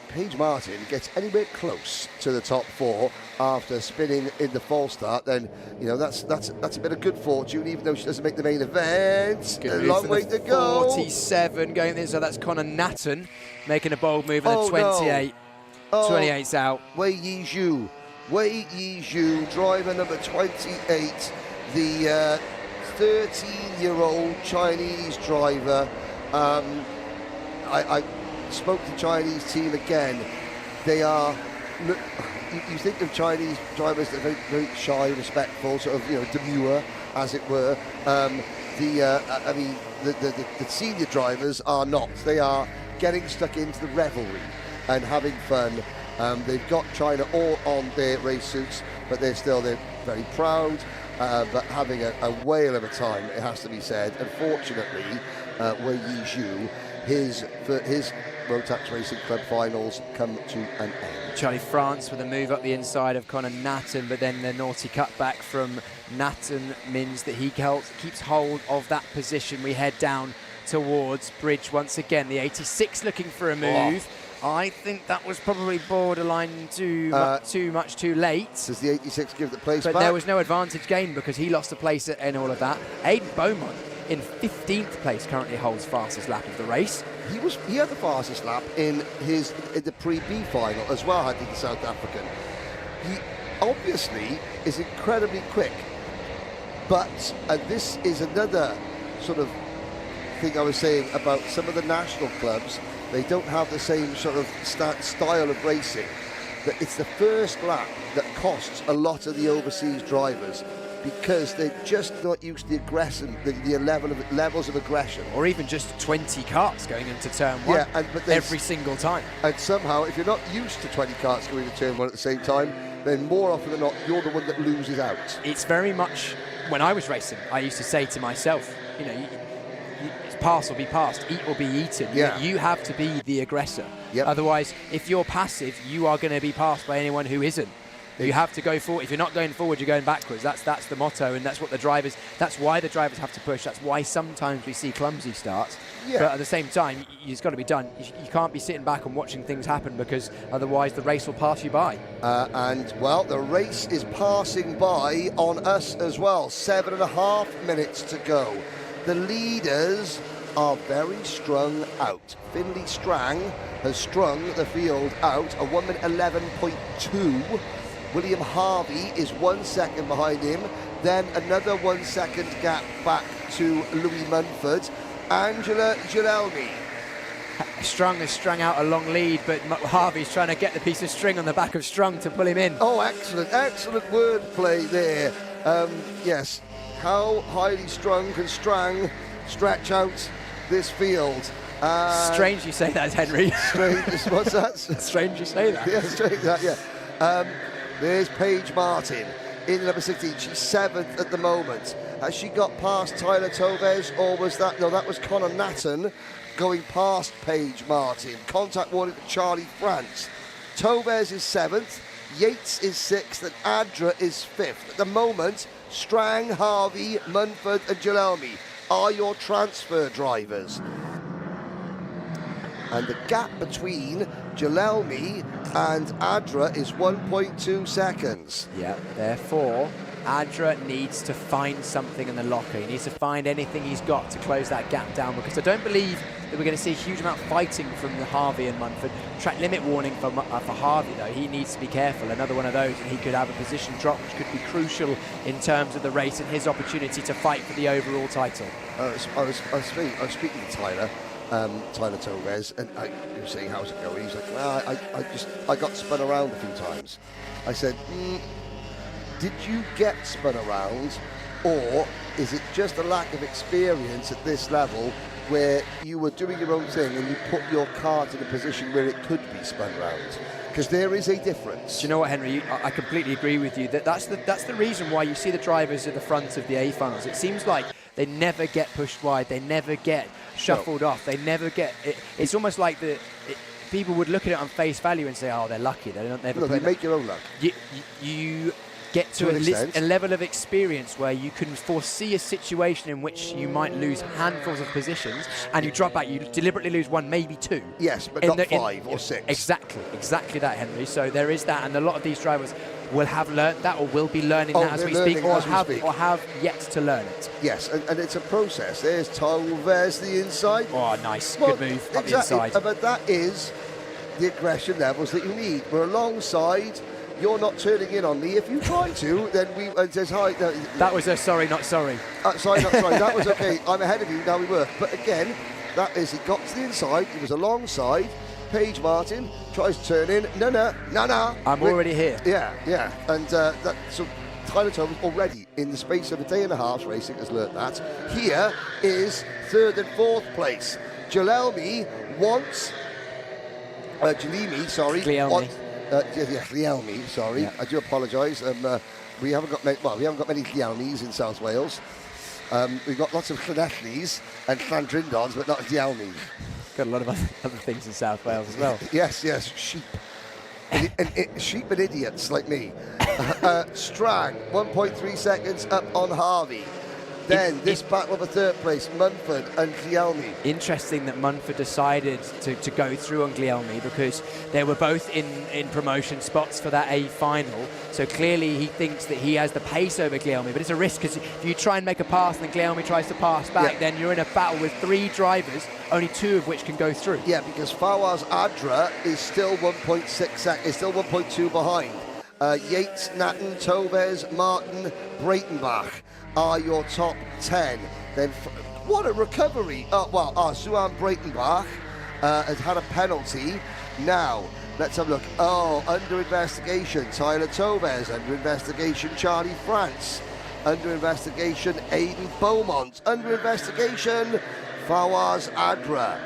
Paige Martin gets anywhere close to the top 4 after spinning in the false start, then you know that's a bit of good fortune, even though she doesn't make the main event. A long way to go. 47 going there, so that's Connor Natton making a bold move in the 28. No. 28's out. Wei Yizhu, driver number 28, the 13-year-old Chinese driver. I spoke to the Chinese team again. They are, you think of Chinese drivers that are very, very shy, respectful, sort of, you know, demure, as it were. I mean, the senior drivers are not. They are getting stuck into the revelry and having fun. They've got China all on their race suits, but they're very proud, but having a whale of a time, it has to be said. Unfortunately, Wei Yizhu, his Rotax Racing Club finals come to an end. Charlie France with a move up the inside of Connor Natton, but then the naughty cutback from Natton means that he keeps hold of that position. We head down towards Bridge once again. The 86 looking for a move. I think that was probably borderline too much too late. Does the 86 give the place back? But there was no advantage gained because he lost a place in all of that. Aidan Beaumont in 15th place currently holds fastest lap of the race. He had the fastest lap in the pre-B final as well, I think, the South African. He obviously is incredibly quick, but this is another sort of thing I was saying about some of the national clubs. They don't have the same sort of style of racing. That it's the first lap that costs a lot of the overseas drivers, because they're just not used to the aggression, the levels of aggression. Or even just 20 carts going into turn 1 every single time. And somehow, if you're not used to 20 carts going into turn 1 at the same time, then more often than not, you're the one that loses out. It's very much, when I was racing, I used to say to myself, you know, it's pass or be passed, eat or be eaten. Yeah. You have to be the aggressor. Yep. Otherwise, if you're passive, you are going to be passed by anyone who isn't. You have to go forward. If you're not going forward, you're going backwards. That's the motto, and that's what that's why the drivers have to push. That's why sometimes we see clumsy starts. Yeah. But at the same time, it's got to be done. You can't be sitting back and watching things happen, because otherwise the race will pass you by. And, well, the race is passing by on us as well. 7.5 minutes to go. The leaders are very strung out. Finley Strang has strung the field out, a 1:11.2. William Harvey is 1 second behind him, then another 1 second gap back to Louis Munford. Angela Guglielmi. Strung has strung out a long lead, but Harvey's trying to get the piece of string on the back of Strung to pull him in. Oh, excellent wordplay there. Yes, how highly strung can Strang stretch out this field? Strange you say that, Henry. Strange, what's that? Strange you say that. Yeah, strange that, yeah. There's Paige Martin in number 16. She's 7th at the moment. Has she got past Tyler Toves, or was that... No, that was Connor Natton going past Paige Martin. Contact warning for Charlie France. Toves is 7th, Yates is 6th, and Adra is 5th. At the moment, Strang, Harvey, Munford and Guglielmi are your transfer drivers. And the gap between Guglielmi and Adra is 1.2 seconds. Yeah, therefore, Adra needs to find something in the locker. He needs to find anything he's got to close that gap down, because I don't believe that we're going to see a huge amount of fighting from the Harvey and Munford. Track limit warning for Harvey, though. He needs to be careful. Another one of those, and he could have a position drop, which could be crucial in terms of the race and his opportunity to fight for the overall title. I was speaking to Tyler Toves, and I was saying, how's it going? He's like, well, I got spun around a few times. I said, did you get spun around or is it just a lack of experience at this level where you were doing your own thing and you put your kart in a position where it could be spun round? Because there is a difference. Do you know what, Henry? I completely agree with you. That's the reason why you see the drivers at the front of the A finals. It seems like they never get pushed wide. They never get shuffled off. They never get. It's almost like people would look at it on face value and say, "Oh, they're lucky. They don't never." No, you make your own luck. You get to a level of experience where you can foresee a situation in which you might lose handfuls of positions, and you drop back. You deliberately lose one, maybe two. Yes, but not 5 or 6. Exactly that, Henry. So there is that, and a lot of these drivers will have learnt that, or will be learning that as we speak, or have yet to learn it. Yes, and it's a process. There's Tolves, the inside. Oh, nice, good move up the inside. But that is the aggression levels that you need. We're alongside. You're not turning in on me. If you try to, then it says hi. No, that was a sorry, not sorry. Sorry, not sorry. That was okay. I'm ahead of you. Now we were. But again, that is, he got to the inside. He was alongside. Paige Martin tries to turn in. No. I'm already here. Yeah. And so Tyler Thomas already, in the space of a day and a half racing, has learnt that. Here is 3rd and 4th place. Jalelmi wants... Jalimi, sorry. Glielmi. Glielmi, sorry. Yeah. I do apologise. We haven't got many Glielmis in South Wales. We've got lots of Llanellis and Llandrindons, but not Glielmis. Got a lot of other things in South Wales as well. Yes, sheep. Sheep and idiots like me. Strang, 1.3 seconds up on Harvey. Then this battle of a 3rd place, Munford and Glielmi. Interesting that Munford decided to go through on Glielmi because they were both in promotion spots for that A final. So clearly he thinks that he has the pace over Glielmi, but it's a risk because if you try and make a pass and then Glielmi tries to pass back, then you're in a battle with 3 drivers, only 2 of which can go through. Yeah, because Fawaz Adra is still 1.6 seconds, is still 1.2 behind. Yates, Nathan, Toves, Martin, Breitenbach are your top 10. Then, what a recovery. Suan Breitenbach has had a penalty. Now, let's have a look. Under investigation, Tyler Toves. Under investigation, Charlie France. Under investigation, Aidan Beaumont. Under investigation, Fawaz Adra.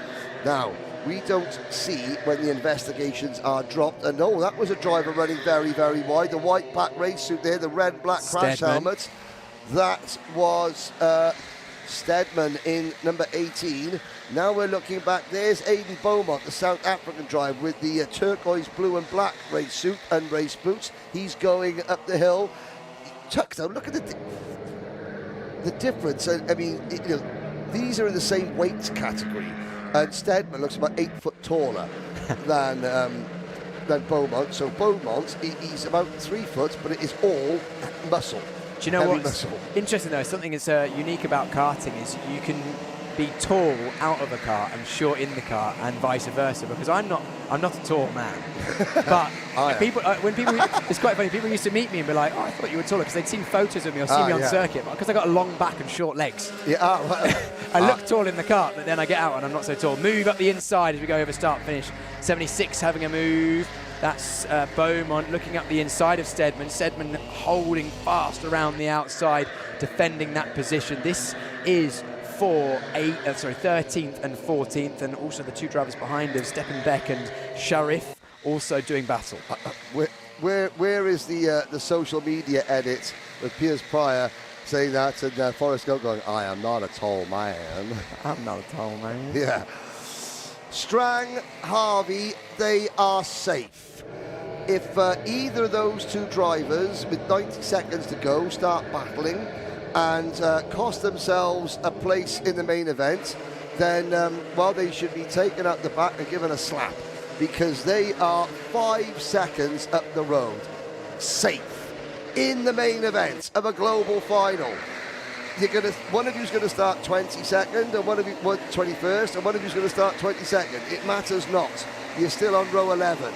Now, we don't see when the investigations are dropped. And that was a driver running very, very wide. The white back race suit there, the red black crash helmet. That was Stedman in number 18. Now we're looking back. There's Aidan Beaumont, the South African driver, with the turquoise blue and black race suit and race boots. He's going up the hill. Tuck, though, look at the difference. I mean, these are in the same weight category. And Stedman looks about 8 foot taller than Beaumont. So Beaumont, he's about 3 foot, but it is all muscle. Do you know what's interesting though? Something that's unique about karting is you can be tall out of a car and short in the car, and vice versa. Because I'm not a tall man, but it's quite funny. People used to meet me and be like, "Oh, I thought you were taller," because they'd seen photos of me or seen me on circuit. Because I got a long back and short legs. I look tall in the car, but then I get out and I'm not so tall. Move up the inside as we go over start finish. 76 having a move. That's Beaumont looking up the inside of Stedman. Stedman holding fast around the outside, defending that position. This is for 13th and 14th, and also the 2 drivers behind us, Steppenbeck and Sharif, also doing battle. Where is the social media edit with Piers Pryor saying that, and Forrest Gump going, "I am not a tall man." I'm not a tall man. Yeah. Strang, Harvey, they are safe. If either of those 2 drivers, with 90 seconds to go, start battling and cost themselves a place in the main event, then, they should be taken out the back and given a slap, because they are 5 seconds up the road. Safe. In the main event of a global final. One of you's going to start 22nd, and one of you 21st, and one of you's going to start 22nd. It matters not. You're still on row 11.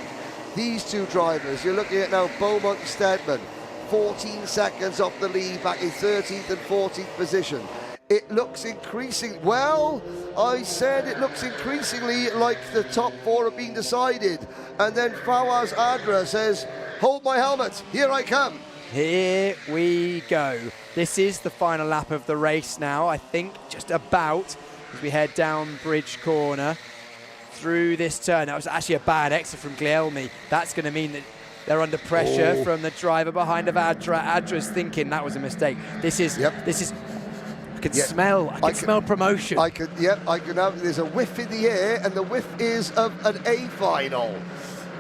These 2 drivers, you're looking at now Beaumont and Stedman, 14 seconds off the lead, back in 13th and 14th position. It looks increasing. Well, I said it looks increasingly like the top 4 have been decided. And then Fawaz Adra says, "Hold my helmet, here I come." Here we go. This is the final lap of the race now, I think, just about, as we head down Bridge Corner through this turn. That was actually a bad exit from Guglielmi. That's going to mean that they're under pressure from the driver behind of Adra. Adra's thinking that was a mistake. This is, I can smell promotion. I can have, there's a whiff in the air, and the whiff is of an A final.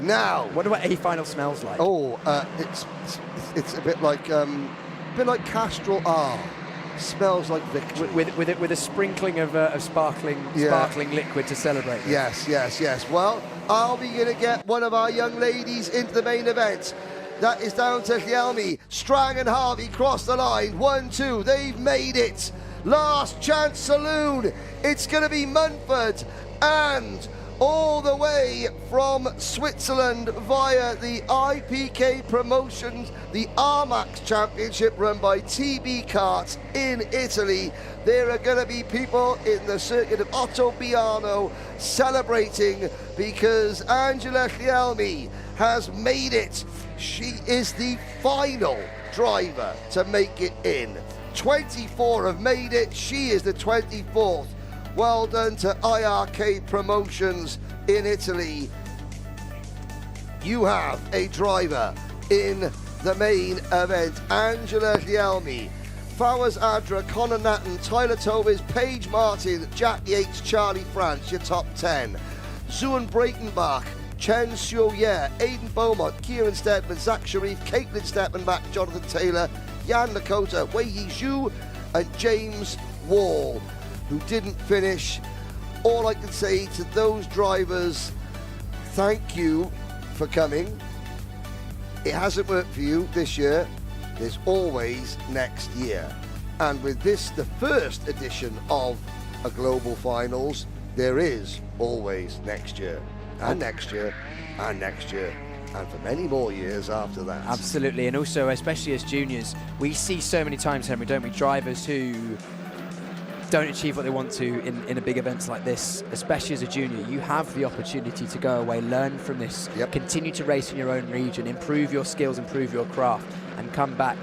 Now, wonder what A final smells like. It's a bit like Castrol R. Smells like victory. With a sprinkling of sparkling liquid to celebrate. Yes. Well, are we going to get one of our young ladies into the main event? That is down to Guglielmi. Strang and Harvey cross the line. 1-2. They've made it. Last chance saloon. It's going to be Munford and all the way from Switzerland via the IPK Promotions, the RMAX Championship run by TB Karts in Italy. There are going to be people in the circuit of Ottobiano celebrating because Angela Guglielmi has made it. She is the final driver to make it in. 24 have made it. She is the 24th. Well done to IRK Promotions in Italy. You have a driver in the main event. Angela Guglielmi, Fowers Adra, Connor Natton, Tyler Tobes, Paige Martin, Jack Yates, Charlie France, your top 10. Zuan Breitenbach, Chen Xiuye, Aidan Beaumont, Kieran Stedman, Zach Sharif, Caitlin Steppenbach, Jonathan Taylor, Jan Lakota, Wei Yi Zhu, and James Wall, who didn't finish. All I can say to those drivers, thank you for coming. It hasn't worked for you this year. There's always next year. And with this, the first edition of a Global Finals, there is always next year, and next year, and next year, and for many more years after that. Absolutely, and also, especially as juniors, we see so many times, Henry, don't we, drivers who don't achieve what they want to in a big events like this, especially as a junior. You have the opportunity to go away, learn from this, continue to race in your own region, improve your skills, improve your craft, and come back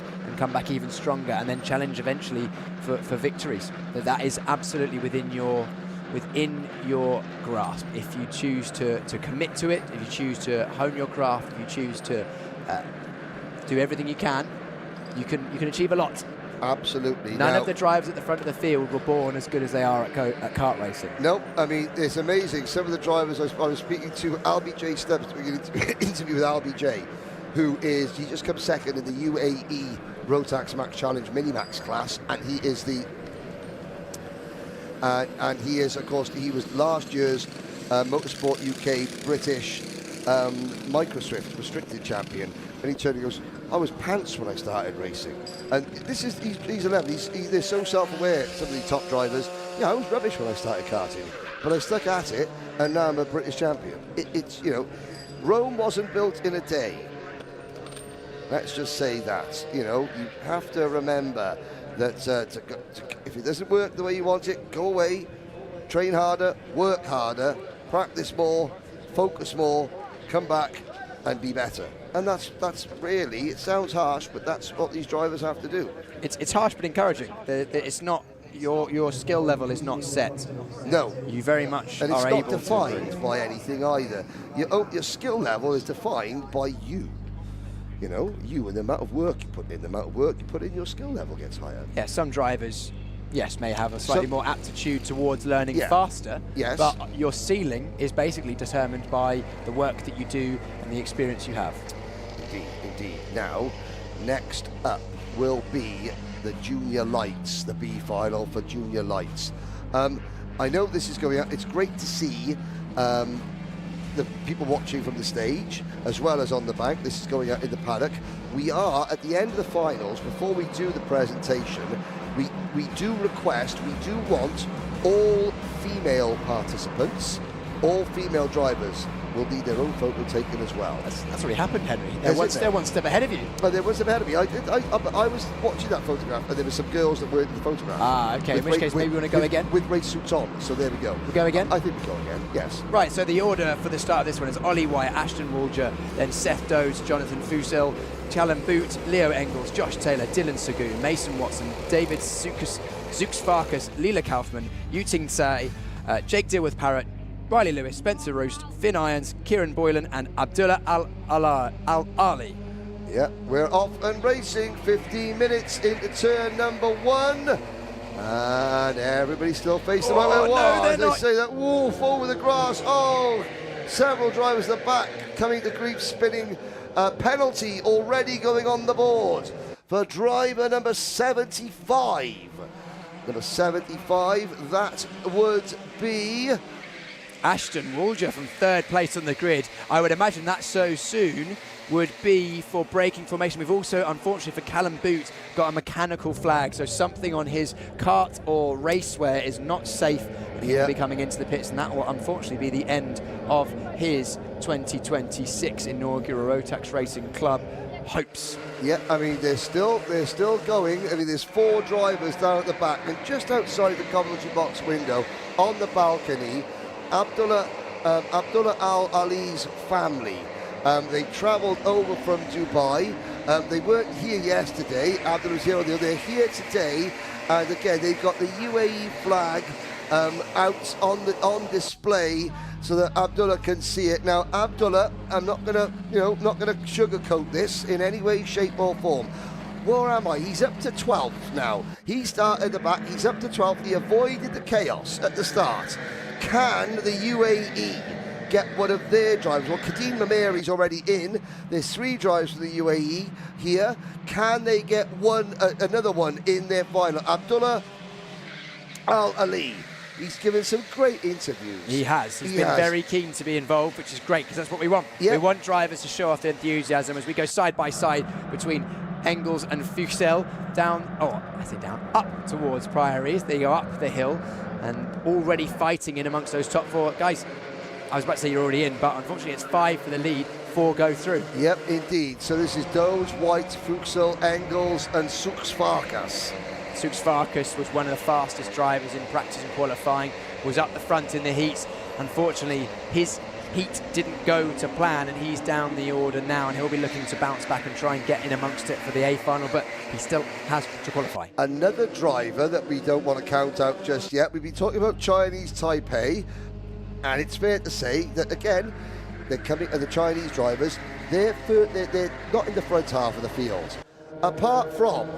even stronger, and then challenge eventually for victories. That is absolutely within your grasp. If you choose to commit to it, if you choose to hone your craft, if you choose to do everything you can achieve a lot. Absolutely. None of the drivers at the front of the field were born as good as they are at kart racing. Nope. I mean, it's amazing. Some of the drivers I was speaking to, LBJ Stubbs, interview with LBJ, he just come second in the UAE Rotax Max Challenge Mini-Max class, and he is of course, he was last year's Motorsport UK British Microswift restricted champion. And he turned and goes, I was pants when I started racing. And he's 11. They're so self-aware, some of the top drivers. Yeah, I was rubbish when I started karting, but I stuck at it, and now I'm a British champion. It's Rome wasn't built in a day. Let's just say that. You have to remember that if it doesn't work the way you want it, go away, train harder, work harder, practice more, focus more, come back and be better. And that's really, it sounds harsh, but that's what these drivers have to do. It's harsh but encouraging. It's not, your skill level is not set. No. You very much and are it's able not defined by anything either. Your skill level is defined by you. You and the amount of work you put in. The amount of work you put in, your skill level gets higher. Yeah, some drivers, yes, may have a slightly more aptitude towards learning faster. Yes. But your ceiling is basically determined by the work that you do and the experience you have. Indeed. Now, next up will be the Junior Lights, the B final for Junior Lights. I know this is going out. It's great to see the people watching from the stage as well as on the bank. This is going out in the paddock. We are at the end of the finals. Before we do the presentation, we do want all female participants all female drivers will need their own photo taken as well. That's already happened, Henry. They're one step ahead of you. But they're one step ahead of me. I was watching that photograph, and there were some girls that weren't in the photograph. Ah, okay. In which case, maybe we want to go again? With race suits on, so there we go. We go again? I think we go again, yes. Right, so the order for the start of this one is Ollie White, Ashton Woolger, then Seth Does, Jonathan Fusil, Callum Boot, Leo Engels, Josh Taylor, Dylan Sagoon, Mason Watson, David Zux Farkas, Leela Kaufman, Yuting Tsai, Jake Dilworth-Parrott, Riley Lewis, Spencer Roast, Finn Irons, Kieran Boylan and Abdullah Al-Ali. Yeah, we're off and racing, 15 minutes into turn number 1. And everybody's still facing the right way. They say that, wolf over the grass. Oh, several drivers at the back coming to grief, spinning. Penalty already going on the board for driver number 75. Number 75, that would be Ashton Woolger from 3rd place on the grid. I would imagine that so soon would be for braking formation. We've also, unfortunately for Callum Boot, got a mechanical flag, so something on his kart or racewear is not safe, and he will be coming into the pits, and that will unfortunately be the end of his 2026 inaugural Rotax Racing Club hopes. Yeah, I mean, they're still going. I mean, there's 4 drivers down at the back, and just outside the commentary box window, on the balcony, Abdullah Al-Ali's family. They travelled over from Dubai. They weren't here yesterday. Abdullah was here on the other. They're here today, and again, they've got the UAE flag out on display so that Abdullah can see it. Now, Abdullah, I'm not gonna sugarcoat this in any way, shape, or form. Where am I? He's up to 12th now. He started at the back. He's up to 12th. He avoided the chaos at the start. Can the UAE get one of their drivers? Well, Kadeem Mameri's already in. There's 3 drivers for the UAE here. Can they get another one in their final? Abdullah Al-Ali. He's given some great interviews. He has. He's been very keen to be involved, which is great, because that's what we want. Yep. We want drivers to show off their enthusiasm as we go side by side between Engels and Fuchsel up towards Priories. They go up the hill and already fighting in amongst those top 4 guys. I was about to say you're already in, but unfortunately it's 5 for the lead, 4 go through. Yep, indeed. So this is Does, White, Fuchsel, Engels and Zux Farkas. Zux Farkas was one of the fastest drivers in practice and qualifying, was up the front in the heats. Unfortunately, his heat didn't go to plan, and he's down the order now, and he'll be looking to bounce back and try and get in amongst it for the A final, but he still has to qualify. Another driver that we don't want to count out just yet. We've been talking about Chinese Taipei, and it's fair to say that, again, they're coming, and the Chinese drivers, they're not in the front half of the field. Apart from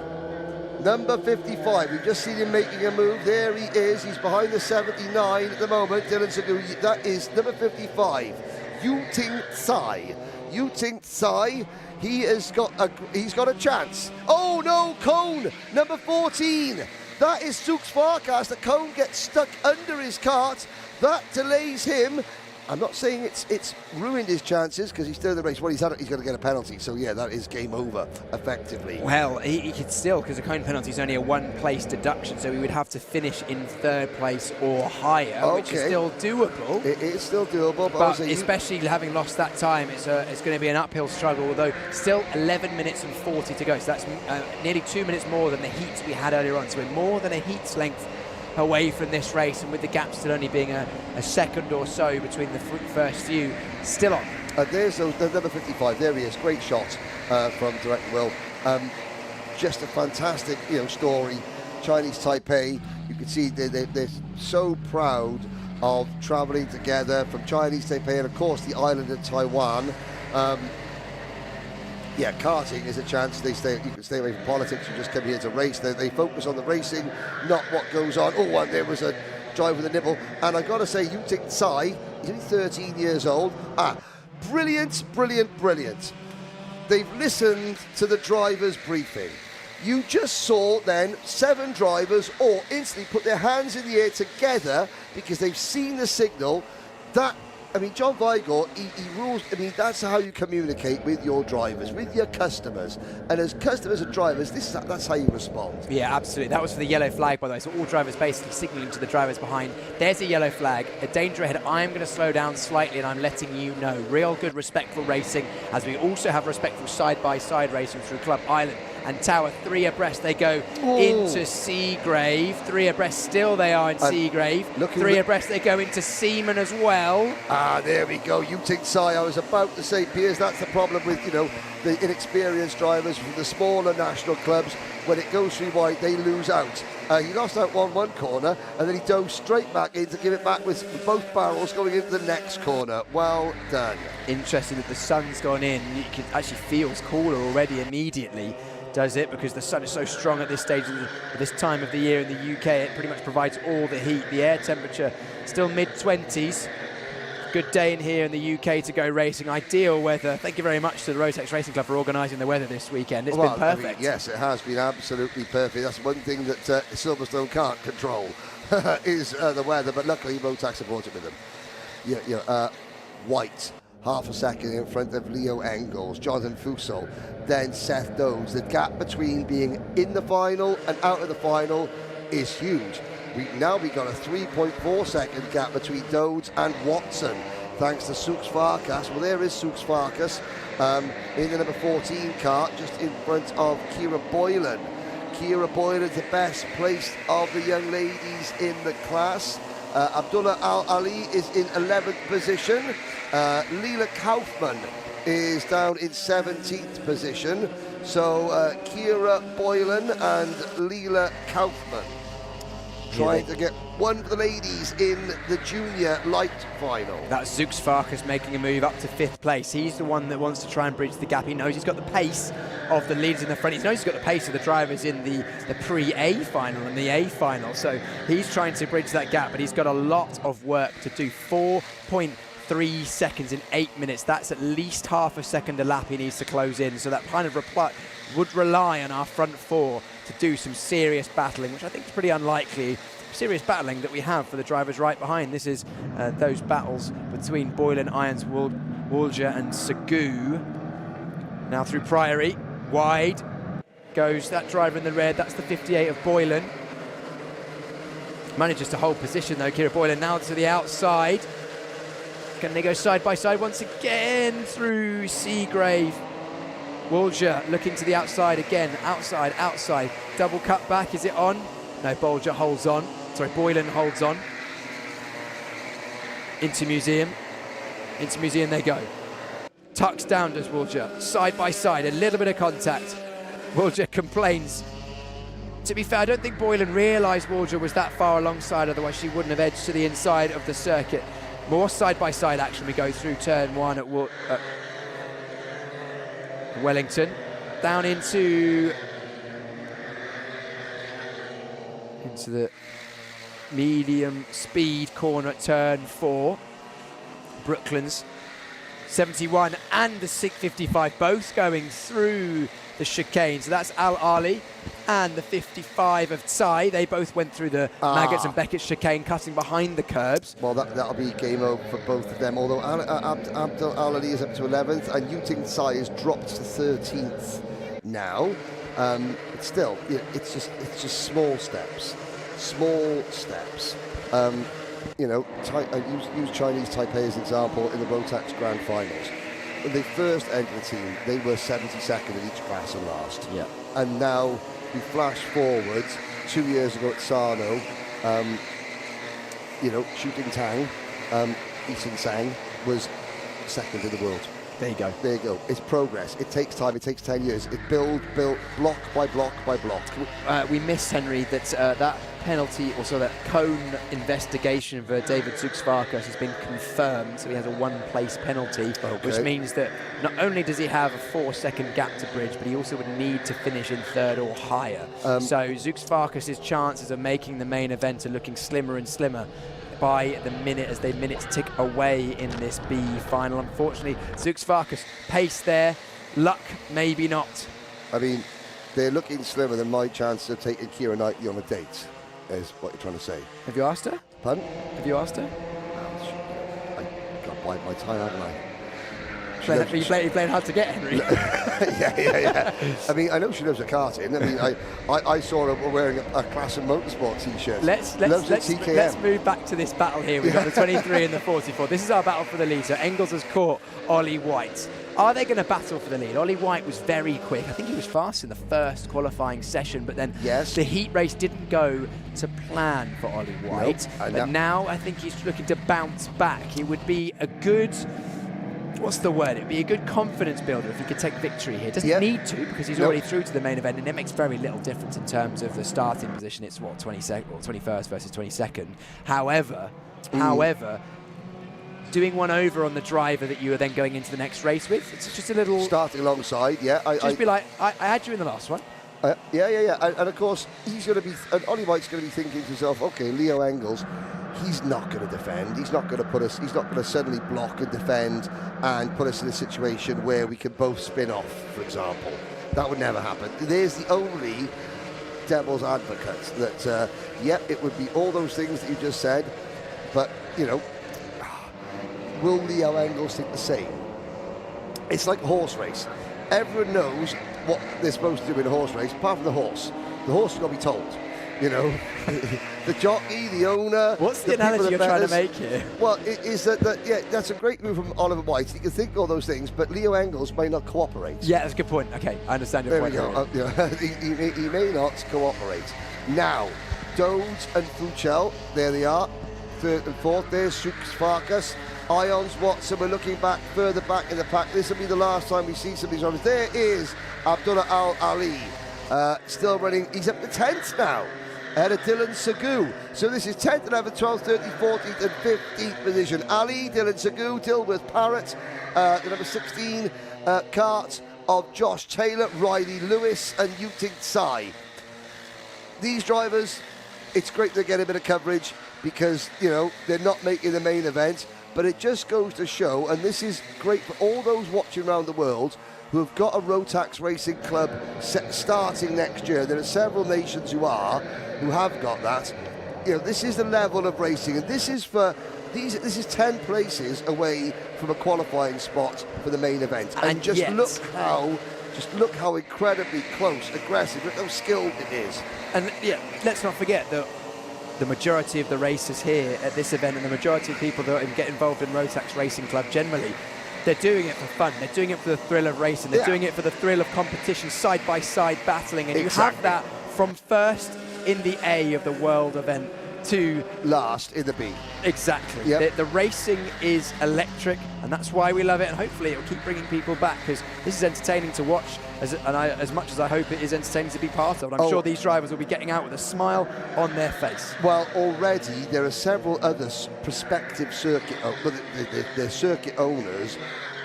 number 55, we've just seen him making a move. There he is. He's behind the 79 at the moment. Dylan Sagoon. That is number 55, Yuting Tsai. Yuting Tsai. He's got a chance. Oh no, Cone, number 14. That is Zux Farkas. The Cone gets stuck under his kart. That delays him. I'm not saying it's ruined his chances, because he's still in the race. Well, he's going to get a penalty, so yeah, that is game over, effectively. Well, he could still, because the cone penalty is only a 1-place deduction, so he would have to finish in 3rd place or higher, which is still doable. It is still doable, but especially having lost that time, it's going to be an uphill struggle, although still 11 minutes and 40 to go, so that's nearly 2 minutes more than the heats we had earlier on, so we're more than a heat's length away from this race, and with the gap still only being a second or so between the first few, still on. There's the number 55, there he is, great shot from Direct Will. Just a fantastic story. Chinese Taipei, you can see they're so proud of travelling together from Chinese Taipei and of course the island of Taiwan. Yeah, karting is a chance. You can stay away from politics. You just come here to race. They focus on the racing, not what goes on. Oh, and there was a drive with a nibble. And I've got to say, Yuting Tsai, he's only 13 years old. Brilliant, brilliant, brilliant. They've listened to the driver's briefing. You just saw then 7 drivers all instantly put their hands in the air together because they've seen the signal. That I mean, John Vigor, he rules. I mean, that's how you communicate with your drivers, with your customers. And as customers and drivers, that's how you respond. Yeah, absolutely. That was for the yellow flag, by the way. So all drivers basically signalling to the drivers behind. There's a yellow flag, a danger ahead. I'm going to slow down slightly, and I'm letting you know. Real good, respectful racing, as we also have respectful side-by-side racing through Club Island and Tower. 3 abreast they go into Seagrave. 3 abreast still they are in Seagrave. 3 abreast they go into Seaman as well. Ah, there we go. Yuting Tsai. I was about to say, Piers, that's the problem with, you know, the inexperienced drivers from the smaller national clubs. When it goes through wide, they lose out. He lost out one corner, and then he dove straight back in to give it back with both barrels going into the next corner. Well done. Interesting that the sun's gone in. You can actually feels cooler already immediately. Does it, because the sun is so strong at this stage, at this time of the year in the UK. It pretty much provides all the heat. The air temperature still mid-20s. Good day in here in the UK to go racing. Ideal weather. Thank you very much to the Rotax Racing Club for organising the weather this weekend. It's been perfect. I mean, yes, it has been absolutely perfect. That's one thing that Silverstone can't control is the weather, but luckily Rotax supported with them. White, half a second in front of Leo Engels, Jonathan Fussell, then Seth Dodds. The gap between being in the final and out of the final is huge. We've got a 3.4 second gap between Dodds and Watson, thanks to Sux Farkas. Well, there is Sux Farkas in the number 14 kart, just in front of Kira Boylan. Kira Boylan's the best placed of the young ladies in the class. Abdullah Al-Ali is in 11th position. Leela Kaufman is down in 17th position. So Kira Boylan and Leela Kaufman trying to get one for the ladies in the junior light final. That's Zux Farkas making a move up to 5th place. He's the one that wants to try and bridge the gap. He knows he's got the pace of the leaders in the front. He knows he's got the pace of the drivers in the pre-A final and the A final. So he's trying to bridge that gap, but he's got a lot of work to do. 4.3 seconds in 8 minutes. That's at least half a second a lap he needs to close in. So that kind of would rely on our front 4 to do some serious battling, which I think is pretty unlikely. Serious battling that we have for the drivers right behind. This is those battles between Boylan, Irons, Woolger and Sagu. Now through Priory, wide goes that driver in the red. That's the 58 of Boylan. Manages to hold position though, Kira Boylan now to the outside. Can they go side by side once again through Seagrave? Woolger looking to the outside again, outside, double cut back, is it on? No, Boylan holds on into Museum they go. Tucks down does Woolger, side by side, a little bit of contact. Woolger complains. To be fair, I don't think Boylan realised Woolger was that far alongside, otherwise she wouldn't have edged to the inside of the circuit. More side by side action. We go through turn 1 at Wellington, down into the medium speed corner at turn 4. Brooklands 71 and the 655 both going through the chicane. So that's Al-Ali and the 55 of Tsai. They both went through the Maggots and Beckett chicane, cutting behind the curbs. Well, that'll be game over for both of them, although Abdul Al-Ali is up to 11th and Yuting Tsai has dropped to 13th now. But still, it's just small steps. You know, I use Chinese Taipei as an example in the Rotax Grand Finals. When they first entered the team, they were 72nd in each class and last. Yeah. And now we flash forward 2 years ago at Sano, you know, Shooting Tang, Eason Sang was second in the world. There you go. There you go. It's progress. It takes time. It takes 10 years. It built block by block by block. We missed, Henry, that that penalty, also that cone investigation for David Zux Farkas has been confirmed. So he has a 1-place penalty, which means that not only does he have a 4-second gap to bridge, but he also would need to finish in 3rd or higher. So Zux Farkas' chances of making the main event are looking slimmer and slimmer by the minute as the minutes tick away in this B final. Unfortunately, Zux Farkas pace there, luck maybe not. I mean, they're looking slimmer than my chances of taking Keira Knightley on a date, is what you're trying to say. Have you asked her? Pardon? Have you asked her? I can't bide my time, haven't I? You're playing hard to get, Henry. yeah. I mean, I know she loves her karting. I mean, I saw her wearing a Class of Motorsport T-shirt. Let's move back to this battle here. We've got the 23 and the 44. This is our battle for the lead. So Engels has caught Ollie White. Are they going to battle for the lead? Ollie White was very quick. I think he was fast in the first qualifying session, but then the heat race didn't go to plan for Ollie White. Nope. But now I think he's looking to bounce back. It would be a good... What's the word? It'd be a good confidence builder if he could take victory here. Doesn't need to, because he's already through to the main event, and it makes very little difference in terms of the starting position. It's what, 21st versus 22nd. However, doing one over on the driver that you are then going into the next race with, it's just a little... Starting alongside, Just be like, I had you in the last one. Yeah. And of course, he's going to be... And Ollie White's going to be thinking to himself, OK, Leo Engels, he's not going to defend. He's not going to put us... He's not going to suddenly block and defend and put us in a situation where we can both spin off, for example. That would never happen. There's the only devil's advocate that, it would be all those things that you just said, but, you know, will Leo Engels think the same? It's like a horse race. Everyone knows what they're supposed to do in a horse race, apart from the horse. The horse has got to be told, you know. The jockey, the owner. What's the analogy you're trying to make here? Well, that's a great move from Oliver White. You can think all those things, but Leo Engels may not cooperate. Yeah, that's a good point. Okay, I understand your point. There we go. He may not cooperate. Now, Dode and Fuchel, there they are. Third and fourth. There's Shooks Farkas. Ions, Watson, we're looking back, further back in the pack. This will be the last time we see some of these runners. There is Abdullah Al-Ali, still running. He's up to 10th now, ahead of Dylan Sagoo. So this is 10th, 11th, 12th, 13th, 14th and 15th position. Ali, Dylan Sagoo, Dilworth Parrott, the number 16 kart of Josh Taylor, Riley Lewis and Yuting Tsai. These drivers, it's great they get a bit of coverage because, you know, they're not making the main event. But it just goes to show, and this is great for all those watching around the world who have got a Rotax Racing Club starting next year. There are several nations who have got that. You know, this is the level of racing, and this is 10 places away from a qualifying spot for the main event. And just look how incredibly close, aggressive, look how skilled it is. And let's not forget that the majority of the racers here at this event and the majority of people that get involved in Rotax Racing Club generally, they're doing it for fun. They're doing it for the thrill of racing. They're doing it for the thrill of competition, side-by-side battling. And you have that from first in the A of the world event to last in the B. Exactly. Yep. The racing is electric, and that's why we love it, and hopefully it will keep bringing people back, because this is entertaining to watch, as much as I hope it is entertaining to be part of. And I'm sure these drivers will be getting out with a smile on their face. Well, already there are several other prospective circuit, they're circuit owners,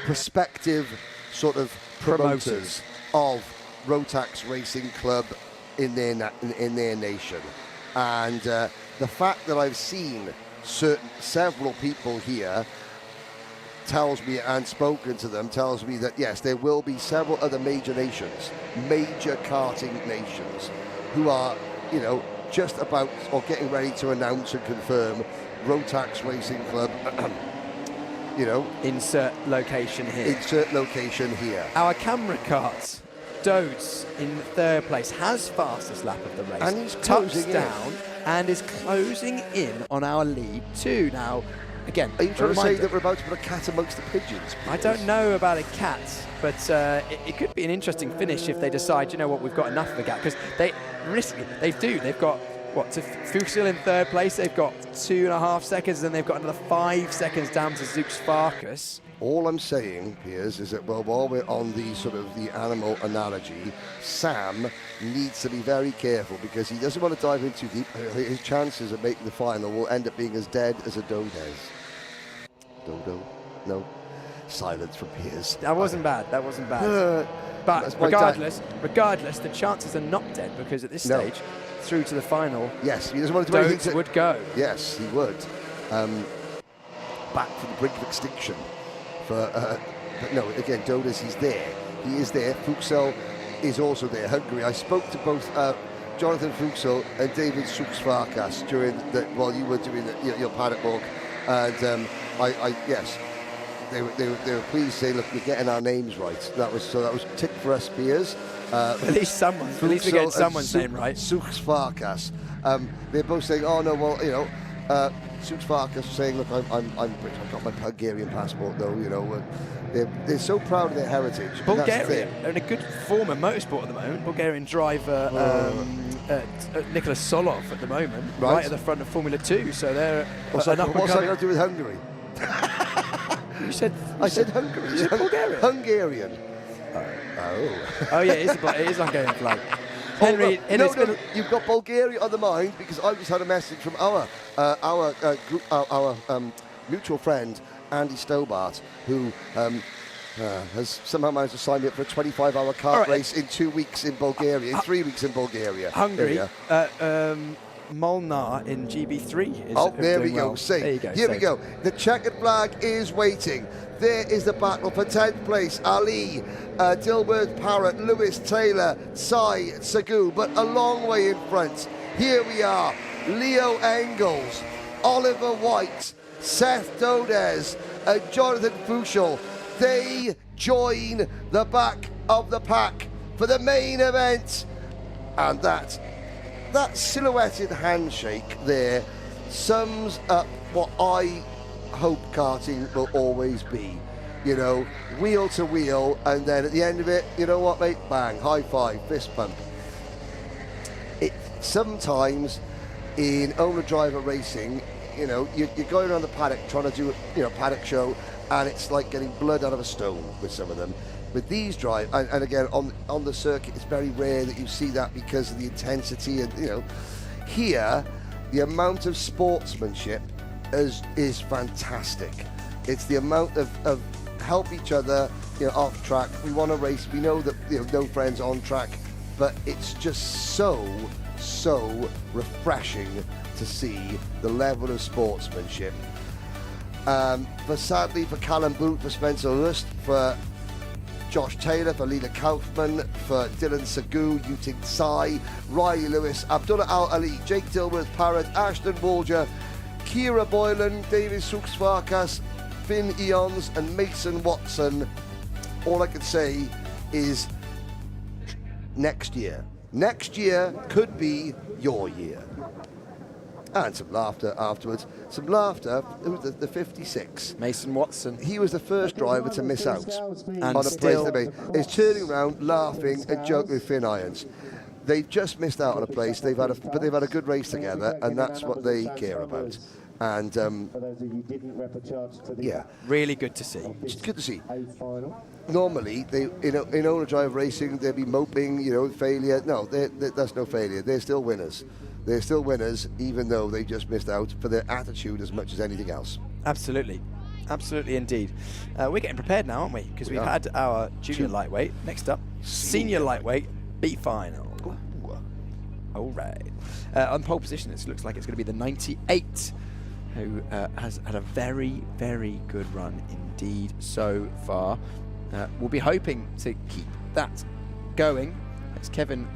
prospective sort of promoters of Rotax Racing Club in their nation. And the fact that I've seen several people here tells me, and spoken to them, tells me that yes, there will be several other major nations, major karting nations, who are, you know, just about or getting ready to announce and confirm Rotax Racing Club. You know, insert location here. Insert location here. Our camera carts. Dodes in third place, has fastest lap of the race, and he's closing down and is closing in on our lead too. Now, again, are you trying to say that we're about to put a cat amongst the pigeons? I don't know about a cat, but it could be an interesting finish if they decide, you know what, we've got enough of a gap, because they've got what, to Fuchsel in third place, they've got 2.5 seconds, and they've got another 5 seconds down to Zooks Farkas. All I'm saying, Piers, is that while we're on the sort of the animal analogy, Sam needs to be very careful because he doesn't want to dive in too deep. His chances of making the final will end up being as dead as a dodo. Dodo? No. Silence from Piers. That wasn't bad. But regardless, the chances are not dead because at this stage, through to the final, yes, he doesn't want to do anything. Would go. Yes, he would. Back from the brink of extinction. But no, again, Dodas, he's there. He is there. Fuchsel is also there. Hungary. I spoke to both Jonathan Fuchsel and David Shooks-Farkas while you were doing your paddock walk, and yes, they were pleased to say, look, we're getting our names right. That was tick for us, Piers. At least we're getting someone's name right. Suks Farkas. They're both saying, oh no, well, you know, Suks Farkas saying, look, I'm British. I've got my Bulgarian passport, though. You know, they're so proud of their heritage. Bulgaria are in a good form of motorsport at the moment. Bulgarian driver Nicholas Solov at the moment, right at the front of Formula 2. So they're what's that got to do with Hungary? I said Hungary. You said Bulgaria. Hungarian. Oh yeah, it is a Hungarian flag. Henry, no, you've got Bulgaria on the mind because I just had a message from our mutual friend Andy Stobart, who has somehow managed to sign me up for a 25-hour kart race in 2 weeks in Bulgaria, in 3 weeks in Bulgaria. Hungary. Molnar in GB3 is there we go. Well. See, there you go. Here we go. The checkered flag is waiting. There is the battle for 10th place. Ali, Dilworth Parrott, Lewis Taylor, Sai Sagu, but a long way in front. Here we are. Leo Engels, Oliver White, Seth Dodez, and Jonathan Fuchel. They join the back of the pack for the main event. And that silhouetted handshake there sums up what I hope karting will always be. You know, wheel to wheel, and then at the end of it, you know what, mate? Bang, high five, fist bump. Sometimes in owner-driver racing, you know, you're going around the paddock trying to do, you know, paddock show, and it's like getting blood out of a stone with some of them. With these drive, and again on the circuit, it's very rare that you see that because of the intensity, and you know, here the amount of sportsmanship is fantastic. It's the amount of help each other, you know, off track. We want to race. We know that, you know, no friends on track, but it's just so refreshing to see the level of sportsmanship. Sadly for Callum Boot, for Spencer Lust, for Josh Taylor, for Leela Kaufman, for Dylan Sagu, Yuting Sai, Riley Lewis, Abdullah Al-Ali, Jake Dilworth Parrott, Ashton Walger, Kira Boylan, David Suks Farkas, Finn Eons and Mason Watson. All I can say is next year. Next year could be your year. And some laughter afterwards. Some laughter. Who was the 56? Mason Watson. He was the first driver to miss out and on a still place. He's turning around, laughing and joking with Finn Irons. They've just missed out on a place. But they've had a good race together, and that's what they care about. And yeah, really good to see. It's good to see. Normally, in owner driver racing, they'd be moping, you know, failure. No, that's no failure. They're still winners. They're still winners, even though they just missed out for their attitude as much as anything else. Absolutely. Absolutely indeed. We're getting prepared now, aren't we? Because we've had our junior lightweight. Next up, senior lightweight B final. All right. On pole position, it looks like it's going to be the 98, who has had a very, very good run indeed so far. We'll be hoping to keep that going. It's Kevin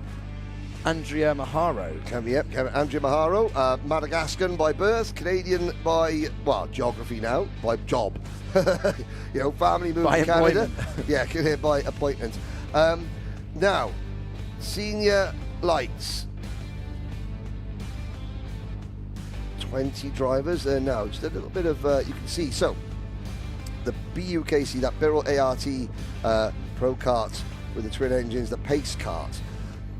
Andrea Maharo. Kevin Andrea Maharo, Madagascan by birth, Canadian by, well, geography now, by job. You know, family moved to Canada. Yeah, by appointment. Now, senior lights. 20 drivers there now. Just a little bit of, you can see. So, the BUKC, that Birrell ART Pro Kart with the twin engines, the pace kart.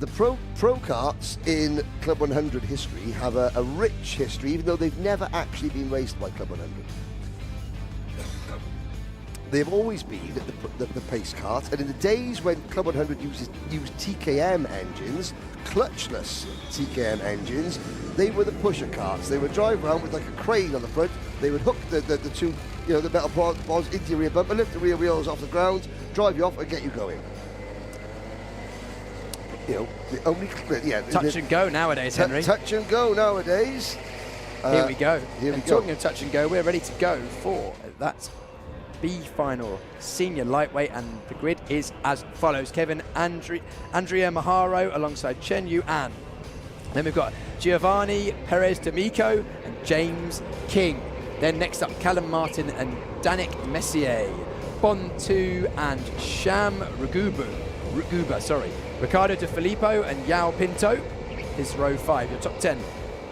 The Pro Karts in Club 100 history have a rich history, even though they've never actually been raced by Club 100. They've always been the pace kart, and in the days when Club 100 used TKM engines, clutchless TKM engines, they were the pusher karts. They would drive around with like a crane on the front. They would hook the two, you know, the metal bonds into your rear bumper, lift the rear wheels off the ground, drive you off, and get you going. You know, the only touch and go nowadays, Henry. Touch and go nowadays. Here we go. Talking of touch touch and go, we're ready to go for that B final senior lightweight, and the grid is as follows: Kevin Andrea Maharo alongside Chen Yu An. Then we've got Giovanni Perez D'Amico and James King. Then next up, Callum Martin and Danik Messier. Bond 2 and Sham Ruguba, Ricardo De Filippo and Yao Pinto is row 5, your top 10.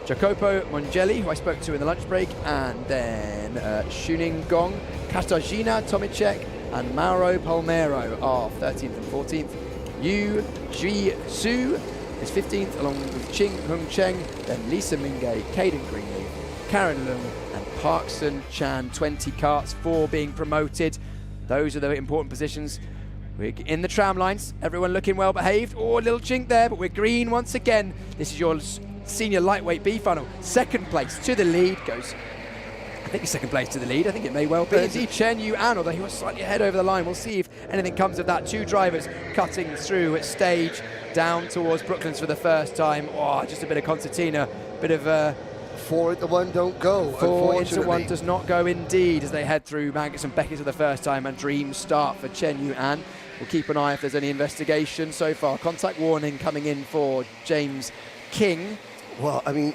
Jacopo Mongelli, who I spoke to in the lunch break, and then Shuning Gong, Katarzyna Tomicek and Mauro Palmero are 13th and 14th. Yu Ji Su is 15th, along with Ching Hung Cheng, then Lisa Mingay, Caden Greenleaf, Karen Leung and Parkson Chan. 20 karts, 4 being promoted. Those are the important positions. We're in the tram lines, everyone looking well behaved. Oh, a little chink there, but we're green once again. This is your senior lightweight B final. Second place to the lead goes, I think it's second place to the lead. I think it may well be indeed Chen Yuan, although he was slightly ahead over the line. We'll see if anything comes of that. 2 drivers cutting through at stage down towards Brooklands for the first time. Oh, just a bit of concertina, bit of 4 into 1 don't go. 4 into 1 does not go indeed, as they head through Maggots and Beckett for the first time, and dreams start for Chen Yuan. We'll keep an eye if there's any investigation. So far, contact warning coming in for James King. Well, I mean,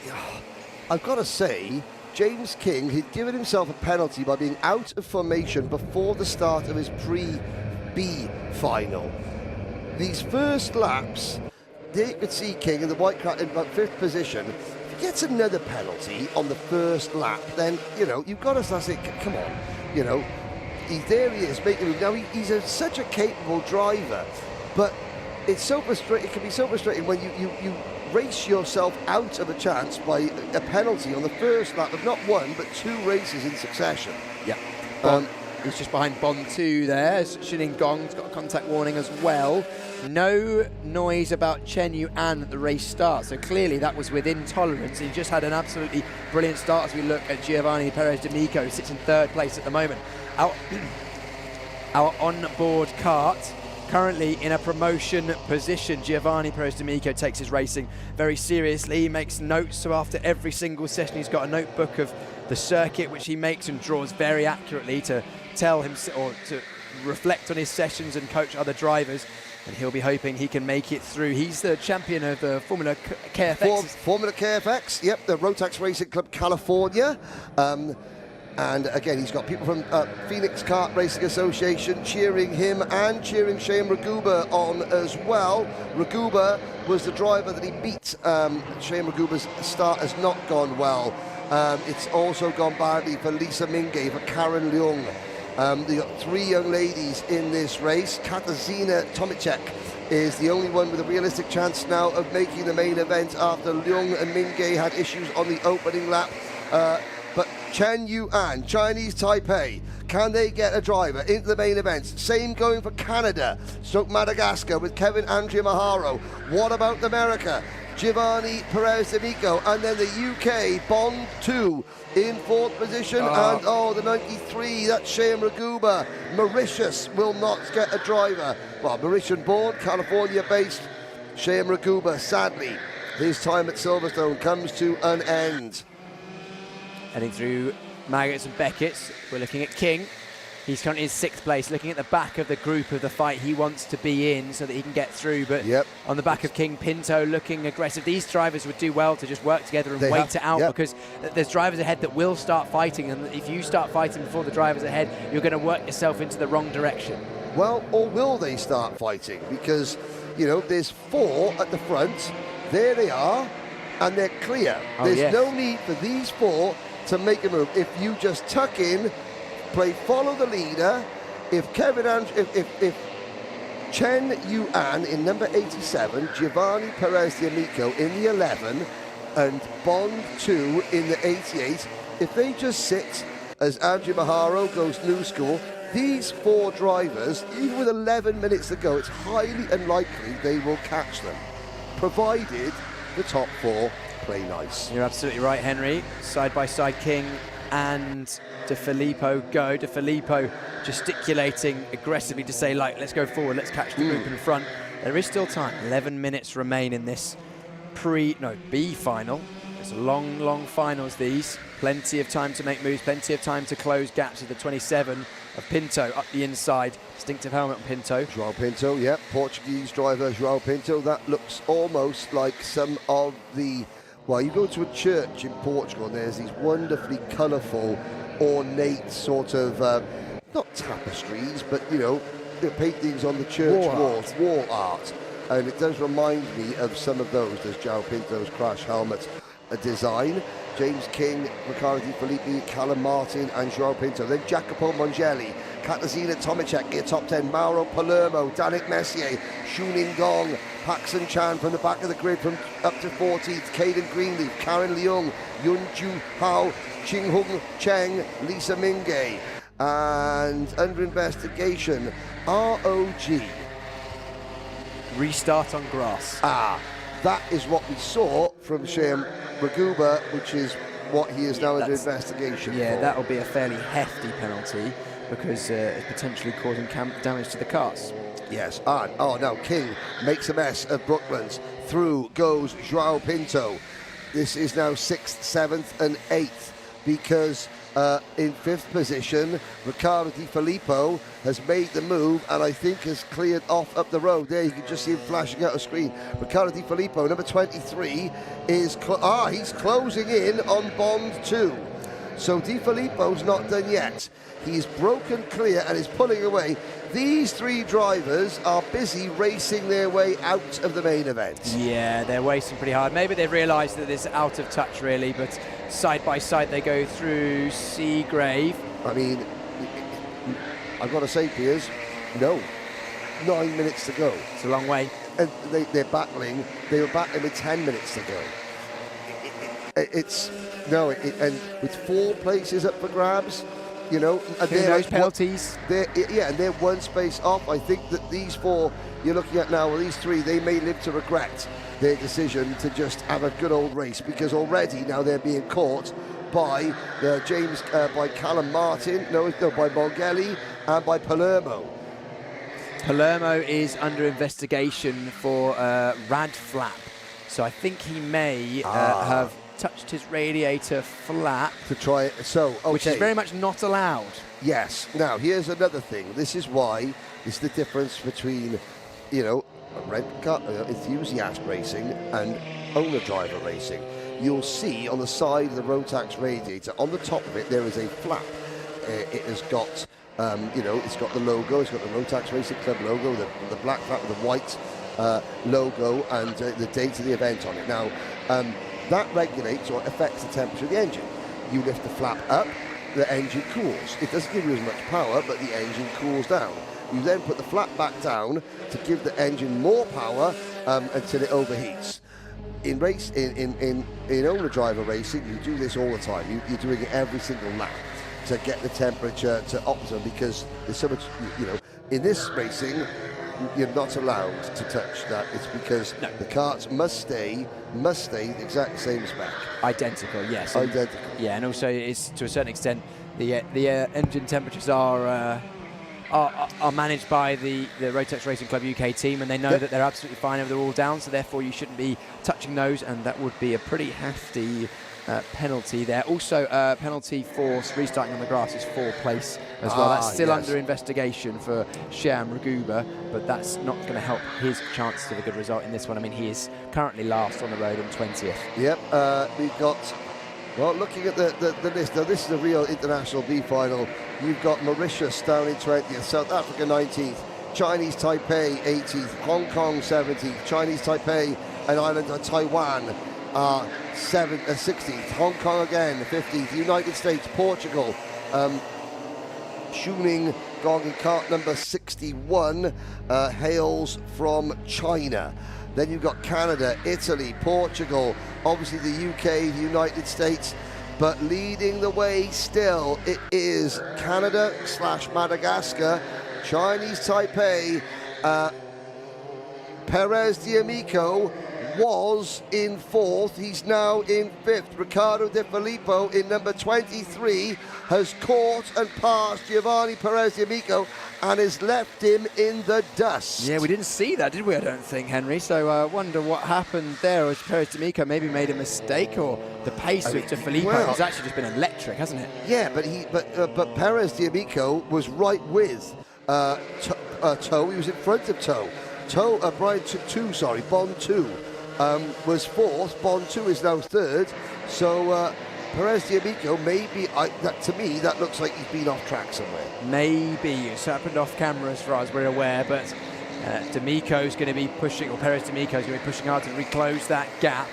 I've got to say, James King had given himself a penalty by being out of formation before the start of his pre-B final. These first laps, you could see King in the white car in about 5th position. If he gets another penalty on the first lap, then, you know, you've got to say, come on, you know, there he is making it. Now, he's such a capable driver, but it's so frustrating. It can be so frustrating when you race yourself out of a chance by a penalty on the first lap of not 1 but 2 races in succession. Yeah. He's just behind Bond 2 there. Shining Gong's got a contact warning as well. No noise about Chen Yuan at the race start, so clearly that was within tolerance. He just had an absolutely brilliant start as we look at Giovanni Perez D'Amico, who sits in 3rd place at the moment. Our on-board kart currently in a promotion position. Giovanni Perez D'Amico takes his racing very seriously. He makes notes, so after every single session he's got a notebook of the circuit which he makes and draws very accurately to tell him or to reflect on his sessions and coach other drivers, and he'll be hoping he can make it through. He's the champion of the Formula KFX. Formula KFX, yep, the Rotax Racing Club California. And again, he's got people from Phoenix Kart Racing Association cheering him and cheering Shane Raguba on as well. Raguba was the driver that he beat. Shane Raguba's start has not gone well. It's also gone badly for Lisa Mingay, for Karen Leung. They've got 3 young ladies in this race. Katarzyna Tomicek is the only one with a realistic chance now of making the main event after Leung and Mingay had issues on the opening lap. But Chen Yuan, Chinese Taipei, can they get a driver into the main events? Same going for Canada, stroke Madagascar with Kevin Andrea Maharo. What about America? Giovanni Perez D'Amico, and then the UK, Bond 2 in 4th position, and the 93, that's Shane Raguba. Mauritius will not get a driver. Well, Mauritian born, California based, Shane Raguba, sadly, his time at Silverstone comes to an end. Heading through Maggots and Beckett's, we're looking at King. He's currently in 6th place, looking at the back of the group of the fight he wants to be in so that he can get through. But on the back of King, Pinto looking aggressive. These drivers would do well to just work together and wait it out, because there's drivers ahead that will start fighting, and if you start fighting before the drivers ahead, you're going to work yourself into the wrong direction. Well, or will they start fighting? Because, you know, there's 4 at the front. There they are, and they're clear. There's no need for these 4 to make a move. If you just tuck in, play follow the leader, if Chen Yuan in number 87, Giovanni Perez D'Amico in the 11, and Bond 2 in the 88, if they just sit as Andrea Maharo goes new school, these 4 drivers, even with 11 minutes to go, it's highly unlikely they will catch them, provided the top 4 play nice. You're absolutely right, Henry. Side by side, King and De Filippo go. De Filippo gesticulating aggressively to say, like, let's go forward, let's catch the group in front. There is still time. 11 minutes remain in this B final. It's long finals, these. Plenty of time to make moves, plenty of time to close gaps with the 27 of Pinto up the inside. Distinctive helmet on Pinto. João Pinto, Portuguese driver João Pinto. That looks almost like some of the well, you go to a church in Portugal and there's these wonderfully colourful, ornate sort of, not tapestries, but, you know, the paintings on the church walls, wall art. And it does remind me of some of those. There's João Pinto's crash helmet design, James King, Riccardo Di Filippi, Callum Martin and João Pinto. Then Jacopo Mongelli, Katarzyna Tomaszek near top 10, Mauro Palermo, Danik Messier, Shuning Gong, Paxson Chan from the back of the grid from up to 14th, Caden Greenleaf, Karen Leung, Yun Ju Hao, Ching Hung Cheng, Lisa Mingay. And under investigation, ROG. Restart on grass. That is what we saw from Shem Raguba, which is what he is now under investigation for. That'll be a fairly hefty penalty because it's potentially causing damage to the karts. Yes, and now King makes a mess of Brooklands. Through goes João Pinto. This is now 6th, 7th and 8th because in 5th position, Riccardo Di Filippo has made the move and I think has cleared off up the road. There you can just see him flashing out of screen. Riccardo Di Filippo, number 23, is he's closing in on Bond 2. So Di Filippo's not done yet. He's broken clear and is pulling away. These three drivers are busy racing their way out of the main event. Yeah, they're racing pretty hard. Maybe they've realised that it's out of touch really, but side by side they go through Seagrave. I mean, I've got to say, Piers, no. 9 minutes to go. It's a long way. And they're battling. They were battling with 10 minutes to go. And with 4 places up for grabs, you know, and those penalties. And they're 1 space off. I think that these 4 you're looking at now, well, these 3, they may live to regret their decision to just have a good old race because already now they're being caught by by Callum Martin, by Mongelli and by Palermo. Palermo is under investigation for rad flap, so I think he may have touched his radiator flap to try it. So, okay. Which is very much not allowed. Yes. Now, here's another thing. This is the difference between, you know, red car enthusiast racing and owner driver racing. You'll see on the side of the Rotax radiator, on the top of it, there is a flap. It has got, it's got the logo. It's got the Rotax Racing Club logo, the black flap with the white logo, and the date of the event on it. Now. That regulates or affects the temperature of the engine. You lift the flap up, the engine cools. It doesn't give you as much power, but the engine cools down. You then put the flap back down to give the engine more power until it overheats. In owner driver racing, you do this all the time. You're doing it every single lap to get the temperature to optimum because there's so much, in this racing, you're not allowed to touch that. It's because the karts must stay the exact same spec. Identical, yes. Identical. Yeah, and also it's to a certain extent the engine temperatures are managed by the Rotax Racing Club UK team, and they know that they're absolutely fine if they're all down, so therefore you shouldn't be touching those, and that would be a pretty hefty penalty there. Also, penalty for restarting on the grass is 4th place as well. That's still under investigation for Shyam Raguba, but that's not going to help his chances of a good result in this one. I mean, he is currently last on the road and 20th. Yep, we've got, well, looking at the list, now this is a real international B final. You've got Mauritius down in 20th, South Africa 19th, Chinese Taipei 18th, Hong Kong 17th, Chinese Taipei and island of Taiwan 16th, Hong Kong again 15th, United States, Portugal, Shuning Gong in kart number 61 hails from China. Then you've got Canada, Italy, Portugal, obviously the UK, the United States, but leading the way still it is Canada / Madagascar, Chinese Taipei, Perez D'Amico was in 4th, he's now in 5th. Riccardo Di Filippo in number 23 has caught and passed Giovanni Perez D'Amico and has left him in the dust. Yeah, we didn't see that, did we? I don't think, Henry. So I wonder what happened there. As Perez D'Amico maybe made a mistake, or the pace of Di Filippo has actually just been electric, hasn't it? Yeah, but Perez D'Amico was right with Toe. He was in front of Toe. Bond 2 was fourth. Bond 2 is now third. So Perez D'Amico, maybe, to me, that looks like he's been off track somewhere. Maybe. It's happened off camera as far as we're aware, but D'Amico's going to be pushing, or Perez D'Amico's going to be pushing hard to reclose that gap.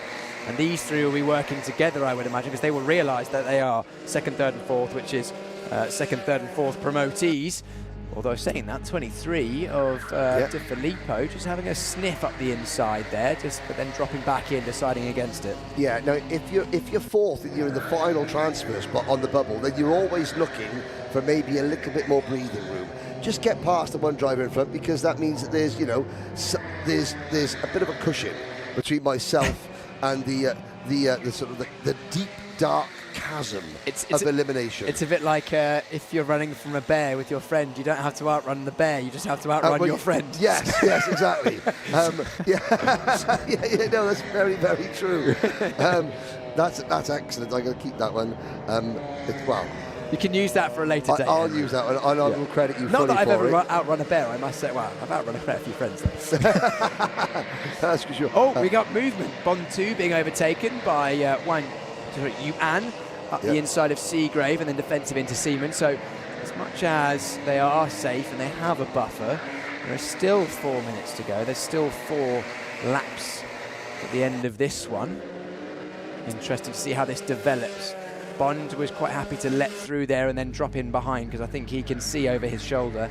And these three will be working together, I would imagine, because they will realise that they are second, third and fourth, which is second, third and fourth promotees. Although saying that, 23 of De Filippo just having a sniff up the inside there, but then dropping back in, deciding against it. Yeah, now if you're fourth and you're in the final transfer spot on the bubble, then you're always looking for maybe a little bit more breathing room. Just get past the one driver in front, because that means that there's, you know, there's a bit of a cushion between myself and the sort of the deep dark chasm of elimination. It's a bit like if you're running from a bear with your friend, you don't have to outrun the bear, you just have to outrun your friend. Yes, exactly. No, that's very, very true. That's excellent. I'm going to keep that one. Well, you can use that for a later day. I'll use that one, and I will credit you fully for it. Not that I've ever outrun a bear, I must say. Well, I've outrun a fair few friends. That's for sure. Oh, we got movement. Bond 2 being overtaken by Yuan up the inside of Seagrave, and then defensive into Seaman. So as much as they are safe and they have a buffer, there are still 4 minutes to go. There's still 4 laps at the end of this one. Interesting to see how this develops. Bond was quite happy to let through there and then drop in behind, because I think he can see over his shoulder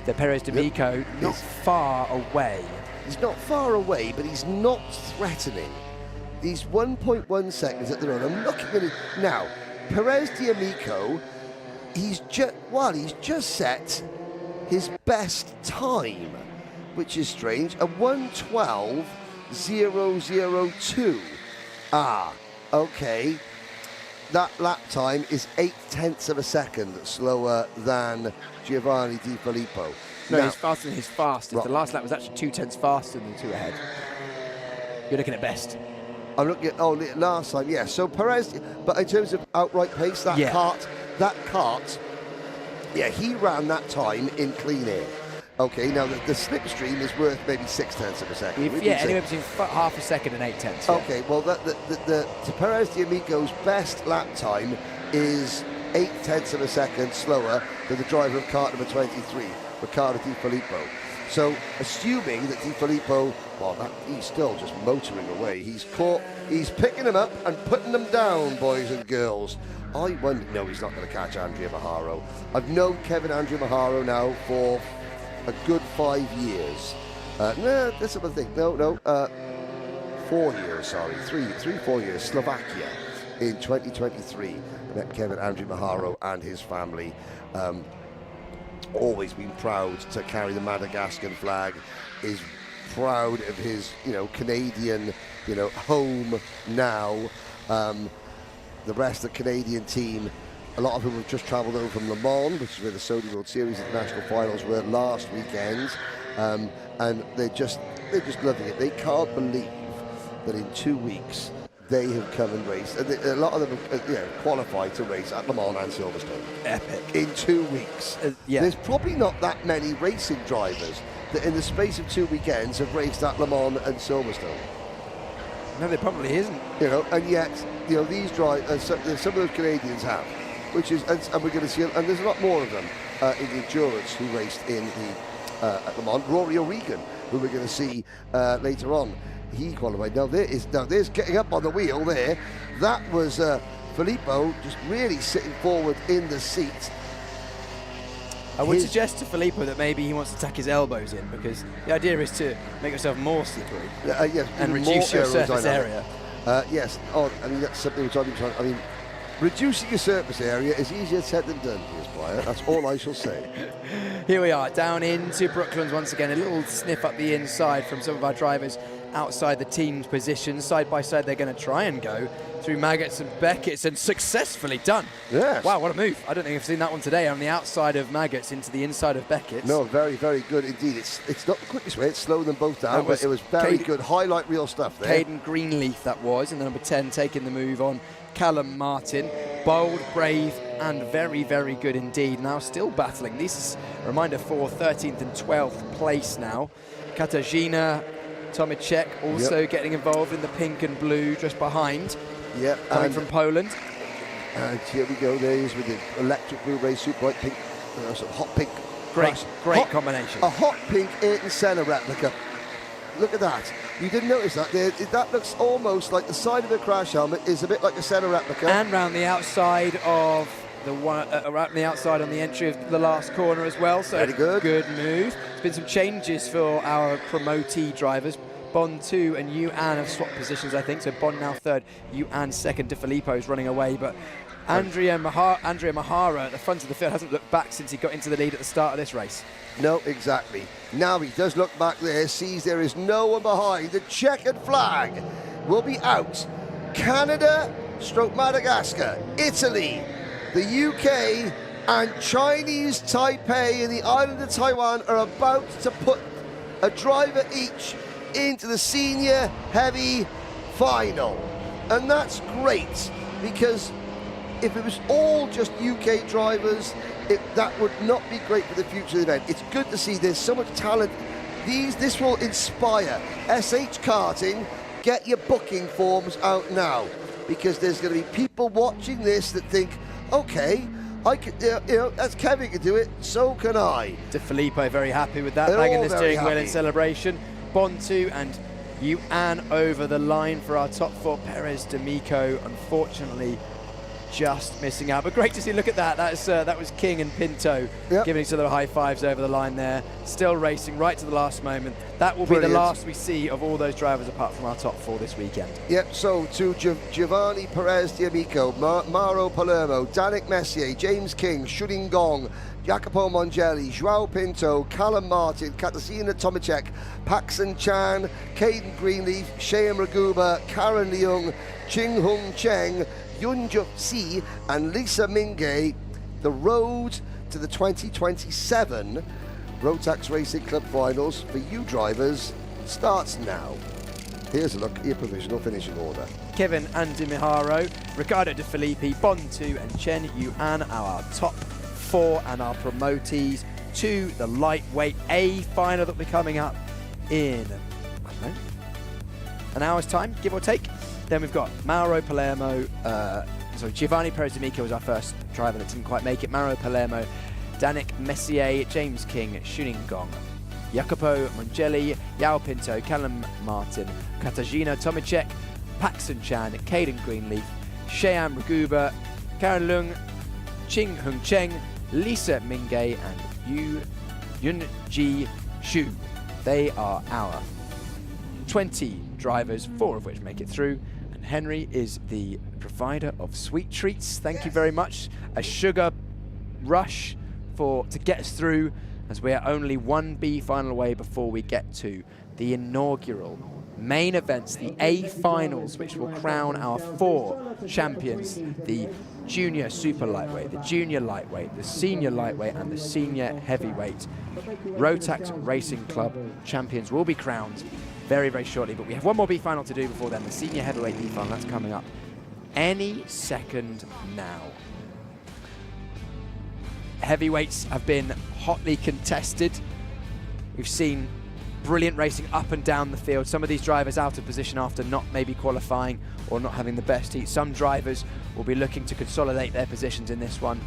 that Perez D'Amico not far away. He's not far away, but he's not threatening. He's 1.1 seconds at the run. I'm looking at it now. Perez D'Amico, he's just set his best time, which is strange, a 1:12.002. Okay. That lap time is 0.8 of a second slower than Giovanni Di Filippo. No, he's faster than his fastest. Right. The last lap was actually 0.2 faster than the two ahead. You're looking at best. I'm looking at last time, yeah. So Perez, but in terms of outright pace, that kart, yeah, he ran that time in clean air. Okay, now the slipstream is worth maybe 0.6 of a second. Anywhere between half a second and 0.8. Yeah. Okay, well, the Perez D'Amico's best lap time is 0.8 of a second slower than the driver of kart number 23, Riccardo Di Filippo. So, assuming that Di Filippo, he's still just motoring away. He's picking them up and putting them down, boys and girls. I wonder, no, he's not going to catch Andrea Maharo. I've known Kevin Andrea Maharo now for a good 5 years. No, that's what I think. No, 4 years, sorry. 4 years. Slovakia in 2023. Met Kevin Andrea Maharo and his family. Always been proud to carry the Madagascan flag, is proud of his, Canadian, home now. The rest of the Canadian team, a lot of whom have just travelled over from Le Mans, which is where the Saudi World Series International Finals were last weekend, and they're just loving it. They can't believe that in 2 weeks they have come and raced, and a lot of them have qualified to race at Le Mans and Silverstone. Epic. In 2 weeks. There's probably not that many racing drivers that in the space of 2 weekends have raced at Le Mans and Silverstone. No, there probably isn't. And yet, these drivers, some of those Canadians have, which is, and we're going to see, and there's a lot more of them in the endurance who raced in the at Le Mans. Rory O'Regan, who we're going to see later on. He qualified. Now there's getting up on the wheel there. That was Filippo just really sitting forward in the seat. I would suggest to Filippo that maybe he wants to tuck his elbows in, because the idea is to make yourself more slippery and reduce your surface area. Yes. That's something which I've been trying. Reducing your surface area is easier said than done, Piers Bryant. That's all I shall say. Here we are, down into Brooklands once again. A little sniff up the inside from some of our drivers outside the team's position. Side by side, they're going to try and go through Maggots and Beckett's, and successfully done. Yes. Wow, what a move. I don't think I've seen that one today, on the outside of Maggots into the inside of Beckett's. No, very, very good indeed. It's not the quickest way. It slowed them both down, but it was very good. Highlight reel stuff there. Caden Greenleaf that was, and the number 10 taking the move on Callum Martin. Bold, brave, and very, very good indeed. Now still battling. This is a reminder for 13th and 12th place now. Katarzyna Tomicek also getting involved in the pink and blue just behind. Yep. Coming from Poland. And here we go, there he is with the electric blue race suit, bright pink, sort of hot pink. Great combination. A hot pink Ayrton Senna replica. Look at that. You didn't notice that there. That looks almost like the side of the crash helmet is a bit like a Senna replica. And round the outside of the one, around the outside on the entry of the last corner as well. So very good. Good move. There's been some changes for our promotee drivers. Bond 2 and Yuan have swapped positions, I think. So Bond now third, Yuan second. De Filippo is running away, but Andrea Mahara at the front of the field hasn't looked back since he got into the lead at the start of this race. No, exactly. Now he does look back there, sees there is no one behind. The checkered flag will be out. Canada, Madagascar, Italy, the UK and Chinese Taipei in the island of Taiwan are about to put a driver each into the senior heavy final. And that's great, because if it was all just UK drivers, that would not be great for the future of the event. It's good to see there's so much talent. This will inspire SH Karting. Get your booking forms out now, because there's going to be people watching this that think, okay, I could, as Kevin can do it, so can I. De Filippo very happy with that, They're banging all the very steering wheel in happy. celebration. Bond 2 and Yuan over the line for our top four. Perez, D'Amico, unfortunately, just missing out. But great to see. Look at that. That was King and Pinto giving each other high fives over the line there. Still racing right to the last moment. That will be the last we see of all those drivers apart from our top four this weekend. Yep, so to Giovanni Perez D'Amico, Mauro Palermo, Danik Messier, James King, Shuling Gong, Jacopo Mongelli, Joao Pinto, Callum Martin, Katarzyna Tomicek, Paxton Chan, Caden Greenleaf, Sheam Raguba, Karen Leung, Ching Hung Cheng, Yun Juk Si and Lisa Mingay. The road to the 2027 Rotax Racing Club Finals for you drivers starts now. Here's a look at your provisional finishing order. Kevin Andy Miharo, Ricardo De Filippi, Bond 2 and Chen Yuan are our top four, and our promotees to the lightweight A final that will be coming up in an hour's time, give or take. Then we've got Mauro Palermo, Giovanni Perez D'Amico was our first driver that didn't quite make it. Mauro Palermo, Danik Messier, James King, Shuning Gong, Jacopo Mongelli, Yao Pinto, Callum Martin, Katarzyna Tomicek, Paxton Chan, Caden Greenleaf, Sheam Raguba, Karen Leung, Ching Hung Cheng, Lisa Mingay and Yun Ji Shu. They are our 20 drivers, 4 of which make it through. And Henry is the provider of sweet treats. Thank you very much. A sugar rush to get us through, as we are only one B final away before we get to the inaugural main events, the A finals, which will crown our 4 champions, the junior super lightweight, the junior lightweight, the senior lightweight and the senior heavyweight. Rotax Racing Club champions will be crowned very, very shortly, but we have one more B final to do before then, the senior heavyweight B final. That's coming up any second now. Heavyweights have been hotly contested. We've seen brilliant racing up and down the field. Some of these drivers out of position after not maybe qualifying or not having the best heat. Some drivers will be looking to consolidate their positions in this one.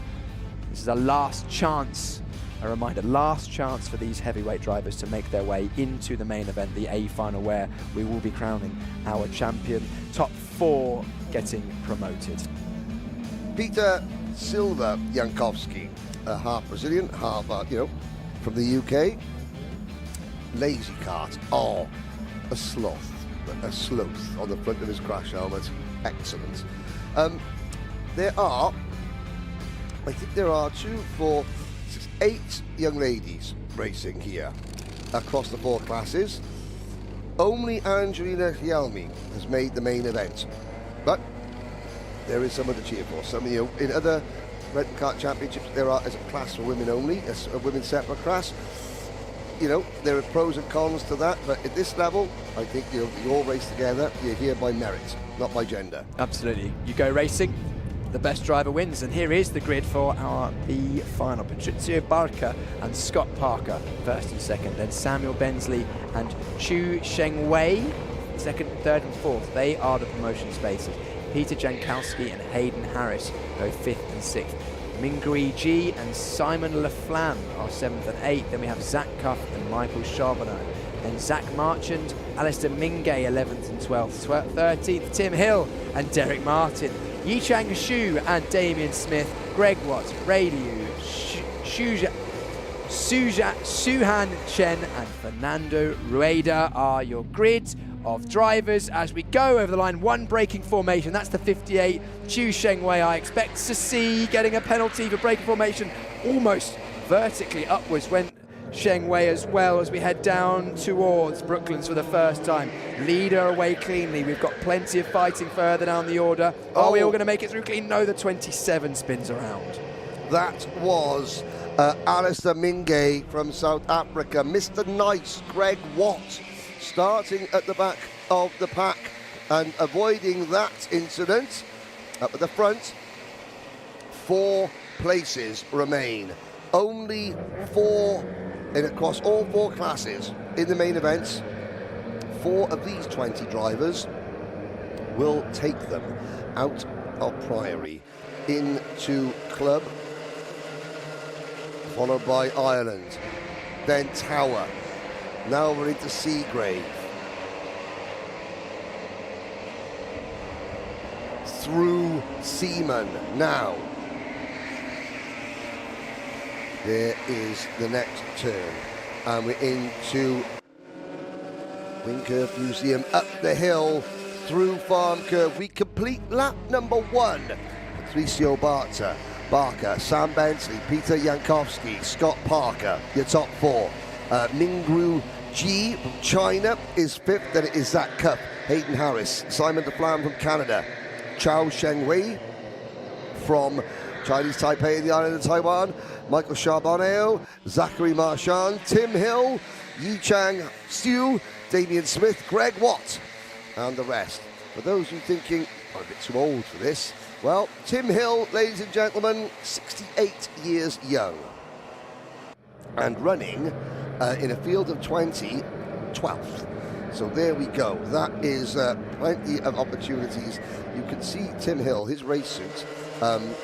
This is a last chance, a reminder, last chance for these heavyweight drivers to make their way into the main event, the A final, where we will be crowning our champion. Top 4 getting promoted. Peter Silva Jankowski, half Brazilian, half, from the UK. Lazy kart. Oh, a sloth on the front of his crash helmet. Excellent. There are 2, 4, 6, 8 young ladies racing here across the 4 classes. Only Angelina Hielmi has made the main event, but there is someone to cheer for. Some of you in other Red Kart Championships, there is a class for women only, a women's separate class. There are pros and cons to that, but at this level, I think you all race together. You're here by merit, not by gender. Absolutely. You go racing, the best driver wins. And here is the grid for our B final. Patrizio Barca and Scott Parker, first and second. Then Samuel Bensley and Chu Shengwei, second, third and fourth. They are the promotion spaces. Peter Jankowski and Hayden Harris go fifth and sixth. Mingui Ji and Simon Laflamme are seventh and eighth. Then we have Zach Cuff and Michael Charbonneau. Then Zach Marchand, Alistair Mingay, 11th and 12th. 13th, Tim Hill and Derek Martin. Yichang Xu and Damien Smith. Greg Watt, Ray Liu, Suhan Chen and Fernando Rueda are your grid of drivers as we go over the line. One braking formation, that's the 58. Chu Shengwei, I expect to see getting a penalty for braking formation. Almost vertically upwards went Shengwei as well as we head down towards Brooklands for the first time. Leader away cleanly. We've got plenty of fighting further down the order. Are we all going to make it through clean? No, the 27 spins around. That was Alistair Mingay from South Africa. Mr. Nice, Greg Watt, starting at the back of the pack and avoiding that incident. Up at the front, 4 places remain. Only 4 across all 4 classes in the main events. 4 of these 20 drivers will take them out of Priory into Club, followed by Ireland, then Tower. Now we're into Seagrave. Through Seaman now. There is the next turn. And we're into Windcurve Museum, up the hill, through Farm Curve. We complete lap number 1. Patricio Barker, Sam Bensley, Peter Jankowski, Scott Parker, your top 4. Mingru Ji from China is 5th, then it is Zach Cup, Hayden Harris, Simon Laflamme from Canada, Chao Shengwei from Chinese Taipei in the island of Taiwan, Michael Charbonneau, Zachary Marchand, Tim Hill, Yichang Xu, Damien Smith, Greg Watt, and the rest. For those who are thinking, I'm a bit too old for this, well, Tim Hill, ladies and gentlemen, 68 years young. And running in a field of 20, 12th. So there we go. That is plenty of opportunities. You can see Tim Hill, his race suit.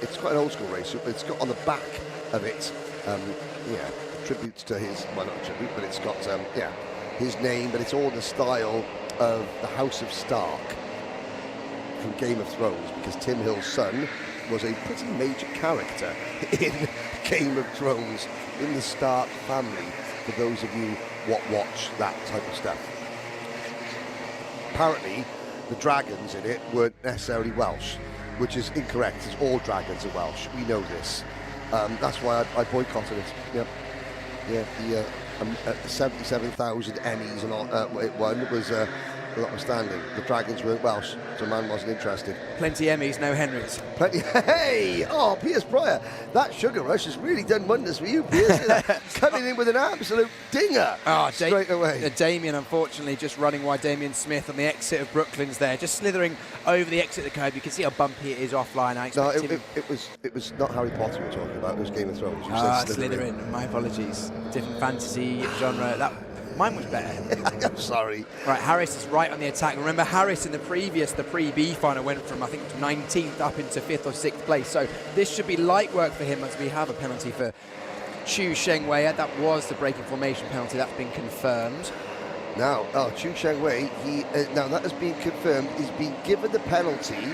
It's quite an old school race suit, but it's got on the back of it, tributes to his, well, not a tribute, but it's got, his name, but it's all the style of the House of Stark from Game of Thrones, because Tim Hill's son was a pretty major character in Game of Thrones, in the Stark family, for those of you what watch that type of stuff. Apparently, the dragons in it weren't necessarily Welsh, which is incorrect, as all dragons are Welsh. We know this. That's why I boycotted it. Yep. Yeah, the 77,000 Emmys and all it won was notwithstanding. The dragons weren't Welsh, so man wasn't interested. Plenty Emmys, no Henrys. Plenty. Hey! Oh, Piers Pryor, that sugar rush has really done wonders for you, Piers. Coming in with an absolute dinger straight away. Damien, unfortunately, just running wide. Damien Smith on the exit of Brooklands there, just slithering over the exit of the curb. You can see how bumpy it is offline. No, it was not Harry Potter we were talking about. It was Game of Thrones. Slytherin. My apologies. Different fantasy genre. Mine was better. I'm sorry. Right, Harris is right on the attack. Remember, Harris in the pre-B final went from, I think, 19th up into 5th or 6th place. So this should be light work for him as we have a penalty for Chu Shengwei. That was the braking formation penalty. That's been confirmed. Now, Chu Shengwei, now that has been confirmed. He's been given the penalty,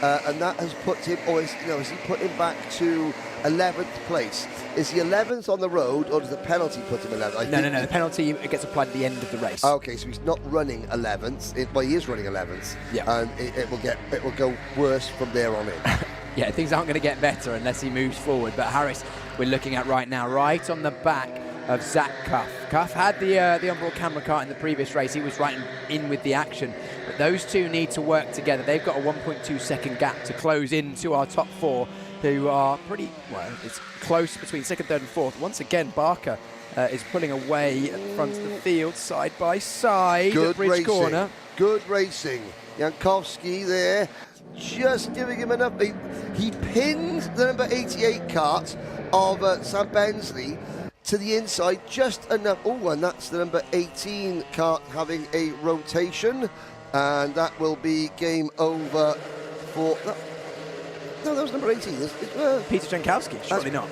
and that has put him, has he put him back to 11th place? Is he 11th on the road, or does the penalty put him 11th? No. The penalty gets applied at the end of the race. Okay, so he's not running 11th. Well, he is running 11th. Yeah. And it will go worse from there on in. Yeah, things aren't going to get better unless he moves forward. But Harris, we're looking at right now, right on the back of Zach Cuff. Cuff had the onboard camera car in the previous race. He was right in with the action. But those two need to work together. They've got a 1.2 second gap to close into our top 4, who are pretty, well, it's close between 2nd, 3rd and 4th. Once again, Barker is pulling away at the front of the field, side by side. Good at Bridge racing. Corner. Good racing. Jankowski there, just giving him enough. He pinned the number 88 kart of Sam Bensley to the inside just enough. Oh, and that's the number 18 kart having a rotation, and that will be game over for... No, that was number 18. Peter Jankowski, surely not.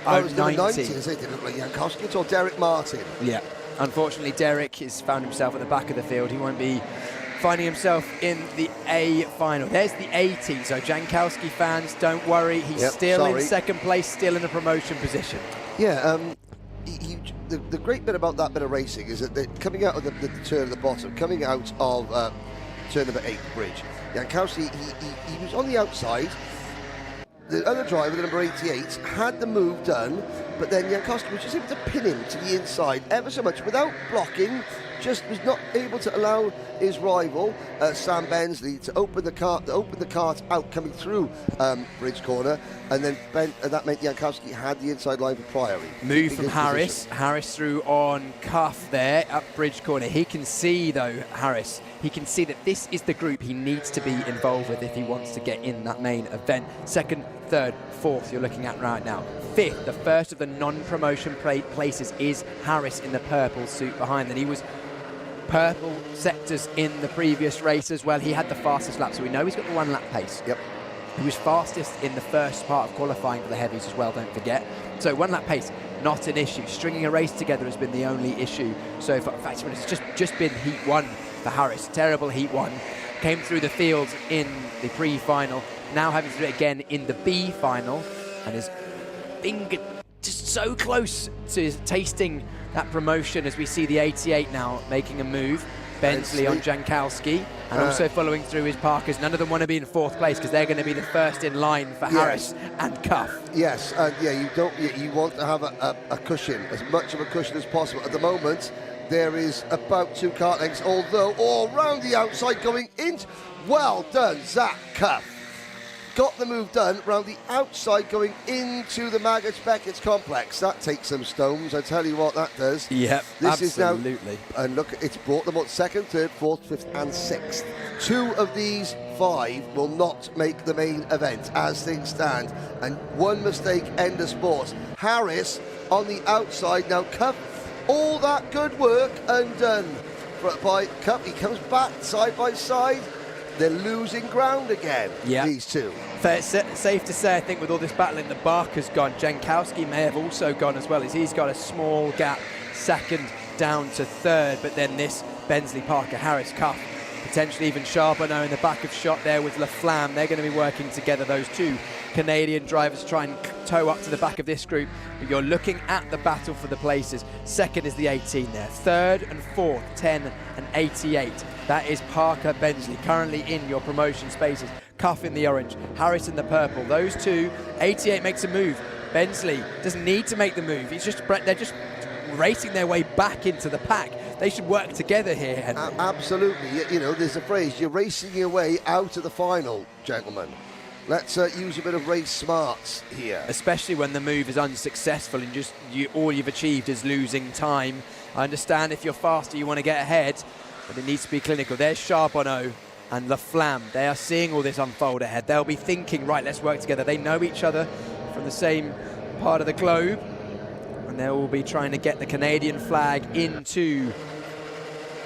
Oh, it was number 19. It didn't look like Jankowski. It's all Derek Martin. Yeah. Unfortunately, Derek has found himself at the back of the field. He won't be finding himself in the A final. There's the 18. So Jankowski fans, don't worry. He's still in second place, still in a promotion position. Yeah. The great bit about that bit of racing is that coming out of the turn at the bottom, coming out of turn number 8 bridge, Jankowski, he was on the outside. The other driver, the number 88, had the move done, but then Jankowski was just able to pin him to the inside ever so much without blocking, just was not able to allow his rival, Sam Bensley, to open the cart out coming through Bridge Corner, and then that meant Jankowski had the inside line for Priory. Move from Harris. Harris through on Cuff there up Bridge Corner. He can see, though, Harris, he can see that this is the group he needs to be involved with if he wants to get in that main event. Second, third, fourth you're looking at right now. Fifth, the first of the non-promotion places, is Harris in the purple suit behind. And he was purple sectors in the previous race as well. He had the fastest lap, so we know he's got the 1 lap pace. Yep. He was fastest in the first part of qualifying for the heavies as well, don't forget. So 1 lap pace, not an issue. Stringing a race together has been the only issue so far. In fact, it's just been heat 1 for Harris. Terrible heat 1. Came through the field in the pre-final, now having to do it again in the B final, and is being just so close to tasting that promotion as we see the 88 now making a move. Bensley on Jankowski, and also following through his Parkers. None of them want to be in 4th place because they're going to be the first in line for Harris and Cuff. Yes, and you want to have a cushion, as much of a cushion as possible. At the moment, there is about 2 kart lengths, although all round the outside going in. Well done, Zach Cuff. Got the move done round the outside going into the Maggots-Beckett's complex. That takes some stones, I tell you what that does. Yep, this absolutely. Is now, and look, it's brought them on 2nd, 3rd, 4th, 5th and 6th. 2 of these 5 will not make the main event as things stand, and 1 mistake, end of sport. Harris on the outside now. Cup, all that good work undone by Cup. He comes back side by side. They're losing ground again, these 2. Fair, safe to say, I think, with all this battling, the Barker's gone. Jankowski may have also gone as well, as he's got a small gap, 2nd down to 3rd. But then this Bensley, Parker, Harris, Cuff, potentially even Charbonneau in the back of shot there with Laflamme. They're going to be working together, those 2 Canadian drivers, to try and tow up to the back of this group. But you're looking at the battle for the places. 2nd is the 18 there. 3rd and 4th, 10 and 88. That is Parker, Bensley, currently in your promotion spaces. Cuff in the orange, Harris in the purple. Those 2, 88 makes a move. Bensley doesn't need to make the move. They're just racing their way back into the pack. They should work together here, Henry. Absolutely. You know, there's a phrase, you're racing your way out of the final, gentlemen. Let's use a bit of race smarts here. Especially when the move is unsuccessful and just all you've achieved is losing time. I understand if you're faster, you want to get ahead, but it needs to be clinical. There's Charbonneau and Laflamme. They are seeing all this unfold ahead. They'll be thinking, right, let's work together. They know each other from the same part of the globe, and they will be trying to get the Canadian flag into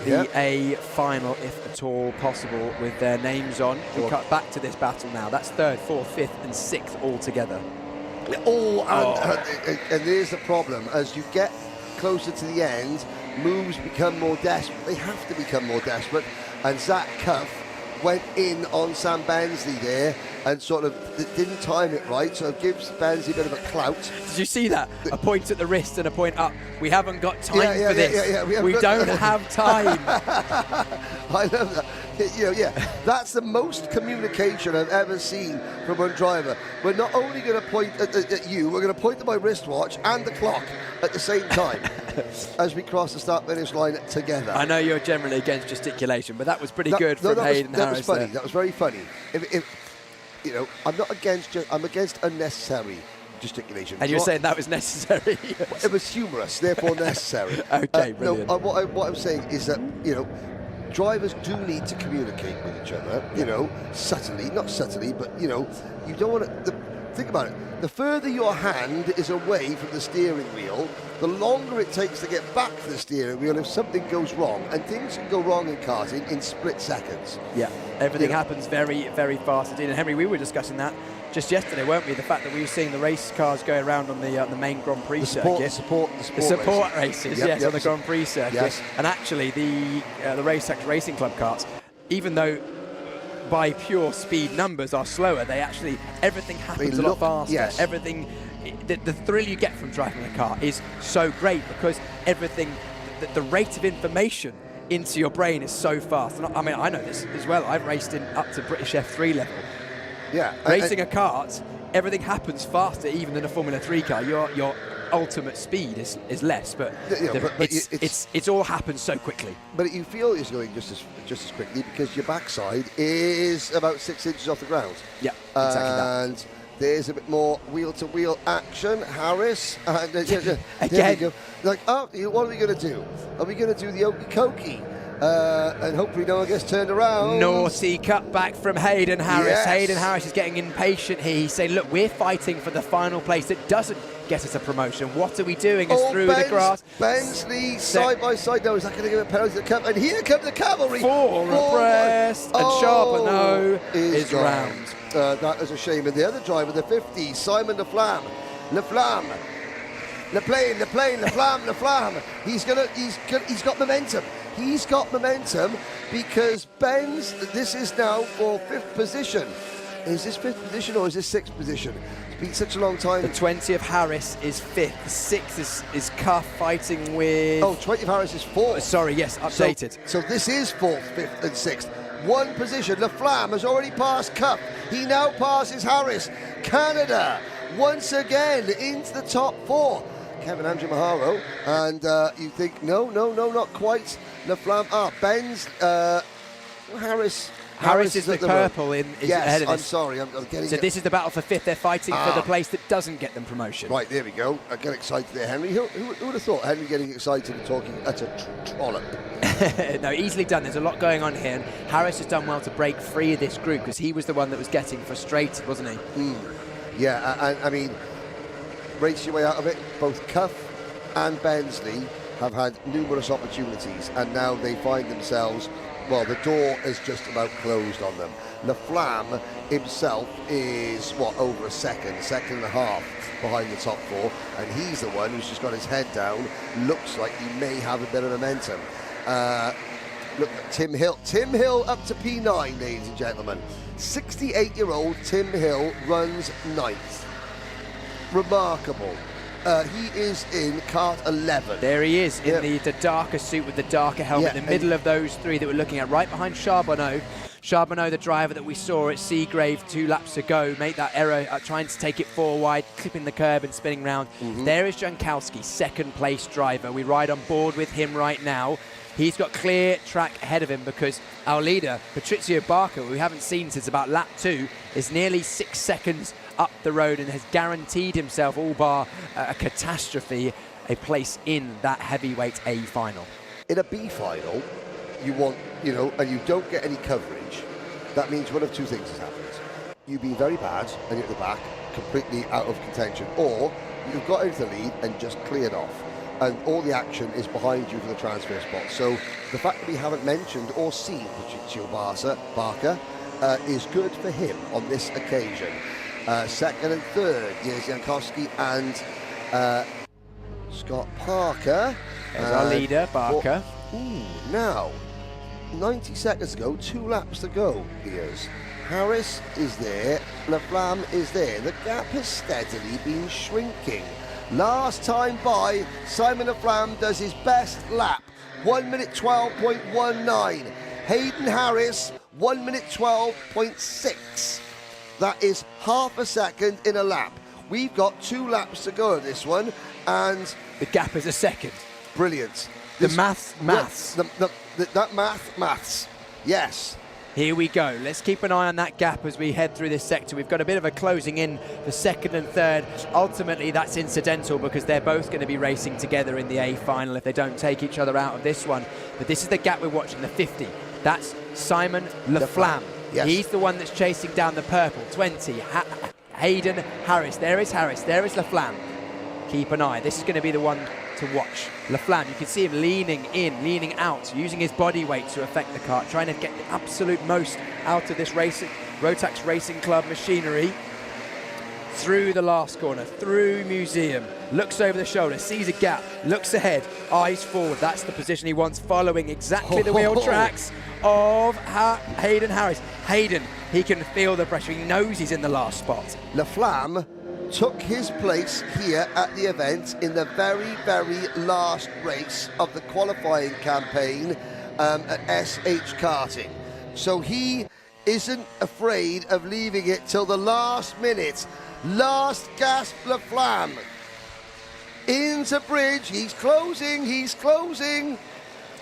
the A final, if at all possible, with their names on. We cut back to this battle now. That's 3rd, 4th, 5th and 6th all together. And there's the problem. As you get closer to the end, moves become more desperate. They have to become more desperate. And Zach Cuff went in on Sam Bensley there and sort of didn't time it right, so it gives Bensley a bit of a clout. Did you see that? A point at the wrist and a point up. We haven't got time for this. We don't have time. I love that. That's the most communication I've ever seen from one driver. We're not only going to point at you, we're going to point to my wristwatch and the clock at the same time as we cross the start-finish line together. I know you're generally against gesticulation, but that was pretty good from Hayden Harris. That was funny. That was very funny. I'm not against. I'm against unnecessary gesticulation. And you're saying that was necessary? It was humorous, therefore necessary. Okay, brilliant. What I'm saying is that drivers do need to communicate with each other, you know, subtly, not subtly, but, you know, you don't want to... Think about it. The further your hand is away from the steering wheel, the longer it takes to get back to the steering wheel if something goes wrong. And things can go wrong in karting in split seconds. Yeah, everything happens very, very fast indeed. And Henry, we were discussing that just yesterday, weren't we? The fact that we were seeing the race cars going around on the main Grand Prix circuit. The support races, yes, on the Grand Prix circuit. Yes. And actually, the Rotax Racing Club karts, even though by pure speed numbers are slower, everything happens a lot faster. Yes. Everything, the thrill you get from driving a car is so great because everything, the rate of information into your brain is so fast. And I mean, I know this as well. I've raced up to British F3 level. Yeah. Racing a kart, everything happens faster even than a Formula 3 car. Your ultimate speed is less, but, it's all happens so quickly. But you feel it's going just as quickly because your backside is about 6 inches off the ground. Yeah, exactly that. And there's a bit more wheel-to-wheel action. Harris, and again, like, oh, what are we going to do? Are we going to do the okey-cokey? And hopefully no one gets turned around. Naughty cutback from Hayden Harris. Yes. Hayden Harris is getting impatient here. He's saying, look, we're fighting for the final place that doesn't get us a promotion. What are we doing? It's through the grass. Bensley side by side. No, is that going to give a penalty to the cavalry? And here come the cavalry. Four abreast, and Charbonneau is round. That is a shame. And the other driver, the 50, Simon Laflamme. Laflamme. He's got momentum. He's got momentum because this is now for 5th position. Is this 5th position or is this 6th position? It's been such a long time. The 20 of Harris is 5th. The 6th is Cuff fighting with... Oh, 20 of Harris is 4th. Sorry, yes, updated. So this is 4th, 5th and 6th. 1 position. Laflamme has already passed Cuff. He now passes Harris. Canada, once again, into the top 4. Kevin Andrew Maharo, and you think, no, not quite. Laflamme, Benz, Harris. Harris is the purple is ahead of this. I'm sorry, I'm getting So this is the battle for 5th. They're fighting for the place that doesn't get them promotion. Right, there we go. I get excited there, Henry. Who would have thought Henry getting excited and talking at a trollop? No, easily done. There's a lot going on here, and Harris has done well to break free of this group because he was the one that was getting frustrated, wasn't he? Yeah, and I mean, race your way out of it. Both Cuff and Bensley have had numerous opportunities, and now they find themselves, well, the door is just about closed on them. Laflamme himself is, over a second and a half behind the top 4, and he's the one who's just got his head down. Looks like he may have a bit of momentum. Look at Tim Hill. Tim Hill up to P9, ladies and gentlemen. 68-year-old Tim Hill runs 9th. Remarkable. He is in kart 11. There he is, in the darker suit with the darker helmet, in the middle of those 3 that we're looking at, right behind Charbonneau. Charbonneau, the driver that we saw at Seagrave 2 laps ago, made that error trying to take it 4 wide, clipping the curb and spinning round. There is Jankowski, 2nd place driver. We ride on board with him right now. He's got clear track ahead of him because our leader, Patrizio Barca, who we haven't seen since about lap 2, is nearly 6 seconds up the road and has guaranteed himself, all bar a catastrophe, a place in that heavyweight A final. In a B final, you want, and you don't get any coverage, that means one of 2 things has happened. You've been very bad and you're at the back, completely out of contention, or you've got into the lead and just cleared off. And all the action is behind you for the transfer spot. So the fact that we haven't mentioned or seen Patrizio Barca is good for him on this occasion. 2nd and 3rd, yes, Jankowski and Scott Parker. There's our leader, Barker. Now, 90 seconds ago, 2 laps to go, Piers. Harris is there, Laflamme is there. The gap has steadily been shrinking. Last time by, Simon Laflamme does his best lap, 1 minute 12.19. Hayden Harris, 1 minute 12.6. That is half a second in a lap. We've got 2 laps to go of this one, and the gap is a second. Brilliant. The maths. That maths. Yes. Here we go. Let's keep an eye on that gap as we head through this sector. We've got a bit of a closing in for 2nd and 3rd. Ultimately, that's incidental because they're both going to be racing together in the A final if they don't take each other out of this one. But this is the gap we're watching, the 50. That's Simon Laflamme. Yes. He's the one that's chasing down the purple. 20, Hayden Harris. There is Laflamme. Keep an eye. This is going to be the one to watch. Laflamme, you can see him leaning in, leaning out, using his body weight to affect the kart, trying to get the absolute most out of this Rotax Racing Club machinery. Through the last corner, through Museum, looks over the shoulder, sees a gap, looks ahead, eyes forward. That's the position he wants, following exactly the wheel tracks of Hayden Harris. Hayden, he can feel the pressure. He knows he's in the last spot. Laflamme took his place here at the event in the very, very last race of the qualifying campaign at SH Karting. So he isn't afraid of leaving it till the last minute. Last gasp, Laflamme. Into bridge, he's closing.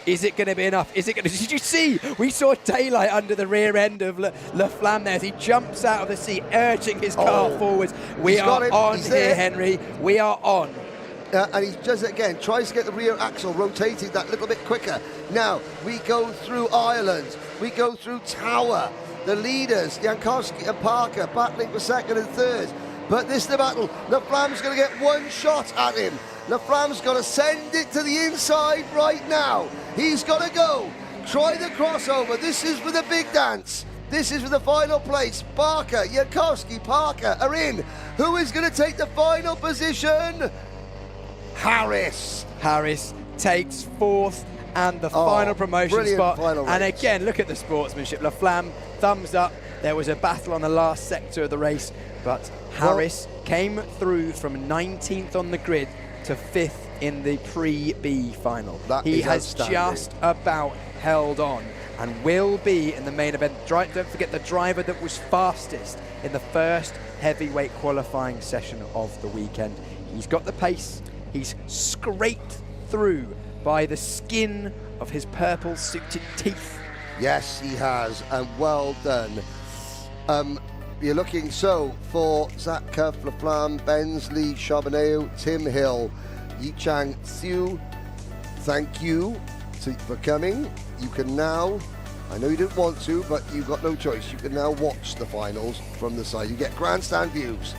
Is it going to be enough? Did you see? We saw daylight under the rear end of Laflamme there as he jumps out of the seat, urging his car forwards. We are on here, Henry. We are on. And he does it again, tries to get the rear axle rotating that little bit quicker. Now, we go through Ireland, we go through Tower. The leaders, Jankowski and Parker, battling for second and third. But this is the battle. Laflamme's going to get one shot at him. Laflamme's got to send it to the inside right now. He's got to go. Try the crossover. This is for the big dance. This is for the final place. Parker, Jankowski, Parker are in. Who is going to take the final position? Harris. Harris takes fourth and the final promotion spot. And race. Again, look at the sportsmanship. Laflamme, thumbs up. There was a battle on the last sector of the race, but Harris came through from 19th on the grid to 5th in the pre-B final. He has just about held on and will be in the main event. Don't forget the driver that was fastest in the first heavyweight qualifying session of the weekend. He's got the pace. He's scraped through by the skin of his purple suited teeth. Yes, he has, and well done. You're looking for Zach Cuff, Laflamme, Bensley, Charbonneau, Tim Hill, Yichang Xiu. Thank you for coming. You can now, I know you didn't want to, but you've got no choice. You can now watch the finals from the side. You get grandstand views.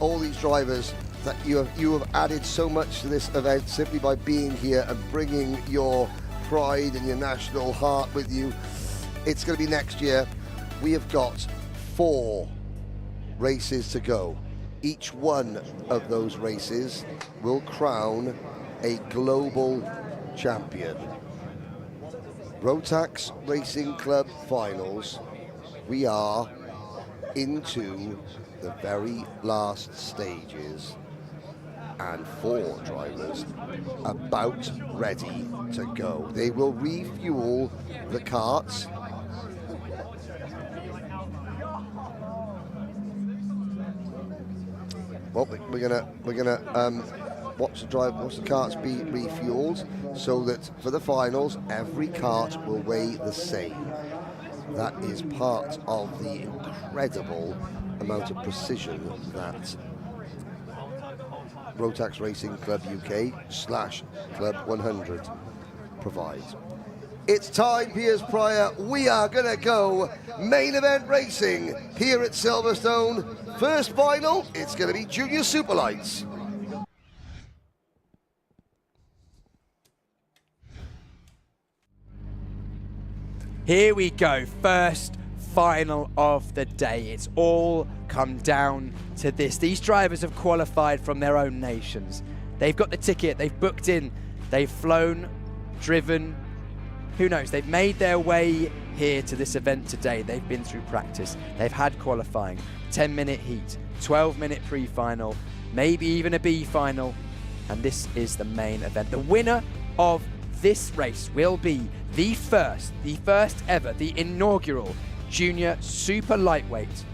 All these drivers that you have added so much to this event simply by being here and bringing your pride and your national heart with you. It's going to be next year. We have got 4 races to go. Each one of those races will crown a global champion. Rotax Racing Club finals. We are into the very last stages, and 4 drivers about ready to go. They will refuel the karts. Well, we're gonna watch the karts be refueled, so that for the finals, every kart will weigh the same. That is part of the incredible amount of precision that Rotax Racing Club UK / Club 100 provides. It's time, Piers Pryor. We are going to go main event racing here at Silverstone. First final, it's going to be Junior Superlights. Here we go, first final of the day. It's all come down to this. These drivers have qualified from their own nations. They've got the ticket, they've booked in, they've flown, driven, who knows, they've made their way here to this event today. They've been through practice, they've had qualifying, 10-minute heat, 12-minute pre-final, maybe even a B final, and this is the main event. The winner of this race will be the first ever, the inaugural Junior Super Lightweight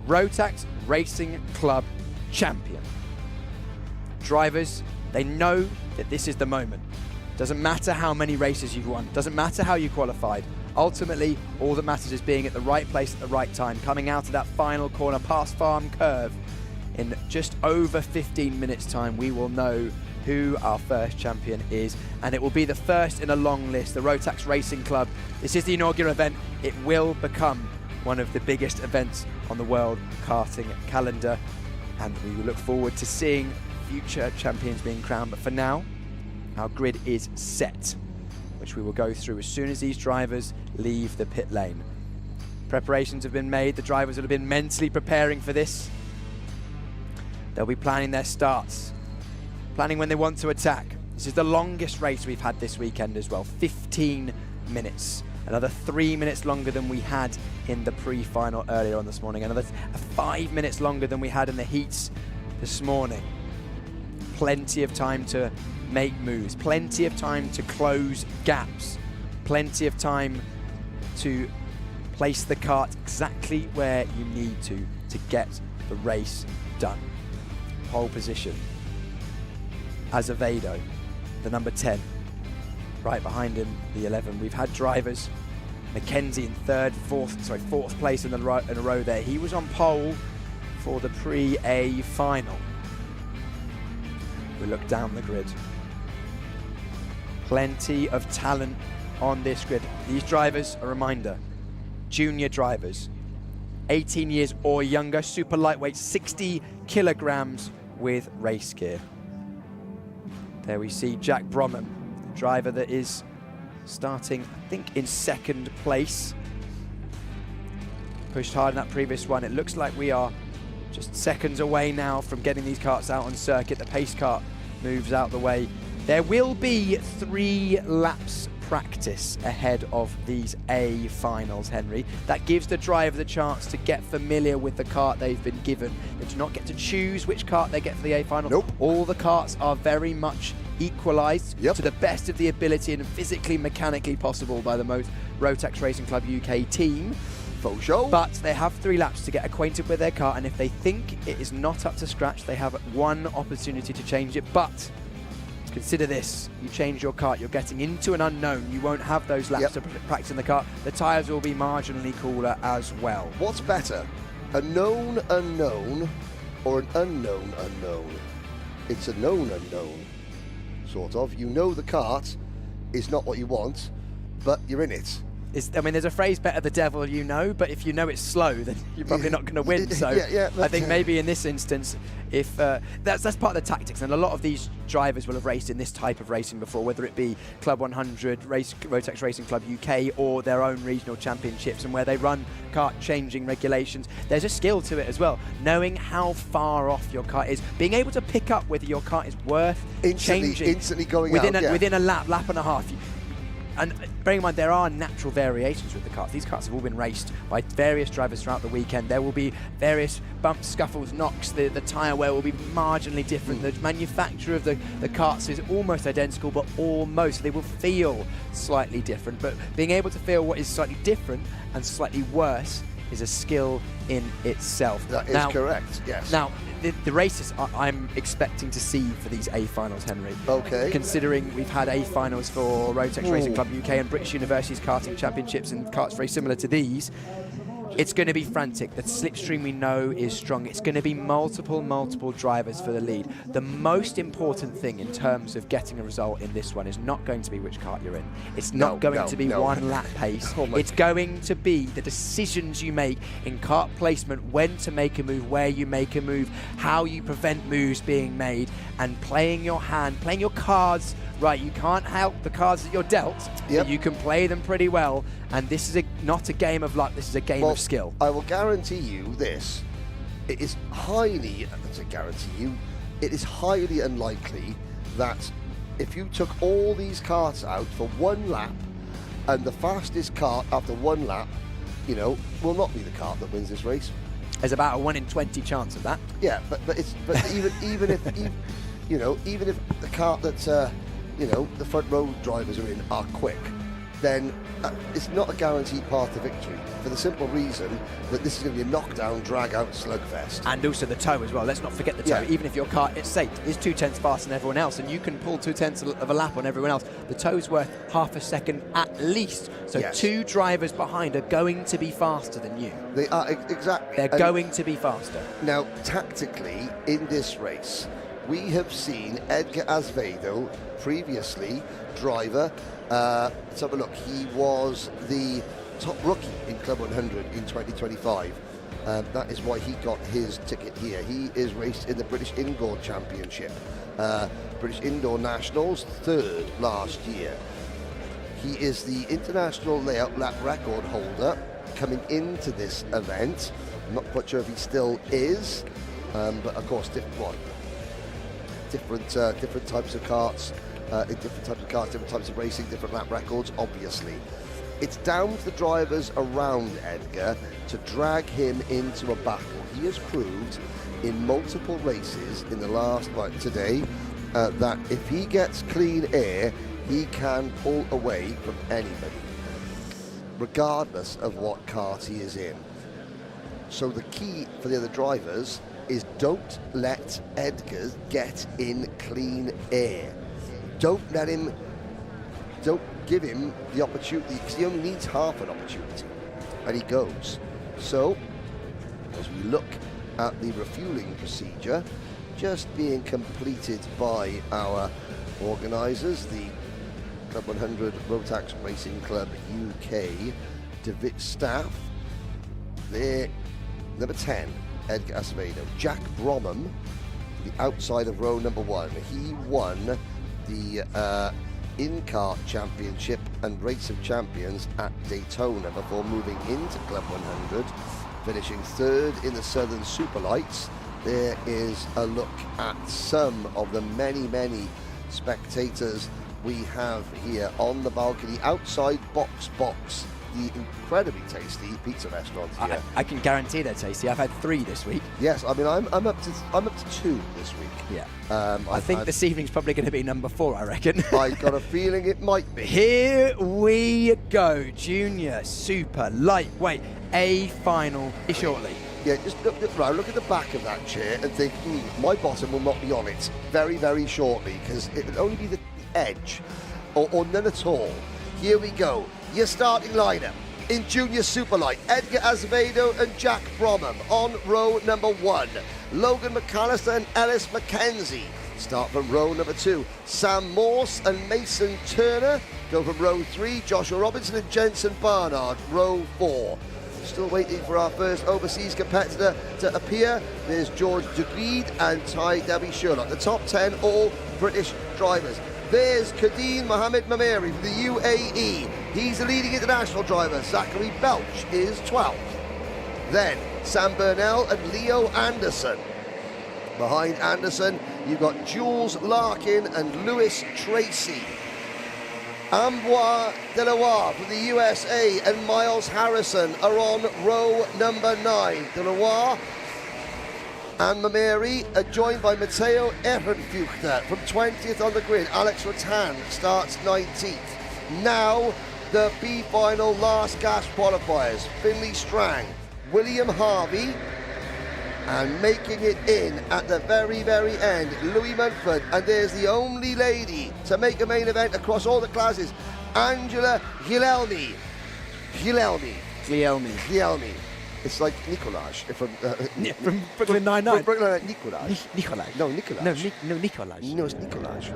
Rotax Racing Club champion. Drivers, they know that this is the moment. Doesn't matter how many races you've won, doesn't matter how you qualified. Ultimately, all that matters is being at the right place at the right time, coming out of that final corner past Farm Curve. In just over 15 minutes time, we will know who our first champion is, and it will be the first in a long list. The Rotax Racing Club, this is the inaugural event. It will become one of the biggest events on the world karting calendar, and we will look forward to seeing future champions being crowned. But for now, our grid is set, which we will go through as soon as these drivers leave the pit lane. Preparations have been made. The drivers will have been mentally preparing for this. They'll be planning their starts, planning when they want to attack. This is the longest race we've had this weekend as well, 15 minutes. Another 3 minutes longer than we had in the pre-final earlier on this morning. Another 5 minutes longer than we had in the heats this morning. Plenty of time to make moves, plenty of time to close gaps, plenty of time to place the kart exactly where you need to get the race done. Pole position, Azevedo, the number 10, right behind him, the 11. We've had drivers, Mackenzie in fourth place in a row there. He was on pole for the pre-A final. We look down the grid. Plenty of talent on this grid. These drivers, a reminder, junior drivers, 18 years or younger, super lightweight, 60 kilograms with race gear. There we see Jack Bromham, the driver that is starting, I think, in second place. Pushed hard in that previous one. It looks like we are just seconds away now from getting these karts out on circuit. The pace kart moves out the way. There will be 3 laps practice ahead of these A finals, Henry. That gives the driver the chance to get familiar with the kart they've been given. They do not get to choose which kart they get for the A final. Nope. All the karts are very much equalised to the best of the ability and physically, mechanically possible by the Rotax Racing Club UK team. Full show. But they have 3 laps to get acquainted with their kart, and if they think it is not up to scratch, they have 1 opportunity to change it. But consider this, you change your kart, you're getting into an unknown. You won't have those laps to practice in the kart. The tyres will be marginally cooler as well. What's better, a known unknown or an unknown unknown? It's a known unknown, sort of. You know the kart is not what you want, but you're in it. I mean, there's a phrase, better the devil you know, but if you know it's slow, then you're probably not going to win. So I think maybe in this instance, if that's part of the tactics, and a lot of these drivers will have raced in this type of racing before, whether it be Club 100, Rotax Racing Club UK, or their own regional championships, and where they run kart changing regulations. There's a skill to it as well, knowing how far off your kart is, being able to pick up whether your kart is worth changing instantly going within out, within a lap and a half. And bearing in mind, there are natural variations with the karts. These karts have all been raced by various drivers throughout the weekend. There will be various bumps, scuffles, knocks. The tyre wear will be marginally different. The manufacture of the karts is almost identical, but almost. They will feel slightly different. But being able to feel what is slightly different and slightly worse is a skill in itself. That is correct, yes. Now, the races I'm expecting to see for these A finals, Henry. Okay. Considering we've had A finals for Rotax Racing Club UK and British University's karting championships, and karts very similar to these, it's going to be frantic. The slipstream we know is strong. It's going to be multiple drivers for the lead. The most important thing in terms of getting a result in this one is not going to be which kart you're in. It's not going to be one lap pace. It's going to be the decisions you make in kart placement, when to make a move, where you make a move, how you prevent moves being made, and playing your hand, playing your cards right. You can't help the cards that you're dealt, but you can play them pretty well. And this is not a game of luck, this is a game of skill. I will guarantee you this. It is highly unlikely that if you took all these karts out for 1 lap, and the fastest kart after 1 lap, will not be the kart that wins this race. There's about a 1 in 20 chance of that. Yeah, but even if the kart that the front row drivers are in are quick, then it's not a guaranteed path to victory, for the simple reason that this is going to be a knockdown, drag-out slugfest. And also the toe as well. Let's not forget the toe. Even if your car is 2/10 faster than everyone else, and you can pull 2/10 of a lap on everyone else, the toe's worth half a second at least. So 2 drivers behind are going to be faster than you. They are, exactly. They're going to be faster. Now, tactically, in this race, we have seen Edgar Azevedo, previously driver. Let's have a look. He was the top rookie in Club 100 in 2025. That is why he got his ticket here. He is raced in the British Indoor Championship. British Indoor Nationals, 3rd last year. He is the international layout lap record holder coming into this event. I'm not quite sure if he still is, but of course, different types of karts, different types of racing, different lap records, obviously. It's down to the drivers around Edgar to drag him into a battle. He has proved in multiple races in the last, today, that if he gets clean air, he can pull away from anybody, regardless of what kart he is in. So the key for the other drivers is don't let Edgar get in clean air. Don't give him the opportunity, because he only needs half an opportunity, and he goes. So, as we look at the refueling procedure, just being completed by our organisers, the Club 100 Rotax Racing Club UK staff. They're number 10, Edgar Azevedo. Jack Bromham, the outside of row number 1. He won the in-kart championship and race of champions at Daytona before moving into Club 100, finishing 3rd in the Southern Superlights. There is a look at some of the many spectators we have here on the balcony outside Box, the incredibly tasty pizza restaurant here. I can guarantee they're tasty. I've had 3 this week. Yes, I mean I'm up to 2 this week. Yeah. I think this evening's probably going to be number 4. I reckon. I got a feeling it might be. Here we go. Junior Super Lightweight A final shortly. Yeah, just look at the back of that chair and think, my bottom will not be on it very shortly, because it will only be the edge or none at all. Here we go. Your starting lineup in Junior Superlight: Edgar Azevedo and Jack Bromham on row number 1. Logan McAllister and Ellis McKenzie start from row number 2. Sam Morse and Mason Turner go from row 3. Joshua Robinson and Jensen Barnard, row 4. Still waiting for our first overseas competitor to appear. There's George DeGreed and Ty W. Sherlock. The top 10 all British drivers. There's Kadeen Mohamed Mameri from the UAE. He's the leading international driver. Zachary Belch is 12th. Then Sam Burnell and Leo Anderson. Behind Anderson, you've got Jules Larkin and Lewis Tracy. Amboise Delaware from the USA and Miles Harrison are on row number 9. Delaware and Mameri are joined by Matteo Ehrenfuchter from 20th on the grid. Alex Rattan starts 19th. Now the B final last gas qualifiers. Finley Strang, William Harvey, and making it in at the very end, Louis Munford. And there's the only lady to make a main event across all the classes, Angela Guglielmi. It's like Nicolaj from Brooklyn Nine-Nine. Nicolaj. No, Nicolaj. No, Nicolaj. No, it's Nicolaj.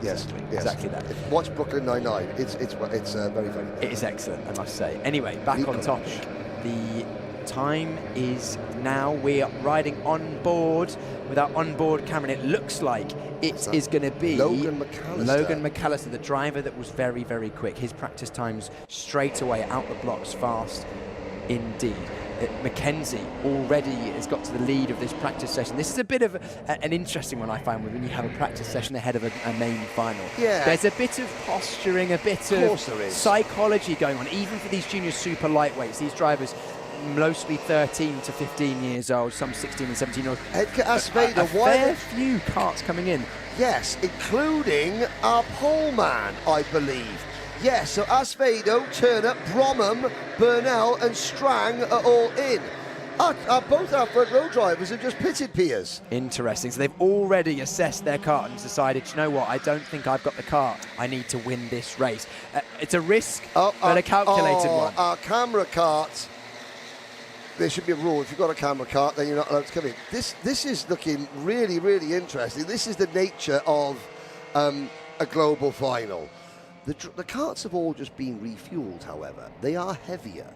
Yes, exactly that. Watch Brooklyn Nine-Nine. It's very funny. It is excellent, I must say. Anyway, back on topic. The time is now. We are riding on board with our onboard camera, and it looks like it is going to be Logan McAllister, the driver that was very quick. His practice times straight away out the blocks fast indeed. Mackenzie already has got to the lead of this practice session. This is a bit of an interesting one, I find, when you have a practice session ahead of a main final. Yeah. There's a bit of posturing, a bit of psychology going on, even for these junior super lightweights. These drivers, mostly 13 to 15 years old, some 16 and 17 years old. Edgar Azevedo, a fair few karts coming in. Yes, including our pole man, I believe. Yes, so Azevedo, Turner, Bromham, Burnell and Strang are all in. Both our front row drivers have just pitted, Piers. Interesting. So they've already assessed their kart and decided, you know what, I don't think I've got the kart. I need to win this race. It's a risk, but a calculated one. Our camera kart. there should be a rule. If you've got a camera cart, then you're not allowed to come in. This is looking really, really interesting. This is the nature of a global final. The carts have all just been refueled, however. They are heavier.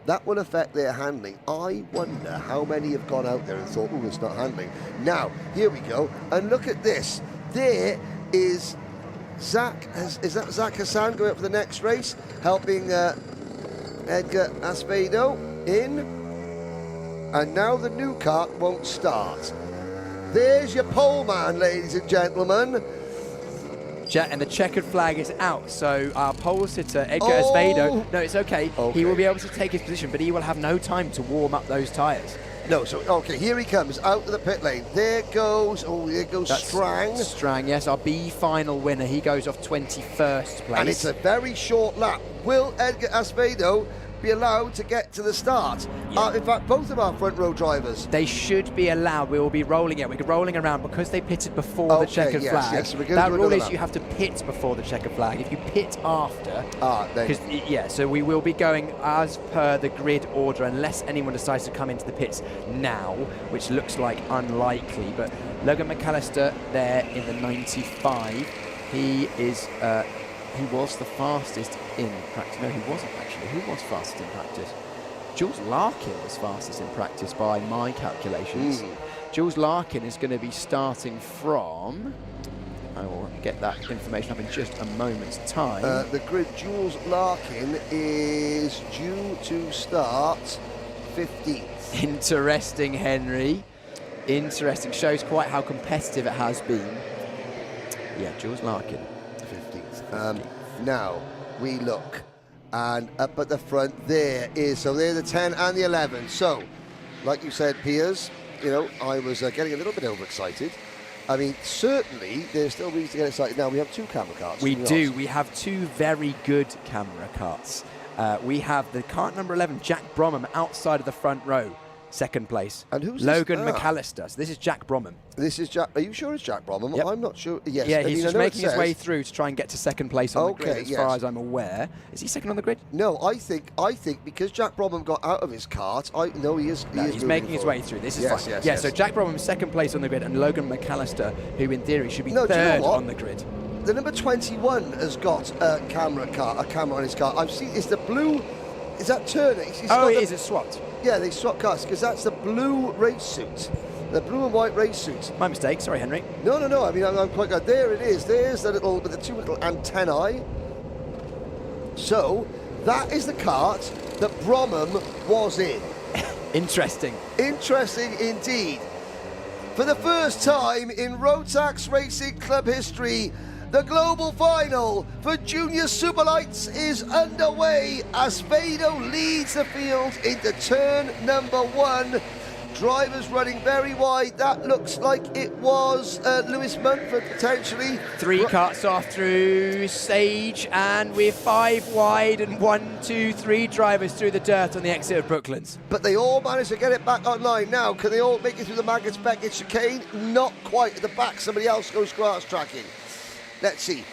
That will affect their handling. I wonder how many have gone out there and thought, oh, it's not handling. Now, here we go. And look at this. There is Zach. Is that Zach Hassan going up for the next race? Helping Edgar Acevedo in. And now the new kart won't start. There's your pole man, ladies and gentlemen. And the checkered flag is out, so our pole sitter, Edgar Acevedo, no, it's okay. He will be able to take his position, but he will have no time to warm up those tyres. No, so, okay, here he comes, out of the pit lane. There goes Strang. Strang, yes, our B final winner. He goes off 21st place. And it's a very short lap. Will Edgar Acevedo be allowed to get to the start? Yeah. In fact, both of our front row drivers. They should be allowed. We will be rolling it. We're rolling around because they pitted before the checkered flag. Yes, that rule is you have to pit before the checkered flag. If you pit after, so we will be going as per the grid order unless anyone decides to come into the pits now, which looks like unlikely. But Logan McAllister there in the 95. He is. He was the fastest in practice. No, he wasn't actually. Who was fastest in practice? Jules Larkin was fastest in practice by my calculations. Jules Larkin is going to be starting from... I will get that information up in just a moment's time. The grid, Jules Larkin is due to start 15th. Interesting, Henry. Interesting. Shows quite how competitive it has been. Yeah, Jules Larkin. 15th. Now we look, and up at the front there is, so they're the 10 and the 11. So, like you said, Piers, you know, I was getting a little bit overexcited. I mean, certainly there's still reason to get excited. Now we have two camera carts. We do. We have two very good camera carts. We have the kart number 11, Jack Bromham, outside of the front row. Second place. And who's Logan McAllister. So this is Jack Bromham. This is Jack. Are you sure it's Jack Bromham? Yep. I'm not sure. Yes. Yeah, he's just making his way through to try and get to second place on the grid, as far as I'm aware. Is he second on the grid? No, I think because Jack Bromham got out of his kart, he's making his way through. This is fine. Yes. So Jack Bromham second place on the grid, and Logan McAllister, who in theory should be third on the grid. The number 21 has got a camera on his car. I've seen. It's the blue. Is that Turner? It is swapped. Yeah, they swapped cars because that's the blue race suit. The blue and white race suit. My mistake. Sorry, Henry. No. I mean, I'm quite good. There it is. There's the little, with the two little antennae. So that is the kart that Bromham was in. Interesting. Interesting indeed. For the first time in Rotax Racing Club history, the global final for Junior Superlights is underway. Acevedo leads the field into turn number 1. Drivers running very wide. That looks like it was Lewis Munford potentially. 3 karts off through stage, and we're 5 wide and 1, 2, 3 drivers through the dirt on the exit of Brooklands. But they all managed to get it back online. Now, can they all make it through the Maggotts Beckett chicane? Not quite. At the back, somebody else goes grass tracking. Let's see.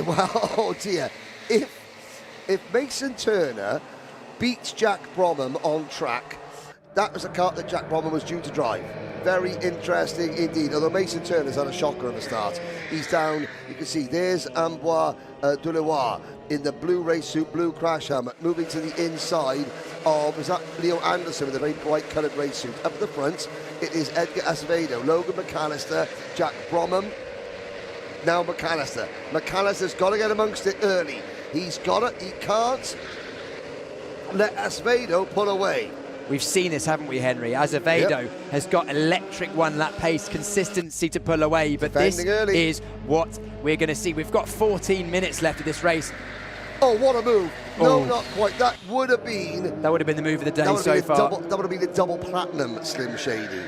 Well, oh dear. If Mason Turner beats Jack Bromham on track, that was a kart that Jack Bromham was due to drive. Very interesting indeed. Although Mason Turner's had a shocker of a start. He's down. You can see there's Amboise Duleroy in the blue race suit, blue crash helmet, moving to the inside of, is that Leo Anderson with a very bright coloured race suit. Up at the front, it is Edgar Acevedo, Logan McAllister, Jack Bromham. Now McAllister. McAllister's got to get amongst it early. He's got it. He can't let Acevedo pull away. We've seen this, haven't we, Henry? Acevedo has got electric one-lap pace, consistency to pull away, but this is what we're going to see. We've got 14 minutes left of this race. Oh, what a move. No, not quite. That would have been the move of the day so far. That would have been the double platinum Slim Shady.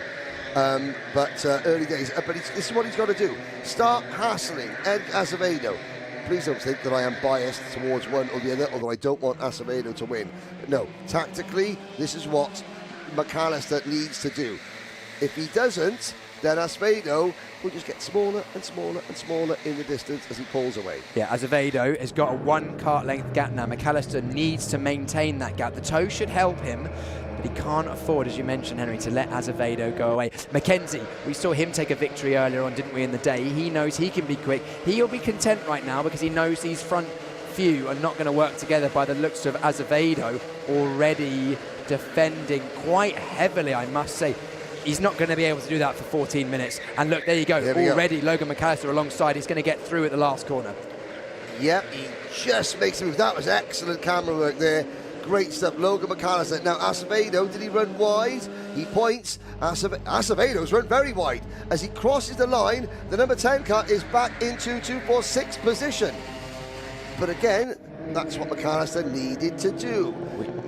But early days. But this is what he's got to do. Start hassling Ed Acevedo. Please don't think that I am biased towards one or the other, although I don't want Acevedo to win. But no, tactically, this is what McAllister needs to do. If he doesn't, then Acevedo will just get smaller and smaller and smaller in the distance as he pulls away. Yeah, Acevedo has got a 1 kart length gap now. McAllister needs to maintain that gap. The toe should help him, but he can't afford, as you mentioned, Henry, to let Azevedo go away. Mackenzie, we saw him take a victory earlier on, didn't we, in the day? He knows he can be quick. He'll be content right now because he knows these front few are not going to work together by the looks of Azevedo, already defending quite heavily, I must say. He's not going to be able to do that for 14 minutes. And look, there you go. Already Logan McAllister alongside. He's going to get through at the last corner. Yep, he just makes a move. That was excellent camera work there. Great stuff. Logan McAllister. Now, Azevedo, did he run wide? He points. Acevedo's run very wide. As he crosses the line, the number 10 car is back into 246 position. But again, that's what McAllister needed to do.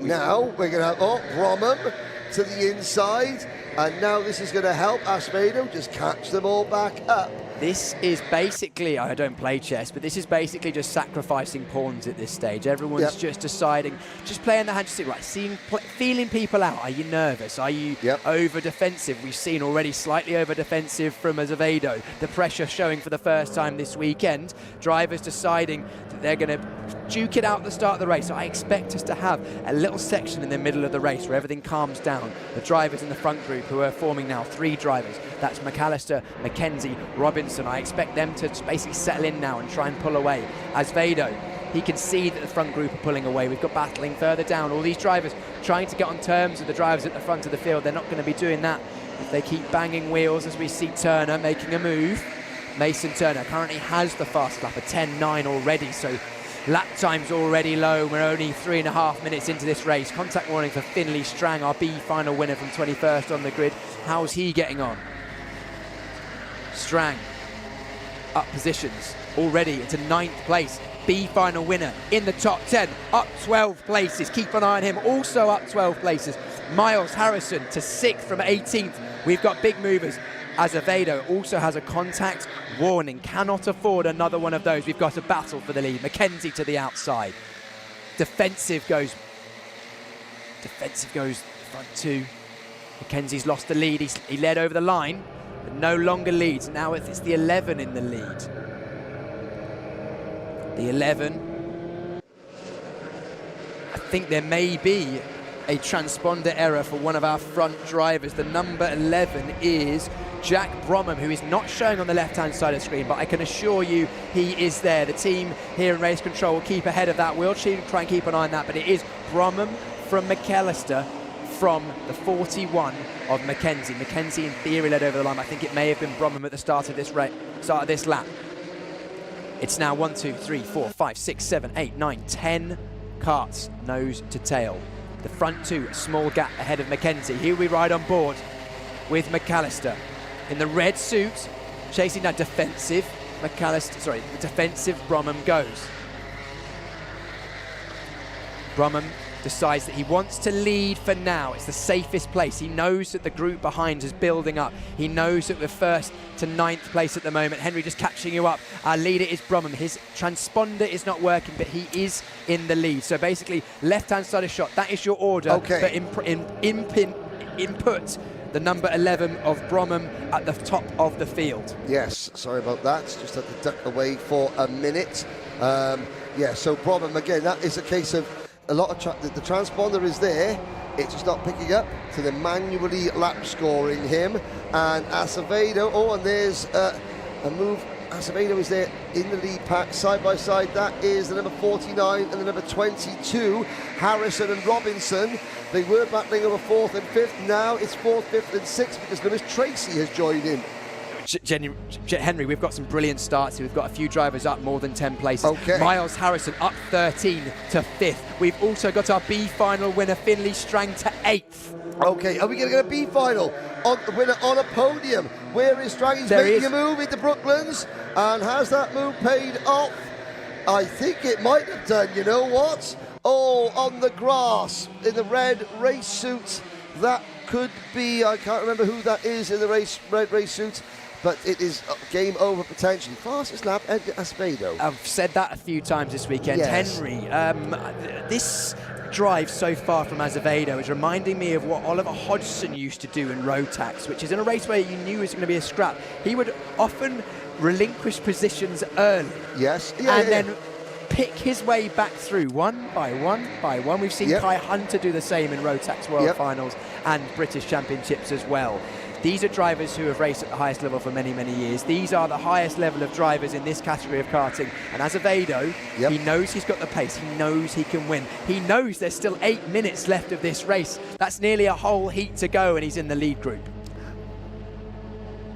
Now we're going to have, Bromham to the inside. And now this is going to help Acevedo just catch them all back up. This is basically, I don't play chess, but this is basically just sacrificing pawns at this stage. Everyone's just deciding, just playing the hand, just right, feeling people out. Are you nervous? Are you over defensive? We've seen already slightly over defensive from Azevedo. The pressure showing for the first time this weekend. Drivers deciding that they're going to duke it out at the start of the race. So I expect us to have a little section in the middle of the race where everything calms down. The drivers in the front group who are forming now 3 drivers. That's McAllister, Mackenzie, Robinson. I expect them to basically settle in now and try and pull away. Azevedo, he can see that the front group are pulling away. We've got battling further down. All these drivers trying to get on terms with the drivers at the front of the field. They're not going to be doing that if they keep banging wheels, as we see Turner making a move. Mason Turner currently has the fast lap, a 10.9 already, so lap time's already low. We're only 3.5 minutes into this race. Contact warning for Finley Strang, our B final winner from 21st on the grid. How's he getting on? Strang up positions already into 9th place. B final winner in the top 10, up 12 places. Keep an eye on him, also up 12 places. Miles Harrison to 6th from 18th. We've got big movers. Azevedo also has a contact warning, cannot afford another one of those. We've got a battle for the lead. Mackenzie to the outside. Defensive goes front 2. Mackenzie's lost the lead. He led over the line, but no longer leads. Now it's the 11 in the lead. The 11. I think there may be a transponder error for one of our front drivers. The number 11 is Jack Bromham, who is not showing on the left-hand side of the screen, but I can assure you he is there. The team here in Race Control will keep ahead of that. We'll try and keep an eye on that, but it is Bromham from McAllister from the 41 of Mackenzie. Mackenzie in theory led over the line. I think it may have been Bromham at the start of this lap. It's now 1, 2, 3, 4, 5, 6, 7, 8, 9, 10 karts nose to tail. The front 2, a small gap ahead of Mackenzie. Here we ride on board with McAllister in the red suit, chasing that defensive the defensive Bromham goes. Bromham decides that he wants to lead for now. It's the safest place. He knows that the group behind is building up. He knows that we're 1st to 9th place at the moment. Henry just catching you up. Our leader is Bromham. His transponder is not working, but he is in the lead. So basically, left-hand side of shot, that is your order. Okay. But input the number 11 of Bromham at the top of the field. Yes, sorry about that. Just had to duck away for a minute. So Bromham, again, that is a case of a lot of the transponder is there, it's just not picking up, so they're manually lap scoring him. And Azevedo, and there's a move. Azevedo is there in the lead pack, side by side. That is the number 49 and the number 22, Harrison and Robinson. They were battling over 4th and 5th. Now it's 4th, 5th and 6th because Lewis Tracy has joined in. Henry, we've got some brilliant starts here. We've got a few drivers up more than 10 places. Okay. Miles Harrison up 13 to 5th. We've also got our B final winner, Finley Strang, to 8th. Okay, are we going to get a B final on the winner on a podium? Where is Strang? He's making a move into Brooklands, and has that move paid off? I think it might have done. You know what? Oh, on the grass in the red race suit. That could be, I can't remember who that is in the red race suit. But it is game over potentially. Fastest lap, Edgar Azevedo. I've said that a few times this weekend. Yes. Henry, this drive so far from Azevedo is reminding me of what Oliver Hodgson used to do in Rotax, which is in a race where you knew it was going to be a scrap. He would often relinquish positions early. Yes. Then pick his way back through one by one by one. We've seen Kai Hunter do the same in Rotax World Finals and British Championships as well. These are drivers who have raced at the highest level for many, many years. These are the highest level of drivers in this category of karting. And Azevedo, he knows he's got the pace. He knows he can win. He knows there's still 8 minutes left of this race. That's nearly a whole heat to go, and he's in the lead group.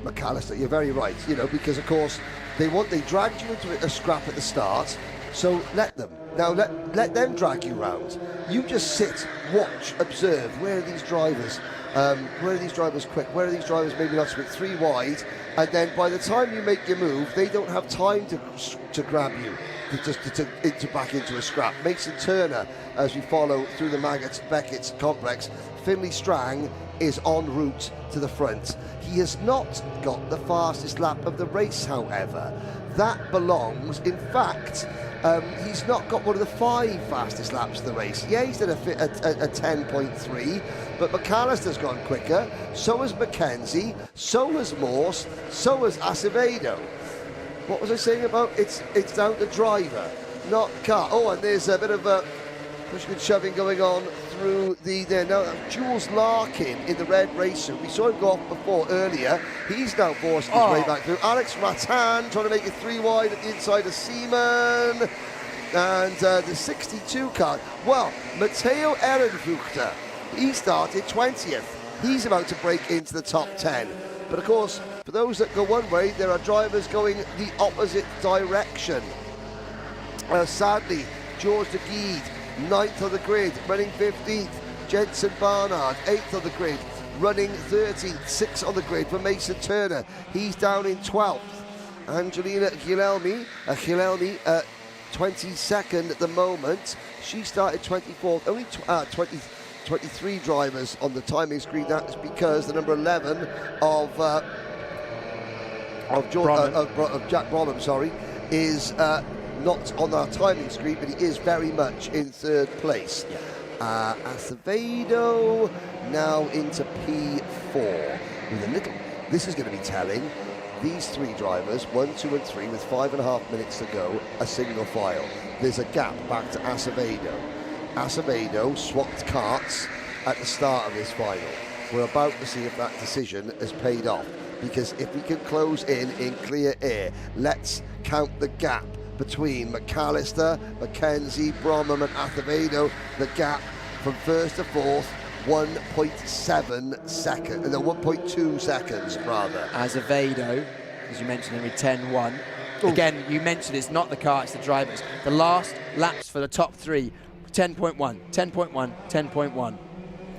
McAllister, you're very right, you know, because of course they dragged you into a scrap at the start, so let them. Now let them drag you round. You just sit, watch, observe. Where are these drivers? Where are these drivers quick? Where are these drivers maybe not quick? 3 wide, and then by the time you make your move, they don't have time to grab you to back into a scrap. Mason Turner, as we follow through the Beckett's complex, Finlay Strang is en route to the front. He has not got the fastest lap of the race, however. That belongs, in fact, he's not got one of the 5 fastest laps of the race. Yeah, he's done a 10.3, but McAllister's gone quicker, so has Mackenzie, so has Morse, so has Acevedo. What was I saying about it's down to driver, not car? Oh, and there's a bit of pushing and shoving going on through there. Now, Jules Larkin in the red race suit. We saw him go off before earlier. He's now forcing his way back through. Alex Rattan trying to make it 3 wide at the inside of Seaman. And the 62 car. Well, Matteo Ehrenfuchter, he started 20th. He's about to break into the top 10. But of course, for those that go one way, there are drivers going the opposite direction. Sadly, George de Guide, 9th on the grid, running 15th. Jensen Barnard, 8th on the grid, running 13th. 6th on the grid for Mason Turner. He's down in 12th. Angelina Gilelmi, 22nd at the moment. She started 24th. Only 23 drivers on the timing screen. That is because the number 11 of Jack Bromham, is not on our timing screen, but he is very much in 3rd place. Acevedo now into P4 with a little. This is going to be telling. These 3 drivers, 1, 2 and 3, with 5.5 minutes to go, a single file. There's a gap back to Acevedo. Acevedo swapped karts at the start of this final. We're about to see if that decision has paid off, because if we can close in clear air, let's count the gap between McAllister, Mackenzie, Bromham and Acevedo. The gap from 1st to 4th, 1.7 seconds, no, 1.2 seconds rather. Azevedo, as you mentioned, in 10-1. Again, you mentioned it's not the car, it's the drivers. The last laps for the top 3, 10.1, 10.1, 10.1.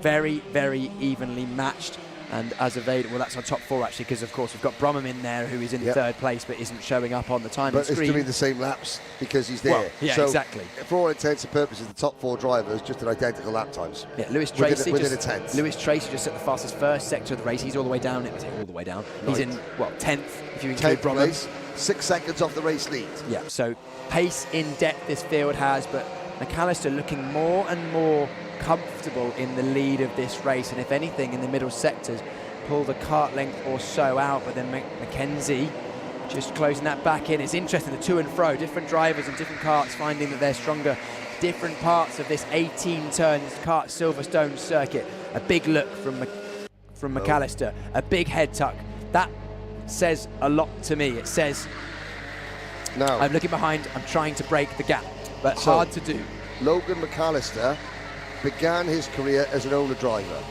Very, very evenly matched. And Azevedo, well, that's our top 4 actually, because of course we've got Bromham in there, who is in 3rd place but isn't showing up on the timing screen. But it's doing the same laps because he's there. Well, yeah, so exactly. For all intents and purposes, the top 4 drivers just at identical lap times. Yeah, Lewis Tracy within a tenth. Lewis Tracy just at the fastest first sector of the race. He's all the way down. All the way down. He's in 10th if you include Bromham. 6 seconds off the race lead. Yeah. So pace in depth this field has, but McAllister looking more and more comfortable in the lead of this race, and if anything, in the middle sectors, pulled a kart length or so out, but then Mackenzie just closing that back in. It's interesting, the to and fro, different drivers and different karts finding that they're stronger. Different parts of this 18-turn kart Silverstone circuit. A big look from McAllister, a big head tuck. That says a lot to me. It says, now I'm looking behind, I'm trying to break the gap, but hard to do. Logan McAllister began his career as an owner driver,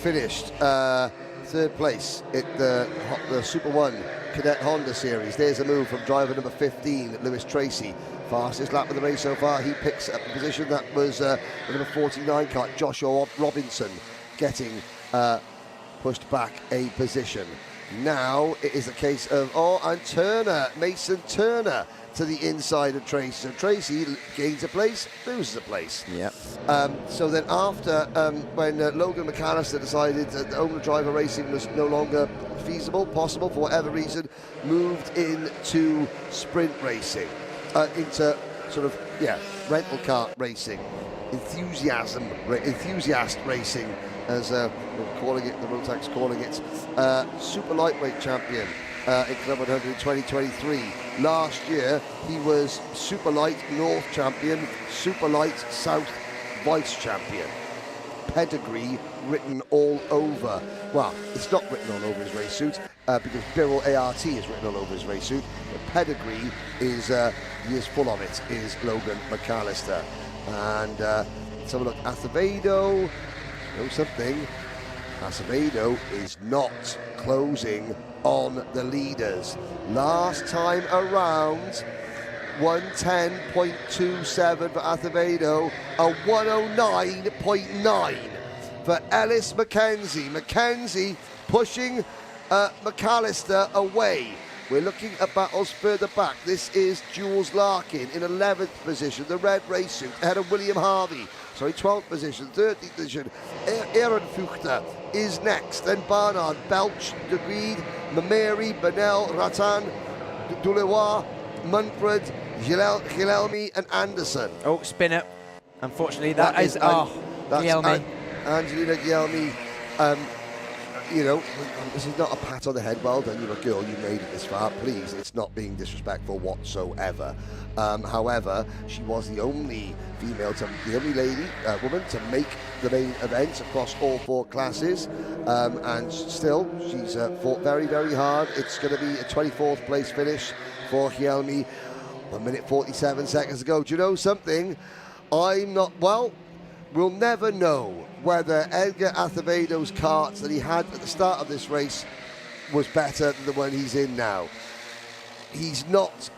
finished 3rd place at the Super 1 Cadet Honda Series. There's a move from driver number 15, Lewis Tracy. Fastest lap of the race so far. He picks up the position that was the number 49 kart, Joshua Robinson, getting pushed back a position. Now it is a case of, and Turner, Mason Turner, to the inside of Tracy. So Tracy gains a place, loses a place. Yep. So then after, when Logan McAllister decided that the owner-driver racing was no longer feasible, possible for whatever reason, moved into sprint racing, into sort of, rental kart racing, enthusiast racing, as we're calling it, the Rotax calling it, super lightweight champion. in Club 100 in 2023. Last year, he was Super Light North champion, Super Light South vice champion. Pedigree written all over. Well, it's not written all over his race suit because Birrell ART is written all over his race suit. But pedigree is he is full of it. Is Logan McAllister, and let's have a look. Acevedo, know something. Acevedo is not closing on the leaders. Last time around, 110.27 for Acevedo, a 109.9 for Ellis Mackenzie. Mackenzie pushing McAllister away. We're looking at battles further back. This is Jules Larkin in 11th position, the red race suit, ahead of William Harvey. Sorry, 12th position, 13th position. Aaron Fuchter is next. Then Barnard, Belch, De Gried, Mameri, Bernal, Ratan, Dulewa, Munford, Gilelmi and Anderson. Oh, spinner. Unfortunately, that is Guilherme. Angelina Guilherme. You know, this is not a pat on the head. Well done, you're a girl, you made it this far. Please, it's not being disrespectful whatsoever. However, she was the only female, the only woman to make the main event across all 4 classes. And still, she's fought very, very hard. It's going to be a 24th place finish for Guilherme. 1 minute 47 seconds to go. Do you know something? We'll never know whether Edgar Acevedo's karts that he had at the start of this race was better than the one he's in now. He's not.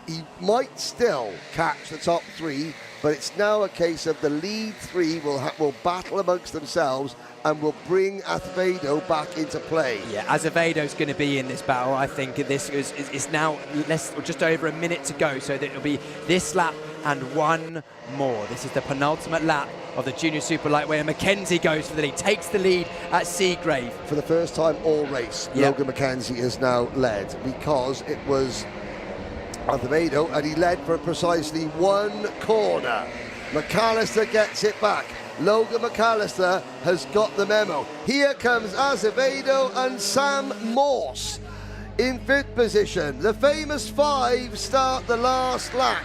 He might still catch the top 3, but it's now a case of the lead 3 will battle amongst themselves and will bring Acevedo back into play. Yeah, Azevedo's going to be in this battle. I think this is now just over a minute to go, so that it'll be this lap and one more. This is the penultimate lap of the Junior Super Lightweight, and Mackenzie goes for the lead, takes the lead at Seagrave. For the first time all race, Logan Mackenzie has now led, because it was Acevedo and he led for precisely 1 corner. McAllister gets it back. Logan McAllister has got the memo. Here comes Acevedo and Sam Morse in 5th position. The famous 5 start the last lap.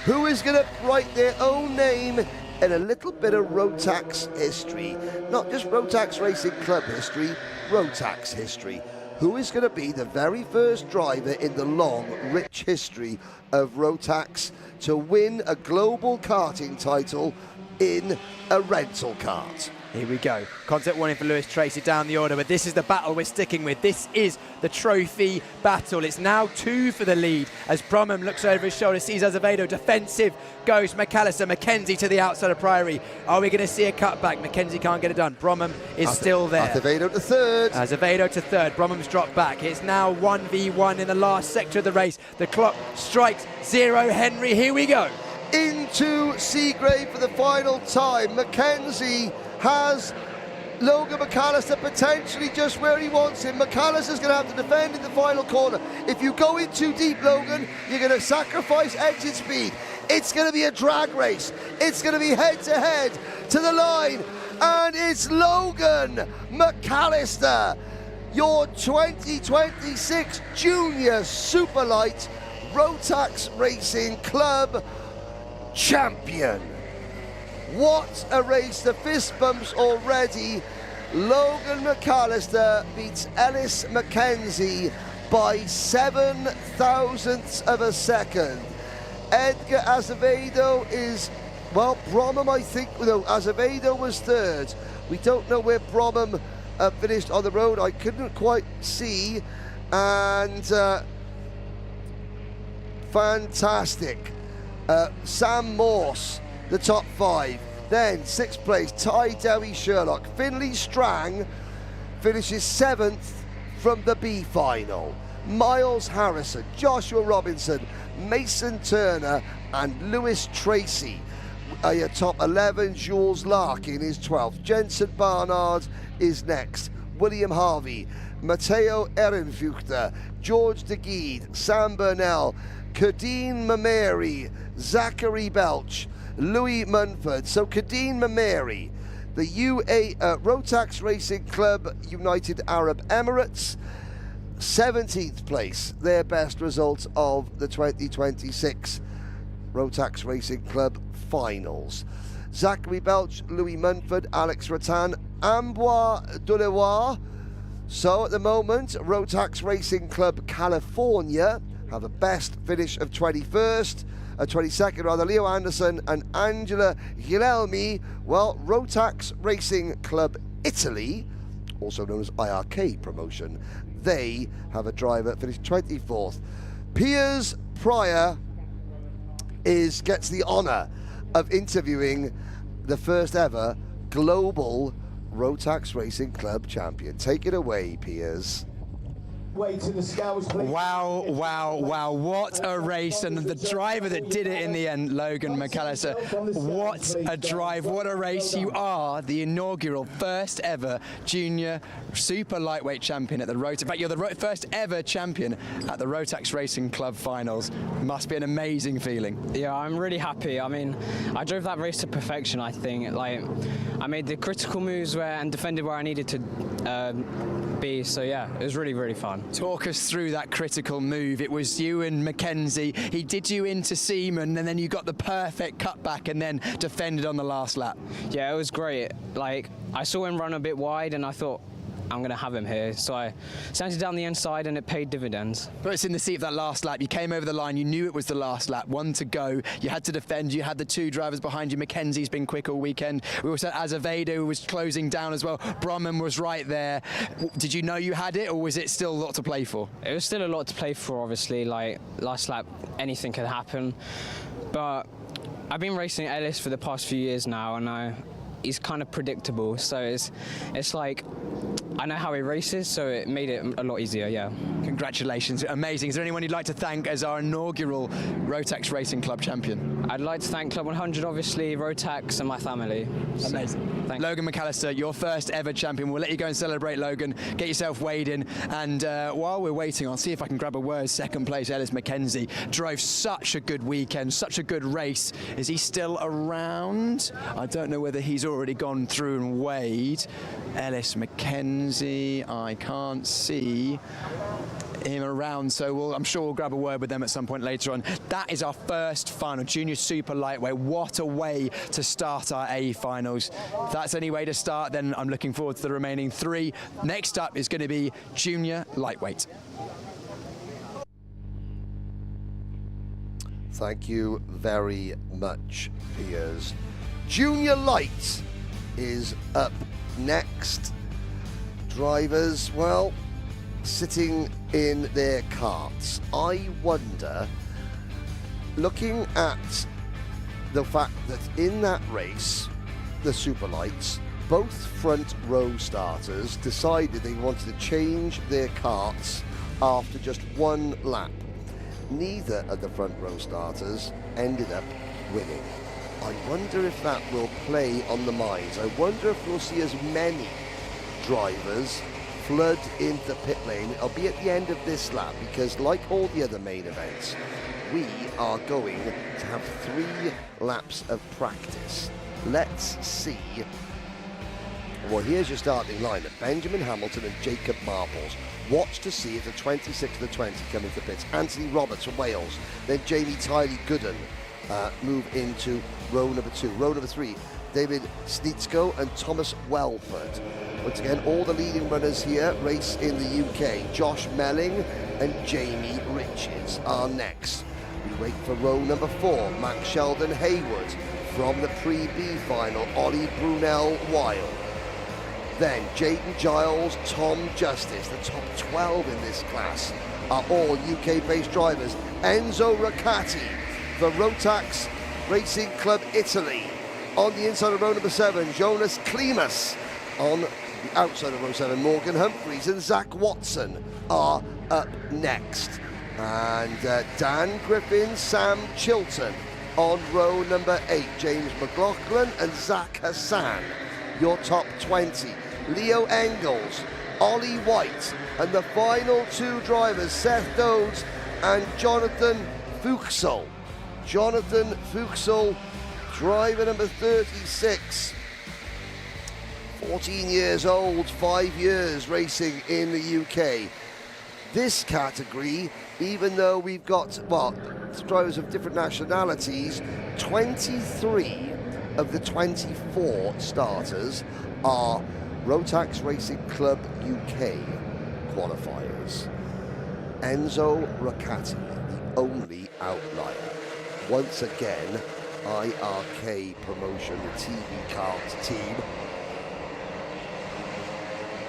Who is going to write their own name in a little bit of Rotax history? Not just Rotax Racing Club history, Rotax history. Who is going to be the very first driver in the long, rich history of Rotax to win a global karting title in a rental kart? Here we go. Concept warning for Lewis Tracy down the order, but this is the battle we're sticking with. This is the trophy battle. It's now 2 for the lead as Bromham looks over his shoulder, sees Azevedo, defensive, goes McAllister, Mackenzie to the outside of Priory. Are we going to see a cutback? Mackenzie can't get it done. Bromham is still there. Azevedo to 3rd. Azevedo to 3rd. Bromham's dropped back. It's now 1v1 in the last sector of the race. The clock strikes 0. Henry, here we go. Into Seagrave for the final time. Mackenzie has Logan McAllister potentially just where he wants him. McAllister's going to have to defend in the final corner. If you go in too deep, Logan, you're going to sacrifice exit speed. It's going to be a drag race. It's going to be head-to-head to the line. And it's Logan McAllister, your 2026 Junior Superlight Rotax Racing Club champion. What a race, the fist bumps already. Logan McAllister beats Ellis Mackenzie by 7 thousandths of a second. Edgar Acevedo is, well, Bromham, I think, no, Acevedo was 3rd. We don't know where Bromham finished on the road. I couldn't quite see. And fantastic. Sam Morse, the top 5. Then 6th place, Ty Dewi Sherlock. Finley Strang finishes 7th from the B final. Miles Harrison, Joshua Robinson, Mason Turner and Lewis Tracy are your top 11. Jules Larkin is 12th. Jensen Barnard is next. William Harvey, Matteo Ehrenfuchter, George De Guide, Sam Burnell, Kadeen Mameri, Zachary Belch, Louis Munford. So Kadeen Mameri, the Rotax Racing Club, United Arab Emirates. 17th place, their best result of the 2026 Rotax Racing Club finals. Zachary Belch, Louis Munford, Alex Rattan, Ambroise Duleroy. So at the moment, Rotax Racing Club California have a best finish of 22nd rather, Leo Anderson and Angela Guilhelmi. Well, Rotax Racing Club Italy, also known as IRK promotion, they have a driver finished 24th. Piers Pryor gets the honour of interviewing the first ever global Rotax Racing Club champion. Take it away, Piers. Wow, wow, wow. What a race. And the driver that did it in the end, Logan McAllister. What a drive. What a race. You are the inaugural first ever junior super lightweight champion at the Rotax. In fact, you're the first ever champion at the Rotax Racing Club finals. Must be an amazing feeling. Yeah, I'm really happy. I mean, I drove that race to perfection, I think. Like, I made the critical moves and defended where I needed to be. So yeah, it was really, really fun. Talk us through that critical move. It was you and Mackenzie. He did you into Seaman, and then you got the perfect cutback and then defended on the last lap. Yeah, it was great. Like, I saw him run a bit wide and I thought, I'm going to have him here. So I sent it down the inside and it paid dividends. But it's in the seat of that last lap. You came over the line. You knew it was the last lap. One to go. You had to defend. You had the two drivers behind you. Mackenzie's been quick all weekend. We also had Azevedo was closing down as well. Brumman was right there. Did you know you had it, or was it still a lot to play for? It was still a lot to play for, obviously. Like, last lap, anything could happen. But I've been racing Ellis for the past few years now, and he's kind of predictable. So it's like, I know how he races, so it made it a lot easier, yeah. Congratulations, amazing. Is there anyone you'd like to thank as our inaugural Rotax Racing Club champion? I'd like to thank Club 100, obviously, Rotax and my family. Amazing. Thanks. Logan McAllister, your first ever champion. We'll let you go and celebrate, Logan. Get yourself weighed in. And while we're waiting, I'll see if I can grab a word. Second place, Ellis Mackenzie. Drove such a good weekend, such a good race. Is he still around? I don't know whether he's already gone through and weighed. Ellis Mackenzie, I can't see him around, so I'm sure we'll grab a word with them at some point later on. That is our first final, junior super lightweight. What a way to start our A finals. If that's any way to start, then I'm looking forward to the remaining three. Next up is going to be junior lightweight. Thank you very much, Piers. Junior light is up next. Drivers, well, sitting in their karts. I wonder, looking at the fact that in that race, the super lights, both front row starters decided they wanted to change their karts after just one lap. Neither of the front row starters ended up winning. I wonder if that will play on the minds. I wonder if we'll see as many drivers flood into the pit lane. It'll be at the end of this lap, because like all the other main events, we are going to have 3 laps of practice. Let's see. Well, here's your starting lineup. Benjamin Hamilton and Jacob Marples. Watch to see if the 26 of the 20 come into the pits. Anthony Roberts from Wales. Then Jamie Tiley Gooden move into row number 2. Row number 3, David Snitsko and Thomas Welford. Once again, all the leading runners here race in the UK. Josh Melling and Jamie Riches are next. We wait for row number 4, Max Sheldon Haywood. From the pre-B final, Ollie Brunel Wild. Then Jaden Giles, Tom Justice. The top 12 in this class are all UK-based drivers. Enzo Raccati for Rotax Racing Club Italy. On the inside of row number 7, Jonas Klimas. On the outside of row 7, Morgan Humphreys and Zach Watson are up next. And Dan Griffin, Sam Chilton on row number 8, James McLaughlin and Zach Hassan. Your top 20, Leo Engels, Ollie White, and the final 2 drivers, Seth Dodds and Jonathan Fuchsel. Jonathan Fuchsel, driver number 36, 14 years old, 5 years racing in the UK. this category, even though we've got, well, drivers of different nationalities, 23 of the 24 starters are Rotax Racing Club UK qualifiers. Enzo Ricciardi, the only outlier. Once again, IRK Promotion, the TV Karts team,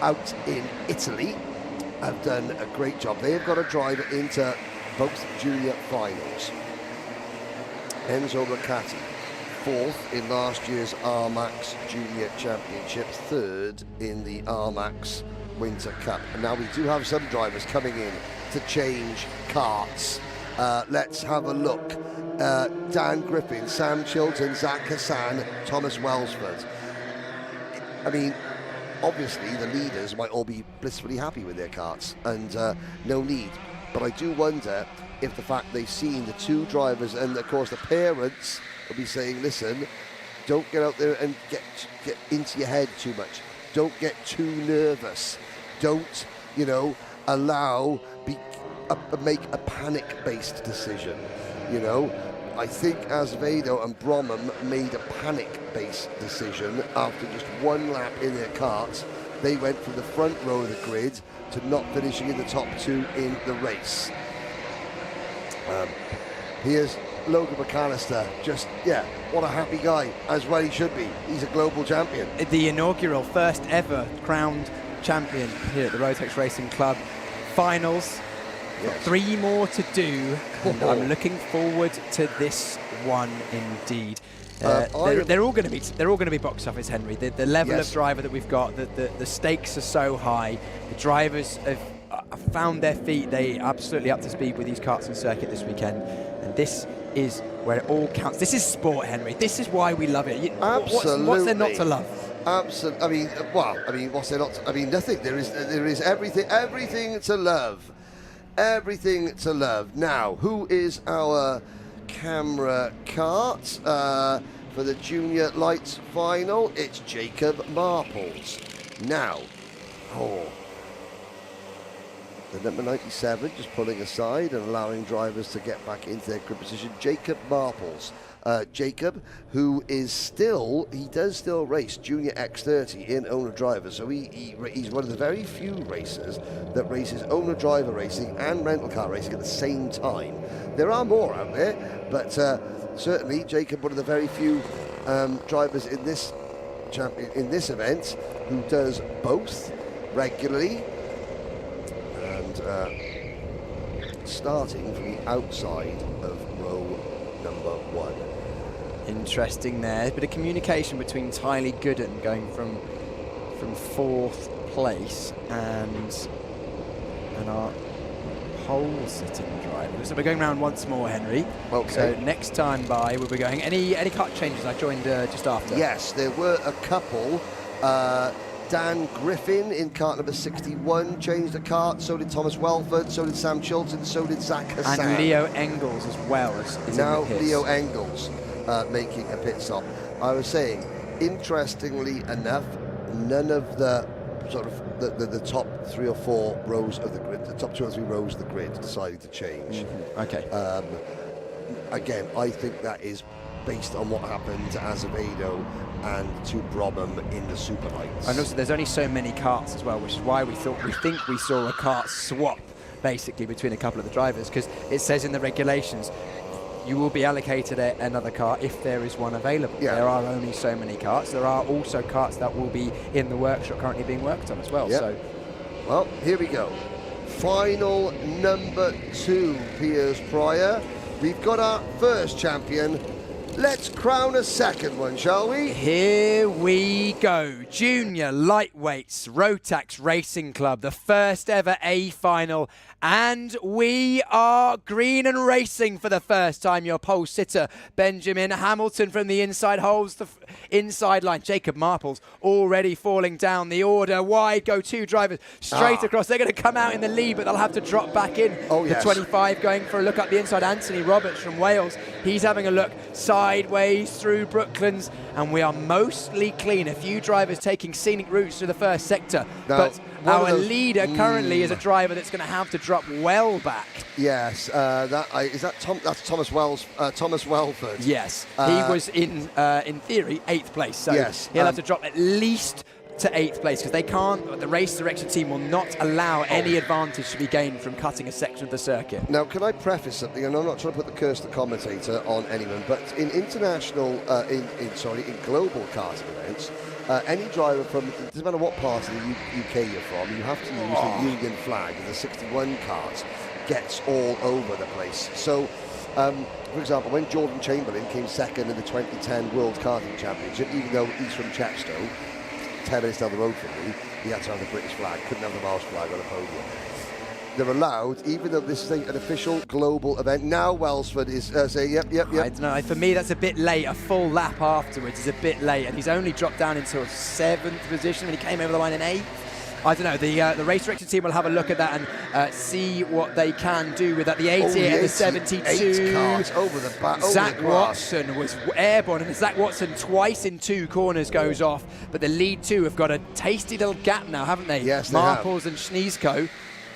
out in Italy, have done a great job. They've got a driver into both junior finals. Enzo Ricciardi, 4th in last year's RMAX Junior Championships, 3rd in the RMAX Winter Cup. And now we do have some drivers coming in to change karts. Let's have a look. Dan Griffin, Sam Chilton, Zach Hassan, Thomas Welsford. I mean, obviously the leaders might all be blissfully happy with their karts and no need. But I do wonder if the fact they've seen the two drivers, and of course the parents will be saying, listen, don't get out there and get into your head too much. Don't get too nervous. Don't, you know, make a panic-based decision. You know, I think Azevedo and Bromham made a panic-based decision after just one lap in their karts. They went from the front row of the grid to not finishing in the top 2 in the race. Here's Logan McAllister, just, yeah, what a happy guy, as well he should be. He's a global champion. The inaugural first ever crowned champion here at the Rotax Racing Club finals. Yes. 3 more to do, and I'm looking forward to this one indeed. They're all going to be box office, Henry. The level of driver that we've got, the stakes are so high. The drivers have found their feet. They absolutely up to speed with these karts and circuit this weekend, and this is where it all counts. This is sport, Henry. This is why we love it. Absolutely. What's there not to love? Absolutely. I mean, what's there not to, I mean, nothing. There is everything to love. Everything to love. Now, who is our camera kart for the Junior Lights final? It's Jacob Marples. Now, the number 97 just pulling aside and allowing drivers to get back into their grid position. Jacob Marples. Jacob, who is he does still race Junior X30 in owner-driver, so he's one of the very few racers that races owner-driver racing and rental car racing at the same time. There are more out there, but certainly Jacob, one of the very few drivers in this event who does both regularly, and starting from the outside of row number 1. Interesting there. A bit of communication between Tylee Gooden going from 4th place and our pole-sitting driver. So we're going round once more, Henry. Okay. So next time by, we'll be going. Any kart changes? I joined just after. Yes, there were a couple. Dan Griffin in kart number 61 changed a kart, so did Thomas Welford, so did Sam Chilton, so did Zach Hassan. And Leo Engels as well is now in the pits. Leo Engels making a pit stop. I was saying, interestingly enough, none of the sort of the top 3 or 4 rows of the grid, the top 2 or 3 rows of the grid decided to change. Okay. Again, I think that is based on what happened to Azevedo and to Bromham in the Super Lights. And also, there's only so many karts as well, which is why we think we saw a kart swap basically between a couple of the drivers, because it says in the regulations you will be allocated another car if there is one available. Yeah. There are only so many karts. There are also karts that will be in the workshop currently being worked on as well. Yep. So, well, here we go. Final number 2, Piers Pryor. We've got our first champion. Let's crown a second one, shall we? Here we go. Junior Lightweights Rotax Racing Club, the first ever A final. And we are green and racing for the first time. Your pole sitter, Benjamin Hamilton from the inside holds the inside line. Jacob Marples already falling down the order. Wide go 2 drivers straight across. They're going to come out in the lead, but they'll have to drop back in. Oh, yes. The 25 going for a look up the inside. Anthony Roberts from Wales He's having a look sideways through Brooklands, and we are mostly clean. A few drivers taking scenic routes through the first sector, Now, but our leader currently is a driver that's going to have to drop well back. Yes, that's Thomas Wells, Thomas Welford. Yes, he was in theory 8th place, so yes, he'll have to drop at least to 8th place, because they can't, the race direction team will not allow any advantage to be gained from cutting a section of the circuit. Now, can I preface something, and I'm not trying to put the curse of the commentator on anyone, but in international, in global karting events, any driver from, it doesn't matter what part of the UK you're from, you have to use the Union flag. The 61 kart gets all over the place. So, for example, when Jordan Chamberlain came second in the 2010 World Karting Championship, even though he's from Chepstow, 10 minutes down the road from me, he had to have the British flag, couldn't have the Welsh flag on the podium. They're allowed, even though this is an official global event. Now Welsford is saying, yep. I don't know, for me that's a bit late. A full lap afterwards is a bit late, and he's only dropped down into a 7th position when he came over the line in 8th. I don't know, the race direction team will have a look at that and see what they can do with that. The 88 and the 72. Cars over the back. Zach Watson was airborne, and Zach Watson twice in 2 corners goes off, but the lead 2 have got a tasty little gap now, haven't they? Yes, they Marples and Schneesko.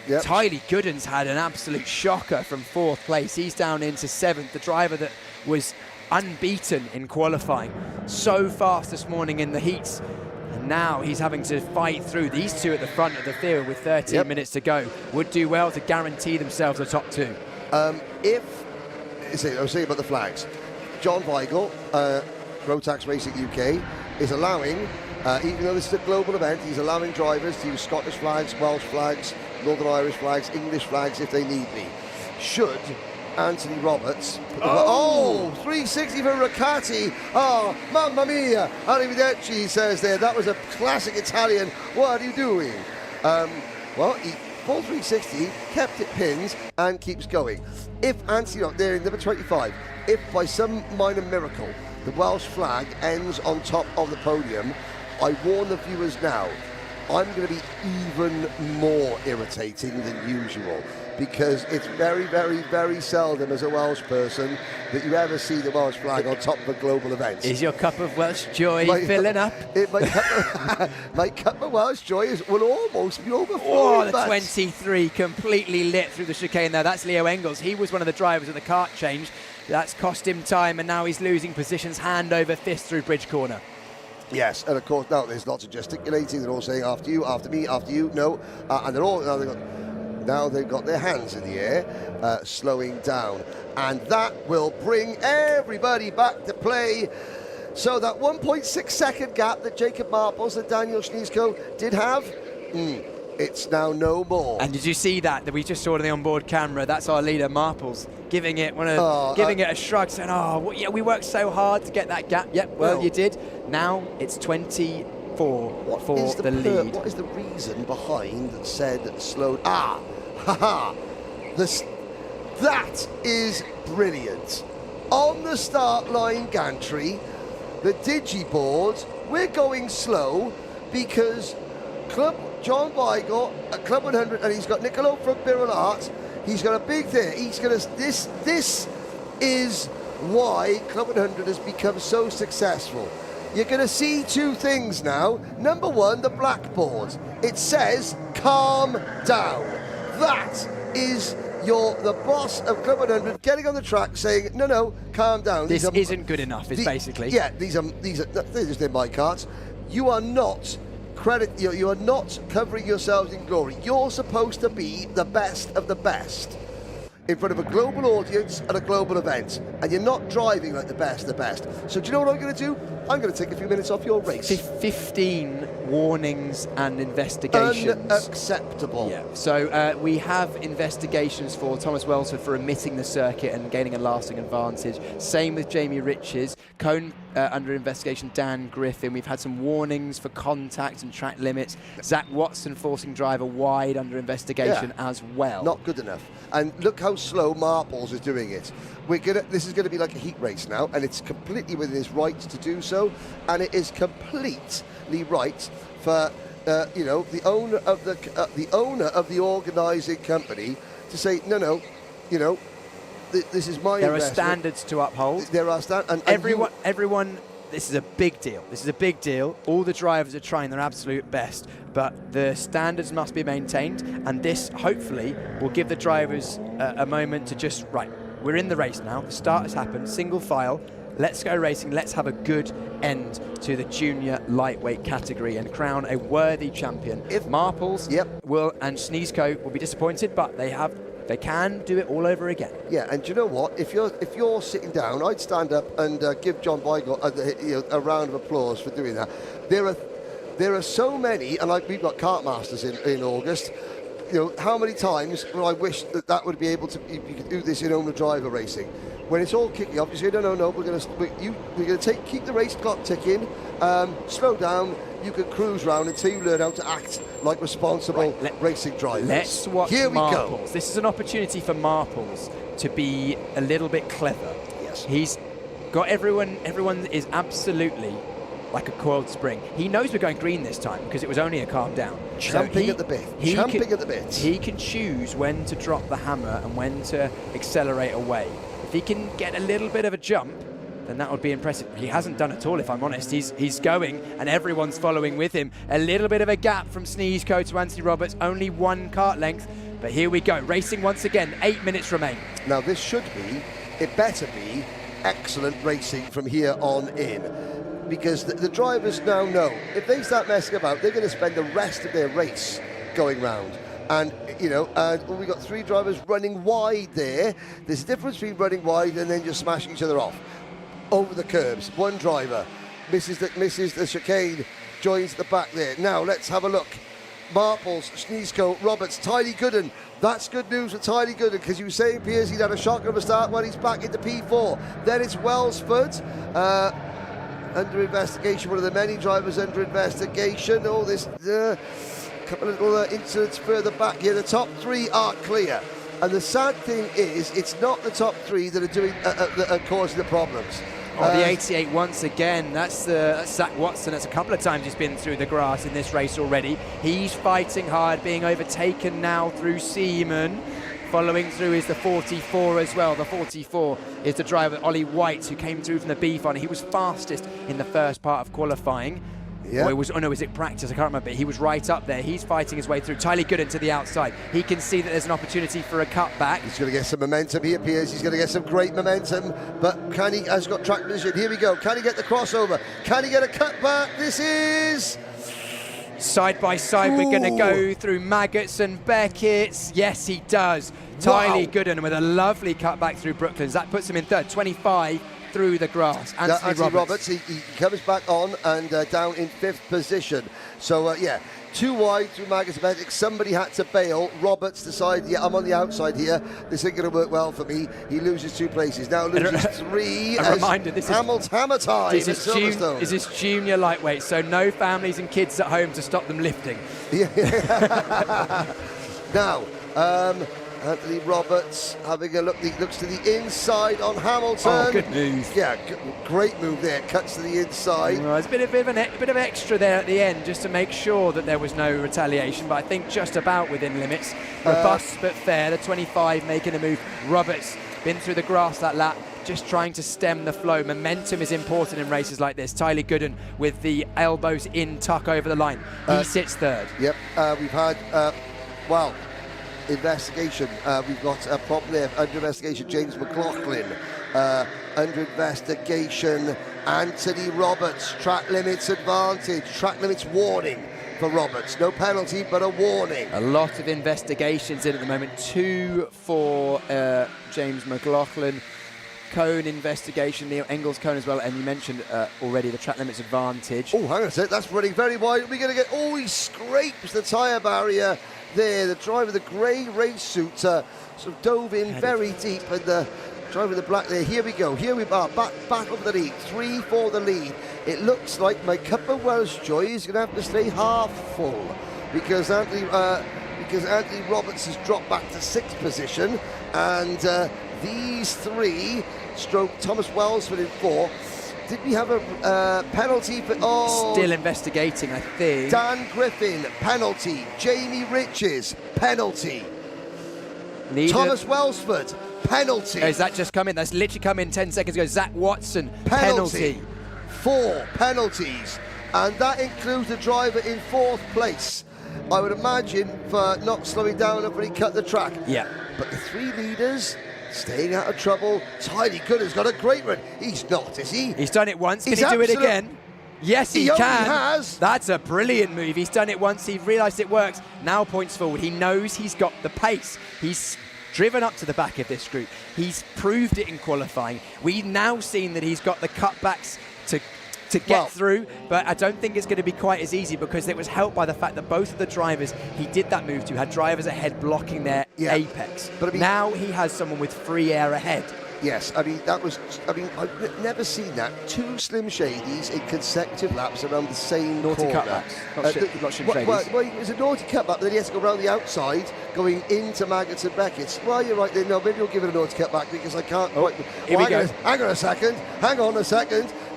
Yep. Tylee Gooden's had an absolute shocker from 4th place. He's down into 7th, the driver that was unbeaten in qualifying. So fast this morning in the heats. And now he's having to fight through. These 2 at the front of the field with 13 minutes to go would do well to guarantee themselves the top 2. I was saying about the flags. John Weigel, Rotax Racing UK, is allowing, even though this is a global event, he's allowing drivers to use Scottish flags, Welsh flags, Northern Irish flags, English flags if they need be. Should Anthony Roberts. 360 for Riccati. Oh, mamma mia. Arrivederci, he says there. That was a classic Italian. What are you doing? Well, he full 360, kept it pins, and keeps going. If Anthony, there in number 25, if by some minor miracle the Welsh flag ends on top of the podium, I warn the viewers now, I'm going to be even more irritating than usual, because it's very, very, very seldom as a Welsh person that you ever see the Welsh flag on top of a global event. Is your cup of Welsh joy filling up? My cup of Welsh joy will almost be overflowing. Oh, the 23 completely lit through the chicane there. That's Leo Engels. He was one of the drivers of the kart change. That's cost him time, and now he's losing positions hand over fist through Bridge Corner. Yes, and of course now there's lots of gesticulating. They're all saying after you, after me, after you, no, and they're all now they've got their hands in the air, slowing down, and that will bring everybody back to play. So that 1.6 second gap that Jacob Marples and Daniel Schneesko did have, it's now no more. And did you see that we just saw on the onboard camera? That's our leader Marples giving it it a shrug, saying, "Oh, yeah, we worked so hard to get that gap." Yep, well, you did. Now it's 24 for the lead. What is the reason behind said slow? That is brilliant. On the start line gantry, the digiboard, we're going slow because John Weigel at Club 100, and he's got Niccolo from Birrell Art. He's got a big thing. He's going to. This is why Club 100 has become so successful. You're going to see 2 things now. Number 1, the blackboard. It says "calm down." That is the boss of Club 100 getting on the track saying, "No, calm down. This isn't good enough." Basically. Yeah, these are they're my carts. You are not. You are not covering yourselves in glory. You're supposed to be the best of the best in front of a global audience at a global event, and you're not driving like the best of the best. So do you know what I'm going to do? I'm going to take a few minutes off your race. 15 warnings and investigations. Unacceptable. Yeah. So we have investigations for Thomas Welsford for omitting the circuit and gaining a lasting advantage. Same with Jamie Riches. Cone under investigation, Dan Griffin. We've had some warnings for contact and track limits. Zach Watson forcing driver wide under investigation as well. Not good enough. And look how slow Marples is doing it. This is going to be like a heat race now, and it's completely within his rights to do so, and it is completely right for the owner of the organising company to say no. this is my There are investment. standards to uphold. There are standards. Everyone, this is a big deal. This is a big deal. All the drivers are trying their absolute best, but the standards must be maintained, and this hopefully will give the drivers a moment to just, right, we're in the race now, the start has happened, single file, let's go racing, let's have a good end to the junior lightweight category and crown a worthy champion. If Marples and Sneezco will be disappointed, but they can do it all over again. Yeah, and do you know what? If you're sitting down, I'd stand up and give John Boygle a round of applause for doing that. There are so many, and we've got kart masters in August. How many times would I wish that would be able to, you could do this in owner driver racing. When it's all kicking off, you say, no, we're going to keep the race clock ticking, slow down, you can cruise round until you learn how to act like responsible racing drivers. Let's watch Here we Marples. go. This is an opportunity for Marples to be a little bit clever. Yes. He's got everyone is absolutely like a coiled spring. He knows we're going green this time because it was only a calm down. Champing at the bit. Champing at the bit. He can choose when to drop the hammer and when to accelerate away. If he can get a little bit of a jump, then that would be impressive. He hasn't done at all, if I'm honest. He's going, and everyone's following with him. A little bit of a gap from Sneezco to Anthony Roberts, only 1 kart length. But here we go, racing once again, 8 minutes remain. Now this it better be excellent racing from here on in. Because the drivers now know if they start messing about, they're going to spend the rest of their race going round. And we've got 3 drivers running wide there. There's a difference between running wide and then just smashing each other off. Over the curbs, 1 driver misses the chicane, joins the back there. Now let's have a look. Marples, Sneezco, Roberts, Tylee Gooden. That's good news for Tylee Gooden because you were saying, Piers, he'd had a shocker of a start when he's back into P4. Then it's Welsford. Under investigation, one of the many drivers under investigation. Oh, this couple of little incidents further back here. The top 3 are clear, and the sad thing is, it's not the top 3 that are doing that are causing the problems. The 88 once again. That's Zach Watson. That's a couple of times he's been through the grass in this race already. He's fighting hard, being overtaken now through Seaman. Following through is the 44 as well. The 44 is the driver, Ollie White, who came through from the B final. He was fastest in the first part of qualifying. Yeah. Was it practice? I can't remember. He was right up there. He's fighting his way through. Tylee Gooden to the outside. He can see that there's an opportunity for a cutback. He's going to get some momentum here, Piers. He's going to get some great momentum. But has got track position. Here we go. Can he get the crossover? Can he get a cutback? This is... Side by side, we're going to go through Maggots and Beckett's. Yes, he does. Tylee Gooden with a lovely cutback through Brooklands. That puts him in 3rd, 25 through the grass. Anthony Roberts, he comes back on and down in 5th position. So, 2 wide through Maggots and Beckett's. Somebody had to bail. Roberts decided, I'm on the outside here. This ain't going to work well for me. He loses 2 places. Now loses 3. A reminder, this is hammer time at Silverstone. Is this junior lightweight, so no families and kids at home to stop them lifting. Now, Anthony Roberts having a look. He looks to the inside on Hamilton. Oh, good move. Yeah, great move there. Cuts to the inside. There's a bit of extra there at the end just to make sure that there was no retaliation, but I think just about within limits. Robust but fair. The 25 making a move. Roberts been through the grass that lap, just trying to stem the flow. Momentum is important in races like this. Tylee Gooden with the elbows in, tuck over the line. He sits 3rd. Yep, we've had, investigation. We've got a problem there. Under investigation, James McLaughlin. Under investigation, Anthony Roberts. Track limits advantage. Track limits warning for Roberts. No penalty, but a warning. A lot of investigations in at the moment. 2 for James McLaughlin. Cone investigation, Neil Engels cone as well, and you mentioned already the track limits advantage. Oh, hang on a sec, that's running very wide. We're going to get, he scrapes the tyre barrier there. The driver, the grey race suit, sort of dove in very deep, and the driver in the black there. Here we go, here we are, back of the lead, 3 for the lead. It looks like my cup of Welsh joy is going to have to stay half full, because Anthony Roberts has dropped back to 6th position, and these 3 stroke Thomas Welsford in 4. Did we have a penalty for... Still investigating, I think. Dan Griffin, penalty. Jamie Riches, penalty. Thomas Welsford, Penalty. Has that just come in? That's literally come in 10 seconds ago. Zach Watson, Penalty. 4 penalties. And that includes the driver in 4th place. I would imagine for not slowing down enough when he cut the track. Yeah. But the 3 leaders staying out of trouble. Tylee Gooden's got a great run. He's not, is he? He's done it once. Can he do it again? Yes, he can. Has. That's a brilliant move. He's done it once. He's realised it works. Now points forward. He knows he's got the pace. He's driven up to the back of this group. He's proved it in qualifying. We've now seen that he's got the cutbacks to get through, but I don't think it's going to be quite as easy because it was helped by the fact that both of the drivers he did that move to had drivers ahead blocking their apex. But I mean, now he has someone with free air ahead. Yes, I mean, I've never seen that. 2 Slim Shadies in consecutive laps around the same naughty corner. cutbacks. Not Slim Shadies. Well, it was a naughty cutback, but then he has to go around the outside, going into Maggots and Beckett's. Well, you're right there. No, maybe you'll give it a naughty cutback because I can't quite... Here we go. Hang on a second.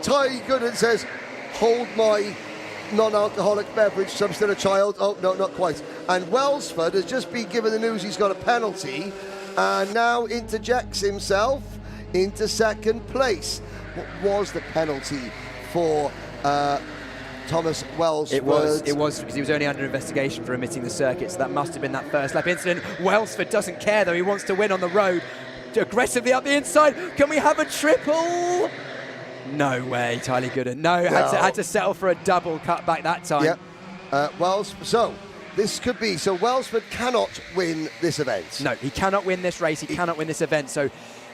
Tylee Gooden says, hold my non-alcoholic beverage, so I'm still a child. Oh, no, not quite. And Welsford has just been given the news he's got a penalty and now interjects himself into 2nd place. What was the penalty for Thomas Welsford? It was because he was only under investigation for omitting the circuit, so that must have been that first lap incident. Welsford doesn't care though, he wants to win on the road. Aggressively up the inside, can we have a triple? No way, Tylee Gooden. No, had to settle for a double cutback that time. Yeah. So this could be, so Welsford cannot win this event. No, he cannot win this race, he cannot win this event, so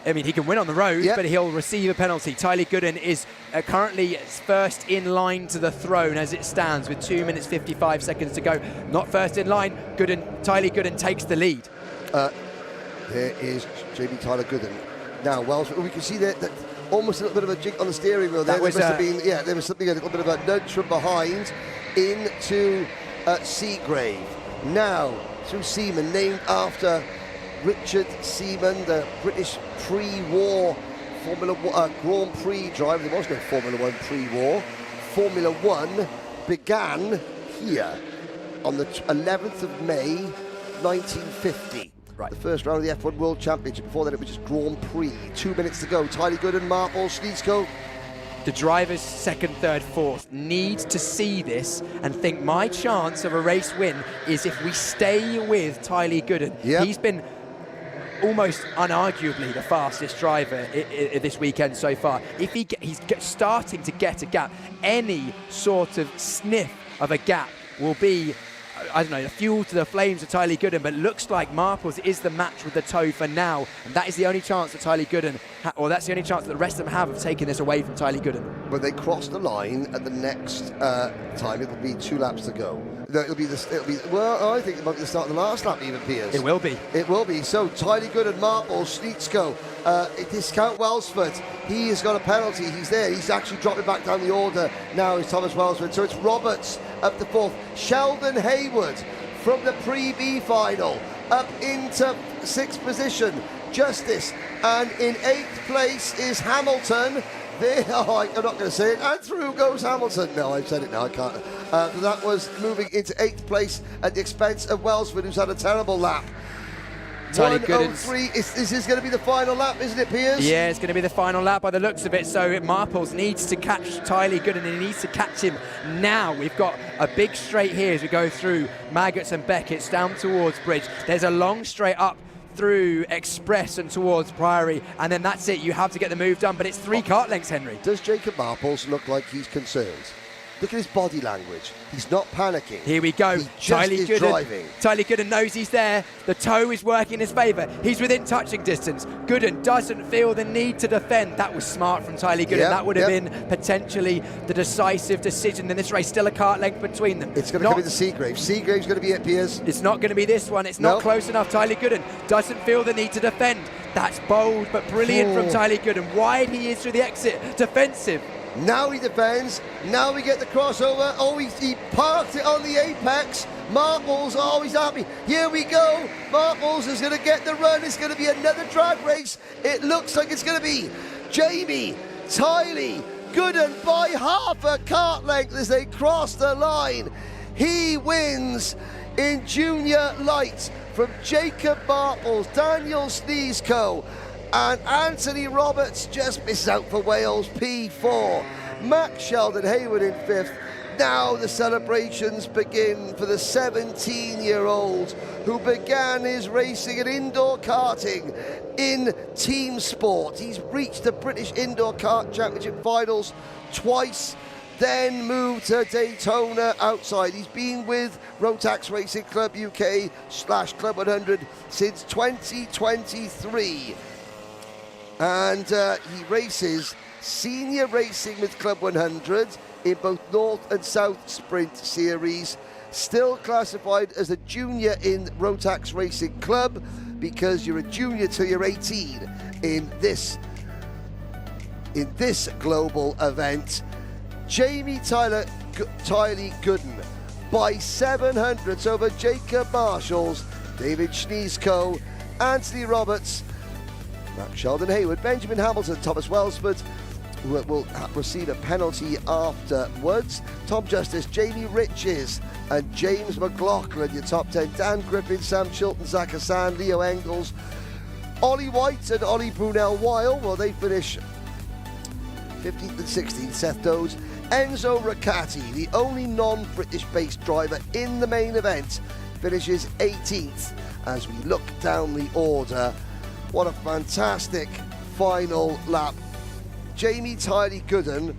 I mean, he can win on the road, but he'll receive a penalty. Tylee Gooden is currently first in line to the throne as it stands with 2 minutes 55 seconds to go. Not first in line, Tylee Gooden takes the lead. There is Jamie Tyler Gooden. Now, Welsford, we can see that almost a little bit of a jig on the steering wheel there. There must have been, there was something, a little bit of a nudge from behind into Seagrave. Now, through Seaman, named after Richard Seaman, the British pre-war Formula Grand Prix driver. There was no Formula 1 pre-war. Formula 1 began here on the 11th of May, 1950. Right. The first round of the F1 World Championship. Before that, it was just Grand Prix. 2 minutes to go. Tylee Gooden, Marple, Schlitzko. The drivers 2nd, 3rd, 4th need to see this and think my chance of a race win is if we stay with Tylee Gooden. Yep. He's been almost unarguably the fastest driver this weekend so far. If he's starting to get a gap, any sort of sniff of a gap will be, I don't know, the fuel to the flames of Tylee Gooden, but it looks like Marples is the match with the toe for now, and that is the only chance that Tylee Gooden, or that's the only chance that the rest of them have of taking this away from Tylee Gooden. When they cross the line at the next time, it'll be 2 laps to go. Well, I think it might be the start of the last lap even, Piers. It will be. It will be. So, Tylee Gooden, Marple, Schlitzko, discount Welsford. He has got a penalty. He's there. He's actually dropping back down the order now is Thomas Welsford. So it's Roberts up to 4th. Sheldon Hayward from the pre-B final up into 6th position. Justice. And in 8th place is Hamilton. There, I'm not going to say it. And through goes Hamilton. No, I've said it now. I can't. That was moving into 8th place at the expense of Welsford, who's had a terrible lap. 1:03. This is going to be the final lap, isn't it, Piers? Yeah, it's going to be the final lap by the looks of it. So Marples needs to catch Tylee Gooden, and he needs to catch him now. We've got a big straight here as we go through Maggots and Beckett's down towards Bridge. There's a long straight up through Express and towards Priory, and then that's it. You have to get the move done, but it's 3 kart lengths, Henry. Does Jacob Marples look like he's concerned? Look at his body language. He's not panicking. Here we go. He just is driving. Tylee Gooden knows he's there. The toe is working in his favour. He's within touching distance. Gooden doesn't feel the need to defend. That was smart from Tylee Gooden. That would have been potentially the decisive decision in this race. Still a kart length between them. It's going to come into Seagrave. Seagrave's going to be it, Piers. It's not going to be this one. It's not close enough. Tylee Gooden doesn't feel the need to defend. That's bold but brilliant from Tylee Gooden. Wide he is through the exit. Defensive. Now he defends. Now we get the crossover. Oh, he parked it on the apex. Marples, oh, he's happy. Here we go. Marples is going to get the run. It's going to be another drag race. It looks like it's going to be Jamie Tylee Gooden by half a kart length as they cross the line. He wins in junior light from Jacob Marples, Daniel Sneezko, and Anthony Roberts just misses out for Wales, P4. Max Sheldon Hayward in 5th. Now the celebrations begin for the 17-year-old who began his racing in indoor karting in team sport. He's reached the British Indoor Kart Championship finals twice, then moved to Daytona outside. He's been with Rotax Racing Club UK / Club 100 since 2023. And he races senior racing with Club 100 in both North and South Sprint Series. Still classified as a junior in Rotax Racing Club because you're a junior till you're 18 in this global event. Jamie Tyler Gooden by 700s over Jacob Marshalls, David Sneezko, Anthony Roberts, Max Sheldon Hayward, Benjamin Hamilton, Thomas Welsford, who will receive a penalty afterwards. Tom Justice, Jamie Riches, and James McLaughlin, your top 10. Dan Griffin, Sam Chilton, Zach Hassan, Leo Engels, Ollie White and Ollie Brunel-Weil, well, they finish 15th and 16th. Seth Does, Enzo Ricciati, the only non-British-based driver in the main event, finishes 18th as we look down the order. What a fantastic final lap. Jamie Tyler Gooden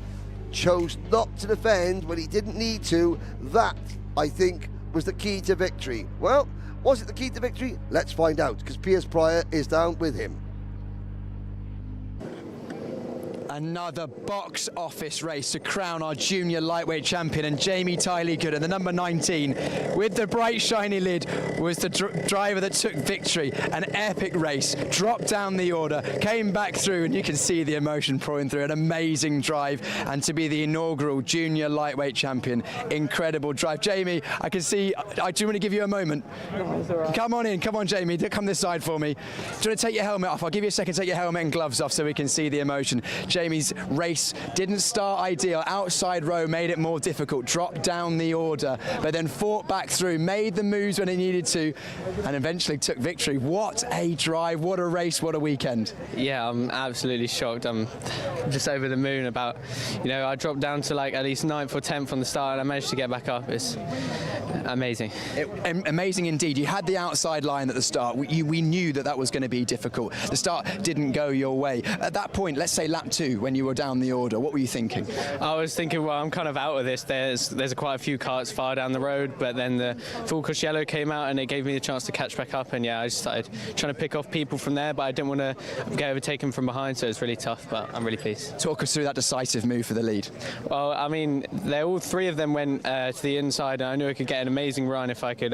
chose not to defend when he didn't need to. That, I think, was the key to victory. Well, was it the key to victory? Let's find out, because Piers Pryor is down with him. Another box office race to crown our junior lightweight champion, and Jamie Tyler Gooden, the number 19, with the bright shiny lid, was the driver that took victory. An epic race, dropped down the order, came back through, and you can see the emotion pouring through. An amazing drive, and to be the inaugural junior lightweight champion, incredible drive. Jamie, I can see, I do want to give you a moment. No, it's all right. Come on in, come on Jamie, come this side for me. Do you want to take your helmet off? I'll give you a second to take your helmet and gloves off so we can see the emotion. Jamie's race didn't start ideal. Outside row made it more difficult, dropped down the order, but then fought back through, made the moves when it needed to, and eventually took victory. What a drive, what a race, what a weekend. Yeah, I'm absolutely shocked. I'm just over the moon about, I dropped down to like at least 9th or 10th on the start, and I managed to get back up. It's amazing. Amazing indeed. You had the outside line at the start. We knew that was going to be difficult. The start didn't go your way. At that point, let's say lap 2, when you were down the order, what were you thinking? I was thinking, well, I'm kind of out of this. There's quite a few karts far down the road, but then the full course yellow came out and it gave me the chance to catch back up, and yeah, I just started trying to pick off people from there, but I didn't want to get overtaken from behind, so it's really tough, but I'm really pleased. Talk us through that decisive move for the lead. Well, I mean, all three of them went to the inside, and I knew I could get an amazing run if I could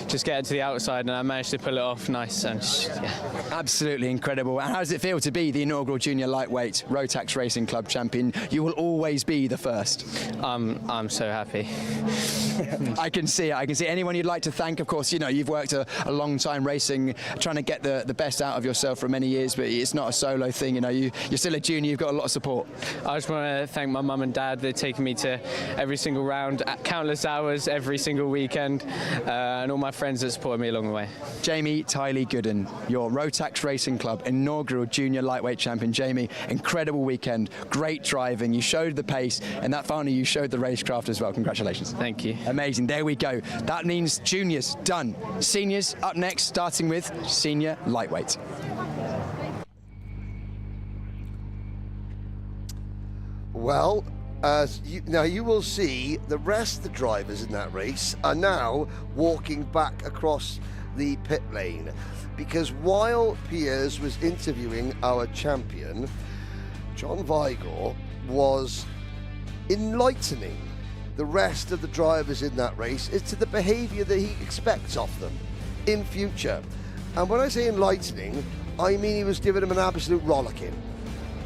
just get it to the outside, and I managed to pull it off nice, and yeah. Absolutely incredible. And how does it feel to be the inaugural junior lightweight Rotax Racing Club champion? You will always be the first. I'm so happy. I can see it. I can see anyone you'd like to thank. Of course, you've worked a long time racing, trying to get the best out of yourself for many years, but it's not a solo thing. You're still a junior. You've got a lot of support. I just want to thank my mum and dad. They've taken me to every single round, countless hours, every single weekend, and all my friends that supported me along the way. Jamie Tyler Gooden, your Rotax Racing Club inaugural junior lightweight champion. Jamie, incredible weekend, great driving. You showed the pace, and that finally you showed the racecraft as well. Congratulations. Thank you. Amazing. There we go. That means juniors done. Seniors up next, starting with senior lightweight. Well, now you will see the rest of the drivers in that race are now walking back across the pit lane, because while Piers was interviewing our champion, John Vigor was enlightening the rest of the drivers in that race as to the behaviour that he expects of them in future. And when I say enlightening, I mean he was giving them an absolute rollicking.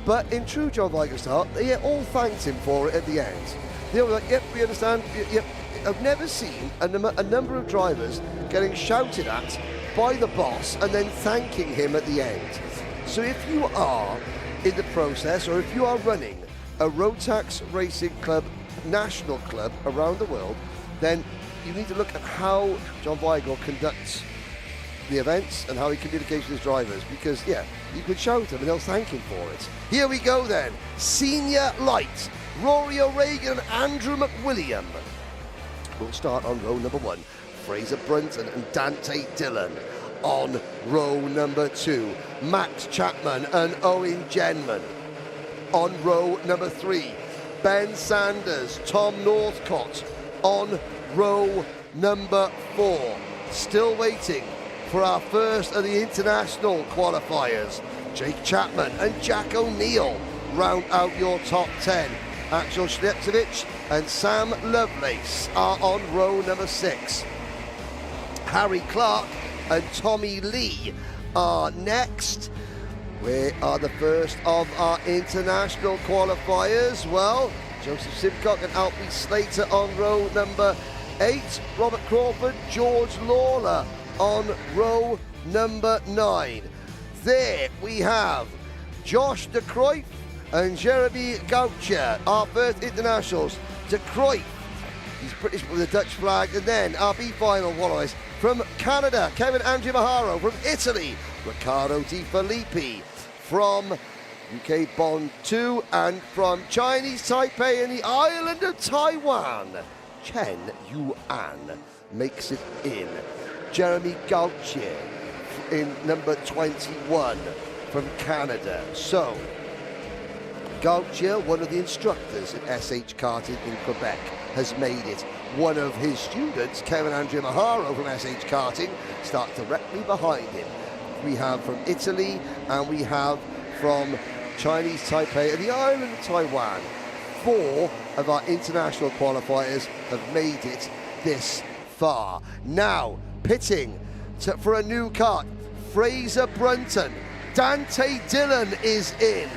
But in true John Vigor style, they all thanked him for it at the end. They were like, yep, we understand, yep. I've never seen a number of drivers getting shouted at by the boss and then thanking him at the end. So if you are in the process, or if you are running a Rotax Racing Club national club around the world, then you need to look at how John Vigor conducts the events and how he communicates with his drivers, because, yeah, you could shout him and they'll thank him for it. Here we go then. Senior Light, Rory O'Regan and Andrew McWilliam. We'll start on row number 1. Fraser Brunton and Dante Dillon. On row number 2, Max Chapman and Owen Genman. On row number 3, Ben Sanders, Tom Northcott. On row number 4, still waiting for our first of the international qualifiers, Jake Chapman and Jack O'Neill round out your top 10. Axel Schlepsevich and Sam Lovelace are on row number 6. Harry Clark and Tommy Lee are next. Where are the first of our international qualifiers? Well, Joseph Simcock and Alfie Slater on row number 8. Robert Crawford, George Lawler on row number 9. There we have Josh de Cruyff and Jeremy Gauthier, our first internationals. De Cruyff, he's British with a Dutch flag. And then our B-final qualifiers from Canada, Kevin Andrimaharo. From Italy, Riccardo Di Filippi. From UK Bond 2, and from Chinese Taipei and the island of Taiwan, Chen Yuan makes it in. Jeremy Gauthier in number 21 from Canada. So, Gauthier, one of the instructors at SH Karting in Quebec, has made it. One of his students, Kevin Andrimaharo from SH Karting, starts directly behind him. We have from Italy, and we have from Chinese Taipei and the island of Taiwan. 4 of our international qualifiers have made it this far. Now, pitting for a new kart, Fraser Brunton. Dante Dillon is in.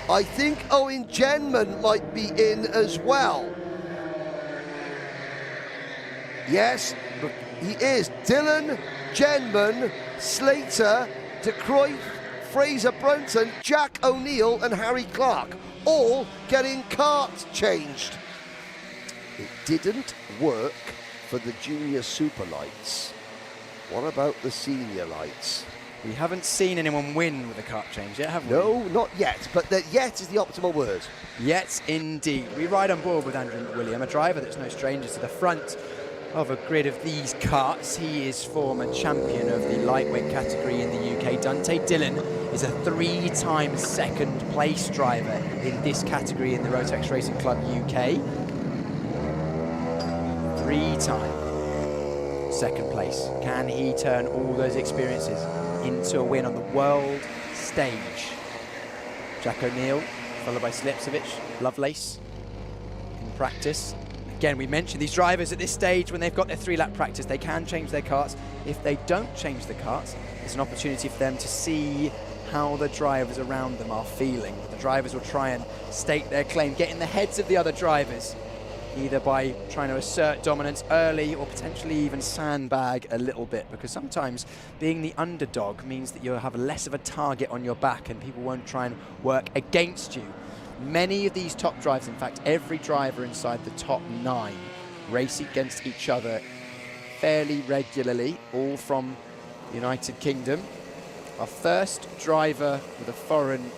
I think Owen Genman might be in as well. Yes, he is. Dillon, Genman, Slater, De Cruyff, Fraser Brunton, Jack O'Neill and Harry Clark, all getting karts changed. It didn't work for the junior super lights. What about the senior lights? We haven't seen anyone win with a kart change yet, have we? No, not yet, but that yet is the optimal word. Yet indeed. We ride on board with Andrew McWilliam, a driver that's no stranger to the front of a grid of these karts. He is former champion of the lightweight category in the UK. Dante Dillon is a 3-time second place driver in this category in the Rotax Racing Club UK. 3-time second place. Can he turn all those experiences into a win on the world stage? Jack O'Neill, followed by Slepsevich, Lovelace in practice. Again, we mentioned these drivers at this stage, when they've got their 3-lap practice, they can change their karts. If they don't change the karts, it's an opportunity for them to see how the drivers around them are feeling. The drivers will try and stake their claim, get in the heads of the other drivers, either by trying to assert dominance early or potentially even sandbag a little bit, because sometimes being the underdog means that you'll have less of a target on your back and people won't try and work against you. Many of these top drivers, in fact, every driver inside the top 9 race against each other fairly regularly, all from the United Kingdom. Our first driver with a foreign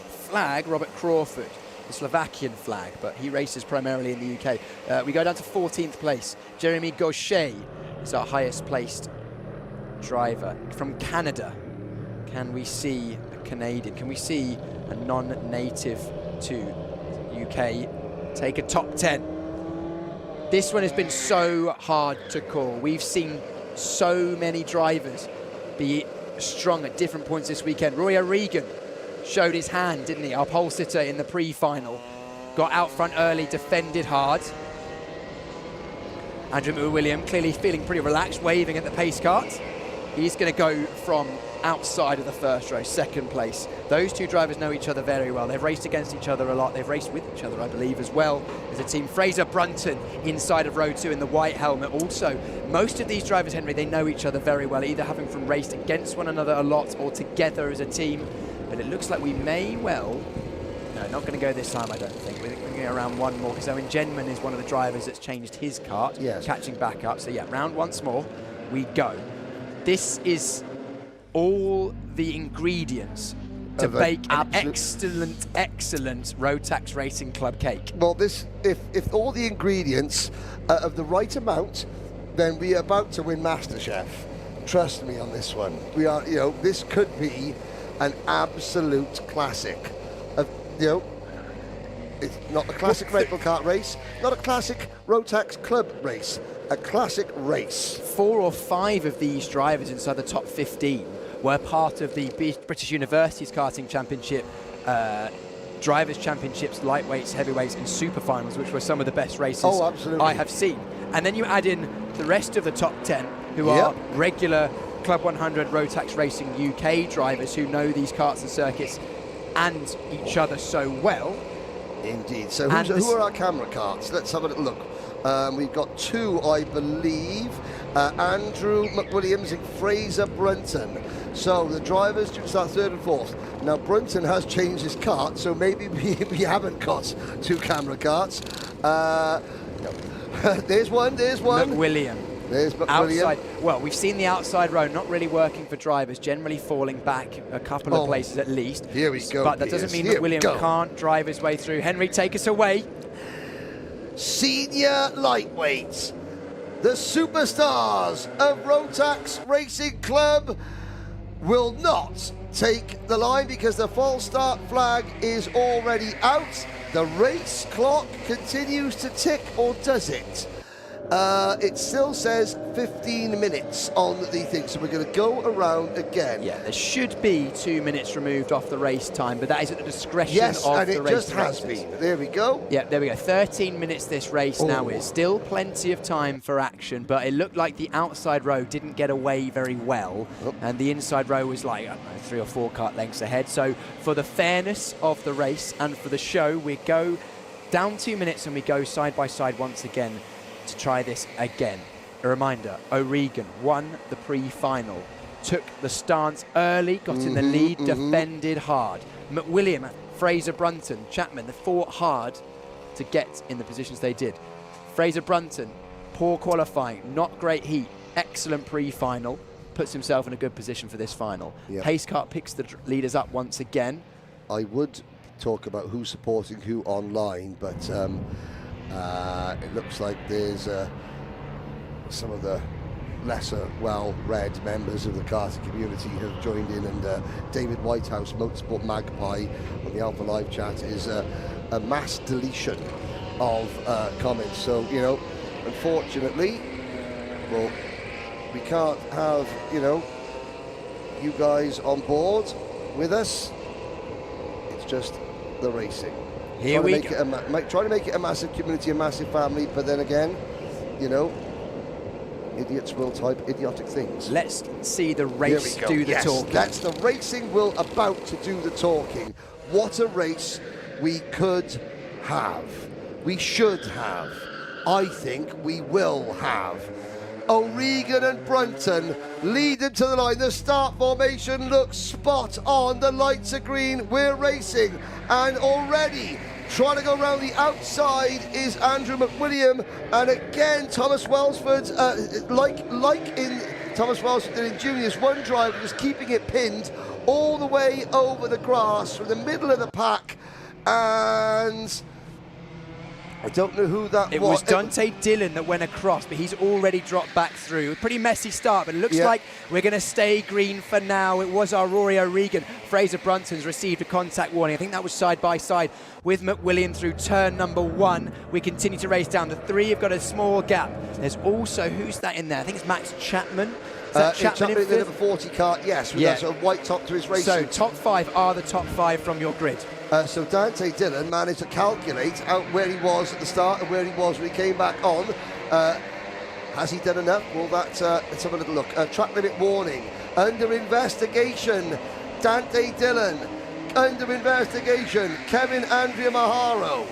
flag, Robert Crawford, the Slovakian flag, but he races primarily in the UK. We go down to 14th place. Jeremy Gaucher is our highest placed driver. From Canada, can we see a Canadian? Can we see a non-native to UK take a top 10? This one has been so hard to call. We've seen so many drivers be strong at different points this weekend. Roy O'Regan showed his hand, didn't he? Our pole sitter in the pre-final. Got out front early, defended hard. Andrew McWilliam clearly feeling pretty relaxed, waving at the pace kart. He's going to go from outside of the first row, second place. Those two drivers know each other very well. They've raced against each other a lot. They've raced with each other, I believe, as well as a team. Fraser Brunton inside of row 2 in the white helmet also. Most of these drivers, Henry, they know each other very well, either having from raced against one another a lot or together as a team. But it looks like we may well... No, not going to go this time, I don't think. We're going to go around one more, because Owen Genman is one of the drivers that's changed his kart, yes, catching back up. So yeah, round once more, we go. This is all the ingredients to bake an excellent Rotax Racing Club cake. Well, this, if all the ingredients are of the right amount, then we are about to win MasterChef. Trust me on this one. We are, you know, this could be an absolute classic. It's not a classic Red Bull kart race, not a classic Rotax Club race, a classic race. 4 or 5 of these drivers inside the top 15 were part of the British Universities Karting Championship, Drivers' Championships, lightweights, heavyweights and super finals, which were some of the best races I have seen. And then you add in the rest of the top 10, who are regular Club 100 Rotax Racing UK drivers who know these karts and circuits and each other so well. Indeed. So who are our camera karts? Let's have a little look. We've got 2, I believe. Andrew McWilliams and Fraser Brunton. So the drivers do start 3rd and 4th. Now Brunton has changed his kart, so maybe we haven't got 2 camera karts. There's one. McWilliam. There's McWilliam. Outside. Well, we've seen the outside row not really working for drivers, generally falling back a couple of places at least. Here we go. But that doesn't mean McWilliam can't drive his way through. Henry, take us away. Senior lightweights, the superstars of Rotax Racing Club will not take the line because the false start flag is already out. The race clock continues to tick, or does it? It still says 15 minutes on the thing, so we're going to go around again. Yeah, there should be 2 minutes removed off the race time, but that is at the discretion of the race. Yes, and it just has been. There we go. Yeah, there we go. 13 minutes this race now is. Still plenty of time for action, but it looked like the outside row didn't get away very well, and the inside row was like, I don't know, 3 or 4 kart lengths ahead. So for the fairness of the race and for the show, we go down 2 minutes and we go side by side once again to try this again. A reminder, O'Regan won the pre-final, took the stance early, got in the lead, defended hard. McWilliam, Fraser Brunton, Chapman, they fought hard to get in the positions they did. Fraser Brunton, poor qualifying, not great heat, excellent pre-final, puts himself in a good position for this final. Pace kart picks the leaders up once again. I would talk about who's supporting who online, but it looks like there's some of the lesser well-read members of the karting community have joined in, and David Whitehouse, Motorsport Magpie on the Alpha Live chat is a mass deletion of comments. So, you know, unfortunately, well, we can't have, you know, you guys on board with us. It's just the racing. Here we go. Trying to make it a massive community, a massive family, but then again, you know, idiots will type idiotic things. Let's see the race do the talking. That's the racing will about to do the talking. What a race we could have. We should have. I think we will have. O'Regan and Brunton lead them to the line. The start formation looks spot on. The lights are green. We're racing. And already trying to go around the outside is Andrew McWilliam. And again, Thomas Welsford, like in Thomas Welsford did in juniors, one driver was keeping it pinned all the way over the grass from the middle of the pack. And I don't know who that was. It was Dante Dillon that went across, but he's already dropped back through. A pretty messy start, but it looks like we're going to stay green for now. It was our Rory O'Regan. Fraser Brunton's received a contact warning. I think that was side by side with McWilliam through turn number 1. We continue to race down. The 3 have got a small gap. There's also, who's that in there? I think it's Max Chapman. Is that Chapman in the number 40 kart, yes, with that sort of white top to his racing. So top 5 are the top 5 from your grid. So Dante Dillon managed to calculate out where he was at the start and where he was when he came back on. Has he done enough? Well, let's have a little look. Track limit warning. Under investigation. Dante Dillon. Under investigation. Kevin Andrea Maharo.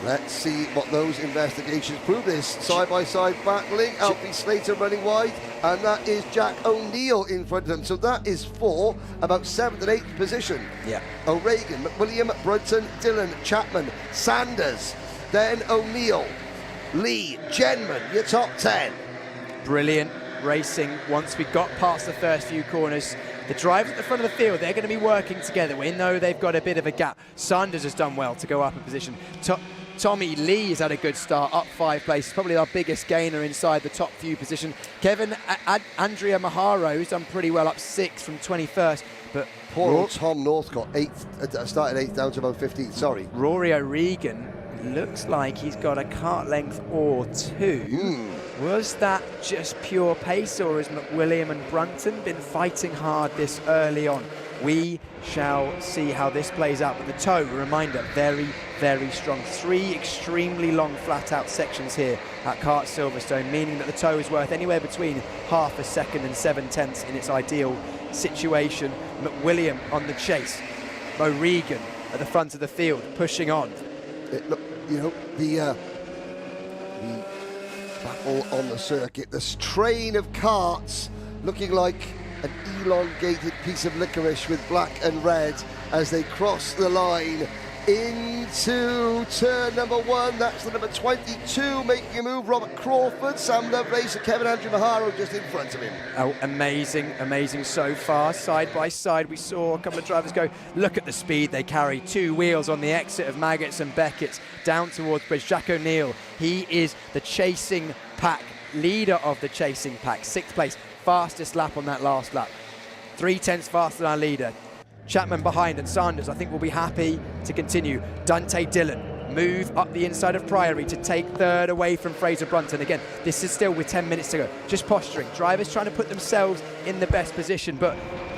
Let's see what those investigations prove. This side-by-side battling. Alfie Slater running wide, and that is Jack O'Neill in front of them. So that is for about 7th and 8th position. Yeah. O'Regan, McWilliam, Brunton, Dillon, Chapman, Sanders, then O'Neill, Lee, Genman, your top 10. Brilliant racing. Once we got past the first few corners, The drivers at the front of the field, they're going to be working together. We know they've got a bit of a gap. Sanders has done well to go up a position. Tommy Lee has had a good start, up 5 places, probably our biggest gainer inside the top few position. Andrea Maharo, who's done pretty well, up 6 from 21st. But poor old Tom Northcott, started 8th down to about 15th, sorry. Rory O'Regan looks like he's got a kart length or 2. Was that just pure pace, or has McWilliam and Brunton been fighting hard this early on? We shall see how this plays out. But the toe, a reminder, very, very strong. 3 extremely long flat-out sections here at Kart Silverstone, meaning that the toe is worth anywhere between half a second and 7/10 in its ideal situation. McWilliam on the chase. O'Regan at the front of the field, pushing on. Look, you know, the battle on the circuit, this train of karts looking like an elongated piece of licorice with black and red as they cross the line into turn number 1. That's the number 22 making a move, Robert Crawford, Sam Lovelace and Kevin Andrew Maharo just in front of him. Oh, amazing, amazing so far. Side by side, we saw a couple of drivers go. Look at the speed they carry. 2 wheels on the exit of Maggots and Beckett's down towards Bridge. Jack O'Neill, he is the chasing pack, leader of the chasing pack. 6th place, fastest lap on that last lap. 3/10 faster than our leader. Chapman behind, and Sanders, I think, will be happy to continue. Dante Dillon, move up the inside of Priory to take 3rd away from Fraser Brunton. Again, this is still with 10 minutes to go. Just posturing. Drivers trying to put themselves in the best position, but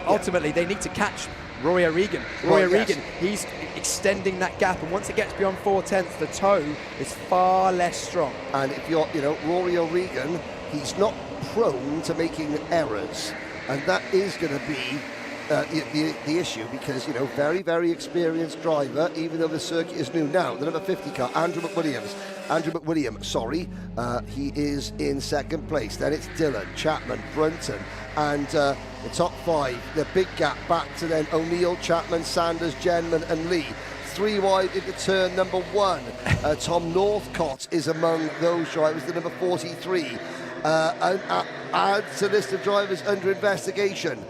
ultimately they need to catch Rory O'Regan. Rory O'Regan, he's extending that gap, and once it gets beyond 4/10, the toe is far less strong. And if you're, you know, Rory O'Regan, he's not prone to making errors, and that is going to be the issue, because, you know, very, very experienced driver, even though the circuit is new. Now, the number 50 car, Andrew McWilliam, sorry, he is in 2nd place. Then it's Dillon, Chapman, Brunton, and the top 5, the big gap back to then O'Neill, Chapman, Sanders, Genman and Lee. 3 wide into turn number 1. Tom Northcott is among those drivers, the number 43. And adds to the list of drivers under investigation.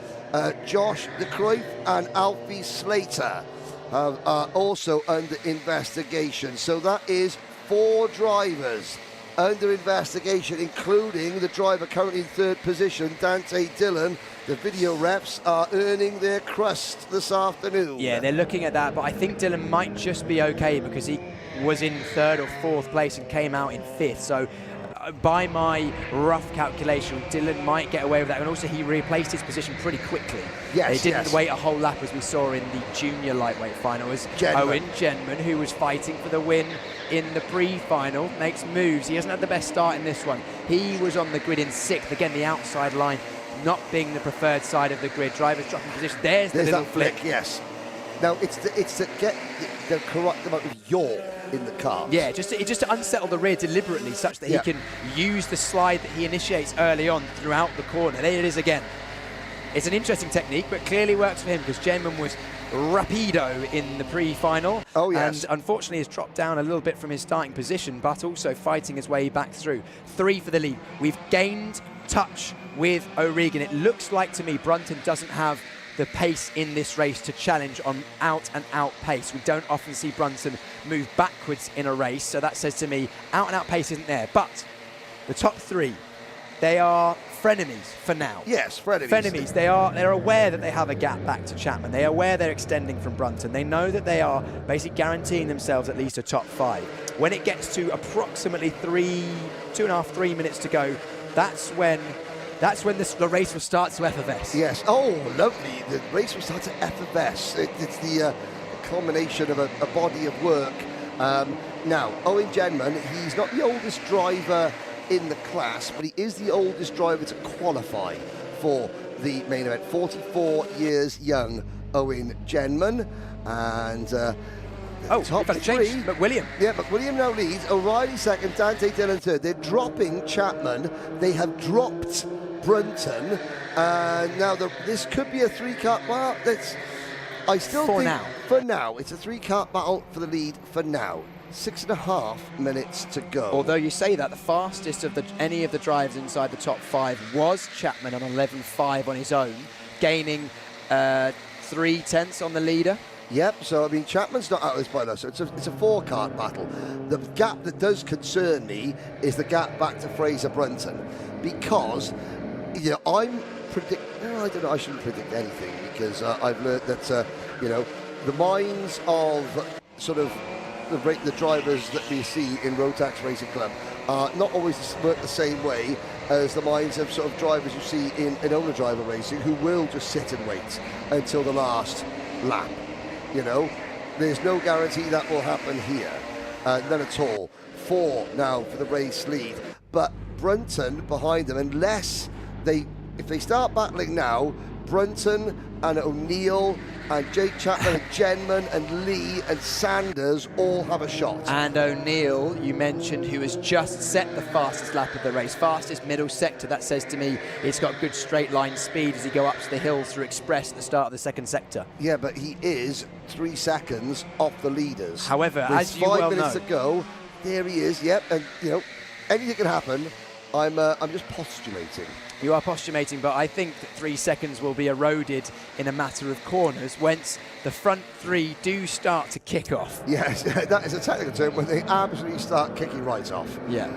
Josh de Cruyff and Alfie Slater are also under investigation. So that is 4 drivers under investigation, including the driver currently in 3rd position, Dante Dillon. The video reps are earning their crust this afternoon. Yeah, they're looking at that, but I think Dillon might just be okay because he was in 3rd or 4th place and came out in 5th. So by my rough calculation, Dillon might get away with that, and also he replaced his position pretty quickly. Yes, they didn't wait a whole lap, as we saw in the junior lightweight final. As Owen Genman, who was fighting for the win in the pre-final, makes moves. He hasn't had the best start in this one. He was on the grid in 6th, again the outside line not being the preferred side of the grid. Drivers dropping position. There's the little that flick. Yes. Now it's to get the correct amount of yaw in the car. Yeah, just to unsettle the rear deliberately, such that he can use the slide that he initiates early on throughout the corner. There it is again. It's an interesting technique, but clearly works for him, because Genman was rapido in the pre-final. Oh, yes. And unfortunately has dropped down a little bit from his starting position, but also fighting his way back through. 3 for the lead. We've gained touch with O'Regan. It looks like to me Brunton doesn't have the pace in this race to challenge on out-and-out pace. We don't often see Brunton move backwards in a race, so that says to me out-and-out pace isn't there. But the top 3, they are frenemies for now. Yes, frenemies. Frenemies. They're aware that they have a gap back to Chapman. They're aware they're extending from Brunton. They know that they are basically guaranteeing themselves at least a top 5. When it gets to approximately 2.5, 3 minutes to go, that's when the race will start to effervesce. Yes. Oh, lovely. The race will start to effervesce. It's the culmination of a body of work. Now, Owen Genman, he's not the oldest driver in the class, but he is the oldest driver to qualify for the main event. 44 years young, Owen Genman. And top 3. McWilliam. Yeah, McWilliam now leads. O'Reilly 2nd, Dante Dillon 3rd. They're dropping Chapman. They have dropped Brunton. Now this could be a 3-kart battle. I still think for now it's a 3-kart battle for the lead for now. 6.5 minutes to go. Although you say that, the fastest of any of the drivers inside the top 5 was Chapman on 11.5 on his own, gaining 3/10 on the leader. Yep, so I mean, Chapman's not out of this by now, so it's a 4-kart battle. The gap that does concern me is the gap back to Fraser Brunton, because, you know, I don't know, I shouldn't predict anything, because I've learned that, you know, the minds of sort of the drivers that we see in Rotax Racing Club are not always work the same way as the minds of sort of drivers you see in owner-driver racing, who will just sit and wait until the last lap. You know, there's no guarantee that will happen here, none at all. 4 now for the race lead, but Brunton behind them, unless if they start battling now, Brunton and O'Neill and Jake Chapman and Genman and Lee and Sanders all have a shot. And O'Neill, you mentioned, who has just set the fastest lap of the race, fastest middle sector. That says to me it's got good straight line speed as he go up to the hill through Express at the start of the second sector. Yeah, but he is 3 seconds off the leaders. However, with as you well 5 minutes know, to go, there he is. Yep, and you know, anything can happen. I'm just postulating. You are postulating, but I think that 3 seconds will be eroded in a matter of corners whence the front 3 do start to kick off. Yes, that is a technical term when they absolutely start kicking right off. Yeah.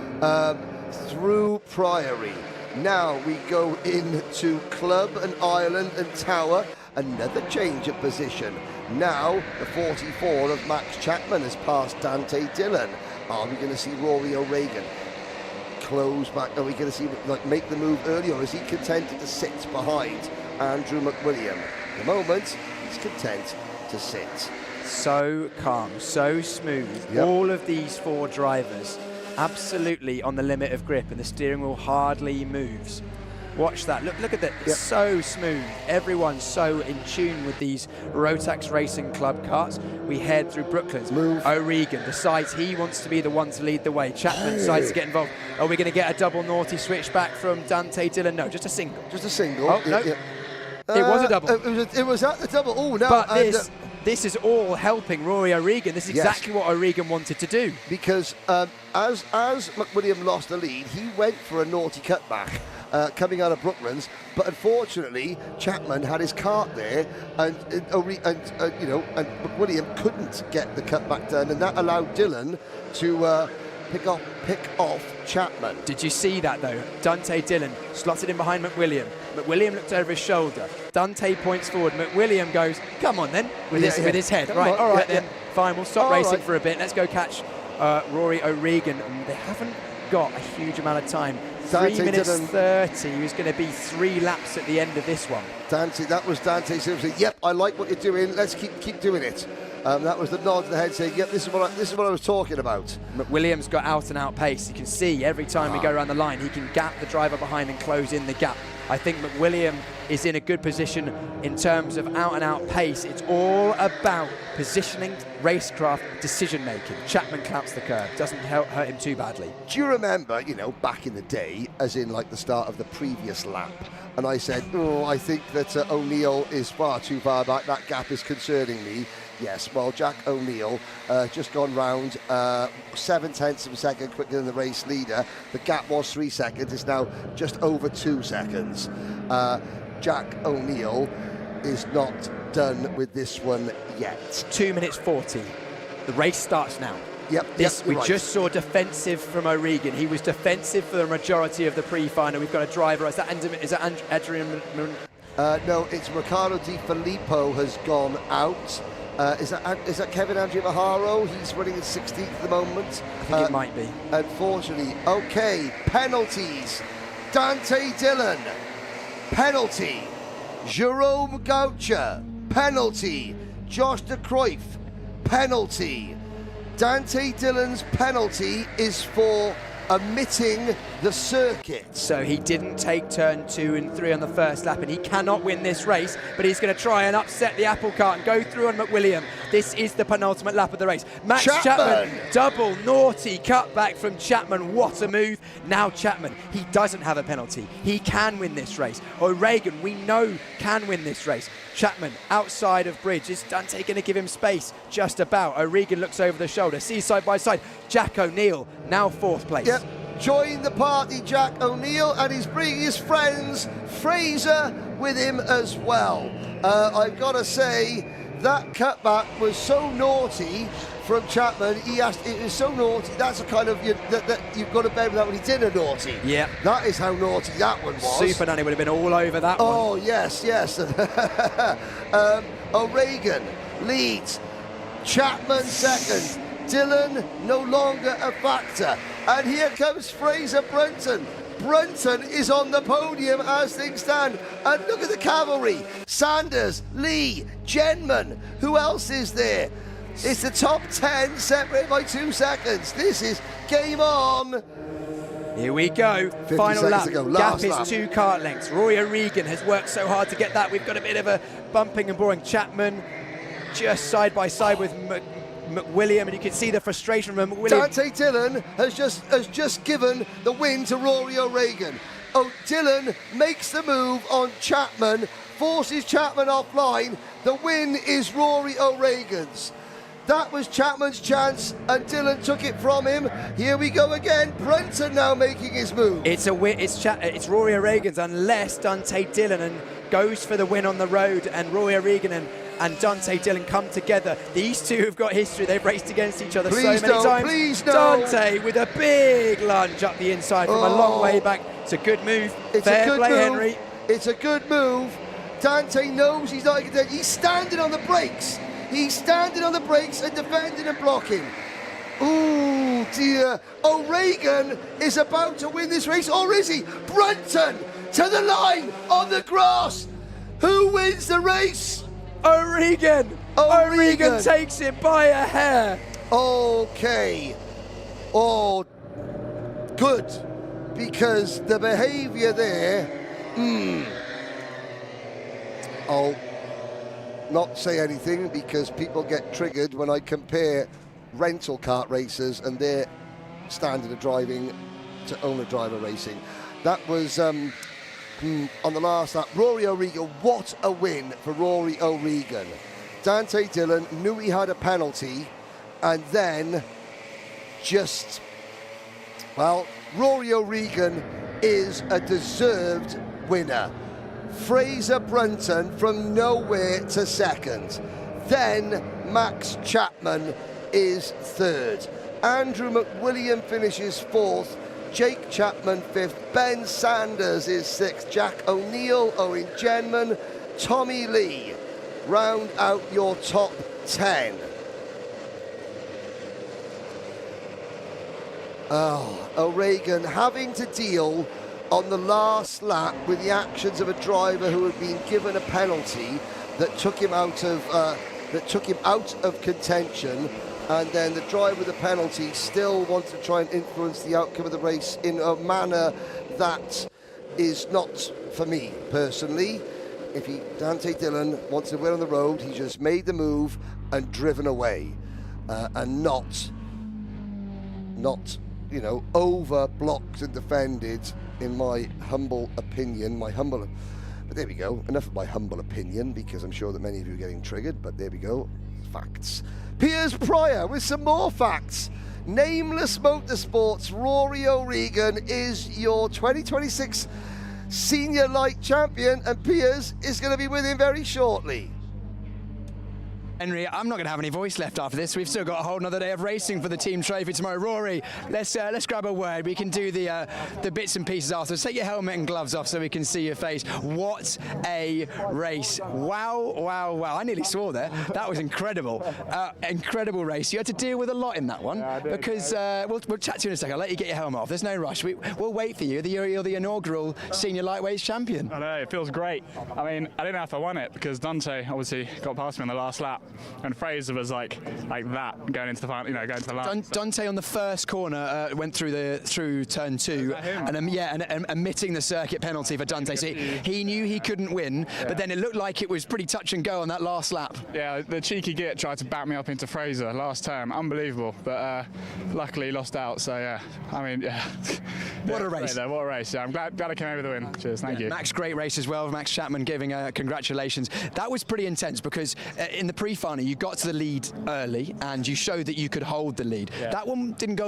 Through Priory. Now we go into Club and Ireland and Tower. Another change of position. Now the 44 of Max Chapman has passed Dante Dillon. Are we going to see Rory O'Regan close back? Are we going to see like make the move early, or is he contented to sit behind Andrew McWilliam? At the moment, he's content to sit. So calm, so smooth. Yep. All of these 4 drivers absolutely on the limit of grip, and the steering wheel hardly moves. Watch that. Look at that. It's so smooth. Everyone's so in tune with these Rotax Racing Club karts. We head through Brooklands. O'Regan decides he wants to be the one to lead the way. Chapman decides to get involved. Are we going to get a double naughty switch back from Dante Dillon? No, just a single. Just a single. Oh, no. It was a double. It was at the double. Oh, no. But this is all helping Rory O'Regan. This is exactly what O'Regan wanted to do. Because as McWilliam lost the lead, he went for a naughty cutback. Coming out of Brooklands, but unfortunately Chapman had his kart there, and McWilliam couldn't get the cutback done, and that allowed Dillon to pick off Chapman. Did you see that though? Dante Dillon slotted in behind McWilliam. McWilliam looked over his shoulder. Dante points forward. McWilliam goes, "Come on then," with his head. Right, all right then. Fine, we'll stop racing for a bit. Let's go catch Rory O'Regan. And they haven't got a huge amount of time. 3 minutes 30. He was going to be 3 laps at the end of this one. That was Dante Silverstone. Yep, I like what you're doing. Let's keep doing it. That was the nod to the head saying, "Yep, this is what I was talking about." McWilliam's got out and out pace. You can see every time we go around the line, he can gap the driver behind and close in the gap. I think McWilliam is in a good position in terms of out and out pace. It's all about positioning, racecraft, decision making. Chapman clamps the curb, doesn't hurt him too badly. Do you remember, back in the day, as in like the start of the previous lap, and I said, "Oh, I think that O'Neill is far too far back. That gap is concerning me." Yes, well, Jack O'Neill just gone round 0.7 of a second quicker than the race leader. The gap was 3 seconds. It's now just over 2 seconds. Jack O'Neill is not done with this one yet. 2 minutes 40. The race starts now. Yep. We just saw defensive from O'Regan. He was defensive for the majority of the pre-final. We've got a driver. Is that Adrian? No, it's Riccardo Di Filippo has gone out. Is that Kevin Andrea Maharo? He's running in 16th at the moment. I think it might be. Unfortunately. Okay, penalties. Dante Dillon, penalty. Jerome Gaucher, penalty. Josh de Cruyff, penalty. Dante Dillon's penalty is for omitting the circuit. So he didn't take turn 2 and 3 on the first lap, and he cannot win this race, but he's going to try and upset the apple cart and go through on McWilliam. This is the penultimate lap of the race. Max Chapman, double naughty cutback from Chapman. What a move. Now Chapman, he doesn't have a penalty. He can win this race. O'Regan, we know, can win this race. Chapman outside of bridge. Is Dante going to give him space? Just about. O'Regan looks over the shoulder. See side by side. Jack O'Neill now 4th place. Yep. Join the party, Jack O'Neill, and he's bringing his friends Fraser with him as well. I've got to say, that cutback was so naughty from Chapman. It was so naughty. That's a kind of that you've got to bear with that when he did a naughty. Yeah, that is how naughty that one was. Super Nanny would have been all over that one. Oh yes. O'Regan leads. Chapman second. Dillon no longer a factor. And here comes Fraser Brunton. Brunton is on the podium as things stand. And look at the cavalry. Sanders, Lee, Genman. Who else is there? It's the top 10 separated by 2 seconds. This is game on. Here we go. Final lap. Gap is 2 kart lengths. Rory O'Regan has worked so hard to get that. We've got a bit of a bumping and boring. Chapman just side by side with McWilliam, and you can see the frustration from McWilliam. Dante Dillon has just given the win to Rory O'Regan. Dillon makes the move on Chapman, forces Chapman offline. The win is Rory O'Regan's. That was Chapman's chance, and Dillon took it from him. Here we go again. Brunton now making his move. It's Rory O'Regan's, unless Dante Dillon goes for the win on the road, and Rory O'Regan and Dante Dillon come together. These two have got history. They've raced against each other so many times. Please no. Dante with a big lunge up the inside from a long way back. It's a good move. Fair play, Henry. It's a good move. Dante knows he's not. He's standing on the brakes. He's standing on the brakes and defending and blocking. Ooh, dear. O'Regan is about to win this race, or is he? Brunton to the line on the grass. Who wins the race? O'Regan. O'Regan takes it by a hair. Okay. Oh, good. Because the behaviour there, I'll not say anything because people get triggered when I compare rental kart racers and their standard of driving to owner driver racing. That was on the last lap. Rory O'Regan, what a win for Rory O'Regan. Dante Dillon knew he had a penalty and then Rory O'Regan is a deserved winner. Fraser Brunton from nowhere to second. Then Max Chapman is third. Andrew McWilliam finishes fourth. Jake Chapman fifth. Ben Sanders is sixth. Jack O'Neill, Owen Genman, Tommy Lee round out your top 10. O'Regan having to deal on the last lap with the actions of a driver who had been given a penalty that took him out of contention, and then the driver with the penalty still wants to try and influence the outcome of the race in a manner that is not for me personally. If Dante Dillon wants to win on the road, he just made the move and driven away, and not over blocked and defended. In my humble opinion, but there we go. Enough of my humble opinion, because I'm sure that many of you are getting triggered, but there we go. Facts. Piers Pryor with some more facts. Nameless Motorsports, Rory O'Regan is your 2026 Senior Light Champion, and Piers is going to be with him very shortly. Henry, I'm not going to have any voice left after this. We've still got a whole another day of racing for the team trophy tomorrow. Rory, let's grab a word. We can do the bits and pieces afterwards. Take your helmet and gloves off so we can see your face. What a race. Wow, wow, wow. I nearly swore there. That was incredible. Incredible race. You had to deal with a lot in that one, because we'll chat to you in a second. I'll let you get your helmet off. There's no rush. We'll wait for you. You're the inaugural Senior Lightweights champion. I know, it feels great. I mean, I didn't know if I won it because Dante obviously got past me on the last lap. And Fraser was like that going into the final, going to the last. Dante on the first corner went through turn 2, and omitting the circuit penalty for Dante. So he knew he couldn't win, but then it looked like it was pretty touch and go on that last lap. Yeah, the cheeky git tried to back me up into Fraser last turn, unbelievable. But luckily he lost out. So yeah, I mean, yeah. What a race! What a race! Yeah, I'm glad I came over the win. Cheers, thank you. Max, great race as well. Max Chapman giving congratulations. That was pretty intense because in the pre-final, you got to the lead early and you showed that you could hold the lead. Yeah. That one didn't go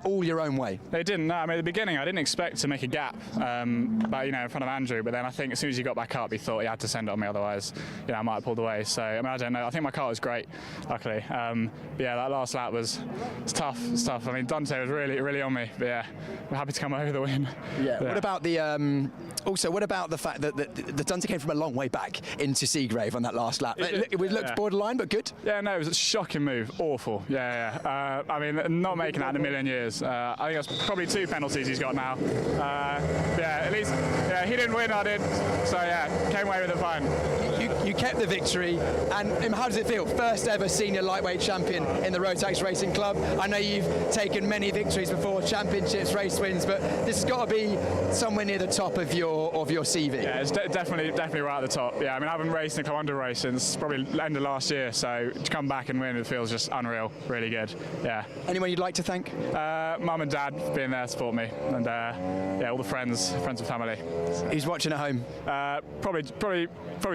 all your own way. It didn't. No, I mean, at the beginning, I didn't expect to make a gap, but in front of Andrew. But then I think as soon as he got back up, he thought he had to send it on me, otherwise, I might have pulled away. So I mean, I don't know. I think my car was great, luckily. But yeah, that last lap was tough. It's tough. I mean, Dante was really on me. But yeah, we're happy to come over the win. Yeah. What about the what about the fact that the Dante came from a long way back into Seagrave on that last lap? It looked borderline, but good. Yeah, no, it was a shocking move. Awful. Yeah. I mean, not making that in a million years. I think that's probably 2 penalties he's got now. Yeah, at least he didn't win, I did. So yeah, came away with it fine. You kept the victory, and how does it feel? First ever senior lightweight champion in the Rotax Racing Club. I know you've taken many victories before, championships, race wins, but this has got to be somewhere near the top of your CV. Yeah, it's definitely right at the top. Yeah, I mean, I haven't raced in a Club Under race since probably the end of last year, so to come back and win, it feels just unreal. Really good. Yeah. Anyone you'd like to thank? Mum and Dad for being there to support me, and yeah, all the friends and family. Who's watching at home? Probably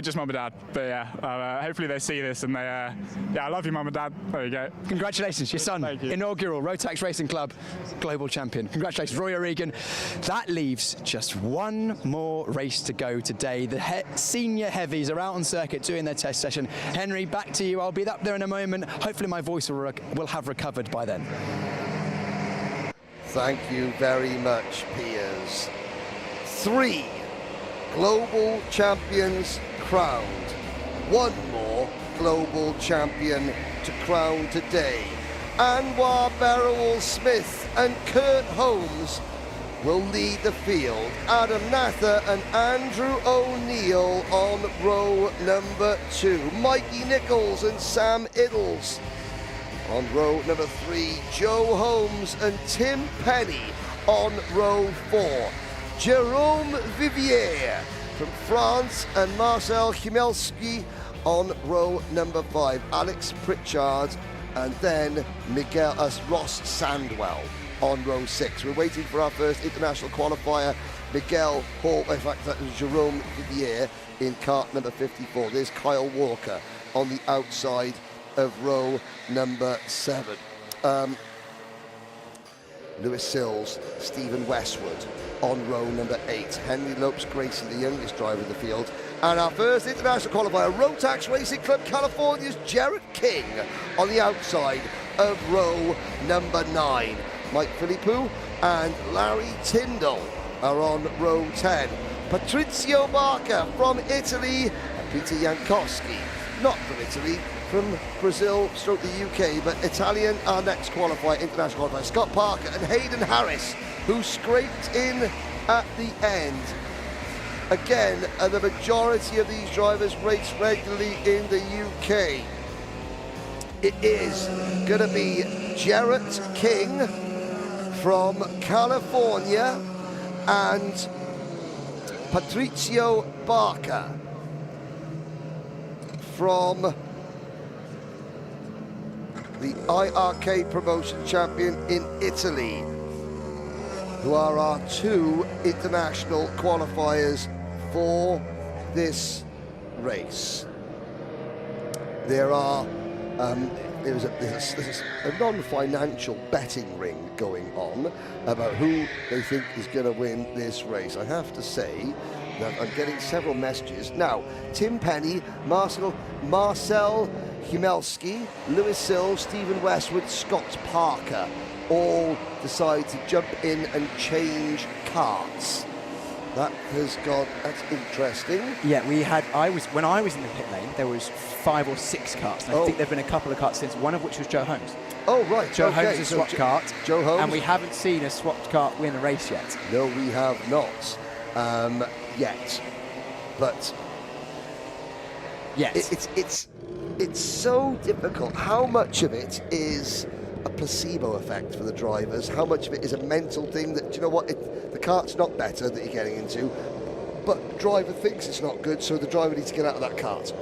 just Mum and Dad. But yeah, hopefully they see this and they. Yeah, I love you, Mum and Dad. There you go. Congratulations, your son. Thank you. Inaugural Rotax Racing Club global champion. Congratulations, Roy O'Regan. That leaves just one more race to go today. The senior heavies are out on circuit doing their test session. Henry, back to you. I'll be up there in a moment. Hopefully my voice will have recovered by then. Thank you very much, Piers. 3 global champions crowned. One more global champion to crown today. Anwar Berrowell-Smith and Kurt Holmes will lead the field. Adam Nather and Andrew O'Neill on row number 2. Mikey Nichols and Sam Iddles on row number 3. Joe Holmes and Tim Penny on row 4. Jerome Vivier from France and Marcel Chmielski on row number 5. Alex Pritchard and then Ross Sandwell on row 6. We're waiting for our first international qualifier, Miguel Hall, in fact that was Jerome Vivier in kart number 54. There's Kyle Walker on the outside of row number 7. Lewis Sills, Stephen Westwood on row number 8. Henry Lopes Gracie, the youngest driver in the field. And our first international qualifier, Rotax Racing Club California's Jarrett King on the outside of row number 9. Mike Philippou and Larry Tyndall are on row 10. Patrizio Barca from Italy, and Peter Jankowski, not from Italy, from Brazil, stroke the UK, but Italian, our next qualifier, international qualifier, Scott Parker and Hayden Harris, who scraped in at the end. Again, the majority of these drivers race regularly in the UK. It is going to be Jarrett King from California and Patrizio Barca from the IRK promotion champion in Italy, who are our 2 international qualifiers for this race. There's a non-financial betting ring going on about who they think is going to win this race. I have to say that I'm getting several messages. Now, Tim Penny, Marcel Chmielski, Lewis Sills, Stephen Westwood, Scott Parker all decide to jump in and change karts. That's interesting. Yeah, when I was in the pit lane, there was 5 or 6 karts. I think there've been a couple of karts since, one of which was Joe Holmes. Oh, right. Joe Holmes has swapped kart. Joe Holmes. And we haven't seen a swapped kart win a race yet. No, we have not yet. But yes, it's so difficult. How much of it is a placebo effect for the drivers? How much of it is a mental thing that, you know what, the kart's not better that you're getting into, but the driver thinks it's not good, so the driver needs to get out of that kart?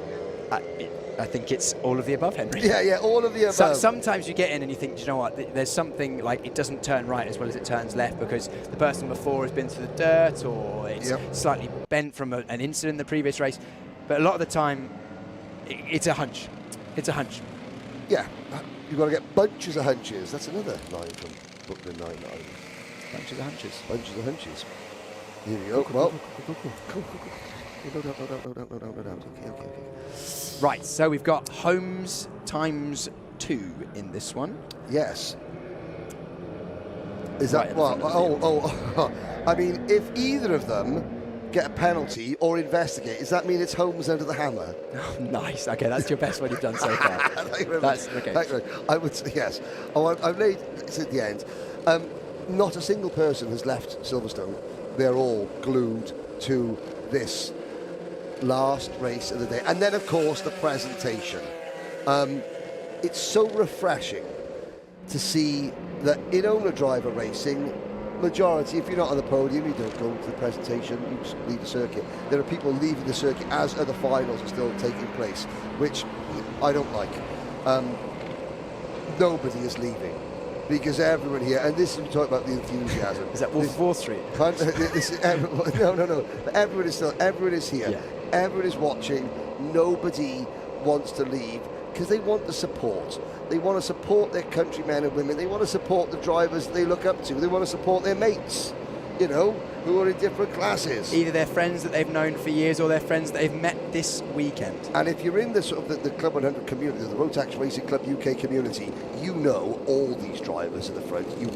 I think it's all of the above, Henry. Yeah, all of the above. Sometimes you get in and you think, you know what, there's something like it doesn't turn right as well as it turns left because the person before has been through the dirt or it's slightly bent from an incident in the previous race. But a lot of the time, it's a hunch. It's a hunch. Yeah, you've got to get bunches of hunches. That's another line from Brooklyn Nine-Nine. Bunches of hunches. Bunches of hunches. Here we go. Well, cool. No doubt. Okay. Right, so we've got Holmes times 2 in this one. Yes. Is that what? Oh. I mean, if either of them get a penalty or investigate, does that mean it's Holmes under the hammer? Oh, nice. Okay, that's your best one you've done so far. That's okay. I would say yes. Oh, I've laid it's at the end. Not a single person has left Silverstone. They're all glued to this last race of the day. And then, of course, the presentation. It's so refreshing to see that in owner-driver racing, majority, if you're not on the podium, you don't go to the presentation, you just leave the circuit. There are people leaving the circuit as other finals are still taking place, which I don't like. Nobody is leaving. Because everyone here, and this is talk about the enthusiasm. Is that Wolf of Wall Street? No. But everyone is here. Yeah. Everyone is watching. Nobody wants to leave because they want the support. They want to support their countrymen and women. They want to support the drivers they look up to. They want to support their mates, you know, who are in different classes. Either their friends that they've known for years or their friends that they've met this weekend. And if you're in the sort of the Club 100 community, the Rotax Racing Club UK community, you know all these drivers at the front. You're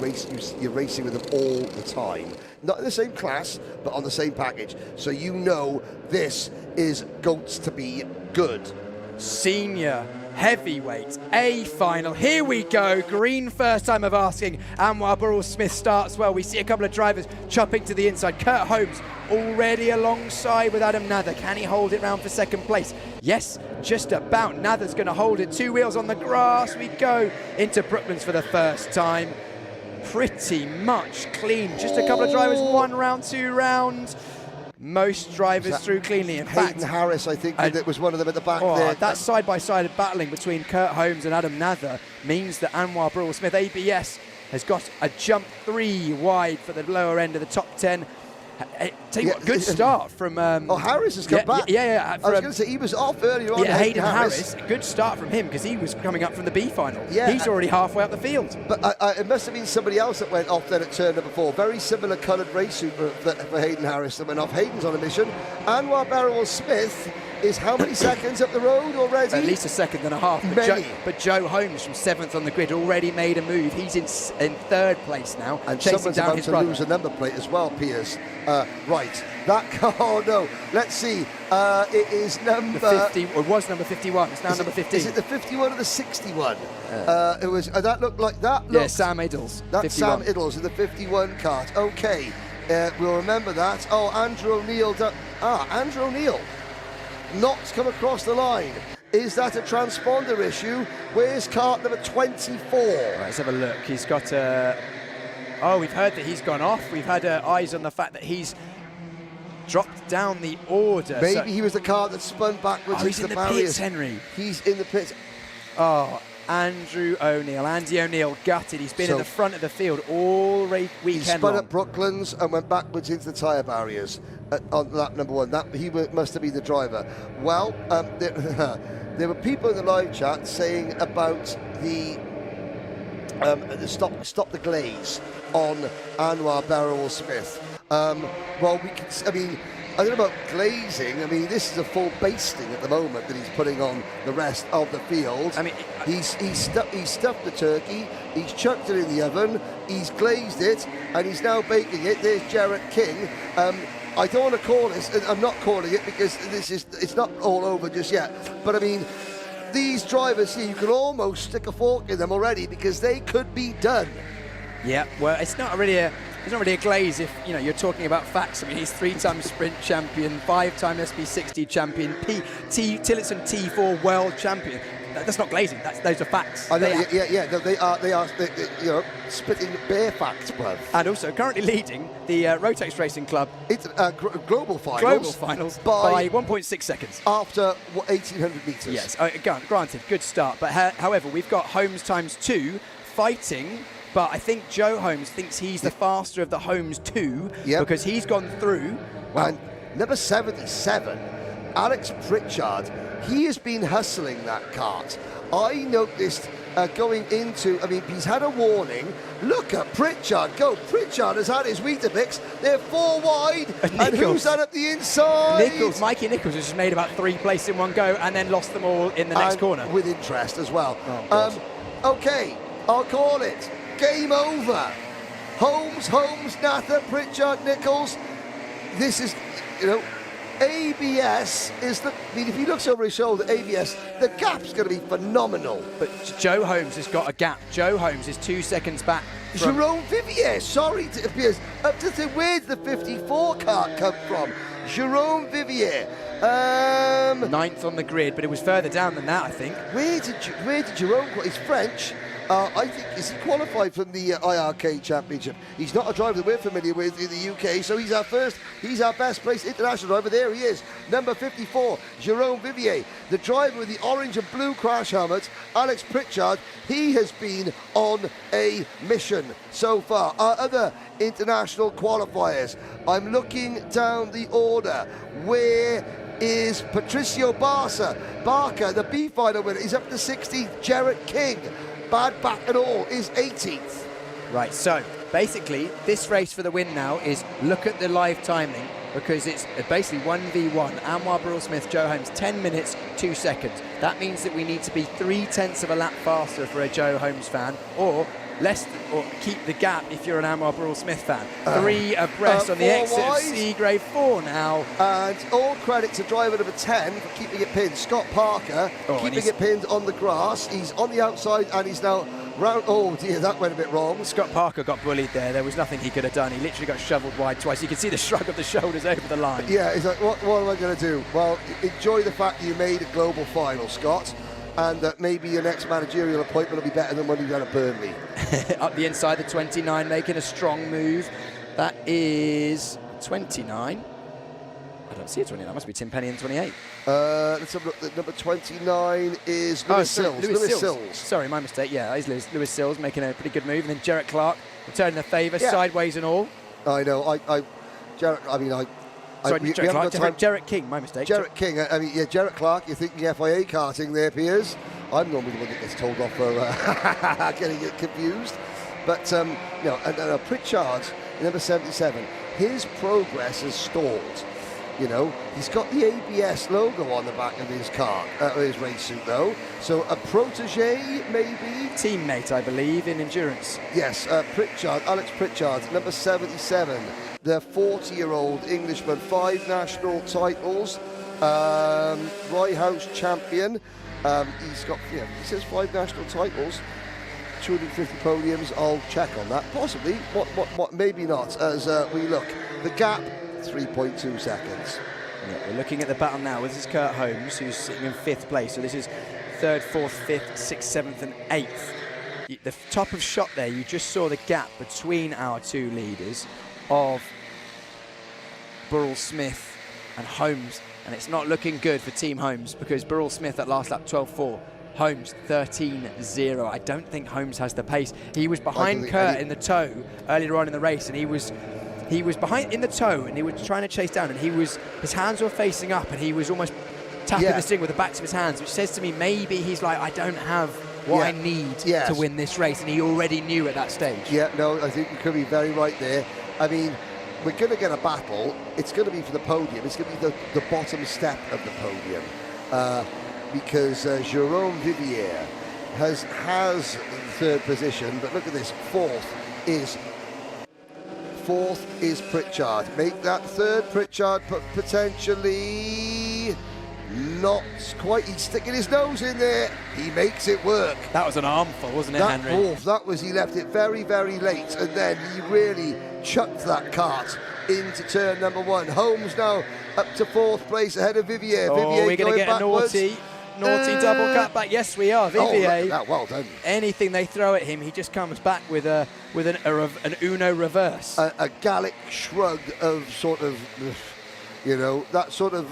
racing with them all the time. Not in the same class, but on the same package. So you know this is going to be good. Senior heavyweight A final. Here we go. Green first time of asking. Anwar Burrell-Smith starts well. We see a couple of drivers chopping to the inside. Kurt Holmes already alongside with Adam Nather. Can he hold it round for second place? Yes, just about. Nather's going to hold it. 2 wheels on the grass. We go into Brooklands for the first time. Pretty much clean. Just a couple of drivers, 1 round, 2 rounds. Most drivers through cleanly. In fact, Hayden Harris, I think, that was one of them at the back there. That side-by-side battling between Kurt Holmes and Adam Nather means that Anwar Burrell-Smith, ABS, has got a jump 3 wide for the lower end of the top 10. Tell you what, good start from... Harris has come back. Yeah. I was going to say, he was off earlier on. Yeah, Hayden Harris, good start from him because he was coming up from the B final. Yeah. He's already halfway up the field. But it must have been somebody else that went off then at turn number 4. Very similar coloured race suit for Hayden Harris that went off. Hayden's on a mission. Anwar Burrell-Smith is how many seconds up the road already? At least a second and a half. But Joe Holmes from 7th on the grid already made a move. He's in 3rd place now, and chasing someone's down about his to brother. lose a number plate as well, Piers. Right, that oh no, let's see. It is number 50. It was number 51. It's now number 15. Is it the 51 or the 61? It was. That looked like that. Yeah, Sam Iddles. That's Sam Iddles in the 51 kart. Okay, we'll remember that. Oh, Andrew O'Neill. Andrew O'Neill. Not come across the line. Is that a transponder issue? Where's kart number 24? Right, let's have a look. He's got we've heard that he's gone off. We've had eyes on the fact that he's dropped down the order. Maybe he was the car that spun backwards into the barriers. pits, Henry. He's in the pits. Oh, Andrew O'Neill. Andy O'Neill gutted. He's been in the front of the field all weekend He spun at Brooklands and went backwards into the tyre barriers on lap number 1. He must have been the driver. Well, there were people in the live chat saying about the stop the glaze on Anwar Burrell-Smith. Well, I don't know about glazing. I mean, this is a full basting at the moment that he's putting on the rest of the field. I mean, he's stuffed the turkey, he's chucked it in the oven, he's glazed it, and he's now baking it. There's Jarrett King. I don't want to call this, I'm not calling it because it's not all over just yet. But I mean, these drivers here, you can almost stick a fork in them already because they could be done. Yeah, well, it's not really a glaze if you're talking about facts. I mean, he's 3-time sprint champion, 5-time SB60 champion, Tillotson T4 world champion. That's not glazing. Those are facts. I know, they are spitting bare facts, bruv. And also currently leading the Rotax Racing Club. It's global finals by 1.6 seconds after 1,800 metres. Yes, granted, good start. But however, we've got Holmes times 2 fighting. But I think Joe Holmes thinks he's the faster of the Holmes 2 because he's gone through. And number 77 Alex Pritchard, he has been hustling that kart. I noticed going into, I mean, he's had a warning. Look at Pritchard go. Pritchard has had his Weetabix. They're 4 wide. And who's that at the inside? Mikey Nichols has just made about 3 places in one go and then lost them all in the next corner. With interest as well. Okay, I'll call it. Game over. Holmes, Nathan, Pritchard, Nichols. This is, you know, ABS is the, I mean, if he looks over his shoulder, ABS, the gap's going to be phenomenal. But Joe Holmes has got a gap. Joe Holmes is 2 seconds back. Jerome Vivier, sorry to appear. Up to say, where did the 54 kart come from? Jerome Vivier. 9th on the grid, but it was further down than that, I think. Where did Jerome go? He's French. I think, is he qualified from the IRK Championship? He's not a driver that we're familiar with in the UK, so he's our best placed international driver. There he is, number 54, Jerome Vivier. The driver with the orange and blue crash helmet, Alex Pritchard, he has been on a mission so far. Our other international qualifiers, I'm looking down the order. Where is Patricio Barker, the B final winner? He's up to 16th. Jarrett King, bad back and all, is 18th. Right, so basically this race for the win now is look at the live timing, because it's basically 1v1. Anwar Burrell-Smith, Joe Holmes, 10 minutes, 2 seconds. That means that we need to be 0.3 of a lap faster for a Joe Holmes fan, or less, or keep the gap if you're an Anwar Burrell-Smith fan. 3 abreast on the exit of Seagrave, 4 now. And all credit to driver number 10 for keeping it pinned, Scott Parker, keeping it pinned on the grass. He's on the outside and he's now round. Oh dear, that went a bit wrong. Scott Parker got bullied there. There was nothing he could have done. He literally got shoveled wide twice. You can see the shrug of the shoulders over the line. Yeah, he's like, what am I going to do? Well, enjoy the fact that you made a global final, Scott, and that maybe your next managerial appointment will be better than what you've done at Burnley. Up the inside, the 29, making a strong move. That is 29. I don't see a 29. That must be Tim Penny in 28. Let's have a look. The number 29 is Lewis Sills. Lewis Sills. Sorry, my mistake. Yeah, he's Lewis Sills making a pretty good move. And then Jarrett Clark returning the favour, sideways and all. I know. Jarrett King, my mistake. Jarrett King, Jarrett Clark, you're thinking FIA karting there, Piers. I'm normally the one that gets told off for getting it confused. But, Pritchard, number 77, his progress has stalled. You know, he's got the ABS logo on the back of his car, his race suit though. So a protege, maybe? Teammate, I believe, in endurance. Yes, Alex Pritchard, number 77. The 40-year-old Englishman, 5 national titles, Rye House champion. He's got, he says 5 national titles, 250 podiums. I'll check on that. Possibly, what? Maybe not. As we look, the gap, 3.2 seconds. Yeah, we're looking at the battle now. This is Kurt Holmes, who's sitting in 5th place. So this is 3rd, 4th, 5th, 6th, 7th, and 8th. The top of shot there, you just saw the gap between our 2 leaders of Burrell-Smith and Holmes, and it's not looking good for Team Holmes, because Burrell-Smith at last lap 12.4, Holmes 13.0. I don't think Holmes has the pace. He was behind Kurt in the toe earlier on in the race, and he was behind in the toe, and he was trying to chase down, and his hands were facing up, and he was almost tapping the stick with the backs of his hands, which says to me maybe he's like, I don't have what I need to win this race, and he already knew at that stage. Yeah, no, I think you could be very right there. I mean, we're going to get a battle. It's going to be for the podium. It's going to be the bottom step of the podium, because Jerome Vivier has 3rd position, but look at this, 4th is Pritchard. Make that 3rd Pritchard, but potentially not quite. He's sticking his nose in there. He makes it work. That was an armful, wasn't it, Henry? He left it very, very late, and then he really chucked that kart into turn number 1. Holmes now up to 4th place ahead of Vivier. Vivier we're going to get backwards. a naughty double cutback. Yes, we are. Vivier. Well done. Anything they throw at him, he just comes back with an Uno reverse. A Gallic shrug of sort of, that sort of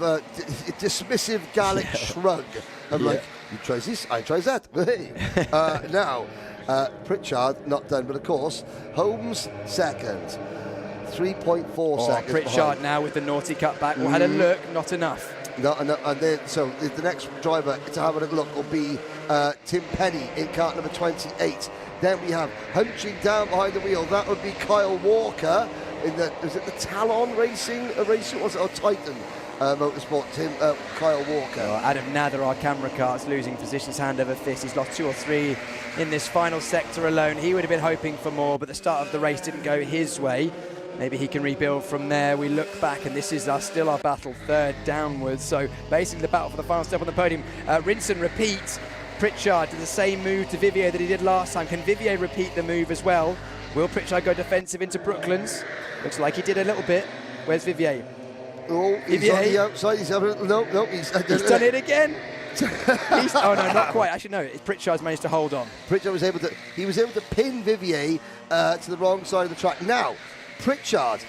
dismissive Gallic shrug of like, you tries this, I tries that. Now, Pritchard not done, but of course, Holmes 2nd. 3.4 seconds Pritchard behind. now with the naughty cutback. Had a look, not enough. No, and then, so the next driver to have a little look will be Tim Penny in kart number 28. Then we have hunching down behind the wheel. That would be Kyle Walker in is it the Talon Racing? Was it or Titan Motorsport? Kyle Walker. Well, Adam Nather, our camera cart's losing positions hand over fist. He's lost 2 or 3 in this final sector alone. He would have been hoping for more, but the start of the race didn't go his way. Maybe he can rebuild from there. We look back, and this is still our battle, third downwards. So basically the battle for the final step on the podium. Rinse and repeat. Pritchard did the same move to Vivier that he did last time. Can Vivier repeat the move as well? Will Pritchard go defensive into Brooklands? Looks like he did a little bit. Where's Vivier? Oh, he's Vivier. on the outside. He's done it again. Oh no, not quite. Actually, no. Pritchard's managed to hold on. Pritchard was able to. He was able to pin Vivier to the wrong side of the track. Now, Pritchard,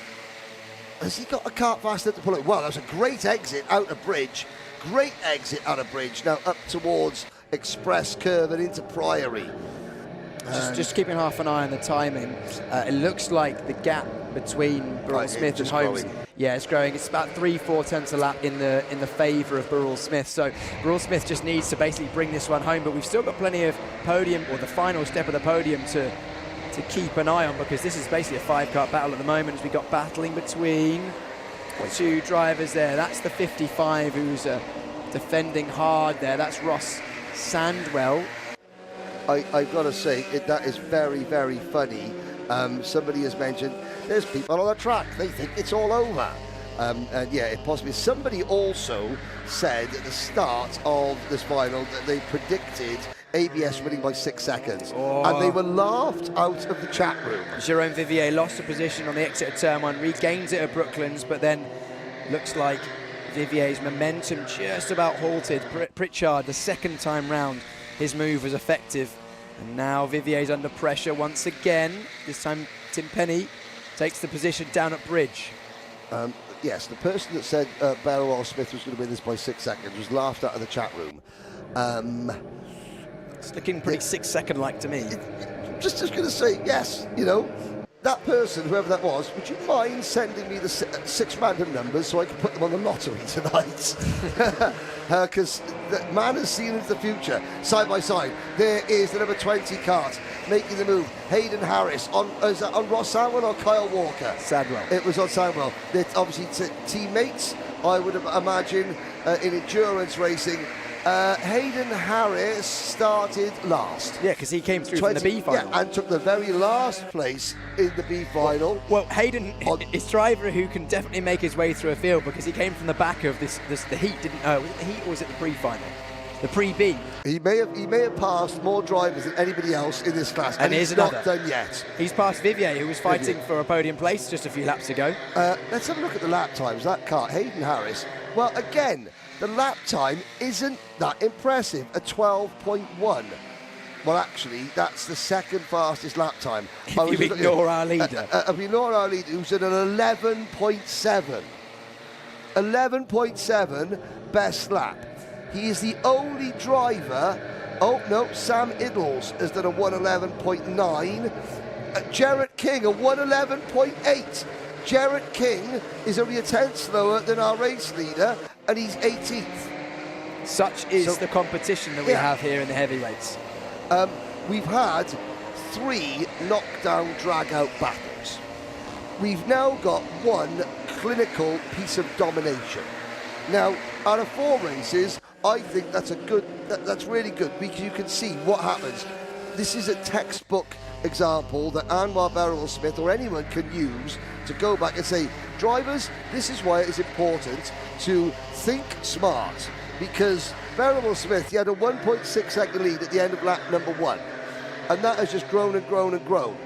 has he got a kart fast enough to pull it? Well, that was a great exit out of bridge. Great exit out of bridge. Now up towards Express Curve and into Priory. Just keeping half an eye on the timing. It looks like the gap between Burrell Smith and Holmes. Growing. Yeah, it's growing. It's about 3-4 tenths a lap in the favour of Burrell Smith. So Burrell Smith just needs to basically bring this one home. But we've still got plenty of podium, or the final step of the podium, to keep an eye on, because this is basically a 5-kart battle at the moment, as we got battling between 2 drivers there. That's the 55 who's defending hard there. That's Ross Sandwell. I've got to say, that is very, very funny. Somebody has mentioned there's people on the track. They think it's all over. And yeah, it possibly. Somebody also said at the start of this final that they predicted ABS winning by 6 seconds. And they were laughed out of the chat room. Jerome Vivier lost a position on the exit of turn 1, regains it at Brooklands, but then looks like Vivier's momentum just about halted. Pritchard, the second time round, his move was effective. And now Vivier's under pressure once again. This time Tim Penny takes the position down at bridge. Yes, the person that said Barrow Smith was going to win this by 6 seconds was laughed out of the chat room. It's looking pretty 6-second-like to me. Just going to say, yes, you know, that person, whoever that was, would you mind sending me the 6 random numbers so I can put them on the lottery tonight? Because the man has seen into the future. Side by side, there is the number 20 kart making the move. Hayden Harris is that on Ross Sandwell or Kyle Walker? Sandwell. It was on Sandwell. They're obviously teammates, I would imagine, in endurance racing. Hayden Harris started last. Yeah, because he came through from the B final. Yeah, and took the very last place in the B final. Well, Hayden is a driver who can definitely make his way through a field, because he came from the back of the heat. Was it the heat or was it the pre-final? The pre-B. He may have passed more drivers than anybody else in this class, and he's not done yet. He's passed Vivier, who was fighting for a podium place just a few laps ago. Let's have a look at the lap times. That car, Hayden Harris. Well, again, the lap time isn't that impressive, a 12.1. Well, actually, that's the second fastest lap time. If you ignore our leader. If you ignore our leader, who's at an 11.7. 11.7 best lap. He is the only driver. Oh, no, Sam Iddles has done a 111.9. Jarrett King, a 111.8. Jarrett King is only a tenth slower than our race leader, and he's 18th. Such is the competition that we have here in the heavyweights. We've had 3 knockdown drag-out battles. We've now got 1 clinical piece of domination. Now, out of 4 races, I think that's that's really good, because you can see what happens. This is a textbook example that Anwar Barrow Smith or anyone can use to go back and say, drivers, this is why it is important to think smart, because Barrow Smith, he had a 1.6 second lead at the end of lap number 1, and that has just grown and grown and grown.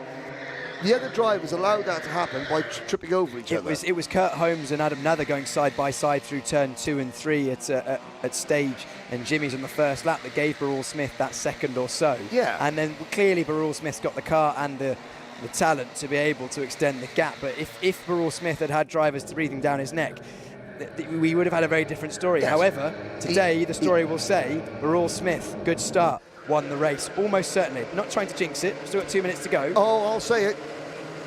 The other drivers allowed that to happen by tripping over each other. It was Kurt Holmes and Adam Nather going side by side through turn 2 and 3 at stage, and Jimmy's on the first lap that gave Burrell Smith that second or so. Yeah. And then clearly Burrell Smith's got the car and the talent to be able to extend the gap. But if Burrell Smith had drivers breathing down his neck, we would have had a very different story. Yes. However, today the story will say Burrell Smith, good start, won the race, almost certainly. Not trying to jinx it, still got 2 minutes to go. Oh, I'll say it.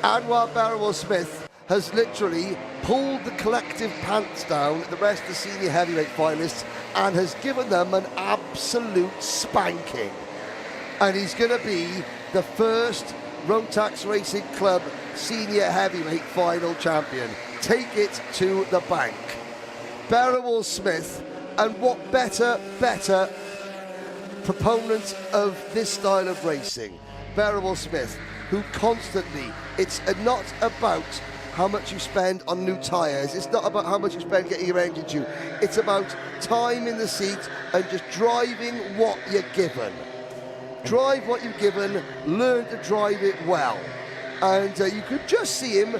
Anwar Barrow Smith has literally pulled the collective pants down at the rest of the senior heavyweight finalists and has given them an absolute spanking. And he's going to be the first Rotax Racing Club senior heavyweight final champion. Take it to the bank. Beryl Smith, and what better proponent of this style of racing, Beryl Smith, who constantly, it's not about how much you spend on new tyres, it's not about how much you spend getting your engine tuned, it's about time in the seat and just driving what you're given. Drive what you're given, learn to drive it well. And you could just see him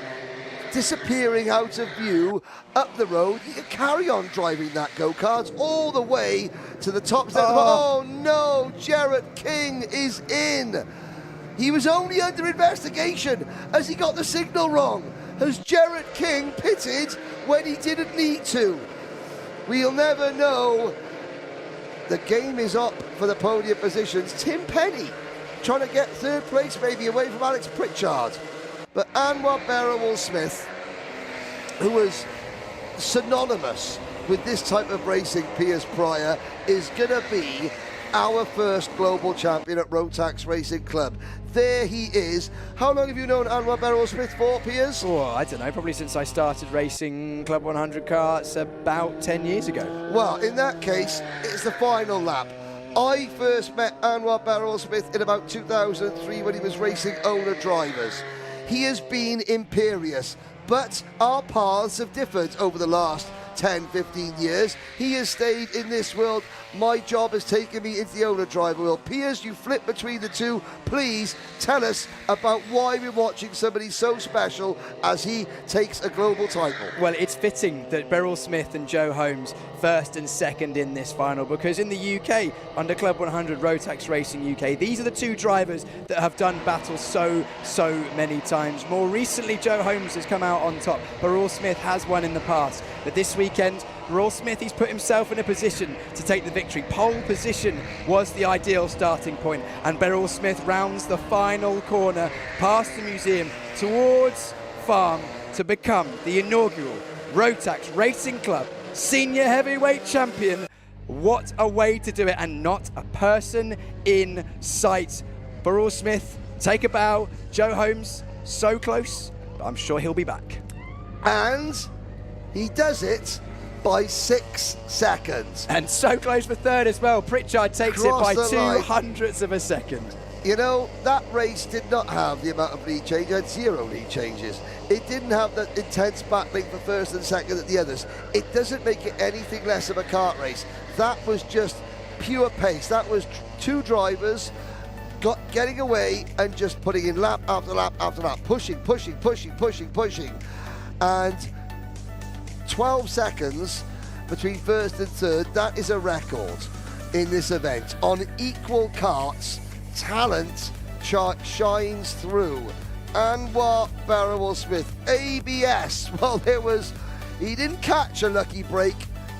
disappearing out of view up the road. He could carry on driving that go-kart all the way to the top step. Oh no, Jarrett King is in. He was only under investigation as he got the signal wrong. Has Jarrett King pitted when he didn't need to? We'll never know. The game is up for the podium positions. Tim Penny trying to get third place maybe away from Alex Pritchard. But Anwar Beryl Smith, who was synonymous with this type of racing, Piers Pryor, is going to be our first global champion at Rotax Racing Club. There he is. How long have you known Anwar Beryl Smith for, Piers? Oh, I don't know, probably since I started racing Club 100 karts about 10 years ago. Well, in that case, it's the final lap. I first met Anwar Beryl Smith in about 2003 when he was racing owner drivers. He has been imperious, but our paths have differed over the last 10, 15 years. He has stayed in this world. My job has taken me into the owner driver world. Piers, you flip between the two. Please tell us about why we're watching somebody so special as he takes a global title. Well, it's fitting that Beryl Smith and Joe Holmes first and second in this final, because in the UK, under Club 100 Rotax Racing UK, these are the two drivers that have done battle so many times. More recently, Joe Holmes has come out on top. Beryl Smith has won in the past, but this weekend, Beryl Smith, he's put himself in a position to take the victory. Pole position was the ideal starting point, and Beryl Smith rounds the final corner past the museum towards Farm to become the inaugural Rotax Racing Club Senior Heavyweight Champion. What a way to do it, and not a person in sight. Beryl Smith, take a bow. Joe Holmes, so close, but I'm sure he'll be back. And he does it by 6 seconds. And so close for third as well. Pritchard takes it by 0.02 of a second. You know, that race did not have the amount of lead change. It had 0 lead changes. It didn't have that intense battling for first and second at the others. It doesn't make it anything less of a kart race. That was just pure pace. That was two drivers getting away and just putting in lap after lap after lap, pushing. And 12 seconds between first and third, that is a record in this event. On equal karts, talent shines through. Anwar Beryl Smith, ABS, well, he didn't catch a lucky break,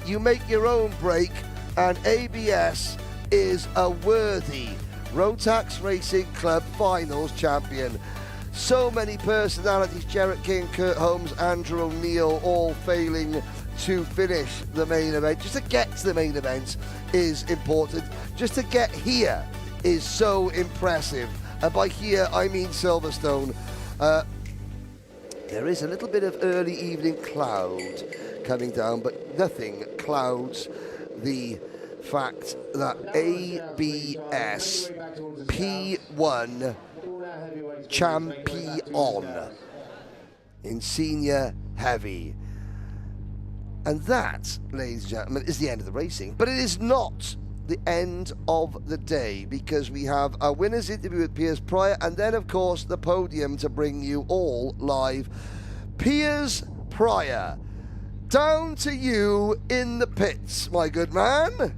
you make your own break, and ABS is a worthy Rotax Racing Club Finals champion. So many personalities, Jarrett King, Kurt Holmes, Andrew O'Neill, all failing to finish the main event. Just to get to the main event is important. Just to get here is so impressive. And by here, I mean Silverstone. There is a little bit of early evening cloud coming down, but nothing clouds the fact that ABS P1 champion in senior heavy. And that, ladies and gentlemen, is the end of the racing. But it is not the end of the day, because we have a winner's interview with Piers Pryor, and then, of course, the podium to bring you all live. Piers Pryor, down to you in the pits, my good man.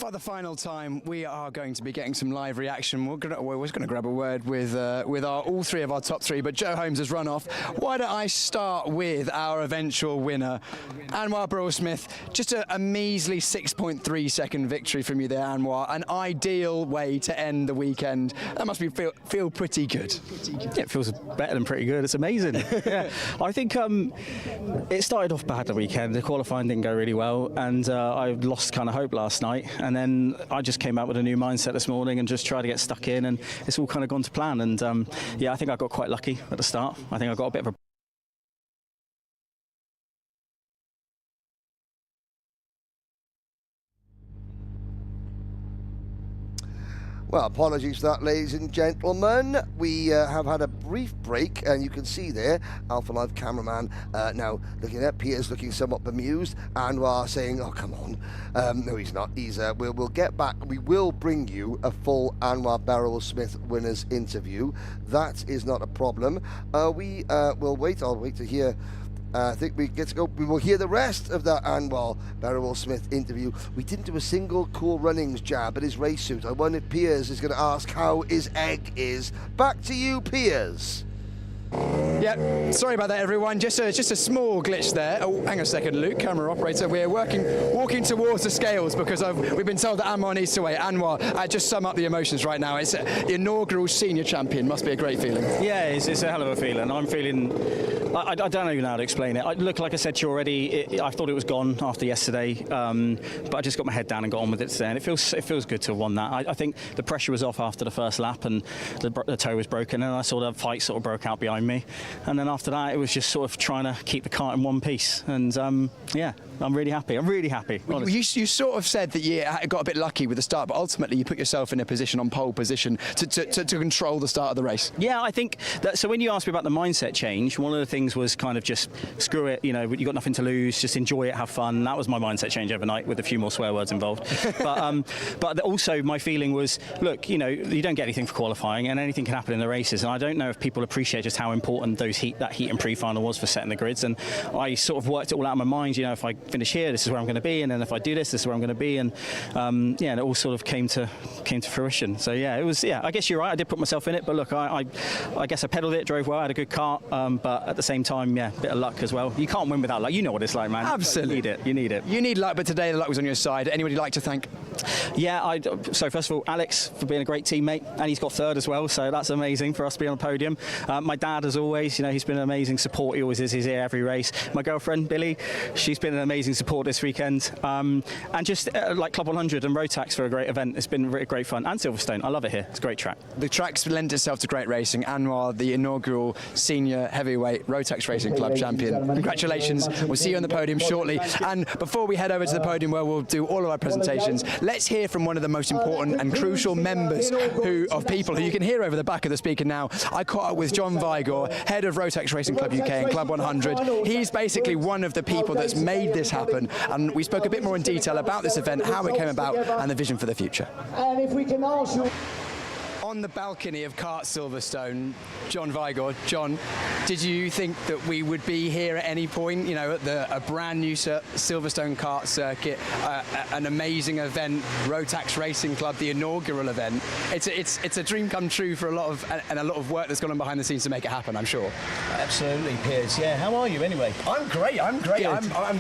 For the final time, we are going to be getting some live reaction. We're going to grab a word with all three of our top three, but Joe Holmes has run off. Why don't I start with our eventual winner, Anwar Burrell-Smith. Just a measly 6.3 second victory from you there, Anwar. An ideal way to end the weekend. That must feel pretty good. Yeah, it feels better than pretty good. It's amazing. Yeah, I think it started off bad the weekend. The qualifying didn't go really well, and I lost kind of hope last night. And then I just came out with a new mindset this morning and just tried to get stuck in, and it's all kind of gone to plan. And yeah, I think I got quite lucky at the start. I think I got a bit of a Well, apologies for that, ladies and gentlemen. We have had a brief break, and you can see there, Alpha Live cameraman now looking at Piers, looking somewhat bemused. Anwar saying, "Oh, come on." No, he's not. He's. We'll get back. We will bring you a full Anwar Burrell-Smith winners interview. That is not a problem. We will wait. I'll wait to hear. I think we get to go. We will hear the rest of that Anwar Burrell-Smith interview. We didn't do a single Cool Runnings jab at his race suit. I wonder if Piers is going to ask how his egg is. Back to you, Piers. Yeah, sorry about that, everyone. Just a small glitch there. Oh, hang on a second, Luke, camera operator. We're walking towards the scales because we've been told that Anwar needs to wait. Anwar, just sum up the emotions right now. It's the inaugural senior champion. Must be a great feeling. Yeah, it's a hell of a feeling. I'm feeling. I don't even know how to explain it. Look, like I said to you already, I thought it was gone after yesterday, but I just got my head down and got on with it today, and it feels good to have won that. I think the pressure was off after the first lap, and the toe was broken, and I saw the fight sort of broke out behind me, and then after that it was just sort of trying to keep the kart in one piece, and yeah, I'm really happy. You sort of said that you got a bit lucky with the start, but ultimately you put yourself in a position on pole position to control the start of the race. Yeah, I think that. So when you asked me about the mindset change, one of the things was kind of just screw it, you know, you got nothing to lose, just enjoy it, have fun. That was my mindset change overnight, with a few more swear words involved. But also my feeling was, look, you know, you don't get anything for qualifying, and anything can happen in the races, and I don't know if people appreciate just how important that heat and pre-final was for setting the grids. And I sort of worked it all out in my mind, you know, if I finish here, this is where I'm going to be, and then if I do this is where I'm going to be, and yeah, and it all sort of came to fruition. So yeah, it was, yeah, I guess you're right, I did put myself in it, but look, I guess I pedalled it, drove well, I had a good kart, but at the same time, yeah, a bit of luck as well. You can't win without luck. You know what it's like, man. Absolutely. You need it. You need luck, but today the luck was on your side. Anybody you'd like to thank? Yeah, so first of all, Alex for being a great teammate, and he's got third as well, so that's amazing for us to be on the podium. My dad, as always, you know, he's been an amazing support. He always is. He's here every race. My girlfriend, Billy, she's been an amazing support this weekend. And just like Club 100 and Rotax for a great event. It's been really great fun. And Silverstone. I love it here. It's a great track. The track's lent itself to great racing. Anwar, the inaugural senior heavyweight Rotax Racing Club champion. Congratulations. We'll see you on the podium shortly. And before we head over to the podium where we'll do all of our presentations, let's hear from one of the most important and crucial members of people who you can hear over the back of the speaker now. I caught up with John Vigor, head of Rotax Racing Club UK and Club 100. He's basically one of the people that's made this happen, and we spoke a bit more in detail about this event, how it came about, and the vision for the future. And if we can ask you... On the balcony of Kart Silverstone, John Vigor. John, did you think that we would be here at any point? You know, at a brand new Silverstone kart circuit, an amazing event, Rotax Racing Club, the inaugural event. It's a dream come true for a lot of work that's gone on behind the scenes to make it happen, I'm sure. Absolutely, Piers. Yeah, how are you anyway? I'm great.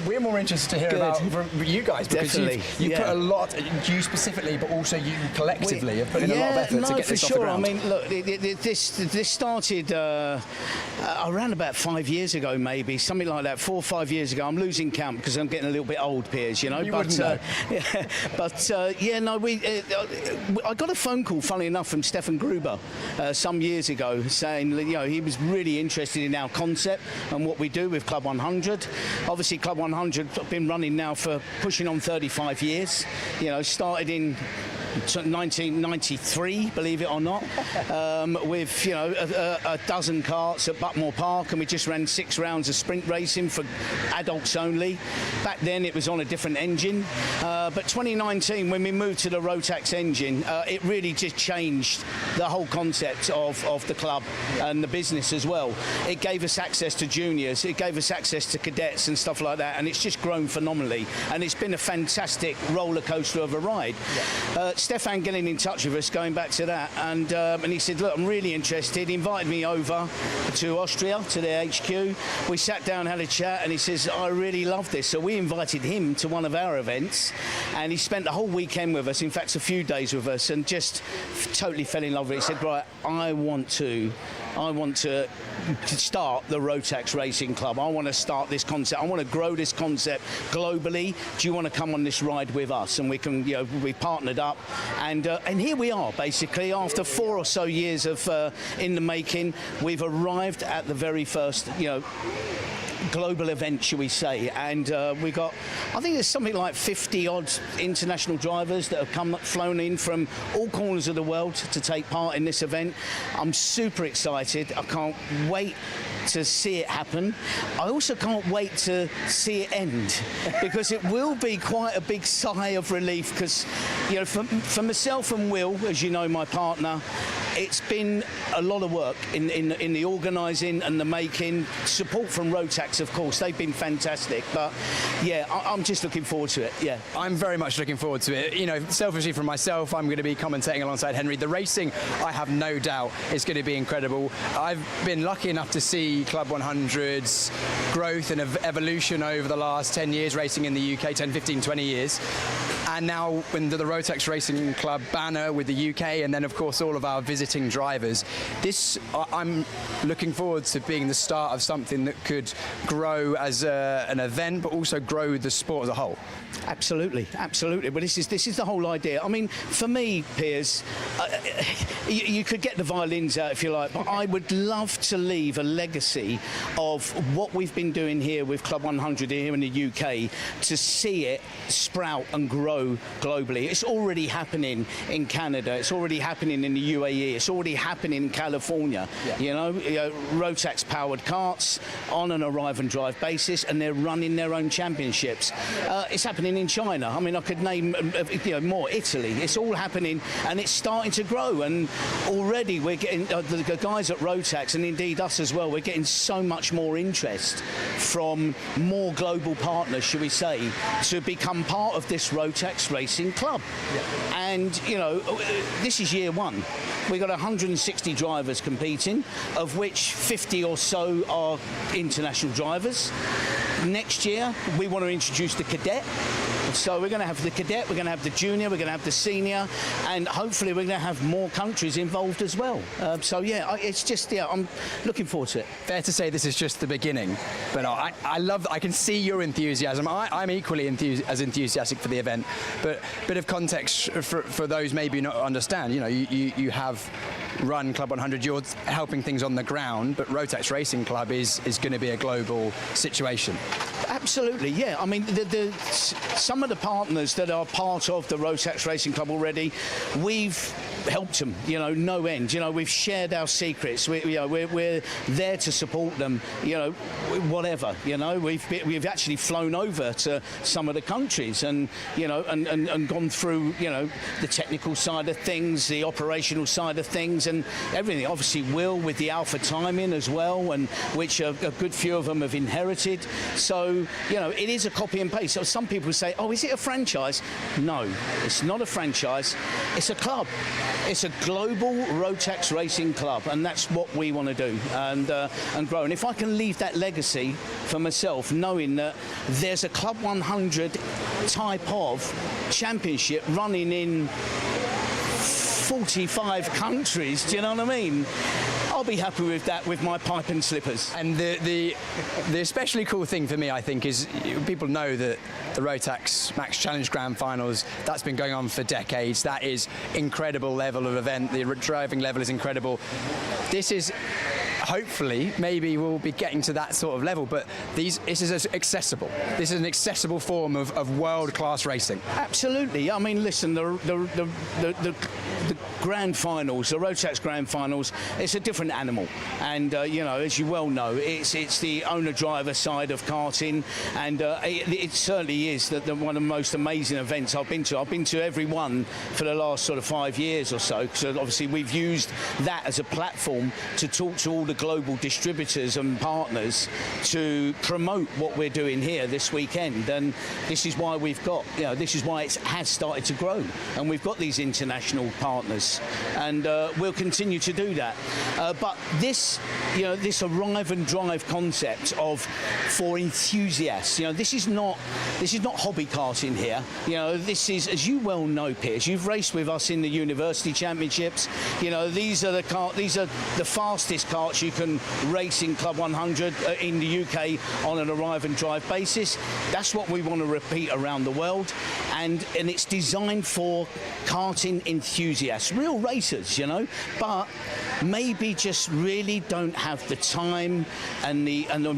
We're more interested to hear about from you guys, because you put a lot, you specifically, but also you collectively have put in a lot of effort to get this off the ground. I mean, look, this started around about 5 years ago, maybe something like that. 4 or 5 years ago. I'm losing count because I'm getting a little bit old, Piers. You know. You wouldn't know. Yeah, but yeah, no. I got a phone call, funnily enough, from Stefan Gruber some years ago, saying, you know, he was really interested in our concept and what we do with Club 100. Obviously, Club 100 have been running now for pushing on 35 years. You know, started in 1993, believe it or not, with a dozen karts at Buckmore Park, and we just ran 6 rounds of sprint racing for adults only. Back then it was on a different engine, but 2019, when we moved to the Rotax engine, it really just changed the whole concept of the club and the business as well. It gave us access to juniors, it gave us access to cadets and stuff like that, and it's just grown phenomenally, and it's been a fantastic roller coaster of a ride. Stefan getting in touch with us, going back to that, and he said, look, I'm really interested. He invited me over to Austria, to their HQ. We sat down, had a chat, and he says, I really love this. So we invited him to one of our events, and he spent the whole weekend with us, in fact a few days with us, and just totally fell in love with it. He said, right, I want to start the Rotax Racing Club. I want to start this concept. I want to grow this concept globally. Do you want to come on this ride with us? And we can, we partnered up, and here we are. Basically, after 4 or so years of in the making, we've arrived at the very first, global event, shall we say, and we got, I think there's something like 50 odd international drivers that have flown in from all corners of the world to take part in this event. I'm super excited. I can't wait to see it happen. I also can't wait to see it end, because it will be quite a big sigh of relief, because for myself and Will, as you know, my partner, it's been a lot of work in the organising and the making. Support from Rotax, of course, they've been fantastic. But yeah, I'm just looking forward to it. Yeah, I'm very much looking forward to it. Selfishly for myself, I'm going to be commentating alongside Henry. The racing, I have no doubt, is going to be incredible. I've been lucky enough to see Club 100's growth and evolution over the last 10 years racing in the UK, 10, 15, 20 years. And now under the Rotax Racing Club banner with the UK, and then of course all of our visiting drivers, I'm looking forward to being the start of something that could grow as an event, but also grow the sport as a whole. Absolutely, absolutely. But this is the whole idea. I mean, for me, Piers, you could get the violins out if you like, but I would love to leave a legacy of what we've been doing here with Club 100 here in the UK, to see it sprout and grow globally. It's already happening in Canada. It's already happening in the UAE. It's already happening in California. Yeah. Rotax powered karts on an arrive and drive basis, and they're running their own championships. It's happening in China. I mean, I could name more. Italy. It's all happening, and it's starting to grow. And already we're getting the guys at Rotax, and indeed us as well. We're getting so much more interest from more global partners, shall we say, to become part of this Rotax Racing Club. Yeah. And this is year one. We've got 160 drivers competing, of which 50 or so are international drivers. Next year, we want to introduce the cadet. So we're going to have the cadet, we're going to have the junior, we're going to have the senior, and hopefully we're going to have more countries involved as well. So yeah, it's just, I'm looking forward to it. Fair to say this is just the beginning, but I can see your enthusiasm. I'm equally as enthusiastic for the event, but a bit of context for those maybe not understand. You have run Club 100, you're helping things on the ground, but Rotax Racing Club is going to be a global situation. Absolutely, yeah. I mean, some of the partners that are part of the Rotax Racing Club already, we've helped them, no end. We've shared our secrets. We're there to support them, whatever. We've actually flown over to some of the countries and gone through, the technical side of things, the operational side of things, and everything. Obviously, Will with the Alpha timing as well, and which a good few of them have inherited. So, it is a copy and paste. So some people say, oh, is it a franchise? No, it's not a franchise. It's a club. It's a global Rotax Racing Club, and that's what we want to do and grow. And if I can leave that legacy for myself, knowing that there's a Club 100 type of championship running in 45 countries, do you know what I mean? I'll be happy with that, with my pipe and slippers. And the especially cool thing for me, I think, is people know that the Rotax Max Challenge Grand Finals, that's been going on for decades. That is incredible level of event. The driving level is incredible. This is hopefully, maybe we'll be getting to that sort of level. But this is accessible. This is an accessible form of world-class racing. Absolutely. I mean, listen, the grand finals, the Rotax grand finals, it's a different animal. And, you know, as you well know, it's the owner-driver side of karting. And it certainly is one of the most amazing events I've been to. I've been to every one for the last sort of 5 years or so. So obviously we've used that as a platform to talk to all the global distributors and partners to promote what we're doing here this weekend. And this is why we've got, you know, this is why it has started to grow. And we've got these international partners. And we'll continue to do that. But this, you know, this arrive and drive concept for enthusiasts, you know, this is not hobby karting here. You know, this is, as you well know, Piers, you've raced with us in the university championships. You know, these are the fastest karts you can race in Club 100 in the UK on an arrive and drive basis. That's what we want to repeat around the world, and it's designed for karting enthusiasts, real racers, you know, but maybe just really don't have the time and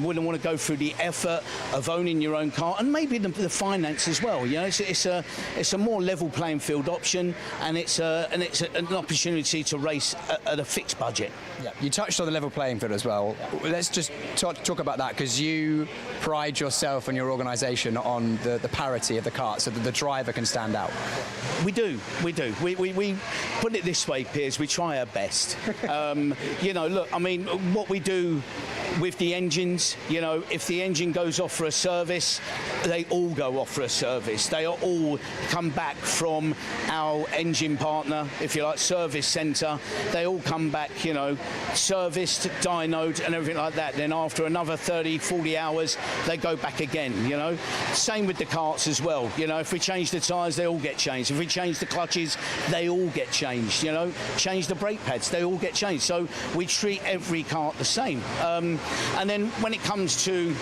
wouldn't want to go through the effort of owning your own car, and maybe the finance as well. You know, it's a more level playing field option, and it's an opportunity to race at a fixed budget. Yeah, you touched on the level playing field as well. Let's just talk about that, because you pride yourself and your organisation on the parity of the kart, so that the driver can stand out. We do. We put it this way, Piers, we try our best. You know, look, I mean, what we do with the engines, you know, if the engine goes off for a service, they all go off for a service. They are all come back from our engine partner, if you like, service centre. They all come back, you know, serviced, dynoed and everything like that. Then after another 30, 40 hours, they go back again, you know. Same with the karts as well. You know, if we change the tyres, they all get changed. If we change the clutches, they all get changed, you know. Change the brake pads, they all get changed. So we treat every kart the same. And then when it comes to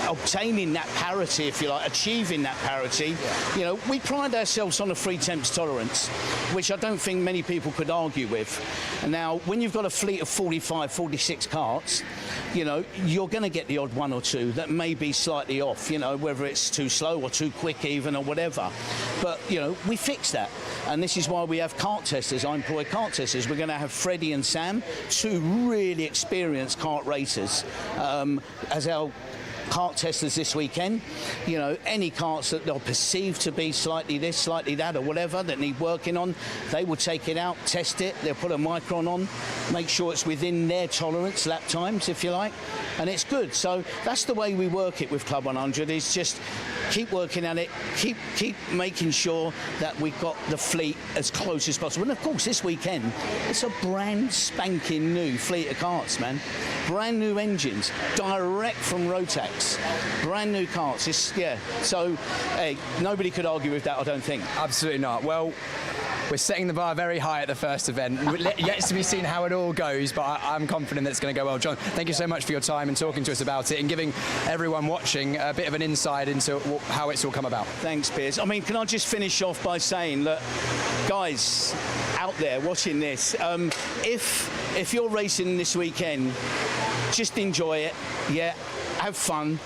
obtaining that parity, if you like, achieving that parity, you know, we pride ourselves on a free temps tolerance, which I don't think many people could argue with. Now, when you've got a fleet of 45, 46 karts, you know, you're going to get the odd one or two that may be slightly off, you know, whether it's too slow or too quick even or whatever. But, you know, we fix that. And this is why we have kart testers. I employ kart testers. We're going to have Freddie and Sam, two really experienced kart racers, as our kart testers this weekend. You know, any karts that they'll perceive to be slightly this, slightly that or whatever that need working on, they will take it out, test it, they'll put a micron on, make sure it's within their tolerance, lap times if you like, and it's good. So that's the way we work it with Club 100, is just keep working at it, keep making sure that we've got the fleet as close as possible. And of course this weekend it's a brand spanking new fleet of karts, man. Brand new engines, direct from Rotax, brand new karts. So hey, nobody could argue with that, I don't think. Absolutely not. Well, we're setting the bar very high at the first event. Yet to be seen how it all goes, but I'm confident that it's going to go well. John, thank you so much for your time and talking to us about it and giving everyone watching a bit of an insight into how it's all come about. Thanks, Piers. I mean, can I just finish off by saying, look, guys out there watching this, if you're racing this weekend, just enjoy it, yeah, have fun.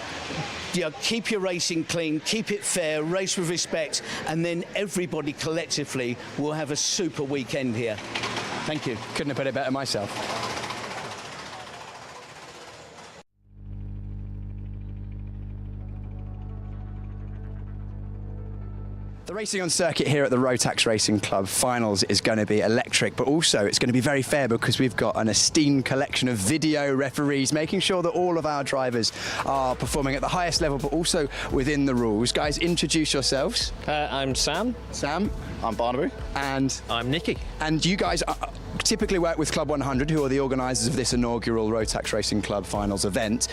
You know, keep your racing clean, keep it fair, race with respect, and then everybody collectively will have a super weekend here. Thank you. Couldn't have put it better myself. The racing on circuit here at the Rotax Racing Club Finals is going to be electric, but also it's going to be very fair because we've got an esteemed collection of video referees making sure that all of our drivers are performing at the highest level, but also within the rules. Guys, introduce yourselves. I'm Sam. Sam. I'm Barnaby. And I'm Nicky. And you guys typically work with Club 100, who are the organisers of this inaugural Rotax Racing Club Finals event.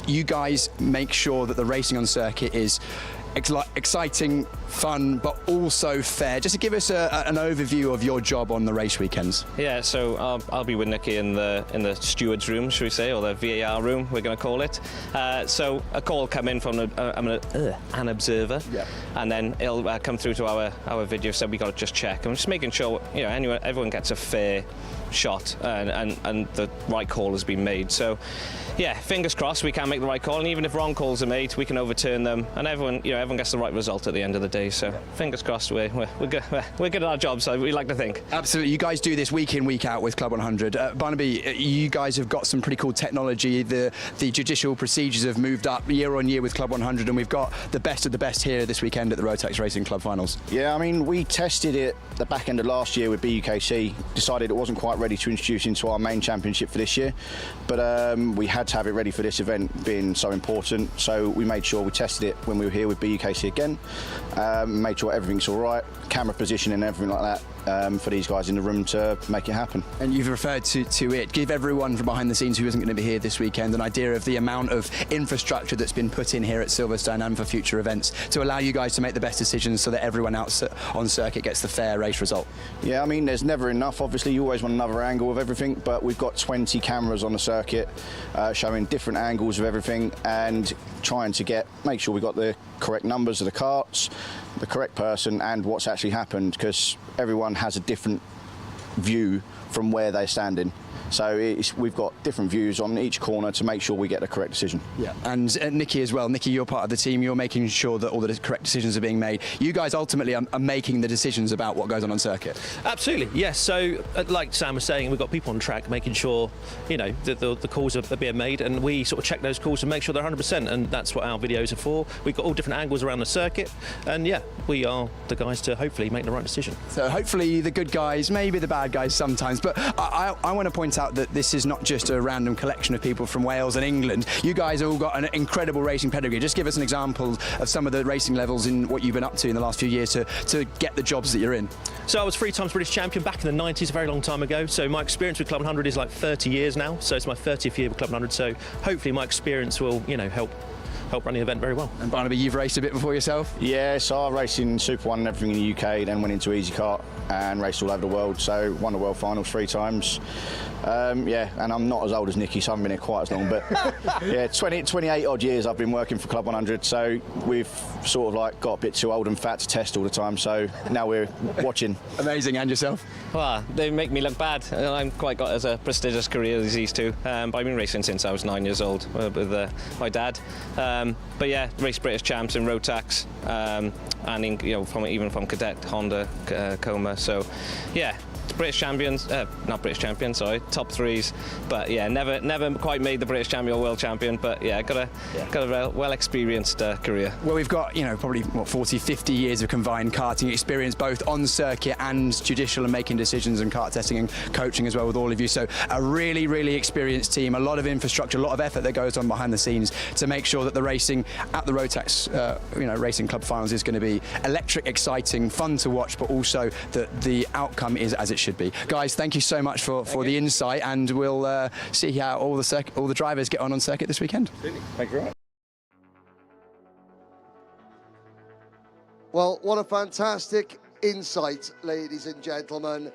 You guys make sure that the racing on circuit is exciting, fun, but also fair. Just to give us an overview of your job on the race weekends. Yeah, so I'll be with Nicky in the stewards room, should we say, or the VAR room, we're going to call it. So a call will come in from an observer, and then it'll come through to our video, so we got to just check. And just making sure, you know, everyone gets a fair shot and the right call has been made. So yeah, fingers crossed we can make the right call, and even if wrong calls are made, we can overturn them, and everyone gets the right result at the end of the day. So fingers crossed we're good. We're good at our job, so we like to think. Absolutely. You guys do this week in, week out with Club 100. Barnaby, you guys have got some pretty cool technology. The judicial procedures have moved up year on year with Club 100, and we've got the best of the best here this weekend at the Rotax Racing Club Finals. Yeah, I mean, we tested it the back end of last year with BUKC, decided it wasn't quite ready to introduce into our main championship for this year, but we had to have it ready for this event being so important, so we made sure we tested it when we were here with BUKC again, made sure everything's all right, camera position and everything like that, for these guys in the room to make it happen. And you've referred to it. Give everyone from behind the scenes who isn't going to be here this weekend an idea of the amount of infrastructure that's been put in here at Silverstone and for future events to allow you guys to make the best decisions so that everyone else on circuit gets the fair race result. Yeah, I mean, there's never enough. Obviously, you always want another angle of everything, but we've got 20 cameras on the circuit showing different angles of everything and trying to make sure we got the correct numbers of the karts, the correct person, and what's actually happened, because everyone has a different view from where they're standing. So we've got different views on each corner to make sure we get the correct decision. Yeah, and Nicky as well. Nicky, you're part of the team. You're making sure that all the correct decisions are being made. You guys ultimately are making the decisions about what goes on circuit. Absolutely, yes. So, like Sam was saying, we've got people on track making sure, you know, that the calls are being made, and we sort of check those calls and make sure they're 100%. And that's what our videos are for. We've got all different angles around the circuit, and yeah, we are the guys to hopefully make the right decision. So hopefully the good guys, maybe the bad guys sometimes, but I want to point out that this is not just a random collection of people from Wales and England. You guys all got an incredible racing pedigree. Just give us an example of some of the racing levels in what you've been up to in the last few years to get the jobs that you're in. So I was 3 times British champion back in the 90s, a very long time ago. So my experience with Club 100 is like 30 years now. So it's my 30th year with Club 100. So hopefully my experience will, you know, help run the event very well. And Barnaby, you've raced a bit before yourself? Yeah, so I raced in Super 1 and everything in the UK, then went into Easy Kart and raced all over the world. So won the World Finals 3 times. Yeah, and I'm not as old as Nicky, so I haven't been here quite as long, but yeah, 28 odd years I've been working for Club 100, so we've sort of like got a bit too old and fat to test all the time, so now we're watching. Amazing. And yourself? Well, they make me look bad. I haven't quite got as a prestigious career as these two, but I've been racing since I was 9 years old with my dad. But yeah, raced British champs in Rotax, and in, you know, even from Cadet, Honda, Coma. So yeah, British champions, not British champions, sorry, top 3s. But yeah, never quite made the British champion or world champion. But yeah, got a well-experienced career. Well, we've got, you know, probably what, 40, 50 years of combined karting experience, both on circuit and judicial and making decisions and kart testing and coaching as well with all of you. So a really, really experienced team, a lot of infrastructure, a lot of effort that goes on behind the scenes to make sure that the racing at the Rotax, Racing Club Finals is going to be electric, exciting, fun to watch, but also that the outcome is as it should be. Guys, thank you so much for the insight, and we'll see how all the drivers get on circuit this weekend. Thank you very much. Well, what a fantastic insight, ladies and gentlemen.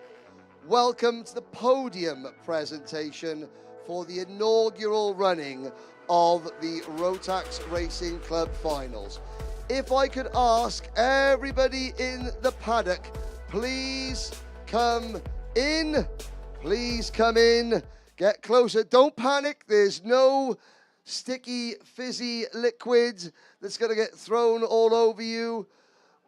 Welcome to the podium presentation for the inaugural running of the Rotax Racing Club Finals. If I could ask everybody in the paddock, please come in. Please come in. Get closer. Don't panic. There's no sticky, fizzy liquid that's going to get thrown all over you.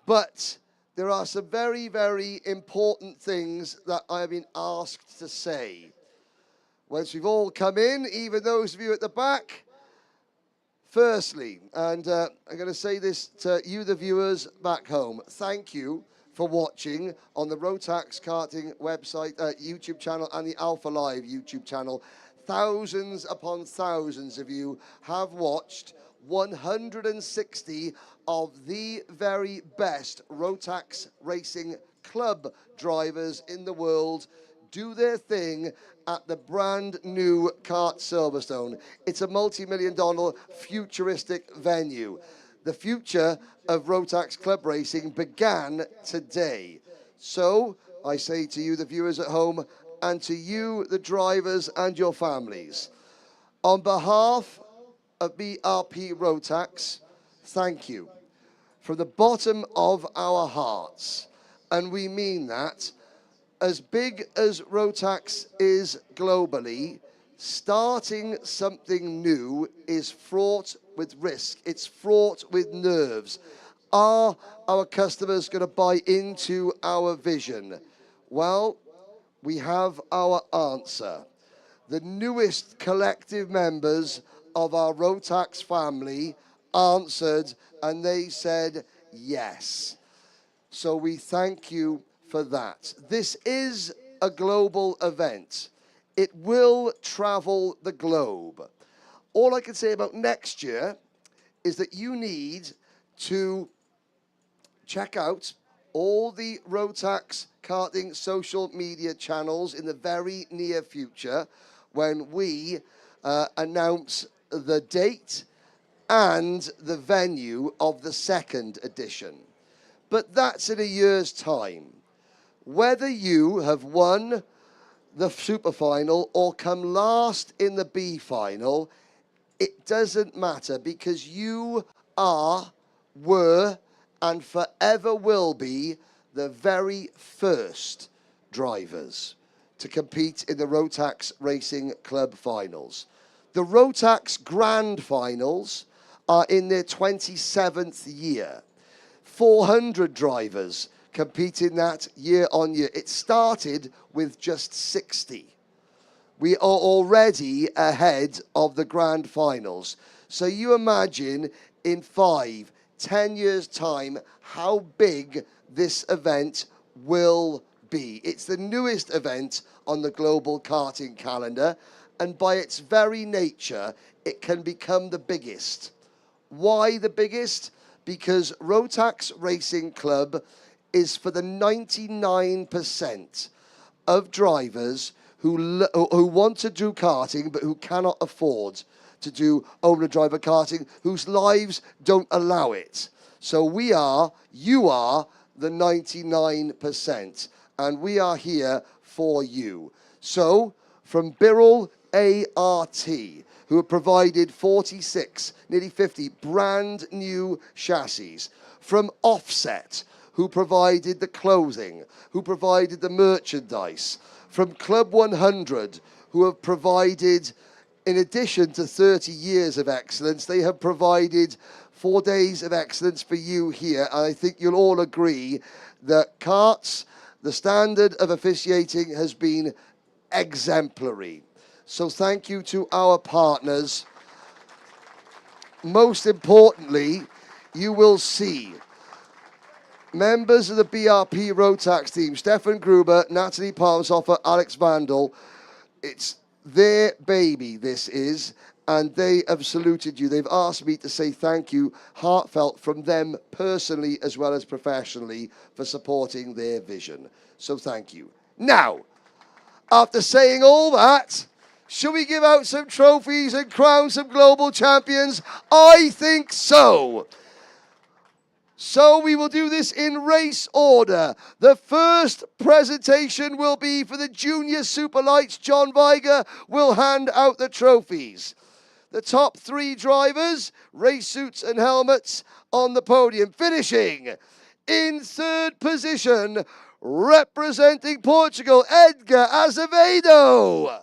But there are some very, very important things that I have been asked to say. Once we've all come in, even those of you at the back, firstly, and I'm going to say this to you, the viewers back home, thank you for watching on the Rotax Karting website, YouTube channel, and the Alpha Live YouTube channel. Thousands upon thousands of you have watched 160 of the very best Rotax Racing Club drivers in the world do their thing at the brand new kart Silverstone. It's a multi-million-dollar futuristic venue. The future of Rotax Club Racing began today. So I say to you, the viewers at home, and to you, the drivers and your families, on behalf of BRP Rotax, thank you from the bottom of our hearts. And we mean that. As big as Rotax is globally, starting something new is fraught with risk. It's fraught with nerves. Are our customers going to buy into our vision? Well, we have our answer. The newest collective members of our Rotax family answered, and they said yes. So we thank you for that. This is a global event. It will travel the globe. All I can say about next year is that you need to check out all the Rotax karting social media channels in the very near future when we announce the date and the venue of the second edition. But that's in a year's time. Whether you have won the super final or come last in the B final, it doesn't matter, because you are, were, and forever will be the very first drivers to compete in the Rotax Racing Club finals. The Rotax Grand Finals are in their 27th year. 400 drivers compete in that year on year. It started with just 60. We are already ahead of the Grand Finals. So you imagine in 5-10 years' time how big this event will be. It's the newest event on the global karting calendar, and by its very nature, it can become the biggest. Why the biggest? Because Rotax Racing Club is for the 99% of drivers who want to do karting but who cannot afford to do owner-driver karting, whose lives don't allow it. So you are the 99%, and we are here for you. So from Birrell ART, who have provided 46, nearly 50 brand new chassis, from Offset, who provided the clothing, who provided the merchandise, from Club 100, who have provided, in addition to 30 years of excellence, they have provided 4 days of excellence for you here. And I think you'll all agree that karts, the standard of officiating has been exemplary. So thank you to our partners. Most importantly, you will see members of the BRP Rotax team, Stefan Gruber, Natalie Palmshofer, Alex Vandal. It's their baby, this is, and they have saluted you. They've asked me to say thank you, heartfelt, from them personally as well as professionally, for supporting their vision. So thank you. Now, after saying all that, should we give out some trophies and crown some global champions? I think so. So we will do this in race order. The first presentation will be for the Junior Superlights. John Viger will hand out the trophies. The top 3 drivers, race suits and helmets, on the podium. Finishing in 3rd position, representing Portugal, Edgar Azevedo.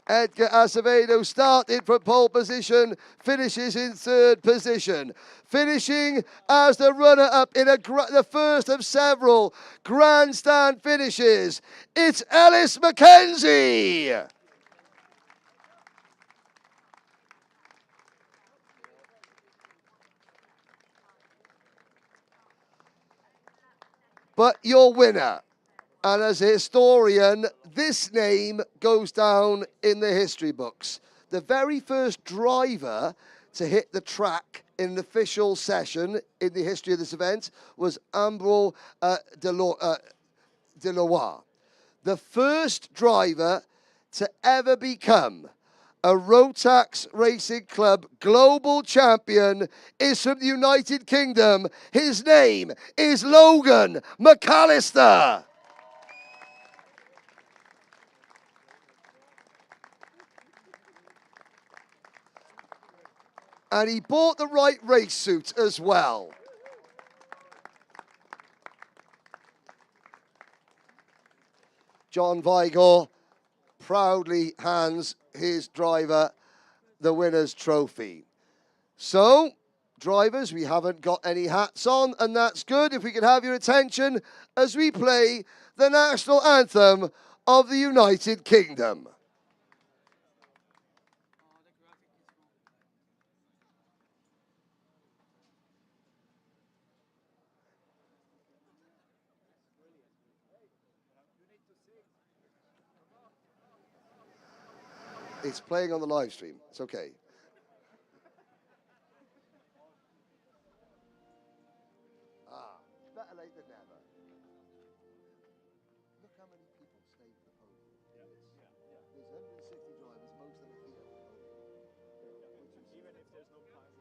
Edgar Azevedo started from pole position, finishes in 3rd position. Finishing as the runner-up in the first of several grandstand finishes, it's Ellis McKenzie. But your winner, and as a historian, this name goes down in the history books. The very first driver to hit the track in an official session in the history of this event was Ambro Deloire. The first driver to ever become a Rotax Racing Club global champion is from the United Kingdom. His name is Logan McAllister. And he bought the right race suit as well. John Vigor proudly hands his driver the winner's trophy. So, drivers, we haven't got any hats on, and that's good. If we could have your attention as we play the national anthem of the United Kingdom. It's playing on the live stream. It's okay. Better late than never. Look how many people stayed for the podium. There's 160 drivers, most of them are here. Even if there's no prize.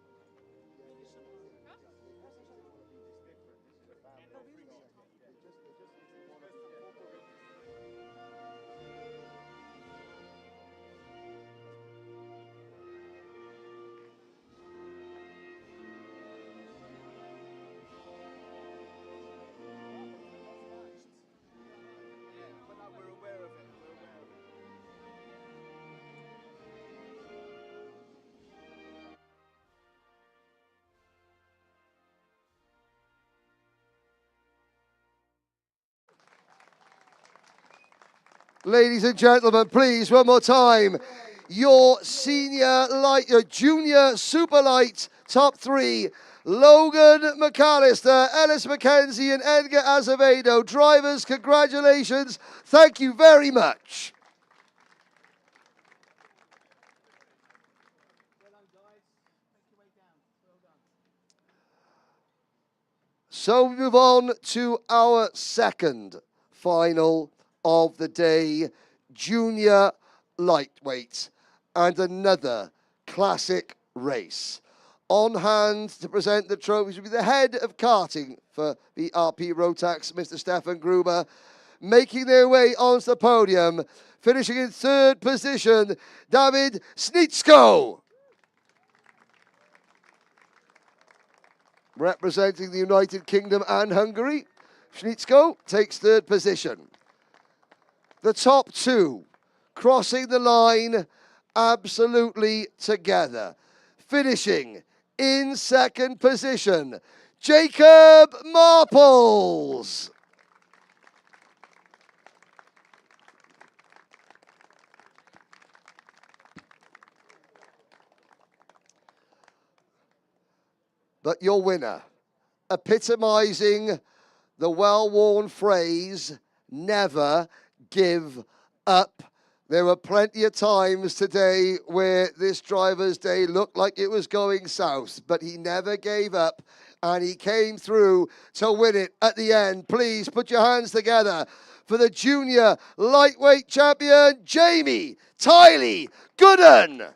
Ladies and gentlemen, please, one more time. Your junior super light top three, Logan McAllister, Ellis McKenzie, and Edgar Azevedo. Drivers, congratulations. Thank you very much. So we move on to our second final of the day, junior lightweight, and another classic race. On hand to present the trophies will be the head of karting for the RP Rotax, Mr. Stefan Gruber, making their way onto the podium, finishing in third position, David Snitsko. Representing the United Kingdom and Hungary, Snitsko takes third position. The top two crossing the line absolutely together. Finishing in second position, Jacob Marples. But your winner, epitomizing the well-worn phrase, never give up. There were plenty of times today where this driver's day looked like it was going south, but he never gave up and he came through to win it at the end. Please put your hands together for the junior lightweight champion, Jamie Tiley Gooden.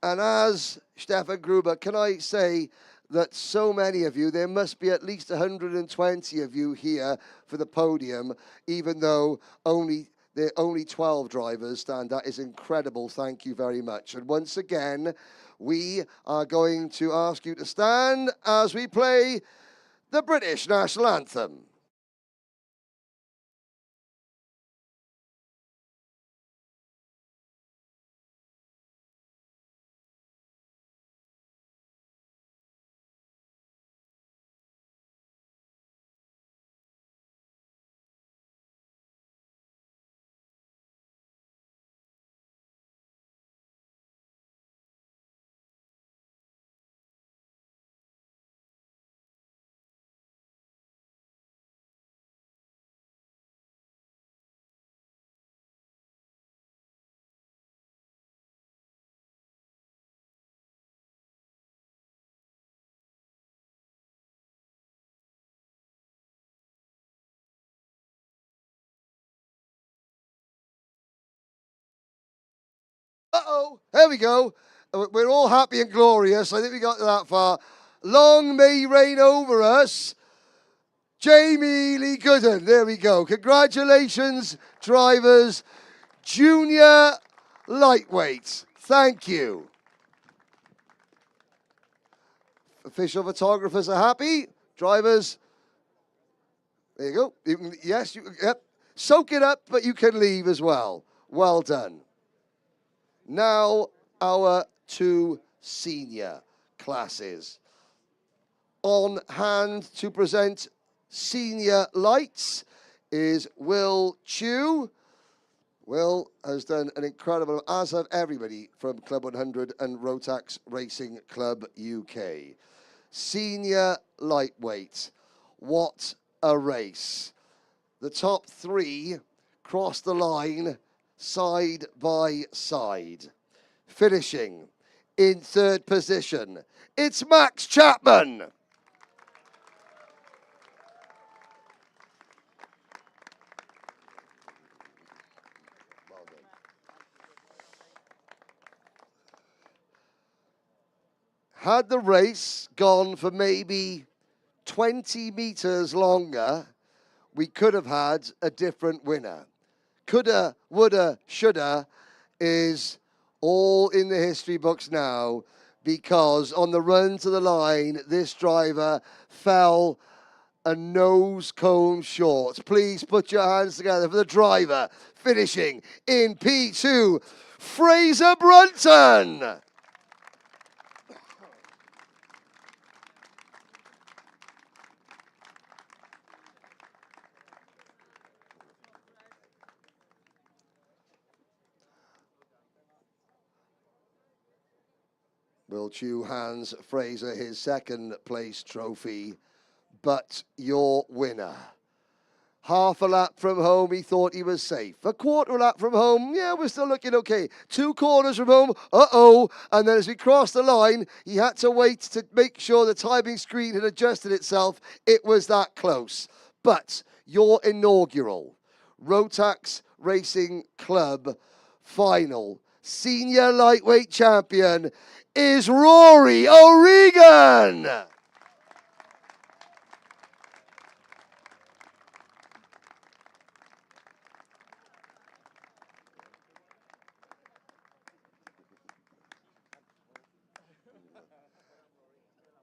And as Stefan Gruber, can I say that so many of you, there must be at least 120 of you here for the podium, even though there are only 12 drivers stand. That is incredible. Thank you very much. And once again, we are going to ask you to stand as we play the British National Anthem. Uh-oh, there we go. We're all happy and glorious. I think we got that far. Long may reign over us. Jamie Lee Gooden, there we go. Congratulations, drivers. Junior lightweight. Thank you. Official photographers are happy. Drivers, there you go. Yes, yep. Soak it up, but you can leave as well. Well done. Now, our 2 senior classes. On hand to present senior lights is Will Chew. Will has done an incredible, as have everybody from Club 100 and Rotax Racing Club UK. Senior lightweight. What a race. The top 3 crossed the line side by side. Finishing in 3rd position, it's Max Chapman. Had the race gone for maybe 20 meters longer, we could have had a different winner. Coulda, woulda, shoulda is all in the history books now, because on the run to the line, this driver fell a nose cone short. Please put your hands together for the driver finishing in P2, Fraser Brunton. Will Chew hands Fraser his 2nd place trophy, but your winner. Half a lap from home, he thought he was safe. A quarter lap from home, yeah, we're still looking okay. 2 corners from home, uh-oh. And then as we crossed the line, he had to wait to make sure the timing screen had adjusted itself. It was that close. But your inaugural Rotax Racing Club final senior lightweight champion is Rory O'Regan.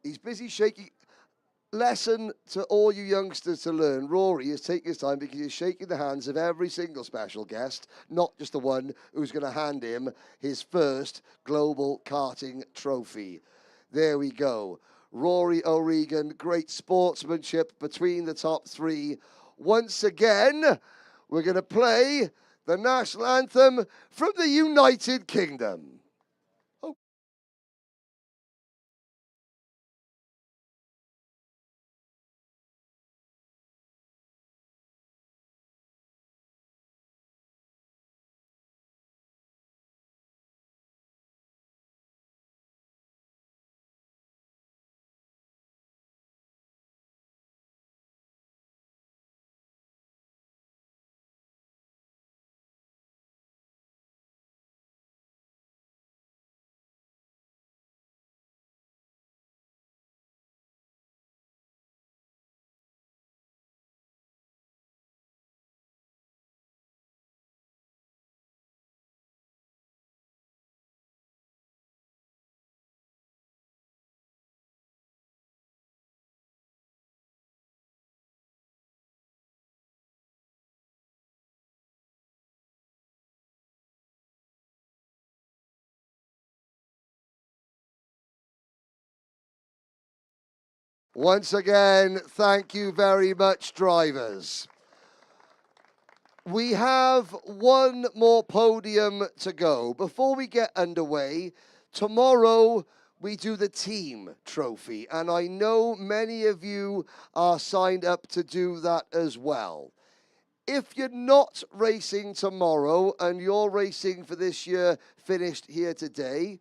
He's busy shaking. Lesson to all you youngsters to learn. Rory is taking his time because he's shaking the hands of every single special guest, not just the one who's going to hand him his first global karting trophy. There we go. Rory O'Regan, great sportsmanship between the top 3. Once again, we're going to play the national anthem from the United Kingdom. Once again, thank you very much, drivers. We have one more podium to go. Before we get underway, tomorrow we do the team trophy, and I know many of you are signed up to do that as well. If you're not racing tomorrow and you're racing for this year finished here today,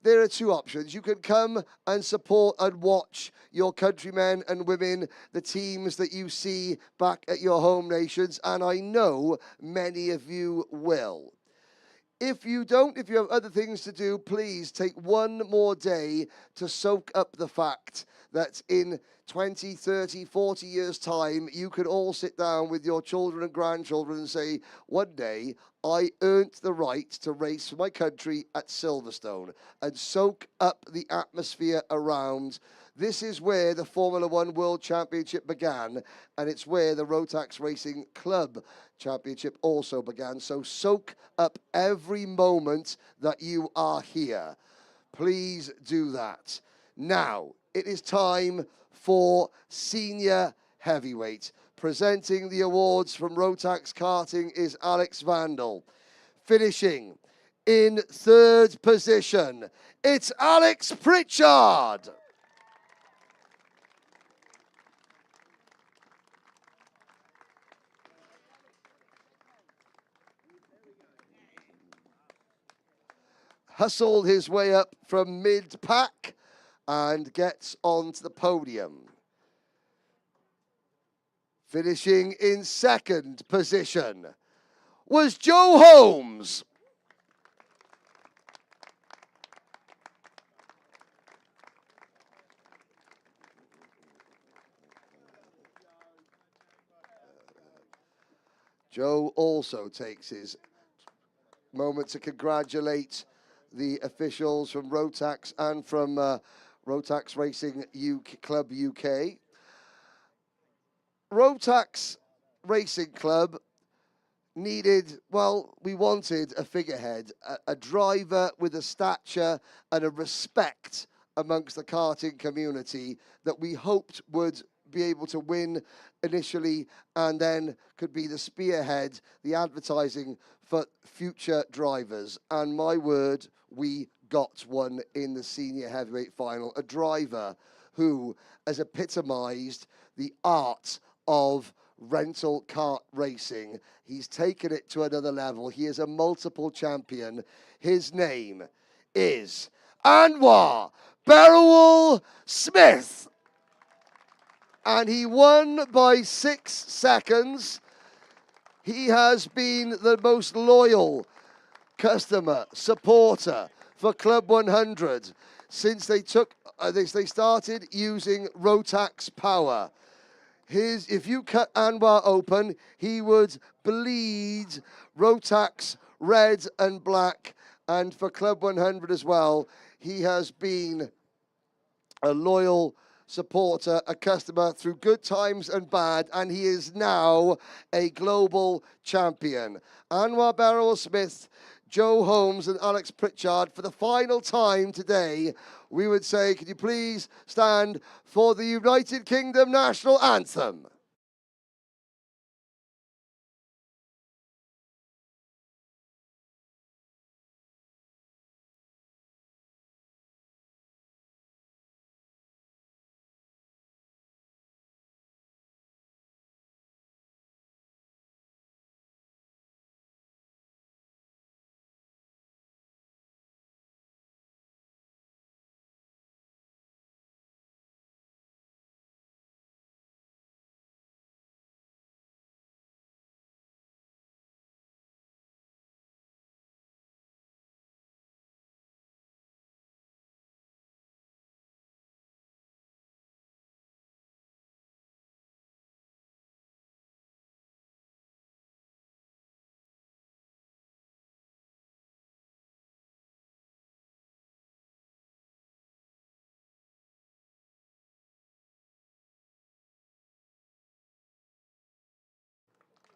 there are 2 options. You can come and support and watch your countrymen and women, the teams that you see back at your home nations, and I know many of you will. If you don't, if you have other things to do, please take one more day to soak up the fact that in 20, 30, 40 years' time, you could all sit down with your children and grandchildren and say, one day, I earned the right to race for my country at Silverstone, and soak up the atmosphere around. This is where the Formula One World Championship began, and it's where the Rotax Racing Club Championship also began. So soak up every moment that you are here. Please do that. Now, it is time for Senior Heavyweight. Presenting the awards from Rotax Karting is Alex Vandal. Finishing in third position, it's Alex Pritchard. Hustled his way up from mid-pack and gets onto the podium. Finishing in second position was Joe Holmes. Joe also takes his moment to congratulate the officials from Rotax and from Rotax Racing Club UK. Rotax Racing Club needed, well, we wanted a figurehead, a driver with a stature and a respect amongst the karting community that we hoped would be able to win initially and then could be the spearhead, the advertising for future drivers. And my word, we got one in the senior heavyweight final, a driver who has epitomized the art of rental kart racing. He's taken it to another level. He is a multiple champion. His name is Anwar Beryl Smith. And he won by 6 seconds. He has been the most loyal customer, supporter for Club 100 since they started using Rotax power. If you cut Anwar open, he would bleed Rotax red and black. And for Club 100 as well, he has been a loyal supporter, a customer through good times and bad, and he is now a global champion. Anwar Beryl Smith, Joe Holmes and Alex Pritchard, for the final time today, we would say, could you please stand for the United Kingdom National Anthem?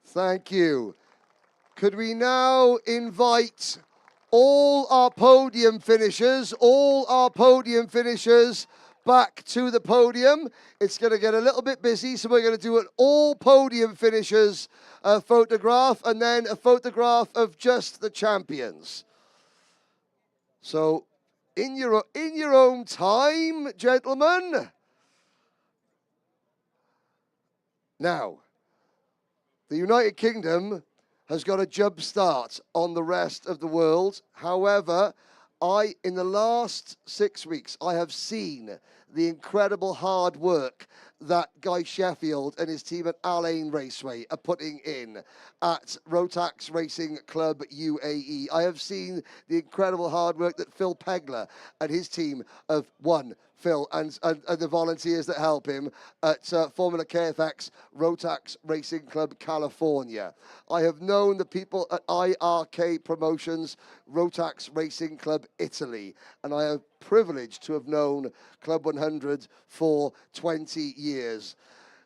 Thank you. Could we now invite all our podium finishers back to the podium? It's going to get a little bit busy, so we're going to do an all podium finishers photograph and then a photograph of just the champions. So in your own time, gentlemen. Now, the United Kingdom has got a jump start on the rest of the world. However, in the last 6 weeks, I have seen the incredible hard work that Guy Sheffield and his team at Al Ain Raceway are putting in at Rotax Racing Club UAE. I have seen the incredible hard work that Phil Pegler and his team have won. Phil and the volunteers that help him at Formula KFX Rotax Racing Club California. I have known the people at IRK Promotions Rotax Racing Club Italy, and I have privileged to have known Club 100 for 20 years.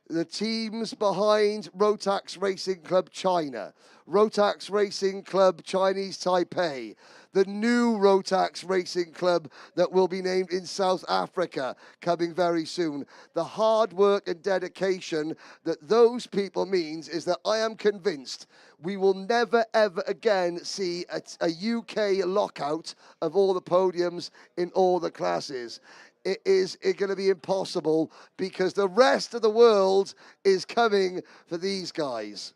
The teams behind Rotax Racing Club China, Rotax Racing Club Chinese Taipei, the new Rotax Racing Club that will be named in South Africa coming very soon. The hard work and dedication that those people means is that I am convinced we will never ever again see a UK lockout of all the podiums in all the classes. It is going to be impossible because the rest of the world is coming for these guys.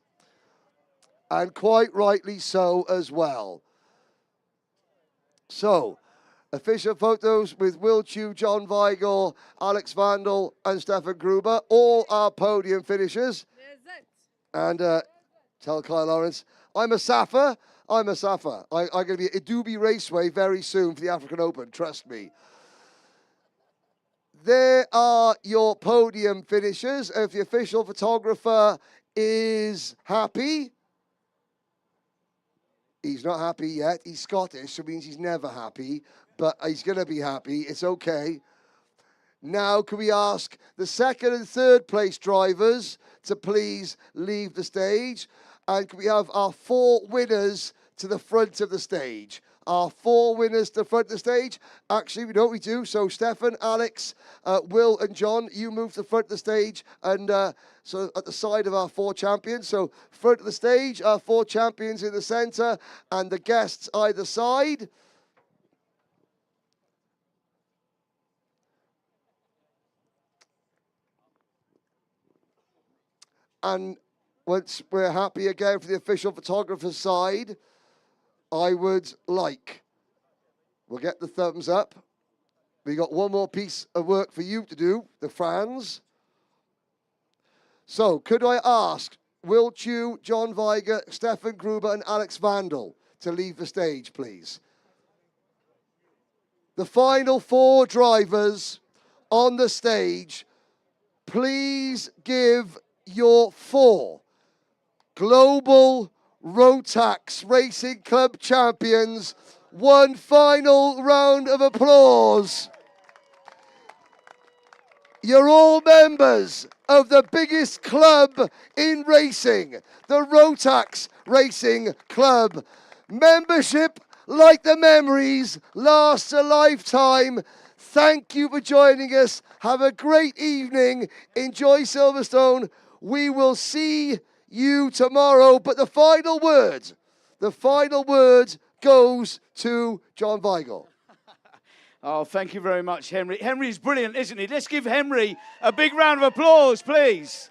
And quite rightly so as well. So, official photos with Will Chu, John Weigel, Alex Vandal, and Stefan Gruber. All our podium finishers. And tell Kyle Lawrence, I'm a Safa. I'm going to be at Dubai Raceway very soon for the African Open, trust me. There are your podium finishers. If the official photographer is happy, he's not happy yet. He's Scottish, so it means he's never happy, but he's going to be happy. It's okay. Now, can we ask the second and third place drivers to please leave the stage? And can we have our 4 winners to the front of the stage? Our 4 winners to the front of the stage. Actually, we know what we do. So, Stefan, Alex, Will, and John, you move to the front of the stage. And so at the side of our 4 champions. So, front of the stage, our 4 champions in the center, and the guests either side. And once we're happy again for the official photographer's side, I would like, we'll get the thumbs up. We got one more piece of work for you to do, the fans. So, could I ask Will Chu, John Weiger, Stefan Gruber, and Alex Vandal to leave the stage, please? The final 4 drivers on the stage, please give your 4 global Rotax Racing Club champions one final round of applause. You're all members of the biggest club in racing, the Rotax Racing Club. Membership, like the memories, lasts a lifetime. Thank you for joining us. Have a great evening. Enjoy Silverstone. We will see you tomorrow, but the final word goes to John Weigel. Oh, thank you very much, Henry. Henry's brilliant, isn't he? Let's give Henry a big round of applause, please.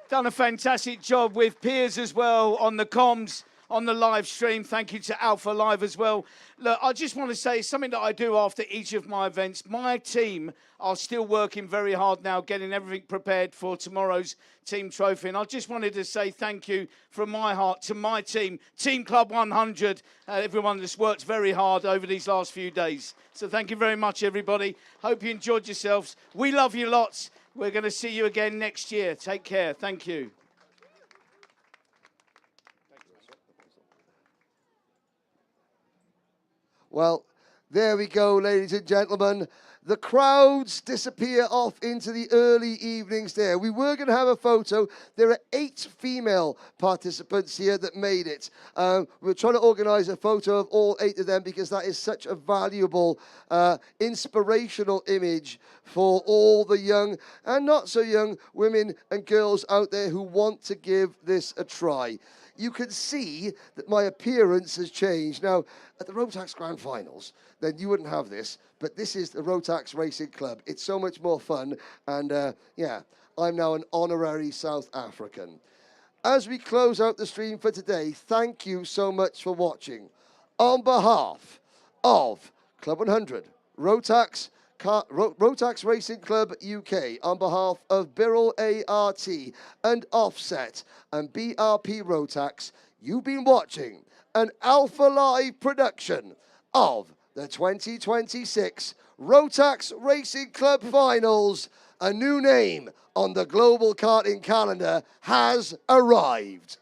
Done a fantastic job with Piers as well on the comms, on the live stream. Thank you to Alpha Live as well. Look, I just want to say something that I do after each of my events. My team are still working very hard now, getting everything prepared for tomorrow's team trophy. And I just wanted to say thank you from my heart to my team, Team Club 100, everyone that's worked very hard over these last few days. So thank you very much, everybody. Hope you enjoyed yourselves. We love you lots. We're going to see you again next year. Take care. Thank you. Well, there we go, ladies and gentlemen. The crowds disappear off into the early evenings there. We were going to have a photo. There are 8 female participants here that made it. We're trying to organize a photo of all 8 of them because that is such a valuable, inspirational image for all the young and not so young women and girls out there who want to give this a try. You can see that my appearance has changed. Now, at the Rotax Grand Finals, then you wouldn't have this, but this is the Rotax Racing Club. It's so much more fun, and yeah, I'm now an honorary South African. As we close out the stream for today, thank you so much for watching. On behalf of Club 100, Rotax, Rotax Racing Club UK, on behalf of Birrell ART and Offset and BRP Rotax, you've been watching an Alpha Live production of the 2026 Rotax Racing Club Finals. A new name on the global karting calendar has arrived.